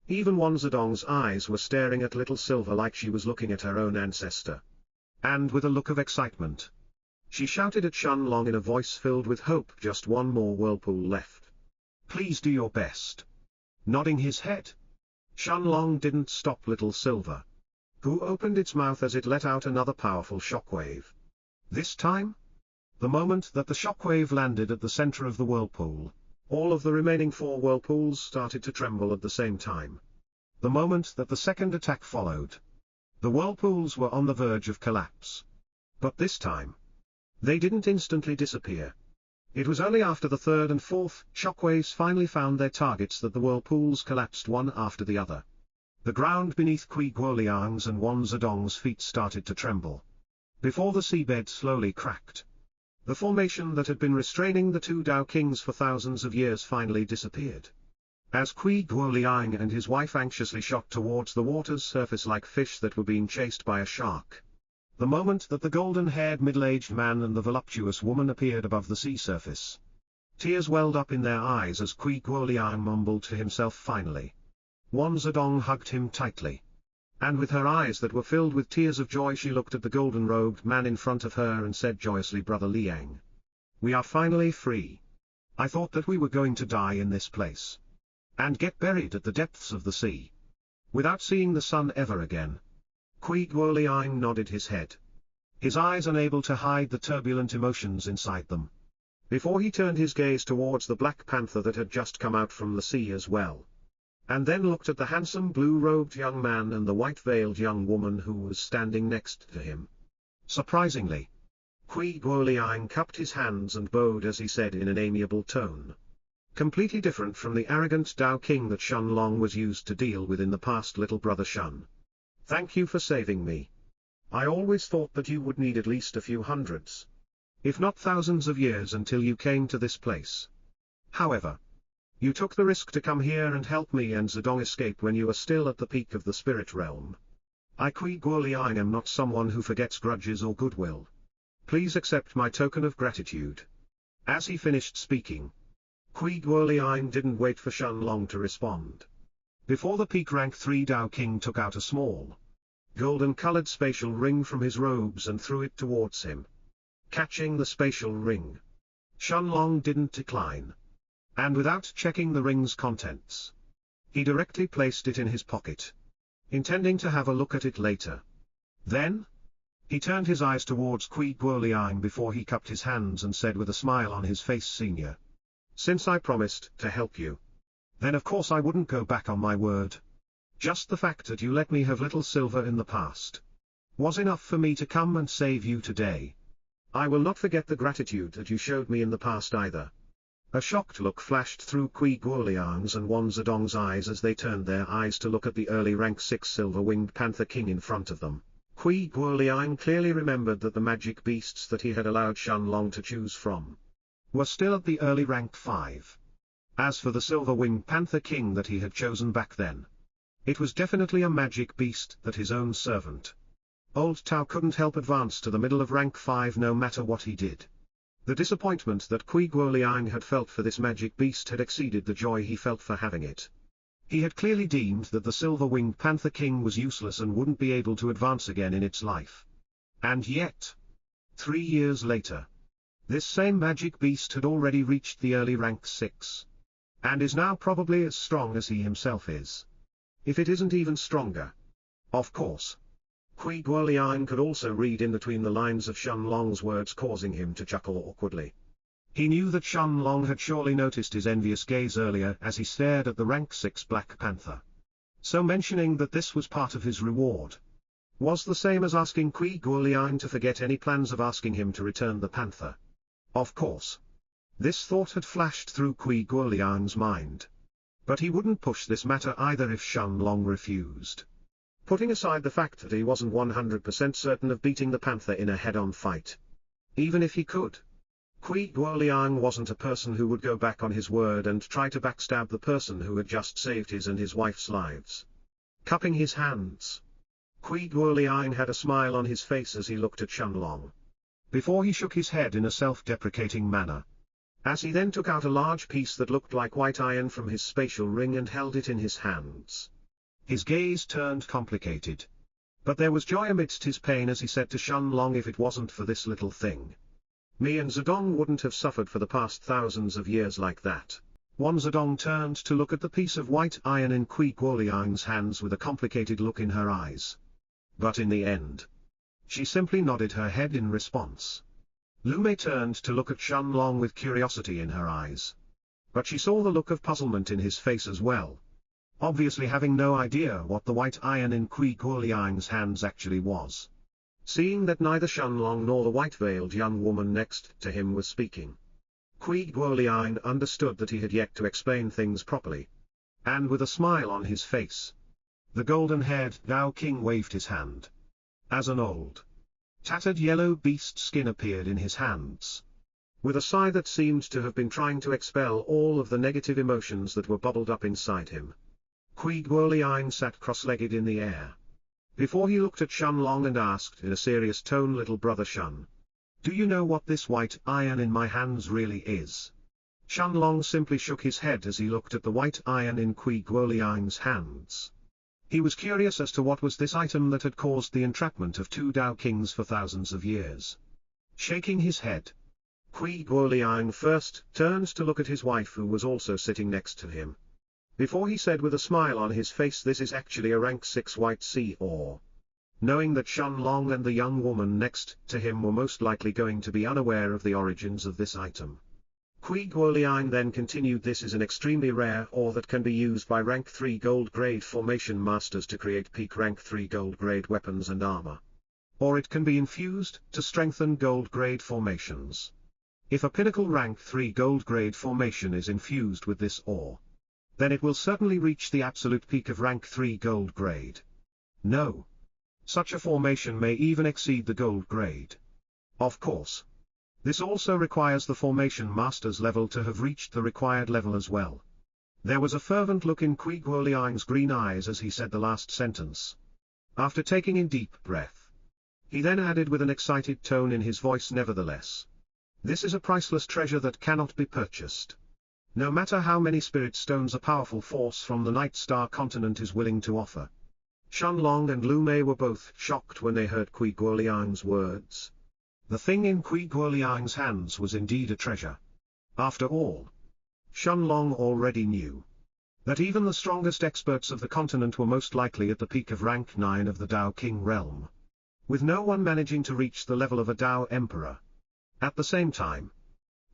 Even Wan Zedong's eyes were staring at Little Silver like she was looking at her own ancestor. And with a look of excitement, she shouted at Shenlong in a voice filled with hope, "Just one more whirlpool left. Please do your best." Nodding his head, Shenlong didn't stop Little Silver, who opened its mouth as it let out another powerful shockwave. This time, the moment that the shockwave landed at the center of the whirlpool, all of the remaining 4 whirlpools started to tremble at the same time. The moment that the second attack followed, the whirlpools were on the verge of collapse. But this time, they didn't instantly disappear. It was only after the third and fourth shockwaves finally found their targets that the whirlpools collapsed one after the other. The ground beneath Kui Guoliang's and Wan Zedong's feet started to tremble, before the seabed slowly cracked. The formation that had been restraining the two Tao Kings for thousands of years finally disappeared, as Kui Guoliang and his wife anxiously shot towards the water's surface like fish that were being chased by a shark. The moment that the golden-haired middle-aged man and the voluptuous woman appeared above the sea surface, tears welled up in their eyes as Kui Guoliang mumbled to himself finally. Wan Zedong hugged him tightly, and with her eyes that were filled with tears of joy she looked at the golden-robed man in front of her and said joyously, "Brother Liang, we are finally free. I thought that we were going to die in this place, and get buried at the depths of the sea, without seeing the sun ever again." Kui Guoliang nodded his head, his eyes unable to hide the turbulent emotions inside them, before he turned his gaze towards the Black Panther that had just come out from the sea as well, and then looked at the handsome blue-robed young man and the white-veiled young woman who was standing next to him. Surprisingly, Kui Guoliang cupped his hands and bowed as he said in an amiable tone, completely different from the arrogant Tao King that Shenlong was used to deal with in the past, "Little brother Shen, thank you for saving me. I always thought that you would need at least a few hundreds, if not thousands of years until you came to this place. However, you took the risk to come here and help me and Zedong escape when you were still at the peak of the spirit realm. I, Kui Guoliang, am not someone who forgets grudges or goodwill. Please accept my token of gratitude." As he finished speaking, Kui Guoliang didn't wait for Shenlong to respond. Before the peak rank 3 Tao King took out a small, golden-colored spatial ring from his robes and threw it towards him. Catching the spatial ring, Shenlong didn't decline, and without checking the ring's contents, he directly placed it in his pocket, intending to have a look at it later. Then, He turned his eyes towards Kui Guoliang before he cupped his hands and said with a smile on his face, "Senior. Since I promised to help you, then of course I wouldn't go back on my word. Just the fact that you let me have little silver in the past was enough for me to come and save you today. I will not forget the gratitude that you showed me in the past either." A shocked look flashed through Kui Guoliang's and Wan Zedong's eyes as they turned their eyes to look at the early rank 6 silver-winged panther king in front of them. Kui Guoliang clearly remembered that the magic beasts that he had allowed Shenlong to choose from were still at the early rank 5. As for the silver-winged panther king that he had chosen back then, it was definitely a magic beast that his own servant Old Tao couldn't help advance to the middle of rank 5 no matter what he did. The disappointment that Kui Guoliang had felt for this magic beast had exceeded the joy he felt for having it. He had clearly deemed that the silver-winged panther king was useless and wouldn't be able to advance again in its life. And yet, 3 years later, this same magic beast had already reached the early rank 6. And is now probably as strong as he himself is. If it isn't even stronger. Of course. Kui Guoliang could also read in between the lines of Shenlong's words, causing him to chuckle awkwardly. He knew that Shenlong had surely noticed his envious gaze earlier as he stared at the rank 6 Black Panther. So mentioning that this was part of his reward was the same as asking Kui Guoliang to forget any plans of asking him to return the panther. Of course. This thought had flashed through Kui Guoliang's mind. But he wouldn't push this matter either if Shenlong refused. Putting aside the fact that he wasn't 100% certain of beating the panther in a head-on fight. Even if he could, Kui Guoliang wasn't a person who would go back on his word and try to backstab the person who had just saved his and his wife's lives. Cupping his hands, Kui Guoliang had a smile on his face as he looked at Shenlong, before he shook his head in a self-deprecating manner. As he then took out a large piece that looked like white iron from his spatial ring and held it in his hands. His gaze turned complicated. But there was joy amidst his pain as he said to Shenlong, "If it wasn't for this little thing, me and Zedong wouldn't have suffered for the past thousands of years like that." Wan Zedong turned to look at the piece of white iron in Kui Guoliang's hands with a complicated look in her eyes. But in the end, she simply nodded her head in response. Lu Mei turned to look at Shenlong with curiosity in her eyes. But she saw the look of puzzlement in his face as well, obviously having no idea what the white iron in Kui Guoliang's hands actually was. Seeing that neither Shenlong nor the white-veiled young woman next to him was speaking, Kui Guoliang understood that he had yet to explain things properly. And with a smile on his face, the golden-haired Dao King waved his hand. As an old, tattered yellow beast skin appeared in his hands. With a sigh that seemed to have been trying to expel all of the negative emotions that were bubbled up inside him, Kui Guoliang sat cross-legged in the air. Before he looked at Shenlong and asked in a serious tone, "Little brother Shen, do you know what this white iron in my hands really is?" Shenlong simply shook his head as he looked at the white iron in Kui Guoliang's hands. He was curious as to what was this item that had caused the entrapment of 2 Dao Kings for thousands of years. Shaking his head, Kui Guoliang first turned to look at his wife, who was also sitting next to him, before he said with a smile on his face, "This is actually a rank 6 white sea ore." Knowing that Shenlong and the young woman next to him were most likely going to be unaware of the origins of this item, Kui Guoliang then continued, "This is an extremely rare ore that can be used by rank 3 gold grade formation masters to create peak rank 3 gold grade weapons and armor. Or it can be infused to strengthen gold grade formations. If a pinnacle rank 3 gold grade formation is infused with this ore, then it will certainly reach the absolute peak of rank 3 gold grade. No. Such a formation may even exceed the gold grade. Of course. This also requires the formation master's level to have reached the required level as well." There was a fervent look in Kui Guoliang's green eyes as he said the last sentence. After taking in deep breath, he then added with an excited tone in his voice, "Nevertheless, this is a priceless treasure that cannot be purchased. No matter how many spirit stones a powerful force from the Night Star continent is willing to offer." Shenlong and Lu Mei were both shocked when they heard Kui Guoliang's words. The thing in Kui Guoliang's hands was indeed a treasure. After all, Shenlong already knew that even the strongest experts of the continent were most likely at the peak of rank 9 of the Dao King realm. with no one managing to reach the level of a Dao Emperor. At the same time,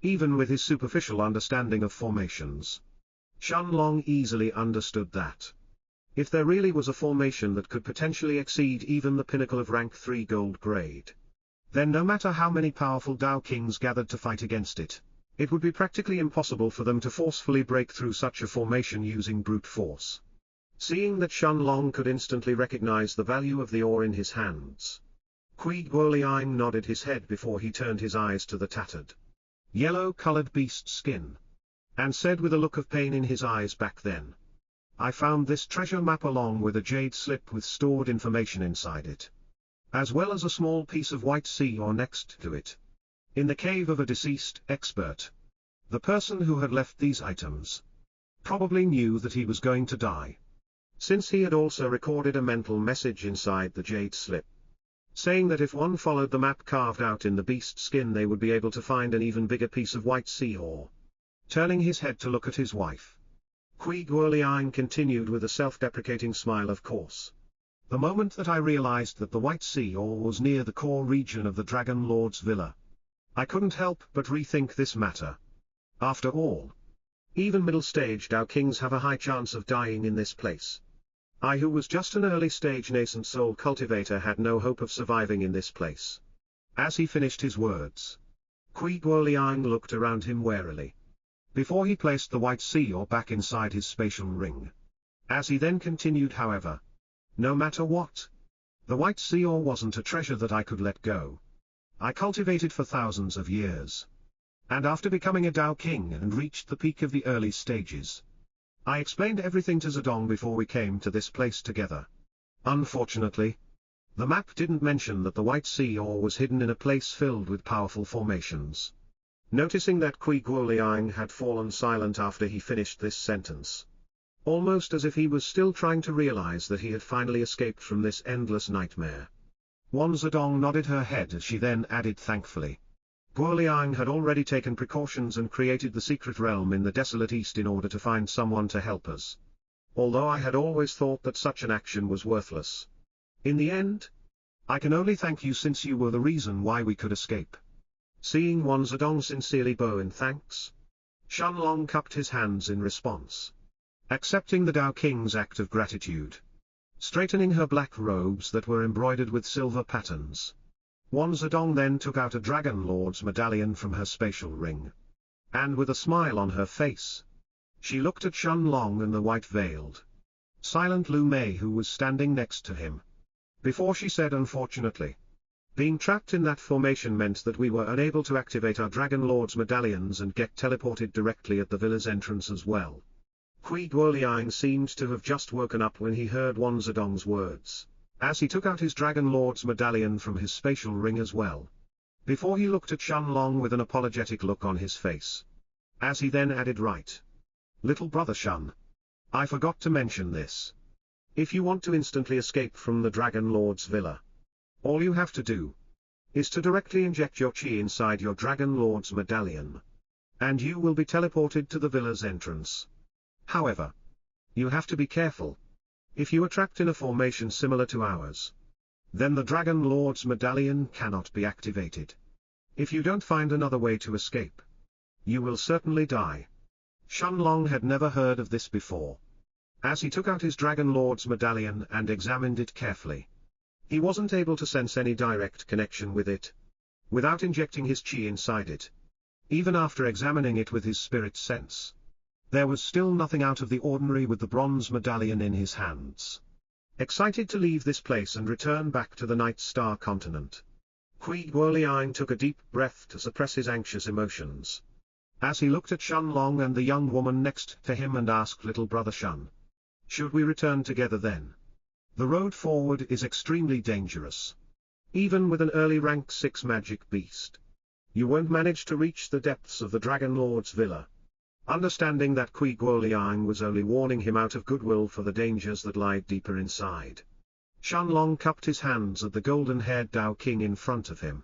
even with his superficial understanding of formations, Shenlong easily understood that if there really was a formation that could potentially exceed even the pinnacle of rank 3 gold grade, then no matter how many powerful Dao Kings gathered to fight against it, it would be practically impossible for them to forcefully break through such a formation using brute force. Seeing that Shenlong could instantly recognize the value of the ore in his hands, Kui Guoliang nodded his head before he turned his eyes to the tattered, yellow-colored beast skin, and said with a look of pain in his eyes, back then, I found this treasure map along with a jade slip with stored information inside it, as well as a small piece of white sea ore next to it, in the cave of a deceased expert. The person who had left these items probably knew that he was going to die, since he had also recorded a mental message inside the jade slip, saying that if one followed the map carved out in the beast skin they would be able to find an even bigger piece of white sea ore. Turning his head to look at his wife, Kui Guoliang continued with a self-deprecating smile, of course. The moment that I realized that the white sea ore was near the core region of the Dragon Lord's villa, I couldn't help but rethink this matter. After all, even middle-stage Dao Kings have a high chance of dying in this place. I, who was just an early-stage nascent soul cultivator, had no hope of surviving in this place. As he finished his words, Kui Guoliang looked around him warily, before he placed the white sea ore back inside his spatial ring. As he then continued, however, no matter what, the white sea ore wasn't a treasure that I could let go. I cultivated for thousands of years, and after becoming a Dao King and reached the peak of the early stages, I explained everything to Zedong before we came to this place together. Unfortunately, the map didn't mention that the white sea ore was hidden in a place filled with powerful formations. Noticing that Kui Guoliang had fallen silent after he finished this sentence, almost as if he was still trying to realize that he had finally escaped from this endless nightmare, Wan Zedong nodded her head as she then added thankfully, Guoliang had already taken precautions and created the secret realm in the desolate east in order to find someone to help us. Although I had always thought that such an action was worthless, in the end, I can only thank you, since you were the reason why we could escape. Seeing Wan Zedong sincerely bow in thanks, Shenlong cupped his hands in response, accepting the Dao King's act of gratitude. Straightening her black robes that were embroidered with silver patterns, Wan Zedong then took out a Dragon Lord's medallion from her spatial ring, and with a smile on her face, she looked at Shenlong and the white-veiled, silent Lu Mei who was standing next to him, before she said, unfortunately, being trapped in that formation meant that we were unable to activate our Dragon Lord's medallions and get teleported directly at the villa's entrance as well. Kui Guoliang seemed to have just woken up when he heard Wan Zedong's words, as he took out his Dragon Lord's medallion from his spatial ring as well, before he looked at Shenlong with an apologetic look on his face, as he then added, right. Little brother Shen, I forgot to mention this. If you want to instantly escape from the Dragon Lord's villa, all you have to do is to directly inject your chi inside your Dragon Lord's medallion, and you will be teleported to the villa's entrance. However, you have to be careful. If you are trapped in a formation similar to ours, then the Dragon Lord's medallion cannot be activated. If you don't find another way to escape, you will certainly die. Shenlong had never heard of this before. As he took out his Dragon Lord's medallion and examined it carefully, he wasn't able to sense any direct connection with it, without injecting his chi inside it. Even after examining it with his spirit sense, there was still nothing out of the ordinary with the bronze medallion in his hands. Excited to leave this place and return back to the Night Star continent, Kui Guoliang took a deep breath to suppress his anxious emotions, as he looked at Shenlong and the young woman next to him and asked, little brother Shen, should we return together then? The road forward is extremely dangerous. Even with an early rank 6 magic beast, you won't manage to reach the depths of the Dragon Lord's villa. Understanding that Kui Guoliang was only warning him out of goodwill for the dangers that lied deeper inside, Shenlong cupped his hands at the golden-haired Dao King in front of him,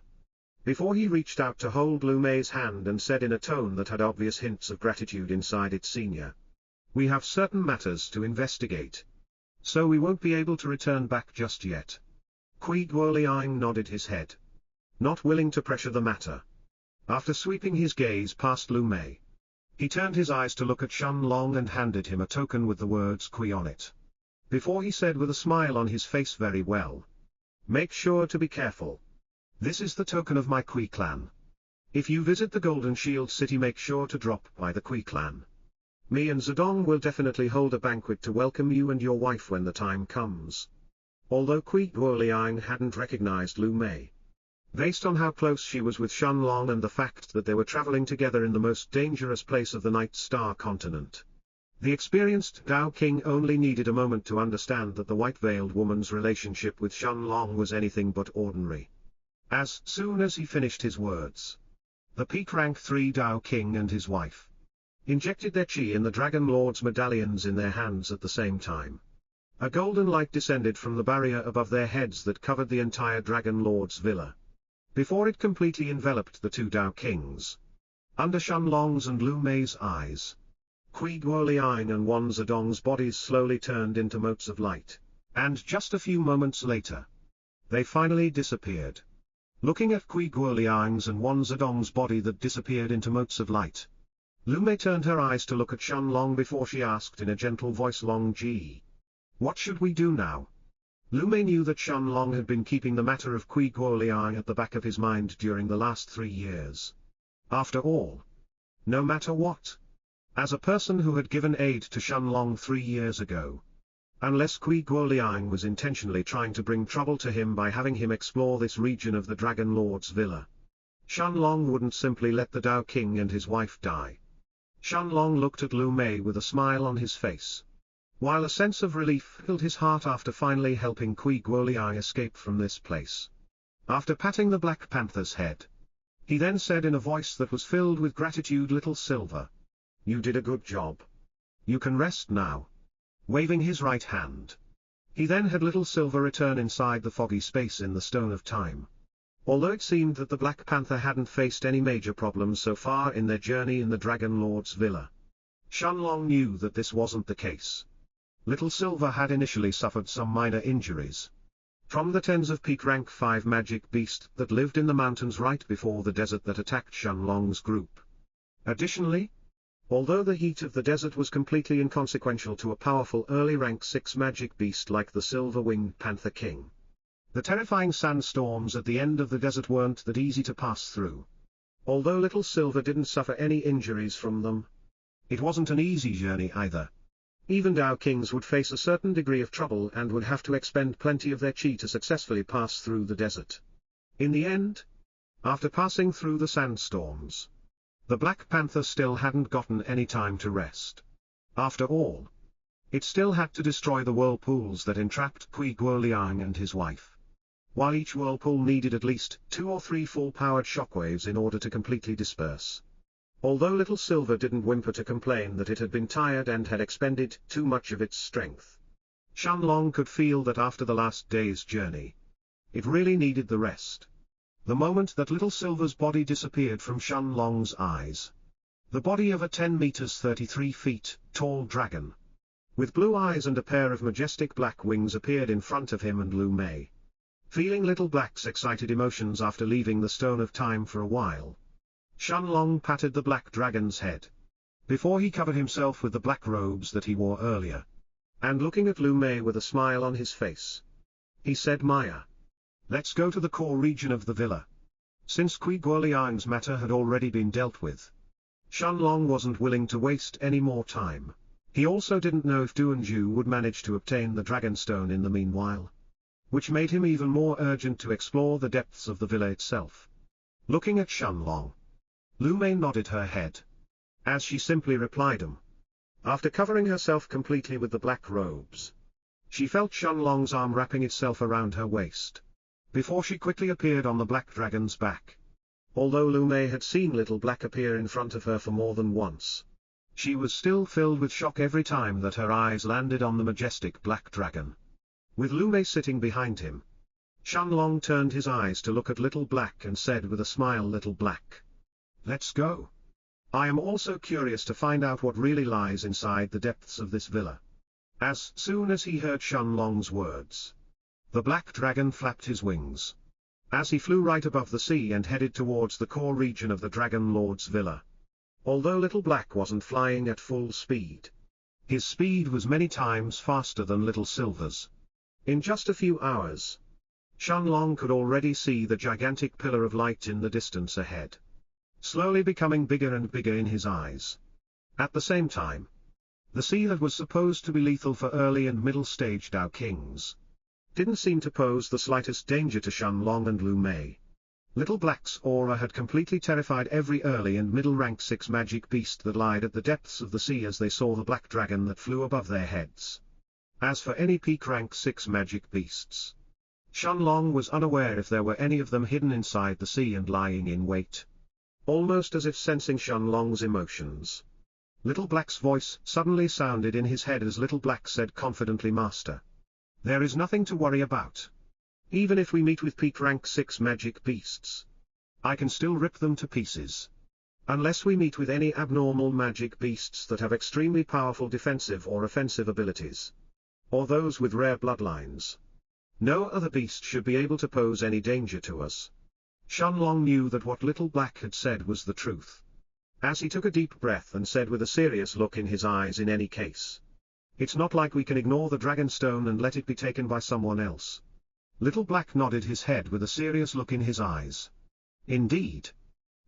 before he reached out to hold Lu Mei's hand and said in a tone that had obvious hints of gratitude inside it, Senior, we have certain matters to investigate, so we won't be able to return back just yet. Kui Guoliang nodded his head, not willing to pressure the matter. After sweeping his gaze past Lu Mei, he turned his eyes to look at Shen Long and handed him a token with the words Kui on it. Before he said with a smile on his face, very well. Make sure to be careful. This is the token of my Kui clan. If you visit the Golden Shield City, make sure to drop by the Kui clan. Me and Zedong will definitely hold a banquet to welcome you and your wife when the time comes. Although Kui Guoliang hadn't recognized Lu Mei, based on how close she was with Shen Long and the fact that they were traveling together in the most dangerous place of the Night Star continent, the experienced Dao King only needed a moment to understand that the white-veiled woman's relationship with Shen Long was anything but ordinary. As soon as he finished his words, the peak rank 3 Dao King and his wife injected their chi in the Dragon Lord's medallions in their hands at the same time. A golden light descended from the barrier above their heads that covered the entire Dragon Lord's villa, before it completely enveloped the 2 Dao Kings. Under Shen Long's and Lu Mei's eyes, Kui Guoliang and Wan Zedong's bodies slowly turned into motes of light, and just a few moments later, they finally disappeared. Looking at Kui Guoliang's and Wan Zedong's body that disappeared into motes of light, Lu Mei turned her eyes to look at Shen Long before she asked in a gentle voice, Long Ji, what should we do now? Lu Mei knew that Shen Long had been keeping the matter of Kui Guoliang at the back of his mind during the last 3 years. After all, no matter what, as a person who had given aid to Shen Long 3 years ago, unless Kui Guoliang was intentionally trying to bring trouble to him by having him explore this region of the Dragon Lord's villa, Shen Long wouldn't simply let the Dao King and his wife die. Shen Long looked at Lu Mei with a smile on his face, while a sense of relief filled his heart after finally helping Kui Guoliang escape from this place. After patting the Black Panther's head, he then said in a voice that was filled with gratitude, Little Silver, you did a good job. You can rest now. Waving his right hand, he then had Little Silver return inside the foggy space in the Stone of Time. Although it seemed that the Black Panther hadn't faced any major problems so far in their journey in the Dragon Lord's villa, Shen Long knew that this wasn't the case. Little Silver had initially suffered some minor injuries from the tens of peak rank 5 magic beast that lived in the mountains right before the desert that attacked Shen Long's group. Additionally, although the heat of the desert was completely inconsequential to a powerful early rank 6 magic beast like the Silver-Winged Panther King, the terrifying sandstorms at the end of the desert weren't that easy to pass through. Although Little Silver didn't suffer any injuries from them, it wasn't an easy journey either. Even Dao Kings would face a certain degree of trouble and would have to expend plenty of their chi to successfully pass through the desert. In the end, after passing through the sandstorms, the Black Panther still hadn't gotten any time to rest. After all, it still had to destroy the whirlpools that entrapped Kui Guoliang and his wife, while each whirlpool needed at least 2 or 3 full-powered shockwaves in order to completely disperse. Although Little Silver didn't whimper to complain that it had been tired and had expended too much of its strength, Shen Long could feel that after the last day's journey, it really needed the rest. The moment that Little Silver's body disappeared from Shen Long's eyes, the body of a 10 meters 33 feet tall dragon, with blue eyes and a pair of majestic black wings appeared in front of him and Lu Mei. Feeling Little Black's excited emotions after leaving the Stone of Time for a while, Shen Long patted the black dragon's head, before he covered himself with the black robes that he wore earlier, and looking at Lu Mei with a smile on his face, he said, Maya, let's go to the core region of the villa. Since Kui Guoliang's matter had already been dealt with, Shen Long wasn't willing to waste any more time. He also didn't know if Duanju would manage to obtain the Dragonstone in the meanwhile, which made him even more urgent to explore the depths of the villa itself. Looking at Shen Long, Lu Mei nodded her head, as she simply replied After covering herself completely with the black robes, she felt Shen Long's arm wrapping itself around her waist, before she quickly appeared on the black dragon's back. Although Lu Mei had seen Little Black appear in front of her for more than once, she was still filled with shock every time that her eyes landed on the majestic black dragon. With Lu Mei sitting behind him, Shen Long turned his eyes to look at Little Black and said with a smile, Little Black, let's go. I am also curious to find out what really lies inside the depths of this villa. As soon as he heard Shen Long's words, The black dragon flapped his wings as he flew right above the sea and headed towards the core region of the Dragon Lord's villa. Although Little Black wasn't flying at full speed, his speed was many times faster than Little Silver's. In just a few hours, Shenlong could already see the gigantic pillar of light in the distance ahead, slowly becoming bigger and bigger in his eyes. At the same time, the sea that was supposed to be lethal for early and middle stage Dao Kings didn't seem to pose the slightest danger to Shenlong and Lu Mei. Little Black's aura had completely terrified every early and middle rank 6 magic beast that lied at the depths of the sea as they saw the black dragon that flew above their heads. As for any peak rank 6 magic beasts, Shenlong was unaware if there were any of them hidden inside the sea and lying in wait. Almost as if sensing Shenlong's emotions, Little Black's voice suddenly sounded in his head as Little Black said confidently, "Master, there is nothing to worry about. Even if we meet with peak rank 6 magic beasts, I can still rip them to pieces. Unless we meet with any abnormal magic beasts that have extremely powerful defensive or offensive abilities, or those with rare bloodlines, no other beast should be able to pose any danger to us." Shenlong knew that what Little Black had said was the truth, as he took a deep breath and said with a serious look in his eyes, "In any case, it's not like we can ignore the Dragonstone and let it be taken by someone else." Little Black nodded his head with a serious look in his eyes. Indeed,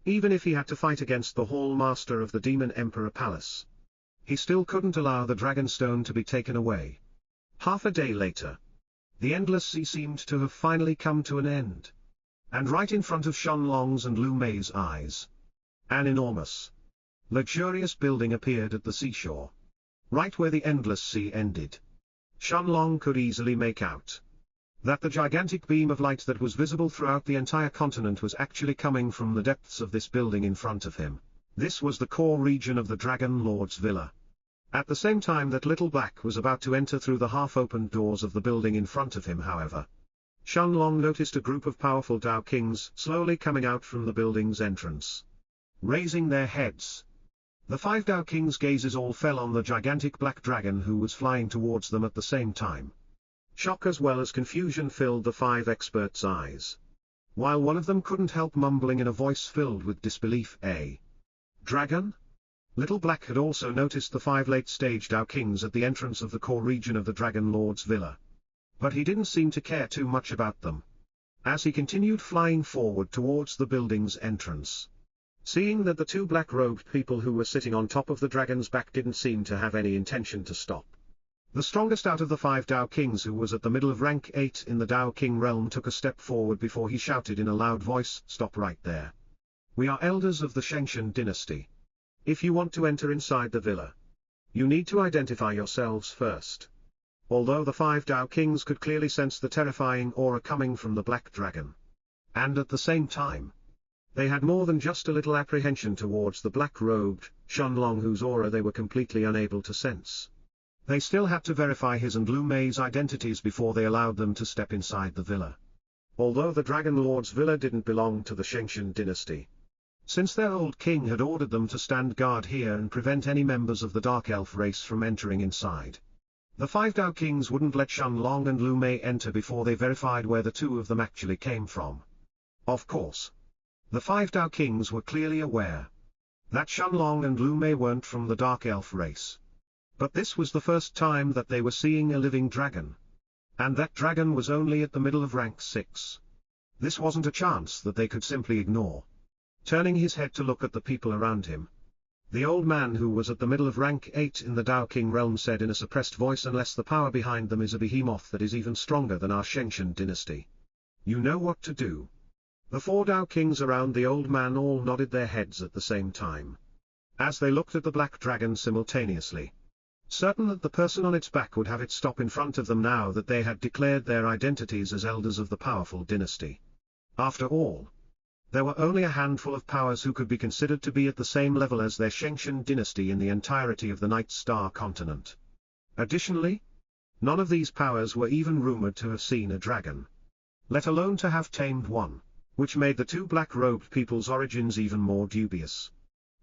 even if he had to fight against the Hall Master of the Demon Emperor Palace, he still couldn't allow the Dragonstone to be taken away. Half a day later, the endless sea seemed to have finally come to an end. And right in front of Shenlong's and Lu Mei's eyes, an enormous, luxurious building appeared at the seashore, right where the endless sea ended. Shenlong could easily make out that the gigantic beam of light that was visible throughout the entire continent was actually coming from the depths of this building in front of him. This was the core region of the Dragon Lord's villa. At the same time that Little Black was about to enter through the half-opened doors of the building in front of him, however, Shenlong noticed a group of powerful Dao Kings slowly coming out from the building's entrance. Raising their heads, the 5 Dao Kings' gazes all fell on the gigantic black dragon who was flying towards them at the same time. Shock as well as confusion filled the 5 experts' eyes, while one of them couldn't help mumbling in a voice filled with disbelief, "A dragon?" Little Black had also noticed the 5 late-stage Dao Kings at the entrance of the core region of the Dragon Lord's villa, but he didn't seem to care too much about them, as he continued flying forward towards the building's entrance. Seeing that the 2 black-robed people who were sitting on top of the dragon's back didn't seem to have any intention to stop, the strongest out of the 5 Dao Kings, who was at the middle of rank 8 in the Dao King realm, took a step forward before he shouted in a loud voice, "Stop right there. We are elders of the Shengshan dynasty. If you want to enter inside the villa, you need to identify yourselves first." Although the 5 Dao Kings could clearly sense the terrifying aura coming from the black dragon, and at the same time, they had more than just a little apprehension towards the black-robed Shenlong, whose aura they were completely unable to sense, they still had to verify his and Lu Mei's identities before they allowed them to step inside the villa. Although the Dragon Lord's villa didn't belong to the Shengshan dynasty, since their old king had ordered them to stand guard here and prevent any members of the Dark Elf race from entering inside, the 5 Dao Kings wouldn't let Shenlong and Lu Mei enter before they verified where the 2 of them actually came from. Of course, the 5 Dao Kings were clearly aware that Shenlong and Lu Mei weren't from the Dark Elf race, but this was the first time that they were seeing a living dragon, and that dragon was only at the middle of rank 6. This wasn't a chance that they could simply ignore. Turning his head to look at the people around him, the old man who was at the middle of rank 8 in the Dao King realm said in a suppressed voice, "Unless the power behind them is a behemoth that is even stronger than our Shengshan dynasty, you know what to do." The 4 Dao Kings around the old man all nodded their heads at the same time, as they looked at the black dragon simultaneously, certain that the person on its back would have it stop in front of them now that they had declared their identities as elders of the powerful dynasty. After all, there were only a handful of powers who could be considered to be at the same level as their Shengshan dynasty in the entirety of the Night Star continent. Additionally, none of these powers were even rumored to have seen a dragon, let alone to have tamed one, which made the 2 black-robed people's origins even more dubious.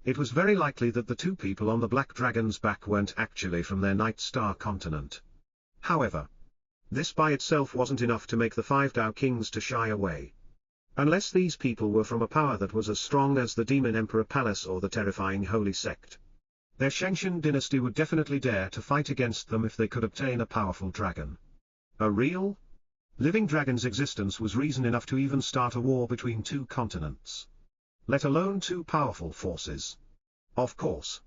It was very likely that the 2 people on the black dragon's back weren't actually from their Night Star continent. However, This by itself wasn't enough to make the 5 Tao Kings to shy away. Unless these people were from a power that was as strong as the Demon Emperor Palace or the terrifying Holy Sect, their Shenshin dynasty would definitely dare to fight against them if they could obtain a powerful dragon. A real, living dragon's existence was reason enough to even start a war between 2 continents, let alone 2 powerful forces. Of course,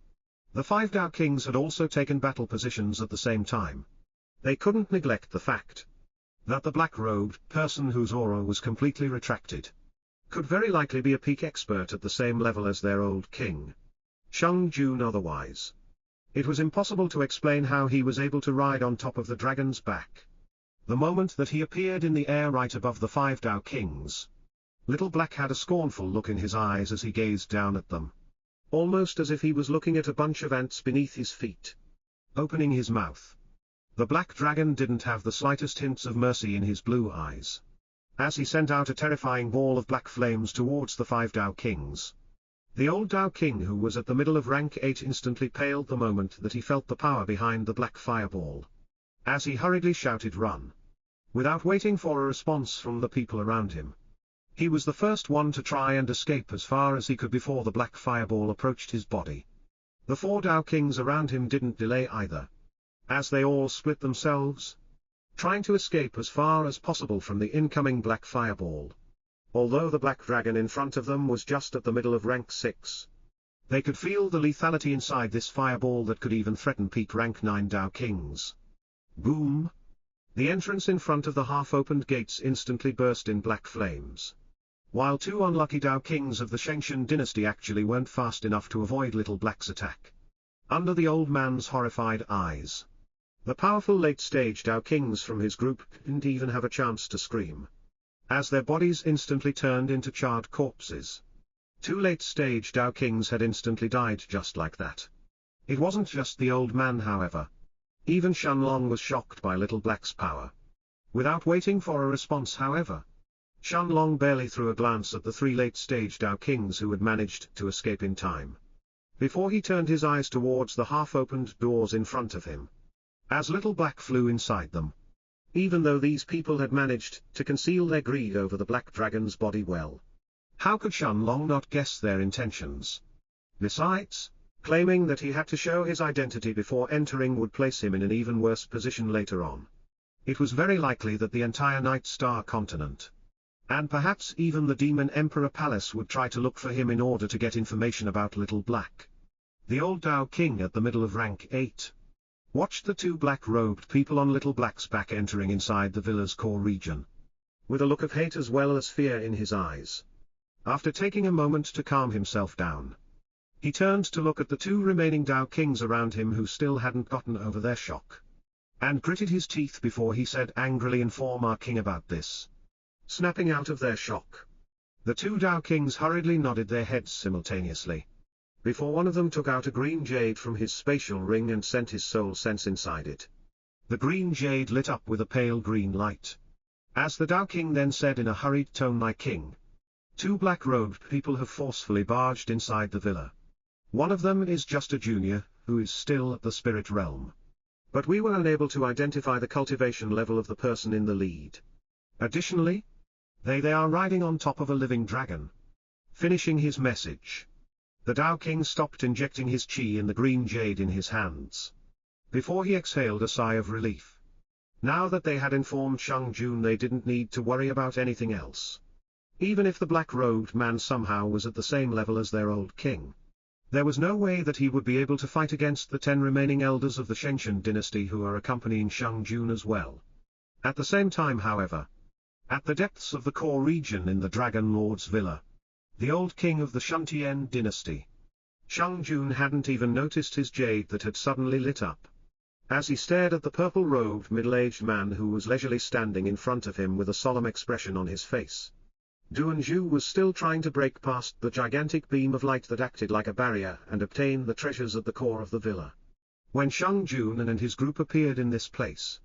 the 5 Tao Kings had also taken battle positions at the same time. They couldn't neglect the fact that the black-robed person whose aura was completely retracted could very likely be a peak expert at the same level as their old king, Shang Jun. Otherwise, it was impossible to explain how he was able to ride on top of the dragon's back. The moment that he appeared in the air right above the 5 Tao Kings, Little Black had a scornful look in his eyes as he gazed down at them, almost as if he was looking at a bunch of ants beneath his feet. Opening his mouth, the black dragon didn't have the slightest hints of mercy in his blue eyes, as he sent out a terrifying ball of black flames towards the 5 Tao Kings. The old Tao King, who was at the middle of rank 8, instantly paled the moment that he felt the power behind the black fireball, as he hurriedly shouted, "Run!" without waiting for a response from the people around him. He was the first one to try and escape as far as he could before the black fireball approached his body. The 4 Tao Kings around him didn't delay either, as they all split themselves, trying to escape as far as possible from the incoming black fireball. Although the black dragon in front of them was just at the middle of rank 6, they could feel the lethality inside this fireball that could even threaten peak rank 9 Tao Kings. Boom! The entrance in front of the half-opened gates instantly burst in black flames, while 2 unlucky Tao Kings of the Shenshin dynasty actually weren't fast enough to avoid Little Black's attack. Under the old man's horrified eyes, the powerful late-stage Tao Kings from his group didn't even have a chance to scream, as their bodies instantly turned into charred corpses. 2 late-stage Tao Kings had instantly died just like that. It wasn't just the old man, however. Even Shenlong was shocked by Little Black's power. Without waiting for a response, however, Shenlong barely threw a glance at the 3 late-stage Tao Kings who had managed to escape in time, before he turned his eyes towards the half-opened doors in front of him, as Little Black flew inside them. Even though these people had managed to conceal their greed over the black dragon's body well, how could Shenlong not guess their intentions? Besides, claiming that he had to show his identity before entering would place him in an even worse position later on. It was very likely that the entire Night Star continent, and perhaps even the Demon Emperor Palace, would try to look for him in order to get information about Little Black. The old Tao King at the middle of rank 8 watched the 2 black-robed people on Little Black's back entering inside the villa's core region, with a look of hate as well as fear in his eyes. After taking a moment to calm himself down, he turned to look at the 2 remaining Tao Kings around him who still hadn't gotten over their shock, and gritted his teeth before he said angrily, "Inform our king about this." Snapping out of their shock, the 2 Tao Kings hurriedly nodded their heads simultaneously, before one of them took out a green jade from his spatial ring and sent his soul sense inside it. The green jade lit up with a pale green light, as the Tao King then said in a hurried tone, "My king, 2 black-robed people have forcefully barged inside the villa. One of them is just a junior, who is still at the spirit realm. But we were unable to identify the cultivation level of the person in the lead. Additionally, they are riding on top of a living dragon." Finishing his message, the Tao King stopped injecting his chi in the green jade in his hands, before he exhaled a sigh of relief. Now that they had informed Shang Jun, they didn't need to worry about anything else. Even if the black-robed man somehow was at the same level as their old king, there was no way that he would be able to fight against the 10 remaining elders of the Shenshin dynasty who are accompanying Shang Jun as well. At the same time, however, at the depths of the core region in the Dragon Lord's villa, the old king of the Shuntian dynasty, Shang Jun hadn't even noticed his jade that had suddenly lit up, as he stared at the purple-robed middle-aged man who was leisurely standing in front of him with a solemn expression on his face. Duanzhu was still trying to break past the gigantic beam of light that acted like a barrier and obtain the treasures at the core of the villa. When Shang Jun and his group appeared in this place,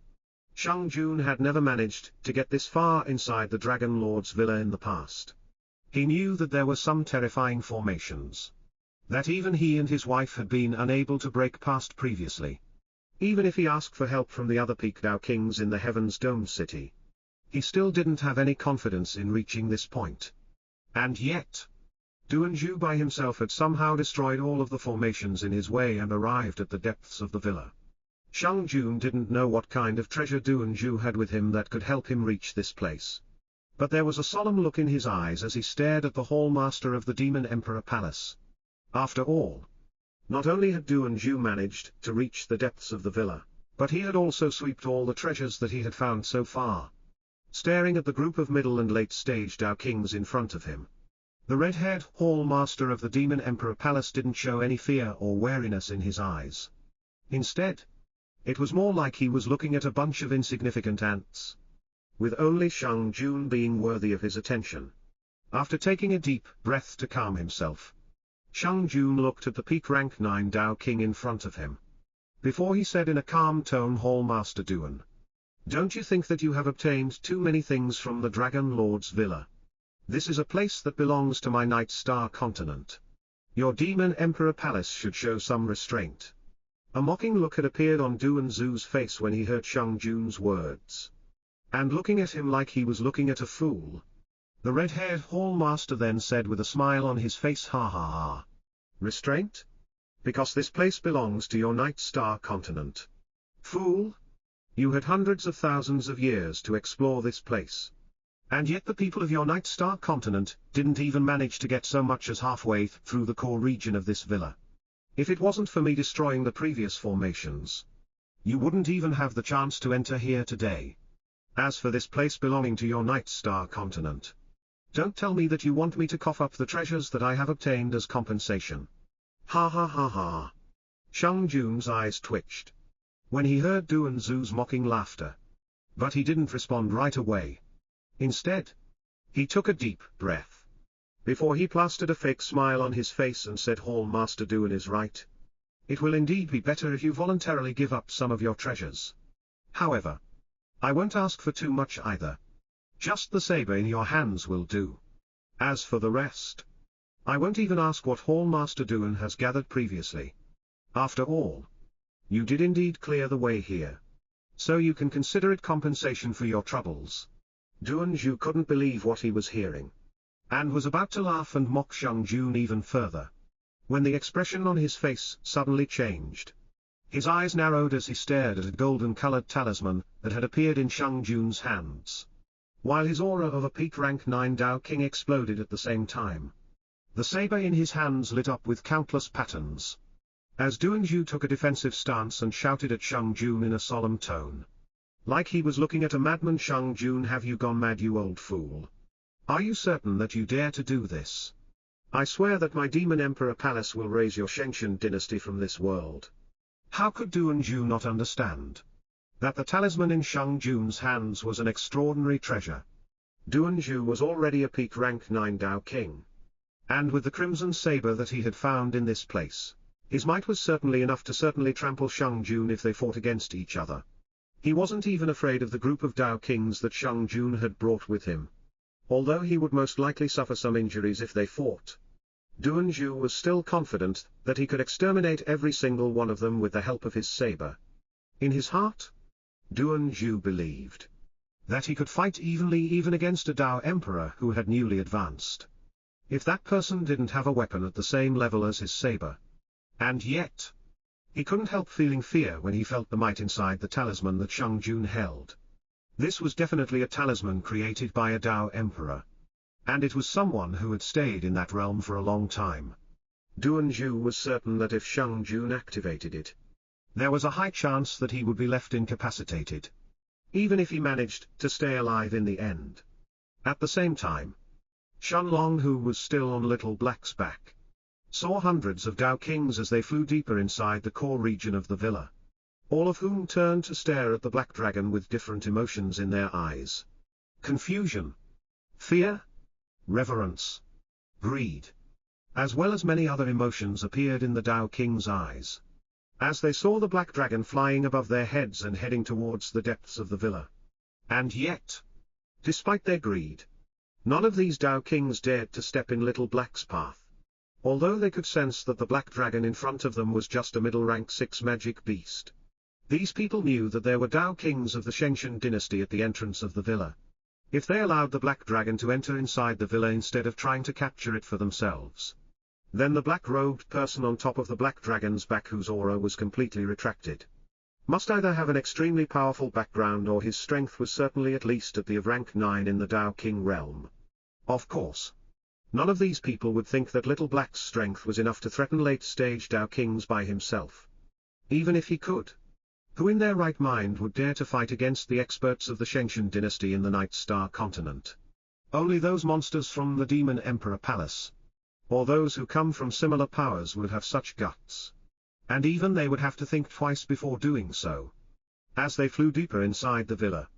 Shang Jun had never managed to get this far inside the Dragon Lord's villa in the past. He knew that there were some terrifying formations that even he and his wife had been unable to break past previously. Even if he asked for help from the other peak Dao kings in the Heaven's Dome city, he still didn't have any confidence in reaching this point. And yet, Duanzhu by himself had somehow destroyed all of the formations in his way and arrived at the depths of the villa. Shang Jun didn't know what kind of treasure Duanzhu had with him that could help him reach this place. But there was a solemn look in his eyes as he stared at the Hall Master of the Demon Emperor Palace. After all, not only had Duanzhu managed to reach the depths of the villa, but he had also swept all the treasures that he had found so far. Staring at the group of middle and late-stage Dao kings in front of him, the red-haired Hall Master of the Demon Emperor Palace didn't show any fear or wariness in his eyes. Instead, it was more like he was looking at a bunch of insignificant ants, with only Shang Jun being worthy of his attention. After taking a deep breath to calm himself, Shang Jun looked at the peak rank 9 Dao king in front of him. Before he said in a calm tone, Hall Master Duan, don't you think that you have obtained too many things from the Dragon Lord's villa? This is a place that belongs to my Night Star continent. Your Demon Emperor Palace should show some restraint. A mocking look had appeared on Duanzhu's face when he heard Shang Jun's words. And looking at him like he was looking at a fool, the red-haired Hall Master then said with a smile on his face, ha ha ha. Restraint? Because this place belongs to your Night Star continent. Fool! You had hundreds of thousands of years to explore this place. And yet the people of your Night Star continent didn't even manage to get so much as halfway through the core region of this villa. If it wasn't for me destroying the previous formations, you wouldn't even have the chance to enter here today. As for this place belonging to your Night Star continent, don't tell me that you want me to cough up the treasures that I have obtained as compensation. Ha ha ha ha. Shang Jun's eyes twitched when he heard Duanzhu's mocking laughter. But he didn't respond right away. Instead, he took a deep breath before he plastered a fake smile on his face and said, Hall Master Duan is right. It will indeed be better if you voluntarily give up some of your treasures. However, I won't ask for too much either. Just the saber in your hands will do. As for the rest, I won't even ask what Hall Master Duan has gathered previously. After all, you did indeed clear the way here, so you can consider it compensation for your troubles. Duanzhu couldn't believe what he was hearing, and was about to laugh and mock Shang Jun even further, when the expression on his face suddenly changed. His eyes narrowed as he stared at a golden-colored talisman that had appeared in Shang Jun's hands, while his aura of a peak rank 9 Dao King exploded at the same time. The saber in his hands lit up with countless patterns, as Duanzhu took a defensive stance and shouted at Shang Jun in a solemn tone, like he was looking at a madman. Shang Jun, have you gone mad, you old fool? Are you certain that you dare to do this? I swear that my Demon Emperor Palace will raise your Shengshan dynasty from this world. How could Duanzhu not understand that the talisman in Shang Jun's hands was an extraordinary treasure? Duanzhu was already a peak rank 9 Dao King, and with the crimson saber that he had found in this place, his might was certainly enough to certainly trample Shang Jun if they fought against each other. He wasn't even afraid of the group of Dao Kings that Shang Jun had brought with him, although he would most likely suffer some injuries if they fought. Duanzhu was still confident that he could exterminate every single one of them with the help of his saber. In his heart, Duanzhu believed that he could fight evenly even against a Dao Emperor who had newly advanced, if that person didn't have a weapon at the same level as his saber. And yet, he couldn't help feeling fear when he felt the might inside the talisman that Shang Jun held. This was definitely a talisman created by a Dao Emperor, and it was someone who had stayed in that realm for a long time. Duanzhu was certain that if Shang Jun activated it, there was a high chance that he would be left incapacitated, even if he managed to stay alive in the end. At the same time, Shenlong, who was still on Little Black's back, saw hundreds of Dao Kings as they flew deeper inside the core region of the villa, all of whom turned to stare at the Black Dragon with different emotions in their eyes. Confusion, fear, reverence, greed, as well as many other emotions appeared in the Dao King's eyes, as they saw the Black Dragon flying above their heads and heading towards the depths of the villa. And yet, despite their greed, none of these Dao Kings dared to step in Little Black's path, although they could sense that the Black Dragon in front of them was just a middle rank 6 magic beast. These people knew that there were Dao kings of the Shengshan dynasty at the entrance of the villa. If they allowed the black dragon to enter inside the villa instead of trying to capture it for themselves, then the black-robed person on top of the black dragon's back, whose aura was completely retracted, must either have an extremely powerful background, or his strength was certainly at least at the of rank 9 in the Dao King realm. Of course, none of these people would think that Little Black's strength was enough to threaten late-stage Dao Kings by himself. Even if he could, who in their right mind would dare to fight against the experts of the Shengshan dynasty in the Night Star continent? Only those monsters from the Demon Emperor Palace, or those who come from similar powers, would have such guts. And even they would have to think twice before doing so. As they flew deeper inside the villa,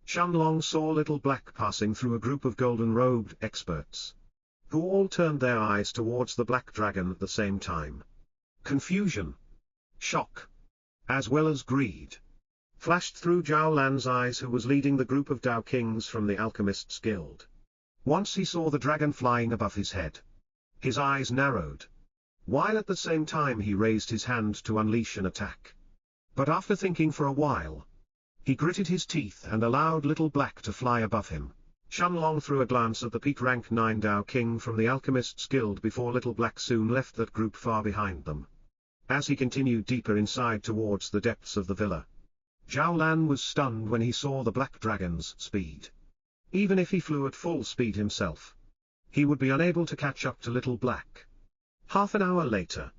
Shenlong saw Little Black passing through a group of golden-robed experts, who all turned their eyes towards the black dragon at the same time. Confusion, shock, as well as greed, flashed through Zhao Lan's eyes, who was leading the group of Dao Kings from the Alchemist's Guild. Once he saw the dragon flying above his head, his eyes narrowed, while at the same time he raised his hand to unleash an attack. But after thinking for a while, he gritted his teeth and allowed Little Black to fly above him. Shenlong threw a glance at the peak rank 9 Dao King from the Alchemist's Guild before Little Black soon left that group far behind them. As he continued deeper inside towards the depths of the villa, Zhao Lan was stunned when he saw the black dragon's speed. Even if he flew at full speed himself, he would be unable to catch up to Little Black. Half an hour later,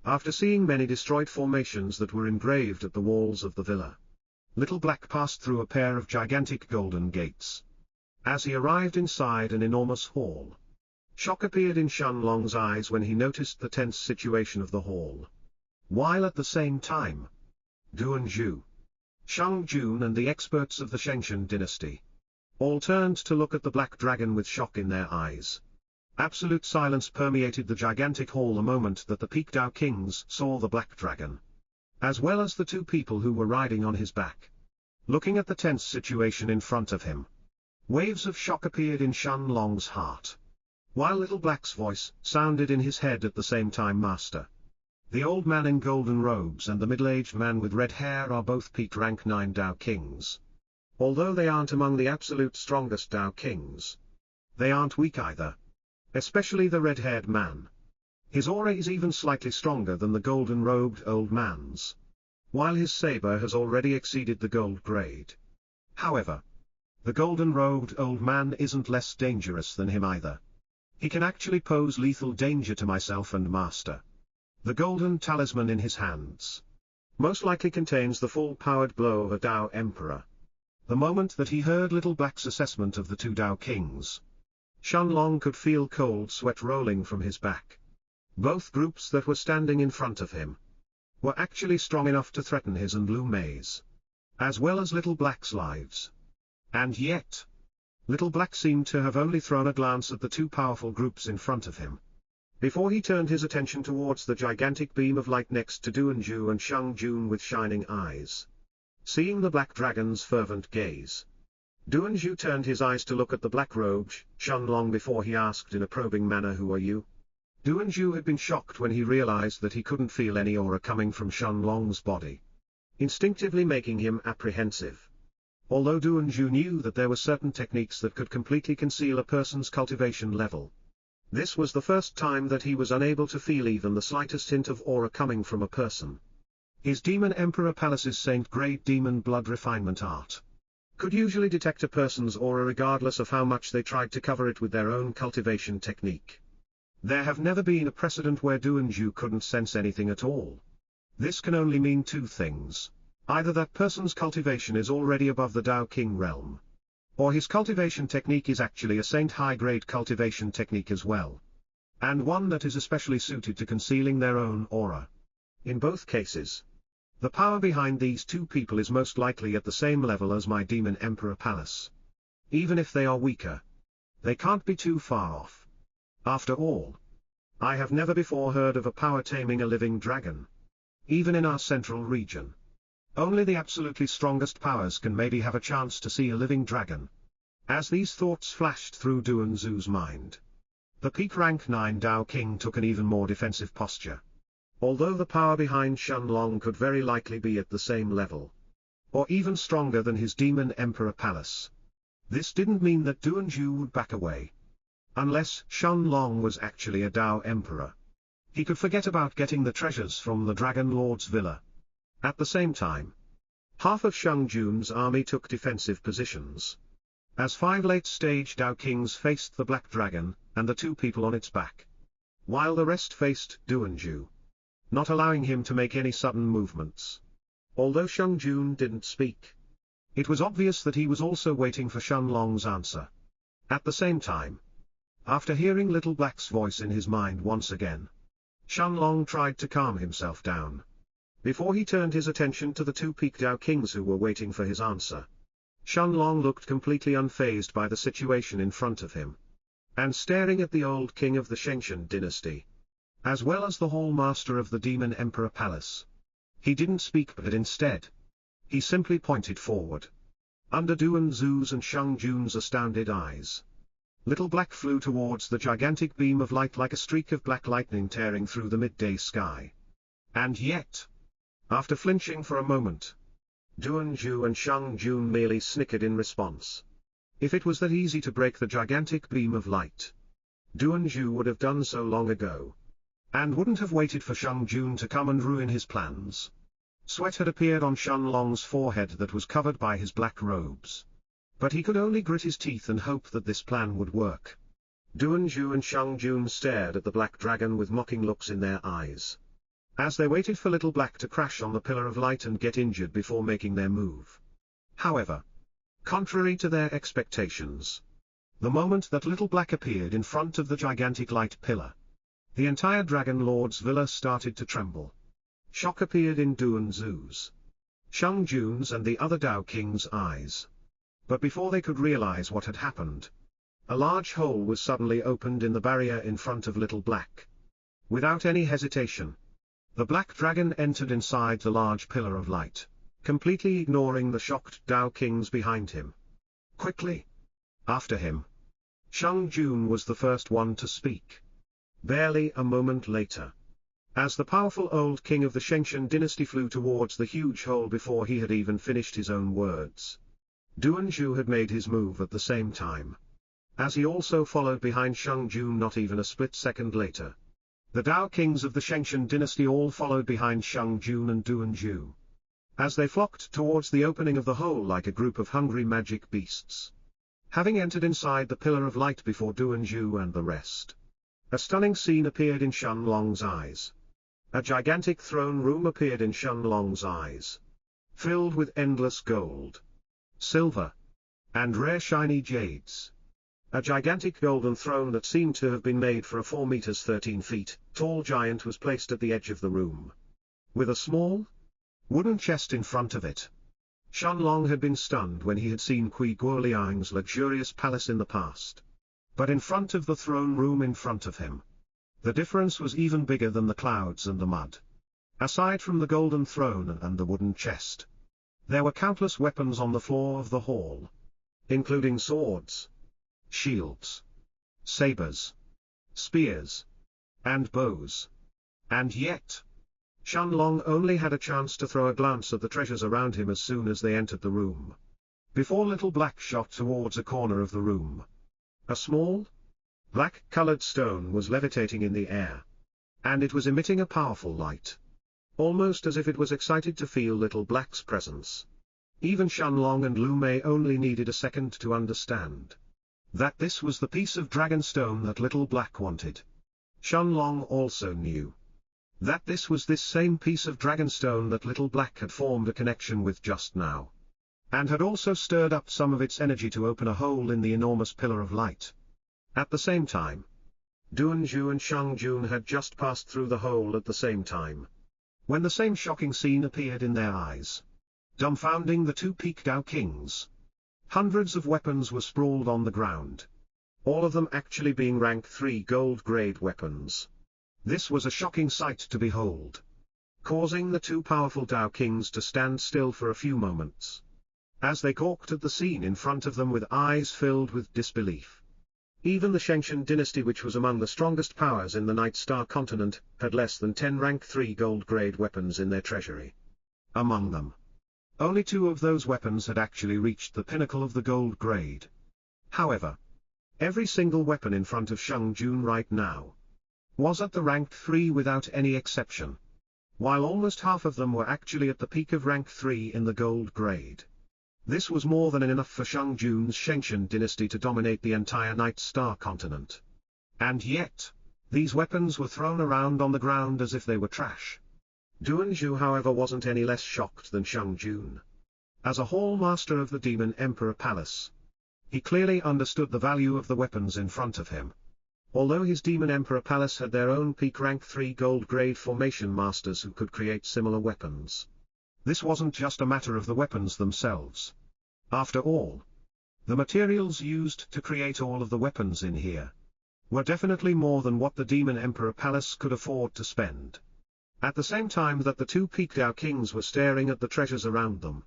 after seeing many destroyed formations that were engraved at the walls of the villa, Little Black passed through a pair of gigantic golden gates. As he arrived inside an enormous hall, shock appeared in Shenlong's eyes when he noticed the tense situation of the hall. While at the same time, Duanzhu, Shang Jun and the experts of the Shengshan dynasty all turned to look at the black dragon with shock in their eyes. Absolute silence permeated the gigantic hall the moment that the peak Dao Kings saw the black dragon, as well as the two people who were riding on his back. Looking at the tense situation in front of him, waves of shock appeared in Shenlong's heart, while Little Black's voice sounded in his head at the same time. Master, the old man in golden robes and the middle-aged man with red hair are both peak rank 9 Dao Kings. Although they aren't among the absolute strongest Dao Kings, they aren't weak either. Especially the red-haired man. His aura is even slightly stronger than the golden-robed old man's, while his saber has already exceeded the gold grade. However, the golden-robed old man isn't less dangerous than him either. He can actually pose lethal danger to myself and Master. The golden talisman in his hands most likely contains the full-powered blow of a Dao Emperor. The moment that he heard Little Black's assessment of the two Dao Kings, Shenlong could feel cold sweat rolling from his back. Both groups that were standing in front of him were actually strong enough to threaten his and Lu Mei's, as well as Little Black's lives. And yet, Little Black seemed to have only thrown a glance at the two powerful groups in front of him, before he turned his attention towards the gigantic beam of light next to Duanzhu and Shang Jun with shining eyes. Seeing the black dragon's fervent gaze, Duanzhu turned his eyes to look at the black-robed Shenlong before he asked in a probing manner, "Who are you?" Duanzhu had been shocked when he realized that he couldn't feel any aura coming from Shenlong's body, instinctively making him apprehensive. Although Duanzhu knew that there were certain techniques that could completely conceal a person's cultivation level, this was the first time that he was unable to feel even the slightest hint of aura coming from a person. His Demon Emperor Palace's Saint-grade demon blood refinement art could usually detect a person's aura regardless of how much they tried to cover it with their own cultivation technique. There have never been a precedent where Duanzhu couldn't sense anything at all. This can only mean two things. Either that person's cultivation is already above the Dao King realm, or his cultivation technique is actually a Saint high-grade cultivation technique as well, and one that is especially suited to concealing their own aura. In both cases, the power behind these two people is most likely at the same level as my Demon Emperor Palace. Even if they are weaker, they can't be too far off. After all, I have never before heard of a power taming a living dragon. Even in our central region, only the absolutely strongest powers can maybe have a chance to see a living dragon. As these thoughts flashed through Duanzhu's mind, the peak rank 9 Dao King took an even more defensive posture. Although the power behind Shenlong could very likely be at the same level, or even stronger than his Demon Emperor Palace, this didn't mean that Duanju would back away. Unless Shenlong was actually a Dao Emperor, he could forget about getting the treasures from the Dragon Lord's villa. At the same time, half of Shang Jun's army took defensive positions, as 5 late-stage Dao Kings faced the Black Dragon and the 2 people on its back, while the rest faced Duanju, not allowing him to make any sudden movements. Although Shang Jun didn't speak, it was obvious that he was also waiting for Shenlong's answer. At the same time, after hearing Little Black's voice in his mind once again, Shenlong tried to calm himself down, before he turned his attention to the 2 Peak Dao Kings who were waiting for his answer. Shenlong looked completely unfazed by the situation in front of him, and staring at the old king of the Shengshan dynasty, as well as the Hall Master of the Demon Emperor Palace. He didn't speak, but instead, he simply pointed forward. Under Duanju's and Shang Jun's astounded eyes, Little Black flew towards the gigantic beam of light like a streak of black lightning tearing through the midday sky. And yet, after flinching for a moment, Duanju and Shang Jun merely snickered in response. If it was that easy to break the gigantic beam of light, Duanju would have done so long ago, and wouldn't have waited for Shang Jun to come and ruin his plans. Sweat had appeared on Shenlong's forehead that was covered by his black robes, but he could only grit his teeth and hope that this plan would work. Duanju and Shang Jun stared at the Black Dragon with mocking looks in their eyes, as they waited for Little Black to crash on the pillar of light and get injured before making their move. However, contrary to their expectations, the moment that Little Black appeared in front of the gigantic light pillar, the entire Dragon Lord's villa started to tremble. Shock appeared in Duanju's, Shang Jun's and the other Dao King's eyes. But before they could realize what had happened, a large hole was suddenly opened in the barrier in front of Little Black. Without any hesitation, the Black Dragon entered inside the large pillar of light, completely ignoring the shocked Dao Kings behind him. Quickly after him, Shang Jun was the first one to speak. Barely a moment later, as the powerful old king of the Shengshan dynasty flew towards the huge hole before he had even finished his own words, Duanju had made his move at the same time, as he also followed behind Shang Jun not even a split second later. The Dao Kings of the Shengshan dynasty all followed behind Shang Jun and Duanju, as they flocked towards the opening of the hole like a group of hungry magic beasts. Having entered inside the pillar of light before Duanju and the rest, a stunning scene appeared in Shenlong's eyes. A gigantic throne room appeared in Shenlong's eyes, filled with endless gold, silver, and rare shiny jades. A gigantic golden throne that seemed to have been made for a 4 meters 13 feet tall giant was placed at the edge of the room, with a small, wooden chest in front of it. Shenlong had been stunned when he had seen Kui Guoliang's luxurious palace in the past. But in front of the throne room in front of him, the difference was even bigger than the clouds and the mud. Aside from the golden throne and the wooden chest, there were countless weapons on the floor of the hall, including swords, shields, sabers, spears, and bows. And yet, Shenlong only had a chance to throw a glance at the treasures around him as soon as they entered the room, before Little Black shot towards a corner of the room. A small, black-colored stone was levitating in the air, and it was emitting a powerful light, almost as if it was excited to feel Little Black's presence. Even Shenlong and Lu Mei only needed a second to understand that this was the piece of dragon stone that Little Black wanted. Shenlong also knew that this was this same piece of dragonstone that Little Black had formed a connection with just now, and had also stirred up some of its energy to open a hole in the enormous pillar of light. At the same time, Duanju and Shang Jun had just passed through the hole at the same time, when the same shocking scene appeared in their eyes, dumbfounding the 2 Peak Dao Kings. Hundreds of weapons were sprawled on the ground, all of them actually being rank 3 gold-grade weapons. This was a shocking sight to behold, causing the 2 powerful Dao Kings to stand still for a few moments, as they gawked at the scene in front of them with eyes filled with disbelief. Even the Shengshan dynasty, which was among the strongest powers in the Night Star continent, had less than 10 rank 3 gold-grade weapons in their treasury. Among them, only 2 of those weapons had actually reached the pinnacle of the gold grade. However, every single weapon in front of Shang Jun right now was at the rank 3 without any exception, while almost half of them were actually at the peak of rank 3 in the gold grade. This was more than enough for Shang Jun's Shengshan dynasty to dominate the entire Night Star continent. And yet, these weapons were thrown around on the ground as if they were trash. Duanzhu, however, wasn't any less shocked than Shang Jun. As a Hall Master of the Demon Emperor Palace, he clearly understood the value of the weapons in front of him. Although his Demon Emperor Palace had their own peak rank 3 gold grade formation masters who could create similar weapons, this wasn't just a matter of the weapons themselves. After all, the materials used to create all of the weapons in here were definitely more than what the Demon Emperor Palace could afford to spend. At the same time that the 2 Peak Dao Kings were staring at the treasures around them,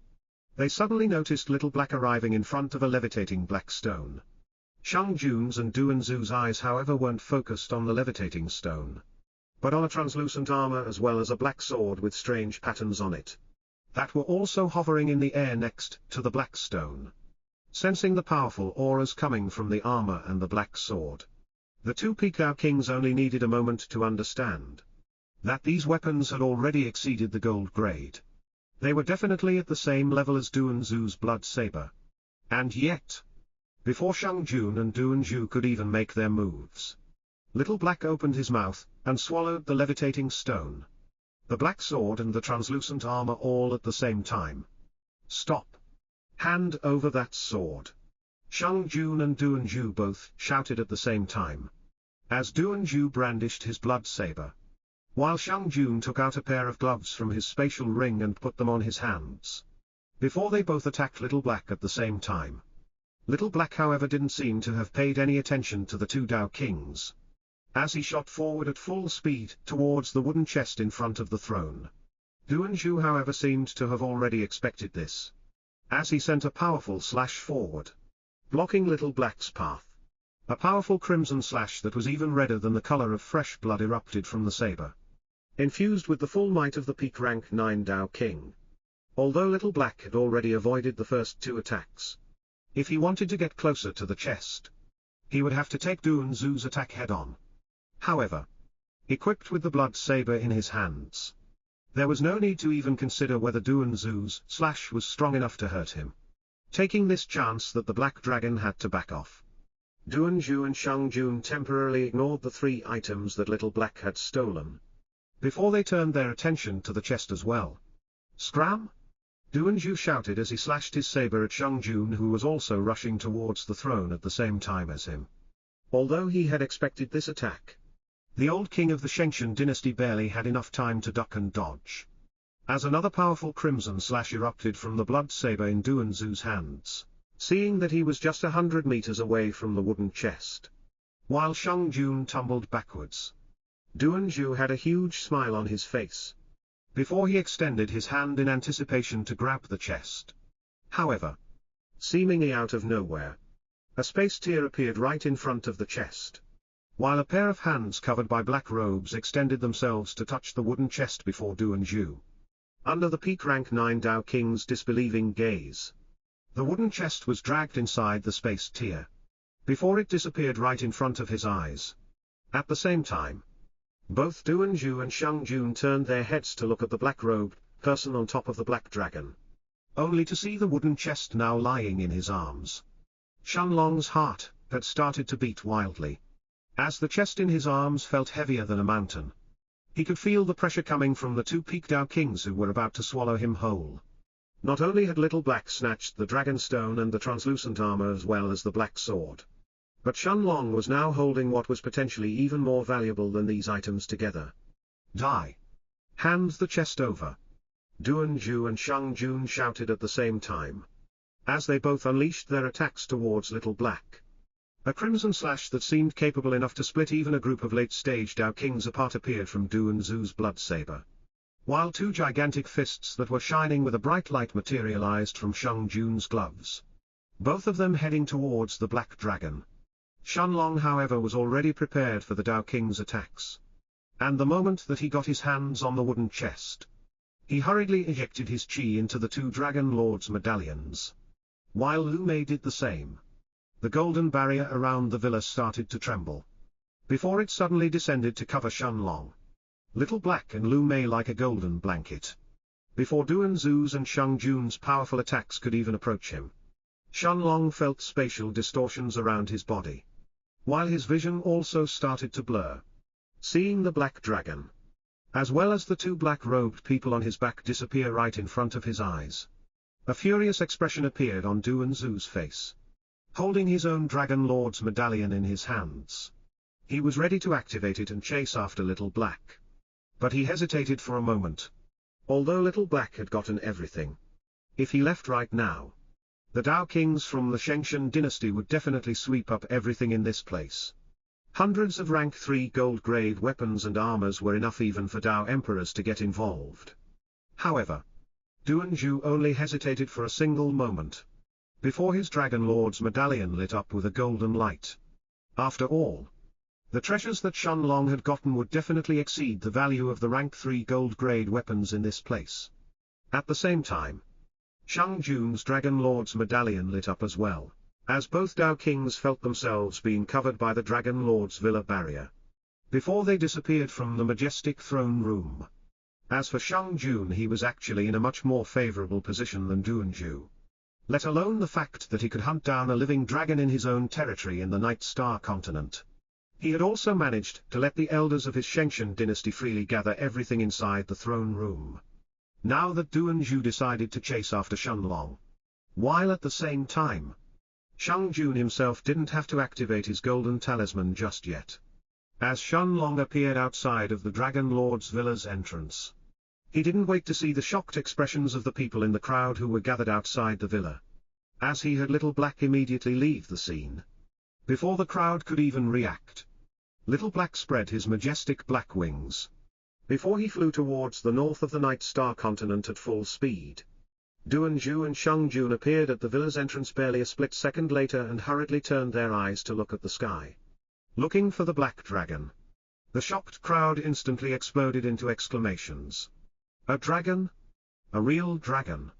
they suddenly noticed Little Black arriving in front of a levitating black stone. Shang Jun's and Duanzhu's eyes, however, weren't focused on the levitating stone, but on a translucent armor as well as a black sword with strange patterns on it that were also hovering in the air next to the black stone. Sensing the powerful auras coming from the armor and the black sword, the 2 Peak Dao Kings only needed a moment to understand that these weapons had already exceeded the gold grade. They were definitely at the same level as Duanzhu's blood saber. And yet, before Shang Jun and Duanzhu could even make their moves, Little Black opened his mouth and swallowed the levitating stone, the black sword and the translucent armor all at the same time. "Stop! Hand over that sword!" Shang Jun and Duanzhu both shouted at the same time, as Duanzhu brandished his blood saber, while Shang Jun took out a pair of gloves from his spatial ring and put them on his hands. Before they both attacked Little Black at the same time. Little Black, however, didn't seem to have paid any attention to the 2 Dao Kings, as he shot forward at full speed towards the wooden chest in front of the throne. Duanzhu, however, seemed to have already expected this, as he sent a powerful slash forward, blocking Little Black's path. A powerful crimson slash that was even redder than the color of fresh blood erupted from the saber, infused with the full might of the peak rank 9 Dao King. Although Little Black had already avoided the first 2 attacks, if he wanted to get closer to the chest, he would have to take Duanzhu's attack head-on. However, equipped with the blood saber in his hands, there was no need to even consider whether Duanzhu's slash was strong enough to hurt him. Taking this chance that the Black Dragon had to back off, Duanzhu and Shang Jun temporarily ignored the 3 items that Little Black had stolen, before they turned their attention to the chest as well. "Scram!" Duanzhu shouted as he slashed his saber at Shang Jun, who was also rushing towards the throne at the same time as him. Although he had expected this attack, the old king of the Shengshan dynasty barely had enough time to duck and dodge, as another powerful crimson slash erupted from the blood saber in Duanzhu's hands, seeing that he was just 100 meters away from the wooden chest. While Shang Jun tumbled backwards, Duanzhu had a huge smile on his face, before he extended his hand in anticipation to grab the chest. However, seemingly out of nowhere, a space tear appeared right in front of the chest, while a pair of hands covered by black robes extended themselves to touch the wooden chest before Duanzhu. Under the peak rank 9 Dao King's disbelieving gaze, the wooden chest was dragged inside the space tear, before it disappeared right in front of his eyes. At the same time, both Duanzhu and Shang Jun turned their heads to look at the black-robed person on top of the black dragon, only to see the wooden chest now lying in his arms. Shanlong's heart had started to beat wildly, as the chest in his arms felt heavier than a mountain. He could feel the pressure coming from the 2 Peak Dao Kings who were about to swallow him whole. Not only had Little Black snatched the dragon stone and the translucent armor as well as the black sword, but Shanlong was now holding what was potentially even more valuable than these items together. "Die! Hand the chest over!" Duanzhu and Shang Jun shouted at the same time, as they both unleashed their attacks towards Little Black. A crimson slash that seemed capable enough to split even a group of late-stage Dao Kings apart appeared from Duanzhu's blood saber, while 2 gigantic fists that were shining with a bright light materialized from Shang Jun's gloves, both of them heading towards the black dragon. Shenlong however was already prepared for the Tao King's attacks. And the moment that he got his hands on the wooden chest, he hurriedly ejected his chi into the two Dragon Lord's medallions. While Lu Mei did the same, the golden barrier around the villa started to tremble, before it suddenly descended to cover Shenlong, Little Black and Lu Mei like a golden blanket. Before Duan Zu's and Shang Jun's powerful attacks could even approach him, Shenlong felt spatial distortions around his body, while his vision also started to blur. Seeing the black dragon, as well as the two black-robed people on his back disappear right in front of his eyes, a furious expression appeared on Duan Zu's face. Holding his own Dragon Lord's medallion in his hands, he was ready to activate it and chase after Little Black. But he hesitated for a moment. Although Little Black had gotten everything, if he left right now, the Tao Kings from the Shengshan dynasty would definitely sweep up everything in this place. Hundreds of rank 3 gold-grade weapons and armors were enough even for Tao emperors to get involved. However, Duan Zu only hesitated for a single moment, before his Dragon Lord's medallion lit up with a golden light. After all, the treasures that Shenlong had gotten would definitely exceed the value of the rank 3 gold-grade weapons in this place. At the same time, Shang Jun's Dragon Lord's medallion lit up as well, as both Tao Kings felt themselves being covered by the Dragon Lord's villa barrier, before they disappeared from the majestic throne room. As for Shang Jun, he was actually in a much more favorable position than Duan Zu. Let alone the fact that he could hunt down a living dragon in his own territory in the Night Star continent. He had also managed to let the elders of his Shengshan dynasty freely gather everything inside the throne room. Now that Duan Zu decided to chase after Shenlong, while at the same time, Shang Jun himself didn't have to activate his golden talisman just yet. As Shenlong appeared outside of the Dragon Lord's villa's entrance, he didn't wait to see the shocked expressions of the people in the crowd who were gathered outside the villa, as he had Little Black immediately leave the scene. Before the crowd could even react, Little Black spread his majestic black wings, before he flew towards the north of the Night Star continent at full speed. Duan Zu and Shang Jun appeared at the villa's entrance barely a split second later and hurriedly turned their eyes to look at the sky, looking for the black dragon. The shocked crowd instantly exploded into exclamations. A dragon? A real dragon?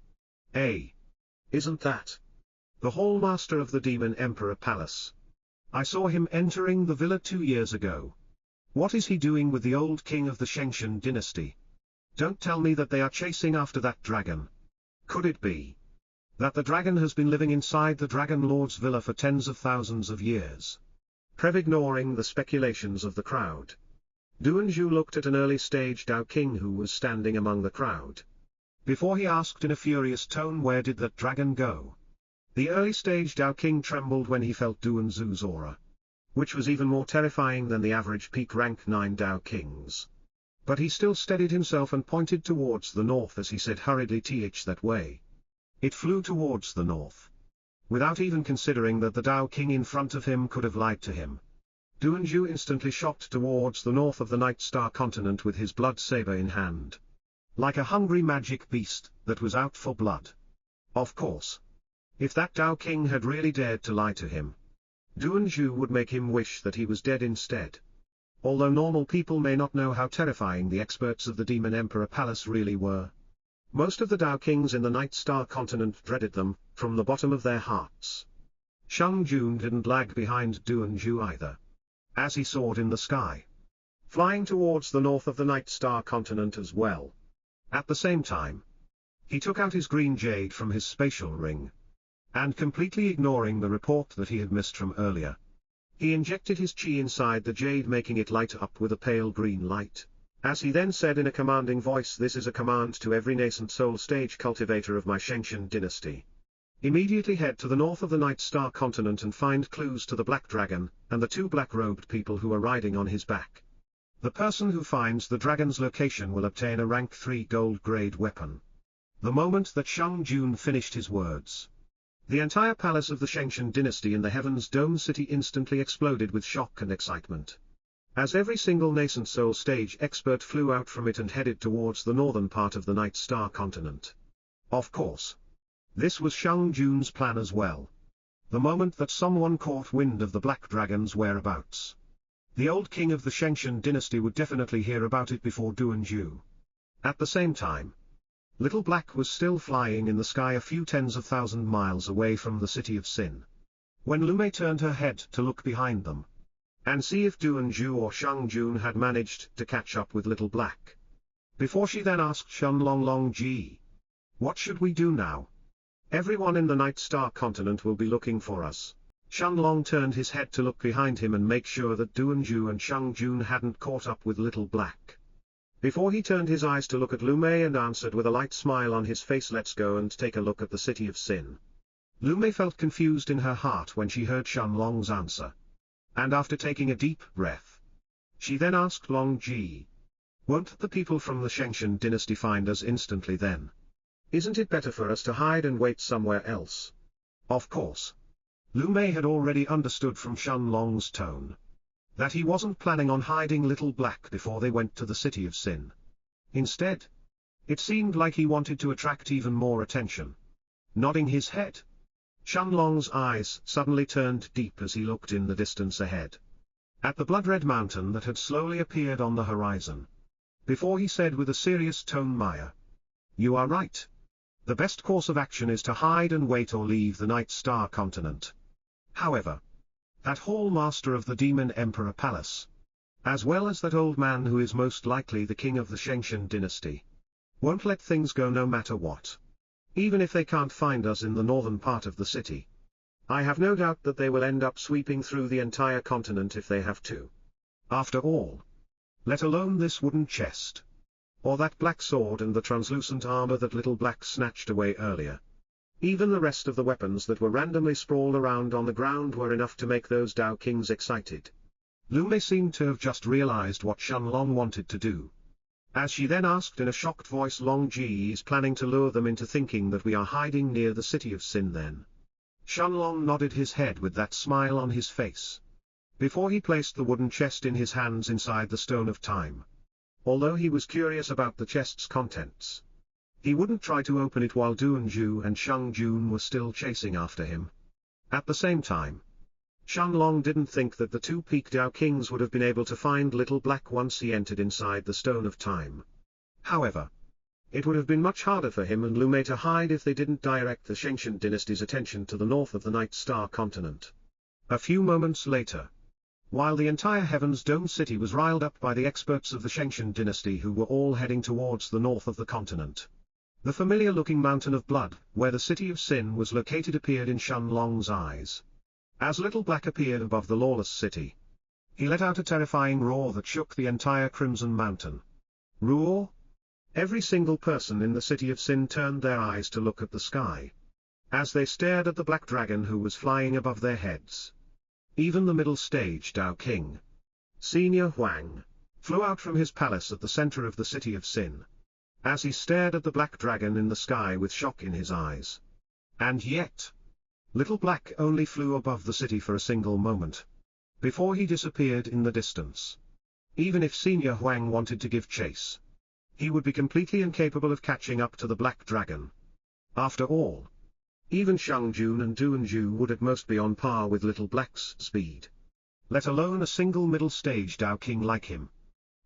Isn't that the Hallmaster of the Demon Emperor Palace? I saw him entering the villa 2 years ago. What is he doing with the old king of the Shengshan dynasty? Don't tell me that they are chasing after that dragon. Could it be that the dragon has been living inside the Dragon Lord's villa for tens of thousands of years? Ignoring the speculations of the crowd, Duan Zu looked at an early-stage Tao King who was standing among the crowd, before he asked in a furious tone, where did that dragon go? The early-stage Tao King trembled when he felt Duan Zu's aura, which was even more terrifying than the average peak rank 9 Tao Kings. But he still steadied himself and pointed towards the north as he said hurriedly, that way. It flew towards the north, without even considering that the Tao King in front of him could have lied to him. Duan Zu instantly shot towards the north of the Night Star continent with his blood saber in hand, like a hungry magic beast that was out for blood. Of course, if that Tao King had really dared to lie to him, Duan Zu would make him wish that he was dead instead. Although normal people may not know how terrifying the experts of the Demon Emperor Palace really were, most of the Tao Kings in the Night Star continent dreaded them, from the bottom of their hearts. Shang Jun didn't lag behind Duan Zu either, as he soared in the sky, flying towards the north of the Night Star continent as well. At the same time, he took out his green jade from his spatial ring, and completely ignoring the report that he had missed from earlier, he injected his chi inside the jade, making it light up with a pale green light, as he then said in a commanding voice, "This is a command to every nascent soul stage cultivator of my Shengshan dynasty. Immediately head to the north of the Night Star continent and find clues to the Black Dragon, and the 2 black-robed people who are riding on his back. The person who finds the dragon's location will obtain a rank 3 gold-grade weapon." The moment that Shang Jun finished his words, the entire palace of the Shengshan dynasty in the Heaven's Dome city instantly exploded with shock and excitement, as every single nascent soul stage expert flew out from it and headed towards the northern part of the Night Star continent. Of course, this was Shang Jun's plan as well. the moment that someone caught wind of the Black Dragon's whereabouts. The old king of the Shengshan dynasty would definitely hear about it before Duanju. At the same time, Little Black was still flying in the sky a few tens of thousand miles away from the city of Sin. When Lu Mei turned her head to look behind them, and see if Duanju or Shangjun had managed to catch up with Little Black, before she then asked Shenlonglongji, "What should we do now? Everyone in the Night Star continent will be looking for us." Shenlong turned his head to look behind him and make sure that Duanju and Shangjun hadn't caught up with Little Black. Before he turned his eyes to look at Lu Mei and answered with a light smile on his face, "Let's go and take a look at the city of Sin." Lu Mei felt confused in her heart when she heard Shenlong's answer. And after taking a deep breath, she then asked Longji, "Won't the people from the Shengshan dynasty find us instantly then? Isn't it better for us to hide and wait somewhere else?" Of course, Lu Mei had already understood from Shenlong's tone that he wasn't planning on hiding Little Black before they went to the city of Sin. Instead, it seemed like he wanted to attract even more attention. Nodding his head, Shenlong's eyes suddenly turned deep as he looked in the distance ahead, at the blood-red mountain that had slowly appeared on the horizon. Before he said with a serious tone, "Maya, you are right. The best course of action is to hide and wait or leave the Night Star continent. However, that Hall Master of the Demon Emperor Palace, as well as that old man who is most likely the king of the Shengshan dynasty, won't let things go no matter what. Even if they can't find us in the northern part of the city, I have no doubt that they will end up sweeping through the entire continent if they have to. After all, let alone this wooden chest, or that black sword and the translucent armor that Little Black snatched away earlier. Even the rest of the weapons that were randomly sprawled around on the ground were enough to make those Dao Kings excited." Lu Mei seemed to have just realized what Shenlong wanted to do, as she then asked in a shocked voice, "Longji is planning to lure them into thinking that we are hiding near the city of Sin then?" Shenlong nodded his head with that smile on his face, before he placed the wooden chest in his hands inside the Stone of Time. Although he was curious about the chest's contents, he wouldn't try to open it while Duanju and Shangjun were still chasing after him. At the same time, Shenlong didn't think that the two Peak Dao Kings would have been able to find Little Black once he entered inside the Stone of Time. However, it would have been much harder for him and Lu Mei to hide if they didn't direct the Shengshan dynasty's attention to the north of the Night Star continent. A few moments later, while the entire Heaven's Dome city was riled up by the experts of the Shengshan dynasty who were all heading towards the north of the continent, the familiar-looking Mountain of Blood, where the city of Sin was located, appeared in Shenlong's eyes. As Little Black appeared above the lawless city, he let out a terrifying roar that shook the entire Crimson Mountain. Roar? Every single person in the city of Sin turned their eyes to look at the sky, as they stared at the Black Dragon who was flying above their heads. Even the middle stage Dao King, Senior Huang, flew out from his palace at the center of the city of Sin, as he stared at the Black Dragon in the sky with shock in his eyes. And yet, Little Black only flew above the city for a single moment, before he disappeared in the distance. Even if Senior Huang wanted to give chase, he would be completely incapable of catching up to the Black Dragon. After all, even Shangjun and Duanju would at most be on par with Little Black's speed, let alone a single middle-stage Dao King like him.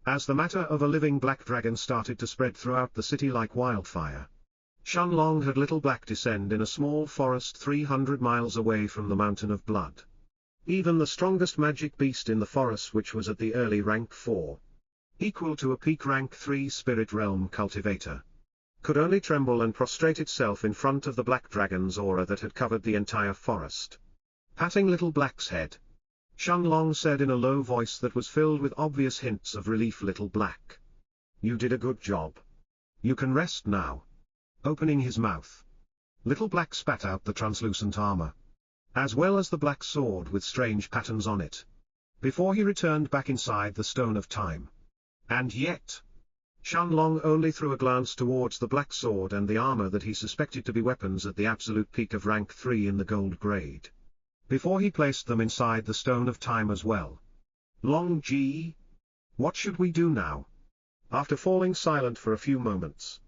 As the matter of a living Black Dragon started to spread throughout the city like wildfire, Shenlong had Little Black descend in a small forest 300 miles away from the Mountain of Blood. Even the strongest magic beast in the forest, which was at the early rank 4, equal to a peak rank 3 spirit realm cultivator, could only tremble and prostrate itself in front of the Black Dragon's aura that had covered the entire forest. Patting Little Black's head, Shenlong said in a low voice that was filled with obvious hints of relief, "Little Black, you did a good job. You can rest now." Opening his mouth, Little Black spat out the translucent armor, as well as the black sword with strange patterns on it, before he returned back inside the Stone of Time. And yet, Shenlong only threw a glance towards the black sword and the armor that he suspected to be weapons at the absolute peak of rank 3 in the gold grade, before he placed them inside the Stone of Time as well. "Longji, what should we do now?" After falling silent for a few moments,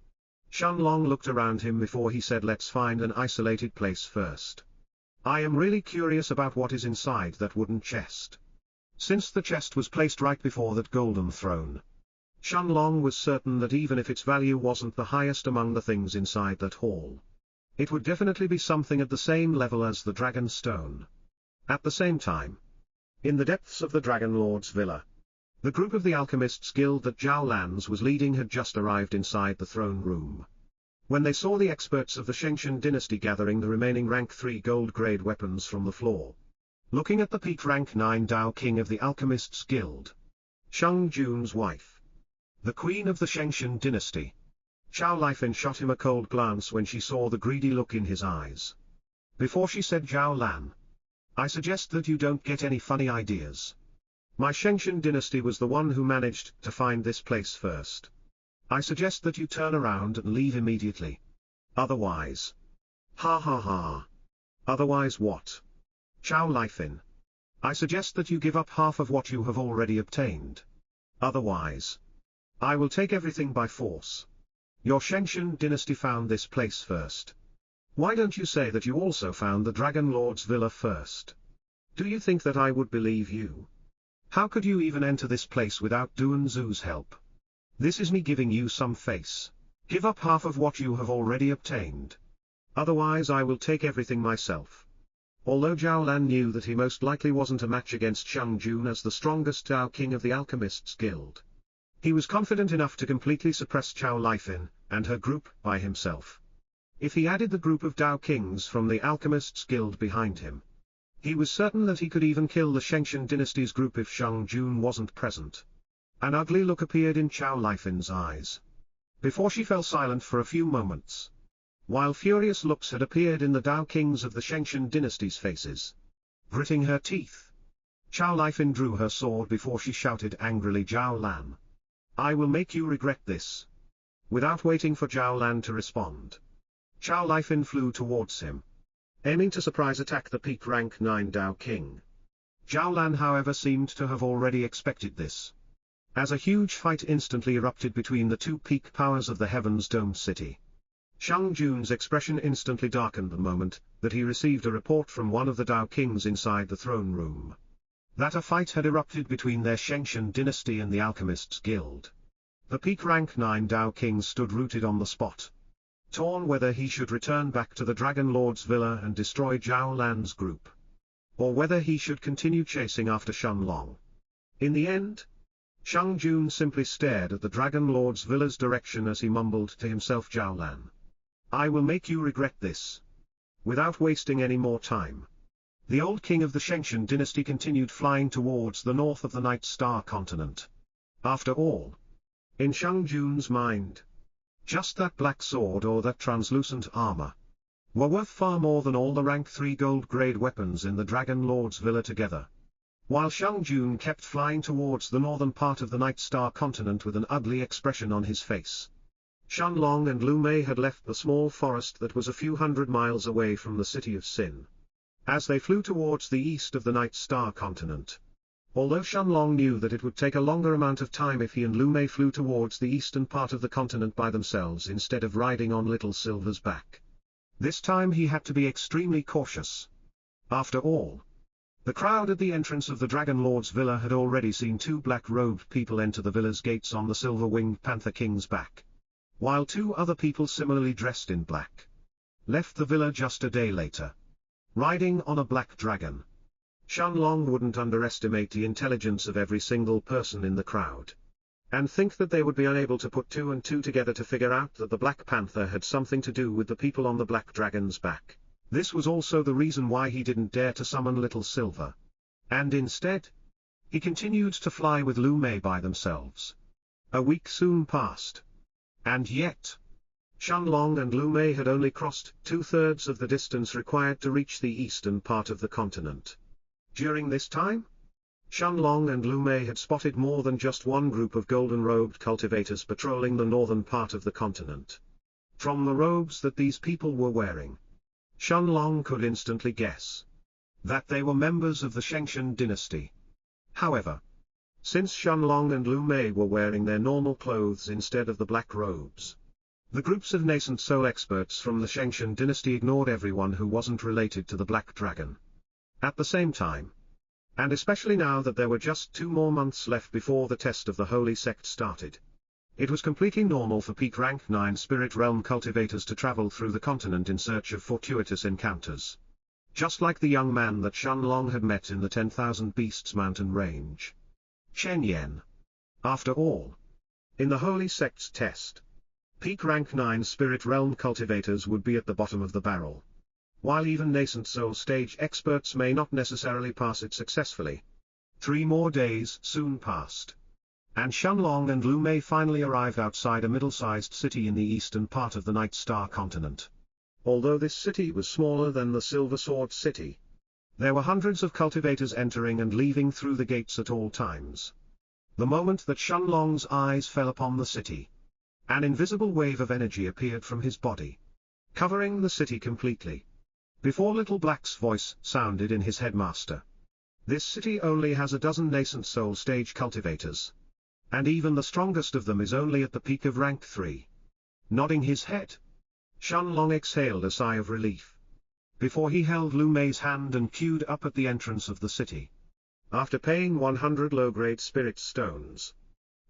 Shenlong looked around him before he said, "Let's find an isolated place first. I am really curious about what is inside that wooden chest. Since the chest was placed right before that golden throne, Shenlong was certain that even if its value wasn't the highest among the things inside that hall, it would definitely be something at the same level as the Dragon Stone. At the same time, in the depths of the Dragon Lord's villa, the group of the Alchemists Guild that Zhao Lan's was leading had just arrived inside the throne room. When they saw the experts of the Shengshan dynasty gathering the remaining rank 3 gold-grade weapons from the floor, looking at the peak rank 9 Dao King of the Alchemists Guild, Shang Jun's wife, the queen of the Shengshan dynasty, Zhao Lifan shot him a cold glance when she saw the greedy look in his eyes. Before she said, Zhao Lan, I suggest that you don't get any funny ideas. My Shengshan dynasty was the one who managed to find this place first. I suggest that you turn around and leave immediately. Otherwise. Ha ha ha. Otherwise what? Zhao Lifan. I suggest that you give up half of what you have already obtained. Otherwise, I will take everything by force. Your Shengshan dynasty found this place first. Why don't you say that you also found the Dragon Lord's villa first? Do you think that I would believe you? How could you even enter this place without Duan Zu's help? This is me giving you some face. Give up half of what you have already obtained. Otherwise I will take everything myself. Although Zhao Lan knew that he most likely wasn't a match against Shang Jun as the strongest Dao King of the Alchemists Guild, he was confident enough to completely suppress Zhao Lifan and her group by himself. If he added the group of Dao Kings from the Alchemists Guild behind him, he was certain that he could even kill the Shengshan dynasty's group if Shang Jun wasn't present. An ugly look appeared in Zhao Lifan's eyes, before she fell silent for a few moments, while furious looks had appeared in the Dao Kings of the Shengshan dynasty's faces. Gritting her teeth, Zhao Lifan drew her sword before she shouted angrily, Zhao Lan, I will make you regret this. Without waiting for Zhao Lan to respond, Zhao Lifan flew towards him, aiming to surprise attack the peak rank 9 Dao King. Zhao Lan however seemed to have already expected this, as a huge fight instantly erupted between the two peak powers of the Heaven's Domed City. Shang Jun's expression instantly darkened the moment that he received a report from one of the Dao Kings inside the throne room, that a fight had erupted between their Shengshan dynasty and the Alchemists Guild. The peak rank 9 Dao King stood rooted on the spot, torn whether he should return back to the Dragon Lord's villa and destroy Zhao Lan's group, or whether he should continue chasing after Shenlong. In the end, Shang Jun simply stared at the Dragon Lord's villa's direction as he mumbled to himself, Zhao Lan, I will make you regret this. Without wasting any more time, the old king of the Shengshan dynasty continued flying towards the north of the Night Star continent. After all, in Shang Jun's mind, just that black sword or that translucent armor were worth far more than all the rank 3 gold-grade weapons in the Dragon Lord's villa together. While Shang Jun kept flying towards the northern part of the Night Star continent with an ugly expression on his face, Shenlong and Lu Mei had left the small forest that was a few hundred miles away from the city of Sin. As they flew towards the east of the Night Star continent, although Shenlong knew that it would take a longer amount of time if he and Lu Mei flew towards the eastern part of the continent by themselves instead of riding on Little Silver's back, this time he had to be extremely cautious. After all, the crowd at the entrance of the Dragon Lord's villa had already seen 2 black-robed people enter the villa's gates on the silver-winged Panther King's back, while 2 other people similarly dressed in black left the villa just a day later, riding on a black dragon. Shenlong wouldn't underestimate the intelligence of every single person in the crowd, and think that they would be unable to put 2 and 2 together to figure out that the Black Panther had something to do with the people on the Black Dragon's back. This was also the reason why he didn't dare to summon Little Silver, and instead, he continued to fly with Lu Mei by themselves. A week soon passed, and yet, Shenlong and Lu Mei had only crossed 2/3 of the distance required to reach the eastern part of the continent. During this time, Shenlong and Lu Mei had spotted more than just one group of golden-robed cultivators patrolling the northern part of the continent. From the robes that these people were wearing, Shenlong could instantly guess that they were members of the Shengshan dynasty. However, since Shenlong and Lu Mei were wearing their normal clothes instead of the black robes, The groups of nascent soul experts from the Shengshan dynasty ignored everyone who wasn't related to the Black Dragon. At the same time, and especially now that there were just 2 more months left before the test of the Holy Sect started, it was completely normal for peak rank 9 spirit realm cultivators to travel through the continent in search of fortuitous encounters. Just like the young man that Shenlong had met in the 10,000 Beasts mountain range. Chen Yen. After all, in the Holy Sect's test, peak rank 9 spirit realm cultivators would be at the bottom of the barrel. While even nascent soul stage experts may not necessarily pass it successfully. 3 more days soon passed. And Shenlong and Lu Mei finally arrived outside a middle-sized city in the eastern part of the Night Star continent. Although this city was smaller than the Silver Sword City, there were hundreds of cultivators entering and leaving through the gates at all times. The moment that Shenlong's eyes fell upon the city, an invisible wave of energy appeared from his body, covering the city completely. Before Little Black's voice sounded in his headmaster. This city only has a dozen nascent soul stage cultivators. And even the strongest of them is only at the peak of rank 3. Nodding his head, Shenlong exhaled a sigh of relief. Before he held Lu Mei's hand and queued up at the entrance of the city. After paying 100 low-grade spirit stones,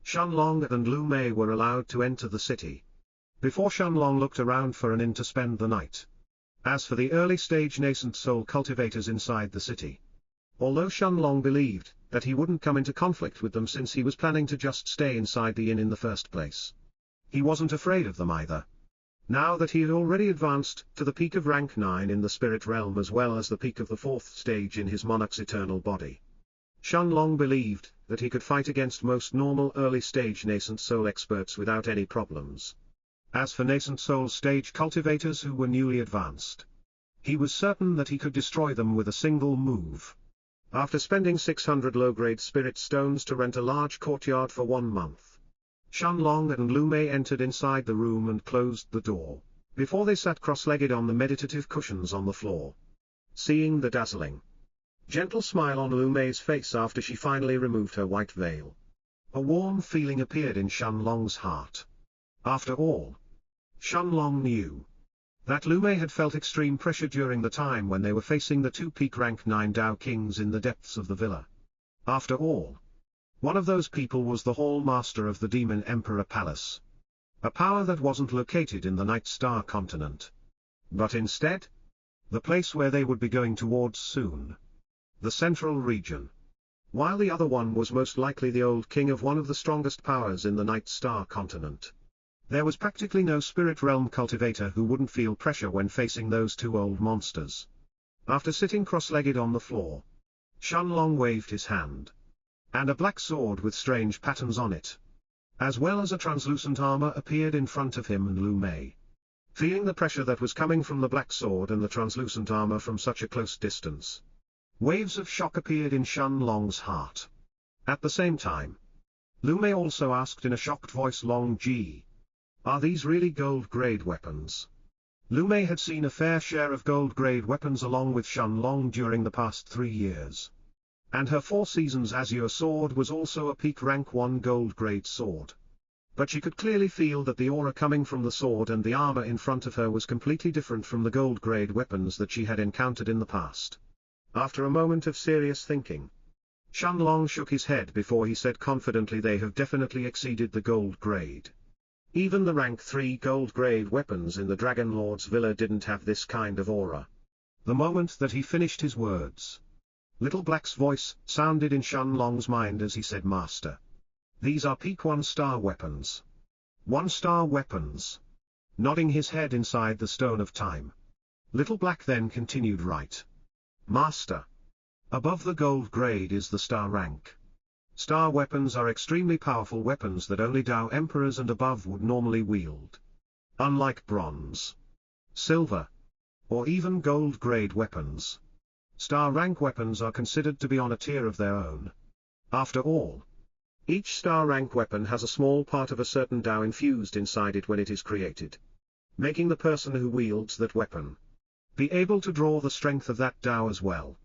Shenlong and Lu Mei were allowed to enter the city. Before Shenlong looked around for an inn to spend the night. As for the early-stage nascent soul cultivators inside the city, although Shenlong believed that he wouldn't come into conflict with them since he was planning to just stay inside the inn in the first place, he wasn't afraid of them either. Now that he had already advanced to the peak of rank 9 in the spirit realm as well as the peak of the 4th stage in his monarch's eternal body, Shenlong believed that he could fight against most normal early-stage nascent soul experts without any problems. As for nascent soul stage cultivators who were newly advanced, he was certain that he could destroy them with a single move. After spending 600 low-grade spirit stones to rent a large courtyard for 1 month, Shenlong and Lu Mei entered inside the room and closed the door, before they sat cross-legged on the meditative cushions on the floor. Seeing the dazzling, gentle smile on Lu Mei's face after she finally removed her white veil, a warm feeling appeared in Shenlong's heart. After all, Shenlong knew that Lu Mei had felt extreme pressure during the time when they were facing the 2 peak rank 9 Dao Kings in the depths of the villa. After all, one of those people was the Hall Master of the Demon Emperor Palace. A power that wasn't located in the Night Star continent, but instead, the place where they would be going towards soon. The Central Region. While the other one was most likely the old king of one of the strongest powers in the Night Star continent. There was practically no spirit realm cultivator who wouldn't feel pressure when facing those 2 old monsters. After sitting cross-legged on the floor, Shenlong waved his hand. And a black sword with strange patterns on it, as well as a translucent armor appeared in front of him and Lu Mei. Feeling the pressure that was coming from the black sword and the translucent armor from such a close distance, waves of shock appeared in Shenlong's heart. At the same time, Lu Mei also asked in a shocked voice, Long Ji, are these really gold-grade weapons? Lu Mei had seen a fair share of gold-grade weapons along with Shenlong during the past 3 years. And her 4 Seasons Azure sword was also a peak rank 1 gold-grade sword. But she could clearly feel that the aura coming from the sword and the armor in front of her was completely different from the gold-grade weapons that she had encountered in the past. After a moment of serious thinking, Shenlong shook his head before he said confidently, they have definitely exceeded the gold grade. Even the rank 3 gold grade weapons in the Dragon Lord's villa didn't have this kind of aura. The moment that he finished his words, Little Black's voice sounded in Shenlong's mind as he said, Master, these are peak 1-star weapons. 1-star weapons. Nodding his head inside the Stone of Time, Little Black then continued, right. Master. Above the gold grade is the star rank. Star weapons are extremely powerful weapons that only Dao Emperors and above would normally wield. Unlike bronze, silver, or even gold grade weapons, star rank weapons are considered to be on a tier of their own. After all, each star rank weapon has a small part of a certain Dao infused inside it when it is created, making the person who wields that weapon be able to draw the strength of that Dao as well.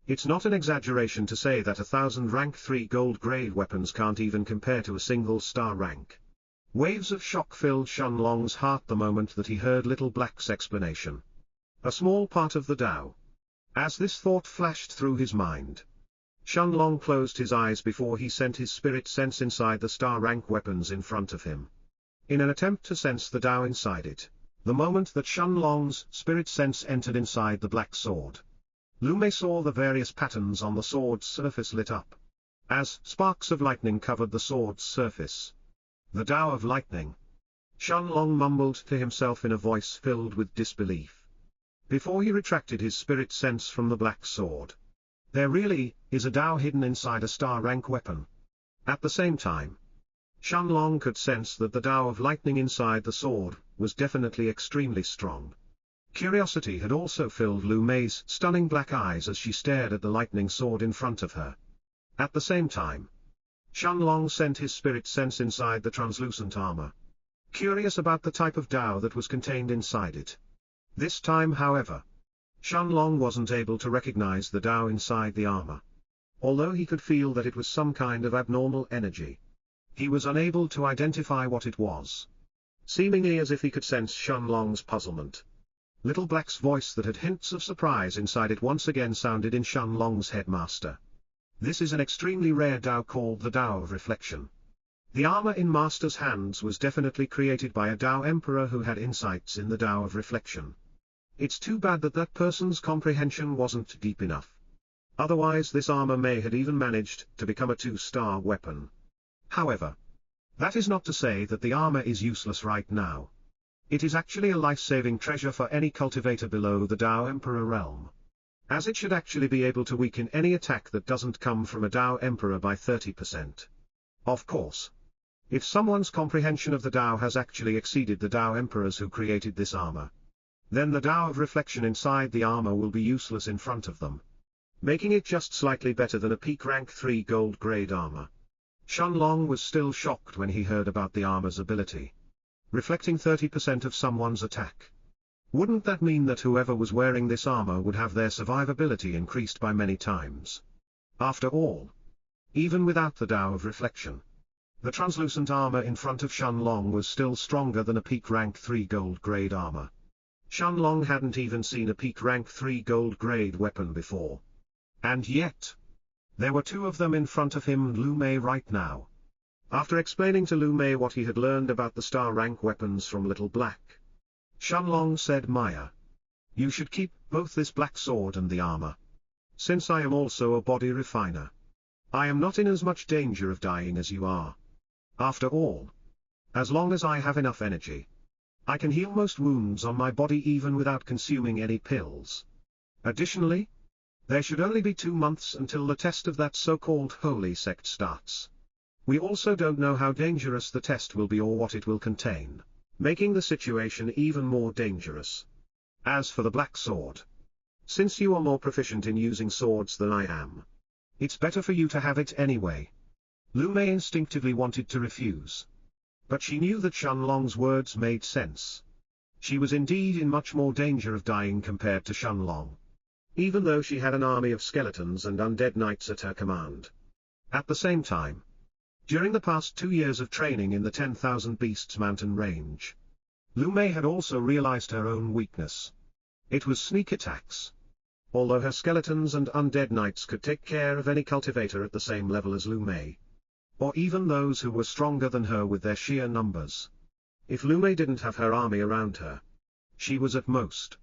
It's not an exaggeration to say that 1,000 rank 3 gold grade weapons can't even compare to a single star rank. Waves of shock filled Shenlong's heart the moment that he heard Little Black's explanation. A small part of the Tao. As this thought flashed through his mind, Shenlong closed his eyes before he sent his spirit sense inside the star rank weapons in front of him, in an attempt to sense the Tao inside it. The moment that Shenlong's spirit sense entered inside the black sword, Lu Mei saw the various patterns on the sword's surface lit up, as sparks of lightning covered the sword's surface. The Tao of lightning. Shenlong mumbled to himself in a voice filled with disbelief, before he retracted his spirit sense from the black sword. There really is a Tao hidden inside a star rank weapon. At the same time, Shenlong could sense that the Tao of lightning inside the sword was definitely extremely strong. Curiosity had also filled Lu Mei's stunning black eyes as she stared at the lightning sword in front of her. At the same time, Shenlong sent his spirit sense inside the translucent armor, curious about the type of Tao that was contained inside it. This time, however, Shenlong wasn't able to recognize the Tao inside the armor. Although he could feel that it was some kind of abnormal energy, he was unable to identify what it was. Seemingly as if he could sense Shenlong's puzzlement, Little Black's voice that had hints of surprise inside it once again sounded in Shenlong's head. Master, this is an extremely rare Tao called the Tao of Reflection. The armor in Master's hands was definitely created by a Tao Emperor who had insights in the Tao of Reflection. It's too bad that that person's comprehension wasn't deep enough. Otherwise this armor may have even managed to become a 2-star weapon. However, that is not to say that the armor is useless right now. It is actually a life-saving treasure for any cultivator below the Tao Emperor realm, as it should actually be able to weaken any attack that doesn't come from a Tao Emperor by 30%. Of course, if someone's comprehension of the Tao has actually exceeded the Tao Emperors who created this armor, then the Tao of Reflection inside the armor will be useless in front of them, making it just slightly better than a peak rank 3 gold grade armor. Shenlong was still shocked when he heard about the armor's ability, reflecting 30% of someone's attack. Wouldn't that mean that whoever was wearing this armor would have their survivability increased by many times? After all, even without the Tao of Reflection, the translucent armor in front of Shenlong was still stronger than a peak rank 3 gold grade armor. Shenlong hadn't even seen a peak rank 3 gold grade weapon before. And yet, there were 2 of them in front of him and Lu Mei right now. After explaining to Lu Mei what he had learned about the star rank weapons from Little Black, Shenlong said, Maya, you should keep both this black sword and the armor. Since I am also a body refiner, I am not in as much danger of dying as you are. After all, as long as I have enough energy, I can heal most wounds on my body even without consuming any pills. Additionally, there should only be 2 months until the test of that so-called holy sect starts. We also don't know how dangerous the test will be or what it will contain, making the situation even more dangerous. As for the black sword, since you are more proficient in using swords than I am, it's better for you to have it anyway. Lu Mei instinctively wanted to refuse, but she knew that Shenlong's words made sense. She was indeed in much more danger of dying compared to Shenlong, even though she had an army of skeletons and undead knights at her command. At the same time, during the past 2 years of training in the 10,000 Beasts mountain range, Lu Mei had also realized her own weakness. It was sneak attacks. Although her skeletons and undead knights could take care of any cultivator at the same level as Lu Mei, or even those who were stronger than her with their sheer numbers. If Lu Mei didn't have her army around her, she was at most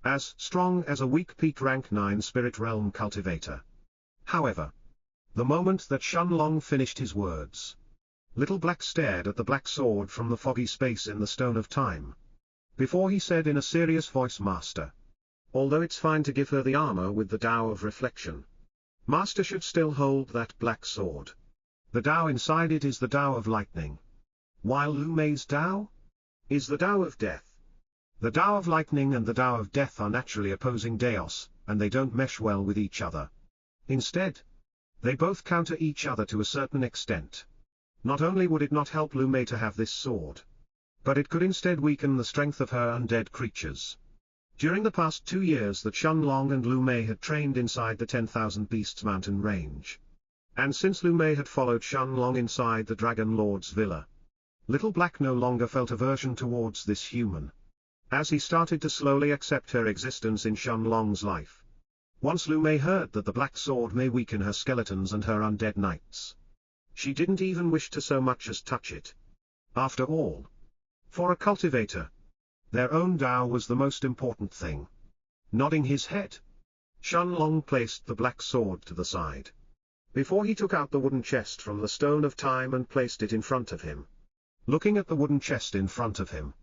as strong as a weak peak rank 9 spirit realm cultivator. However, the moment that Shenlong finished his words, Little Black stared at the black sword from the foggy space in the Stone of Time, before he said in a serious voice, Master, although it's fine to give her the armor with the Tao of Reflection, Master should still hold that black sword. The Tao inside it is the Tao of Lightning, while Lu Mei's Tao is the Tao of Death. The Tao of Lightning and the Tao of Death are naturally opposing Daos, and they don't mesh well with each other. Instead, they both counter each other to a certain extent. Not only would it not help Lu Mei to have this sword, but it could instead weaken the strength of her undead creatures. During the past 2 years that Shenlong and Lu Mei had trained inside the 10,000 Beasts mountain range, and since Lu Mei had followed Shenlong inside the Dragon Lord's villa, Little Black no longer felt aversion towards this human, as he started to slowly accept her existence in Shenlong's life. Once Lu Mei heard that the black sword may weaken her skeletons and her undead knights, she didn't even wish to so much as touch it. After all, for a cultivator, their own Tao was the most important thing. Nodding his head, Shenlong placed the black sword to the side, before he took out the wooden chest from the Stone of Time and placed it in front of him. Looking at the wooden chest in front of him,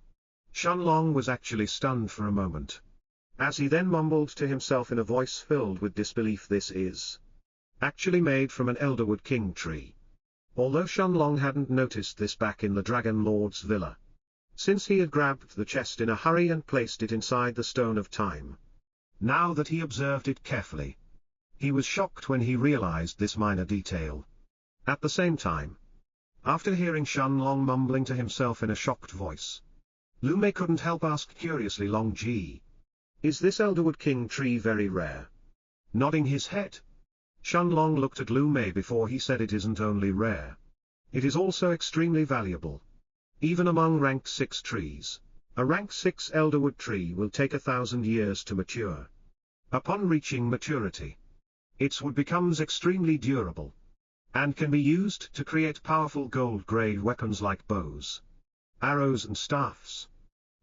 Shenlong was actually stunned for a moment, as he then mumbled to himself in a voice filled with disbelief, "This is actually made from an Elderwood King tree." Although Shenlong hadn't noticed this back in the Dragon Lord's villa, since he had grabbed the chest in a hurry and placed it inside the Stone of Time. Now that he observed it carefully, he was shocked when he realized this minor detail. At the same time, after hearing Shenlong mumbling to himself in a shocked voice, Lu Mei couldn't help ask curiously, "Long Ji, is this Elderwood King tree very rare?" Nodding his head, Shenlong looked at Lu Mei before he said, "It isn't only rare. It is also extremely valuable. Even among rank 6 trees, a rank 6 Elderwood tree will take 1,000 years to mature. Upon reaching maturity, its wood becomes extremely durable, and can be used to create powerful gold-grade weapons like bows, arrows and staffs.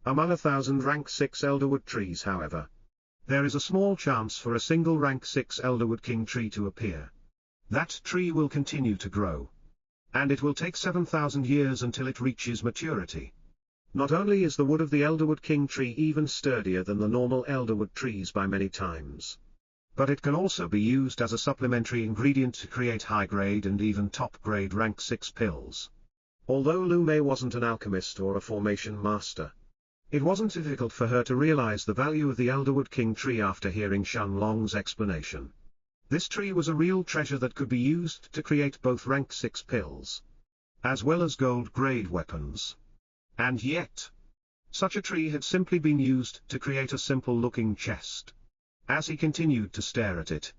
Among 1,000 rank 6 Elderwood trees, however, there is a small chance for a single rank 6 Elderwood King tree to appear. That tree will continue to grow, and it will take 7,000 years until it reaches maturity. Not only is the wood of the Elderwood King tree even sturdier than the normal Elderwood trees by many times, but it can also be used as a supplementary ingredient to create high-grade and even top-grade rank 6 pills." Although Lu Mei wasn't an alchemist or a formation master, it wasn't difficult for her to realize the value of the Elderwood King tree after hearing Shenlong's explanation. This tree was a real treasure that could be used to create both rank 6 pills, as well as gold-grade weapons. And yet, such a tree had simply been used to create a simple-looking chest. As he continued to stare at it,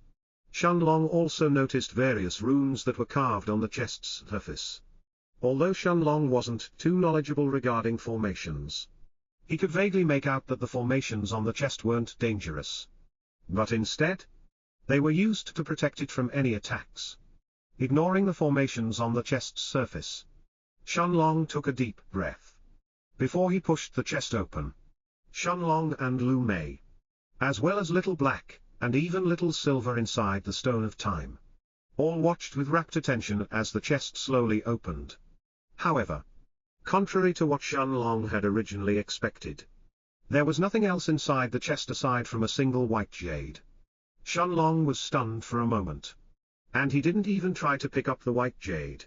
Shenlong also noticed various runes that were carved on the chest's surface. Although Shenlong wasn't too knowledgeable regarding formations, he could vaguely make out that the formations on the chest weren't dangerous, but instead, they were used to protect it from any attacks. Ignoring the formations on the chest's surface, Shenlong took a deep breath before he pushed the chest open. Shenlong and Lu Mei, as well as Little Black, and even Little Silver inside the Stone of Time, all watched with rapt attention as the chest slowly opened. However, contrary to what Shenlong had originally expected, there was nothing else inside the chest aside from a single white jade. Shenlong was stunned for a moment, and he didn't even try to pick up the white jade.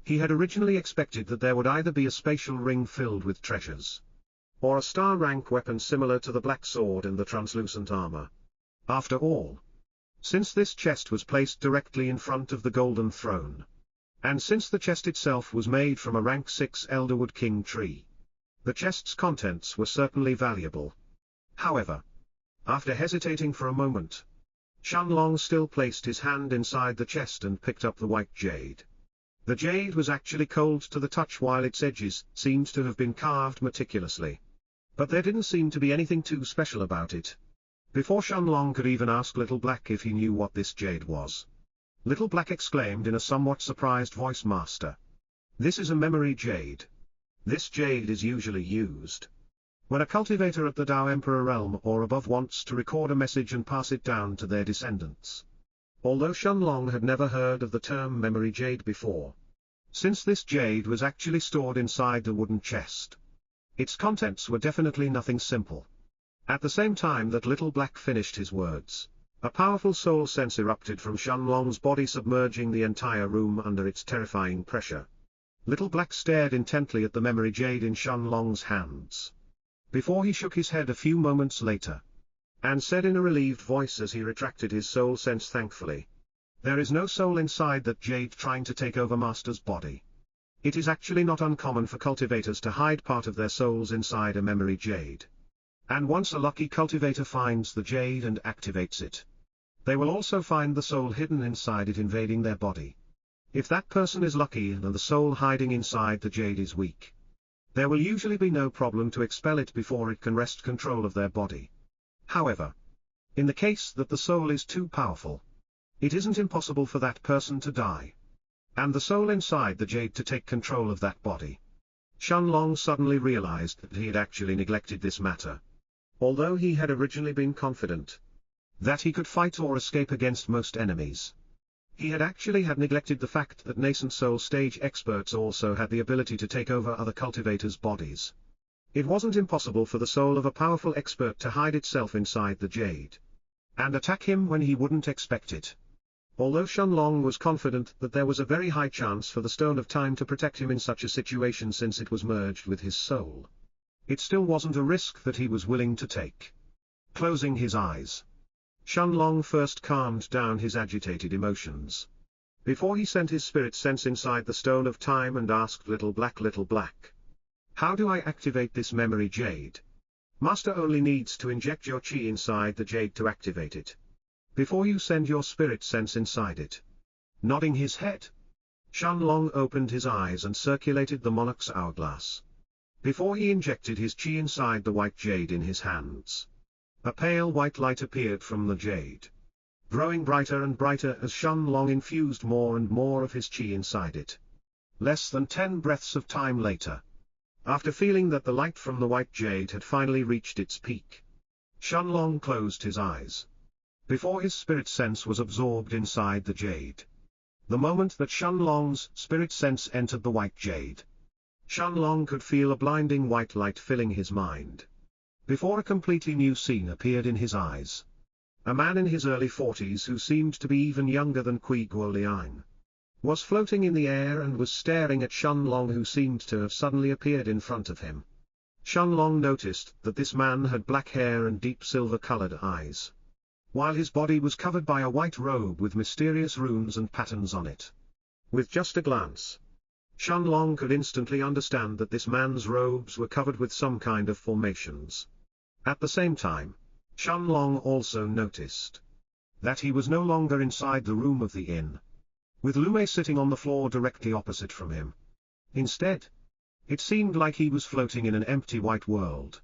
He had originally expected that there would either be a spatial ring filled with treasures, or a star-rank weapon similar to the black sword and the translucent armor. After all, since this chest was placed directly in front of the golden throne, and since the chest itself was made from a rank 6 Elderwood King tree, the chest's contents were certainly valuable. However, after hesitating for a moment, Shenlong still placed his hand inside the chest and picked up the white jade. The jade was actually cold to the touch while its edges seemed to have been carved meticulously. But there didn't seem to be anything too special about it. Before Shenlong could even ask Little Black if he knew what this jade was, Little Black exclaimed in a somewhat surprised voice, "Master, this is a memory jade. This jade is usually used when a cultivator at the Tao Emperor realm or above wants to record a message and pass it down to their descendants." Although Shenlong had never heard of the term memory jade before, since this jade was actually stored inside the wooden chest, its contents were definitely nothing simple. At the same time that Little Black finished his words, a powerful soul sense erupted from Shenlong's body, submerging the entire room under its terrifying pressure. Little Black stared intently at the memory jade in Shenlong's hands, before he shook his head a few moments later, and said in a relieved voice as he retracted his soul sense thankfully, "There is no soul inside that jade trying to take over Master's body. It is actually not uncommon for cultivators to hide part of their souls inside a memory jade. And once a lucky cultivator finds the jade and activates it, they will also find the soul hidden inside it invading their body. If that person is lucky and the soul hiding inside the jade is weak, there will usually be no problem to expel it before it can wrest control of their body. However, in the case that the soul is too powerful, it isn't impossible for that person to die, and the soul inside the jade to take control of that body. Shenlong suddenly realized that he had actually neglected this matter. Although he had originally been confident that he could fight or escape against most enemies, he had neglected the fact that nascent soul stage experts also had the ability to take over other cultivators' bodies. It wasn't impossible for the soul of a powerful expert to hide itself inside the jade and attack him when he wouldn't expect it. Although Shenlong was confident that there was a very high chance for the Stone of Time to protect him in such a situation since it was merged with his soul, it still wasn't a risk that he was willing to take. Closing his eyes, Shenlong first calmed down his agitated emotions, before he sent his spirit sense inside the Stone of Time and asked Little Black, "How do I activate this memory jade?" Master only needs to inject your chi inside the jade to activate it, before you send your spirit sense inside it. Nodding his head, Shenlong opened his eyes and circulated the monarch's hourglass, before he injected his chi inside the white jade in his hands. A pale white light appeared from the jade, growing brighter and brighter as Shenlong infused more and more of his chi inside it. Less than 10 breaths of time later, after feeling that the light from the white jade had finally reached its peak, Shenlong closed his eyes, before his spirit sense was absorbed inside the jade. The moment that Shenlong's spirit sense entered the white jade, Shenlong could feel a blinding white light filling his mind, before a completely new scene appeared in his eyes. A man in his early 40s who seemed to be even younger than Kui Guoliang was floating in the air and was staring at Shenlong, who seemed to have suddenly appeared in front of him. Shenlong noticed that this man had black hair and deep silver-colored eyes, while his body was covered by a white robe with mysterious runes and patterns on it. With just a glance, Shenlong could instantly understand that this man's robes were covered with some kind of formations. At the same time, Shenlong also noticed that he was no longer inside the room of the inn, with Lume sitting on the floor directly opposite from him. Instead, it seemed like he was floating in an empty white world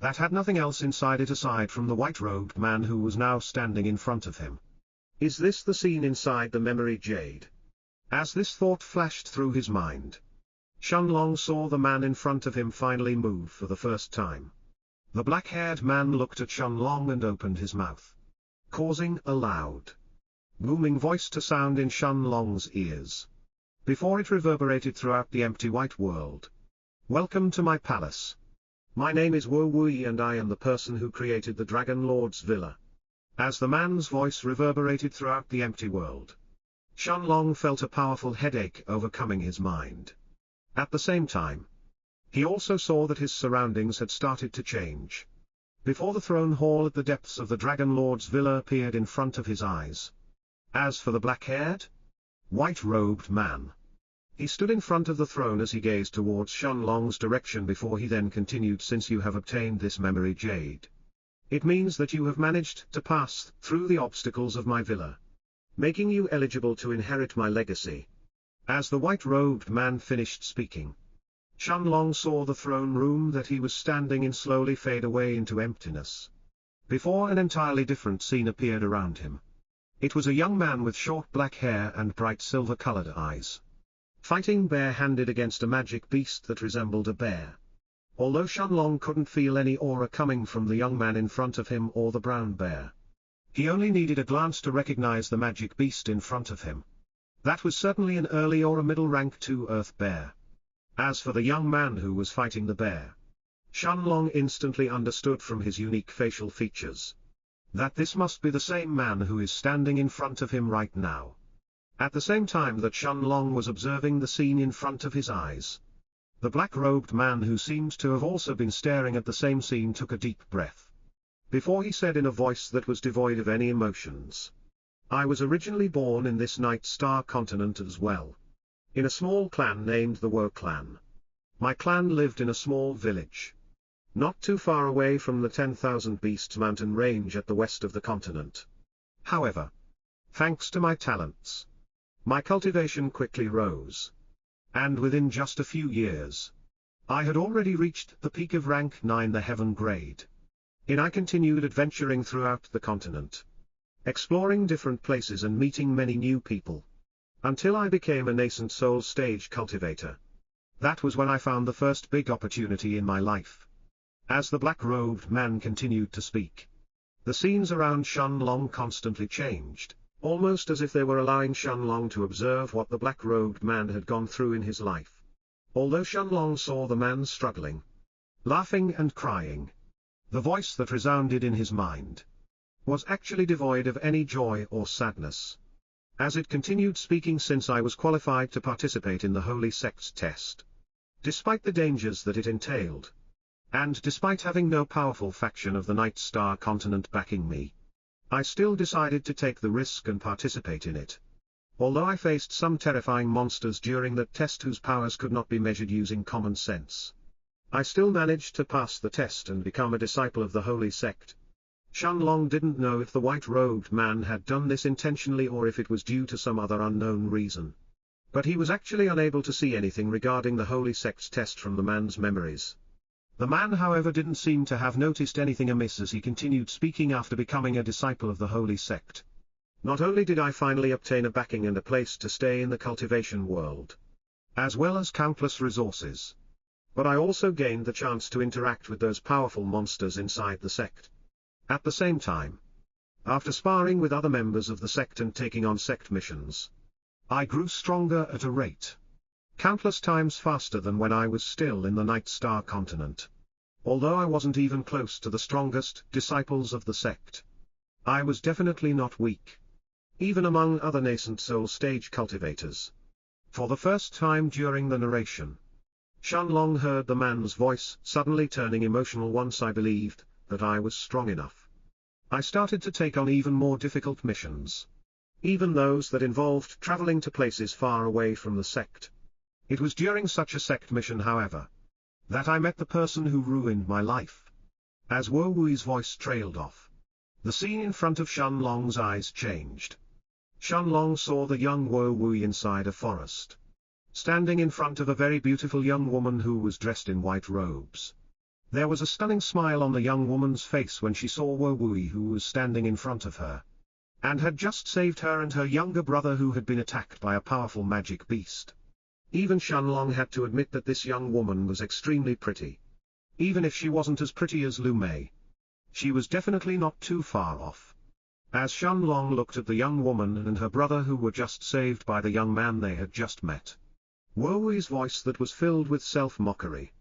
that had nothing else inside it aside from the white-robed man who was now standing in front of him. Is this the scene inside the memory jade? As this thought flashed through his mind, Shenlong saw the man in front of him finally move for the first time. The black-haired man looked at Shenlong and opened his mouth, causing a loud, booming voice to sound in Shenlong's ears, before it reverberated throughout the empty white world. "Welcome to my palace. My name is Wo Wui and I am the person who created the Dragon Lord's villa." As the man's voice reverberated throughout the empty world, Shenlong felt a powerful headache overcoming his mind. At the same time, he also saw that his surroundings had started to change. Before the throne hall at the depths of the Dragon Lord's villa appeared in front of his eyes. As for the black-haired, white-robed man, he stood in front of the throne as he gazed towards Shenlong's direction before he then continued, "Since you have obtained this memory jade, it means that you have managed to pass through the obstacles of my villa, making you eligible to inherit my legacy." As the white-robed man finished speaking, Shenlong saw the throne room that he was standing in slowly fade away into emptiness, before an entirely different scene appeared around him. It was a young man with short black hair and bright silver-colored eyes, fighting bare-handed against a magic beast that resembled a bear. Although Shenlong couldn't feel any aura coming from the young man in front of him or the brown bear, he only needed a glance to recognize the magic beast in front of him. That was certainly an early or a middle rank 2 Earth bear. As for the young man who was fighting the bear, Shenlong instantly understood from his unique facial features that this must be the same man who is standing in front of him right now. At the same time that Shenlong was observing the scene in front of his eyes, the black-robed man who seemed to have also been staring at the same scene took a deep breath, before he said in a voice that was devoid of any emotions, "I was originally born in this Night Star continent as well, in a small clan named the Wo clan. My clan lived in a small village, not too far away from the 10,000 Beasts mountain range at the west of the continent. However, thanks to my talents, My cultivation quickly rose. And within just a few years, I had already reached the peak of rank 9, the heaven grade. I continued adventuring throughout the continent, exploring different places and meeting many new people, until I became a nascent soul stage cultivator. That was when I found the first big opportunity in my life. As the black-robed man continued to speak, the scenes around Shenlong constantly changed, almost as if they were allowing Shenlong to observe what the black-robed man had gone through in his life. Although Shenlong saw the man struggling, laughing and crying, the voice that resounded in his mind was actually devoid of any joy or sadness. As it continued speaking, since I was qualified to participate in the Holy Sect's test, despite the dangers that it entailed, and despite having no powerful faction of the Night Star continent backing me, I still decided to take the risk and participate in it. Although I faced some terrifying monsters during that test whose powers could not be measured using common sense, I still managed to pass the test and become a disciple of the Holy Sect. Shenlong didn't know if the white-robed man had done this intentionally or if it was due to some other unknown reason. But he was actually unable to see anything regarding the Holy Sect's test from the man's memories. The man, however, didn't seem to have noticed anything amiss as he continued speaking after becoming a disciple of the Holy Sect. Not only did I finally obtain a backing and a place to stay in the cultivation world, as well as countless resources, but I also gained the chance to interact with those powerful monsters inside the sect. At the same time, after sparring with other members of the sect and taking on sect missions, I grew stronger at a rate countless times faster than when I was still in the Night Star continent. Although I wasn't even close to the strongest disciples of the sect, I was definitely not weak, even among other nascent soul stage cultivators. For the first time during the narration, Shenlong heard the man's voice suddenly turning emotional once I believed that I was strong enough. I started to take on even more difficult missions, even those that involved traveling to places far away from the sect. It was during such a sect mission, however, that I met the person who ruined my life. As Wo Wui's voice trailed off, the scene in front of Shenlong's eyes changed. Shenlong saw the young Wo Wui inside a forest, standing in front of a very beautiful young woman who was dressed in white robes. There was a stunning smile on the young woman's face when she saw Wo Wui, who was standing in front of her, and had just saved her and her younger brother who had been attacked by a powerful magic beast. Even Shenlong had to admit that this young woman was extremely pretty. Even if she wasn't as pretty as Lu Mei, she was definitely not too far off. As Shenlong looked at the young woman and her brother who were just saved by the young man they had just met, Wo Wui's voice that was filled with self-mockery,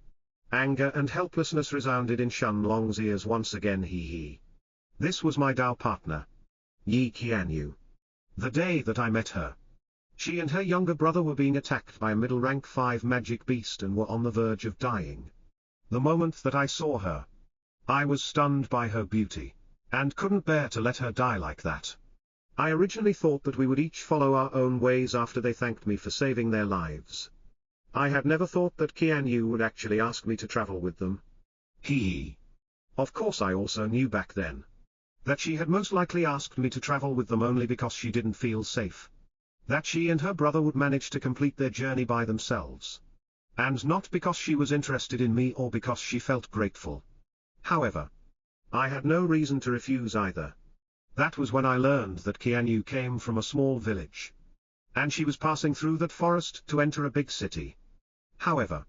anger and helplessness resounded in Shenlong's ears once again. He. This was my Dao partner, Yi Qianyu. The day that I met her, she and her younger brother were being attacked by a middle rank 5 magic beast and were on the verge of dying. The moment that I saw her, I was stunned by her beauty, and couldn't bear to let her die like that. I originally thought that we would each follow our own ways after they thanked me for saving their lives. I had never thought that Qianyu would actually ask me to travel with them. Of course I also knew back then that she had most likely asked me to travel with them only because she didn't feel safe, that she and her brother would manage to complete their journey by themselves, and not because she was interested in me or because she felt grateful. However, I had no reason to refuse either. That was when I learned that Qianyu came from a small village, and she was passing through that forest to enter a big city. However,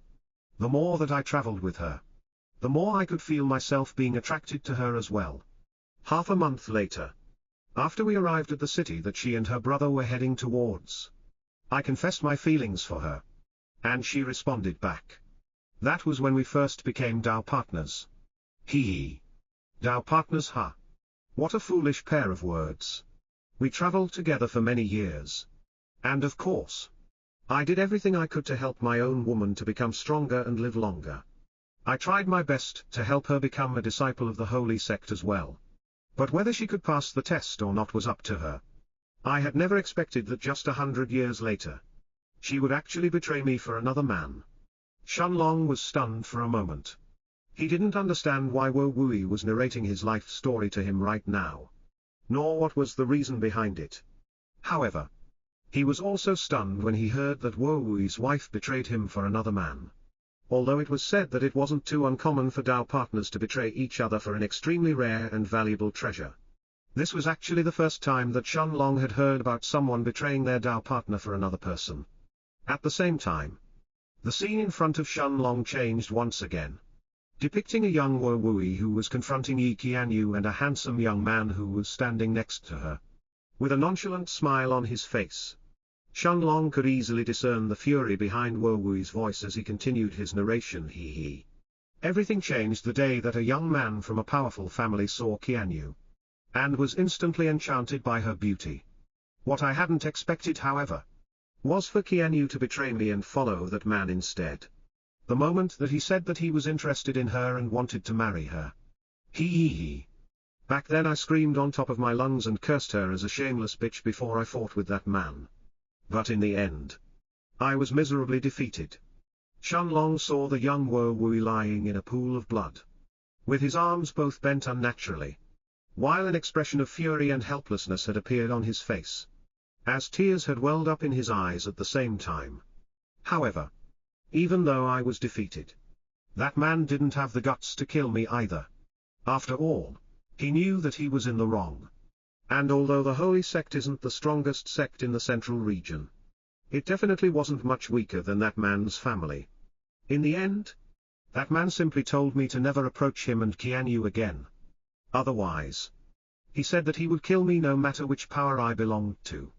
the more that I traveled with her, the more I could feel myself being attracted to her as well. Half a month later, after we arrived at the city that she and her brother were heading towards, I confessed my feelings for her, and she responded back. That was when we first became Dao partners. Dao partners, huh? What a foolish pair of words. We traveled together for many years. And of course, I did everything I could to help my own woman to become stronger and live longer. I tried my best to help her become a disciple of the Holy Sect as well. But whether she could pass the test or not was up to her. I had never expected that just 100 years later, she would actually betray me for another man. Shenlong was stunned for a moment. He didn't understand why Wo Wui was narrating his life story to him right now, nor what was the reason behind it. However, He was also stunned when he heard that Wo Wui's wife betrayed him for another man. Although it was said that it wasn't too uncommon for Dao partners to betray each other for an extremely rare and valuable treasure. This was actually the first time that Shenlong had heard about someone betraying their Dao partner for another person. At the same time, the scene in front of Shenlong changed once again, depicting a young Wo Wui who was confronting Yi Qianyu and a handsome young man who was standing next to her, with a nonchalant smile on his face. Shenlong could easily discern the fury behind Wo Wui's voice as he continued his narration. Everything changed the day that a young man from a powerful family saw Qianyu, and was instantly enchanted by her beauty. What I hadn't expected, however, was for Qianyu to betray me and follow that man instead. The moment that he said that he was interested in her and wanted to marry her. Back then I screamed on top of my lungs and cursed her as a shameless bitch before I fought with that man. But in the end, I was miserably defeated. Shenlong saw the young Wo Wui lying in a pool of blood, with his arms both bent unnaturally, while an expression of fury and helplessness had appeared on his face, as tears had welled up in his eyes at the same time. However, even though I was defeated, that man didn't have the guts to kill me either. After all, he knew that he was in the wrong. And although the Holy Sect isn't the strongest sect in the central region, it definitely wasn't much weaker than that man's family. In the end, that man simply told me to never approach him and Qianyu again. Otherwise, he said that he would kill me no matter which power I belonged to.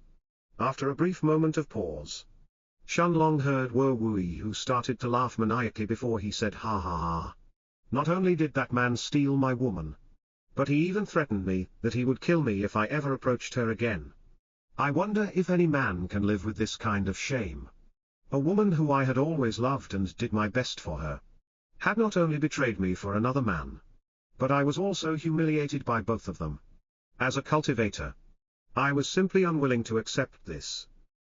After a brief moment of pause, Shenlong heard Wo Wui, who started to laugh maniacally before he said, "Ha ha ha. Not only did that man steal my woman, but he even threatened me that he would kill me if I ever approached her again. I wonder if any man can live with this kind of shame. A woman who I had always loved and did my best for her, had not only betrayed me for another man, but I was also humiliated by both of them. As a cultivator, I was simply unwilling to accept this.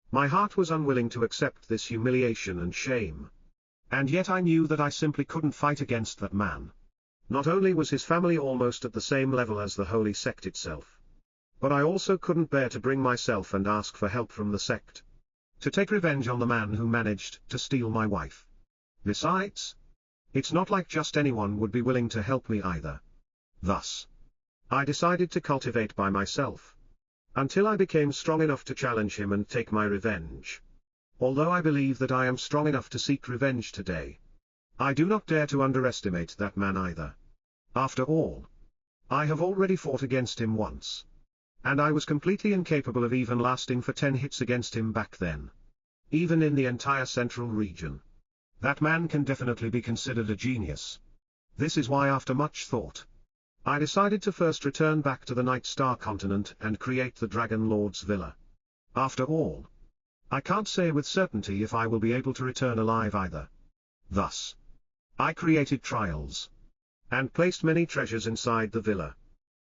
My heart was unwilling to accept this humiliation and shame. And yet I knew that I simply couldn't fight against that man. Not only was his family almost at the same level as the Holy Sect itself, but I also couldn't bear to bring myself and ask for help from the sect, to take revenge on the man who managed to steal my wife. Besides, it's not like just anyone would be willing to help me either. Thus, I decided to cultivate by myself, until I became strong enough to challenge him and take my revenge. Although I believe that I am strong enough to seek revenge today, I do not dare to underestimate that man either. After all, I have already fought against him once, and I was completely incapable of even lasting for 10 hits against him back then. Even in the entire central region, that man can definitely be considered a genius. This is why, after much thought, I decided to first return back to the Night Star continent and create the Dragon Lord's Villa. After all, I can't say with certainty if I will be able to return alive either. Thus, I created trials, and placed many treasures inside the villa,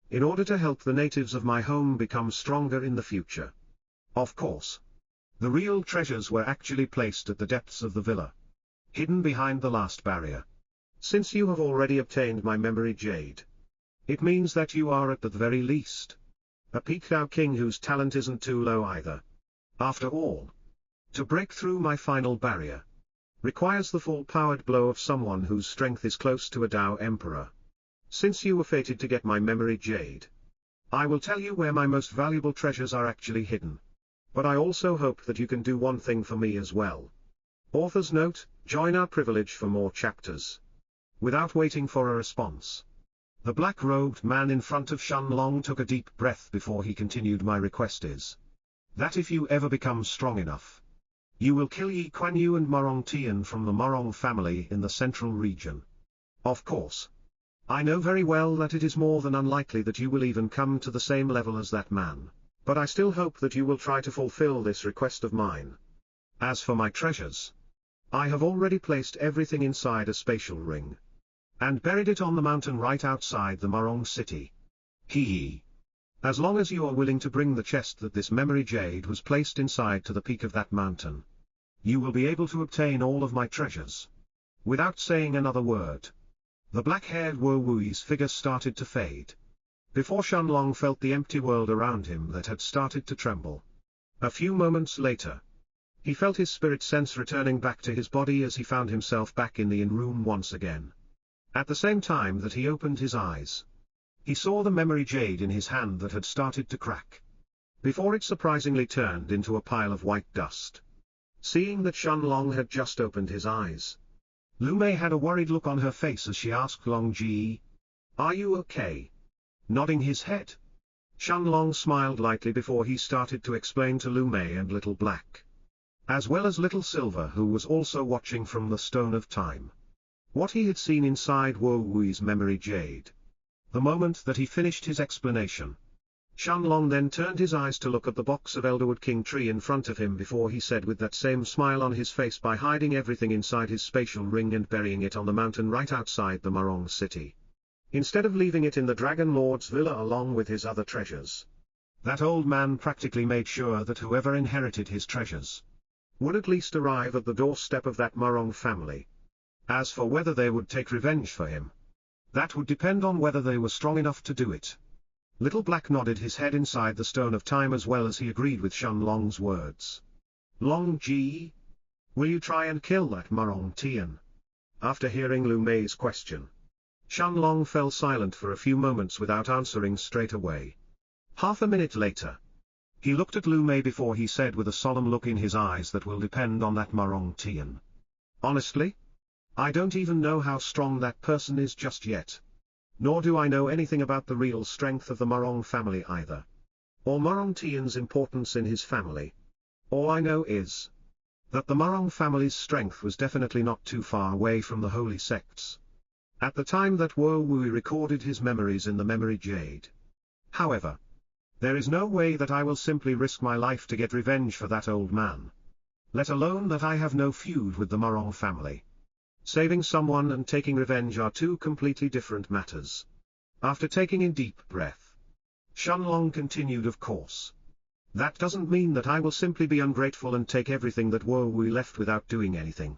in order to help the natives of my home become stronger in the future. Of course, the real treasures were actually placed at the depths of the villa, hidden behind the last barrier. Since you have already obtained my memory jade, it means that you are at the very least a peak Dao King whose talent isn't too low either. After all, to break through my final barrier requires the full-powered blow of someone whose strength is close to a Dao Emperor. Since you were fated to get my memory jade, I will tell you where my most valuable treasures are actually hidden. But I also hope that you can do one thing for me as well. Author's note: join our privilege for more chapters. Without waiting for a response, the black-robed man in front of Shenlong took a deep breath before he continued. My request is that if you ever become strong enough, you will kill Yi Qianyu and Morong Tian from the Morong family in the central region. Of course, I know very well that it is more than unlikely that you will even come to the same level as that man, but I still hope that you will try to fulfill this request of mine. As for my treasures, I have already placed everything inside a spatial ring, and buried it on the mountain right outside the Morong city. As long as you are willing to bring the chest that this memory jade was placed inside to the peak of that mountain, you will be able to obtain all of my treasures. Without saying another word, the black-haired Wo Wui's figure started to fade, before Shenlong felt the empty world around him that had started to tremble. A few moments later, he felt his spirit sense returning back to his body as he found himself back in the inn room once again. At the same time that he opened his eyes, he saw the memory jade in his hand that had started to crack, before it surprisingly turned into a pile of white dust. Seeing that Shenlong had just opened his eyes, Lu Mei had a worried look on her face as she asked Long Ji, "Are you okay?" Nodding his head, Shenlong smiled lightly before he started to explain to Lu Mei and Little Black, as well as Little Silver who was also watching from the Stone of Time, what he had seen inside Wo Wui's memory jade. The moment that he finished his explanation, Shenlong then turned his eyes to look at the box of Elderwood King tree in front of him before he said with that same smile on his face, by hiding everything inside his spatial ring and burying it on the mountain right outside the Marong city, instead of leaving it in the Dragon Lord's villa along with his other treasures. That old man practically made sure that whoever inherited his treasures would at least arrive at the doorstep of that Marong family. As for whether they would take revenge for him, that would depend on whether they were strong enough to do it. Little Black nodded his head inside the Stone of Time as well as he agreed with Shenlong's words. "Long Ji, will you try and kill that Marong Tian?" After hearing Lu Mei's question, Shenlong fell silent for a few moments without answering straight away. Half a minute later, he looked at Lu Mei before he said with a solemn look in his eyes, "That will depend on that Marong Tian. Honestly, I don't even know how strong that person is just yet. Nor do I know anything about the real strength of the Marong family either, or Marong Tian's importance in his family. All I know is that the Marong family's strength was definitely not too far away from the holy sects at the time that Wo Wui recorded his memories in the memory jade. However, there is no way that I will simply risk my life to get revenge for that old man, let alone that I have no feud with the Marong family. Saving someone and taking revenge are two completely different matters." After taking a deep breath, Shenlong continued, "Of course, that doesn't mean that I will simply be ungrateful and take everything that Wo Wui left without doing anything.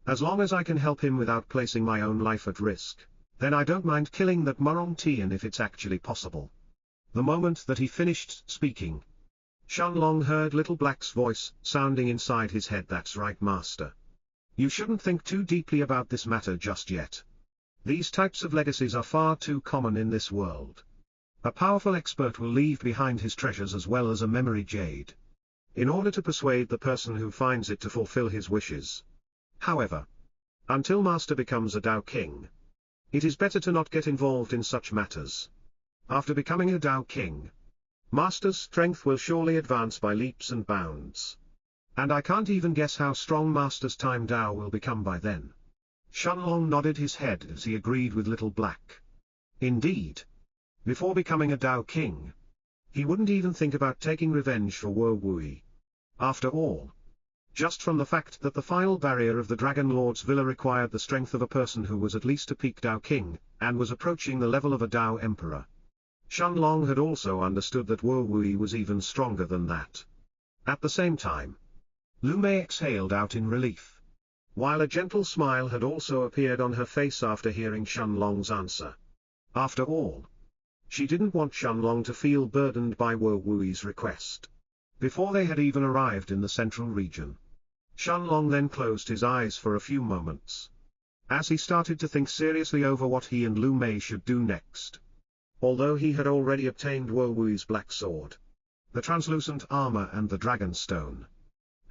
As long as I can help him without placing my own life at risk, then I don't mind killing that Marong Tian if it's actually possible." The moment that he finished speaking, Shenlong heard Little Black's voice sounding inside his head, "That's right, Master. You shouldn't think too deeply about this matter just yet. These types of legacies are far too common in this world. A powerful expert will leave behind his treasures as well as a memory jade, in order to persuade the person who finds it to fulfill his wishes. However, until Master becomes a Dao King, it is better to not get involved in such matters. After becoming a Dao King, Master's strength will surely advance by leaps and bounds. And I can't even guess how strong Master's Time Dao will become by then." Shenlong nodded his head as he agreed with Little Black. Indeed, before becoming a Dao King, he wouldn't even think about taking revenge for Wo Wui. After all, just from the fact that the final barrier of the Dragon Lord's villa required the strength of a person who was at least a peak Dao King, and was approaching the level of a Dao Emperor, Shenlong had also understood that Wo Wui was even stronger than that. At the same time, Lu Mei exhaled out in relief, while a gentle smile had also appeared on her face after hearing Shenlong's answer. After all, she didn't want Shenlong to feel burdened by Wo Wui's request. Before they had even arrived in the central region, Shenlong then closed his eyes for a few moments, as he started to think seriously over what he and Lu Mei should do next. Although he had already obtained Wo Wui's black sword, the translucent armor and the dragon stone,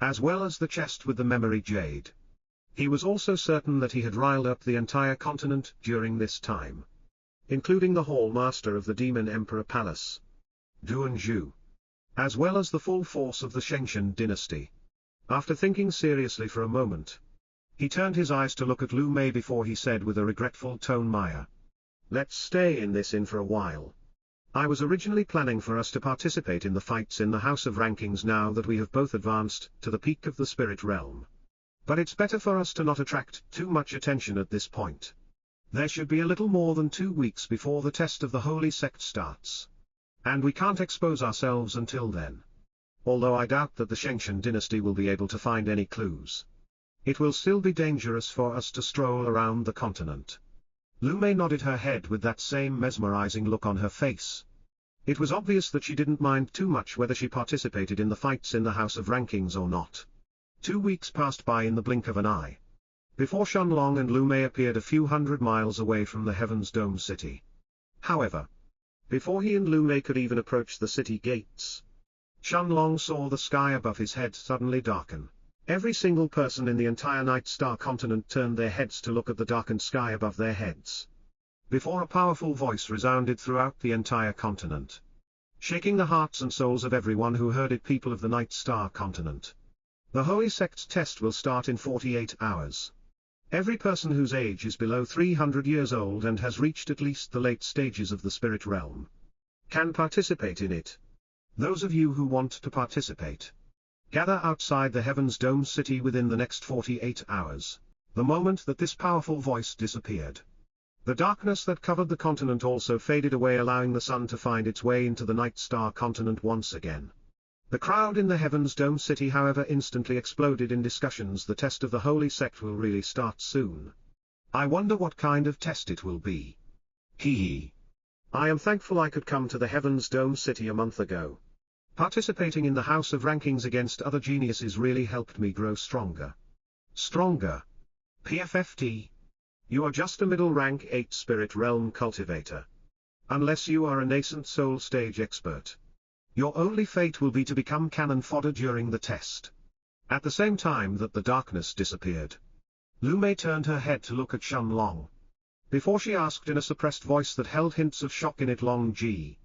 as well as the chest with the memory jade, he was also certain that he had riled up the entire continent during this time, including the Hall Master of the Demon Emperor Palace, Duan Zhu, as well as the full force of the Shengshan dynasty. After thinking seriously for a moment, he turned his eyes to look at Lu Mei before he said with a regretful tone, "Maya, let's stay in this inn for a while. I was originally planning for us to participate in the fights in the House of Rankings now that we have both advanced to the peak of the spirit realm. But it's better for us to not attract too much attention at this point. There should be a little more than 2 weeks before the test of the Holy Sect starts, and we can't expose ourselves until then. Although I doubt that the Shengshan dynasty will be able to find any clues, it will still be dangerous for us to stroll around the continent." Lu Mei nodded her head with that same mesmerizing look on her face. It was obvious that she didn't mind too much whether she participated in the fights in the House of Rankings or not. 2 weeks passed by in the blink of an eye, before Shenlong and Lu Mei appeared a few hundred miles away from the Heaven's Dome city. However, before he and Lu Mei could even approach the city gates, Shenlong saw the sky above his head suddenly darken. Every single person in the entire Night Star continent turned their heads to look at the darkened sky above their heads, before a powerful voice resounded throughout the entire continent, shaking the hearts and souls of everyone who heard it. People of the Night Star continent, the Holy Sect's test will start in 48 hours. Every person whose age is below 300 years old and has reached at least the late stages of the spirit realm can participate in it. Those of you who want to participate, gather outside the Heaven's Dome city within the next 48 hours. The moment that this powerful voice disappeared, the darkness that covered the continent also faded away, allowing the sun to find its way into the Night Star continent once again. The crowd in the Heaven's Dome city, however, instantly exploded in discussions. The test of the Holy Sect will really start soon. I wonder what kind of test it will be. Hee hee. I am thankful I could come to the Heaven's Dome city a month ago. Participating in the House of Rankings against other geniuses really helped me grow stronger. Stronger. PFFT. You are just a middle rank 8 spirit realm cultivator. Unless you are a nascent soul stage expert, your only fate will be to become cannon fodder during the test. At the same time that the darkness disappeared, Lu Mei turned her head to look at Shenlong, before she asked in a suppressed voice that held hints of shock in it, Long Ji.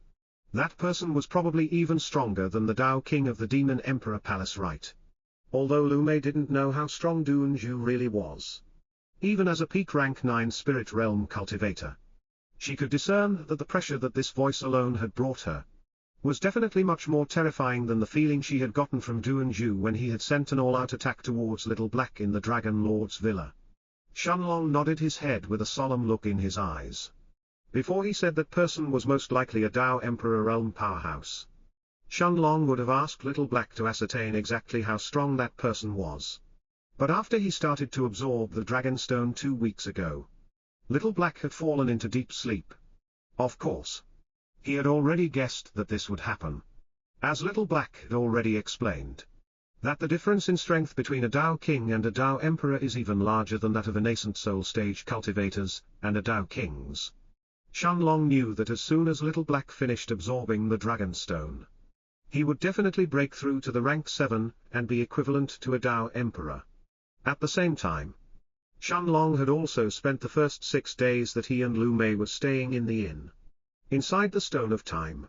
That person was probably even stronger than the Tao King of the Demon Emperor Palace, right? Although Lu Mei didn't know how strong Duanju really was, even as a peak rank 9 spirit realm cultivator, she could discern that the pressure that this voice alone had brought her was definitely much more terrifying than the feeling she had gotten from Duanju when he had sent an all-out attack towards Little Black in the Dragon Lord's villa. Shenlong nodded his head with a solemn look in his eyes, before he said that person was most likely a Tao Emperor realm powerhouse. Shenlong would have asked Little Black to ascertain exactly how strong that person was, but after he started to absorb the Dragonstone 2 weeks ago, Little Black had fallen into deep sleep. Of course, he had already guessed that this would happen, as Little Black had already explained that the difference in strength between a Tao King and a Tao Emperor is even larger than that of a nascent soul stage cultivators and a Tao Kings. Shenlong knew that as soon as Little Black finished absorbing the Dragonstone, he would definitely break through to the rank 7 and be equivalent to a Tao Emperor. At the same time, Shenlong had also spent the first 6 days that he and Lu Mei were staying in the inn inside the Stone of Time,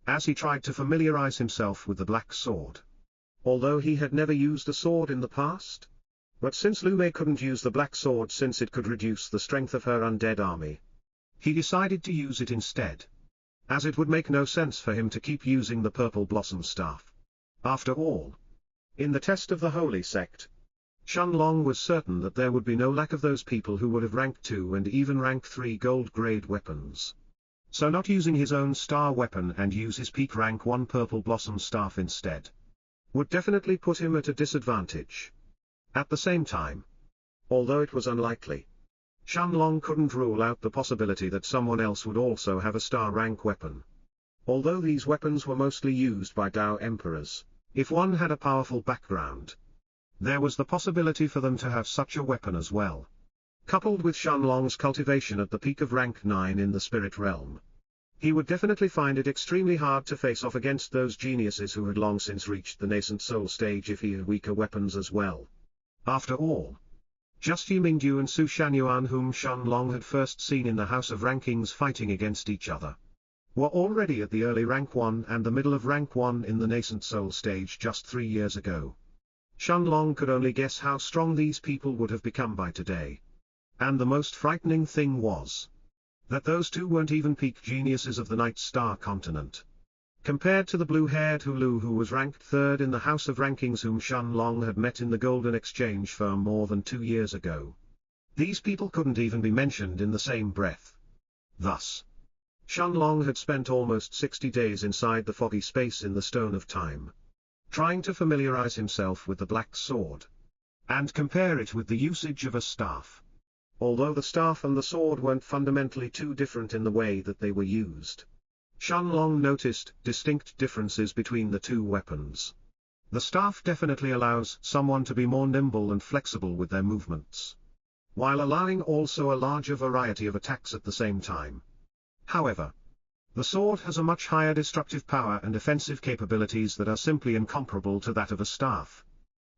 as he tried to familiarize himself with the Black Sword. Although he had never used a sword in the past, but since Lu Mei couldn't use the Black Sword since it could reduce the strength of her undead army, he decided to use it instead, as it would make no sense for him to keep using the Purple Blossom Staff. After all, in the test of the Holy Sect, Shenlong was certain that there would be no lack of those people who would have rank 2 and even rank 3 gold grade weapons. So not using his own star weapon and use his peak rank 1 Purple Blossom Staff instead would definitely put him at a disadvantage. At the same time, although it was unlikely, Shenlong couldn't rule out the possibility that someone else would also have a star rank weapon. Although these weapons were mostly used by Tao Emperors, if one had a powerful background, there was the possibility for them to have such a weapon as well. Coupled with Shenlong's cultivation at the peak of rank 9 in the spirit realm, he would definitely find it extremely hard to face off against those geniuses who had long since reached the nascent soul stage if he had weaker weapons as well. After all, just Yi Mingdu and Su Shanyuan, whom Shenlong had first seen in the House of Rankings fighting against each other, were already at the early rank 1 and the middle of rank 1 in the nascent soul stage just 3 years ago. Shenlong could only guess how strong these people would have become by today. And the most frightening thing was that those two weren't even peak geniuses of the Night Star continent. Compared to the blue-haired Hulu who was ranked 3rd in the House of Rankings, whom Shenlong had met in the Golden Exchange firm more than 2 years ago, these people couldn't even be mentioned in the same breath. Thus, Shenlong had spent almost 60 days inside the foggy space in the Stone of Time, trying to familiarize himself with the Black Sword, and compare it with the usage of a staff. Although the staff and the sword weren't fundamentally too different in the way that they were used, Shenlong noticed distinct differences between the two weapons. The staff definitely allows someone to be more nimble and flexible with their movements, while allowing also a larger variety of attacks at the same time. However, the sword has a much higher destructive power and offensive capabilities that are simply incomparable to that of a staff.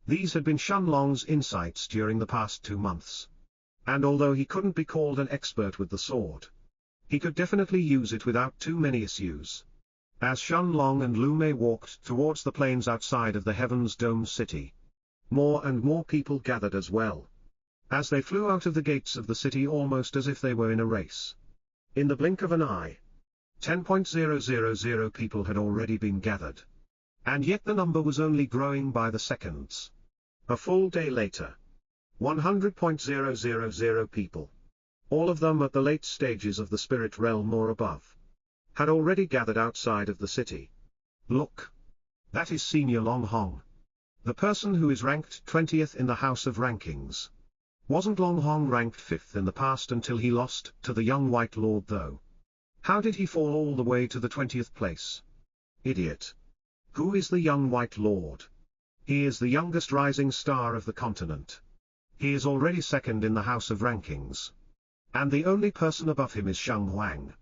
These had been Shenlong's insights during the past 2 months. And although he couldn't be called an expert with the sword, he could definitely use it without too many issues. As Shenlong and Lu Mei walked towards the plains outside of the Heaven's Dome city, more and more people gathered as well. As they flew out of the gates of the city almost as if they were in a race. In the blink of an eye, 10,000 people had already been gathered. And yet the number was only growing by the seconds. A full day later, 100,000 people, all of them at the late stages of the spirit realm or above, had already gathered outside of the city. Look! That is Senior Long Hong. The person who is ranked 20th in the House of Rankings. Wasn't Long Hong ranked 5th in the past until he lost to the young White Lord though? How did he fall all the way to the 20th place? Idiot! Who is the young White Lord? He is the youngest rising star of the continent. He is already 2nd in the House of Rankings. And the only person above him is Sheng Huang.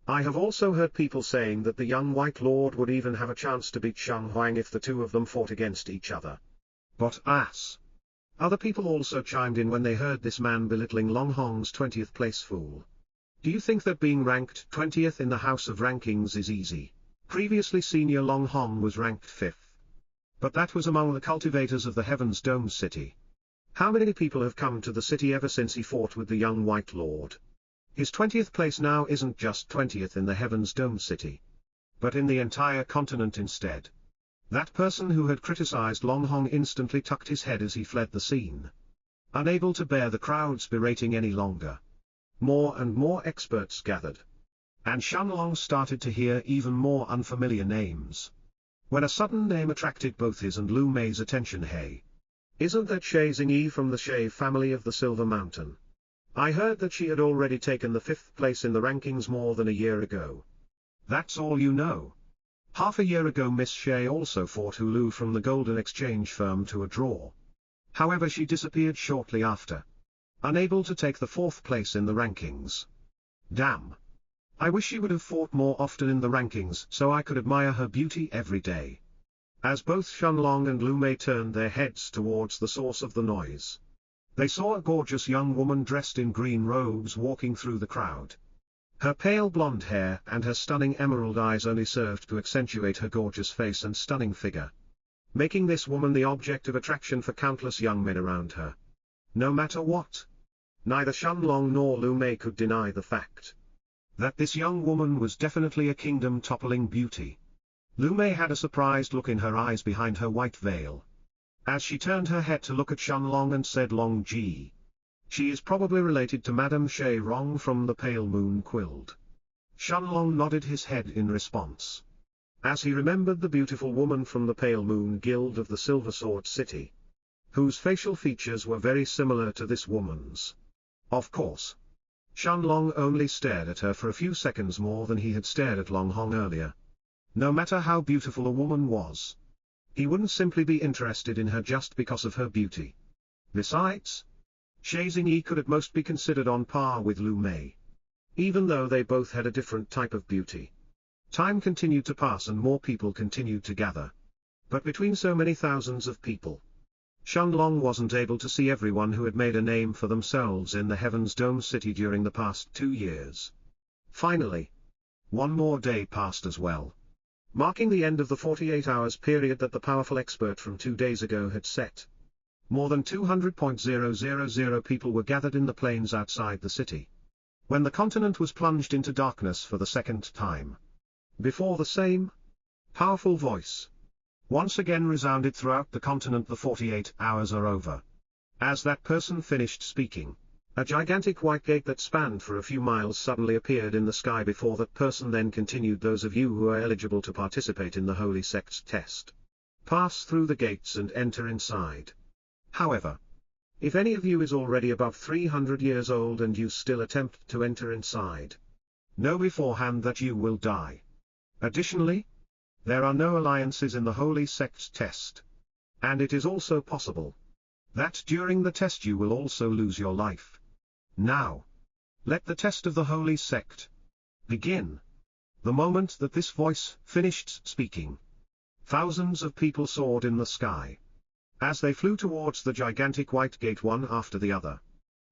I have also heard people saying that the young White Lord would even have a chance to beat Sheng Huang if the two of them fought against each other. But ass! Other people also chimed in when they heard this man belittling Long Hong's 20th place fool. Do you think that being ranked 20th in the House of Rankings is easy? Previously Senior Long Hong was ranked 5th. But that was among the cultivators of the Heaven's Dome city. How many people have come to the city ever since he fought with the young White Lord? His 20th place now isn't just 20th in the Heaven's Dome city, but in the entire continent instead. That person who had criticized Long Hong instantly tucked his head as he fled the scene, unable to bear the crowd's berating any longer. More and more experts gathered, and Shenlong started to hear even more unfamiliar names, when a sudden name attracted both his and Lu Mei's attention. Hey! Isn't that Xie Xingyi from the Xie family of the Silver Mountain? I heard that she had already taken the 5th place in the rankings more than a year ago. That's all you know? Half a year ago Miss Xie also fought Hulu from the Golden Exchange firm to a draw. However she disappeared shortly after, unable to take the 4th place in the rankings. Damn! I wish she would have fought more often in the rankings so I could admire her beauty every day. As both Shenlong and Lu Mei turned their heads towards the source of the noise, they saw a gorgeous young woman dressed in green robes walking through the crowd. Her pale blonde hair and her stunning emerald eyes only served to accentuate her gorgeous face and stunning figure, making this woman the object of attraction for countless young men around her. No matter what, neither Shenlong nor Lu Mei could deny the fact that this young woman was definitely a kingdom-toppling beauty. Lu Mei had a surprised look in her eyes behind her white veil, as she turned her head to look at Shenlong and said, Long Ji. She is probably related to Madame Xie Rong from the Pale Moon Quild. Shenlong nodded his head in response, as he remembered the beautiful woman from the Pale Moon Guild of the Silver Sword City, whose facial features were very similar to this woman's. Of course. Shenlong only stared at her for a few seconds more than he had stared at Long Hong earlier. No matter how beautiful a woman was, he wouldn't simply be interested in her just because of her beauty. Besides, Xie Xingyi could at most be considered on par with Lu Mei, even though they both had a different type of beauty. Time continued to pass and more people continued to gather. But between so many thousands of people, Shenlong wasn't able to see everyone who had made a name for themselves in the Heaven's Dome city during the past 2 years. Finally, one more day passed as well, marking the end of the 48 hours period that the powerful expert from 2 days ago had set. More than 200,000 people were gathered in the plains outside the city, when the continent was plunged into darkness for the 2nd time. Before the same powerful voice once again resounded throughout the continent, the 48 hours are over. As that person finished speaking, a gigantic white gate that spanned for a few miles suddenly appeared in the sky before that person then continued. Those of you who are eligible to participate in the Holy Sect's test, pass through the gates and enter inside. However, if any of you is already above 300 years old and you still attempt to enter inside, know beforehand that you will die. Additionally, there are no alliances in the Holy Sect test. And it is also possible that during the test you will also lose your life. Now, let the test of the Holy Sect begin. The moment that this voice finished speaking, thousands of people soared in the sky. As they flew towards the gigantic white gate one after the other.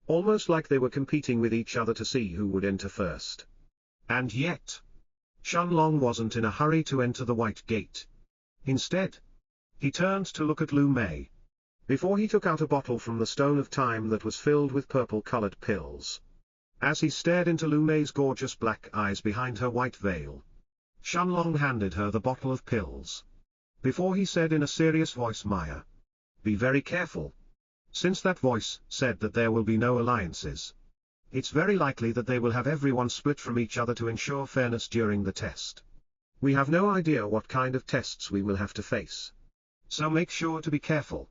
Almost like they were competing with each other to see who would enter first. And yet, Shenlong wasn't in a hurry to enter the white gate. Instead, he turned to look at Lu Mei. Before he took out a bottle from the stone of time that was filled with purple-colored pills. As he stared into Lu Mei's gorgeous black eyes behind her white veil, Shenlong handed her the bottle of pills. Before he said in a serious voice, Maya, be very careful. Since that voice said that there will be no alliances, it's very likely that they will have everyone split from each other to ensure fairness during the test. We have no idea what kind of tests we will have to face. So make sure to be careful.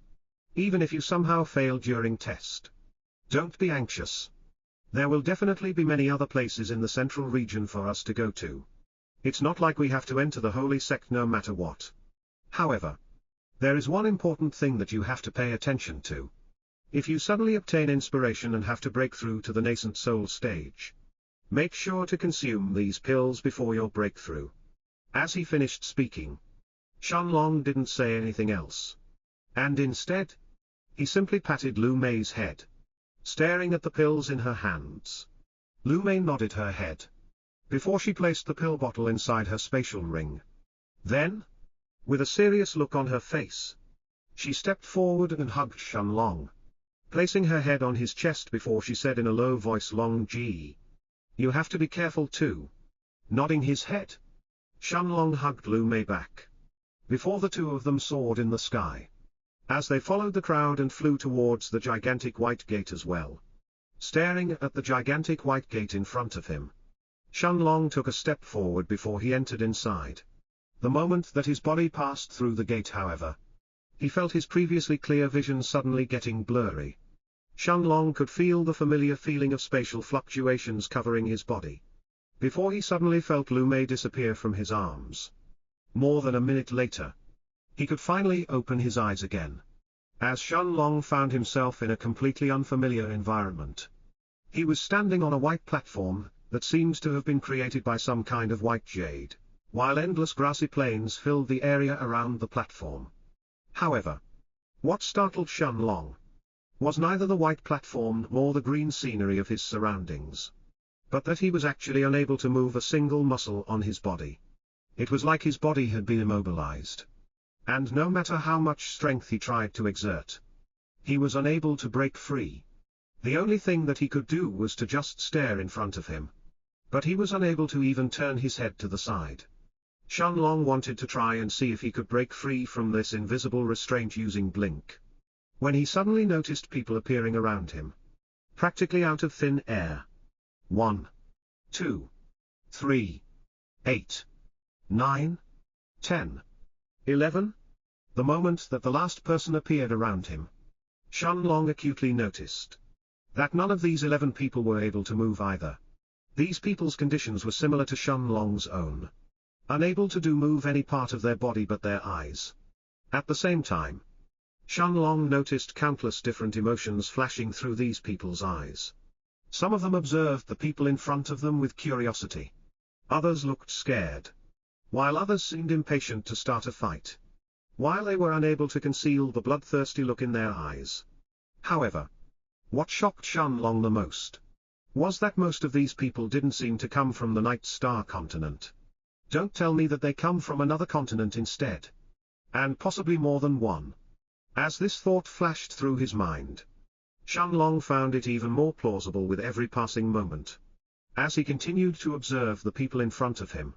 Even if you somehow fail during test, don't be anxious. There will definitely be many other places in the central region for us to go to. It's not like we have to enter the Holy Sect no matter what. However, there is one important thing that you have to pay attention to. If you suddenly obtain inspiration and have to break through to the nascent soul stage, make sure to consume these pills before your breakthrough. As he finished speaking, Shenlong didn't say anything else. And instead, he simply patted Lu Mei's head, staring at the pills in her hands. Lu Mei nodded her head, before she placed the pill bottle inside her spatial ring. Then, with a serious look on her face, she stepped forward and hugged Shenlong, placing her head on his chest before she said in a low voice, Long Ji, you have to be careful too. Nodding his head, Shenlong hugged Lu Mei back, before the two of them soared in the sky. As they followed the crowd and flew towards the gigantic white gate as well. Staring at the gigantic white gate in front of him, Shenlong took a step forward before he entered inside. The moment that his body passed through the gate, however, he felt his previously clear vision suddenly getting blurry. Shenlong could feel the familiar feeling of spatial fluctuations covering his body. Before he suddenly felt Lu Mei disappear from his arms. More than a minute later, he could finally open his eyes again. As Shenlong found himself in a completely unfamiliar environment. He was standing on a white platform, that seemed to have been created by some kind of white jade, while endless grassy plains filled the area around the platform. However, what startled Shenlong was neither the white platform nor the green scenery of his surroundings, but that he was actually unable to move a single muscle on his body. It was like his body had been immobilized. And no matter how much strength he tried to exert, he was unable to break free. The only thing that he could do was to just stare in front of him. But he was unable to even turn his head to the side. Shenlong wanted to try and see if he could break free from this invisible restraint using blink. When he suddenly noticed people appearing around him, practically out of thin air. 1, 2, 3, 8, 9, 10. 11. The moment that the last person appeared around him, Shenlong acutely noticed that none of these 11 people were able to move either. These people's conditions were similar to Shenlong's own. Unable to move any part of their body but their eyes. At the same time, Shenlong noticed countless different emotions flashing through these people's eyes. Some of them observed the people in front of them with curiosity. Others looked scared, while others seemed impatient to start a fight. While they were unable to conceal the bloodthirsty look in their eyes. However, what shocked Shenlong the most was that most of these people didn't seem to come from the Night Star continent. Don't tell me that they come from another continent instead. And possibly more than one. As this thought flashed through his mind, Shenlong found it even more plausible with every passing moment. As he continued to observe the people in front of him.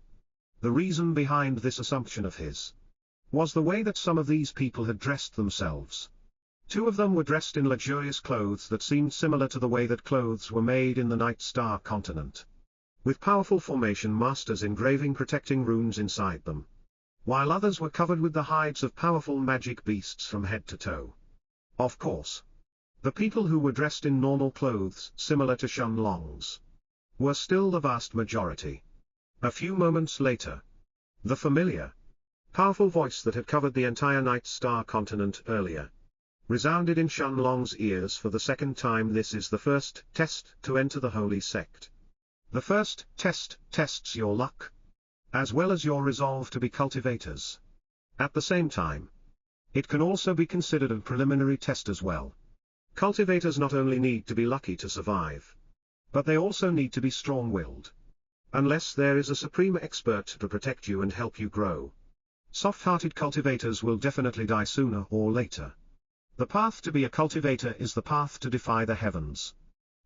The reason behind this assumption of his was the way that some of these people had dressed themselves. 2 of them were dressed in luxurious clothes that seemed similar to the way that clothes were made in the Night Star continent, with powerful formation masters engraving protecting runes inside them, while others were covered with the hides of powerful magic beasts from head to toe. Of course, the people who were dressed in normal clothes similar to Shenlong's were still the vast majority. A few moments later, The familiar, powerful voice that had covered the entire Night Star continent earlier resounded in Shenlong's ears for the second time. This is the first test to enter the holy sect. The first test tests your luck, as well as your resolve to be cultivators. At the same time, it can also be considered a preliminary test as well. Cultivators not only need to be lucky to survive, but they also need to be strong-willed. Unless there is a supreme expert to protect you and help you grow, soft-hearted cultivators will definitely die sooner or later. The path to be a cultivator is the path to defy the heavens.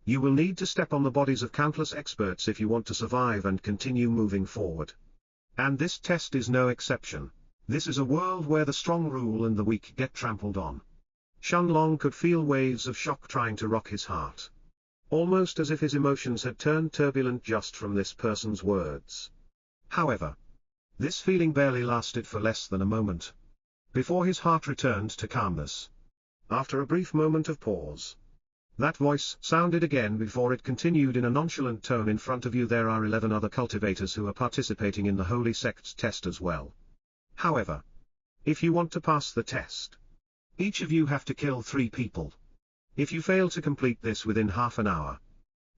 You will need to step on the bodies of countless experts if you want to survive and continue moving forward. And this test is no exception. This is a world where the strong rule and the weak get trampled on. Shenlong could feel waves of shock trying to rock his heart, almost as if his emotions had turned turbulent just from this person's words. However, this feeling barely lasted for less than a moment, before his heart returned to calmness. After a brief moment of pause, that voice sounded again before it continued in a nonchalant tone. In front of you there are 11 other cultivators who are participating in the Holy Sect's test as well. However, if you want to pass the test, each of you have to kill 3 people. If you fail to complete this within half an hour,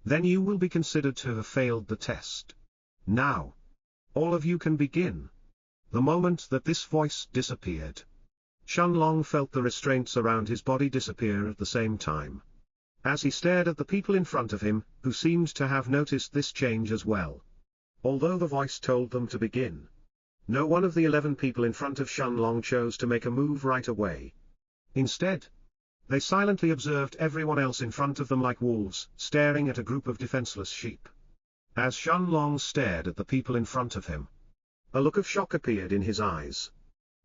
then you will be considered to have failed the test. Now, all of you can begin. The moment that this voice disappeared, Shenlong felt the restraints around his body disappear at the same time. As he stared at the people in front of him, who seemed to have noticed this change as well. Although the voice told them to begin, no one of the 11 people in front of Shenlong chose to make a move right away. Instead, they silently observed everyone else in front of them like wolves, staring at a group of defenseless sheep. As Shenlong stared at the people in front of him, a look of shock appeared in his eyes,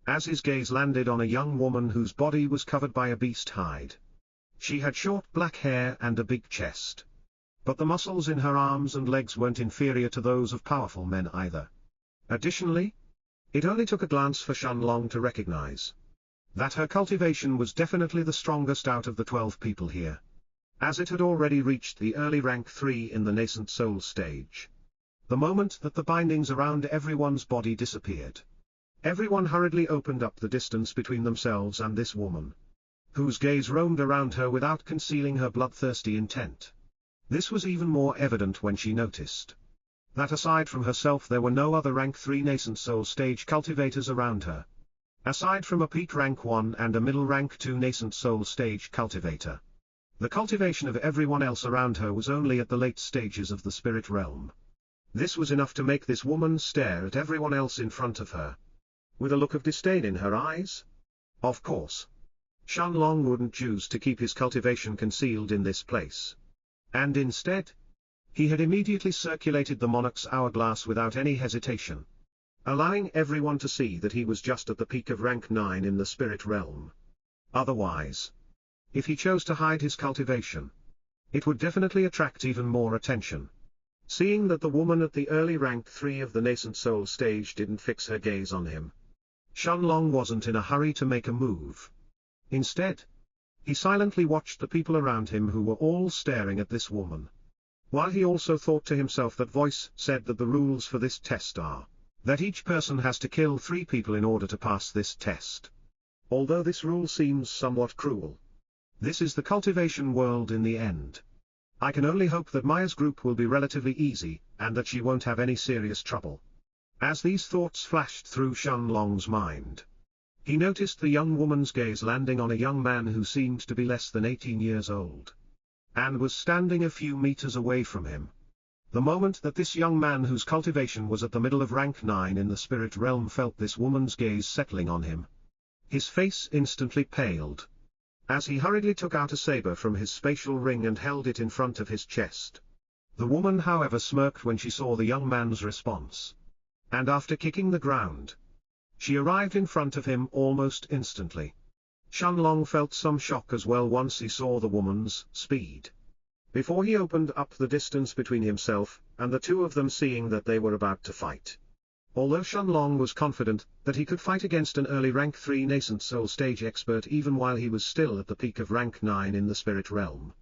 as his gaze landed on a young woman whose body was covered by a beast hide. She had short black hair and a big chest, but the muscles in her arms and legs weren't inferior to those of powerful men either. Additionally, it only took a glance for Shenlong to recognize that her cultivation was definitely the strongest out of the 12 people here, as it had already reached the early rank 3 in the nascent soul stage. The moment that the bindings around everyone's body disappeared, everyone hurriedly opened up the distance between themselves and this woman, whose gaze roamed around her without concealing her bloodthirsty intent. This was even more evident when she noticed that aside from herself there were no other rank 3 nascent soul stage cultivators around her. Aside from a peak rank 1 and a middle rank 2 nascent soul stage cultivator, the cultivation of everyone else around her was only at the late stages of the spirit realm. This was enough to make this woman stare at everyone else in front of her, with a look of disdain in her eyes. Of course, Shenlong wouldn't choose to keep his cultivation concealed in this place. And instead, he had immediately circulated the Monarch's hourglass without any hesitation, allowing everyone to see that he was just at the peak of rank 9 in the spirit realm. Otherwise, if he chose to hide his cultivation, it would definitely attract even more attention. Seeing that the woman at the early rank 3 of the nascent soul stage didn't fix her gaze on him, Shenlong wasn't in a hurry to make a move. Instead, he silently watched the people around him who were all staring at this woman, while he also thought to himself that voice said that the rules for this test are that each person has to kill 3 people in order to pass this test. Although this rule seems somewhat cruel, this is the cultivation world in the end. I can only hope that Maya's group will be relatively easy, and that she won't have any serious trouble. As these thoughts flashed through Shenlong's mind, he noticed the young woman's gaze landing on a young man who seemed to be less than 18 years old, and was standing a few meters away from him. The moment that this young man whose cultivation was at the middle of rank 9 in the spirit realm felt this woman's gaze settling on him, his face instantly paled, as he hurriedly took out a saber from his spatial ring and held it in front of his chest. The woman however smirked when she saw the young man's response, and after kicking the ground, she arrived in front of him almost instantly. Shenlong felt some shock as well once he saw the woman's speed. Before he opened up the distance between himself and the two of them, seeing that they were about to fight. Although Shenlong was confident that he could fight against an early rank 3 nascent soul stage expert even while he was still at the peak of rank 9 in the spirit realm,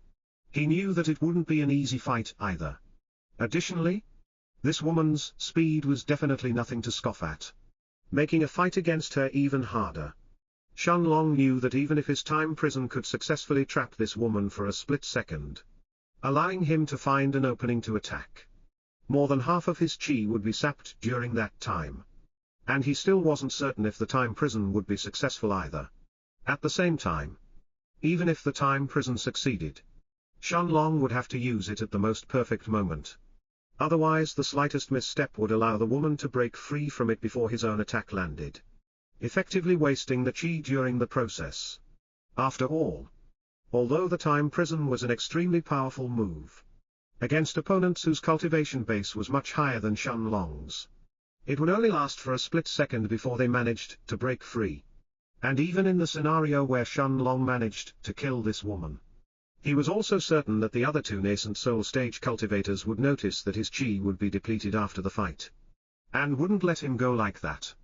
he knew that it wouldn't be an easy fight either. Additionally, this woman's speed was definitely nothing to scoff at. making a fight against her even harder. Shenlong knew that even if his time prison could successfully trap this woman for a split second, allowing him to find an opening to attack, more than half of his chi would be sapped during that time. And he still wasn't certain if the time prison would be successful either. At the same time, even if the time prison succeeded, Shenlong would have to use it at the most perfect moment. Otherwise the slightest misstep would allow the woman to break free from it before his own attack landed, effectively wasting the chi during the process. After all, although the time prison was an extremely powerful move against opponents whose cultivation base was much higher than Shenlong's, it would only last for a split second before they managed to break free. And even in the scenario where Shenlong managed to kill this woman, he was also certain that the other two nascent soul stage cultivators would notice that his chi would be depleted after the fight, and wouldn't let him go like that.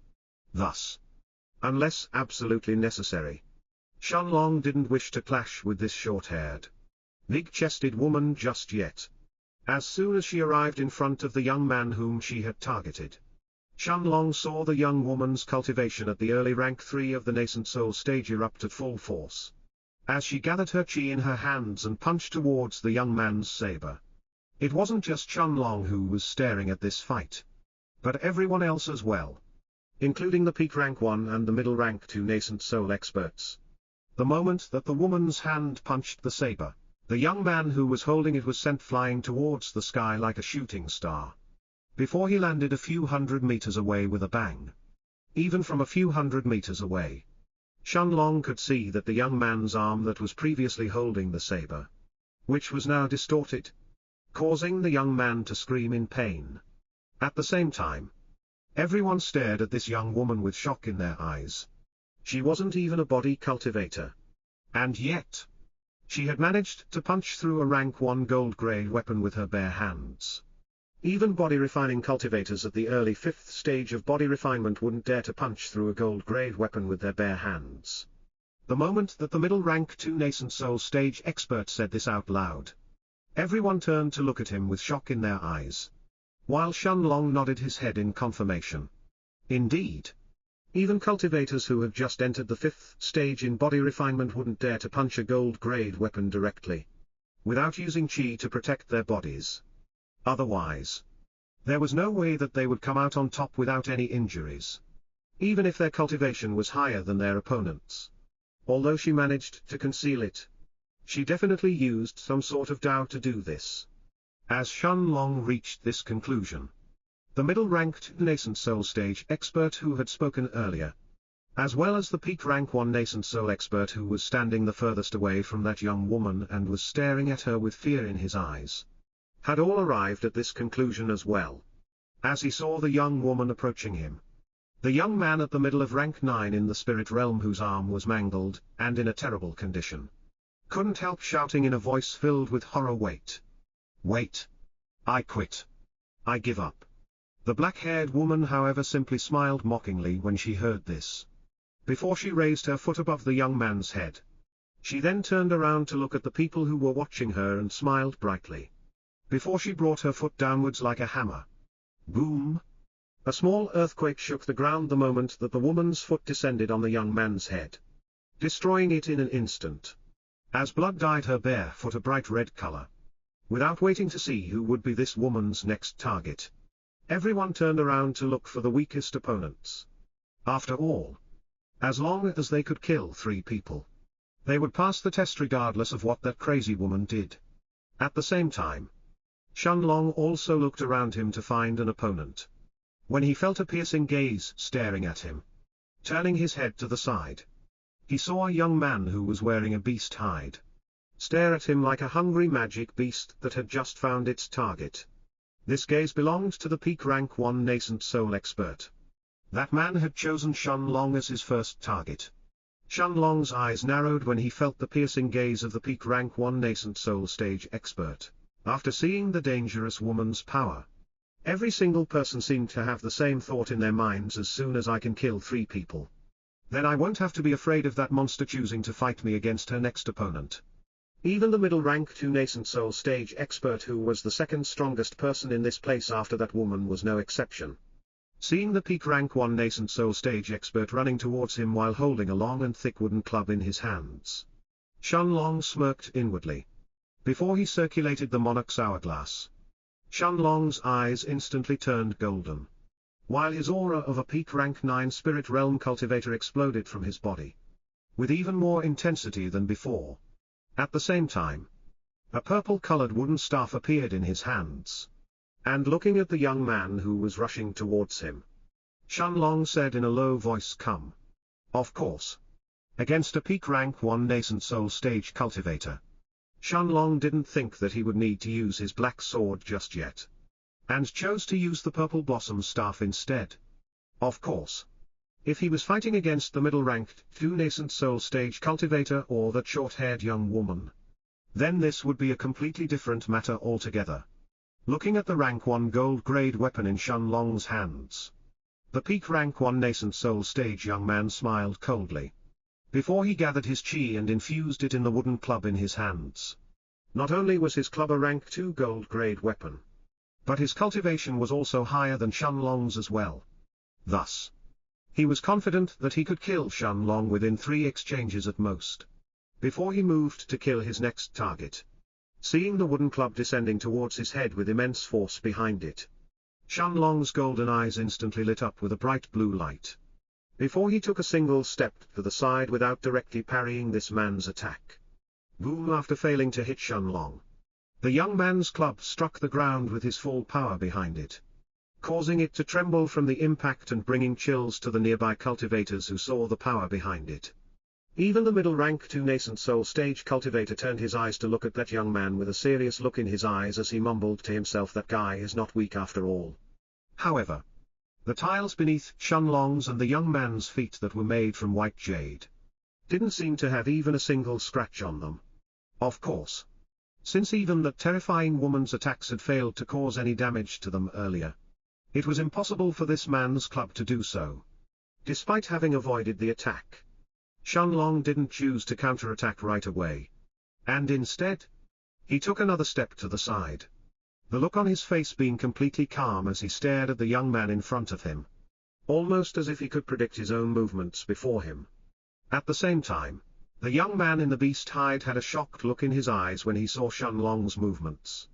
Thus, unless absolutely necessary, Shenlong didn't wish to clash with this short-haired, big-chested woman just yet. As soon as she arrived in front of the young man whom she had targeted, Shenlong saw the young woman's cultivation at the early rank 3 of the nascent soul stage erupt at full force, as she gathered her chi in her hands and punched towards the young man's saber. It wasn't just Shenlong who was staring at this fight, but everyone else as well, including the peak rank 1 and the middle rank 2 nascent soul experts. The moment that the woman's hand punched the saber, the young man who was holding it was sent flying towards the sky like a shooting star, before he landed a few hundred meters away with a bang. Even from a few hundred meters away, Shenlong could see that the young man's arm that was previously holding the saber, which was now distorted, causing the young man to scream in pain. At the same time, everyone stared at this young woman with shock in their eyes. She wasn't even a body cultivator. And yet, she had managed to punch through a rank 1 gold-grade weapon with her bare hands. Even body refining cultivators at the early 5th stage of body refinement wouldn't dare to punch through a gold-grade weapon with their bare hands. The moment that the middle rank 2 nascent soul stage expert said this out loud, everyone turned to look at him with shock in their eyes, while Shenlong nodded his head in confirmation. Indeed, even cultivators who had just entered the 5th stage in body refinement wouldn't dare to punch a gold-grade weapon directly, without using chi to protect their bodies. Otherwise, there was no way that they would come out on top without any injuries, even if their cultivation was higher than their opponents. Although she managed to conceal it, she definitely used some sort of Dao to do this. As Shenlong reached this conclusion, the middle-ranked nascent soul stage expert who had spoken earlier, as well as the peak rank 1 nascent soul expert who was standing the furthest away from that young woman and was staring at her with fear in his eyes, had all arrived at this conclusion as well. As he saw the young woman approaching him, the young man at the middle of rank 9 in the spirit realm whose arm was mangled, and in a terrible condition, couldn't help shouting in a voice filled with horror, "Wait! Wait! I quit! I give up!" The black-haired woman however simply smiled mockingly when she heard this, before she raised her foot above the young man's head. She then turned around to look at the people who were watching her and smiled brightly, before she brought her foot downwards like a hammer. Boom! A small earthquake shook the ground the moment that the woman's foot descended on the young man's head, destroying it in an instant, as blood dyed her bare foot a bright red color. Without waiting to see who would be this woman's next target, everyone turned around to look for the weakest opponents. After all, as long as they could kill 3 people, they would pass the test regardless of what that crazy woman did. At the same time, Shenlong also looked around him to find an opponent, when he felt a piercing gaze staring at him. Turning his head to the side, he saw a young man who was wearing a beast hide stare at him like a hungry magic beast that had just found its target. This gaze belonged to the peak rank 1 nascent soul expert. That man had chosen Shenlong as his first target. Shenlong's eyes narrowed when he felt the piercing gaze of the peak rank 1 nascent soul stage expert. After seeing the dangerous woman's power, every single person seemed to have the same thought in their minds: as soon as I can kill 3 people, then I won't have to be afraid of that monster choosing to fight me against her next opponent. Even the middle rank 2 nascent soul stage expert, who was the second strongest person in this place after that woman, was no exception. Seeing the peak rank 1 nascent soul stage expert running towards him while holding a long and thick wooden club in his hands, Shenlong smirked inwardly. Before he circulated the Monarch's hourglass, Shenlong's eyes instantly turned golden, while his aura of a peak rank 9 spirit realm cultivator exploded from his body, with even more intensity than before. At the same time, a purple-colored wooden staff appeared in his hands. And looking at the young man who was rushing towards him, Shenlong said in a low voice, "Come." Of course. Against a peak rank 1 nascent soul stage cultivator, Shenlong didn't think that he would need to use his black sword just yet, and chose to use the purple blossom staff instead. Of course. If he was fighting against the middle-ranked 2 nascent soul stage cultivator or that short-haired young woman, then this would be a completely different matter altogether. Looking at the rank 1 gold-grade weapon in Shenlong's hands, the peak rank 1 nascent soul stage young man smiled coldly, before he gathered his chi and infused it in the wooden club in his hands. Not only was his club a rank 2 gold-grade weapon, but his cultivation was also higher than Shenlong's as well. Thus, he was confident that he could kill Shenlong within 3 exchanges at most, before he moved to kill his next target. Seeing the wooden club descending towards his head with immense force behind it, Shenlong's golden eyes instantly lit up with a bright blue light, before he took a single step to the side without directly parrying this man's attack. Boom! After failing to hit Shenlong, the young man's club struck the ground with his full power behind it, causing it to tremble from the impact and bringing chills to the nearby cultivators who saw the power behind it. Even the middle rank 2 nascent soul stage cultivator turned his eyes to look at that young man with a serious look in his eyes as he mumbled to himself, "That guy is not weak after all." However, the tiles beneath Shenlong's and the young man's feet that were made from white jade didn't seem to have even a single scratch on them. Of course, since even that terrifying woman's attacks had failed to cause any damage to them earlier, it was impossible for this man's club to do so. Despite having avoided the attack, Shenlong didn't choose to counterattack right away, and instead, he took another step to the side, the look on his face being completely calm as he stared at the young man in front of him, almost as if he could predict his own movements before him. At the same time, the young man in the beast hide had a shocked look in his eyes when he saw Shenlong's movements.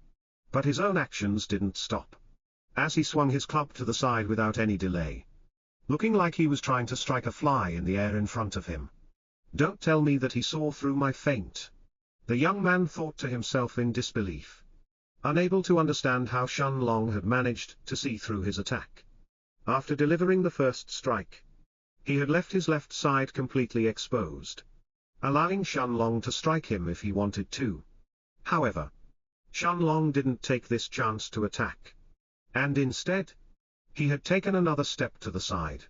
But his own actions didn't stop, as he swung his club to the side without any delay, looking like he was trying to strike a fly in the air in front of him. Don't tell me that he saw through my feint. The young man thought to himself in disbelief, unable to understand how Shenlong had managed to see through his attack. After delivering the first strike, he had left his left side completely exposed, allowing Shenlong to strike him if he wanted to. However, Shenlong didn't take this chance to attack, and instead, he had taken another step to the side.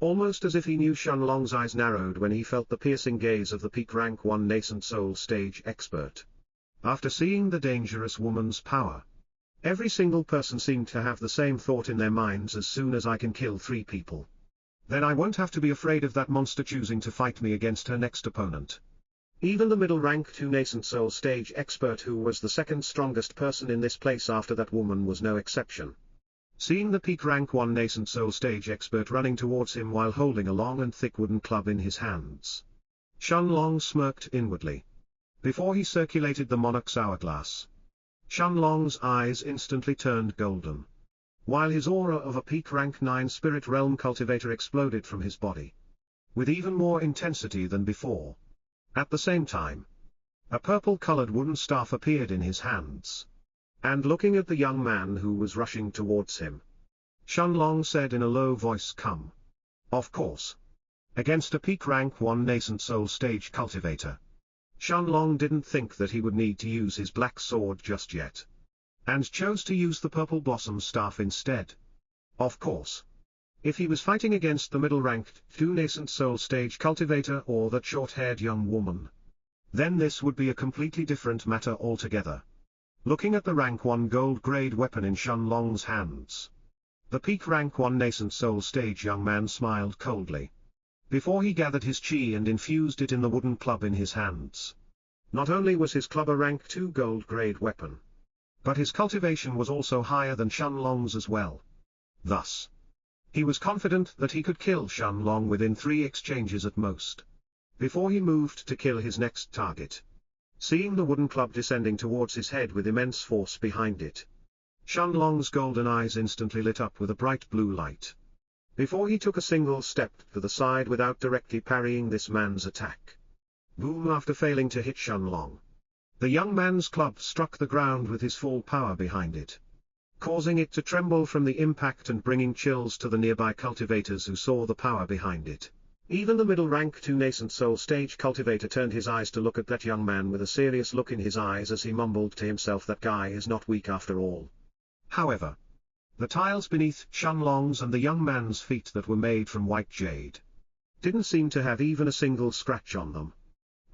Almost as if he knew, Shenlong's eyes narrowed when he felt the piercing gaze of the peak rank 1 nascent soul stage expert. After seeing the dangerous woman's power, every single person seemed to have the same thought in their minds: as soon as I can kill 3 people, then I won't have to be afraid of that monster choosing to fight me against her next opponent. Even the middle rank 2 nascent soul stage expert, who was the second strongest person in this place after that woman, was no exception. Seeing the peak rank 1 nascent soul stage expert running towards him while holding a long and thick wooden club in his hands, Shenlong smirked inwardly. Before he circulated the Monarch's hourglass, Shenlong's eyes instantly turned golden, while his aura of a peak rank 9 spirit realm cultivator exploded from his body, with even more intensity than before. At the same time, a purple-colored wooden staff appeared in his hands, and looking at the young man who was rushing towards him, Shenlong said in a low voice, "Come." Of course. Against a peak rank 1 nascent soul stage cultivator, Shenlong didn't think that he would need to use his black sword just yet, and chose to use the purple blossom staff instead. Of course. If he was fighting against the middle-ranked 2 nascent soul stage cultivator or that short-haired young woman, then this would be a completely different matter altogether. Looking at the rank 1 gold-grade weapon in Shenlong's hands, the peak rank 1 nascent soul stage young man smiled coldly, before he gathered his chi and infused it in the wooden club in his hands. Not only was his club a rank 2 gold-grade weapon, but his cultivation was also higher than Shenlong's as well. Thus, He was confident that he could kill Shenlong within 3 exchanges at most. Before he moved to kill his next target. Seeing the wooden club descending towards his head with immense force behind it, Shenlong's golden eyes instantly lit up with a bright blue light. Before he took a single step to the side without directly parrying this man's attack. Boom! After failing to hit Shenlong, the young man's club struck the ground with his full power behind it, causing it to tremble from the impact and bringing chills to the nearby cultivators who saw the power behind it. Even the middle rank 2 nascent soul stage cultivator turned his eyes to look at that young man with a serious look in his eyes as he mumbled to himself, that guy is not weak after all. However, the tiles beneath Shenlong's and the young man's feet that were made from white jade didn't seem to have even a single scratch on them.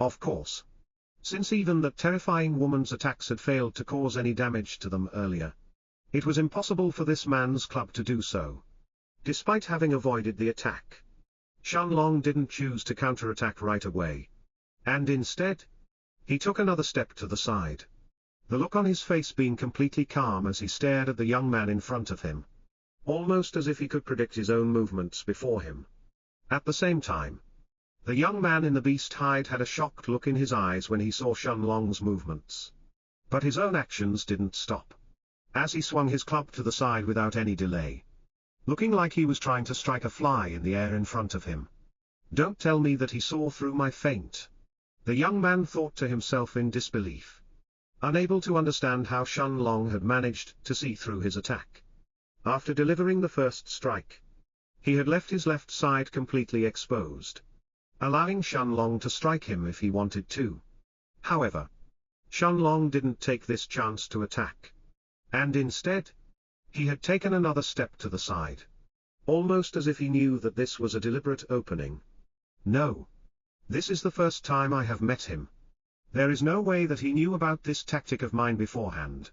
Of course, since even that terrifying woman's attacks had failed to cause any damage to them earlier, it was impossible for this man's club to do so. Despite having avoided the attack, Shenlong didn't choose to counterattack right away. And instead, he took another step to the side. The look on his face being completely calm as he stared at the young man in front of him. Almost as if he could predict his own movements before him. At the same time, the young man in the beast hide had a shocked look in his eyes when he saw Shenlong's movements. But his own actions didn't stop. As he swung his club to the side without any delay, looking like he was trying to strike a fly in the air in front of him. Don't tell me that he saw through my feint. The young man thought to himself in disbelief, unable to understand how Shenlong had managed to see through his attack. After delivering the first strike, he had left his left side completely exposed, allowing Shenlong to strike him if he wanted to. However, Shenlong didn't take this chance to attack. And instead, he had taken another step to the side. Almost as if he knew that this was a deliberate opening. No. This is the first time I have met him. There is no way that he knew about this tactic of mine beforehand.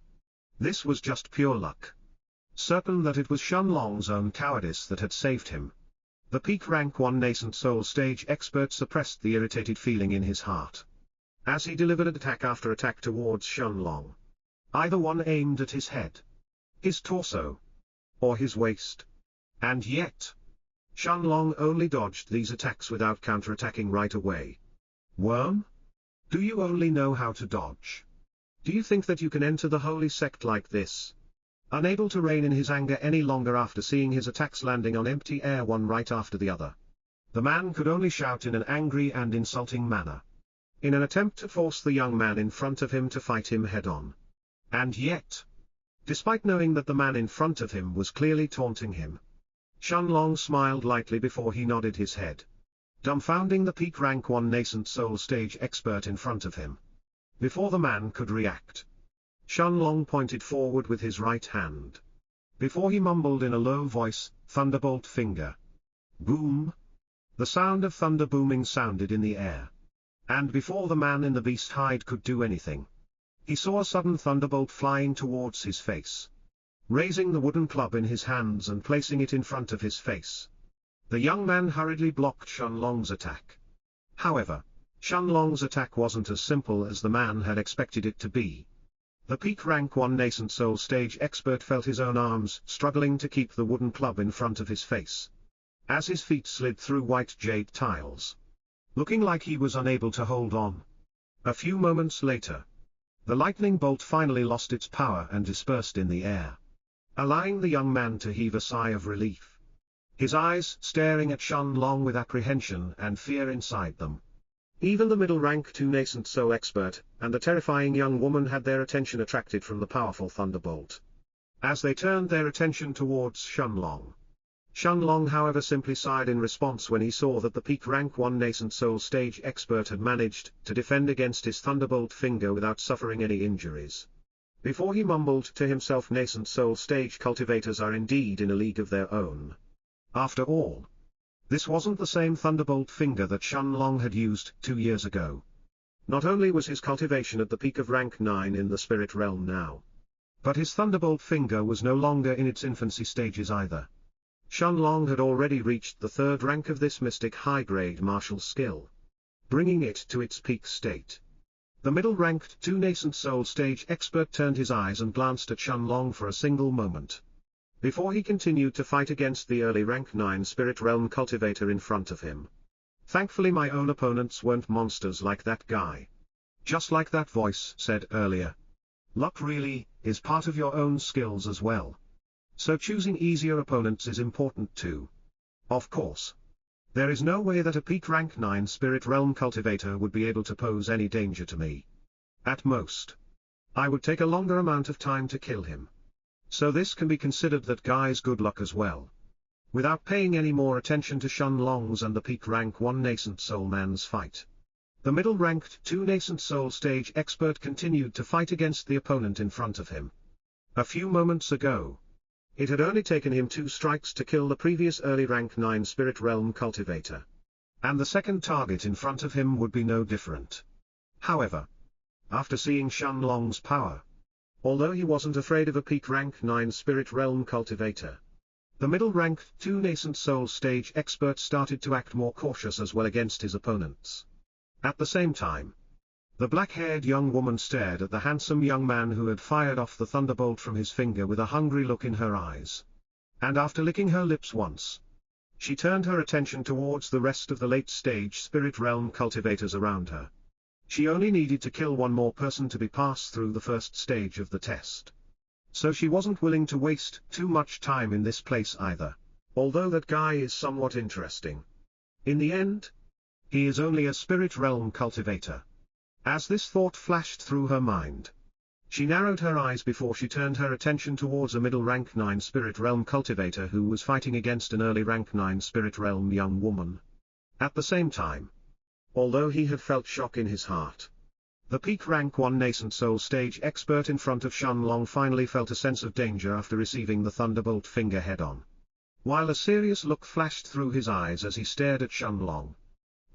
This was just pure luck. Certain that it was Shenlong's own cowardice that had saved him. The peak rank 1 nascent soul stage expert suppressed the irritated feeling in his heart, as he delivered attack after attack towards Shenlong. Either one aimed at his head, his torso, or his waist. And yet, Shenlong only dodged these attacks without counterattacking right away. Worm? Do you only know how to dodge? Do you think that you can enter the holy sect like this? Unable to rein in his anger any longer after seeing his attacks landing on empty air one right after the other, the man could only shout in an angry and insulting manner, in an attempt to force the young man in front of him to fight him head-on. And yet, despite knowing that the man in front of him was clearly taunting him, Shenlong smiled lightly before he nodded his head, dumbfounding the peak rank 1 nascent soul stage expert in front of him. Before the man could react, Shenlong pointed forward with his right hand. Before he mumbled in a low voice, "Thunderbolt finger." Boom! The sound of thunder booming sounded in the air. And before the man in the beast hide could do anything, he saw a sudden thunderbolt flying towards his face. Raising the wooden club in his hands and placing it in front of his face, the young man hurriedly blocked Shenlong's attack. However, Shenlong's attack wasn't as simple as the man had expected it to be. The peak rank 1 nascent soul stage expert felt his own arms struggling to keep the wooden club in front of his face, as his feet slid through white jade tiles, looking like he was unable to hold on. A few moments later, the lightning bolt finally lost its power and dispersed in the air, allowing the young man to heave a sigh of relief, his eyes staring at Shenlong with apprehension and fear inside them. Even the middle rank 2 nascent soul expert and the terrifying young woman had their attention attracted from the powerful thunderbolt, as they turned their attention towards Shenlong. Shenlong however simply sighed in response when he saw that the peak rank 1 nascent soul stage expert had managed to defend against his thunderbolt finger without suffering any injuries. Before he mumbled to himself, nascent soul stage cultivators are indeed in a league of their own. After all, this wasn't the same thunderbolt finger that Shenlong had used 2 years ago. Not only was his cultivation at the peak of rank 9 in the spirit realm now, but his thunderbolt finger was no longer in its infancy stages either. Shenlong had already reached the 3rd rank of this mystic high-grade martial skill, bringing it to its peak state. The middle-ranked 2 nascent soul stage expert turned his eyes and glanced at Shenlong for a single moment, before he continued to fight against the early rank 9 Spirit Realm cultivator in front of him. Thankfully my own opponents weren't monsters like that guy. Just like that voice said earlier. Luck really is part of your own skills as well. So choosing easier opponents is important too. Of course. There is no way that a peak rank 9 Spirit Realm cultivator would be able to pose any danger to me. At most, I would take a longer amount of time to kill him. So this can be considered that guy's good luck as well. Without paying any more attention to Shenlong's and the peak rank 1 Nascent Soul Man's fight, the middle ranked 2 Nascent Soul Stage expert continued to fight against the opponent in front of him. A few moments ago, it had only taken him 2 strikes to kill the previous early rank 9 Spirit Realm cultivator. And the second target in front of him would be no different. However, after seeing Shenlong's power, although he wasn't afraid of a peak rank 9 Spirit Realm cultivator, the middle ranked 2 Nascent Soul Stage expert started to act more cautious as well against his opponents. At the same time, the black-haired young woman stared at the handsome young man who had fired off the thunderbolt from his finger with a hungry look in her eyes. And after licking her lips once, she turned her attention towards the rest of the late-stage Spirit Realm cultivators around her. She only needed to kill one more person to be passed through the first stage of the test. So she wasn't willing to waste too much time in this place either, although that guy is somewhat interesting. In the end, he is only a Spirit Realm cultivator. As this thought flashed through her mind, she narrowed her eyes before she turned her attention towards a middle rank 9 Spirit Realm cultivator who was fighting against an early rank 9 Spirit Realm young woman. At the same time, although he had felt shock in his heart, the peak rank 1 Nascent Soul Stage expert in front of Shenlong finally felt a sense of danger after receiving the thunderbolt finger head-on. While a serious look flashed through his eyes as he stared at Shenlong,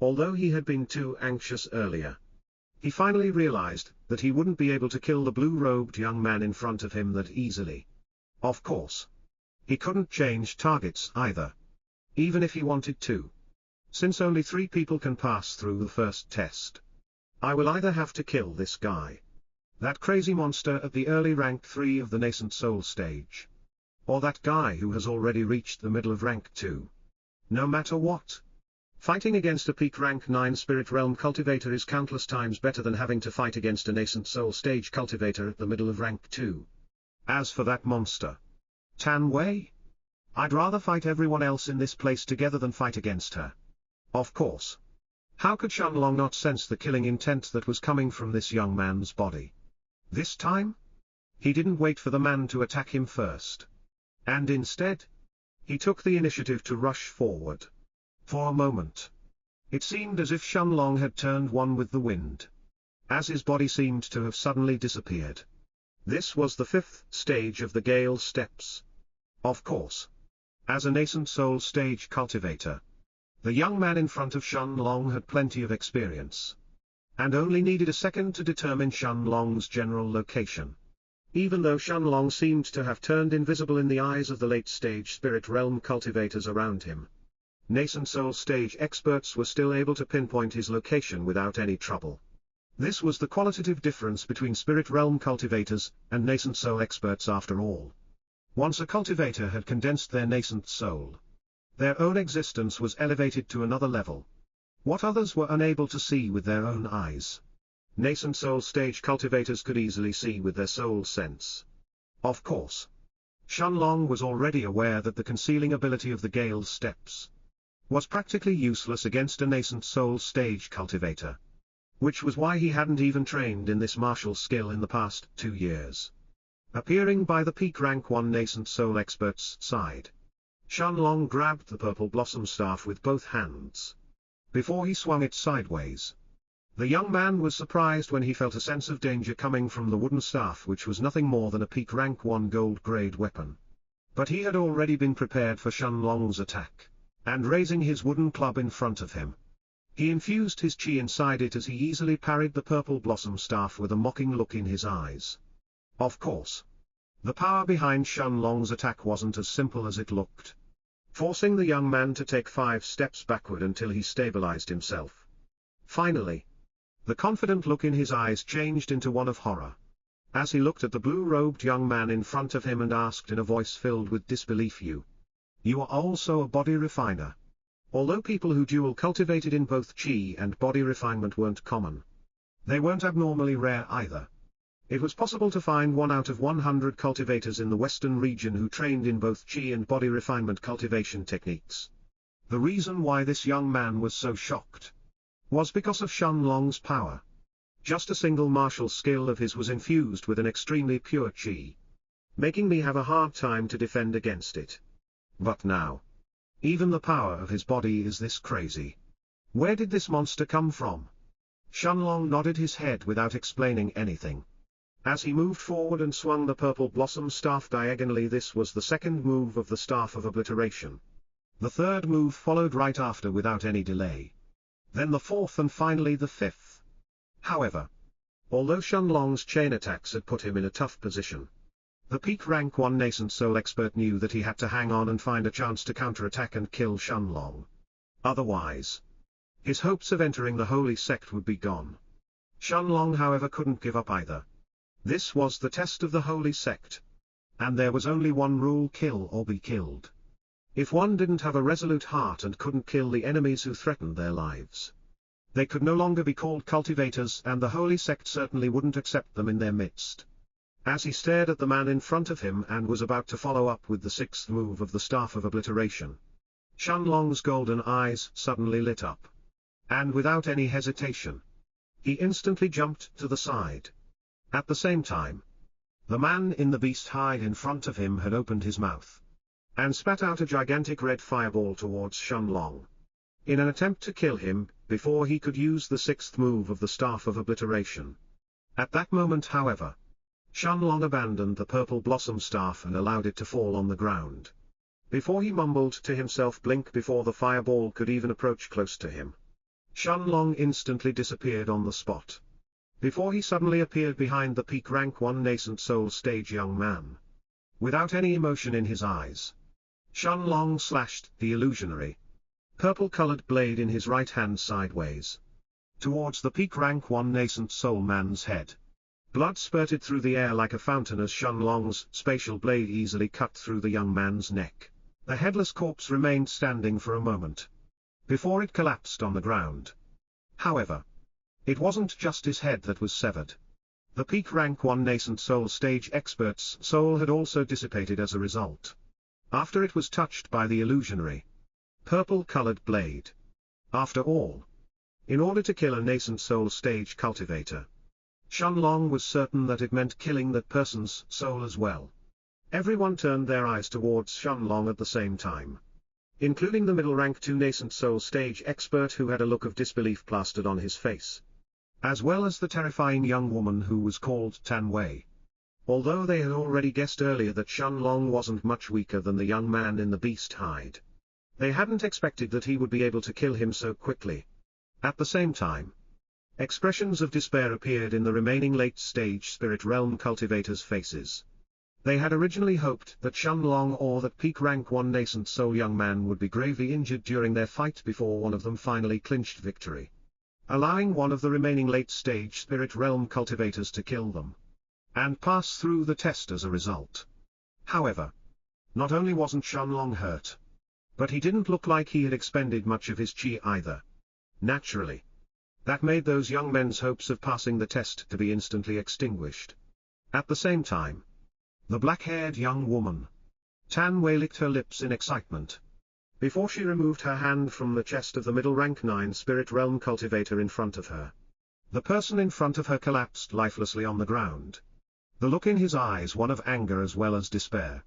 although he had been too anxious earlier, he finally realized that he wouldn't be able to kill the blue-robed young man in front of him that easily. Of course, he couldn't change targets either, even if he wanted to. Since only 3 people can pass through the first test, I will either have to kill this guy, that crazy monster at the early rank 3 of the Nascent Soul Stage, or that guy who has already reached the middle of rank 2. No matter what, fighting against a peak rank 9 Spirit Realm cultivator is countless times better than having to fight against a Nascent Soul Stage cultivator at the middle of rank 2. As for that monster, Tan Wei, I'd rather fight everyone else in this place together than fight against her. Of course. How could Shenlong not sense the killing intent that was coming from this young man's body? This time, he didn't wait for the man to attack him first. And instead, he took the initiative to rush forward. For a moment, it seemed as if Shenlong had turned one with the wind, as his body seemed to have suddenly disappeared. This was the 5th stage of the Gale Steps. Of course, as a Nascent Soul Stage cultivator, the young man in front of Shenlong had plenty of experience, and only needed a second to determine Shenlong's general location. Even though Shenlong seemed to have turned invisible in the eyes of the late-stage Spirit Realm cultivators around him, Nascent Soul Stage experts were still able to pinpoint his location without any trouble. This was the qualitative difference between Spirit Realm cultivators and Nascent Soul experts after all. Once a cultivator had condensed their Nascent Soul, their own existence was elevated to another level. What others were unable to see with their own eyes, Nascent Soul Stage cultivators could easily see with their soul sense. Of course, Shenlong was already aware that the concealing ability of the Gale Steps was practically useless against a Nascent Soul Stage cultivator, which was why he hadn't even trained in this martial skill in the past 2 years. Appearing by the peak rank 1 Nascent Soul expert's side, Shenlong grabbed the purple blossom staff with both hands. Before he swung it sideways, the young man was surprised when he felt a sense of danger coming from the wooden staff, which was nothing more than a peak rank 1 gold grade weapon. But he had already been prepared for Shenlong's attack, and raising his wooden club in front of him, he infused his chi inside it as he easily parried the purple blossom staff with a mocking look in his eyes. Of course, the power behind Shenlong's attack wasn't as simple as it looked, forcing the young man to take 5 steps backward until he stabilized himself. Finally, the confident look in his eyes changed into one of horror. as he looked at the blue-robed young man in front of him and asked in a voice filled with disbelief, You are also a body refiner. Although people who dual cultivated in both chi and body refinement weren't common, they weren't abnormally rare either. It was possible to find 1 out of 100 cultivators in the western region who trained in both chi and body refinement cultivation techniques. The reason why this young man was so shocked was because of Shenlong's power. Just a single martial skill of his was infused with an extremely pure chi, making me have a hard time to defend against it. But now, even the power of his body is this crazy. Where did this monster come from? Shenlong nodded his head without explaining anything. As he moved forward and swung the purple blossom staff diagonally, this was the second move of the Staff of Obliteration. The third move followed right after without any delay. Then the fourth and finally the fifth. However, although Shenlong's chain attacks had put him in a tough position, the peak rank 1 nascent soul expert knew that he had to hang on and find a chance to counterattack and kill Shenlong. Otherwise, his hopes of entering the holy sect would be gone. Shenlong, however, couldn't give up either. This was the test of the holy sect. And there was only one rule: kill or be killed. If one didn't have a resolute heart and couldn't kill the enemies who threatened their lives, they could no longer be called cultivators, and the holy sect certainly wouldn't accept them in their midst. As he stared at the man in front of him and was about to follow up with the sixth move of the Staff of Obliteration, Shenlong's golden eyes suddenly lit up. And without any hesitation, he instantly jumped to the side. At the same time, the man in the beast hide in front of him had opened his mouth and spat out a gigantic red fireball towards Shenlong, in an attempt to kill him, before he could use the sixth move of the Staff of Obliteration. At that moment, however, Shenlong abandoned the purple blossom staff and allowed it to fall on the ground. Before he mumbled to himself blink before the fireball could even approach close to him, Shenlong instantly disappeared on the spot, before he suddenly appeared behind the peak rank 1 nascent soul stage young man. Without any emotion in his eyes, Shenlong slashed the illusionary, purple-colored blade in his right hand sideways towards the peak rank 1 nascent soul man's head. Blood spurted through the air like a fountain as Shenlong's spatial blade easily cut through the young man's neck. The headless corpse remained standing for a moment before it collapsed on the ground. However, it wasn't just his head that was severed. The peak rank 1 nascent soul stage expert's soul had also dissipated as a result, after it was touched by the illusionary, purple-colored blade. After all, in order to kill a nascent soul stage cultivator, Shenlong was certain that it meant killing that person's soul as well. Everyone turned their eyes towards Shenlong at the same time, including the middle rank 2 nascent soul stage expert who had a look of disbelief plastered on his face, as well as the terrifying young woman who was called Tan Wei. Although they had already guessed earlier that Shenlong wasn't much weaker than the young man in the beast hide, they hadn't expected that he would be able to kill him so quickly. At the same time, expressions of despair appeared in the remaining late-stage spirit realm cultivators' faces. They had originally hoped that Shenlong or that peak rank 1 nascent soul young man would be gravely injured during their fight before one of them finally clinched victory, allowing one of the remaining late-stage spirit realm cultivators to kill them and pass through the test as a result. However, not only wasn't Shenlong hurt, but he didn't look like he had expended much of his chi either. Naturally, that made those young men's hopes of passing the test to be instantly extinguished. At the same time, the black-haired young woman, Tan Wei, licked her lips in excitement before she removed her hand from the chest of the middle rank 9 spirit realm cultivator in front of her. The person in front of her collapsed lifelessly on the ground, the look in his eyes one of anger as well as despair.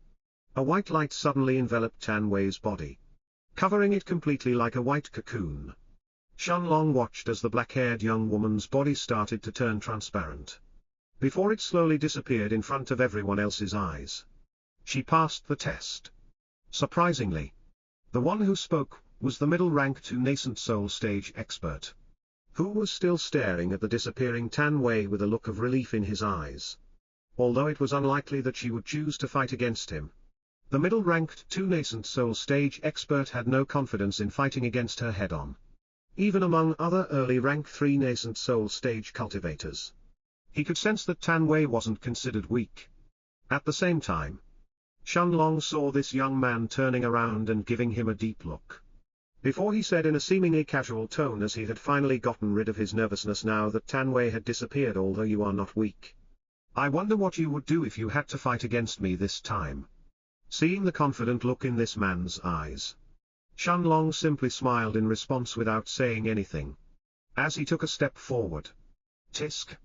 A white light suddenly enveloped Tan Wei's body, covering it completely like a white cocoon. Shenlong watched as the black-haired young woman's body started to turn transparent, before it slowly disappeared in front of everyone else's eyes. She passed the test. Surprisingly, the one who spoke was the middle rank 2 nascent soul stage expert, who was still staring at the disappearing Tan Wei with a look of relief in his eyes. Although it was unlikely that she would choose to fight against him, the middle ranked 2 nascent soul stage expert had no confidence in fighting against her head-on, even among other early rank 3 nascent soul stage cultivators. He could sense that Tan Wei wasn't considered weak. At the same time, Shenlong saw this young man turning around and giving him a deep look. Before he said in a seemingly casual tone, as he had finally gotten rid of his nervousness now that Tan Wei had disappeared, although you are not weak. I wonder what you would do if you had to fight against me this time. Seeing the confident look in this man's eyes, Shenlong simply smiled in response without saying anything. As he took a step forward, tisk!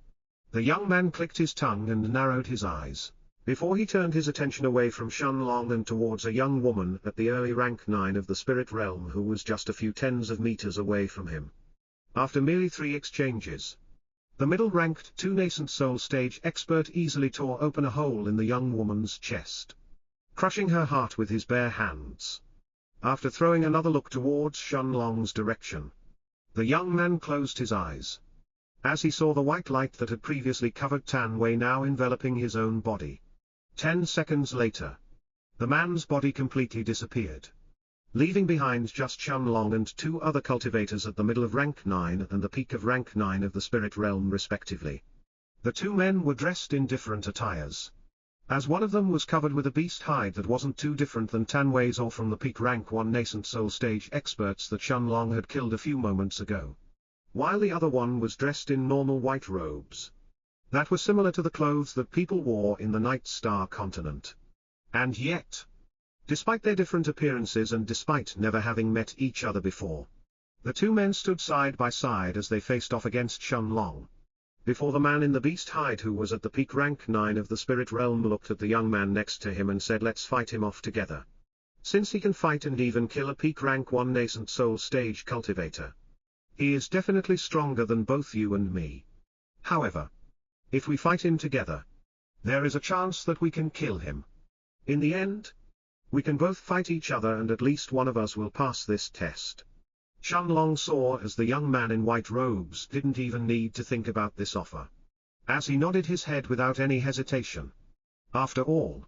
The young man clicked his tongue and narrowed his eyes, before he turned his attention away from Shenlong and towards a young woman at the early rank 9 of the spirit realm who was just a few tens of meters away from him. After merely 3 exchanges, the middle-ranked 2 nascent soul stage expert easily tore open a hole in the young woman's chest, crushing her heart with his bare hands. After throwing another look towards Shenlong's direction, the young man closed his eyes, as he saw the white light that had previously covered Tan Wei now enveloping his own body. 10 seconds later, the man's body completely disappeared, leaving behind just Shenlong and 2 other cultivators at the middle of rank 9 and the peak of rank 9 of the spirit realm respectively. The 2 men were dressed in different attires, as one of them was covered with a beast hide that wasn't too different than Tan Wei's or from the peak rank 1 nascent soul stage experts that Shenlong had killed a few moments ago, while the other one was dressed in normal white robes that were similar to the clothes that people wore in the Night Star continent. And yet, despite their different appearances and despite never having met each other before, the 2 men stood side by side as they faced off against Shenlong. Before the man in the beast hide who was at the peak rank 9 of the spirit realm looked at the young man next to him and said, "Let's fight him off together. Since he can fight and even kill a peak rank 1 nascent soul stage cultivator, he is definitely stronger than both you and me. However, if we fight him together, there is a chance that we can kill him. In the end, we can both fight each other and at least one of us will pass this test." Shenlong saw as the young man in white robes didn't even need to think about this offer, as he nodded his head without any hesitation. After all,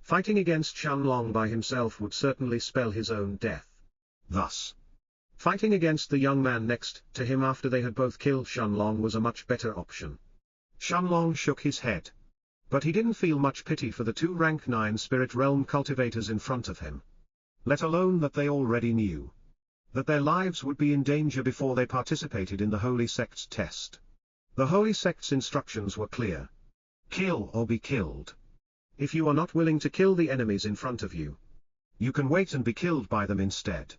fighting against Shenlong by himself would certainly spell his own death. Thus, fighting against the young man next to him after they had both killed Shenlong was a much better option. Shenlong shook his head, but he didn't feel much pity for the 2 rank 9 spirit realm cultivators in front of him. Let alone that they already knew that their lives would be in danger before they participated in the Holy Sect's test. The Holy Sect's instructions were clear: kill or be killed. If you are not willing to kill the enemies in front of you, you can wait and be killed by them instead.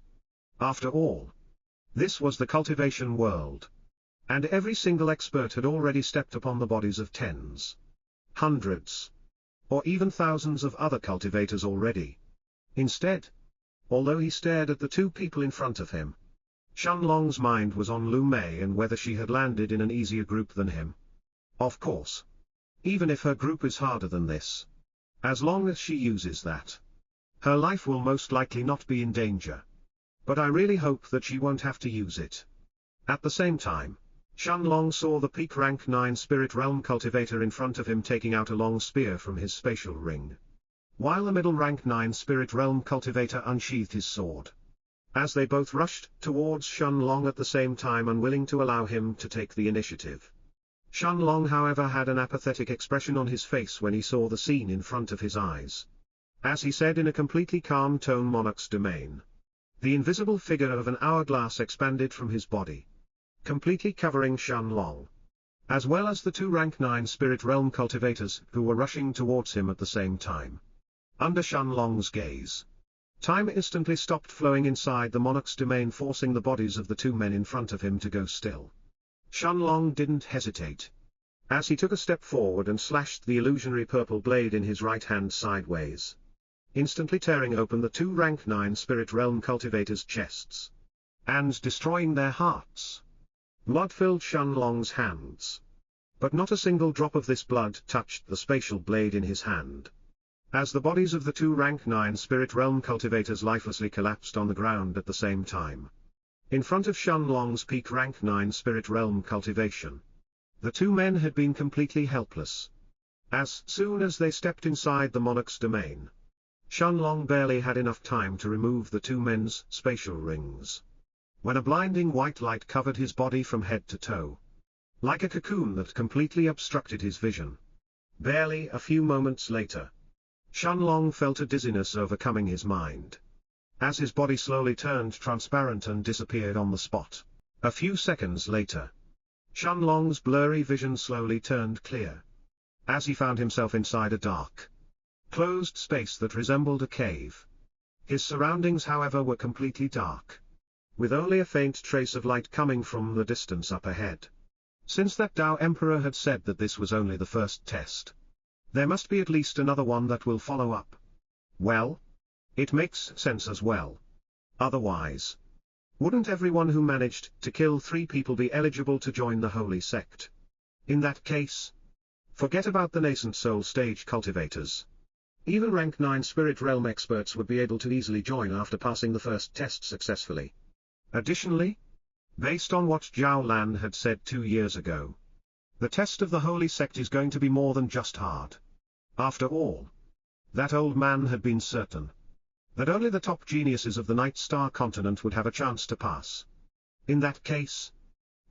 After all, this was the cultivation world, and every single expert had already stepped upon the bodies of tens, hundreds, or even thousands of other cultivators already. Instead, although he stared at the 2 people in front of him, Shenlong's mind was on Lu Mei and whether she had landed in an easier group than him. Of course, even if her group is harder than this, as long as she uses that, her life will most likely not be in danger. But I really hope that she won't have to use it. At the same time, Shenlong saw the peak rank 9 spirit realm cultivator in front of him taking out a long spear from his spatial ring, while the middle rank 9 spirit realm cultivator unsheathed his sword. As they both rushed towards Shenlong at the same time, unwilling to allow him to take the initiative. Shenlong however had an apathetic expression on his face when he saw the scene in front of his eyes. As he said in a completely calm tone, "Monarch's domain." The invisible figure of an hourglass expanded from his body, completely covering Shenlong, as well as the 2 rank 9 spirit realm cultivators who were rushing towards him at the same time. Under Shenlong's gaze, time instantly stopped flowing inside the Monarch's domain, forcing the bodies of the 2 men in front of him to go still. Shenlong didn't hesitate, as he took a step forward and slashed the illusionary purple blade in his right hand sideways, instantly tearing open the 2 rank 9 spirit realm cultivators' chests, and destroying their hearts. Blood filled Shenlong's hands, but not a single drop of this blood touched the spatial blade in his hand, as the bodies of the 2 rank 9 spirit realm cultivators lifelessly collapsed on the ground at the same time. In front of Shenlong's peak rank 9 spirit realm cultivation, the 2 men had been completely helpless. As soon as they stepped inside the Monarch's domain, Shenlong barely had enough time to remove the 2 men's spatial rings, when a blinding white light covered his body from head to toe. like a cocoon that completely obstructed his vision. Barely a few moments later, Shenlong felt a dizziness overcoming his mind, as his body slowly turned transparent and disappeared on the spot. A few seconds later, Shenlong's blurry vision slowly turned clear, as he found himself inside a dark, closed space that resembled a cave. His surroundings, however, were completely dark, with only a faint trace of light coming from the distance up ahead. Since that Tao Emperor had said that this was only the first test, there must be at least another one that will follow up. Well, it makes sense as well. Otherwise, wouldn't everyone who managed to kill 3 people be eligible to join the holy sect? In that case, forget about the nascent soul stage cultivators. Even rank 9 spirit realm experts would be able to easily join after passing the first test successfully. Additionally, based on what Zhao Lan had said 2 years ago, the test of the holy sect is going to be more than just hard. After all, that old man had been certain that only the top geniuses of the Night Star continent would have a chance to pass. In that case,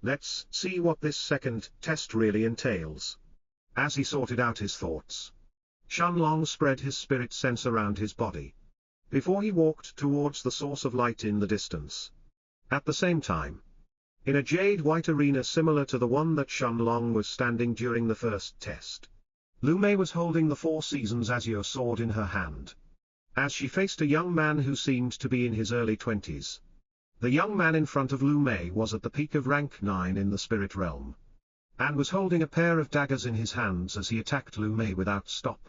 let's see what this second test really entails. As he sorted out his thoughts, Shenlong spread his spirit sense around his body, before he walked towards the source of light in the distance. At the same time, in a jade-white arena similar to the one that Shenlong was standing during the first test, Lu Mei was holding the 4 Seasons Azure sword in her hand, as she faced a young man who seemed to be in his early 20s. The young man in front of Lu Mei was at the peak of rank 9 in the spirit realm, and was holding a pair of daggers in his hands as he attacked Lu Mei without stop.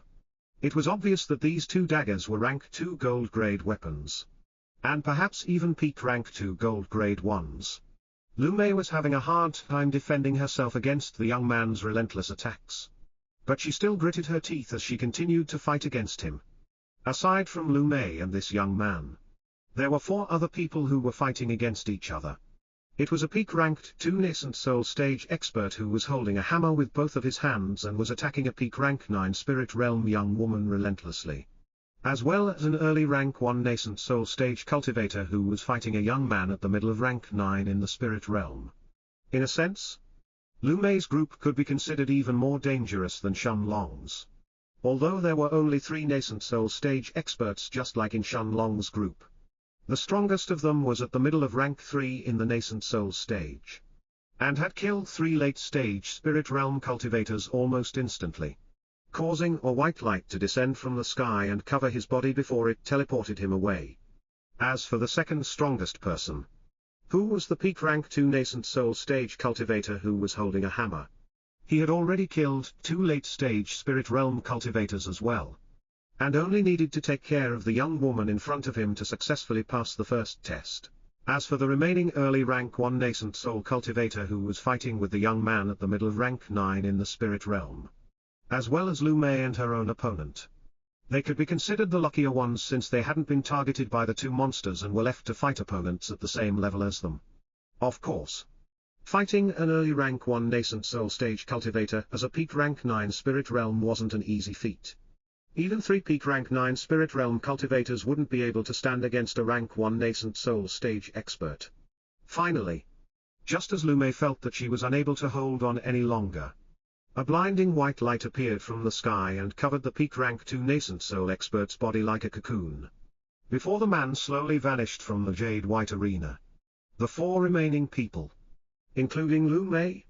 It was obvious that these 2 daggers were rank 2 gold grade weapons, and perhaps even peak rank 2 gold grade ones. Lu Mei was having a hard time defending herself against the young man's relentless attacks, but she still gritted her teeth as she continued to fight against him. Aside from Lu Mei and this young man, there were 4 other people who were fighting against each other. It was a peak-ranked 2 nascent soul stage expert who was holding a hammer with both of his hands and was attacking a peak rank 9 spirit realm young woman relentlessly, as well as an early rank 1 nascent soul stage cultivator who was fighting a young man at the middle of rank 9 in the spirit realm. In a sense, Lu Mei's group could be considered even more dangerous than Shenlong's, although there were only 3 nascent soul stage experts just like in Shenlong's group. The strongest of them was at the middle of rank 3 in the nascent soul stage, and had killed 3 late-stage spirit realm cultivators almost instantly, causing a white light to descend from the sky and cover his body before it teleported him away. As for the second strongest person, who was the peak rank 2 nascent soul stage cultivator who was holding a hammer, he had already killed 2 late-stage spirit realm cultivators as well, and only needed to take care of the young woman in front of him to successfully pass the first test. As for the remaining early rank 1 nascent soul cultivator who was fighting with the young man at the middle of rank 9 in the spirit realm, as well as Lu Mei and her own opponent, they could be considered the luckier ones since they hadn't been targeted by the 2 monsters and were left to fight opponents at the same level as them. Of course, fighting an early rank 1 nascent soul stage cultivator as a peak rank 9 spirit realm wasn't an easy feat. Even 3 peak rank 9 spirit realm cultivators wouldn't be able to stand against a rank 1 nascent soul stage expert. Finally, just as Lu Mei felt that she was unable to hold on any longer, a blinding white light appeared from the sky and covered the peak rank 2 nascent soul expert's body like a cocoon, before the man slowly vanished from the jade white arena. The 4 remaining people, including Lu Mei,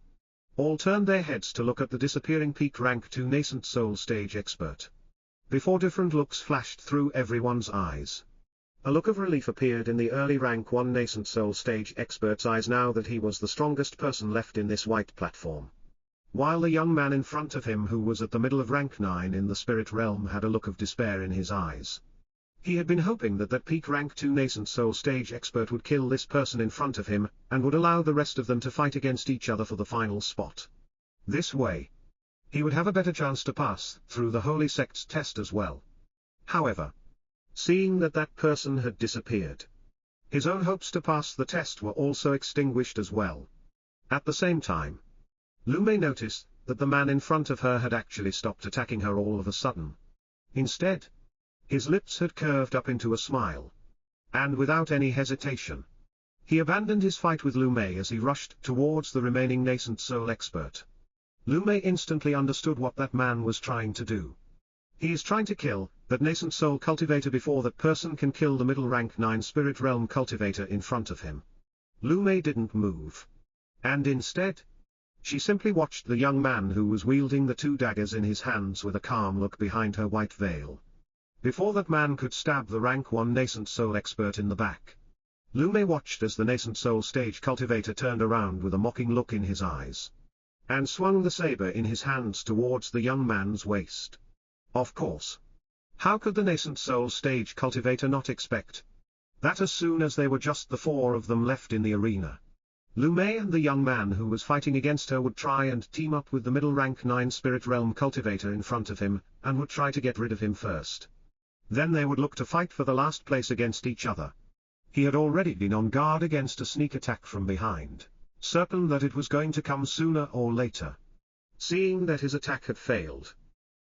all turned their heads to look at the disappearing peak rank 2 nascent soul stage expert, before different looks flashed through everyone's eyes. A look of relief appeared in the early rank 1 nascent soul stage expert's eyes now that he was the strongest person left in this white platform, while the young man in front of him who was at the middle of rank 9 in the spirit realm had a look of despair in his eyes. He had been hoping that that peak rank 2 nascent soul stage expert would kill this person in front of him, and would allow the rest of them to fight against each other for the final spot. This way, he would have a better chance to pass through the Holy Sect's test as well. However, seeing that that person had disappeared, his own hopes to pass the test were also extinguished as well. At the same time, Lu Mei noticed that the man in front of her had actually stopped attacking her all of a sudden. Instead, his lips had curved up into a smile, and without any hesitation, He abandoned his fight with Lu Mei as he rushed towards the remaining nascent soul expert. Lu Mei instantly understood what that man was trying to do. He is trying to kill that nascent soul cultivator before that person can kill the middle rank 9 spirit realm cultivator in front of him. Lu Mei didn't move. And instead, she simply watched the young man who was wielding the 2 daggers in his hands with a calm look behind her white veil. Before that man could stab the rank 1 nascent soul expert in the back, Lu Mei watched as the nascent soul stage cultivator turned around with a mocking look in his eyes, and swung the saber in his hands towards the young man's waist. Of course. How could the nascent soul stage cultivator not expect that as soon as they were just the 4 of them left in the arena, Lu Mei and the young man who was fighting against her would try and team up with the middle rank 9 spirit realm cultivator in front of him, and would try to get rid of him first. Then they would look to fight for the last place against each other. He had already been on guard against a sneak attack from behind, certain that it was going to come sooner or later. Seeing that his attack had failed,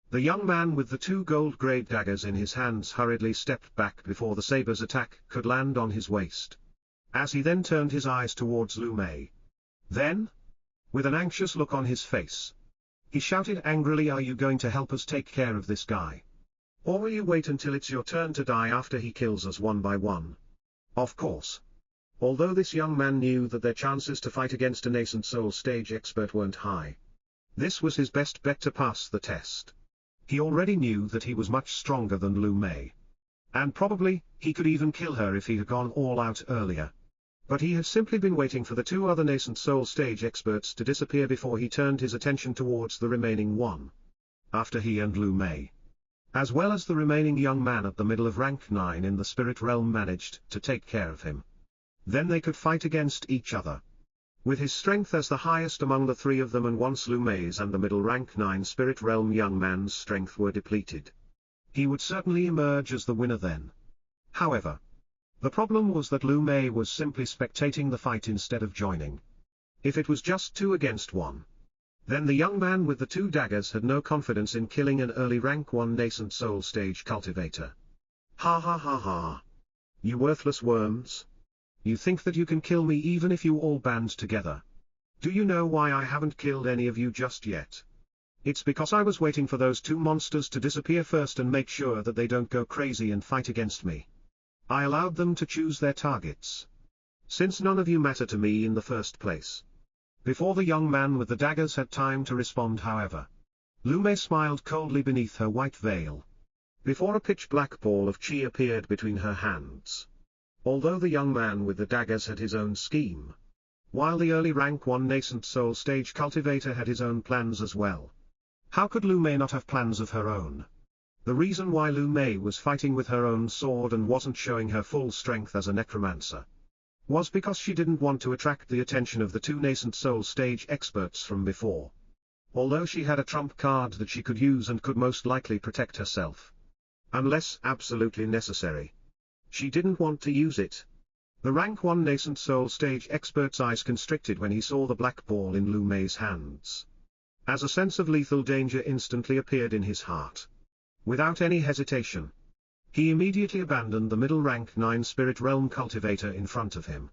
the young man with the 2 gold-grade daggers in his hands hurriedly stepped back before the saber's attack could land on his waist, as he then turned his eyes towards Lu Mei. Then, with an anxious look on his face, he shouted angrily, "Are you going to help us take care of this guy? Or will you wait until it's your turn to die after he kills us one by one?" Of course. Although this young man knew that their chances to fight against a nascent soul stage expert weren't high, this was his best bet to pass the test. He already knew that he was much stronger than Lu Mei. And probably, he could even kill her if he had gone all out earlier. But he had simply been waiting for the 2 other nascent soul stage experts to disappear before he turned his attention towards the remaining one. After he and Lu Mei, as well as the remaining young man at the middle of rank 9 in the spirit realm, managed to take care of him, then they could fight against each other. With his strength as the highest among the 3 of them, and once Lu Mei's and the middle rank 9 spirit realm young man's strength were depleted, he would certainly emerge as the winner then. However, the problem was that Lu Mei was simply spectating the fight instead of joining. If it was just 2 against 1, then the young man with the 2 daggers had no confidence in killing an early rank 1 nascent soul stage cultivator. Ha ha ha ha. You worthless worms. You think that you can kill me even if you all band together. Do you know why I haven't killed any of you just yet? It's because I was waiting for those 2 monsters to disappear first and make sure that they don't go crazy and fight against me. I allowed them to choose their targets, since none of you matter to me in the first place. Before the young man with the daggers had time to respond, however, Lu Mei smiled coldly beneath her white veil, before a pitch-black ball of chi appeared between her hands. Although the young man with the daggers had his own scheme, while the early rank 1 nascent soul stage cultivator had his own plans as well. How could Lu Mei not have plans of her own? The reason why Lu Mei was fighting with her own sword and wasn't showing her full strength as a necromancer was because she didn't want to attract the attention of the 2 nascent soul stage experts from before. Although she had a trump card that she could use and could most likely protect herself, unless absolutely necessary, she didn't want to use it. The rank 1 nascent soul stage expert's eyes constricted when he saw the black ball in Lu Mei's hands, as a sense of lethal danger instantly appeared in his heart. Without any hesitation, he immediately abandoned the middle rank 9 spirit realm cultivator in front of him.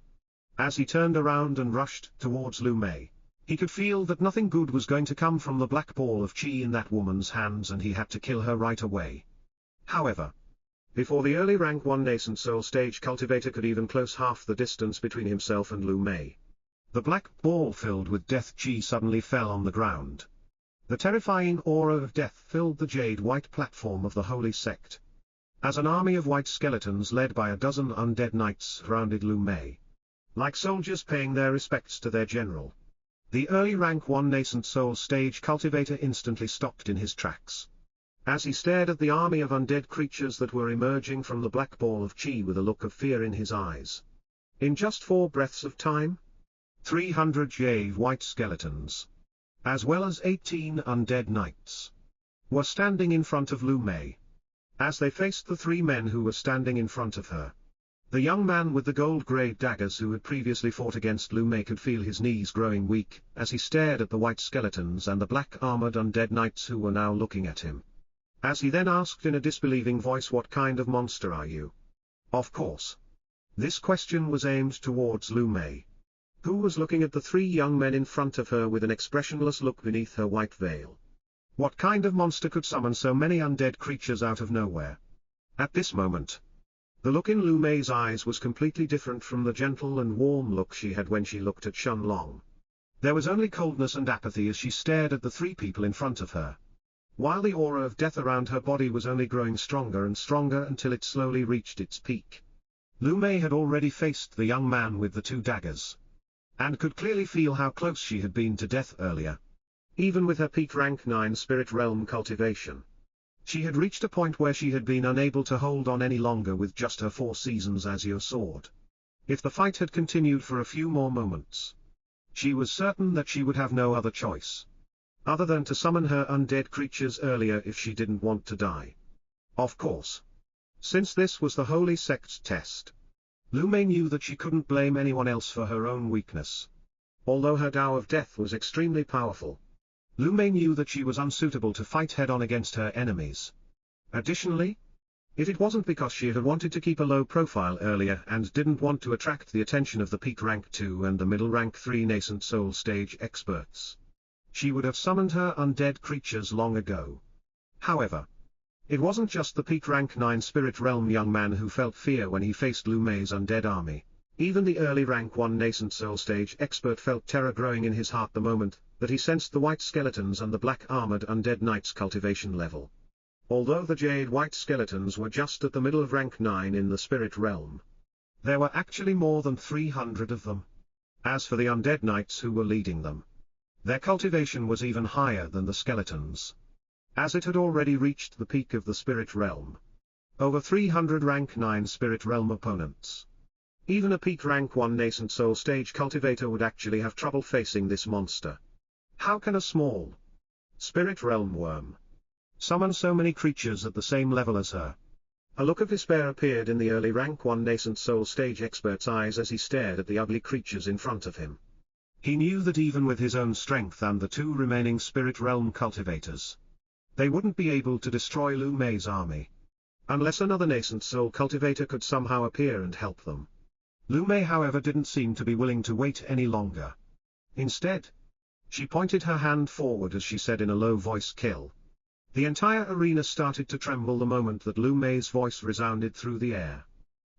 As he turned around and rushed towards Lu Mei, he could feel that nothing good was going to come from the black ball of chi in that woman's hands, and he had to kill her right away. However, before the early rank 1 nascent soul stage cultivator could even close half the distance between himself and Lu Mei, the black ball filled with death chi suddenly fell on the ground. The terrifying aura of death filled the jade-white platform of the holy sect, as an army of white skeletons led by a dozen undead knights surrounded Lu Mei, like soldiers paying their respects to their general. The early rank 1 nascent soul stage cultivator instantly stopped in his tracks, as he stared at the army of undead creatures that were emerging from the black ball of chi with a look of fear in his eyes. In just 4 breaths of time, 300 jade-white skeletons, as well as 18 undead knights, were standing in front of Lu Mei. As they faced the 3 men who were standing in front of her, the young man with the gold-grade daggers who had previously fought against Lu Mei could feel his knees growing weak as he stared at the white skeletons and the black-armored undead knights who were now looking at him. As he then asked in a disbelieving voice, "What kind of monster are you?" Of course, This question was aimed towards Lu Mei, who was looking at the three young men in front of her with an expressionless look beneath her white veil. What kind of monster could summon so many undead creatures out of nowhere? At this moment, the look in Lu Mei's eyes was completely different from the gentle and warm look she had when she looked at Shun Long. There was only coldness and apathy as she stared at the three people in front of her, while the aura of death around her body was only growing stronger and stronger until it slowly reached its peak. Lu Mei had already faced the young man with the two daggers, and could clearly feel how close she had been to death earlier. Even with her peak rank 9 spirit realm cultivation, she had reached a point where she had been unable to hold on any longer with just her 4 seasons Azure sword. If the fight had continued for a few more moments, she was certain that she would have no other choice other than to summon her undead creatures earlier if she didn't want to die. Of course, since this was the Holy Sect's test, Lu Mei knew that she couldn't blame anyone else for her own weakness. Although her Tao of Death was extremely powerful, Lu Mei knew that she was unsuitable to fight head-on against her enemies. Additionally, if it wasn't because she had wanted to keep a low profile earlier and didn't want to attract the attention of the peak rank 2 and the middle rank 3 nascent soul stage experts, she would have summoned her undead creatures long ago. However, it wasn't just the peak rank 9 spirit realm young man who felt fear when he faced Lu Mei's undead army. Even the early rank 1 nascent soul stage expert felt terror growing in his heart the moment that he sensed the white skeletons and the black armored undead knights cultivation level. Although the jade white skeletons were just at the middle of rank 9 in the spirit realm, there were actually more than 300 of them. As for the undead knights who were leading them, their cultivation was even higher than the skeletons, as it had already reached the peak of the spirit realm. Over 300 rank 9 spirit realm opponents. Even a peak rank 1 nascent soul stage cultivator would actually have trouble facing this monster. How can a small spirit realm worm summon so many creatures at the same level as her? A look of despair appeared in the early rank 1 nascent soul stage expert's eyes as he stared at the ugly creatures in front of him. He knew that even with his own strength and the 2 remaining spirit realm cultivators, they wouldn't be able to destroy Lu Mei's army, unless another nascent soul cultivator could somehow appear and help them. Lu Mei however didn't seem to be willing to wait any longer. Instead, she pointed her hand forward as she said in a low voice, "Kill." The entire arena started to tremble the moment that Lu Mei's voice resounded through the air,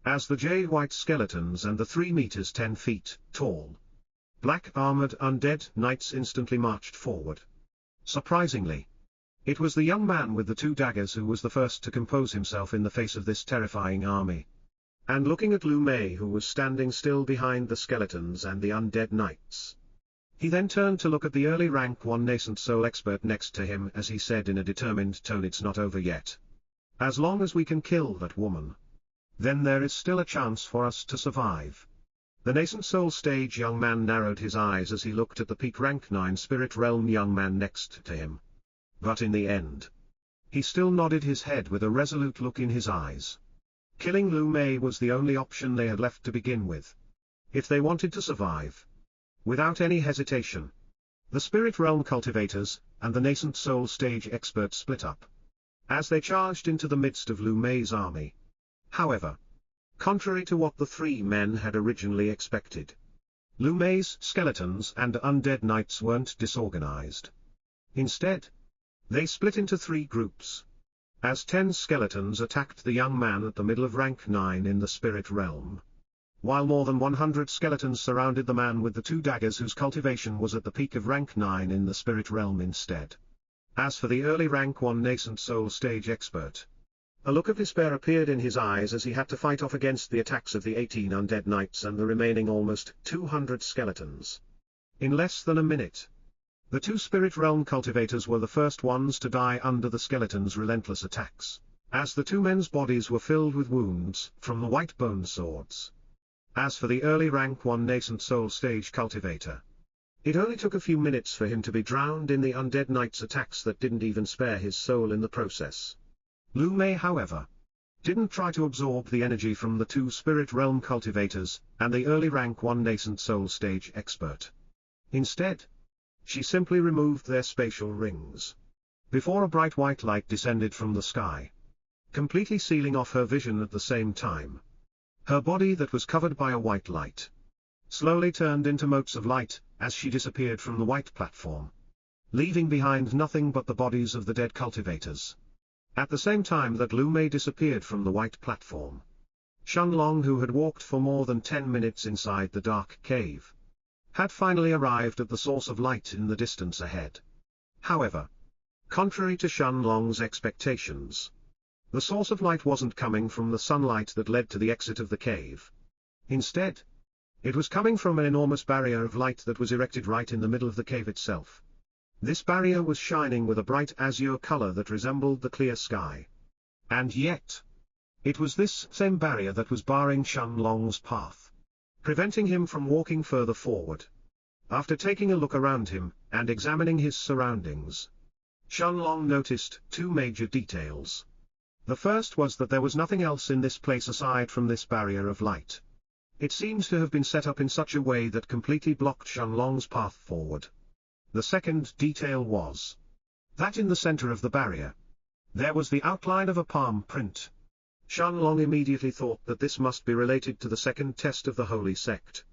as the jade white skeletons and the 3 meters 10 feet tall black armored undead knights instantly marched forward. Surprisingly, it was the young man with the 2 daggers who was the first to compose himself in the face of this terrifying army. And looking at Lu Mei who was standing still behind the skeletons and the undead knights, he then turned to look at the early rank 1 nascent soul expert next to him as he said in a determined tone, "It's not over yet. As long as we can kill that woman, then there is still a chance for us to survive." The nascent soul stage young man narrowed his eyes as he looked at the peak rank 9 spirit realm young man next to him. But in the end, he still nodded his head with a resolute look in his eyes. Killing Lu Mei was the only option they had left to begin with, if they wanted to survive. Without any hesitation, the spirit realm cultivators and the nascent soul stage experts split up, as they charged into the midst of Lu Mei's army. However, contrary to what the 3 men had originally expected, Lu Mei's skeletons and undead knights weren't disorganized. Instead, they split into 3 groups, as 10 skeletons attacked the young man at the middle of rank 9 in the spirit realm, while more than 100 skeletons surrounded the man with the 2 daggers whose cultivation was at the peak of rank 9 in the spirit realm instead. As for the early rank 1 nascent soul stage expert, a look of despair appeared in his eyes as he had to fight off against the attacks of the 18 undead knights and the remaining almost 200 skeletons. In less than a minute, the 2 spirit realm cultivators were the first ones to die under the skeletons' relentless attacks, as the 2 men's bodies were filled with wounds from the white bone swords. As for the early rank 1 nascent soul stage cultivator, it only took a few minutes for him to be drowned in the undead knight's attacks that didn't even spare his soul in the process. Lu Mei, however, didn't try to absorb the energy from the 2 spirit realm cultivators and the early rank 1 nascent soul stage expert. Instead, she simply removed their spatial rings, before a bright white light descended from the sky, completely sealing off her vision at the same time. Her body that was covered by a white light slowly turned into motes of light, as she disappeared from the white platform, leaving behind nothing but the bodies of the dead cultivators. At the same time that Lu Mei disappeared from the white platform, Shenlong, who had walked for more than 10 minutes inside the dark cave, had finally arrived at the source of light in the distance ahead. However, contrary to Shenlong's expectations, the source of light wasn't coming from the sunlight that led to the exit of the cave. Instead, it was coming from an enormous barrier of light that was erected right in the middle of the cave itself. This barrier was shining with a bright azure color that resembled the clear sky. And yet, it was this same barrier that was barring Shenlong's path, preventing him from walking further forward. After taking a look around him, and examining his surroundings, Shenlong noticed two major details. The first was that there was nothing else in this place aside from this barrier of light. It seems to have been set up in such a way that completely blocked Shenlong's path forward. The second detail was that in the center of the barrier, there was the outline of a palm print. Shenlong immediately thought that this must be related to the second test of the holy sect.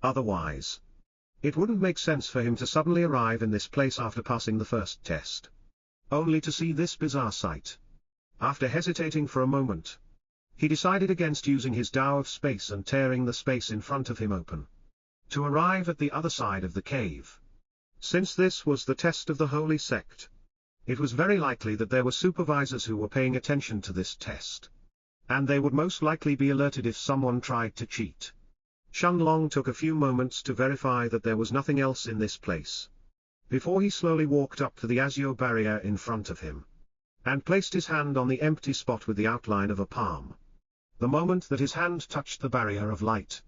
Otherwise, it wouldn't make sense for him to suddenly arrive in this place after passing the first test, only to see this bizarre sight. After hesitating for a moment, he decided against using his Tao of space and tearing the space in front of him open, to arrive at the other side of the cave. Since this was the test of the holy sect, it was very likely that there were supervisors who were paying attention to this test, and they would most likely be alerted if someone tried to cheat. Shenlong took a few moments to verify that there was nothing else in this place, before he slowly walked up to the azure barrier in front of him, and placed his hand on the empty spot with the outline of a palm. The moment that his hand touched the barrier of light,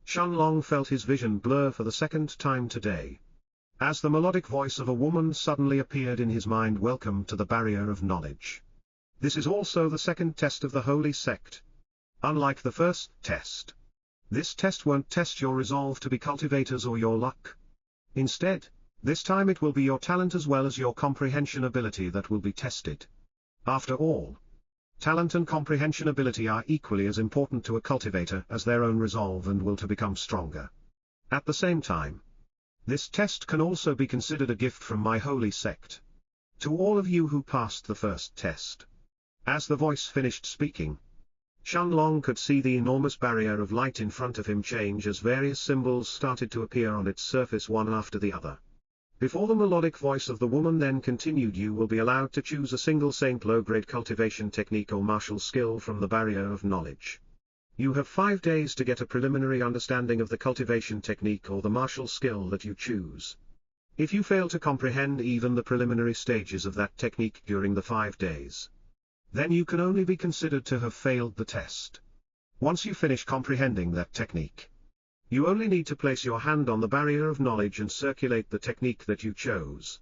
Shenlong felt his vision blur for the second time today, as the melodic voice of a woman suddenly appeared in his mind. Welcome to the barrier of knowledge. This is also the second test of the holy sect. Unlike the first test, this test won't test your resolve to be cultivators or your luck. Instead, this time it will be your talent as well as your comprehension ability that will be tested. After all, talent and comprehension ability are equally as important to a cultivator as their own resolve and will to become stronger. At the same time, this test can also be considered a gift from my holy sect to all of you who passed the first test. As the voice finished speaking, Shenlong could see the enormous barrier of light in front of him change as various symbols started to appear on its surface one after the other. Before the melodic voice of the woman then continued, you will be allowed to choose a single Saint low-grade cultivation technique or martial skill from the barrier of knowledge. You have 5 days to get a preliminary understanding of the cultivation technique or the martial skill that you choose. If you fail to comprehend even the preliminary stages of that technique during the 5 days, then you can only be considered to have failed the test. Once you finish comprehending that technique, you only need to place your hand on the barrier of knowledge and circulate the technique that you chose.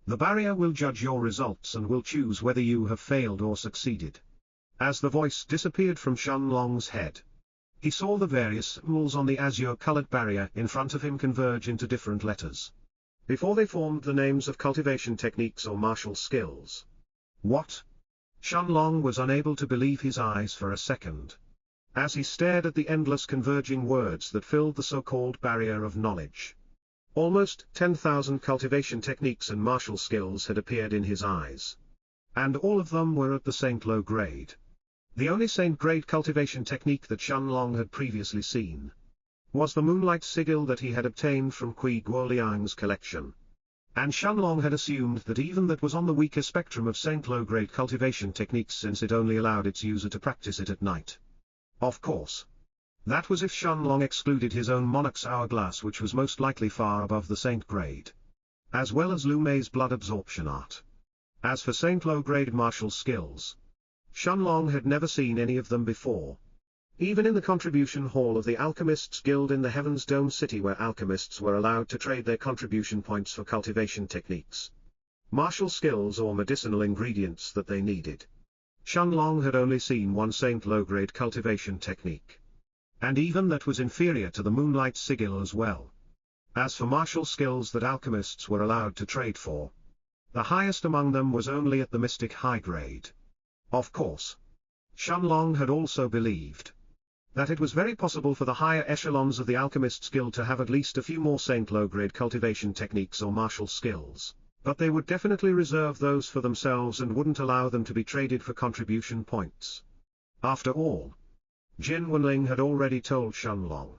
The barrier will judge your results and will choose whether you have failed or succeeded. As the voice disappeared from Shenlong's head, he saw the various symbols on the azure-colored barrier in front of him converge into different letters, before they formed the names of cultivation techniques or martial skills. What? Shenlong was unable to believe his eyes for a second, as he stared at the endless converging words that filled the so-called barrier of knowledge. Almost 10,000 cultivation techniques and martial skills had appeared in his eyes, and all of them were at the Saint low grade. The only Saint grade cultivation technique that Shenlong had previously seen was the moonlight sigil that he had obtained from Kui Guoliang's collection. And Shenlong had assumed that even that was on the weaker spectrum of Saint low-grade cultivation techniques, since it only allowed its user to practice it at night. Of course, that was if Shenlong excluded his own Monarch's hourglass, which was most likely far above the Saint grade, as well as Lu Mei's blood absorption art. As for Saint low-grade martial skills, Shenlong had never seen any of them before. Even in the contribution hall of the Alchemists Guild in the Heaven's Dome City, where alchemists were allowed to trade their contribution points for cultivation techniques, martial skills or medicinal ingredients that they needed, Shenlong had only seen one Saint low-grade cultivation technique, and even that was inferior to the Moonlight Sigil as well. As for martial skills that alchemists were allowed to trade for, the highest among them was only at the Mystic high grade. Of course, Shenlong had also believed that it was very possible for the higher echelons of the Alchemist's Guild to have at least a few more Saint low-grade cultivation techniques or martial skills, but they would definitely reserve those for themselves and wouldn't allow them to be traded for contribution points. After all, Jin Wenling had already told Shenlong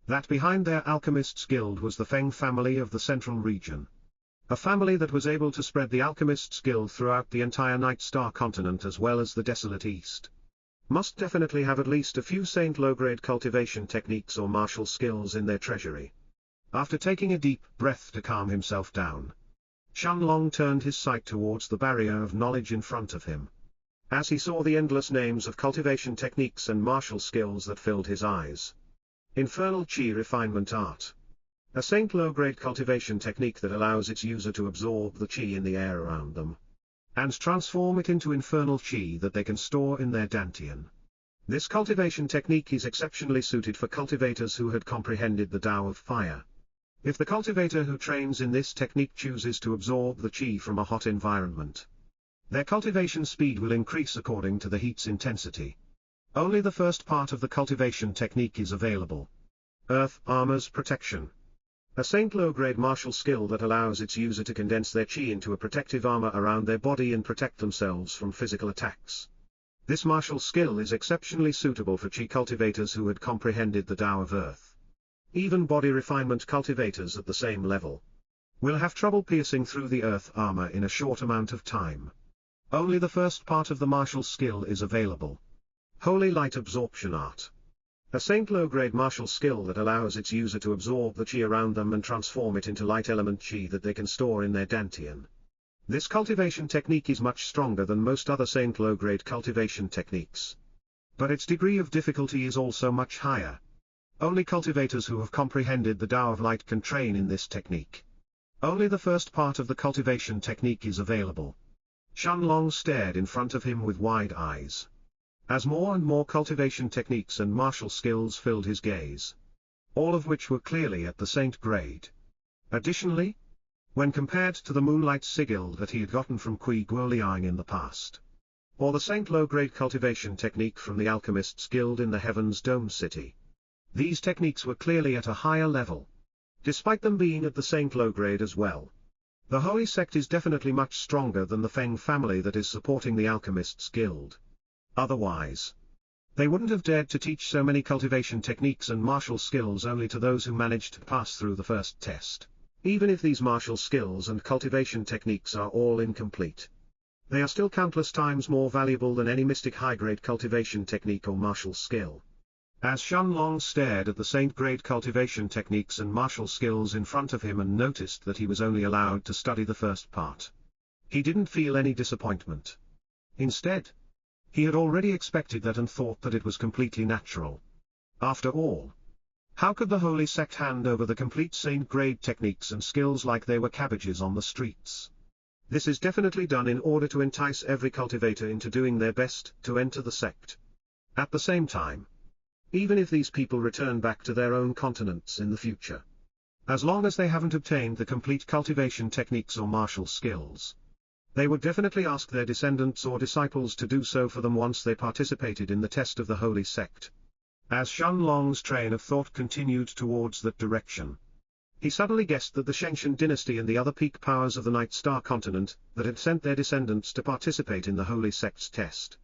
that behind their Alchemist's Guild was the Feng family of the Central Region. A family that was able to spread the Alchemist's Guild throughout the entire Night Star continent as well as the desolate East. Must definitely have at least a few Saint low-grade cultivation techniques or martial skills in their treasury. After taking a deep breath to calm himself down, Shenlong turned his sight towards the barrier of knowledge in front of him. As he saw the endless names of cultivation techniques and martial skills that filled his eyes. Infernal Qi Refinement Art. A Saint low-grade cultivation technique that allows its user to absorb the Qi in the air around them, and transform it into infernal Qi that they can store in their dantian. This cultivation technique is exceptionally suited for cultivators who had comprehended the Tao of Fire. If the cultivator who trains in this technique chooses to absorb the Qi from a hot environment, their cultivation speed will increase according to the heat's intensity. Only the first part of the cultivation technique is available. Earth Armor's Protection. A Saint low-grade martial skill that allows its user to condense their Qi into a protective armor around their body and protect themselves from physical attacks. This martial skill is exceptionally suitable for Qi cultivators who had comprehended the Tao of Earth. Even body refinement cultivators at the same level will have trouble piercing through the Earth armor in a short amount of time. Only the first part of the martial skill is available. Holy Light Absorption Art. A Saint low-grade martial skill that allows its user to absorb the Qi around them and transform it into light element Qi that they can store in their dantian. This cultivation technique is much stronger than most other Saint low-grade cultivation techniques. But its degree of difficulty is also much higher. Only cultivators who have comprehended the Tao of Light can train in this technique. Only the first part of the cultivation technique is available. Shenlong stared in front of him with wide eyes, as more and more cultivation techniques and martial skills filled his gaze, all of which were clearly at the Saint grade. Additionally, when compared to the Moonlight Sigil that he had gotten from Kui Guoliang in the past, or the Saint low-grade cultivation technique from the Alchemist's Guild in the Heaven's Dome City, these techniques were clearly at a higher level, despite them being at the Saint low-grade as well. The Holy Sect is definitely much stronger than the Feng family that is supporting the Alchemist's Guild. Otherwise, they wouldn't have dared to teach so many cultivation techniques and martial skills only to those who managed to pass through the first test. Even if these martial skills and cultivation techniques are all incomplete, they are still countless times more valuable than any mystic high-grade cultivation technique or martial skill. As Shenlong stared at the Saint-grade cultivation techniques and martial skills in front of him and noticed that he was only allowed to study the first part, he didn't feel any disappointment. Instead, he had already expected that and thought that it was completely natural. After all, how could the Holy Sect hand over the complete Saint-grade techniques and skills like they were cabbages on the streets? This is definitely done in order to entice every cultivator into doing their best to enter the sect. At the same time, even if these people return back to their own continents in the future, as long as they haven't obtained the complete cultivation techniques or martial skills, they would definitely ask their descendants or disciples to do so for them once they participated in the test of the Holy Sect. As Shenlong's train of thought continued towards that direction, he suddenly guessed that the Shenshin dynasty and the other peak powers of the Night Star continent, that had sent their descendants to participate in the Holy Sect's test,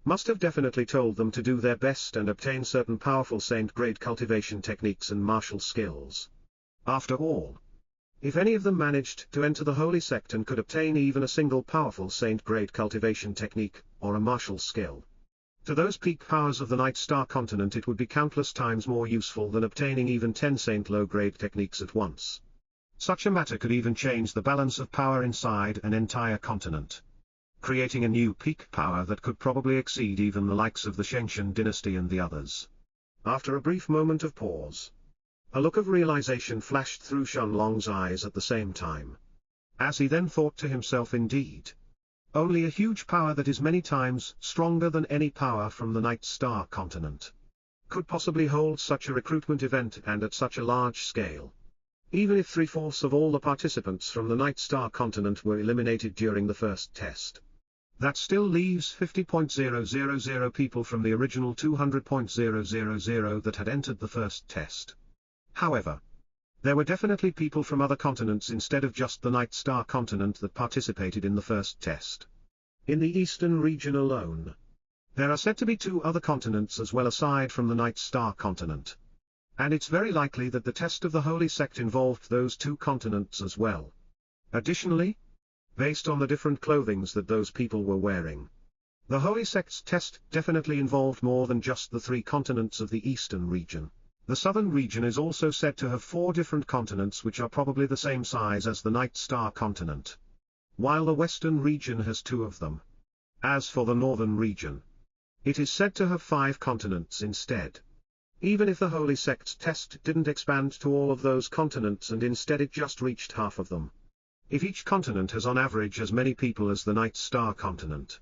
must have definitely told them to do their best and obtain certain powerful Saint-grade cultivation techniques and martial skills. After all, if any of them managed to enter the Holy Sect and could obtain even a single powerful Saint-grade cultivation technique, or a martial skill, to those peak powers of the Night Star continent it would be countless times more useful than obtaining even 10 Saint low-grade techniques at once. Such a matter could even change the balance of power inside an entire continent, creating a new peak power that could probably exceed even the likes of the Shenshin dynasty and the others. After a brief moment of pause, a look of realization flashed through Shenlong's eyes at the same time, as he then thought to himself, indeed, only a huge power that is many times stronger than any power from the Night Star continent could possibly hold such a recruitment event and at such a large scale. Even if 3/4 of all the participants from the Night Star continent were eliminated during the first test, That still leaves 50,000 people from the original 200,000 that had entered the first test. However, there were definitely people from other continents instead of just the Night Star continent that participated in the first test. In the eastern region alone, there are said to be 2 other continents as well aside from the Night Star continent. And it's very likely that the test of the Holy Sect involved those 2 continents as well. Additionally, based on the different clothings that those people were wearing, the Holy Sect's test definitely involved more than just the 3 continents of the eastern region. The southern region is also said to have 4 different continents which are probably the same size as the Night Star continent, while the western region has 2 of them. As for the northern region, it is said to have 5 continents instead. Even if the Holy Sect's test didn't expand to all of those continents and instead it just reached half of them. If each continent has on average as many people as the Night Star continent,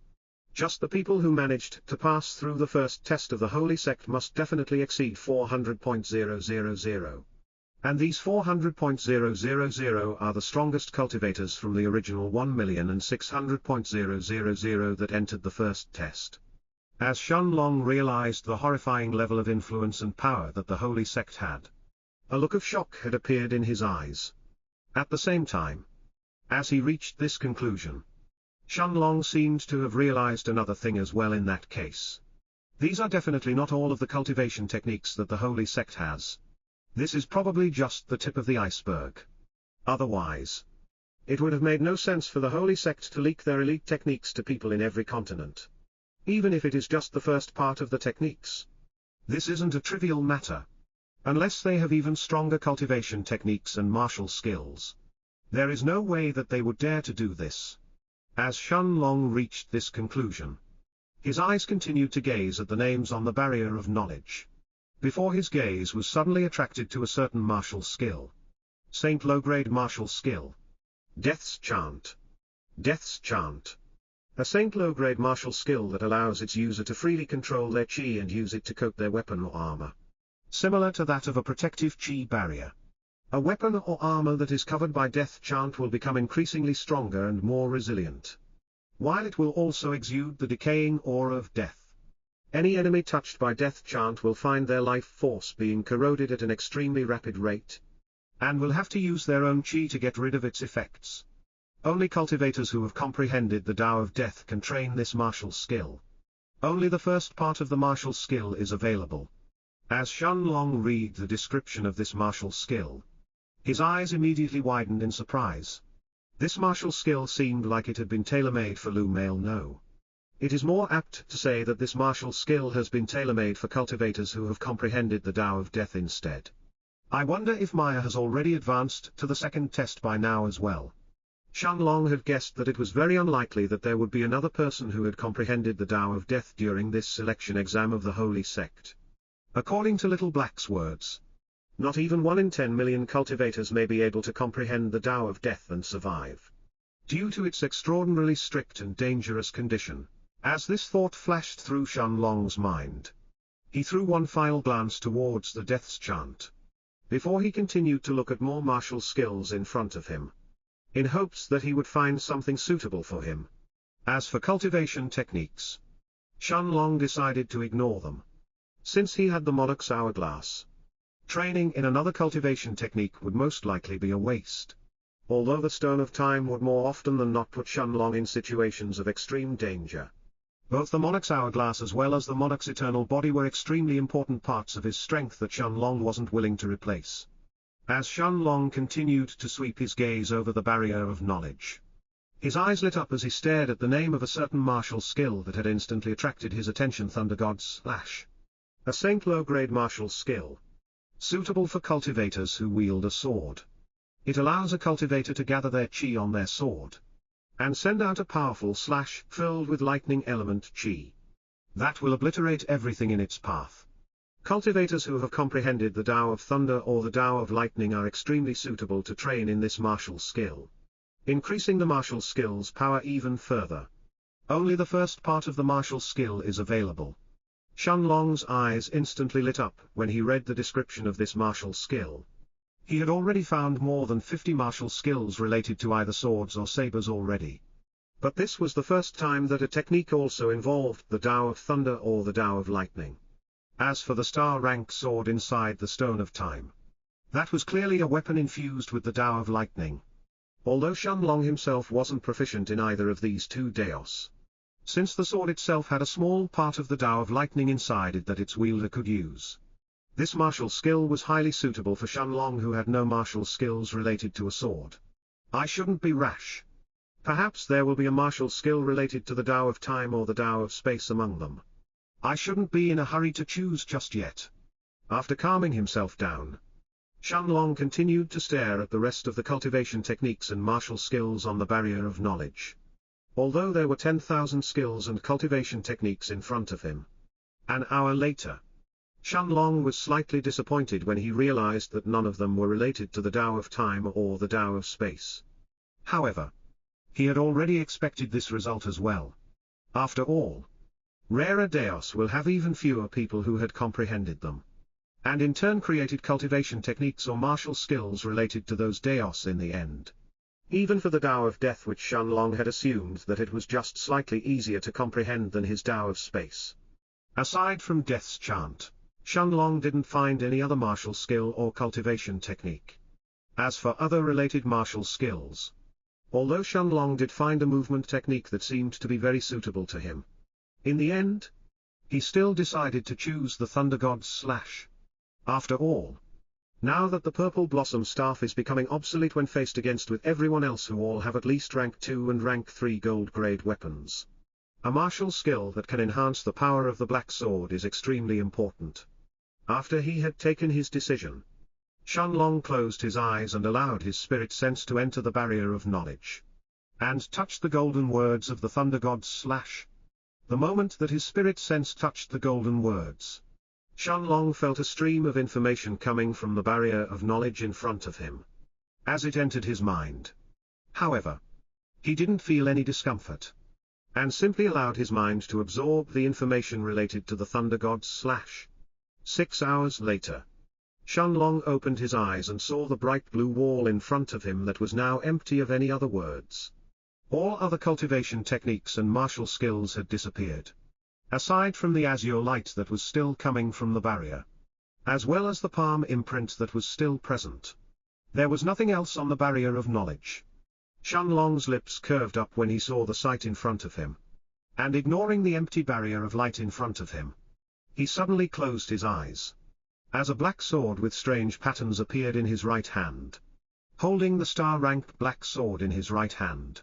just the people who managed to pass through the first test of the Holy Sect must definitely exceed 400,000. And these 400,000 are the strongest cultivators from the original 1,600,000 that entered the first test. As Shenlong realized the horrifying level of influence and power that the Holy Sect had, a look of shock had appeared in his eyes. At the same time, as he reached this conclusion, Shenlong seemed to have realized another thing as well in that case. These are definitely not all of the cultivation techniques that the Holy Sect has. This is probably just the tip of the iceberg. Otherwise, it would have made no sense for the Holy Sect to leak their elite techniques to people in every continent. Even if it is just the first part of the techniques. This isn't a trivial matter. Unless they have even stronger cultivation techniques and martial skills, there is no way that they would dare to do this. As Shenlong reached this conclusion, his eyes continued to gaze at the names on the barrier of knowledge, before his gaze was suddenly attracted to a certain martial skill. Saint low-grade martial skill. Death's Chant. Death's Chant. A Saint low-grade martial skill that allows its user to freely control their chi and use it to coat their weapon or armor. Similar to that of a protective chi barrier. A weapon or armor that is covered by Death Chant will become increasingly stronger and more resilient, while it will also exude the decaying aura of death. Any enemy touched by Death Chant will find their life force being corroded at an extremely rapid rate, and will have to use their own chi to get rid of its effects. Only cultivators who have comprehended the Tao of Death can train this martial skill. Only the first part of the martial skill is available. As Shenlong read the description of this martial skill, his eyes immediately widened in surprise. This martial skill seemed like it had been tailor-made for Lu Male No. It is more apt to say that this martial skill has been tailor-made for cultivators who have comprehended the Tao of Death instead. I wonder if Maya has already advanced to the second test by now as well. Shenlong had guessed that it was very unlikely that there would be another person who had comprehended the Tao of Death during this selection exam of the Holy Sect. According to Little Black's words, not even 1 in 10 million cultivators may be able to comprehend the Tao of Death and survive, due to its extraordinarily strict and dangerous condition. As this thought flashed through Shenlong's mind, he threw one final glance towards the Death's Chant, before he continued to look at more martial skills in front of him, in hopes that he would find something suitable for him. As for cultivation techniques, Shenlong decided to ignore them, since he had the Monarch's hourglass. Training in another cultivation technique would most likely be a waste, although the Stone of Time would more often than not put Shenlong in situations of extreme danger. Both the Monarch's hourglass as well as the Monarch's eternal body were extremely important parts of his strength that Shenlong wasn't willing to replace. As Shenlong continued to sweep his gaze over the barrier of knowledge, his eyes lit up as he stared at the name of a certain martial skill that had instantly attracted his attention: Thunder God's Slash. A Saint low-grade martial skill, suitable for cultivators who wield a sword. It allows a cultivator to gather their chi on their sword, and send out a powerful slash filled with lightning element chi that will obliterate everything in its path. Cultivators who have comprehended the Tao of Thunder or the Tao of Lightning are extremely suitable to train in this martial skill, increasing the martial skill's power even further. Only the first part of the martial skill is available. Shenlong's eyes instantly lit up when he read the description of this martial skill. He had already found more than 50 martial skills related to either swords or sabers already. But this was the first time that a technique also involved the Tao of Thunder or the Tao of Lightning. As for the star rank sword inside the Stone of Time, that was clearly a weapon infused with the Tao of Lightning. Although Shenlong himself wasn't proficient in either of these two Daos, since the sword itself had a small part of the Tao of Lightning inside it that its wielder could use. This martial skill was highly suitable for Shenlong, who had no martial skills related to a sword. I shouldn't be rash. Perhaps there will be a martial skill related to the Tao of Time or the Tao of Space among them. I shouldn't be in a hurry to choose just yet. After calming himself down, Shenlong continued to stare at the rest of the cultivation techniques and martial skills on the barrier of knowledge. Although there were 10,000 skills and cultivation techniques in front of him. An hour later, Shenlong was slightly disappointed when he realized that none of them were related to the Tao of Time or the Tao of Space. However, he had already expected this result as well. After all, rarer Daos will have even fewer people who had comprehended them, and in turn created cultivation techniques or martial skills related to those Daos in the end. Even for the Tao of Death, which Shenlong had assumed that it was just slightly easier to comprehend than his Tao of Space. Aside from Death's Chant, Shenlong didn't find any other martial skill or cultivation technique. As for other related martial skills, although Shenlong did find a movement technique that seemed to be very suitable to him, in the end, he still decided to choose the Thunder God's slash. After all, now that the Purple Blossom Staff is becoming obsolete when faced against with everyone else who all have at least rank 2 and rank 3 gold grade weapons, a martial skill that can enhance the power of the Black Sword is extremely important. After he had taken his decision, Shenlong closed his eyes and allowed his spirit sense to enter the barrier of knowledge, and touched the golden words of the Thunder God's slash. The moment that his spirit sense touched the golden words, Shenlong felt a stream of information coming from the barrier of knowledge in front of him, as it entered his mind. However, he didn't feel any discomfort, and simply allowed his mind to absorb the information related to the Thunder God's slash. 6 hours later, Shenlong opened his eyes and saw the bright blue wall in front of him that was now empty of any other words. All other cultivation techniques and martial skills had disappeared, aside from the azure light that was still coming from the barrier, as well as the palm imprint that was still present. There was nothing else on the barrier of knowledge. Shenlong's lips curved up when he saw the sight in front of him, and ignoring the empty barrier of light in front of him, he suddenly closed his eyes, as a black sword with strange patterns appeared in his right hand. Holding the star-ranked black sword in his right hand,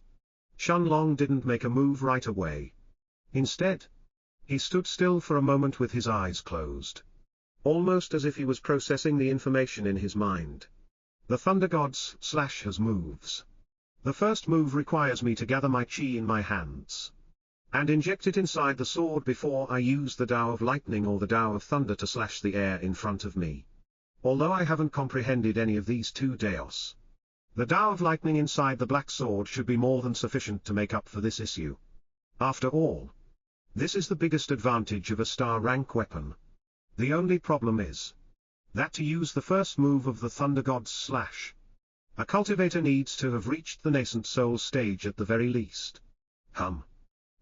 Shenlong didn't make a move right away. Instead, he stood still for a moment with his eyes closed, almost as if he was processing the information in his mind. The Thunder God's slash has moves. The first move requires me to gather my chi in my hands, and inject it inside the sword before I use the Tao of Lightning or the Tao of Thunder to slash the air in front of me. Although I haven't comprehended any of these two Daos, the Tao of Lightning inside the black sword should be more than sufficient to make up for this issue. After all, this is the biggest advantage of a star rank weapon. The only problem is that to use the first move of the Thunder God's slash, a cultivator needs to have reached the nascent soul stage at the very least.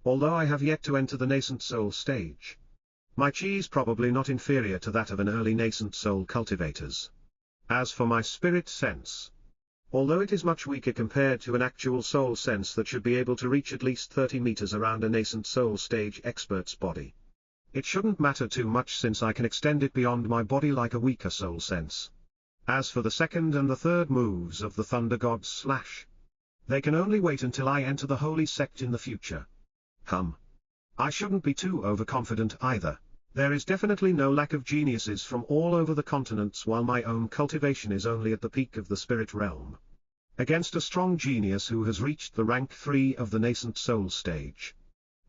Although I have yet to enter the nascent soul stage, my chi is probably not inferior to that of an early nascent soul cultivator's. As for my spirit sense, although it is much weaker compared to an actual soul sense that should be able to reach at least 30 meters around a nascent soul stage expert's body, it shouldn't matter too much since I can extend it beyond my body like a weaker soul sense. As for the second and the third moves of the Thunder God's slash, they can only wait until I enter the holy sect in the future. I shouldn't be too overconfident either. There is definitely no lack of geniuses from all over the continents, while my own cultivation is only at the peak of the spirit realm. Against a strong genius who has reached the rank 3 of the nascent soul stage,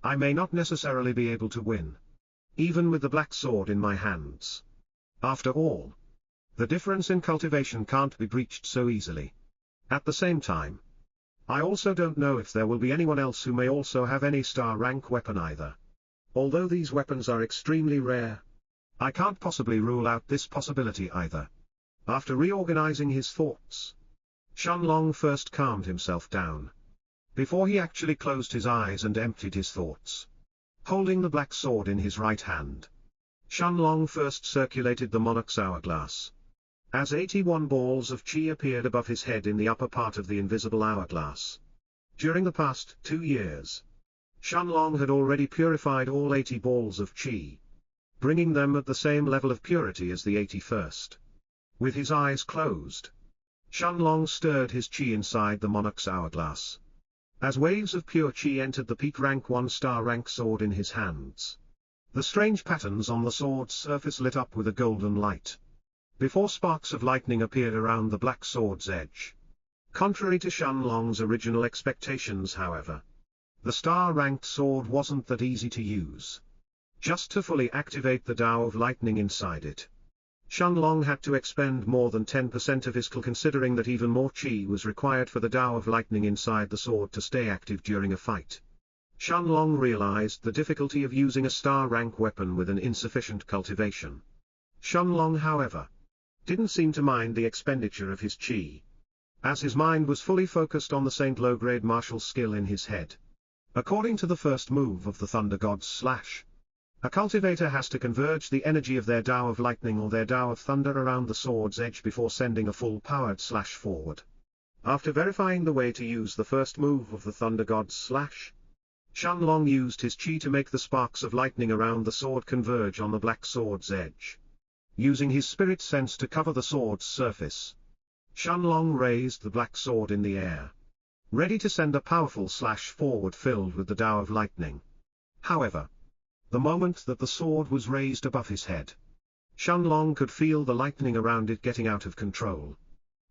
I may not necessarily be able to win, even with the black sword in my hands. After all, the difference in cultivation can't be breached so easily. At the same time, I also don't know if there will be anyone else who may also have any star rank weapon either. Although these weapons are extremely rare, I can't possibly rule out this possibility either. After reorganizing his thoughts, Shenlong first calmed himself down. before he actually closed his eyes and emptied his thoughts. Holding the black sword in his right hand, Shenlong first circulated the monarch's hourglass. As 81 balls of qi appeared above his head in the upper part of the invisible hourglass. During the past 2 years, Shenlong had already purified all 80 balls of qi, bringing them at the same level of purity as the 81st. With his eyes closed, Shenlong stirred his qi inside the monarch's hourglass. As waves of pure qi entered the peak rank 1-star rank sword in his hands, the strange patterns on the sword's surface lit up with a golden light, before sparks of lightning appeared around the black sword's edge. Contrary to Shenlong's original expectations, however, the star-ranked sword wasn't that easy to use. Just to fully activate the Tao of Lightning inside it, Shenlong had to expend more than 10% of his qi, considering that even more qi was required for the Tao of Lightning inside the sword to stay active during a fight. Shenlong realized the difficulty of using a star-rank weapon with an insufficient cultivation. Shenlong, however, didn't seem to mind the expenditure of his qi, as his mind was fully focused on the Saint low-grade martial skill in his head. According to the first move of the Thunder God's slash, a cultivator has to converge the energy of their Tao of Lightning or their Tao of Thunder around the sword's edge before sending a full-powered slash forward. After verifying the way to use the first move of the Thunder God's slash, Shenlong used his qi to make the sparks of lightning around the sword converge on the black sword's edge. Using his spirit sense to cover the sword's surface, Shenlong raised the black sword in the air, ready to send a powerful slash forward filled with the Tao of Lightning. However, the moment that the sword was raised above his head, Shenlong could feel the lightning around it getting out of control,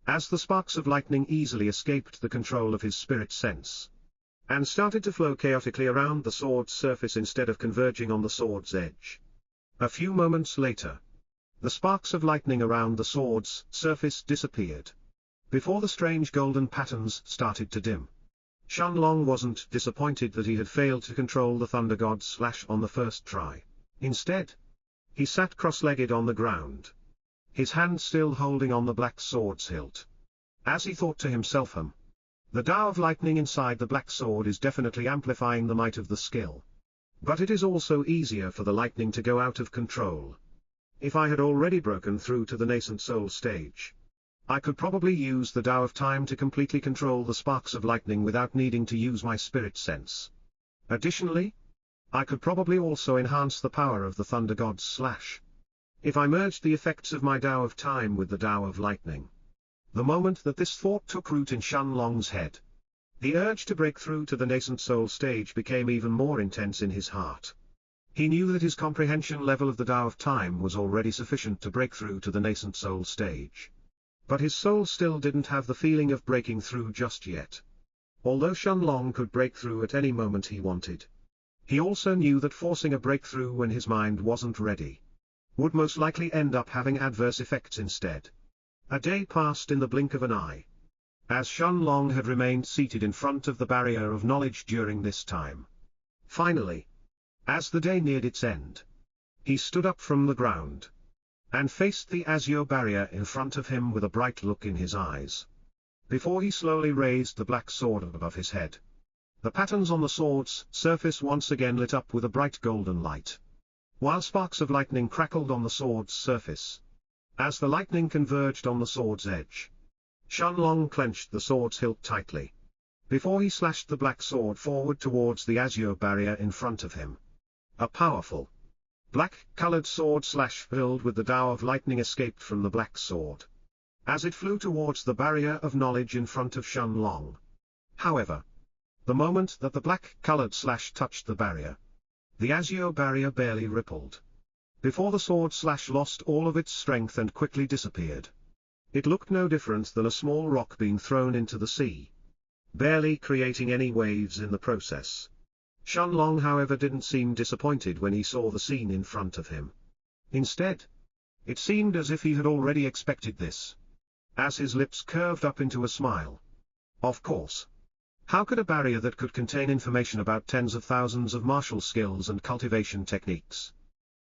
as the sparks of lightning easily escaped the control of his spirit sense, and started to flow chaotically around the sword's surface instead of converging on the sword's edge. A few moments later, the sparks of lightning around the sword's surface disappeared, before the strange golden patterns started to dim. Shenlong wasn't disappointed that he had failed to control the Thunder God's slash on the first try. Instead, he sat cross-legged on the ground, his hand still holding on the black sword's hilt. As he thought to himself, the Tao of Lightning inside the black sword is definitely amplifying the might of the skill. But it is also easier for the lightning to go out of control. If I had already broken through to the nascent soul stage, I could probably use the Tao of Time to completely control the sparks of lightning without needing to use my spirit sense. Additionally, I could probably also enhance the power of the Thunder God's slash, if I merged the effects of my Tao of Time with the Tao of Lightning. The moment that this thought took root in Shenlong's head, the urge to break through to the nascent soul stage became even more intense in his heart. He knew that his comprehension level of the Tao of Time was already sufficient to break through to the nascent soul stage. But his soul still didn't have the feeling of breaking through just yet. Although Shenlong could break through at any moment he wanted, he also knew that forcing a breakthrough when his mind wasn't ready would most likely end up having adverse effects instead. A day passed in the blink of an eye, as Shenlong had remained seated in front of the barrier of knowledge during this time. Finally, as the day neared its end, he stood up from the ground, and faced the azure barrier in front of him with a bright look in his eyes, before he slowly raised the black sword above his head. The patterns on the sword's surface once again lit up with a bright golden light, while sparks of lightning crackled on the sword's surface. As the lightning converged on the sword's edge, Shenlong clenched the sword's hilt tightly, before he slashed the black sword forward towards the azure barrier in front of him. A powerful, black-colored sword slash filled with the Tao of Lightning escaped from the black sword, as it flew towards the barrier of knowledge in front of Shenlong. However, the moment that the black-colored slash touched the barrier, the azure barrier barely rippled, before the sword slash lost all of its strength and quickly disappeared. It looked no different than a small rock being thrown into the sea, barely creating any waves in the process. Shenlong, however, didn't seem disappointed when he saw the scene in front of him. Instead, it seemed as if he had already expected this, as his lips curved up into a smile. Of course. How could a barrier that could contain information about tens of thousands of martial skills and cultivation techniques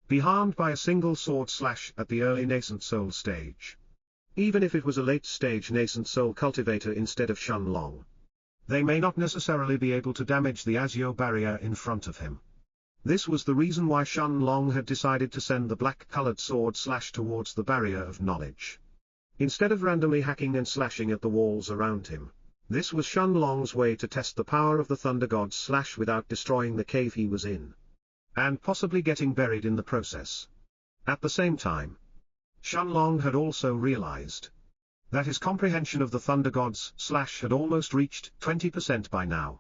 be harmed by a single sword slash at the early nascent soul stage? Even if it was a late-stage nascent soul cultivator instead of Shenlong, They may not necessarily be able to damage the azure barrier in front of him. This was the reason why Shenlong had decided to send the black-colored sword slash towards the barrier of knowledge. Instead of randomly hacking and slashing at the walls around him, this was Shenlong's way to test the power of the Thunder God's slash without destroying the cave he was in, and possibly getting buried in the process. At the same time, Shenlong had also realized that his comprehension of the Thunder God's slash had almost reached 20% by now.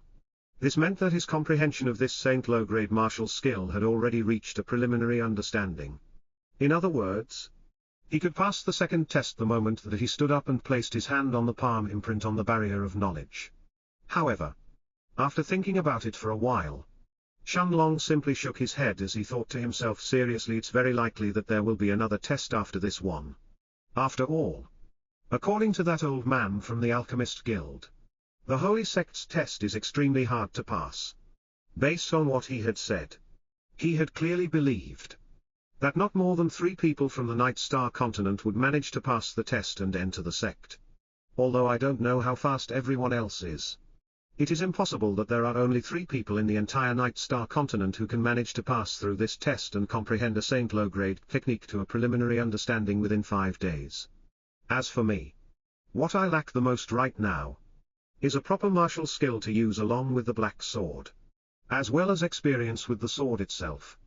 This meant that his comprehension of this Saint low-grade martial skill had already reached a preliminary understanding. In other words, he could pass the second test the moment that he stood up and placed his hand on the palm imprint on the barrier of knowledge. However, after thinking about it for a while, Shenlong simply shook his head as he thought to himself, seriously, it's very likely that there will be another test after this one. After all, according to that old man from the Alchemist Guild, the Holy Sect's test is extremely hard to pass. Based on what he had said, he had clearly believed that not more than 3 people from the Night Star continent would manage to pass the test and enter the sect. Although I don't know how fast everyone else is, it is impossible that there are only 3 people in the entire Night Star continent who can manage to pass through this test and comprehend a Saint low-grade technique to a preliminary understanding within 5 days. As for me, what I lack the most right now is a proper martial skill to use along with the black sword, as well as experience with the sword itself.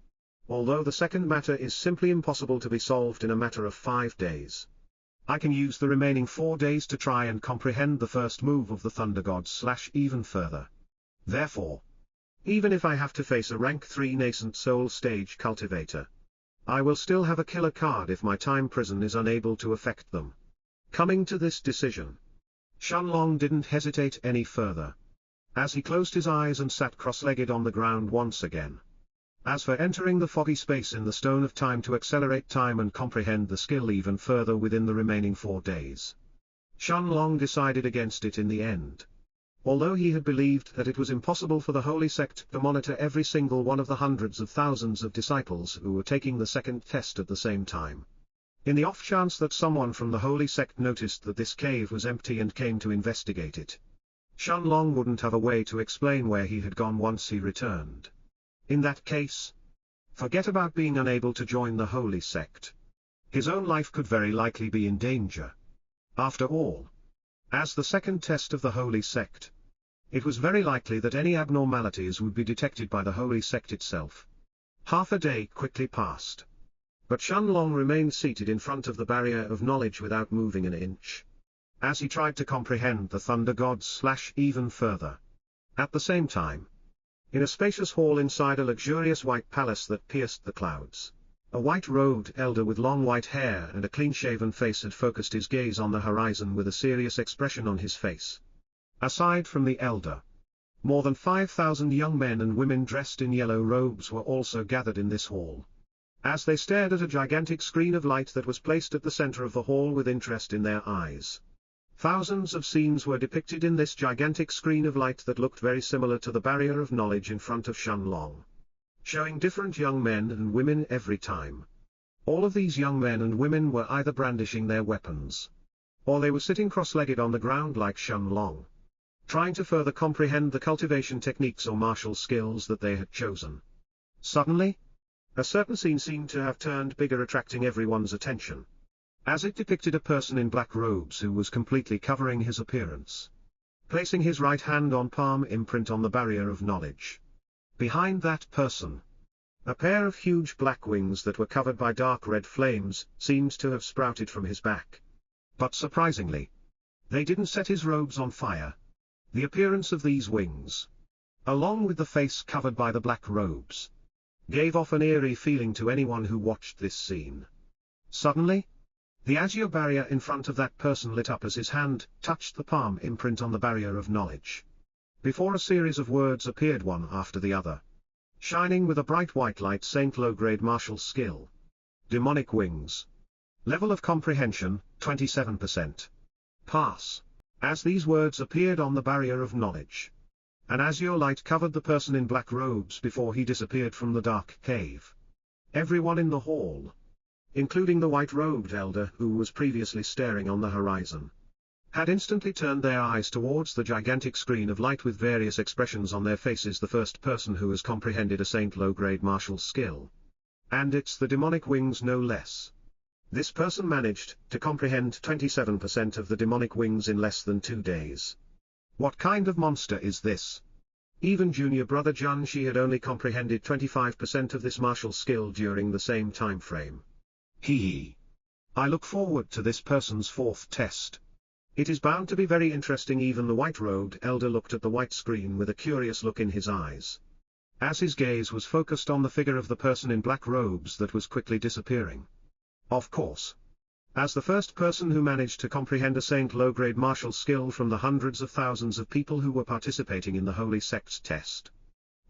Although the second matter is simply impossible to be solved in a matter of 5 days, I can use the remaining 4 days to try and comprehend the first move of the Thunder God slash even further. Therefore, even if I have to face a rank 3 nascent soul stage cultivator, I will still have a killer card if my time prison is unable to affect them. Coming to this decision, Shenlong didn't hesitate any further, as he closed his eyes and sat cross-legged on the ground once again. As for entering the foggy space in the Stone of Time to accelerate time and comprehend the skill even further within the remaining 4 days, Shenlong decided against it in the end. Although he had believed that it was impossible for the Holy Sect to monitor every single one of the hundreds of thousands of disciples who were taking the second test at the same time, in the off chance that someone from the Holy Sect noticed that this cave was empty and came to investigate it, Shenlong wouldn't have a way to explain where he had gone once he returned. In that case, forget about being unable to join the Holy Sect. His own life could very likely be in danger. After all, as the second test of the Holy Sect, it was very likely that any abnormalities would be detected by the Holy Sect itself. Half a day quickly passed, but Shenlong remained seated in front of the barrier of knowledge without moving an inch, as he tried to comprehend the Thunder God slash even further. At the same time, in a spacious hall inside a luxurious white palace that pierced the clouds, a white-robed elder with long white hair and a clean-shaven face had focused his gaze on the horizon with a serious expression on his face. Aside from the elder, more than 5,000 young men and women dressed in yellow robes were also gathered in this hall, as they stared at a gigantic screen of light that was placed at the center of the hall with interest in their eyes. Thousands of scenes were depicted in this gigantic screen of light that looked very similar to the barrier of knowledge in front of Shenlong, showing different young men and women every time. All of these young men and women were either brandishing their weapons, or they were sitting cross-legged on the ground like Shenlong, trying to further comprehend the cultivation techniques or martial skills that they had chosen. Suddenly, a certain scene seemed to have turned bigger, attracting everyone's attention, as it depicted a person in black robes who was completely covering his appearance, placing his right hand on palm imprint on the barrier of knowledge. Behind that person, a pair of huge black wings that were covered by dark red flames seemed to have sprouted from his back. But surprisingly, they didn't set his robes on fire. The appearance of these wings, along with the face covered by the black robes, gave off an eerie feeling to anyone who watched this scene. Suddenly, the azure barrier in front of that person lit up as his hand touched the palm imprint on the barrier of knowledge, before a series of words appeared one after the other, shining with a bright white light. Saint low-grade martial skill. Demonic wings. Level of comprehension, 27%. Pass. As these words appeared on the barrier of knowledge, an azure light covered the person in black robes before he disappeared from the dark cave. Everyone in the hall, including the white-robed elder who was previously staring on the horizon, had instantly turned their eyes towards the gigantic screen of light with various expressions on their faces. The first person who has comprehended a Saint low-grade martial skill. And it's the demonic wings no less. This person managed to comprehend 27% of the demonic wings in less than 2 days. What kind of monster is this? Even junior brother Junshi had only comprehended 25% of this martial skill during the same time frame. Hee. I look forward to this person's 4th test. It is bound to be very interesting. Even the white-robed elder looked at the white screen with a curious look in his eyes, as his gaze was focused on the figure of the person in black robes that was quickly disappearing. Of course, as the first person who managed to comprehend a Saint low-grade martial skill from the hundreds of thousands of people who were participating in the Holy Sect's test,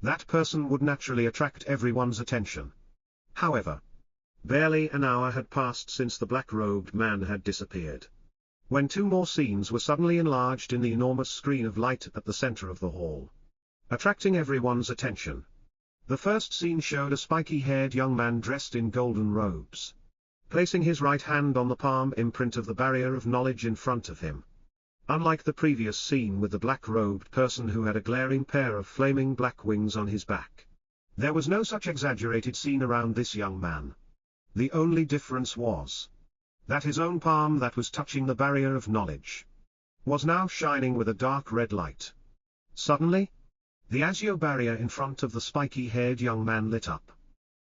that person would naturally attract everyone's attention. However, barely an hour had passed since the black-robed man had disappeared, when 2 more scenes were suddenly enlarged in the enormous screen of light at the center of the hall, attracting everyone's attention. The first scene showed a spiky-haired young man dressed in golden robes, placing his right hand on the palm imprint of the barrier of knowledge in front of him. Unlike the previous scene with the black-robed person who had a glaring pair of flaming black wings on his back, there was no such exaggerated scene around this young man. The only difference was that his own palm that was touching the barrier of knowledge was now shining with a dark red light. Suddenly, the azure barrier in front of the spiky-haired young man lit up,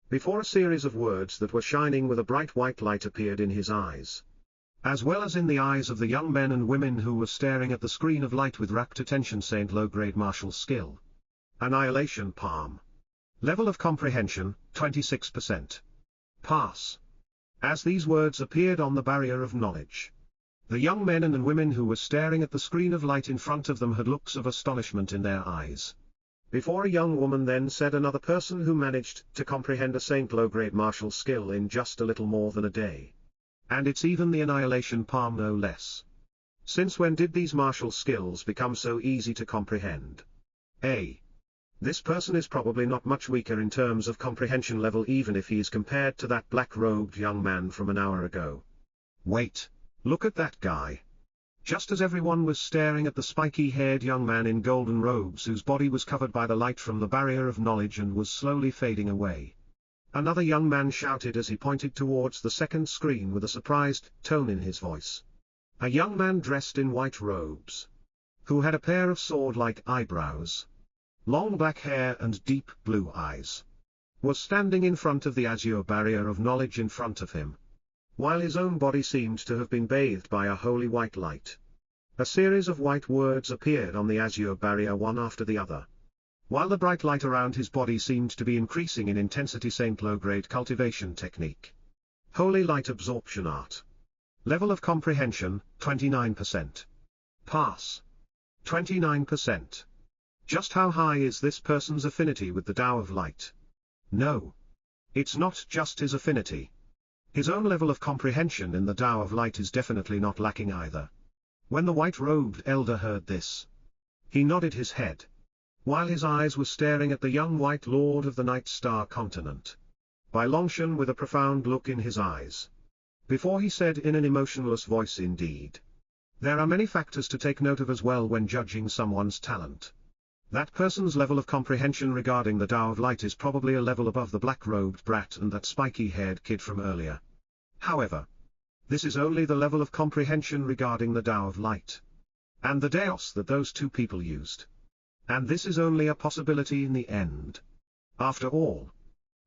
before a series of words that were shining with a bright white light appeared in his eyes, as well as in the eyes of the young men and women who were staring at the screen of light with rapt attention. Saint low-grade martial skill. Annihilation Palm. Level of comprehension, 26%. Pass. As these words appeared on the barrier of knowledge, the young men and women who were staring at the screen of light in front of them had looks of astonishment in their eyes. Before a young woman then said, another person who managed to comprehend a Saint low-grade martial skill in just a little more than a day. And it's even the Annihilation Palm no less. Since when did these martial skills become so easy to comprehend? This person is probably not much weaker in terms of comprehension level even if he is compared to that black-robed young man from an hour ago. Wait, look at that guy. Just as everyone was staring at the spiky-haired young man in golden robes whose body was covered by the light from the barrier of knowledge and was slowly fading away, another young man shouted as he pointed towards the second screen with a surprised tone in his voice. A young man dressed in white robes, who had a pair of sword-like eyebrows, long black hair and deep blue eyes, was standing in front of the azure barrier of knowledge in front of him, while his own body seemed to have been bathed by a holy white light. A series of white words appeared on the azure barrier one after the other, while the bright light around his body seemed to be increasing in intensity. Saint low-grade cultivation technique. Holy light absorption art. Level of comprehension, 29%. Pass. 29%. Just how high is this person's affinity with the Tao of Light? No. It's not just his affinity. His own level of comprehension in the Tao of Light is definitely not lacking either. When the white-robed elder heard this, he nodded his head, while his eyes were staring at the young white lord of the Night Star continent, by Longshan with a profound look in his eyes, before he said in an emotionless voice, indeed. There are many factors to take note of as well when judging someone's talent. That person's level of comprehension regarding the Tao of Light is probably a level above the black-robed brat and that spiky-haired kid from earlier. However, this is only the level of comprehension regarding the Tao of Light, and the Deos that those two people used. And this is only a possibility in the end. After all,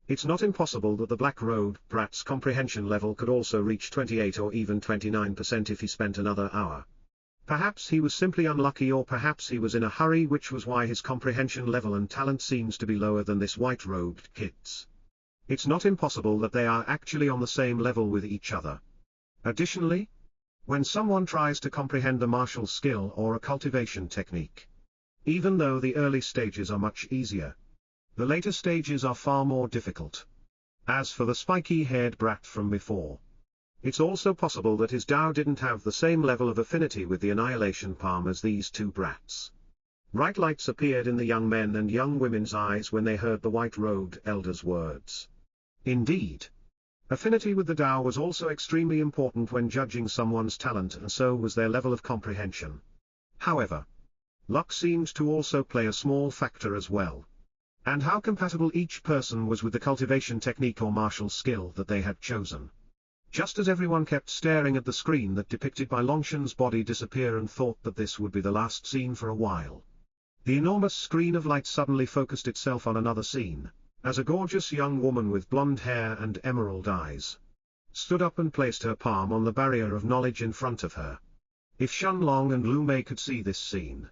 it's not impossible that the black-robed brat's comprehension level could also reach 28 or even 29% if he spent another hour. Perhaps he was simply unlucky, or perhaps he was in a hurry, which was why his comprehension level and talent seems to be lower than this white-robed kid's. It's not impossible that they are actually on the same level with each other. Additionally, when someone tries to comprehend a martial skill or a cultivation technique, even though the early stages are much easier, the later stages are far more difficult. As for the spiky-haired brat from before, it's also possible that his Tao didn't have the same level of affinity with the Annihilation Palm as these two brats. Bright lights appeared in the young men and young women's eyes when they heard the white-robed elder's words. Indeed, Affinity with the Tao was also extremely important when judging someone's talent, and so was their level of comprehension. However, luck seemed to also play a small factor as well. And how compatible each person was with the cultivation technique or martial skill that they had chosen. Just as everyone kept staring at the screen that depicted Bai Longshan's body disappear and thought that this would be the last scene for a while, the enormous screen of light suddenly focused itself on another scene, as a gorgeous young woman with blonde hair and emerald eyes stood up and placed her palm on the barrier of knowledge in front of her. If Shenlong and Lu Mei could see this scene,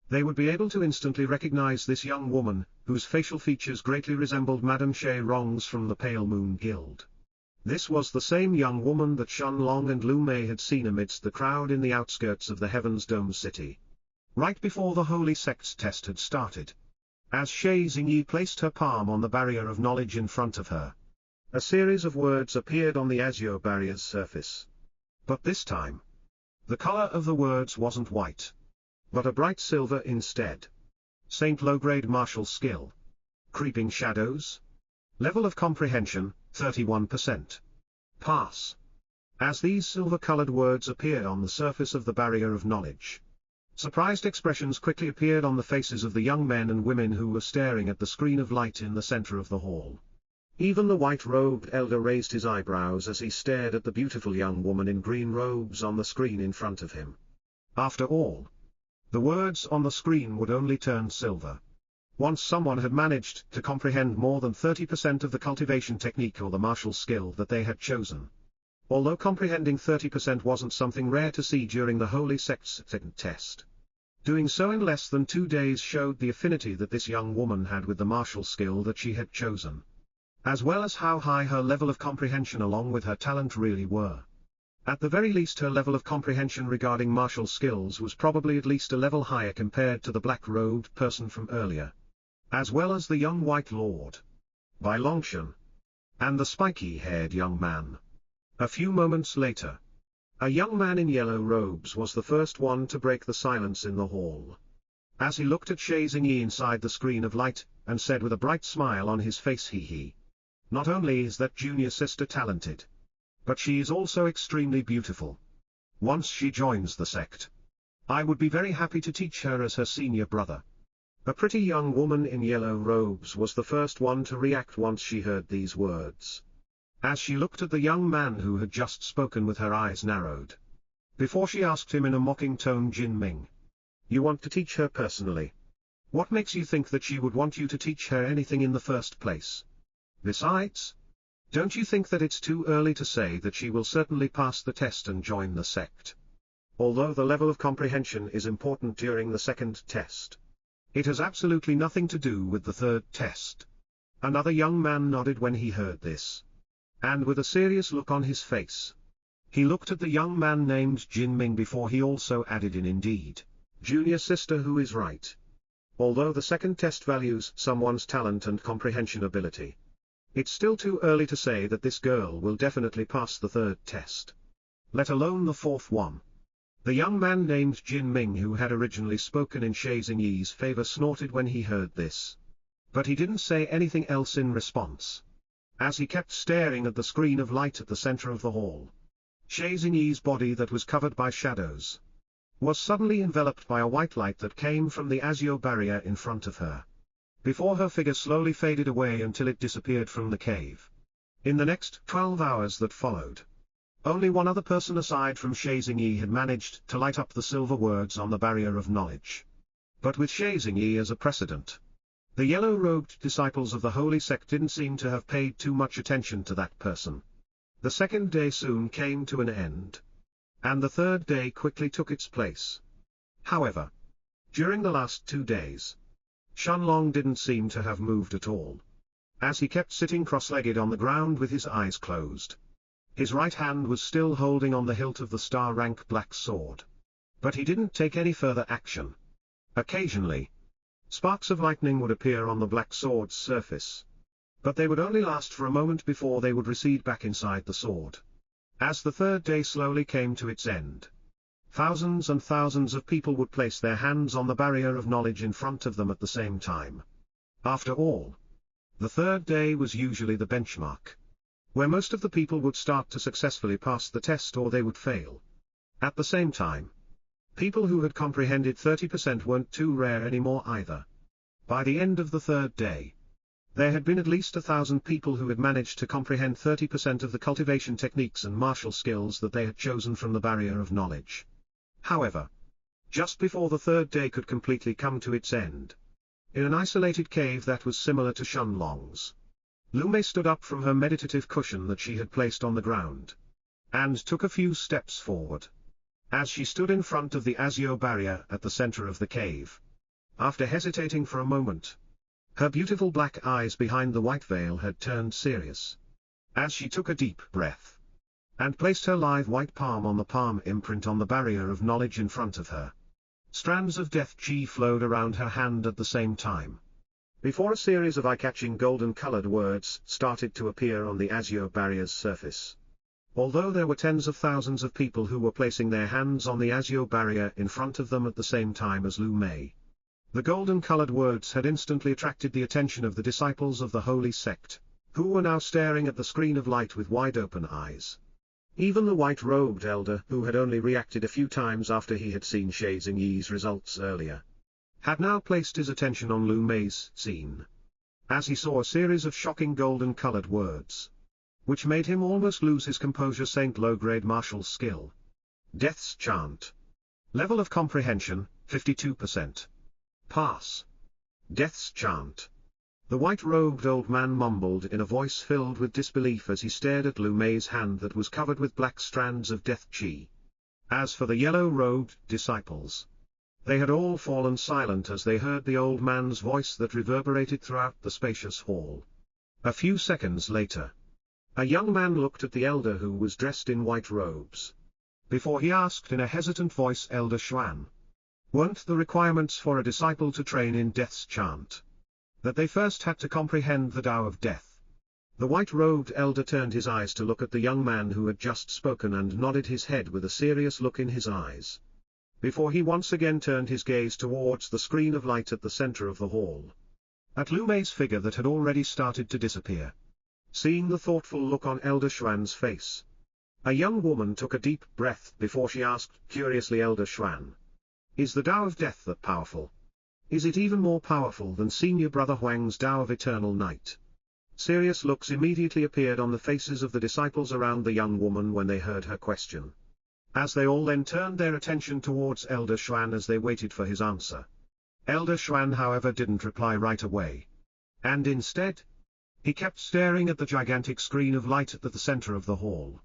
they would be able to instantly recognize this young woman, whose facial features greatly resembled Madame Shay Rong's from the Pale Moon Guild. This was the same young woman that Shenlong and Lu Mei had seen amidst the crowd in the outskirts of the Heaven's Dome city, right before the Holy Sect's test had started. As Shay Xingyi placed her palm on the barrier of knowledge in front of her, a series of words appeared on the azure barrier's surface. But this time, the color of the words wasn't white, but a bright silver instead. Saint low-grade martial skill. Creeping shadows. Level of comprehension, 31%. Pass. As these silver-colored words appeared on the surface of the barrier of knowledge, surprised expressions quickly appeared on the faces of the young men and women who were staring at the screen of light in the center of the hall. Even the white-robed elder raised his eyebrows as he stared at the beautiful young woman in green robes on the screen in front of him. After all, the words on the screen would only turn silver once someone had managed to comprehend more than 30% of the cultivation technique or the martial skill that they had chosen. Although comprehending 30% wasn't something rare to see during the Holy Sect's second test, doing so in less than 2 days showed the affinity that this young woman had with the martial skill that she had chosen, as well as how high her level of comprehension along with her talent really were. At the very least, her level of comprehension regarding martial skills was probably at least a level higher compared to the black-robed person from earlier, as well as the young White Lord, Bai Longshan, and the spiky-haired young man. A few moments later, a young man in yellow robes was the first one to break the silence in the hall. As he looked at Shay Xingyi inside the screen of light, and said with a bright smile on his face, "He. Not only is that junior sister talented, but she is also extremely beautiful. Once she joins the sect, I would be very happy to teach her as her senior brother." A pretty young woman in yellow robes was the first one to react once she heard these words. As she looked at the young man who had just spoken with her eyes narrowed, before she asked him in a mocking tone, "Jin Ming, you want to teach her personally? What makes you think that she would want you to teach her anything in the first place? Besides, don't you think that it's too early to say that she will certainly pass the test and join the sect? Although the level of comprehension is important during the second test, it has absolutely nothing to do with the third test." Another young man nodded when he heard this, and with a serious look on his face, he looked at the young man named Jin Ming before he also added in, "Indeed, junior sister, who is right. Although the second test values someone's talent and comprehension ability, it's still too early to say that this girl will definitely pass the third test, let alone the fourth one." The young man named Jin Ming, who had originally spoken in Shay Xingyi's favor, snorted when he heard this, but he didn't say anything else in response, as he kept staring at the screen of light at the center of the hall. Shay Xingyi's body, that was covered by shadows, was suddenly enveloped by a white light that came from the azure barrier in front of her, before her figure slowly faded away until it disappeared from the cave. In the next 12 hours that followed, only one other person aside from Shay Xingyi had managed to light up the silver words on the barrier of knowledge. But with Shay Xingyi as a precedent, the yellow-robed disciples of the Holy Sect didn't seem to have paid too much attention to that person. The second day soon came to an end, and the third day quickly took its place. However, during the last 2 days, Shenlong didn't seem to have moved at all, as he kept sitting cross-legged on the ground with his eyes closed. His right hand was still holding on the hilt of the star-rank black sword, but he didn't take any further action. Occasionally, sparks of lightning would appear on the black sword's surface, but they would only last for a moment before they would recede back inside the sword. As the third day slowly came to its end, thousands and thousands of people would place their hands on the barrier of knowledge in front of them at the same time. After all, the third day was usually the benchmark. where most of the people would start to successfully pass the test or they would fail. At the same time, people who had comprehended 30% weren't too rare anymore either. By the end of the third day, there had been at least 1,000 people who had managed to comprehend 30% of the cultivation techniques and martial skills that they had chosen from the barrier of knowledge. However, just before the third day could completely come to its end, in an isolated cave that was similar to Shenlong's, Lu Mei stood up from her meditative cushion that she had placed on the ground, and took a few steps forward. As she stood in front of the azure barrier at the center of the cave, after hesitating for a moment, her beautiful black eyes behind the white veil had turned serious. As she took a deep breath, and placed her live white palm on the palm imprint on the barrier of knowledge in front of her, strands of death chi flowed around her hand at the same time. Before a series of eye-catching golden-colored words started to appear on the azure barrier's surface. Although there were tens of thousands of people who were placing their hands on the azure barrier in front of them at the same time as Lu Mei, the golden-colored words had instantly attracted the attention of the disciples of the holy sect, who were now staring at the screen of light with wide-open eyes. Even the white-robed elder, who had only reacted a few times after he had seen Shi Xingyi's results earlier, had now placed his attention on Lu Mei's scene, as he saw a series of shocking golden-colored words, which made him almost lose his composure. Saint low-grade martial skill. Death's chant. Level of comprehension, 52%. Pass. Death's chant. The white-robed old man mumbled in a voice filled with disbelief as he stared at Lu Mei's hand that was covered with black strands of death chi. As for the yellow-robed disciples, they had all fallen silent as they heard the old man's voice that reverberated throughout the spacious hall. A few seconds later, a young man looked at the elder who was dressed in white robes, before he asked in a hesitant voice, "Elder Xuan, weren't the requirements for a disciple to train in Death's chant that they first had to comprehend the Tao of Death?" The white-robed elder turned his eyes to look at the young man who had just spoken and nodded his head with a serious look in his eyes, before he once again turned his gaze towards the screen of light at the center of the hall, at Lu Mei's figure that had already started to disappear. Seeing the thoughtful look on Elder Xuan's face, a young woman took a deep breath before she asked curiously, "Elder Xuan, is the Tao of Death that powerful? Is it even more powerful than Senior Brother Huang's Tao of Eternal Night?" Serious looks immediately appeared on the faces of the disciples around the young woman when they heard her question, as they all then turned their attention towards Elder Xuan as they waited for his answer. Elder Xuan, however, didn't reply right away, and instead, he kept staring at the gigantic screen of light at the center of the hall,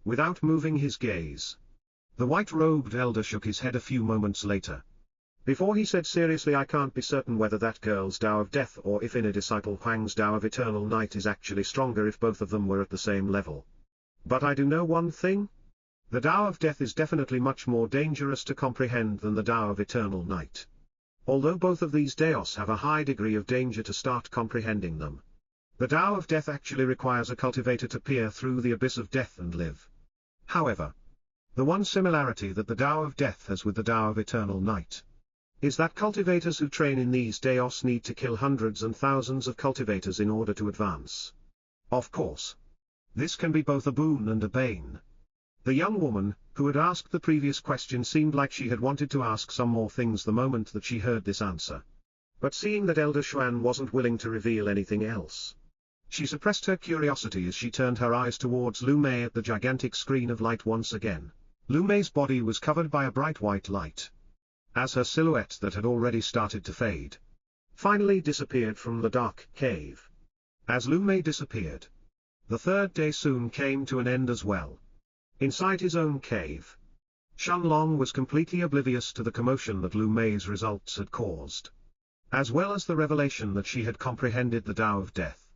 without moving his gaze. The white-robed elder shook his head a few moments later, before he said seriously, "I can't be certain whether that girl's Tao of Death or if inner disciple Huang's Tao of Eternal Night is actually stronger if both of them were at the same level. But I do know one thing. The Tao of Death is definitely much more dangerous to comprehend than the Tao of Eternal Night. Although both of these Daos have a high degree of danger to start comprehending them, the Tao of Death actually requires a cultivator to peer through the abyss of death and live. However, the one similarity that the Tao of Death has with the Tao of Eternal Night is that cultivators who train in these Daos need to kill hundreds and thousands of cultivators in order to advance. Of course, this can be both a boon and a bane." The young woman, who had asked the previous question, seemed like she had wanted to ask some more things the moment that she heard this answer. But seeing that Elder Xuan wasn't willing to reveal anything else, she suppressed her curiosity as she turned her eyes towards Lu Mei at the gigantic screen of light once again. Lu Mei's body was covered by a bright white light, as her silhouette that had already started to fade finally disappeared from the dark cave. As Lu Mei disappeared, the third day soon came to an end as well. Inside his own cave, Shenlong was completely oblivious to the commotion that Lu Mei's results had caused, as well as the revelation that she had comprehended the Tao of Death,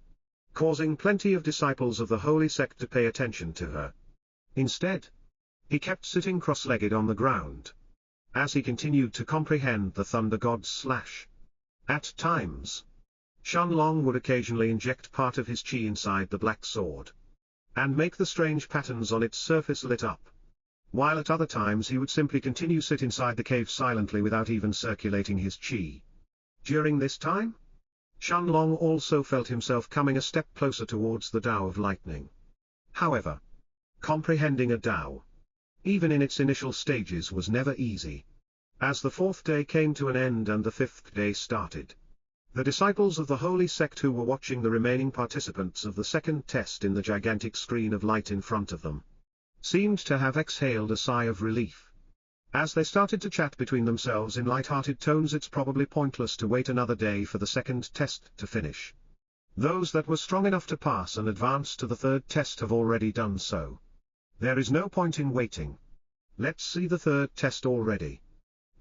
causing plenty of disciples of the holy sect to pay attention to her. Instead, he kept sitting cross-legged on the ground, as he continued to comprehend the Thunder God's slash. At times, Shenlong would occasionally inject part of his chi inside the black sword, and make the strange patterns on its surface lit up, while at other times he would simply continue sit inside the cave silently without even circulating his chi. During this time, Shenlong also felt himself coming a step closer towards the Tao of Lightning. However, comprehending a Tao, even in its initial stages, was never easy. As the fourth day came to an end and the fifth day started, the disciples of the holy sect who were watching the remaining participants of the second test in the gigantic screen of light in front of them seemed to have exhaled a sigh of relief. As they started to chat between themselves in light-hearted tones, it's probably pointless to wait another day for the second test to finish. Those that were strong enough to pass and advance to the third test have already done so. There is no point in waiting. Let's see the third test already.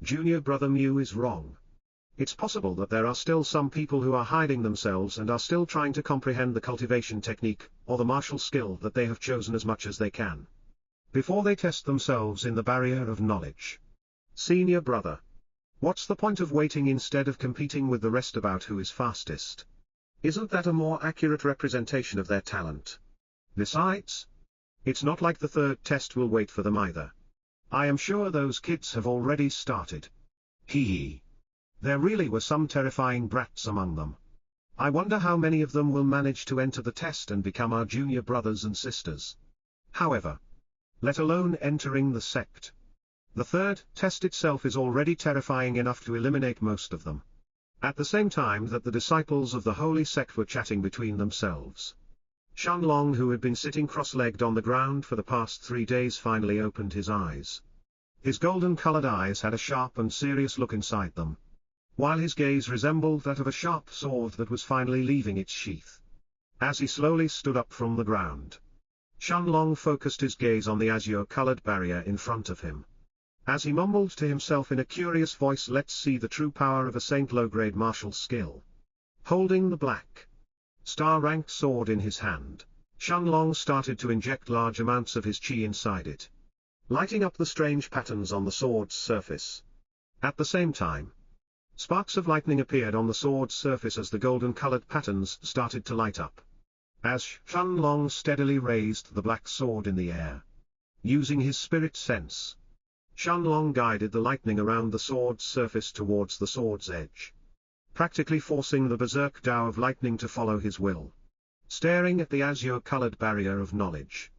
Junior brother Mew is wrong. It's possible that there are still some people who are hiding themselves and are still trying to comprehend the cultivation technique, or the martial skill that they have chosen as much as they can, before they test themselves in the barrier of knowledge. Senior brother, what's the point of waiting instead of competing with the rest about who is fastest? Isn't that a more accurate representation of their talent? Besides, it's not like the third test will wait for them either. I am sure those kids have already started. Hee hee. There really were some terrifying brats among them. I wonder how many of them will manage to enter the test and become our junior brothers and sisters. However, let alone entering the sect. The third test itself is already terrifying enough to eliminate most of them. At the same time that the disciples of the holy sect were chatting between themselves, Shenlong, who had been sitting cross-legged on the ground for the past 3 days, finally opened his eyes. His golden-colored eyes had a sharp and serious look inside them, while his gaze resembled that of a sharp sword that was finally leaving its sheath. As he slowly stood up from the ground, Shenlong focused his gaze on the azure-colored barrier in front of him. As he mumbled to himself in a curious voice, "Let's see the true power of a saint low-grade martial skill." Holding the black star-rank sword in his hand, Shenlong started to inject large amounts of his qi inside it, lighting up the strange patterns on the sword's surface. At the same time, sparks of lightning appeared on the sword's surface as the golden-colored patterns started to light up. As Shenlong steadily raised the black sword in the air, using his spirit sense, Shenlong guided the lightning around the sword's surface towards the sword's edge, practically forcing the berserk Tao of lightning to follow his will. Staring at the azure-colored barrier of knowledge,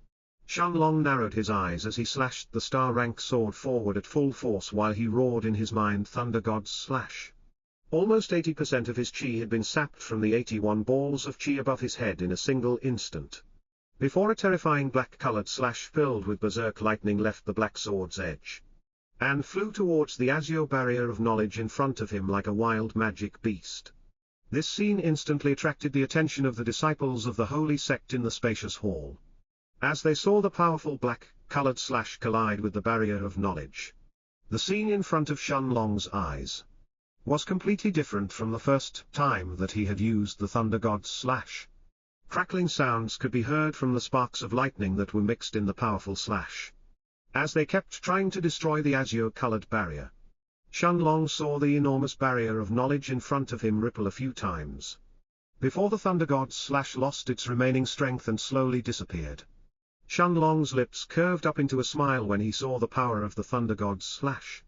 Shenlong narrowed his eyes as he slashed the star-rank sword forward at full force while he roared in his mind, "Thunder God's slash." Almost 80% of his qi had been sapped from the 81 balls of qi above his head in a single instant, before a terrifying black-colored slash filled with berserk lightning left the black sword's edge, and flew towards the azure barrier of knowledge in front of him like a wild magic beast. This scene instantly attracted the attention of the disciples of the holy sect in the spacious hall. As they saw the powerful black-colored slash collide with the barrier of knowledge, the scene in front of Shenlong's eyes was completely different from the first time that he had used the Thunder God's slash. Crackling sounds could be heard from the sparks of lightning that were mixed in the powerful slash. As they kept trying to destroy the azure-colored barrier, Shenlong saw the enormous barrier of knowledge in front of him ripple a few times, before the Thunder God's slash lost its remaining strength and slowly disappeared. Shenlong's lips curved up into a smile when he saw the power of the Thunder God's slash,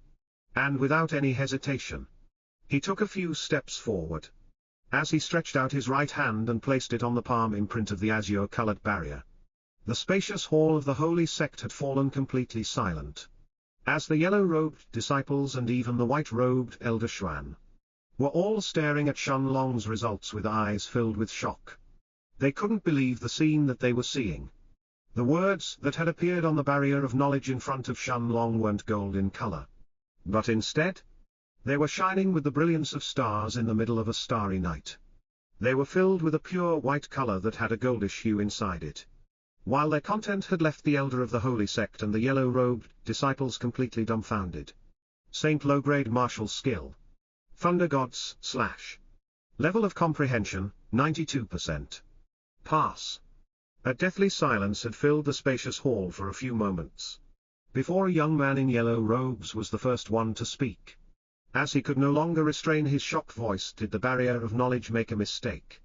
and without any hesitation, he took a few steps forward. As he stretched out his right hand and placed it on the palm imprint of the azure-colored barrier, the spacious hall of the holy sect had fallen completely silent. As the yellow-robed disciples and even the white-robed elder Xuan were all staring at Shenlong's results with eyes filled with shock. They couldn't believe the scene that they were seeing. The words that had appeared on the barrier of knowledge in front of Shenlong weren't gold in color, but instead, they were shining with the brilliance of stars in the middle of a starry night. They were filled with a pure white color that had a goldish hue inside it. While their content had left the elder of the holy sect and the yellow-robed disciples completely dumbfounded. Saint low-grade martial skill. Thunder God's slash. Level of comprehension, 92%. Pass. A deathly silence had filled the spacious hall for a few moments, before a young man in yellow robes was the first one to speak. As he could no longer restrain his shocked voice, did the barrier of knowledge make a mistake?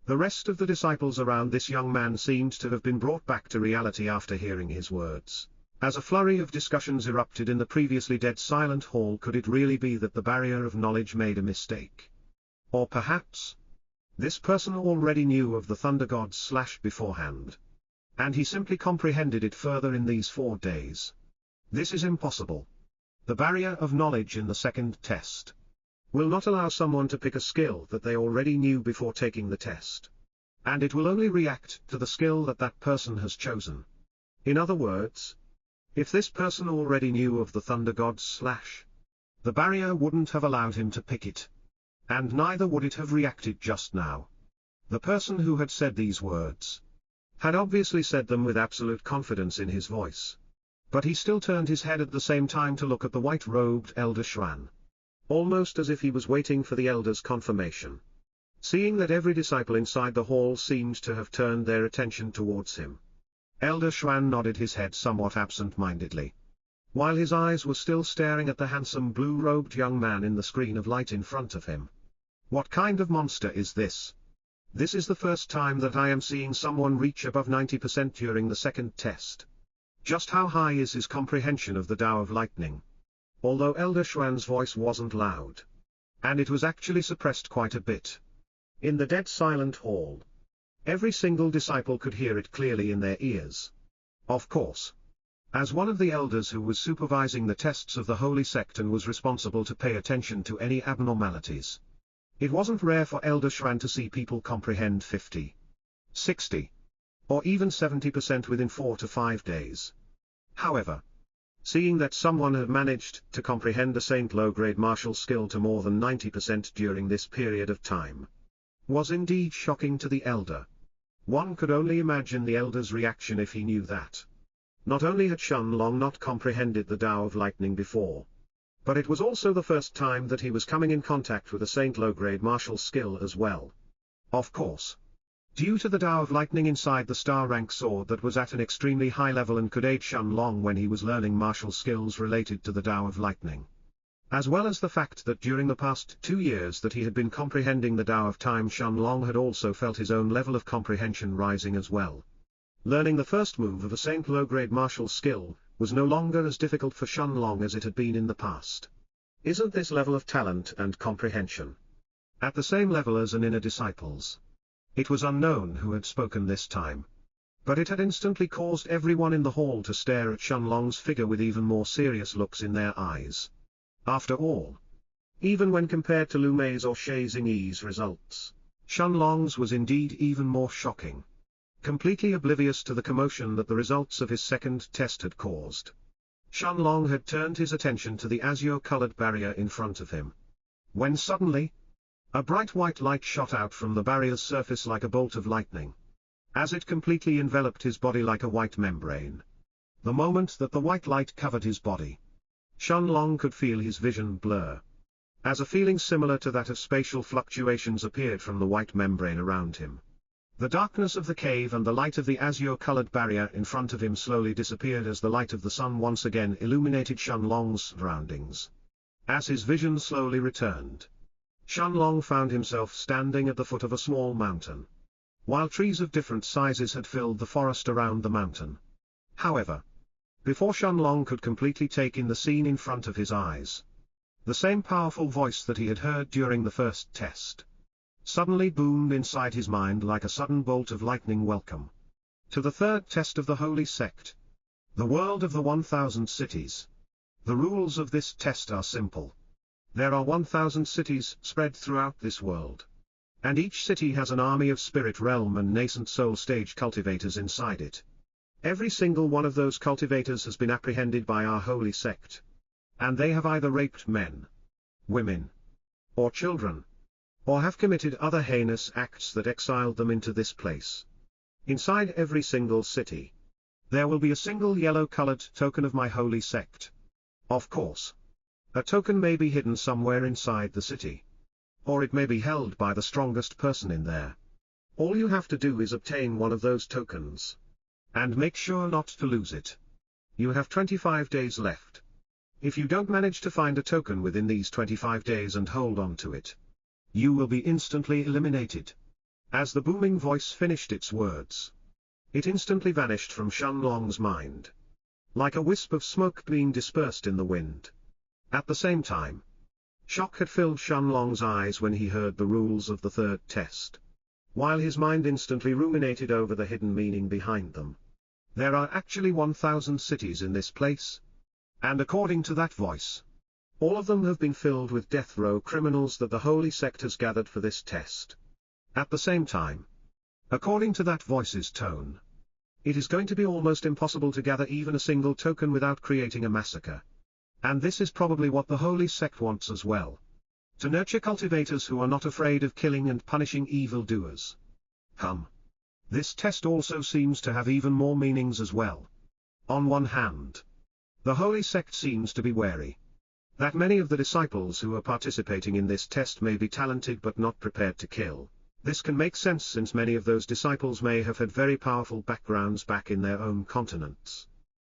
The rest of the disciples around this young man seemed to have been brought back to reality after hearing his words. As a flurry of discussions erupted in the previously dead silent hall, could it really be that the barrier of knowledge made a mistake? Or perhaps this person already knew of the Thunder God's slash beforehand, And he simply comprehended it further in these 4 days. This is impossible. The barrier of knowledge in the second test will not allow someone to pick a skill that they already knew before taking the test. And it will only react to the skill that that person has chosen. In other words, if this person already knew of the thunder god's slash, the barrier wouldn't have allowed him to pick it. And neither would it have reacted just now. The person who had said these words had obviously said them with absolute confidence in his voice. But he still turned his head at the same time to look at the white-robed Elder Xuan, almost as if he was waiting for the elder's confirmation. Seeing that every disciple inside the hall seemed to have turned their attention towards him, Elder Xuan nodded his head somewhat absent-mindedly, while his eyes were still staring at the handsome blue-robed young man in the screen of light in front of him. What kind of monster is this? This is the first time that I am seeing someone reach above 90% during the second test. Just how high is his comprehension of the Tao of Lightning? Although Elder Xuan's voice wasn't loud, and it was actually suppressed quite a bit. In the dead silent hall, every single disciple could hear it clearly in their ears. Of course, as one of the elders who was supervising the tests of the holy sect and was responsible to pay attention to any abnormalities, it wasn't rare for Elder Xuan to see people comprehend 50, 60, or even 70% within 4 to 5 days. However, seeing that someone had managed to comprehend a Saint low-grade martial skill to more than 90% during this period of time was indeed shocking to the elder. One could only imagine the elder's reaction if he knew that. Not only had Shenlong not comprehended the Tao of Lightning before, but it was also the first time that he was coming in contact with a Saint low-grade martial skill as well. Of course, due to the Tao of Lightning inside the star-rank sword that was at an extremely high level and could aid Shenlong when he was learning martial skills related to the Tao of Lightning. As well as the fact that during the past 2 years that he had been comprehending the Tao of Time, Shenlong had also felt his own level of comprehension rising as well. Learning the first move of a Saint low-grade martial skill was no longer as difficult for Shenlong as it had been in the past. Isn't this level of talent and comprehension at the same level as an inner disciple's? It was unknown who had spoken this time, but it had instantly caused everyone in the hall to stare at Shenlong's figure with even more serious looks in their eyes. After all, even when compared to Lu Mei's or Shi Xingyi's results, Shenlong's was indeed even more shocking. Completely oblivious to the commotion that the results of his second test had caused, Shenlong had turned his attention to the azure-colored barrier in front of him, when suddenly, a bright white light shot out from the barrier's surface like a bolt of lightning, as it completely enveloped his body like a white membrane. The moment that the white light covered his body, Shenlong could feel his vision blur, as a feeling similar to that of spatial fluctuations appeared from the white membrane around him. The darkness of the cave and the light of the azure-colored barrier in front of him slowly disappeared as the light of the sun once again illuminated Shenlong's surroundings. As his vision slowly returned, Shenlong found himself standing at the foot of a small mountain, while trees of different sizes had filled the forest around the mountain. However, before Shenlong could completely take in the scene in front of his eyes, the same powerful voice that he had heard during the first test suddenly boomed inside his mind like a sudden bolt of lightning. Welcome to the third test of the Holy Sect, the world of the 1,000 cities. The rules of this test are simple. There are 1,000 cities spread throughout this world, and each city has an army of spirit realm and nascent soul stage cultivators inside it. Every single one of those cultivators has been apprehended by our Holy Sect, and they have either raped men, women, or children, or have committed other heinous acts that exiled them into this place. Inside every single city, there will be a single yellow-colored token of my Holy Sect. Of course, a token may be hidden somewhere inside the city, or it may be held by the strongest person in there. All you have to do is obtain one of those tokens, and make sure not to lose it. You have 25 days left. If you don't manage to find a token within these 25 days and hold on to it, you will be instantly eliminated. As the booming voice finished its words, it instantly vanished from Shenlong's mind, like a wisp of smoke being dispersed in the wind. At the same time, shock had filled Shenlong's eyes when he heard the rules of the third test, while his mind instantly ruminated over the hidden meaning behind them. There are actually 1,000 cities in this place. And according to that voice, all of them have been filled with death row criminals that the holy sect has gathered for this test. At the same time, according to that voice's tone, it is going to be almost impossible to gather even a single token without creating a massacre. And this is probably what the holy sect wants as well. To nurture cultivators who are not afraid of killing and punishing evildoers. This test also seems to have even more meanings as well. On one hand, the holy sect seems to be wary that many of the disciples who are participating in this test may be talented but not prepared to kill. This can make sense since many of those disciples may have had very powerful backgrounds back in their own continents.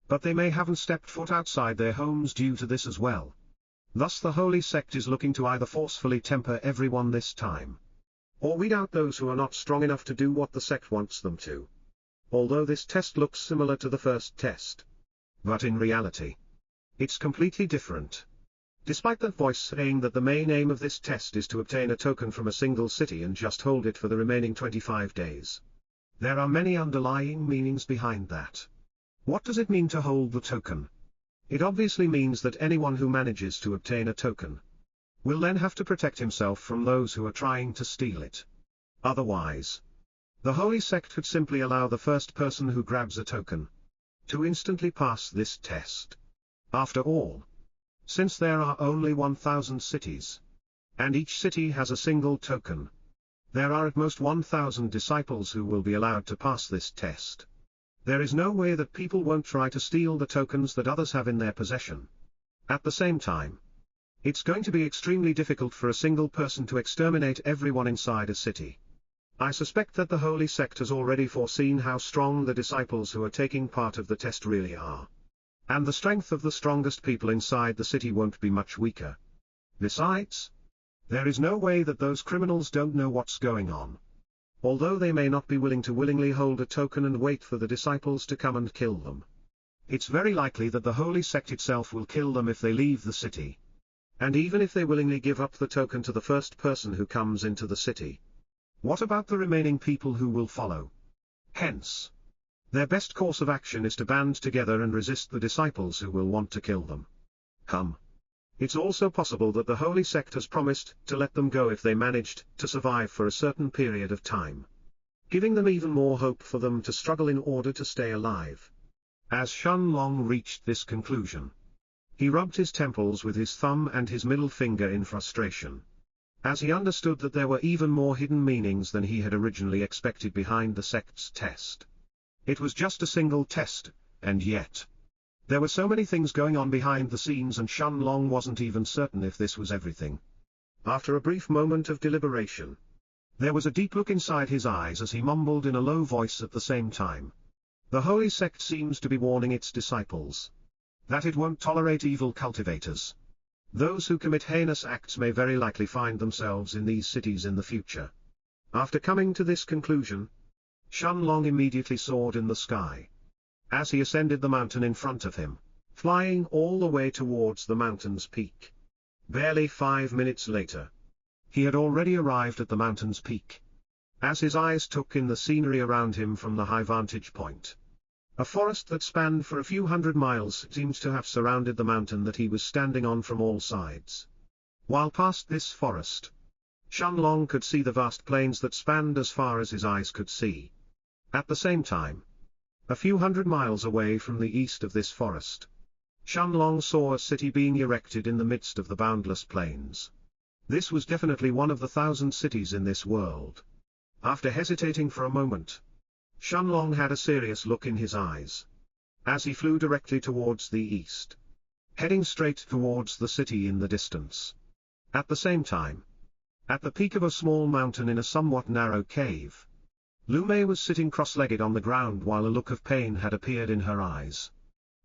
But they may haven't stepped foot outside their homes due to this as well. Thus the holy sect is looking to either forcefully temper everyone this time, or weed out those who are not strong enough to do what the sect wants them to. Although this test looks similar to the first test, but in reality, it's completely different. Despite that voice saying that the main aim of this test is to obtain a token from a single city and just hold it for the remaining 25 days. There are many underlying meanings behind that. What does it mean to hold the token? It obviously means that anyone who manages to obtain a token will then have to protect himself from those who are trying to steal it. Otherwise, the holy sect could simply allow the first person who grabs a token to instantly pass this test. After all, since there are only 1,000 cities, and each city has a single token, there are at most 1,000 disciples who will be allowed to pass this test. There is no way that people won't try to steal the tokens that others have in their possession. At the same time, it's going to be extremely difficult for a single person to exterminate everyone inside a city. I suspect that the holy sect has already foreseen how strong the disciples who are taking part of the test really are. And the strength of the strongest people inside the city won't be much weaker. Besides, there is no way that those criminals don't know what's going on. Although they may not be willing to willingly hold a token and wait for the disciples to come and kill them, it's very likely that the holy sect itself will kill them if they leave the city. And even if they willingly give up the token to the first person who comes into the city, what about the remaining people who will follow? Hence, their best course of action is to band together and resist the disciples who will want to kill them. It's also possible that the holy sect has promised to let them go if they managed to survive for a certain period of time, giving them even more hope for them to struggle in order to stay alive. As Shenlong reached this conclusion, he rubbed his temples with his thumb and his middle finger in frustration, as he understood that there were even more hidden meanings than he had originally expected behind the sect's test. It was just a single test, and yet there were so many things going on behind the scenes, and Shenlong wasn't even certain if this was everything. After a brief moment of deliberation, there was a deep look inside his eyes as he mumbled in a low voice at the same time. The holy sect seems to be warning its disciples that it won't tolerate evil cultivators. Those who commit heinous acts may very likely find themselves in these cities in the future. After coming to this conclusion, Shenlong immediately soared in the sky. As he ascended the mountain in front of him, flying all the way towards the mountain's peak. Barely 5 minutes later, he had already arrived at the mountain's peak. As his eyes took in the scenery around him from the high vantage point, a forest that spanned for a few hundred miles seemed to have surrounded the mountain that he was standing on from all sides. While past this forest, Shenlong could see the vast plains that spanned as far as his eyes could see. At the same time, a few hundred miles away from the east of this forest, Shenlong saw a city being erected in the midst of the boundless plains. This was definitely one of the 1,000 cities in this world. After hesitating for a moment, Shenlong had a serious look in his eyes, as he flew directly towards the east, heading straight towards the city in the distance. At the same time, at the peak of a small mountain in a somewhat narrow cave, Lu Mei was sitting cross-legged on the ground while a look of pain had appeared in her eyes.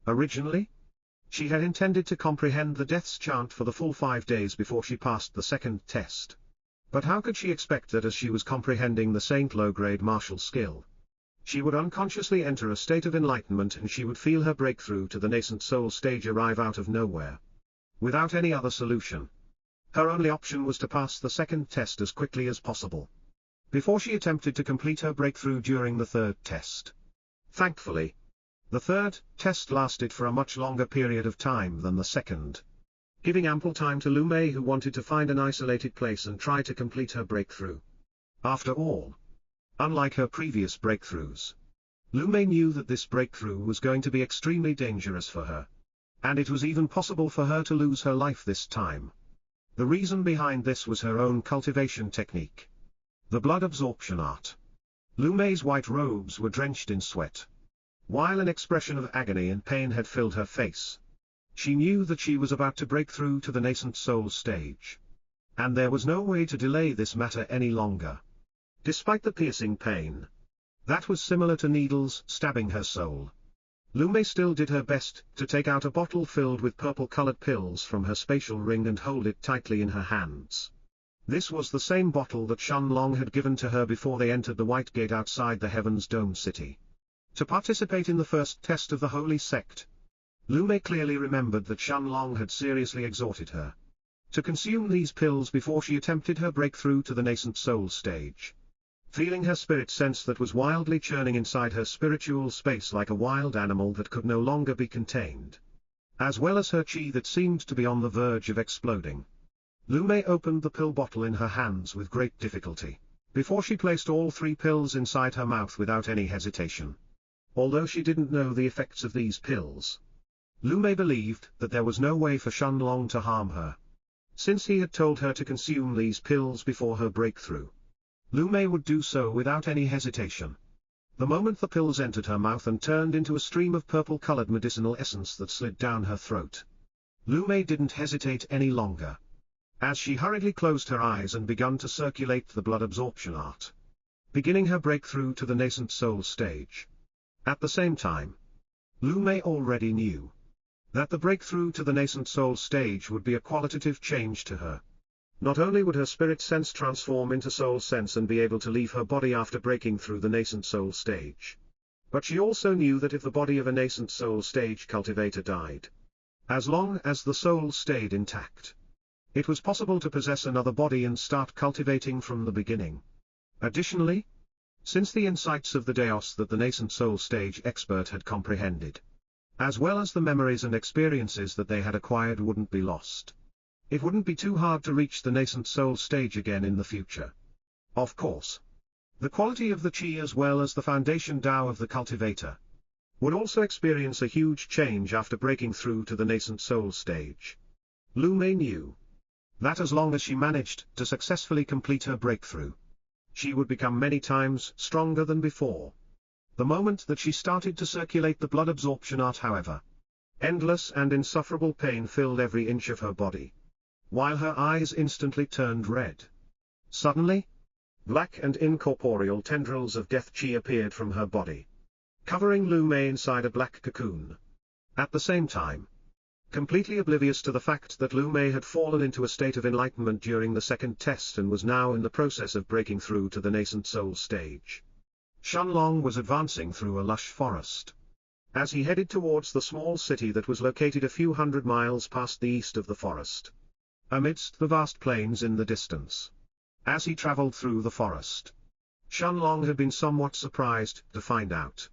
Originally, she had intended to comprehend the death's chant for the full 5 days before she passed the second test. But how could she expect that as she was comprehending the Saint low-grade martial skill, she would unconsciously enter a state of enlightenment and she would feel her breakthrough to the nascent soul stage arrive out of nowhere, without any other solution? Her only option was to pass the second test as quickly as possible, before she attempted to complete her breakthrough during the third test. Thankfully, The third test lasted for a much longer period of time than the second, giving ample time to Lu Mei, who wanted to find an isolated place and try to complete her breakthrough. After all, unlike her previous breakthroughs, Lu Mei knew that this breakthrough was going to be extremely dangerous for her. And it was even possible for her to lose her life this time. The reason behind this was her own cultivation technique. The blood absorption art. Lu Mei's white robes were drenched in sweat, while an expression of agony and pain had filled her face. She knew that she was about to break through to the nascent soul stage. And there was no way to delay this matter any longer. Despite the piercing pain that was similar to needles stabbing her soul, Lu Mei still did her best to take out a bottle filled with purple-colored pills from her spatial ring and hold it tightly in her hands. This was the same bottle that Shenlong had given to her before they entered the White Gate outside the Heaven's Dome City. To participate in the first test of the Holy Sect, Lu Mei clearly remembered that Shenlong had seriously exhorted her to consume these pills before she attempted her breakthrough to the nascent soul stage. Feeling her spirit sense that was wildly churning inside her spiritual space like a wild animal that could no longer be contained, as well as her chi that seemed to be on the verge of exploding, Lu Mei opened the pill bottle in her hands with great difficulty, before she placed all 3 pills inside her mouth without any hesitation. Although she didn't know the effects of these pills, Lu Mei believed that there was no way for Shenlong to harm her, since he had told her to consume these pills before her breakthrough. Lu Mei would do so without any hesitation. The moment the pills entered her mouth and turned into a stream of purple-colored medicinal essence that slid down her throat, Lu Mei didn't hesitate any longer, as she hurriedly closed her eyes and began to circulate the blood absorption art, beginning her breakthrough to the nascent soul stage. At the same time, Lu Mei already knew that the breakthrough to the nascent soul stage would be a qualitative change to her. Not only would her spirit sense transform into soul sense and be able to leave her body after breaking through the nascent soul stage, but she also knew that if the body of a nascent soul stage cultivator died, as long as the soul stayed intact, it was possible to possess another body and start cultivating from the beginning. Additionally, since the insights of the Deus that the nascent soul stage expert had comprehended, as well as the memories and experiences that they had acquired wouldn't be lost, it wouldn't be too hard to reach the nascent soul stage again in the future. Of course, the quality of the chi as well as the foundation Tao of the cultivator would also experience a huge change after breaking through to the nascent soul stage. Lu Mei knew that as long as she managed to successfully complete her breakthrough, she would become many times stronger than before. The moment that she started to circulate the blood absorption art, however, endless and insufferable pain filled every inch of her body, while her eyes instantly turned red. Suddenly, black and incorporeal tendrils of death chi appeared from her body, covering Lu Mei inside a black cocoon. At the same time, completely oblivious to the fact that Lu Mei had fallen into a state of enlightenment during the second test and was now in the process of breaking through to the nascent soul stage, Shenlong was advancing through a lush forest. As he headed towards the small city that was located a few hundred miles past the east of the forest, amidst the vast plains in the distance. As he traveled through the forest, Shenlong had been somewhat surprised to find out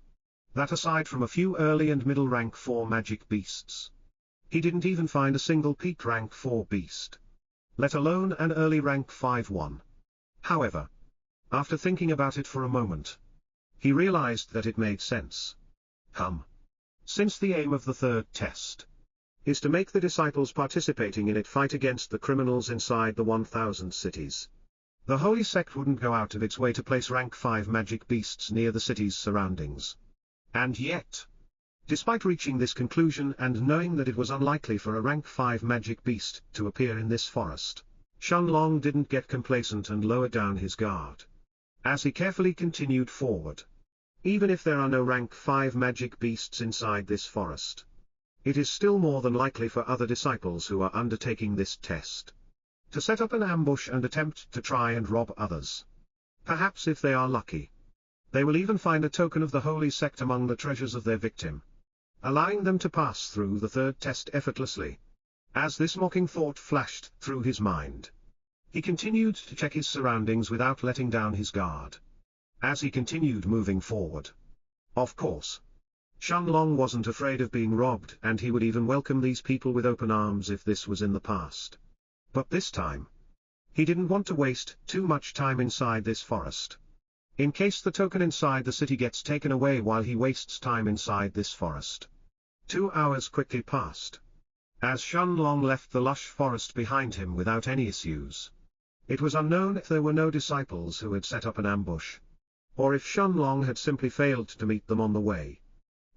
that aside from a few early and middle rank 4 magic beasts, he didn't even find a single peak rank 4 beast, let alone an early rank 5 one. However, after thinking about it for a moment, he realized that it made sense. Since the aim of the third test is to make the disciples participating in it fight against the criminals inside the 1000 cities, the Holy Sect wouldn't go out of its way to place rank 5 magic beasts near the city's surroundings. And yet, despite reaching this conclusion and knowing that it was unlikely for a rank 5 magic beast to appear in this forest, Shenlong didn't get complacent and lower down his guard, as he carefully continued forward. Even if there are no rank 5 magic beasts inside this forest, it is still more than likely for other disciples who are undertaking this test to set up an ambush and attempt to try and rob others. Perhaps if they are lucky, they will even find a token of the Holy Sect among the treasures of their victim, allowing them to pass through the third test effortlessly. As this mocking thought flashed through his mind, he continued to check his surroundings without letting down his guard. As he continued moving forward, of course, Shenlong wasn't afraid of being robbed, and he would even welcome these people with open arms if this was in the past. But this time, he didn't want to waste too much time inside this forest. In case the token inside the city gets taken away while he wastes time inside this forest. 2 hours quickly passed. As Shenlong left the lush forest behind him without any issues. It was unknown if there were no disciples who had set up an ambush, or if Shenlong had simply failed to meet them on the way.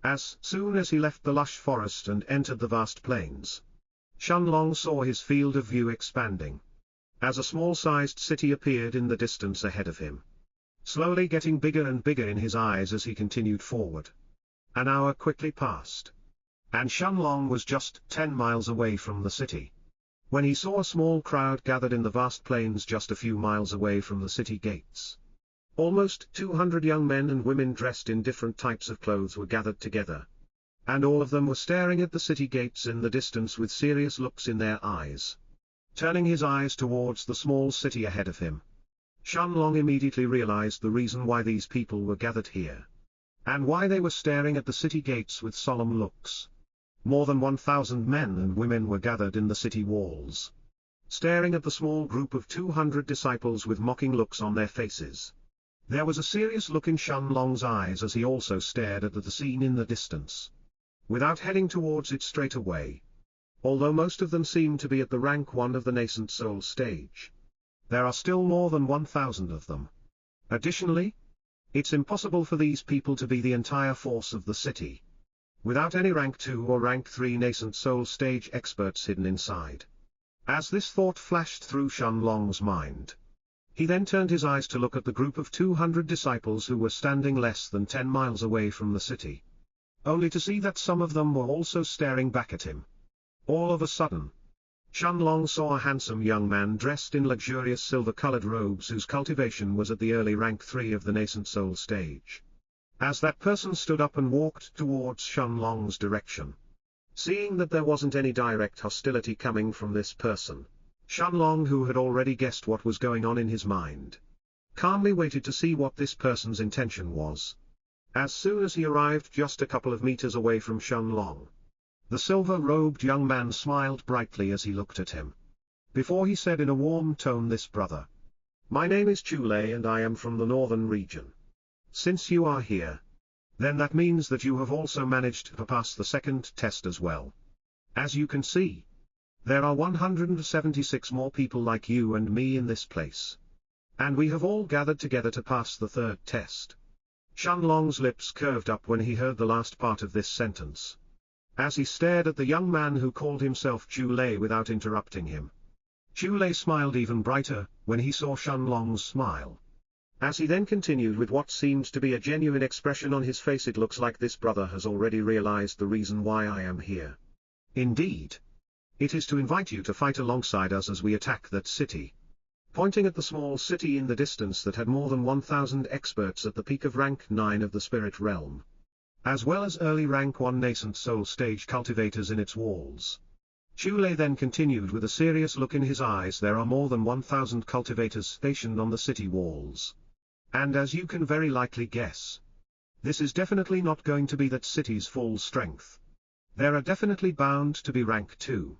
As soon as he left the lush forest and entered the vast plains, Shenlong saw his field of view expanding, as a small-sized city appeared in the distance ahead of him, slowly getting bigger and bigger in his eyes as he continued forward. An hour quickly passed, and Shenlong was just 10 miles away from the city, when he saw a small crowd gathered in the vast plains just a few miles away from the city gates. Almost 200 young men and women dressed in different types of clothes were gathered together, and all of them were staring at the city gates in the distance with serious looks in their eyes. Turning his eyes towards the small city ahead of him, Shenlong immediately realized the reason why these people were gathered here, and why they were staring at the city gates with solemn looks. More than 1,000 men and women were gathered in the city walls, staring at the small group of 200 disciples with mocking looks on their faces. There was a serious look in Shenlong's eyes as he also stared at the scene in the distance, without heading towards it straight away. Although most of them seem to be at the rank 1 of the nascent soul stage, there are still more than 1,000 of them. Additionally, it's impossible for these people to be the entire force of the city, without any rank 2 or rank 3 nascent soul stage experts hidden inside. As this thought flashed through Shenlong's mind, he then turned his eyes to look at the group of 200 disciples who were standing less than 10 miles away from the city, only to see that some of them were also staring back at him. All of a sudden, Shenlong saw a handsome young man dressed in luxurious silver-colored robes whose cultivation was at the early rank 3 of the nascent soul stage. As that person stood up and walked towards Shenlong's direction, seeing that there wasn't any direct hostility coming from this person, Shenlong, who had already guessed what was going on in his mind, calmly waited to see what this person's intention was. As soon as he arrived just a couple of meters away from Shenlong, the silver-robed young man smiled brightly as he looked at him. Before he said in a warm tone, "This brother. My name is Chulei and I am from the northern region. Since you are here, then that means that you have also managed to pass the second test as well. As you can see, there are 176 more people like you and me in this place. And we have all gathered together to pass the third test." Shenlong's lips curved up when he heard the last part of this sentence, as he stared at the young man who called himself Chulei without interrupting him. Chulei smiled even brighter when he saw Shenlong's smile, as he then continued with what seemed to be a genuine expression on his face. "It looks like this brother has already realized the reason why I am here. Indeed, it is to invite you to fight alongside us as we attack that city," pointing at the small city in the distance that had more than 1,000 experts at the peak of rank 9 of the spirit realm, as well as early rank 1 nascent soul stage cultivators in its walls. Chulei then continued with a serious look in his eyes. "There are more than 1,000 cultivators stationed on the city walls. And as you can very likely guess, this is definitely not going to be that city's full strength. There are definitely bound to be rank 2.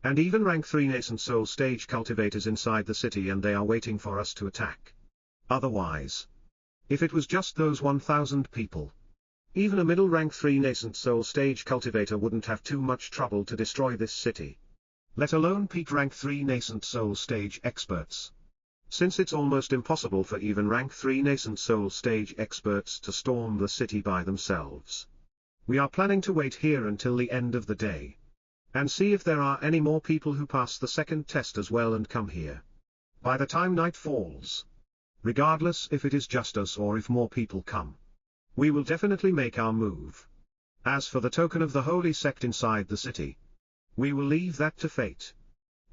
And even rank 3 nascent soul stage cultivators inside the city, and they are waiting for us to attack. Otherwise, if it was just those 1,000 people, even a middle rank 3 nascent soul stage cultivator wouldn't have too much trouble to destroy this city. Let alone peak rank 3 nascent soul stage experts. Since it's almost impossible for even rank 3 nascent soul stage experts to storm the city by themselves. We are planning to wait here until the end of the day, and see if there are any more people who pass the second test as well and come here. By the time night falls, regardless if it is just us or if more people come, we will definitely make our move. As for the token of the holy sect inside the city, we will leave that to fate.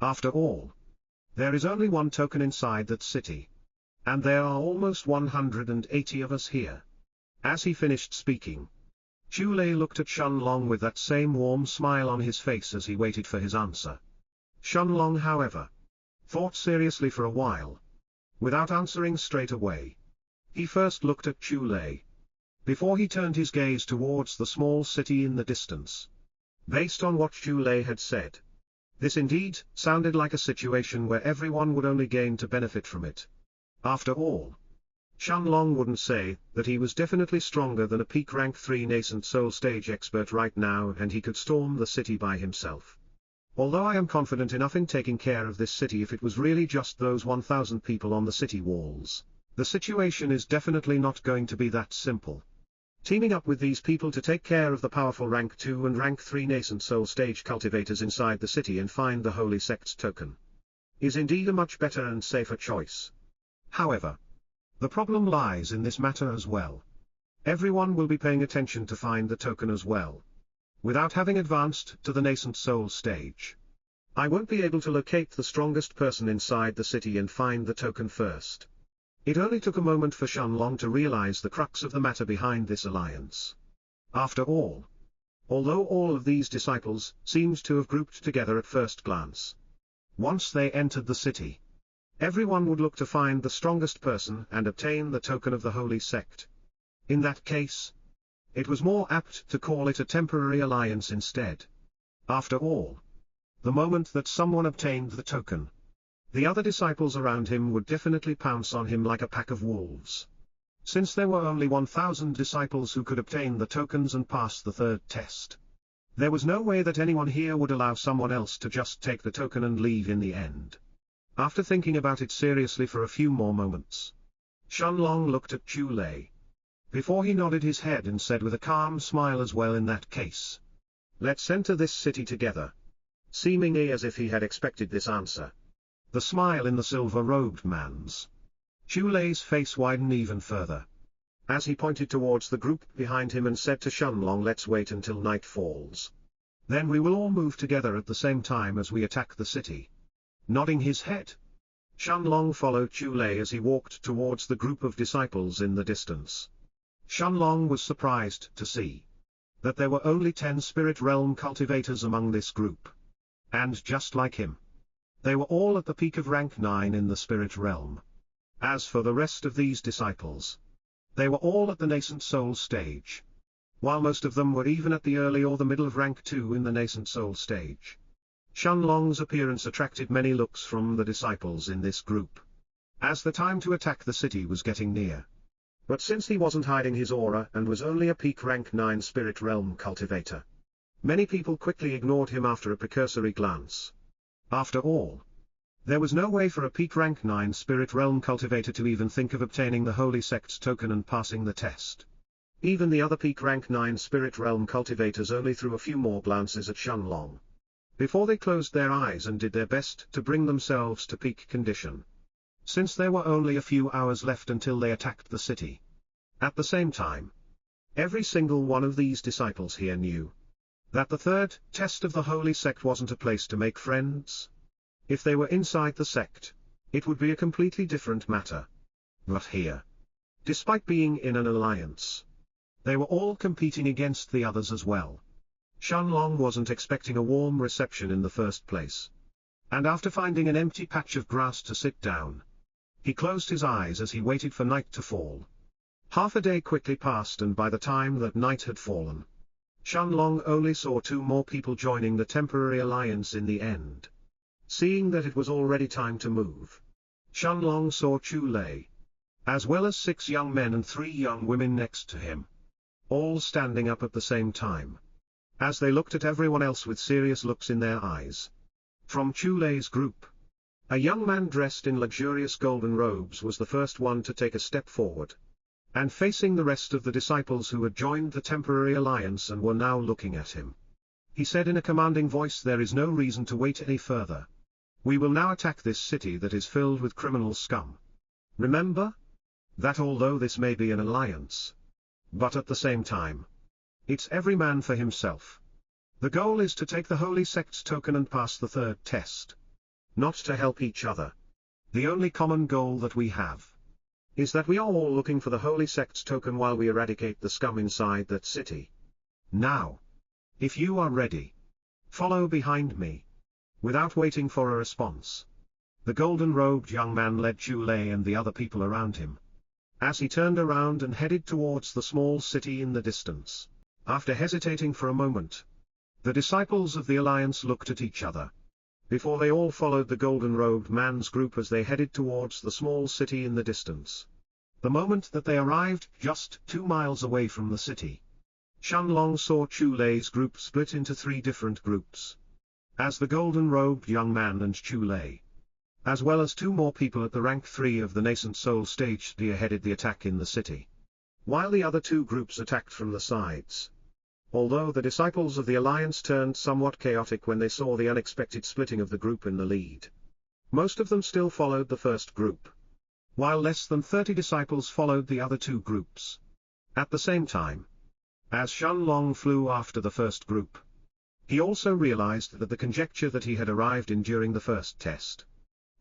After all, there is only one token inside that city, and there are almost 180 of us here." As he finished speaking, Chulei looked at Shenlong with that same warm smile on his face as he waited for his answer. Shenlong, however, thought seriously for a while, without answering straight away. He first looked at Chulei, before he turned his gaze towards the small city in the distance. Based on what Chu Lei had said, this indeed sounded like a situation where everyone would only gain to benefit from it. After all, Shenlong wouldn't say that he was definitely stronger than a peak rank 3 nascent soul stage expert right now, and he could storm the city by himself. Although I am confident enough in taking care of this city if it was really just those 1,000 people on the city walls, the situation is definitely not going to be that simple. Teaming up with these people to take care of the powerful rank 2 and rank 3 nascent soul stage cultivators inside the city and find the holy sect's token is indeed a much better and safer choice. However, the problem lies in this matter as well. Everyone will be paying attention to find the token as well. Without having advanced to the nascent soul stage, I won't be able to locate the strongest person inside the city and find the token first. It only took a moment for Shenlong to realize the crux of the matter behind this alliance. After all, although all of these disciples seemed to have grouped together at first glance, once they entered the city, everyone would look to find the strongest person and obtain the token of the holy sect. In that case, it was more apt to call it a temporary alliance instead. After all, the moment that someone obtained the token, the other disciples around him would definitely pounce on him like a pack of wolves. Since there were only 1,000 disciples who could obtain the tokens and pass the third test, there was no way that anyone here would allow someone else to just take the token and leave in the end. After thinking about it seriously for a few more moments, Shenlong looked at Chu Lei, before he nodded his head and said with a calm smile, as well, in that case, let's enter this city together. Seemingly as if he had expected this answer, the smile in the silver-robed man's Chu Lei's face widened even further, as he pointed towards the group behind him and said to Shenlong, let's wait until night falls. Then we will all move together at the same time as we attack the city. Nodding his head, Shenlong followed Chu Lei as he walked towards the group of disciples in the distance. Shenlong was surprised to see that there were only 10 spirit realm cultivators among this group. And just like him, they were all at the peak of rank 9 in the spirit realm. As for the rest of these disciples, they were all at the nascent soul stage, while most of them were even at the early or the middle of rank 2 in the nascent soul stage. Shenlong's appearance attracted many looks from the disciples in this group, as the time to attack the city was getting near. But since he wasn't hiding his aura and was only a peak rank 9 spirit realm cultivator, many people quickly ignored him after a precursory glance. After all, there was no way for a peak rank 9 spirit realm cultivator to even think of obtaining the holy sect's token and passing the test. Even the other peak rank 9 spirit realm cultivators only threw a few more glances at Shenlong before they closed their eyes and did their best to bring themselves to peak condition, since there were only a few hours left until they attacked the city. At the same time, every single one of these disciples here knew that the third test of the holy sect wasn't a place to make friends. If they were inside the sect, it would be a completely different matter. But here, despite being in an alliance, they were all competing against the others as well. Shenlong wasn't expecting a warm reception in the first place, and after finding an empty patch of grass to sit down, he closed his eyes as he waited for night to fall. Half a day quickly passed, and by the time that night had fallen, Shenlong only saw 2 more people joining the temporary alliance in the end. Seeing that it was already time to move, Shenlong saw Chu Lei, as well as 6 young men and 3 young women next to him, all standing up at the same time, as they looked at everyone else with serious looks in their eyes. From Chu Lei's group, a young man dressed in luxurious golden robes was the first one to take a step forward, and facing the rest of the disciples who had joined the temporary alliance and were now looking at him, he said in a commanding voice, there is no reason to wait any further. We will now attack this city that is filled with criminal scum. Remember that although this may be an alliance, but at the same time, it's every man for himself. The goal is to take the holy sect's token and pass the third test, not to help each other. The only common goal that we have is that we are all looking for the holy sect's token while we eradicate the scum inside that city. Now, if you are ready, follow behind me. Without waiting for a response, the golden-robed young man led Chu Lei and the other people around him as he turned around and headed towards the small city in the distance. After hesitating for a moment, the disciples of the Alliance looked at each other, before they all followed the golden-robed man's group as they headed towards the small city in the distance. The moment that they arrived just 2 miles away from the city, Shenlong saw Chu Lei's group split into 3 different groups. As the golden-robed young man and Chu Lei, as well as 2 more people at the rank 3 of the nascent soul stage spearheaded the attack in the city, while the other 2 groups attacked from the sides. Although the disciples of the Alliance turned somewhat chaotic when they saw the unexpected splitting of the group in the lead, most of them still followed the first group, while less than 30 disciples followed the other 2 groups. At the same time, as Shenlong flew after the first group, he also realized that the conjecture that he had arrived in during the first test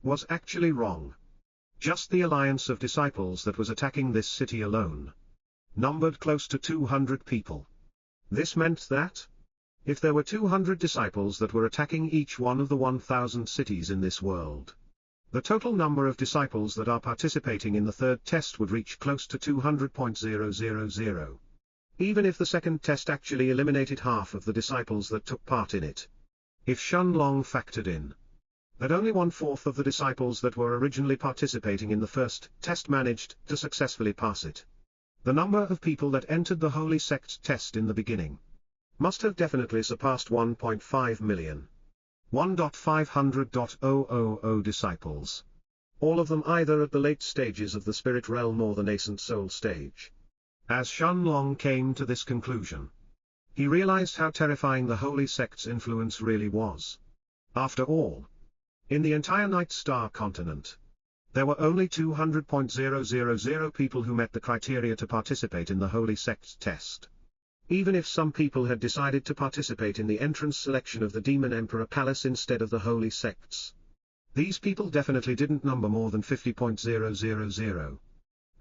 was actually wrong. Just the alliance of disciples that was attacking this city alone numbered close to 200 people. This meant that, if there were 200 disciples that were attacking each one of the 1,000 cities in this world, the total number of disciples that are participating in the third test would reach close to 200.000. Even if the second test actually eliminated half of the disciples that took part in it. If Shenlong factored in that only 1/4 of the disciples that were originally participating in the first test managed to successfully pass it, the number of people that entered the Holy Sect test in the beginning must have definitely surpassed 1.5 million. 1.500.000 disciples. All of them either at the late stages of the spirit realm or the nascent soul stage. As Shenlong came to this conclusion, he realized how terrifying the Holy Sect's influence really was. After all, in the entire Night Star continent, there were only 200.000 people who met the criteria to participate in the Holy Sect test. Even if some people had decided to participate in the entrance selection of the Demon Emperor Palace instead of the Holy Sects, these people definitely didn't number more than 50.000.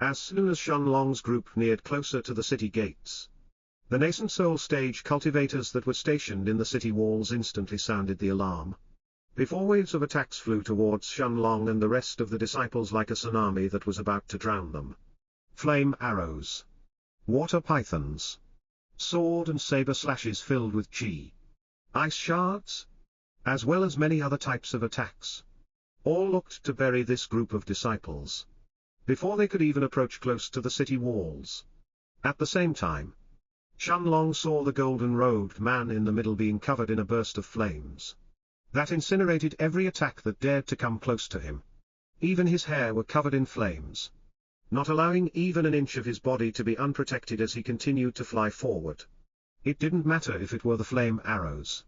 As soon as Shenlong's group neared closer to the city gates, the nascent soul stage cultivators that were stationed in the city walls instantly sounded the alarm. Before waves of attacks flew towards Shenlong and the rest of the disciples like a tsunami that was about to drown them. Flame arrows, water pythons, sword and saber slashes filled with chi, ice shards, as well as many other types of attacks, all looked to bury this group of disciples before they could even approach close to the city walls. At the same time, Shenlong saw the golden-robed man in the middle being covered in a burst of flames that incinerated every attack that dared to come close to him. Even his hair were covered in flames, not allowing even an inch of his body to be unprotected as he continued to fly forward. It didn't matter if it were the flame arrows,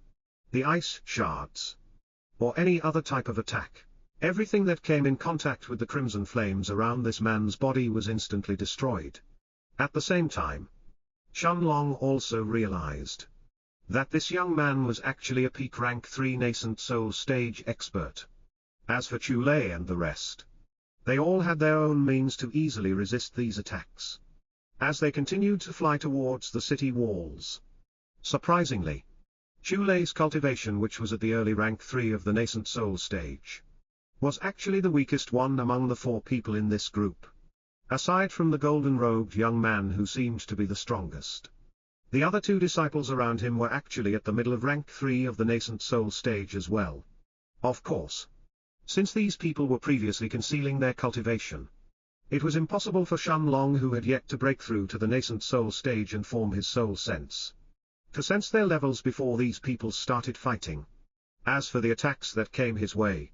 the ice shards, or any other type of attack. Everything that came in contact with the crimson flames around this man's body was instantly destroyed. At the same time, Shenlong also realized that this young man was actually a peak rank 3 nascent soul stage expert. As for Chu Lei and the rest, they all had their own means to easily resist these attacks, as they continued to fly towards the city walls. Surprisingly, Chu Lei's cultivation, which was at the early rank 3 of the nascent soul stage, was actually the weakest one among the 4 people in this group. Aside from the golden-robed young man who seemed to be the strongest, the other 2 disciples around him were actually at the middle of rank 3 of the nascent soul stage as well. Of course, since these people were previously concealing their cultivation, it was impossible for Shenlong, who had yet to break through to the nascent soul stage and form his soul sense, to sense their levels before these people started fighting. As for the attacks that came his way,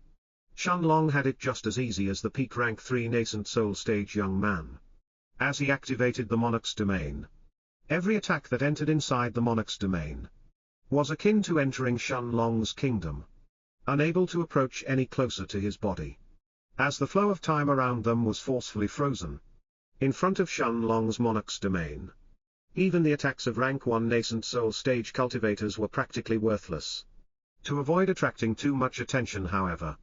Shenlong had it just as easy as the peak rank 3 nascent soul stage young man. As he activated the Monarch's domain, every attack that entered inside the Monarch's domain was akin to entering Shenlong's kingdom, unable to approach any closer to his body, as the flow of time around them was forcefully frozen in front of Shenlong's Monarch's domain. Even the attacks of rank 1 nascent soul stage cultivators were practically worthless. To avoid attracting too much attention, however,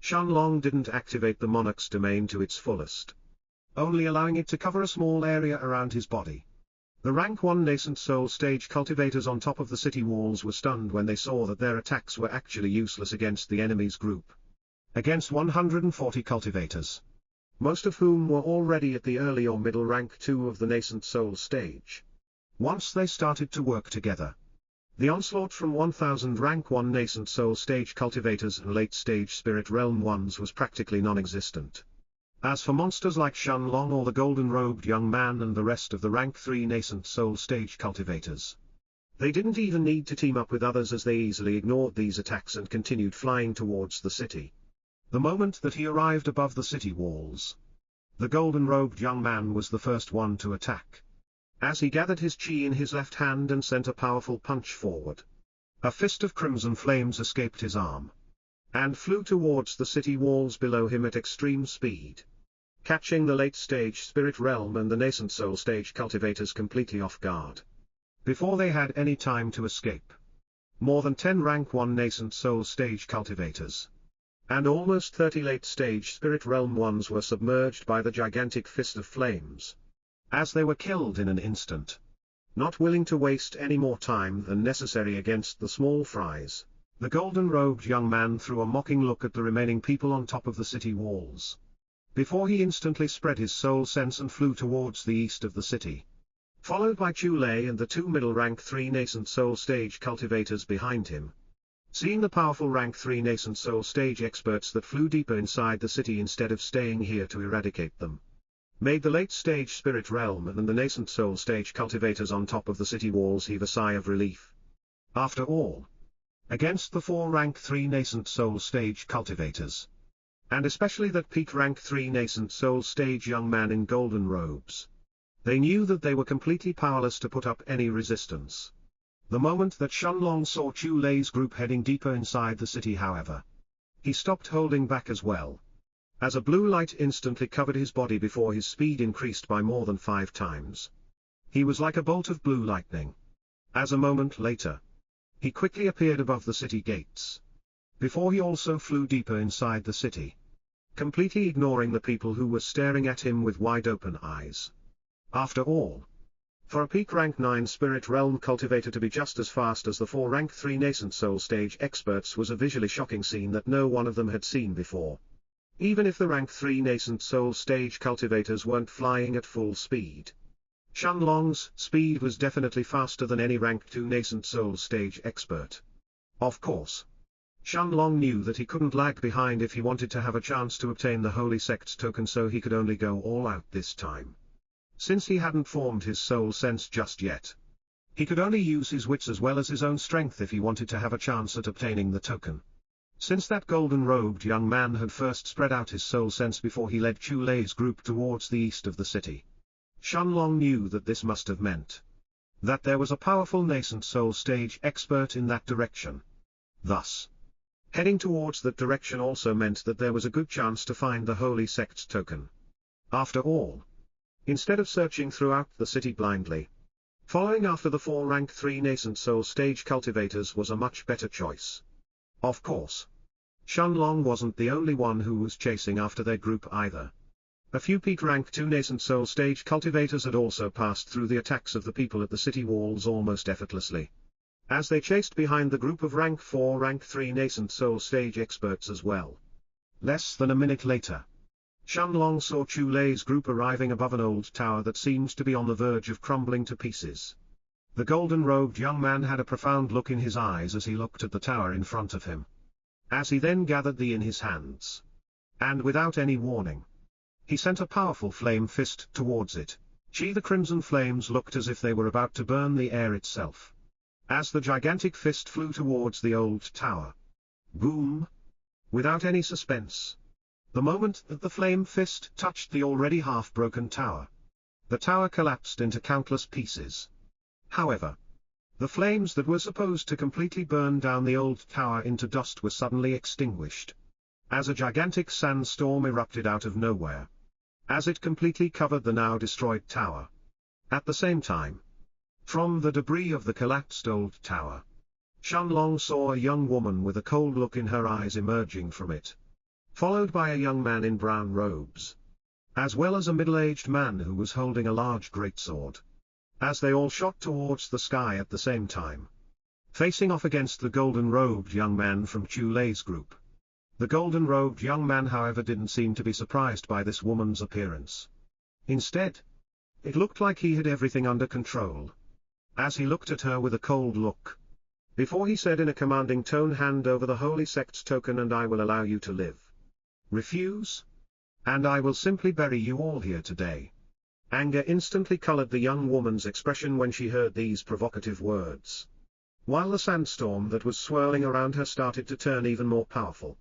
Shenlong didn't activate the Monarch's domain to its fullest, only allowing it to cover a small area around his body. The rank 1 nascent soul stage cultivators on top of the city walls were stunned when they saw that their attacks were actually useless against the enemy's group. Against 140 cultivators, most of whom were already at the early or middle rank 2 of the nascent soul stage. Once they started to work together, the onslaught from 1000 rank 1 nascent soul stage cultivators and late stage spirit realm ones was practically non-existent. As for monsters like Shenlong or the golden-robed young man and the rest of the rank 3 nascent soul stage cultivators, they didn't even need to team up with others, as they easily ignored these attacks and continued flying towards the city. The moment that he arrived above the city walls, the golden-robed young man was the first one to attack. As he gathered his chi in his left hand and sent a powerful punch forward, a fist of crimson flames escaped his arm and flew towards the city walls below him at extreme speed, catching the late-stage spirit realm and the nascent soul stage cultivators completely off guard. Before they had any time to escape, more than 10 rank 1 nascent soul stage cultivators and almost 30 late-stage spirit realm ones were submerged by the gigantic fist of flames, as they were killed in an instant. Not willing to waste any more time than necessary against the small fries, the golden-robed young man threw a mocking look at the remaining people on top of the city walls, before he instantly spread his soul sense and flew towards the east of the city, followed by Chulei and the 2 middle rank 3 nascent soul stage cultivators behind him. Seeing the powerful rank 3 nascent soul stage experts that flew deeper inside the city instead of staying here to eradicate them, made the late-stage spirit realm and the nascent soul stage cultivators on top of the city walls heave a sigh of relief. After all, against the 4 rank 3 nascent soul stage cultivators, and especially that peak rank 3 nascent soul stage young man in golden robes, they knew that they were completely powerless to put up any resistance. The moment that Shenlong saw Chulei's group heading deeper inside the city, however, he stopped holding back as well, as a blue light instantly covered his body before his speed increased by more than 5 times. He was like a bolt of blue lightning. As a moment later, he quickly appeared above the city gates, before he also flew deeper inside the city, completely ignoring the people who were staring at him with wide-open eyes. After all, for a peak rank 9 spirit realm cultivator to be just as fast as the 4 rank 3 nascent soul stage experts was a visually shocking scene that no one of them had seen before. Even if the rank 3 nascent soul stage cultivators weren't flying at full speed, Shenlong's speed was definitely faster than any rank 2 nascent soul stage expert. Of course, Shenlong knew that he couldn't lag behind if he wanted to have a chance to obtain the Holy Sect's token, so he could only go all out this time. Since he hadn't formed his soul sense just yet, he could only use his wits as well as his own strength if he wanted to have a chance at obtaining the token. Since that golden-robed young man had first spread out his soul sense before he led Chulei's group towards the east of the city, Shenlong knew that this must have meant that there was a powerful nascent soul stage expert in that direction. Thus, heading towards that direction also meant that there was a good chance to find the Holy Sect's token. After all, instead of searching throughout the city blindly, following after the 4 rank 3 nascent soul stage cultivators was a much better choice. Of course, Shenlong wasn't the only one who was chasing after their group either. A few peak rank 2 nascent soul stage cultivators had also passed through the attacks of the people at the city walls almost effortlessly, as they chased behind the group of rank 4 rank 3 nascent soul stage experts as well. Less than a minute later, Shenlong saw Chulei's group arriving above an old tower that seemed to be on the verge of crumbling to pieces. The golden-robed young man had a profound look in his eyes as he looked at the tower in front of him, as he then gathered the in his hands, and without any warning, he sent a powerful flame fist towards it. The crimson flames looked as if they were about to burn the air itself, as the gigantic fist flew towards the old tower. Boom! Without any suspense, the moment that the flame fist touched the already half-broken tower, the tower collapsed into countless pieces. However, the flames that were supposed to completely burn down the old tower into dust were suddenly extinguished, as a gigantic sandstorm erupted out of nowhere, as it completely covered the now destroyed tower. At the same time, from the debris of the collapsed old tower, Shenlong saw a young woman with a cold look in her eyes emerging from it, followed by a young man in brown robes, as well as a middle-aged man who was holding a large greatsword, as they all shot towards the sky at the same time, facing off against the golden-robed young man from Chulei's group. The golden-robed young man however didn't seem to be surprised by this woman's appearance. Instead, it looked like he had everything under control. As he looked at her with a cold look, before he said in a commanding tone, "Hand over the holy sect's token and I will allow you to live. Refuse? And I will simply bury you all here today." Anger instantly colored the young woman's expression when she heard these provocative words, while the sandstorm that was swirling around her started to turn even more powerful.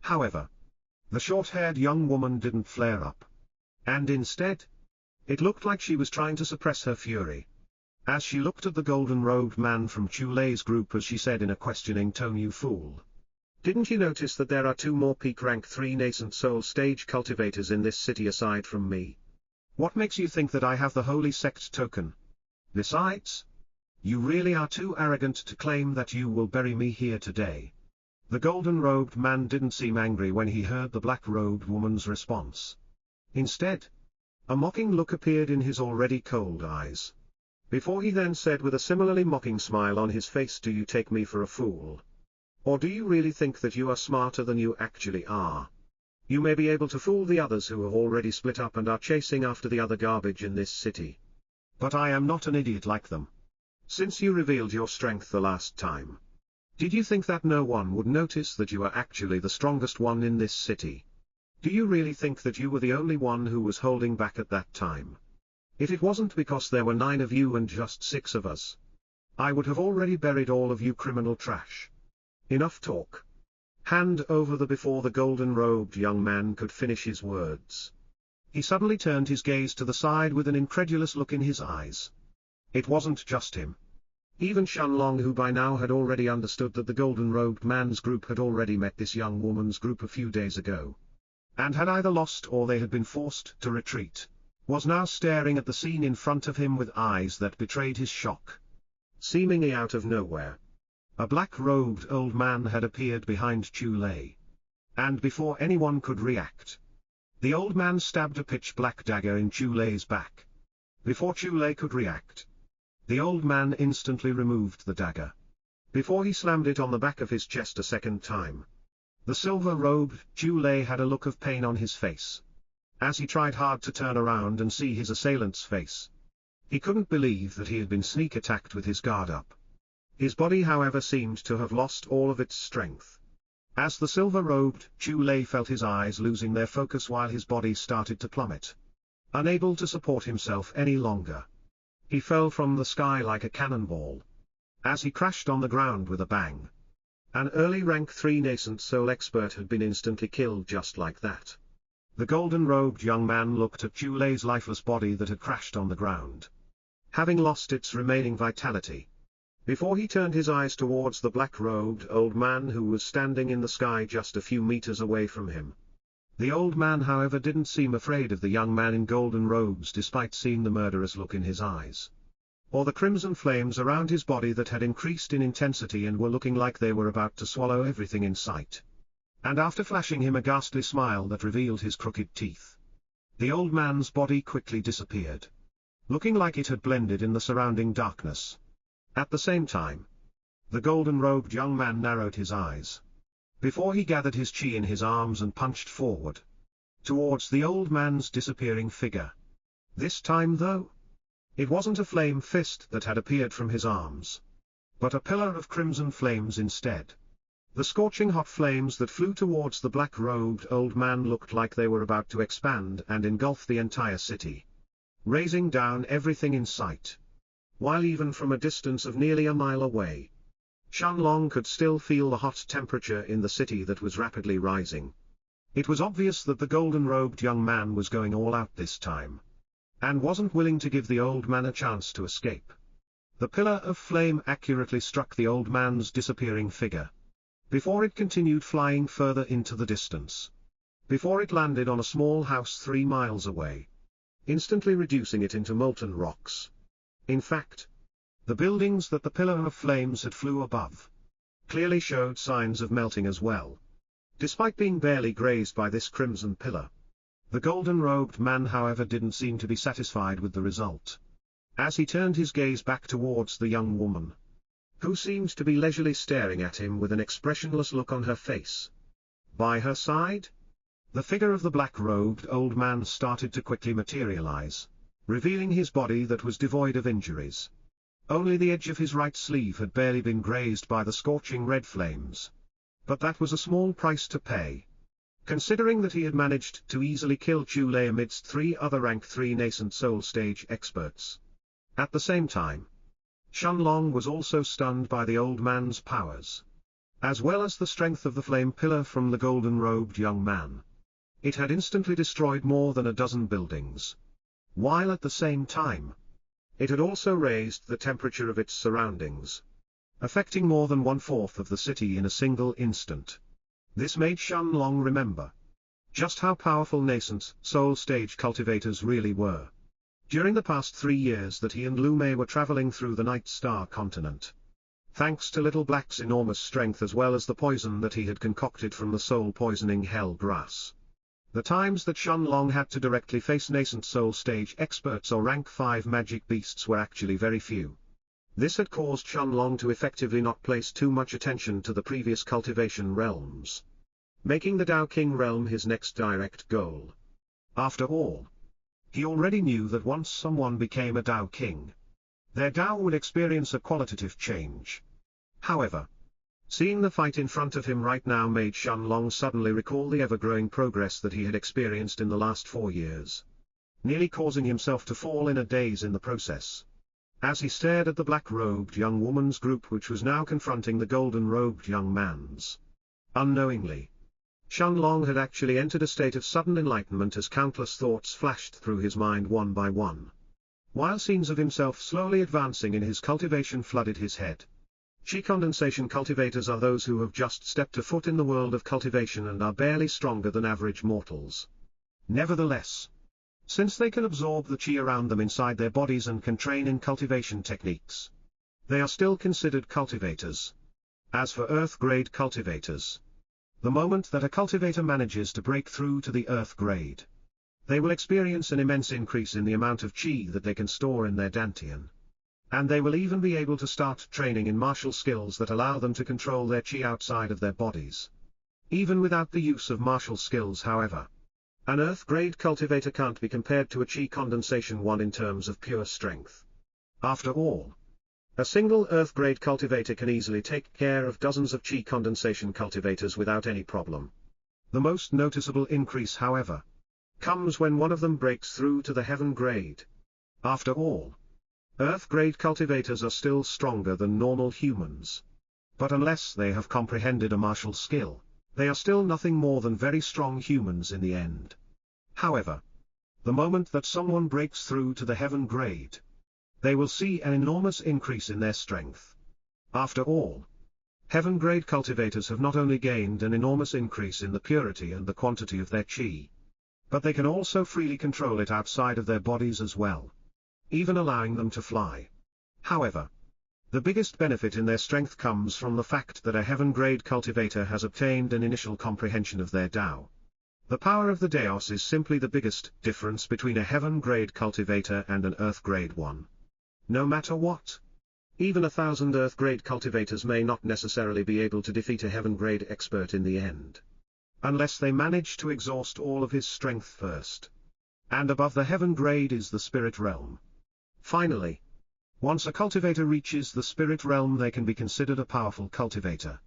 However, the short-haired young woman didn't flare up. And instead, it looked like she was trying to suppress her fury. As she looked at the golden-robed man from Chulei's group, as she said in a questioning tone, "You fool. Didn't you notice that there are 2 more peak rank 3 nascent soul stage cultivators in this city aside from me? What makes you think that I have the holy sect token? Besides, you really are too arrogant to claim that you will bury me here today." The golden-robed man didn't seem angry when he heard the black-robed woman's response. Instead, a mocking look appeared in his already cold eyes. Before he then said with a similarly mocking smile on his face, "Do you take me for a fool? Or do you really think that you are smarter than you actually are? You may be able to fool the others who have already split up and are chasing after the other garbage in this city. But I am not an idiot like them. Since you revealed your strength the last time, did you think that no one would notice that you are actually the strongest one in this city? Do you really think that you were the only one who was holding back at that time? If it wasn't because there were 9 of you and just 6 of us, I would have already buried all of you criminal trash. Enough talk. Hand over the..." Before the golden-robed young man could finish his words, he suddenly turned his gaze to the side with an incredulous look in his eyes. It wasn't just him. Even Shenlong, who by now had already understood that the golden-robed man's group had already met this young woman's group a few days ago, and had either lost or they had been forced to retreat, was now staring at the scene in front of him with eyes that betrayed his shock. Seemingly out of nowhere, a black-robed old man had appeared behind Chulei. And before anyone could react, the old man stabbed a pitch-black dagger in Chulei's back. Before Chulei could react, the old man instantly removed the dagger. Before he slammed it on the back of his chest a second time, the silver-robed Chulei had a look of pain on his face. As he tried hard to turn around and see his assailant's face, he couldn't believe that he had been sneak attacked with his guard up. His body however seemed to have lost all of its strength. As the silver-robed Chulei felt his eyes losing their focus while his body started to plummet, unable to support himself any longer, he fell from the sky like a cannonball. As he crashed on the ground with a bang, an early rank 3 nascent soul expert had been instantly killed just like that. The golden-robed young man looked at Chulei's lifeless body that had crashed on the ground, having lost its remaining vitality, before he turned his eyes towards the black-robed old man who was standing in the sky just a few meters away from him. The old man however didn't seem afraid of the young man in golden robes despite seeing the murderous look in his eyes, or the crimson flames around his body that had increased in intensity and were looking like they were about to swallow everything in sight. And after flashing him a ghastly smile that revealed his crooked teeth, the old man's body quickly disappeared, looking like it had blended in the surrounding darkness. At the same time, the golden-robed young man narrowed his eyes, before he gathered his chi in his arms and punched forward, towards the old man's disappearing figure. This time though, it wasn't a flame fist that had appeared from his arms, but a pillar of crimson flames instead. The scorching hot flames that flew towards the black-robed old man looked like they were about to expand and engulf the entire city, raising down everything in sight. While even from a distance of nearly a mile away, Shenlong could still feel the hot temperature in the city that was rapidly rising. It was obvious that the golden-robed young man was going all out this time, and wasn't willing to give the old man a chance to escape. The pillar of flame accurately struck the old man's disappearing figure, before it continued flying further into the distance, before it landed on a small house 3 miles away, instantly reducing it into molten rocks. In fact, the buildings that the pillar of flames had flew above clearly showed signs of melting as well, despite being barely grazed by this crimson pillar. The golden-robed man however didn't seem to be satisfied with the result. As he turned his gaze back towards the young woman, who seemed to be leisurely staring at him with an expressionless look on her face, By her side, the figure of the black-robed old man started to quickly materialize, revealing his body that was devoid of injuries. Only the edge of his right sleeve had barely been grazed by the scorching red flames. But that was a small price to pay, considering that he had managed to easily kill Chu Lei amidst 3 other rank 3 nascent soul stage experts. At the same time, Shenlong was also stunned by the old man's powers, as well as the strength of the flame pillar from the golden-robed young man. It had instantly destroyed more than a dozen buildings, while at the same time, it had also raised the temperature of its surroundings, affecting more than 1/4 of the city in a single instant. This made Shenlong remember just how powerful nascent soul stage cultivators really were. During the past 3 years that he and Lu Mei were traveling through the Night Star continent, thanks to Little Black's enormous strength as well as the poison that he had concocted from the soul-poisoning hell grass, the times that Shenlong had to directly face nascent soul stage experts or rank 5 magic beasts were actually very few. This had caused Shenlong to effectively not place too much attention to the previous cultivation realms, making the Tao King realm his next direct goal. After all, he already knew that once someone became a Tao King, their Tao would experience a qualitative change. However, seeing the fight in front of him right now made Shenlong suddenly recall the ever-growing progress that he had experienced in the last 4 years, nearly causing himself to fall in a daze in the process. As he stared at the black-robed young woman's group which was now confronting the golden-robed young man's, unknowingly, Shenlong had actually entered a state of sudden enlightenment as countless thoughts flashed through his mind one by one, while scenes of himself slowly advancing in his cultivation flooded his head. Qi condensation cultivators are those who have just stepped a foot in the world of cultivation and are barely stronger than average mortals. Nevertheless, since they can absorb the qi around them inside their bodies and can train in cultivation techniques, they are still considered cultivators. As for Earth-grade cultivators, the moment that a cultivator manages to break through to the Earth grade, they will experience an immense increase in the amount of qi that they can store in their dantian. And they will even be able to start training in martial skills that allow them to control their qi outside of their bodies. Even without the use of martial skills, however, an Earth-grade cultivator can't be compared to a qi condensation one in terms of pure strength. After all, a single Earth-grade cultivator can easily take care of dozens of qi condensation cultivators without any problem. The most noticeable increase, however, comes when one of them breaks through to the heaven grade. After all, Earth-grade cultivators are still stronger than normal humans. But unless they have comprehended a martial skill, they are still nothing more than very strong humans in the end. However, the moment that someone breaks through to the heaven grade, they will see an enormous increase in their strength. After all, heaven-grade cultivators have not only gained an enormous increase in the purity and the quantity of their qi, but they can also freely control it outside of their bodies as well, even allowing them to fly. However, the biggest benefit in their strength comes from the fact that a heaven-grade cultivator has obtained an initial comprehension of their Tao. The power of the Daos is simply the biggest difference between a heaven-grade cultivator and an earth-grade one. No matter what, even 1,000 earth-grade cultivators may not necessarily be able to defeat a heaven-grade expert in the end, unless they manage to exhaust all of his strength first. And above the heaven grade is the spirit realm. Finally, once a cultivator reaches the spirit realm, they can be considered a powerful cultivator.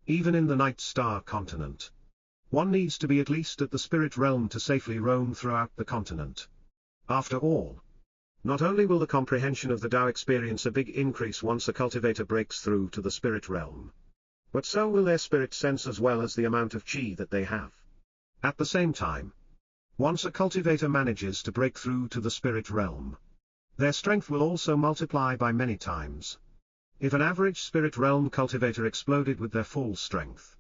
Even in the Night Star continent, one needs to be at least at the spirit realm to safely roam throughout the continent. After all, not only will the comprehension of the Tao experience a big increase once a cultivator breaks through to the spirit realm, but so will their spirit sense as well as the amount of qi that they have. At the same time, once a cultivator manages to break through to the spirit realm, their strength will also multiply by many times. If an average spirit realm cultivator exploded with their full strength,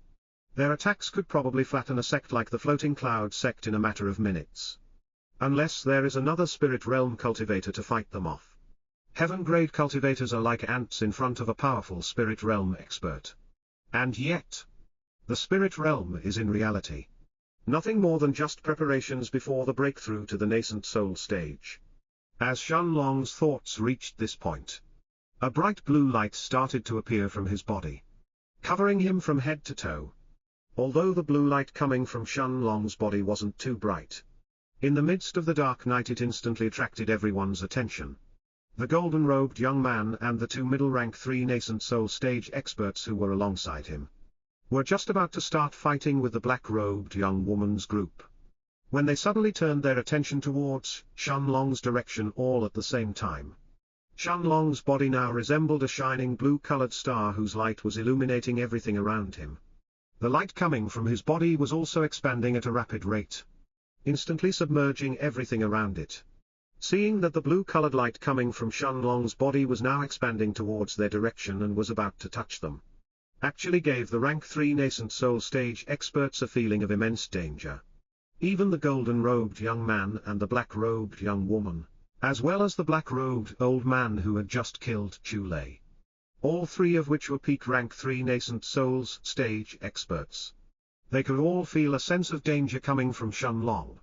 their attacks could probably flatten a sect like the Floating Cloud sect in a matter of minutes, unless there is another spirit realm cultivator to fight them off. Heaven-grade cultivators are like ants in front of a powerful spirit realm expert. And yet, the spirit realm is in reality nothing more than just preparations before the breakthrough to the nascent soul stage. As Shenlong's thoughts reached this point, a bright blue light started to appear from his body, covering him from head to toe. although the blue light coming from Shenlong's body wasn't too bright. In the midst of the dark night it instantly attracted everyone's attention. The golden-robed young man and the two middle-rank 3 nascent soul stage experts who were alongside him were just about to start fighting with the black-robed young woman's group, when they suddenly turned their attention towards Shenlong's direction all at the same time. Shenlong's body now resembled a shining blue-colored star whose light was illuminating everything around him. The light coming from his body was also expanding at a rapid rate, instantly submerging everything around it. Seeing that the blue-colored light coming from Shenlong's body was now expanding towards their direction and was about to touch them, actually gave the rank 3 nascent soul stage experts a feeling of immense danger. Even the golden-robed young man and the black-robed young woman, as well as the black-robed old man who had just killed Chulei, all 3 of which were peak rank 3 nascent souls stage experts. They could all feel a sense of danger coming from Shenlong,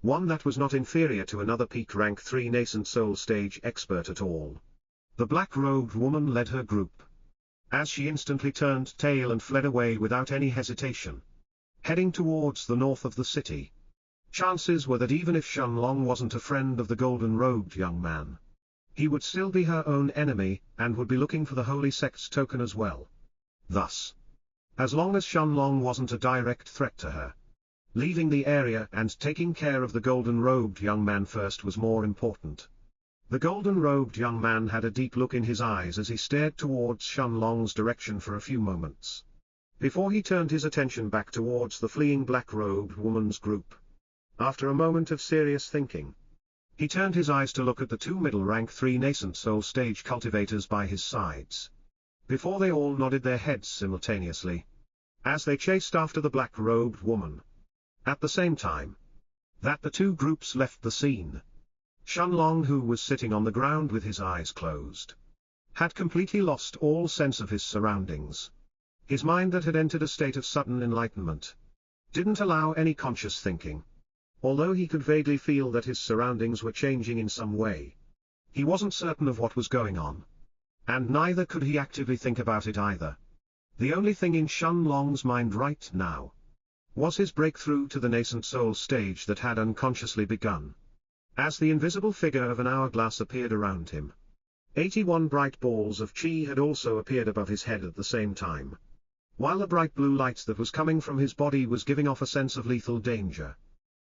one that was not inferior to another peak rank 3 nascent soul stage expert at all. The black-robed woman led her group, as she instantly turned tail and fled away without any hesitation, heading towards the north of the city. Chances were that even if Shenlong wasn't a friend of the golden-robed young man, he would still be her own enemy, and would be looking for the holy sect's token as well. Thus, as long as Shenlong wasn't a direct threat to her, leaving the area and taking care of the golden-robed young man first was more important. The golden-robed young man had a deep look in his eyes as he stared towards Shenlong's direction for a few moments, before he turned his attention back towards the fleeing black-robed woman's group. After a moment of serious thinking, he turned his eyes to look at the 2 middle-rank 3 nascent soul stage cultivators by his sides, before they all nodded their heads simultaneously, as they chased after the black-robed woman. At the same time that the 2 groups left the scene, Shenlong, who was sitting on the ground with his eyes closed, had completely lost all sense of his surroundings. His mind that had entered a state of sudden enlightenment didn't allow any conscious thinking. Although he could vaguely feel that his surroundings were changing in some way, he wasn't certain of what was going on, and neither could he actively think about it either. The only thing in Shenlong's mind right now was his breakthrough to the nascent soul stage that had unconsciously begun. As the invisible figure of an hourglass appeared around him, 81 bright balls of chi had also appeared above his head at the same time, while the bright blue light that was coming from his body was giving off a sense of lethal danger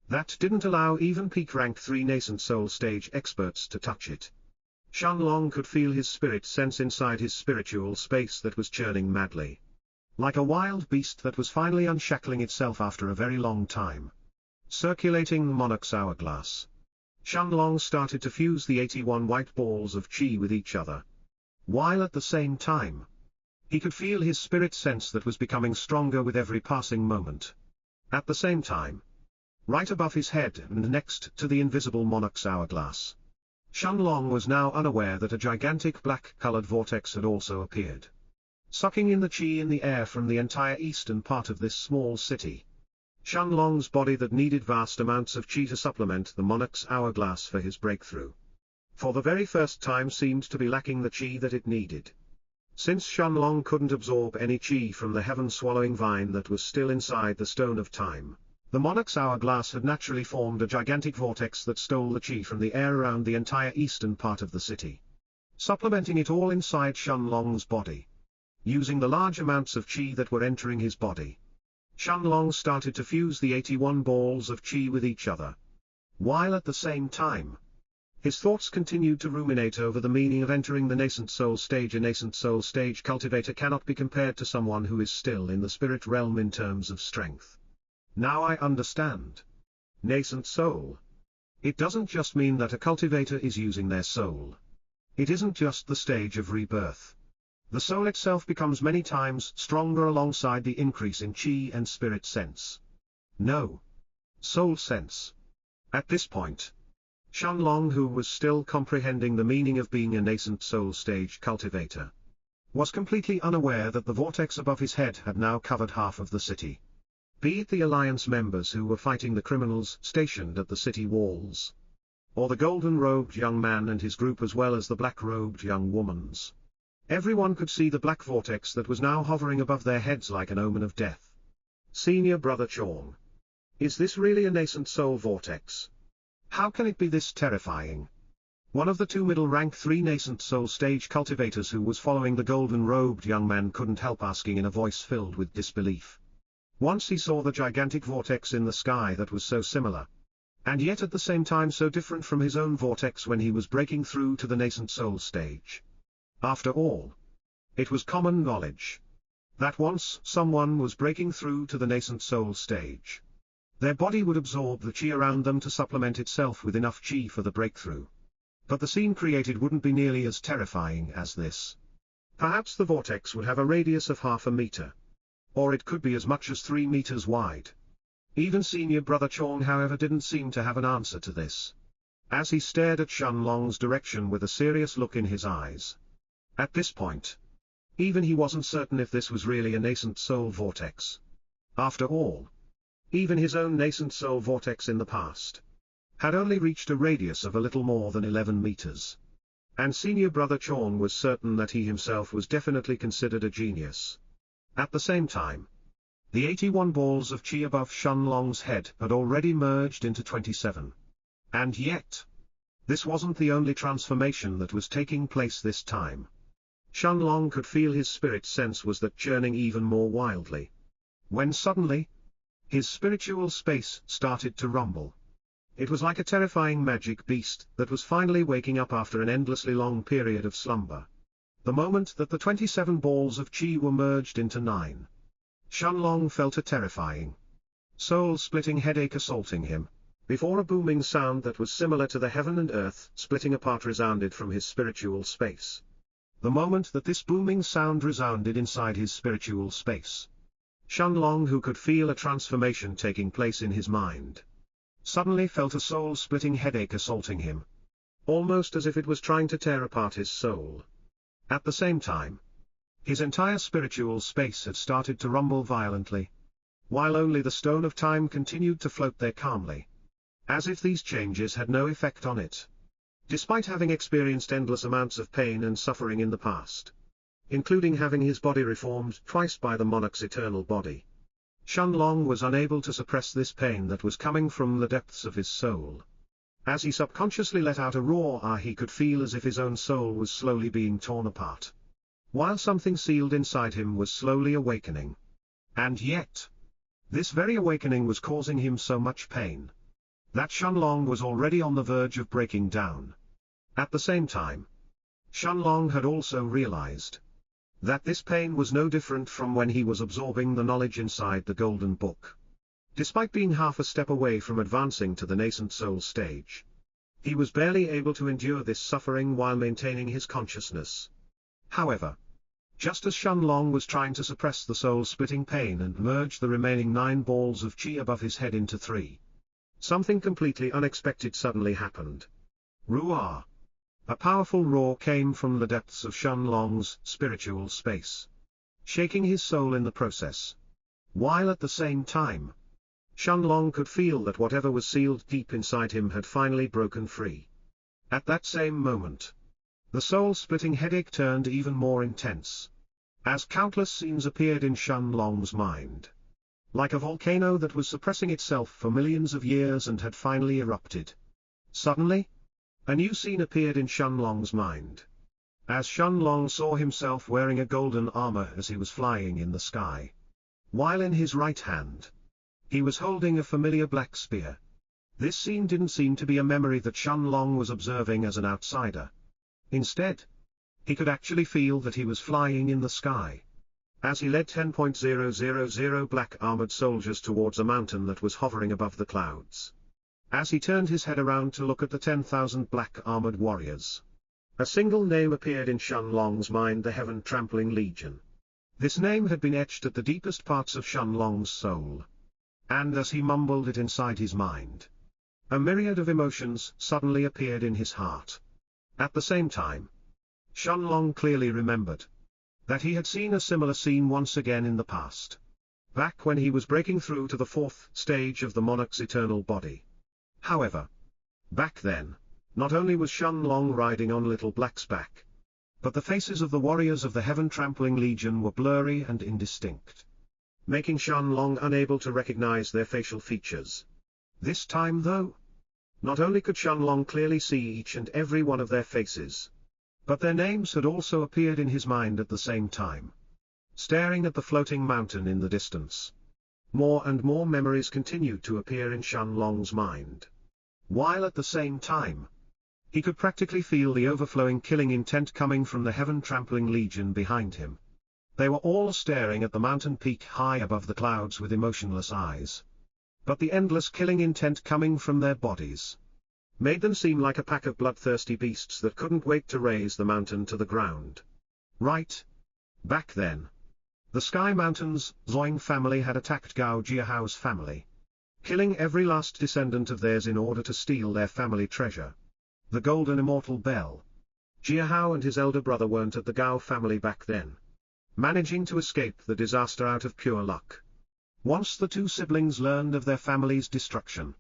that didn't allow even peak rank 3 nascent soul stage experts to touch it. Shenlong could feel his spirit sense inside his spiritual space that was churning madly, like a wild beast that was finally unshackling itself after a very long time. Circulating the Monarch's hourglass, Shenlong started to fuse the 81 white balls of chi with each other, while at the same time, he could feel his spirit sense that was becoming stronger with every passing moment. At the same time, right above his head and next to the invisible Monarch's hourglass, Shenlong was now unaware that a gigantic black-colored vortex had also appeared, sucking in the chi in the air from the entire eastern part of this small city. Shenlong's body that needed vast amounts of chi to supplement the Monarch's hourglass for his breakthrough, for the very first time seemed to be lacking the chi that it needed. Since Shenlong couldn't absorb any chi from the heaven-swallowing vine that was still inside the Stone of Time, the Monarch's hourglass had naturally formed a gigantic vortex that stole the chi from the air around the entire eastern part of the city, supplementing it all inside Shenlong's body. Using the large amounts of chi that were entering his body, Shenlong started to fuse the 81 balls of chi with each other, while at the same time, his thoughts continued to ruminate over the meaning of entering the nascent soul stage. A nascent soul stage cultivator cannot be compared to someone who is still in the spirit realm in terms of strength. Now I understand. Nascent soul. It doesn't just mean that a cultivator is using their soul. It isn't just the stage of rebirth. The soul itself becomes many times stronger alongside the increase in chi and spirit sense. No. Soul sense. At this point, Shenlong, who was still comprehending the meaning of being a nascent soul stage cultivator, was completely unaware that the vortex above his head had now covered half of the city. Be it the Alliance members who were fighting the criminals stationed at the city walls, or the golden-robed young man and his group as well as the black-robed young woman's. Everyone could see the black vortex that was now hovering above their heads like an omen of death. Senior Brother Chong. Is this really a nascent soul vortex? How can it be this terrifying? One of the two middle-rank 3 nascent soul stage cultivators who was following the golden-robed young man couldn't help asking in a voice filled with disbelief. Once he saw the gigantic vortex in the sky that was so similar, and yet at the same time so different from his own vortex when he was breaking through to the nascent soul stage. After all, it was common knowledge that once someone was breaking through to the nascent soul stage, their body would absorb the chi around them to supplement itself with enough chi for the breakthrough. But the scene created wouldn't be nearly as terrifying as this. Perhaps the vortex would have a radius of half a meter. Or it could be as much as 3 meters wide. Even Senior Brother Chong, however, didn't seem to have an answer to this, as he stared at Shenlong's direction with a serious look in his eyes. At this point, even he wasn't certain if this was really a nascent soul vortex. After all, even his own nascent soul vortex in the past had only reached a radius of a little more than 11 meters. And Senior Brother Chong was certain that he himself was definitely considered a genius. At the same time, the 81 balls of chi above Shenlong's head had already merged into 27. And yet, this wasn't the only transformation that was taking place this time. Shenlong could feel his spirit sense was that churning even more wildly, when suddenly, his spiritual space started to rumble. It was like a terrifying magic beast that was finally waking up after an endlessly long period of slumber. The moment that the 27 balls of chi were merged into 9, Shenlong felt a terrifying, soul-splitting headache assaulting him, before a booming sound that was similar to the heaven and earth splitting apart resounded from his spiritual space. The moment that this booming sound resounded inside his spiritual space, Shenlong, who could feel a transformation taking place in his mind, suddenly felt a soul-splitting headache assaulting him, almost as if it was trying to tear apart his soul. At the same time, his entire spiritual space had started to rumble violently, while only the stone of time continued to float there calmly, as if these changes had no effect on it, despite having experienced endless amounts of pain and suffering in the past, including having his body reformed twice by the monarch's eternal body. Shenlong was unable to suppress this pain that was coming from the depths of his soul. As he subconsciously let out a roar, he could feel as if his own soul was slowly being torn apart, while something sealed inside him was slowly awakening. And yet, this very awakening was causing him so much pain that Shenlong was already on the verge of breaking down. At the same time, Shenlong had also realized that this pain was no different from when he was absorbing the knowledge inside the Golden Book. Despite being half a step away from advancing to the nascent soul stage, he was barely able to endure this suffering while maintaining his consciousness. However, just as Shenlong was trying to suppress the soul-splitting pain and merge the remaining 9 balls of chi above his head into 3, something completely unexpected suddenly happened. Roar! A powerful roar came from the depths of Shenlong's spiritual space, shaking his soul in the process. While at the same time, Shenlong could feel that whatever was sealed deep inside him had finally broken free. At that same moment, the soul-splitting headache turned even more intense, as countless scenes appeared in Shenlong's mind, like a volcano that was suppressing itself for millions of years and had finally erupted. Suddenly, a new scene appeared in Shenlong's mind, as Shenlong saw himself wearing a golden armor as he was flying in the sky, while in his right hand, he was holding a familiar black spear. This scene didn't seem to be a memory that Shenlong was observing as an outsider. Instead, he could actually feel that he was flying in the sky, as he led 10,000 black armored soldiers towards a mountain that was hovering above the clouds. As he turned his head around to look at the 10,000 black armored warriors, a single name appeared in Shenlong's mind: the Heaven-Trampling Legion. This name had been etched at the deepest parts of Shenlong's soul, and as he mumbled it inside his mind, a myriad of emotions suddenly appeared in his heart. At the same time, Shenlong clearly remembered that he had seen a similar scene once again in the past, back when he was breaking through to the 4th stage of the monarch's eternal body. However, back then, not only was Shenlong riding on Little Black's back, but the faces of the warriors of the Heaven-Trampling Legion were blurry and indistinct. making Shenlong unable to recognize their facial features. This time though, not only could Shenlong clearly see each and every one of their faces, but their names had also appeared in his mind at the same time. Staring at the floating mountain in the distance, more and more memories continued to appear in Shenlong's mind. While at the same time, he could practically feel the overflowing killing intent coming from the heaven-trampling legion behind him. They were all staring at the mountain peak high above the clouds with emotionless eyes. But the endless killing intent coming from their bodies made them seem like a pack of bloodthirsty beasts that couldn't wait to raze the mountain to the ground. Right. Back then, the Sky Mountain's Zoing family had attacked Gao Jiahao's family, killing every last descendant of theirs in order to steal their family treasure, the Golden Immortal Bell. Jiahao and his elder brother weren't at the Gao family back then, managing to escape the disaster out of pure luck. Once the two siblings learned of their family's destruction,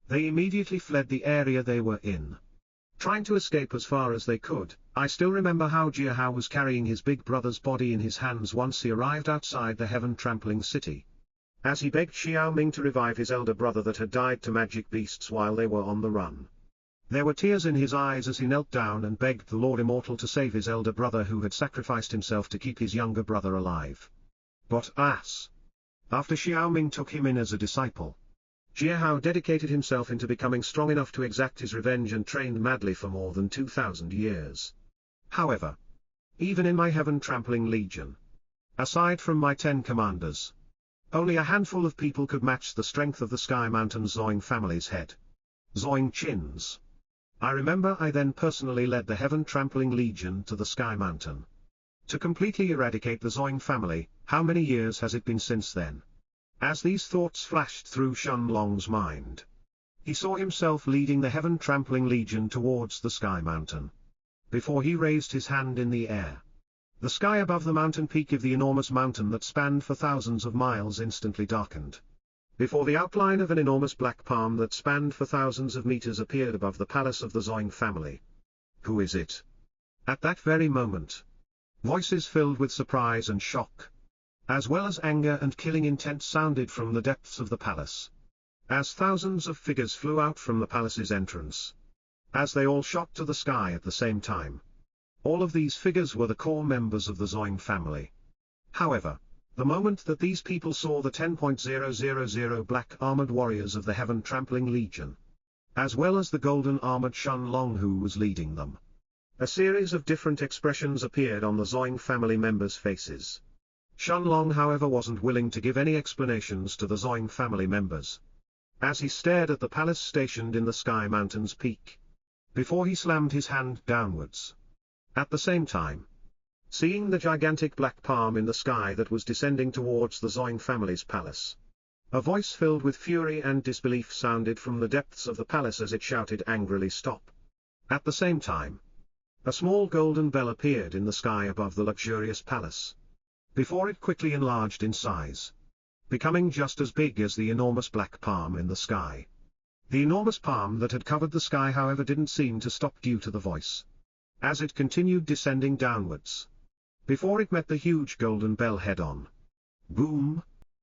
they immediately fled the area they were in, trying to escape as far as they could. I still remember how Jiahao was carrying his big brother's body in his hands once he arrived outside the heaven-trampling city, as he begged Xiaoming to revive his elder brother that had died to magic beasts while they were on the run. There were tears in his eyes as he knelt down and begged the Lord Immortal to save his elder brother who had sacrificed himself to keep his younger brother alive. But after Xiaoming took him in as a disciple, Jiahao dedicated himself into becoming strong enough to exact his revenge and trained madly for more than 2,000 years. However, even in my heaven-trampling legion, aside from my 10 commanders, only a handful of people could match the strength of the Sky Mountain Zoing family's head, Zoing Qin's. I remember I then personally led the heaven-trampling legion to the Sky Mountain to completely eradicate the Zoing family. How many years has it been since then? As these thoughts flashed through Shenlong's mind, he saw himself leading the heaven-trampling legion towards the Sky Mountain. Before he raised his hand in the air, the sky above the mountain peak of the enormous mountain that spanned for thousands of miles instantly darkened. Before the outline of an enormous black palm that spanned for thousands of meters appeared above the palace of the Zoing family. Who is it? At that very moment, voices filled with surprise and shock, as well as anger and killing intent sounded from the depths of the palace, as thousands of figures flew out from the palace's entrance, as they all shot to the sky at the same time. All of these figures were the core members of the Zoing family. However, the moment that these people saw the 10,000 black armored warriors of the heaven-trampling legion, as well as the golden-armored Shenlong who was leading them, a series of different expressions appeared on the Zoing family members' faces. Shenlong however wasn't willing to give any explanations to the Zoing family members, as he stared at the palace stationed in the Sky Mountain's peak, before he slammed his hand downwards. At the same time, seeing the gigantic black palm in the sky that was descending towards the Zoing family's palace, a voice filled with fury and disbelief sounded from the depths of the palace as it shouted angrily, "Stop!" At the same time, a small golden bell appeared in the sky above the luxurious palace, before it quickly enlarged in size, becoming just as big as the enormous black palm in the sky. The enormous palm that had covered the sky however didn't seem to stop due to the voice, as it continued descending downwards, before it met the huge golden bell head-on. Boom!